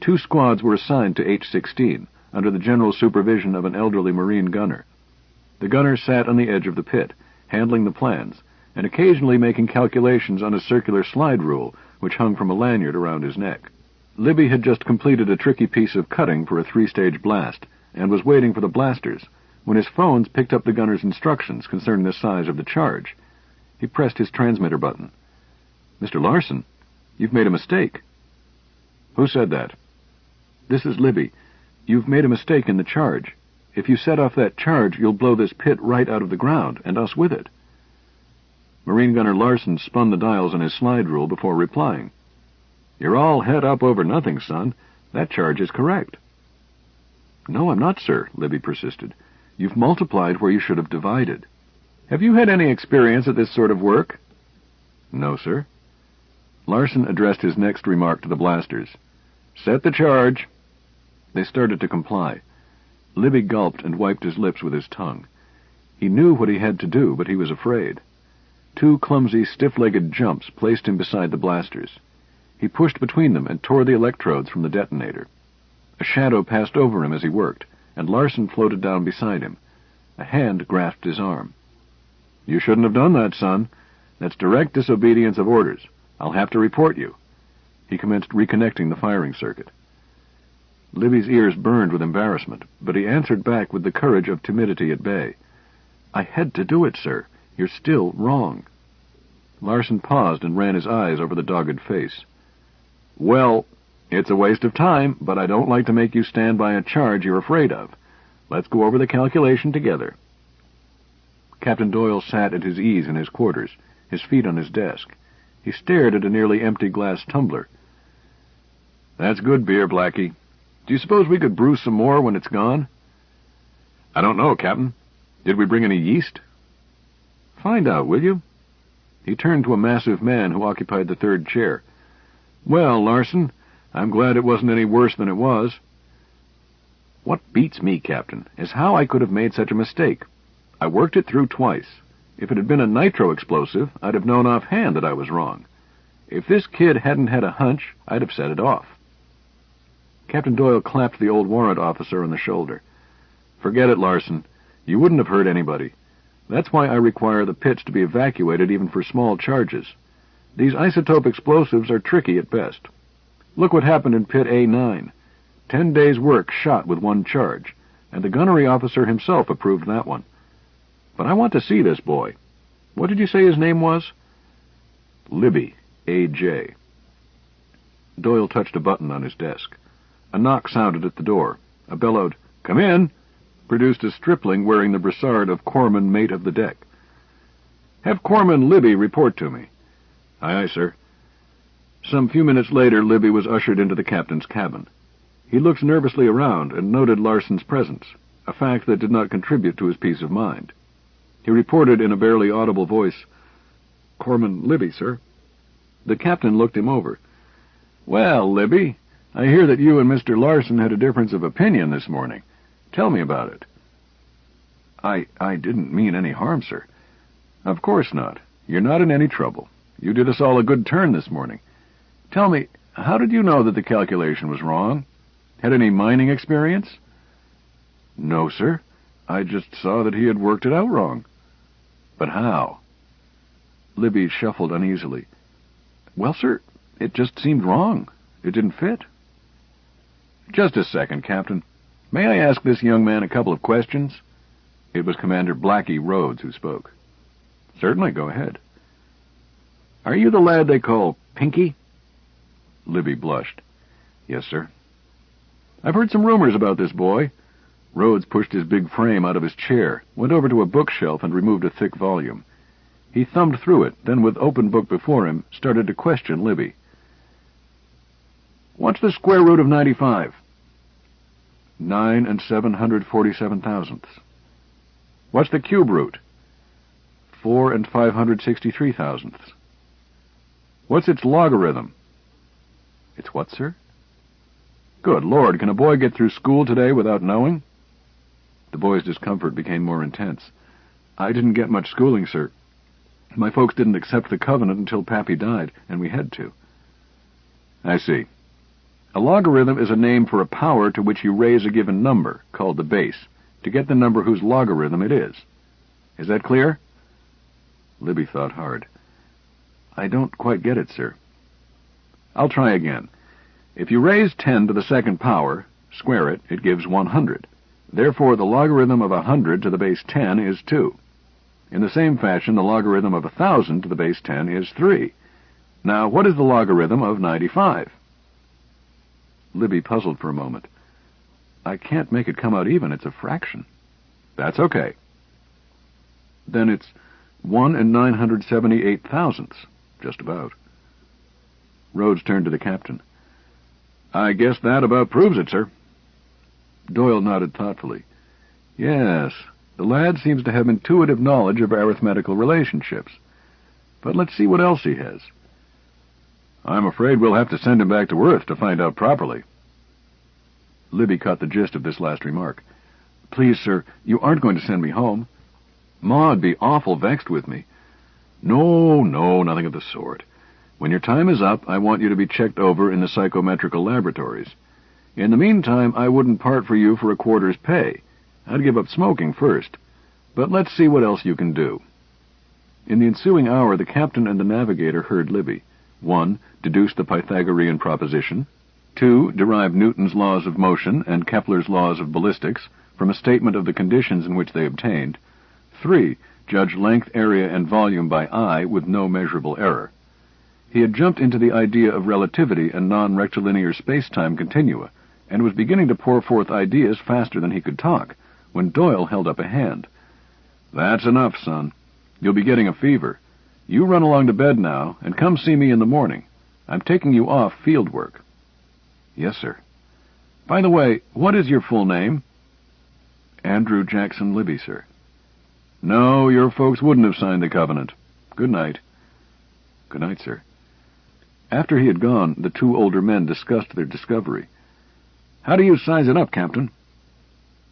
2 squads were assigned to H-16, under the general supervision of an elderly Marine gunner. The gunner sat on the edge of the pit, handling the plans, and occasionally making calculations on a circular slide rule which hung from a lanyard around his neck. Libby had just completed a tricky piece of cutting for a 3-stage blast, and was waiting for the blasters, when his phones picked up the gunner's instructions concerning the size of the charge. He pressed his transmitter button. "Mr. Larson, you've made a mistake." "Who said that?" "This is Libby. You've made a mistake in the charge. If you set off that charge, you'll blow this pit right out of the ground, and us with it." Marine Gunner Larson spun the dials on his slide rule before replying. "You're all head up over nothing, son. That charge is correct." "No, I'm not, sir," Libby persisted. "You've multiplied where you should have divided." "Have you had any experience at this sort of work?" "No, sir." Larson addressed his next remark to the blasters. "Set the charge." They started to comply. Libby gulped and wiped his lips with his tongue. He knew what he had to do, but he was afraid. 2 clumsy, stiff-legged jumps placed him beside the blasters. He pushed between them and tore the electrodes from the detonator. A shadow passed over him as he worked, and Larson floated down beside him. A hand grasped his arm. "You shouldn't have done that, son. That's direct disobedience of orders. I'll have to report you." He commenced reconnecting the firing circuit. Libby's ears burned with embarrassment, but he answered back with the courage of timidity at bay. "I had to do it, sir. You're still wrong." Larson paused and ran his eyes over the dogged face. "Well, it's a waste of time, but I don't like to make you stand by a charge you're afraid of. Let's go over the calculation together." Captain Doyle sat at his ease in his quarters, his feet on his desk. He stared at a nearly empty glass tumbler. "That's good beer, Blackie. Do you suppose we could brew some more when it's gone?" "I don't know, Captain. Did we bring any yeast?" "Find out, will you?" He turned to a massive man who occupied the 3rd chair. "Well, Larson, I'm glad it wasn't any worse than it was." "What beats me, Captain, is how I could have made such a mistake. I worked it through twice. If it had been a nitro explosive, I'd have known offhand that I was wrong. If this kid hadn't had a hunch, I'd have set it off." Captain Doyle clapped the old warrant officer on the shoulder. "Forget it, Larson. You wouldn't have hurt anybody. That's why I require the pits to be evacuated even for small charges. These isotope explosives are tricky at best. Look what happened in pit A9. 10 days' work shot with 1 charge, and the gunnery officer himself approved that one. But I want to see this boy. What did you say his name was?" "Libby, A.J." Doyle touched a button on his desk. A knock sounded at the door. A bellowed, "Come in," produced a stripling wearing the brassard of corpsman mate of the deck. "Have Corpsman Libby report to me." "Aye, aye, sir." Some few minutes later, Libby was ushered into the captain's cabin. He looked nervously around and noted Larson's presence, a fact that did not contribute to his peace of mind. He reported in a barely audible voice, "Corpsman Libby, sir." The captain looked him over. "Well, Libby, I hear that you and Mr. Larson had a difference of opinion this morning. Tell me about it." I didn't mean any harm, sir." "Of course not. You're not in any trouble. You did us all a good turn this morning. Tell me, how did you know that the calculation was wrong? Had any mining experience?" "No, sir. I just saw that he had worked it out wrong." "But how?" Libby shuffled uneasily. "Well, sir, it just seemed wrong. It didn't fit." "Just a second, Captain. May I ask this young man a couple of questions?" It was Commander Blackie Rhodes who spoke. "Certainly, go ahead." "Are you the lad they call Pinky?" Libby blushed. "Yes, sir." "I've heard some rumors about this boy." Rhodes pushed his big frame out of his chair, went over to a bookshelf and removed a thick volume. He thumbed through it, then with open book before him, started to question Libby. "What's the square root of 95? 9 747 "What's the cube root? 4 563. "What's its logarithm?" "It's what, sir?" "Good Lord, can a boy get through school today without knowing?" The boy's discomfort became more intense. "I didn't get much schooling, sir. My folks didn't accept the covenant until Pappy died, and we had to." "I see. A logarithm is a name for a power to which you raise a given number, called the base, to get the number whose logarithm it is. Is that clear?" Libby thought hard. "I don't quite get it, sir." "I'll try again. If you raise 10 to the second power, square it, it gives 100. Therefore, the logarithm of 100 to the base 10 is 2. In the same fashion, the logarithm of 1,000 to the base 10 is 3. Now, what is the logarithm of 95? Libby puzzled for a moment. "I can't make it come out even. It's a fraction." "That's okay." "Then it's 1 978,000. Just about." Rhodes turned to the captain. "I guess that about proves it, sir." Doyle nodded thoughtfully. "Yes, the lad seems to have intuitive knowledge of arithmetical relationships. But let's see what else he has." "I'm afraid we'll have to send him back to Earth to find out properly." Libby caught the gist of this last remark. "Please, sir, you aren't going to send me home?" "Ma'd be awful vexed with me." No, nothing of the sort. When your time is up, I want you to be checked over in the psychometrical laboratories. In the meantime, I wouldn't part for you for a quarter's pay. I'd give up smoking first. But let's see what else you can do." In the ensuing hour, the captain and the navigator heard Libby. 1. Deduce the Pythagorean proposition. 2. Derive Newton's laws of motion and Kepler's laws of ballistics from a statement of the conditions in which they obtained. 3. Judge length, area, and volume by eye with no measurable error. He had jumped into the idea of relativity and non-rectilinear space-time continua, and was beginning to pour forth ideas faster than he could talk, when Doyle held up a hand. "That's enough, son. You'll be getting a fever. You run along to bed now, and come see me in the morning. I'm taking you off field work." "Yes, sir." "By the way, what is your full name?" "Andrew Jackson Libby, sir." "No, your folks wouldn't have signed the covenant. Good night." "Good night, sir." After he had gone, the two older men discussed their discovery. "How do you size it up, Captain?"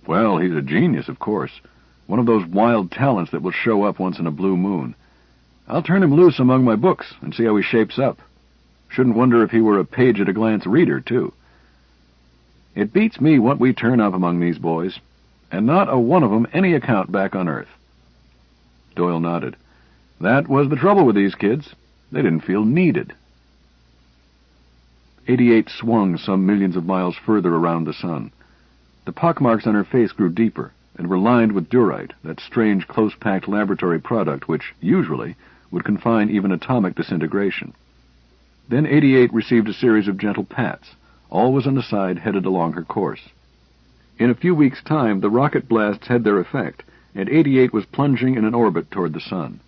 "Well, he's a genius, of course. One of those wild talents that will show up once in a blue moon. I'll turn him loose among my books and see how he shapes up. Shouldn't wonder if he were a page-at-a-glance reader, too. It beats me what we turn up among these boys, and not a one of them any account back on Earth." Doyle nodded. "That was the trouble with these kids. They didn't feel needed." 88 swung some millions of miles further around the sun. The pockmarks on her face grew deeper, and were lined with durite, that strange close-packed laboratory product which, usually, would confine even atomic disintegration. Then 88 received a series of gentle pats. All was on the side headed along her course. In a few weeks' time, the rocket blasts had their effect, and 88 was plunging in an orbit toward the Sun.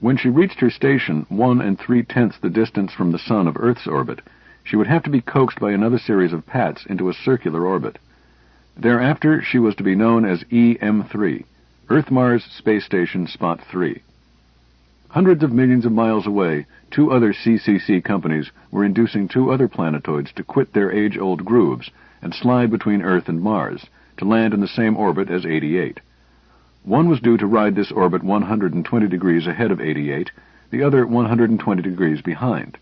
When she reached her station, 1 3/10 the distance from the Sun of Earth's orbit, she would have to be coaxed by another series of pats into a circular orbit. Thereafter, she was to be known as EM3, Earth-Mars Space Station Spot 3. Hundreds of millions of miles away, 2 other CCC companies were inducing 2 other planetoids to quit their age-old grooves and slide between Earth and Mars, to land in the same orbit as 88. One was due to ride this orbit 120 degrees ahead of 88, the other 120 degrees behind.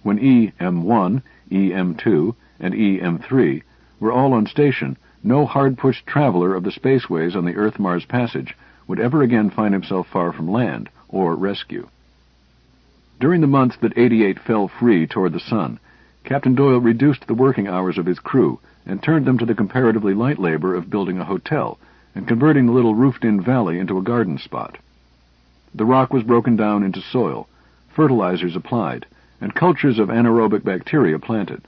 When EM1, EM2, and EM3 were all on station, no hard-pushed traveler of the spaceways on the Earth-Mars passage would ever again find himself far from land or rescue. During the months that 88 fell free toward the Sun, Captain Doyle reduced the working hours of his crew and turned them to the comparatively light labor of building a hotel and converting the little roofed-in valley into a garden spot. The rock was broken down into soil, fertilizers applied, and cultures of anaerobic bacteria planted.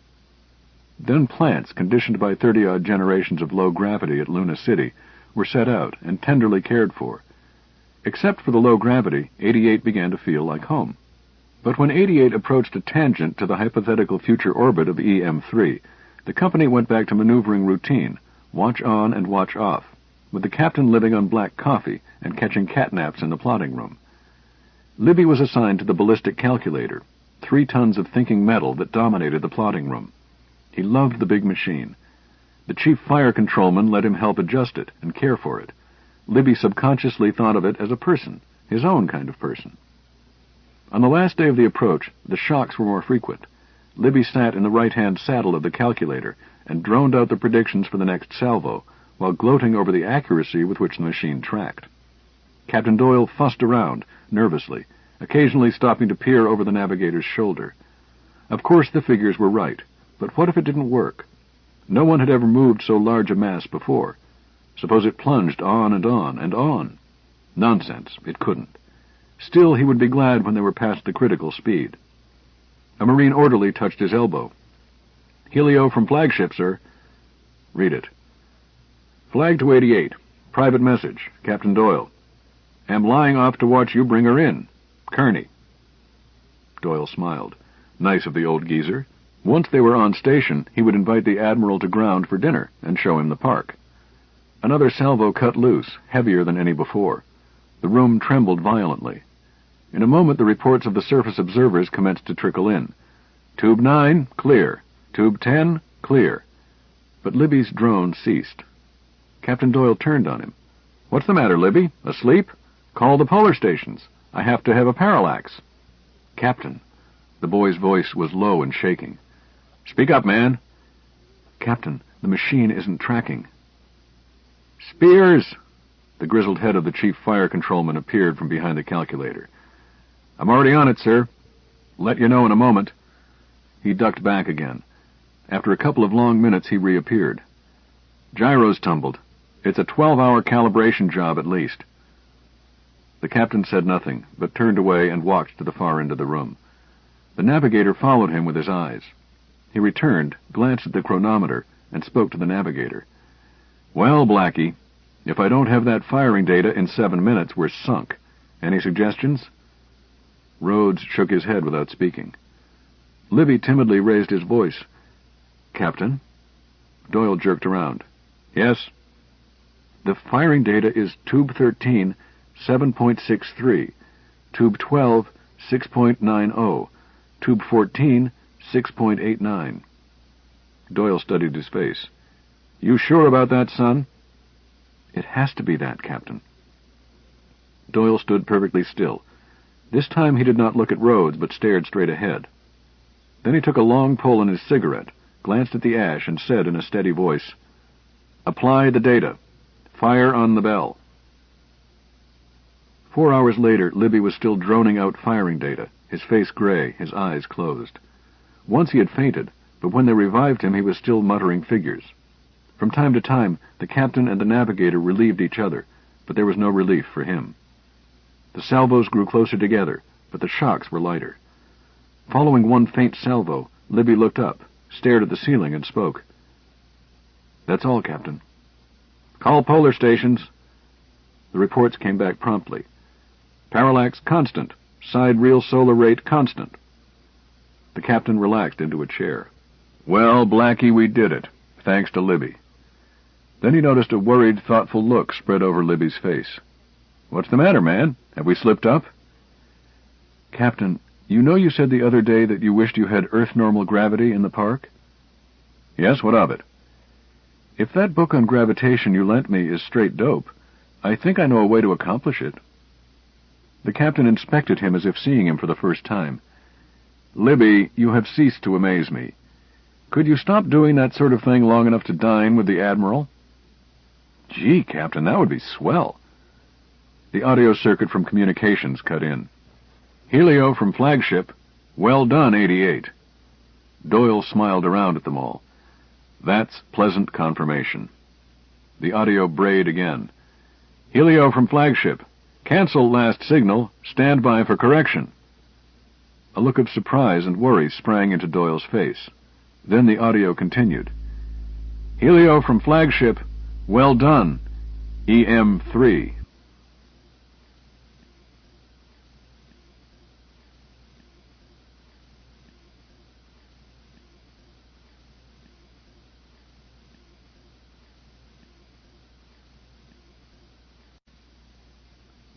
Then plants, conditioned by 30-odd generations of low gravity at Luna City, were set out and tenderly cared for. Except for the low gravity, 88 began to feel like home. But when 88 approached a tangent to the hypothetical future orbit of EM3, the company went back to maneuvering routine, watch on and watch off, with the captain living on black coffee and catching catnaps in the plotting room. Libby was assigned to the ballistic calculator, 3 tons of thinking metal that dominated the plotting room. He loved the big machine. The chief fire controlman let him help adjust it and care for it. Libby subconsciously thought of it as a person, his own kind of person. On the last day of the approach, the shocks were more frequent. Libby sat in the right-hand saddle of the calculator and droned out the predictions for the next salvo, while gloating over the accuracy with which the machine tracked. Captain Doyle fussed around, nervously, occasionally stopping to peer over the navigator's shoulder. Of course the figures were right, but what if it didn't work? No one had ever moved so large a mass before. Suppose it plunged on and on and on? Nonsense, it couldn't. Still, he would be glad when they were past the critical speed. A Marine orderly touched his elbow. "Helio from flagship, sir." "Read it." "Flag to 88. Private message. Captain Doyle. Am lying off to watch you bring her in. Kearney." Doyle smiled. Nice of the old geezer. Once they were on station, he would invite the Admiral to ground for dinner and show him the park. Another salvo cut loose, heavier than any before. The room trembled violently. In a moment the reports of the surface observers commenced to trickle in. "Tube 9, clear. Tube 10, clear." But Libby's drone ceased. Captain Doyle turned on him. "What's the matter, Libby? Asleep? Call the polar stations. I have to have a parallax." "Captain." The boy's voice was low and shaking. "Speak up, man." "Captain, the machine isn't tracking." "Spears!" The grizzled head of the chief fire controlman appeared from behind the calculator. "I'm already on it, sir. Let you know in a moment." He ducked back again. After a couple of long minutes, he reappeared. "Gyro's tumbled. It's a 12-hour calibration job at least." The captain said nothing, but turned away and walked to the far end of the room. The navigator followed him with his eyes. He returned, glanced at the chronometer, and spoke to the navigator. "Well, Blackie, if I don't have that firing data in 7 minutes, we're sunk. Any suggestions?" Rhodes shook his head without speaking. Libby timidly raised his voice. "Captain?" Doyle jerked around. "Yes?" "The firing data is Tube 13, 7.63, Tube 12, 6.90, Tube 14, 6.89. Doyle studied his face. "You sure about that, son?" "It has to be that, Captain." Doyle stood perfectly still. This time he did not look at Rhodes, but stared straight ahead. Then he took a long pull on his cigarette, glanced at the ash, and said in a steady voice, "Apply the data. Fire on the bell." 4 hours later, Libby was still droning out firing data, his face gray, his eyes closed. Once he had fainted, but when they revived him he was still muttering figures. From time to time, the captain and the navigator relieved each other, but there was no relief for him. The salvos grew closer together, but the shocks were lighter. Following one faint salvo, Libby looked up, stared at the ceiling, and spoke. "That's all, Captain." "Call polar stations." The reports came back promptly. "Parallax constant. Sidereal solar rate constant." The captain relaxed into a chair. "Well, Blackie, we did it, thanks to Libby." Then he noticed a worried, thoughtful look spread over Libby's face. "What's the matter, man? Have we slipped up?" "Captain, you know you said the other day that you wished you had Earth-normal gravity in the park?" "Yes, what of it?" "If that book on gravitation you lent me is straight dope, I think I know a way to accomplish it." The captain inspected him as if seeing him for the first time. "Libby, you have ceased to amaze me. Could you stop doing that sort of thing long enough to dine with the Admiral?" "Gee, Captain, that would be swell." The audio circuit from communications cut in. "Helio from flagship. Well done, 88. Doyle smiled around at them all. "That's pleasant confirmation." The audio brayed again. "Helio from flagship. Cancel last signal. Stand by for correction." A look of surprise and worry sprang into Doyle's face. Then the audio continued. "Helio from flagship. Well done. EM3.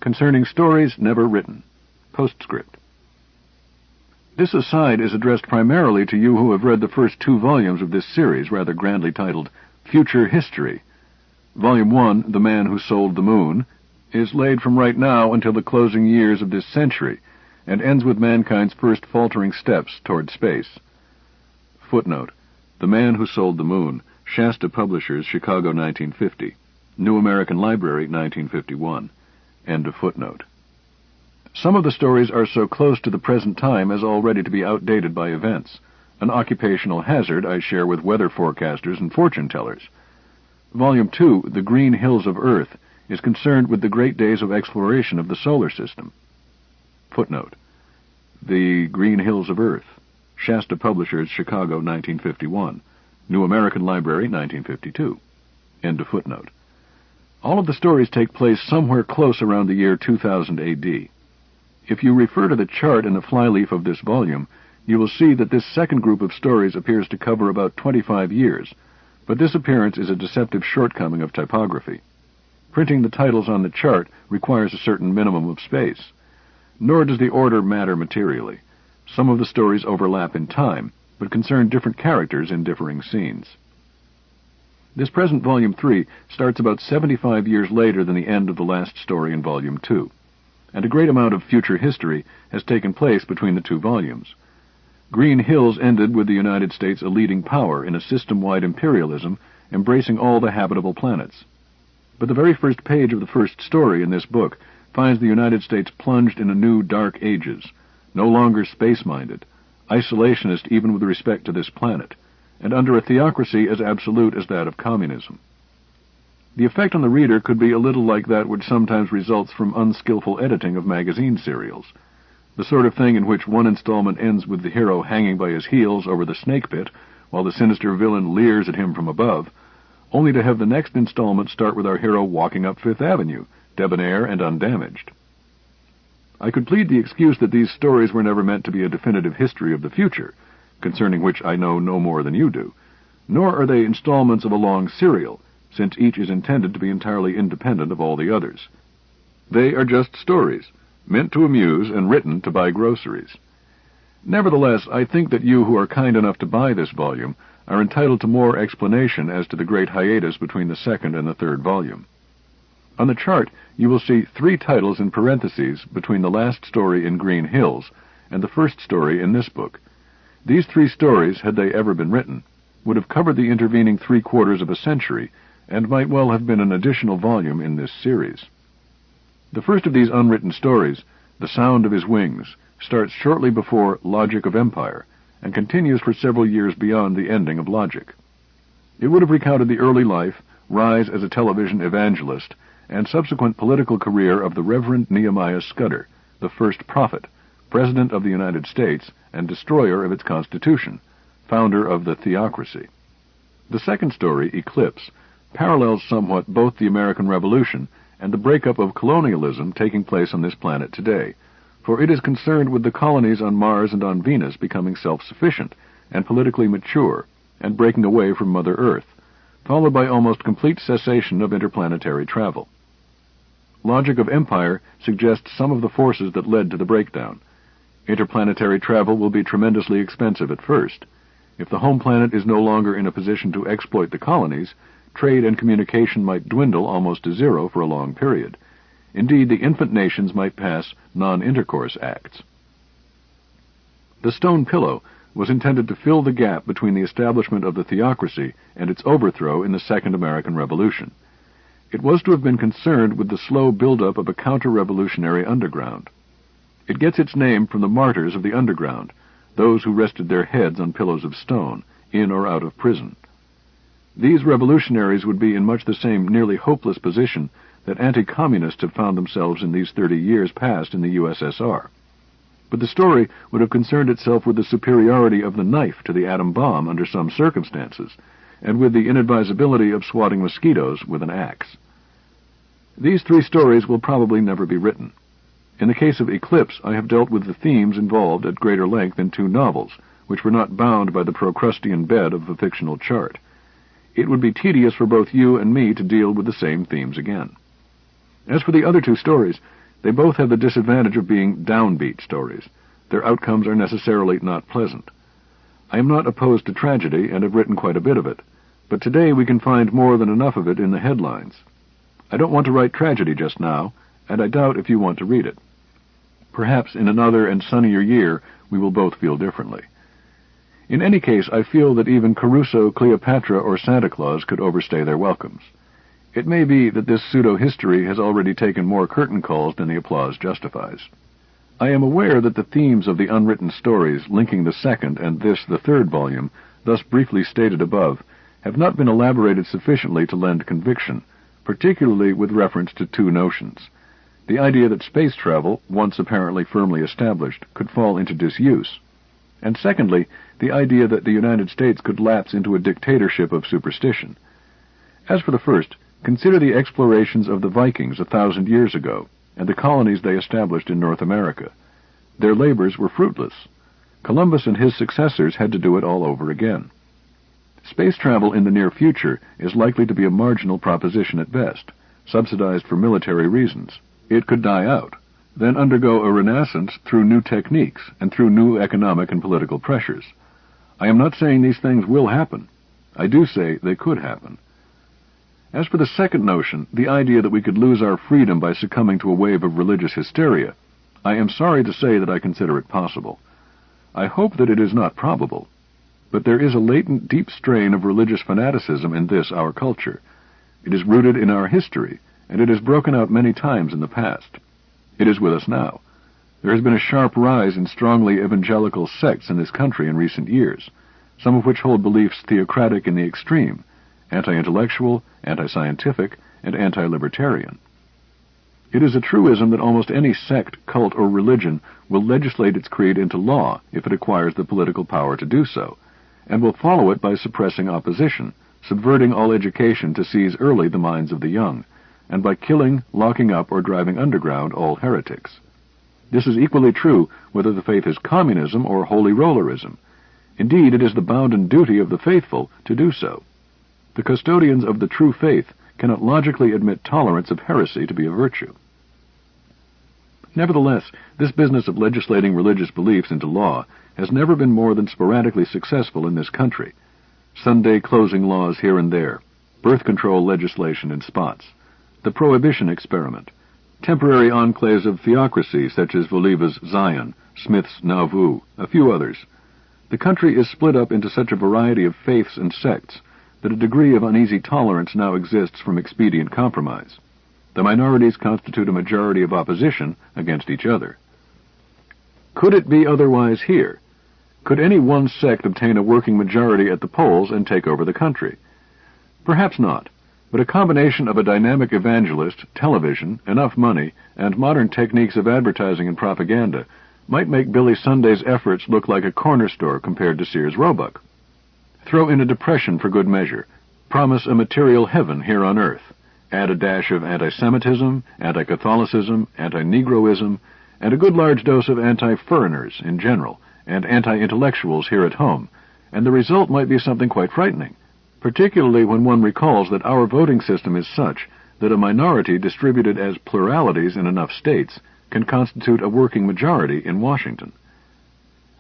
Concerning stories never written. Postscript. This aside is addressed primarily to you who have read the first 2 volumes of this series, rather grandly titled Future History. Volume 1, The Man Who Sold the Moon, is laid from right now until the closing years of this century, and ends with mankind's first faltering steps toward space. Footnote. The Man Who Sold the Moon, Shasta Publishers, Chicago, 1950. New American Library, 1951. End of footnote. Some of the stories are so close to the present time as already to be outdated by events, an occupational hazard I share with weather forecasters and fortune-tellers. Volume 2, The Green Hills of Earth, is concerned with the great days of exploration of the solar system. Footnote. The Green Hills of Earth, Shasta Publishers, Chicago, 1951. New American Library, 1952. End of footnote. All of the stories take place somewhere close around the year 2000 AD. If you refer to the chart in the flyleaf of this volume, you will see that this second group of stories appears to cover about 25 years, but this appearance is a deceptive shortcoming of typography. Printing the titles on the chart requires a certain minimum of space. Nor does the order matter materially. Some of the stories overlap in time, but concern different characters in differing scenes. This present Volume 3 starts about 75 years later than the end of the last story in Volume 2, and a great amount of future history has taken place between the 2 volumes. Green Hills ended with the United States a leading power in a system-wide imperialism embracing all the habitable planets. But the very first page of the first story in this book finds the United States plunged in a new dark ages, no longer space-minded, isolationist even with respect to this planet, and under a theocracy as absolute as that of communism. The effect on the reader could be a little like that which sometimes results from unskillful editing of magazine serials, the sort of thing in which one installment ends with the hero hanging by his heels over the snake pit, while the sinister villain leers at him from above, only to have the next installment start with our hero walking up Fifth Avenue, debonair and undamaged. I could plead the excuse that these stories were never meant to be a definitive history of the future, concerning which I know no more than you do, nor are they installments of a long serial, since each is intended to be entirely independent of all the others. They are just stories, meant to amuse and written to buy groceries. Nevertheless, I think that you who are kind enough to buy this volume are entitled to more explanation as to the great hiatus between the second and the third volume. On the chart, you will see 3 titles in parentheses between the last story in Green Hills and the first story in this book. These 3 stories, had they ever been written, would have covered the intervening 3/4 of a century, and might well have been an additional volume in this series. The first of these unwritten stories, The Sound of His Wings, starts shortly before Logic of Empire, and continues for several years beyond the ending of Logic. It would have recounted the early life, rise as a television evangelist, and subsequent political career of the Reverend Nehemiah Scudder, the first prophet, President of the United States and destroyer of its Constitution, founder of the theocracy. The second story, Eclipse, parallels somewhat both the American Revolution and the breakup of colonialism taking place on this planet today, for it is concerned with the colonies on Mars and on Venus becoming self-sufficient and politically mature and breaking away from Mother Earth, followed by almost complete cessation of interplanetary travel. Logic of Empire suggests some of the forces that led to the breakdown. Interplanetary travel will be tremendously expensive at first. If the home planet is no longer in a position to exploit the colonies, trade and communication might dwindle almost to zero for a long period. Indeed, the infant nations might pass non-intercourse acts. The stone pillow was intended to fill the gap between the establishment of the theocracy and its overthrow in the Second American Revolution. It was to have been concerned with the slow build-up of a counter-revolutionary underground. It gets its name from the martyrs of the underground, those who rested their heads on pillows of stone, in or out of prison. These revolutionaries would be in much the same nearly hopeless position that anti-communists have found themselves in these 30 years past in the USSR. But the story would have concerned itself with the superiority of the knife to the atom bomb under some circumstances, and with the inadvisability of swatting mosquitoes with an axe. These three stories will probably never be written. In the case of Eclipse, I have dealt with the themes involved at greater length in two novels, which were not bound by the Procrustean bed of a fictional chart. It would be tedious for both you and me to deal with the same themes again. As for the other two stories, they both have the disadvantage of being downbeat stories. Their outcomes are necessarily not pleasant. I am not opposed to tragedy and have written quite a bit of it, but today we can find more than enough of it in the headlines. I don't want to write tragedy just now, and I doubt if you want to read it. Perhaps in another and sunnier year we will both feel differently. In any case, I feel that even Caruso, Cleopatra, or Santa Claus could overstay their welcomes. It may be that this pseudo-history has already taken more curtain calls than the applause justifies. I am aware that the themes of the unwritten stories linking the second and this the third volume, thus briefly stated above, have not been elaborated sufficiently to lend conviction, particularly with reference to two notions. The idea that space travel, once apparently firmly established, could fall into disuse, and secondly, the idea that the United States could lapse into a dictatorship of superstition. As for the first, consider the explorations of the Vikings 1,000 years ago, and the colonies they established in North America. Their labors were fruitless. Columbus and his successors had to do it all over again. Space travel in the near future is likely to be a marginal proposition at best, subsidized for military reasons. It could die out, then undergo a renaissance through new techniques and through new economic and political pressures. I am not saying these things will happen. I do say they could happen. As for the second notion, the idea that we could lose our freedom by succumbing to a wave of religious hysteria, I am sorry to say that I consider it possible. I hope that it is not probable, but there is a latent deep strain of religious fanaticism in this our culture. It is rooted in our history, and it has broken out many times in the past. It is with us now. There has been a sharp rise in strongly evangelical sects in this country in recent years, some of which hold beliefs theocratic in the extreme, anti-intellectual, anti-scientific, and anti-libertarian. It is a truism that almost any sect, cult, or religion will legislate its creed into law if it acquires the political power to do so, and will follow it by suppressing opposition, subverting all education to seize early the minds of the young, and by killing, locking up, or driving underground all heretics. This is equally true whether the faith is communism or holy rollerism. Indeed, it is the bounden duty of the faithful to do so. The custodians of the true faith cannot logically admit tolerance of heresy to be a virtue. Nevertheless, this business of legislating religious beliefs into law has never been more than sporadically successful in this country. Sunday closing laws here and there, birth control legislation in spots, the prohibition experiment, temporary enclaves of theocracy such as Voliva's Zion, Smith's Nauvoo, a few others. The country is split up into such a variety of faiths and sects that a degree of uneasy tolerance now exists from expedient compromise. The minorities constitute a majority of opposition against each other. Could it be otherwise here? Could any one sect obtain a working majority at the polls and take over the country? Perhaps not, but a combination of a dynamic evangelist, television, enough money, and modern techniques of advertising and propaganda might make Billy Sunday's efforts look like a corner store compared to Sears Roebuck. Throw in a depression for good measure. Promise a material heaven here on earth. Add a dash of anti-Semitism, anti-Catholicism, anti-Negroism, and a good large dose of anti-foreigners in general, and anti-intellectuals here at home, and the result might be something quite frightening, particularly when one recalls that our voting system is such that a minority distributed as pluralities in enough states can constitute a working majority in Washington.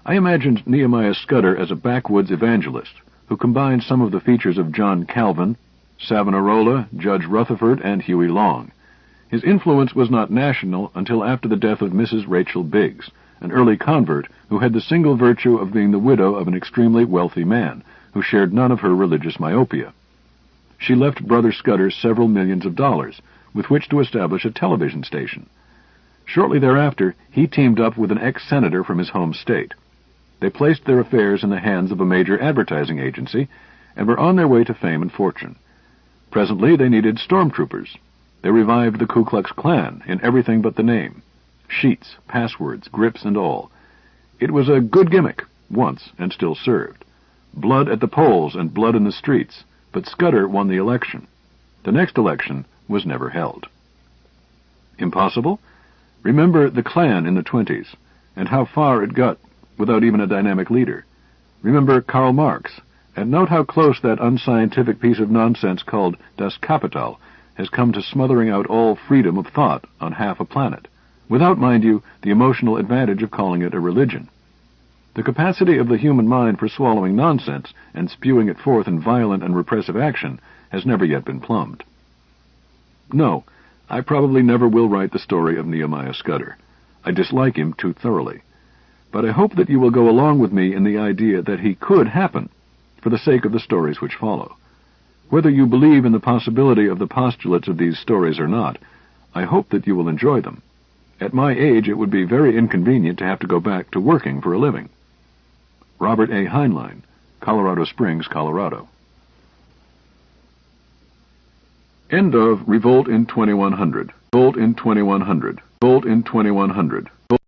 I imagined Nehemiah Scudder as a backwoods evangelist who combined some of the features of John Calvin, Savonarola, Judge Rutherford, and Huey Long. His influence was not national until after the death of Mrs. Rachel Biggs, an early convert who had the single virtue of being the widow of an extremely wealthy man who shared none of her religious myopia. She left Brother Scudder several millions of dollars, with which to establish a television station. Shortly thereafter, he teamed up with an ex-senator from his home state. They placed their affairs in the hands of a major advertising agency and were on their way to fame and fortune. Presently, they needed stormtroopers. They revived the Ku Klux Klan in everything but the name. Sheets, passwords, grips, and all. It was a good gimmick, once, and still served. Blood at the polls and blood in the streets, but Scudder won the election. The next election was never held. Impossible? Remember the Klan in the 20s, and how far it got without even a dynamic leader. Remember Karl Marx, and note how close that unscientific piece of nonsense called Das Kapital has come to smothering out all freedom of thought on half a planet, without, mind you, the emotional advantage of calling it a religion. The capacity of the human mind for swallowing nonsense and spewing it forth in violent and repressive action has never yet been plumbed. No, I probably never will write the story of Nehemiah Scudder. I dislike him too thoroughly. But I hope that you will go along with me in the idea that he could happen, for the sake of the stories which follow. Whether you believe in the possibility of the postulates of these stories or not, I hope that you will enjoy them. At my age, it would be very inconvenient to have to go back to working for a living. Robert A. Heinlein, Colorado Springs, Colorado. End of Revolt in 2100. Revolt in 2100. Revolt in 2100.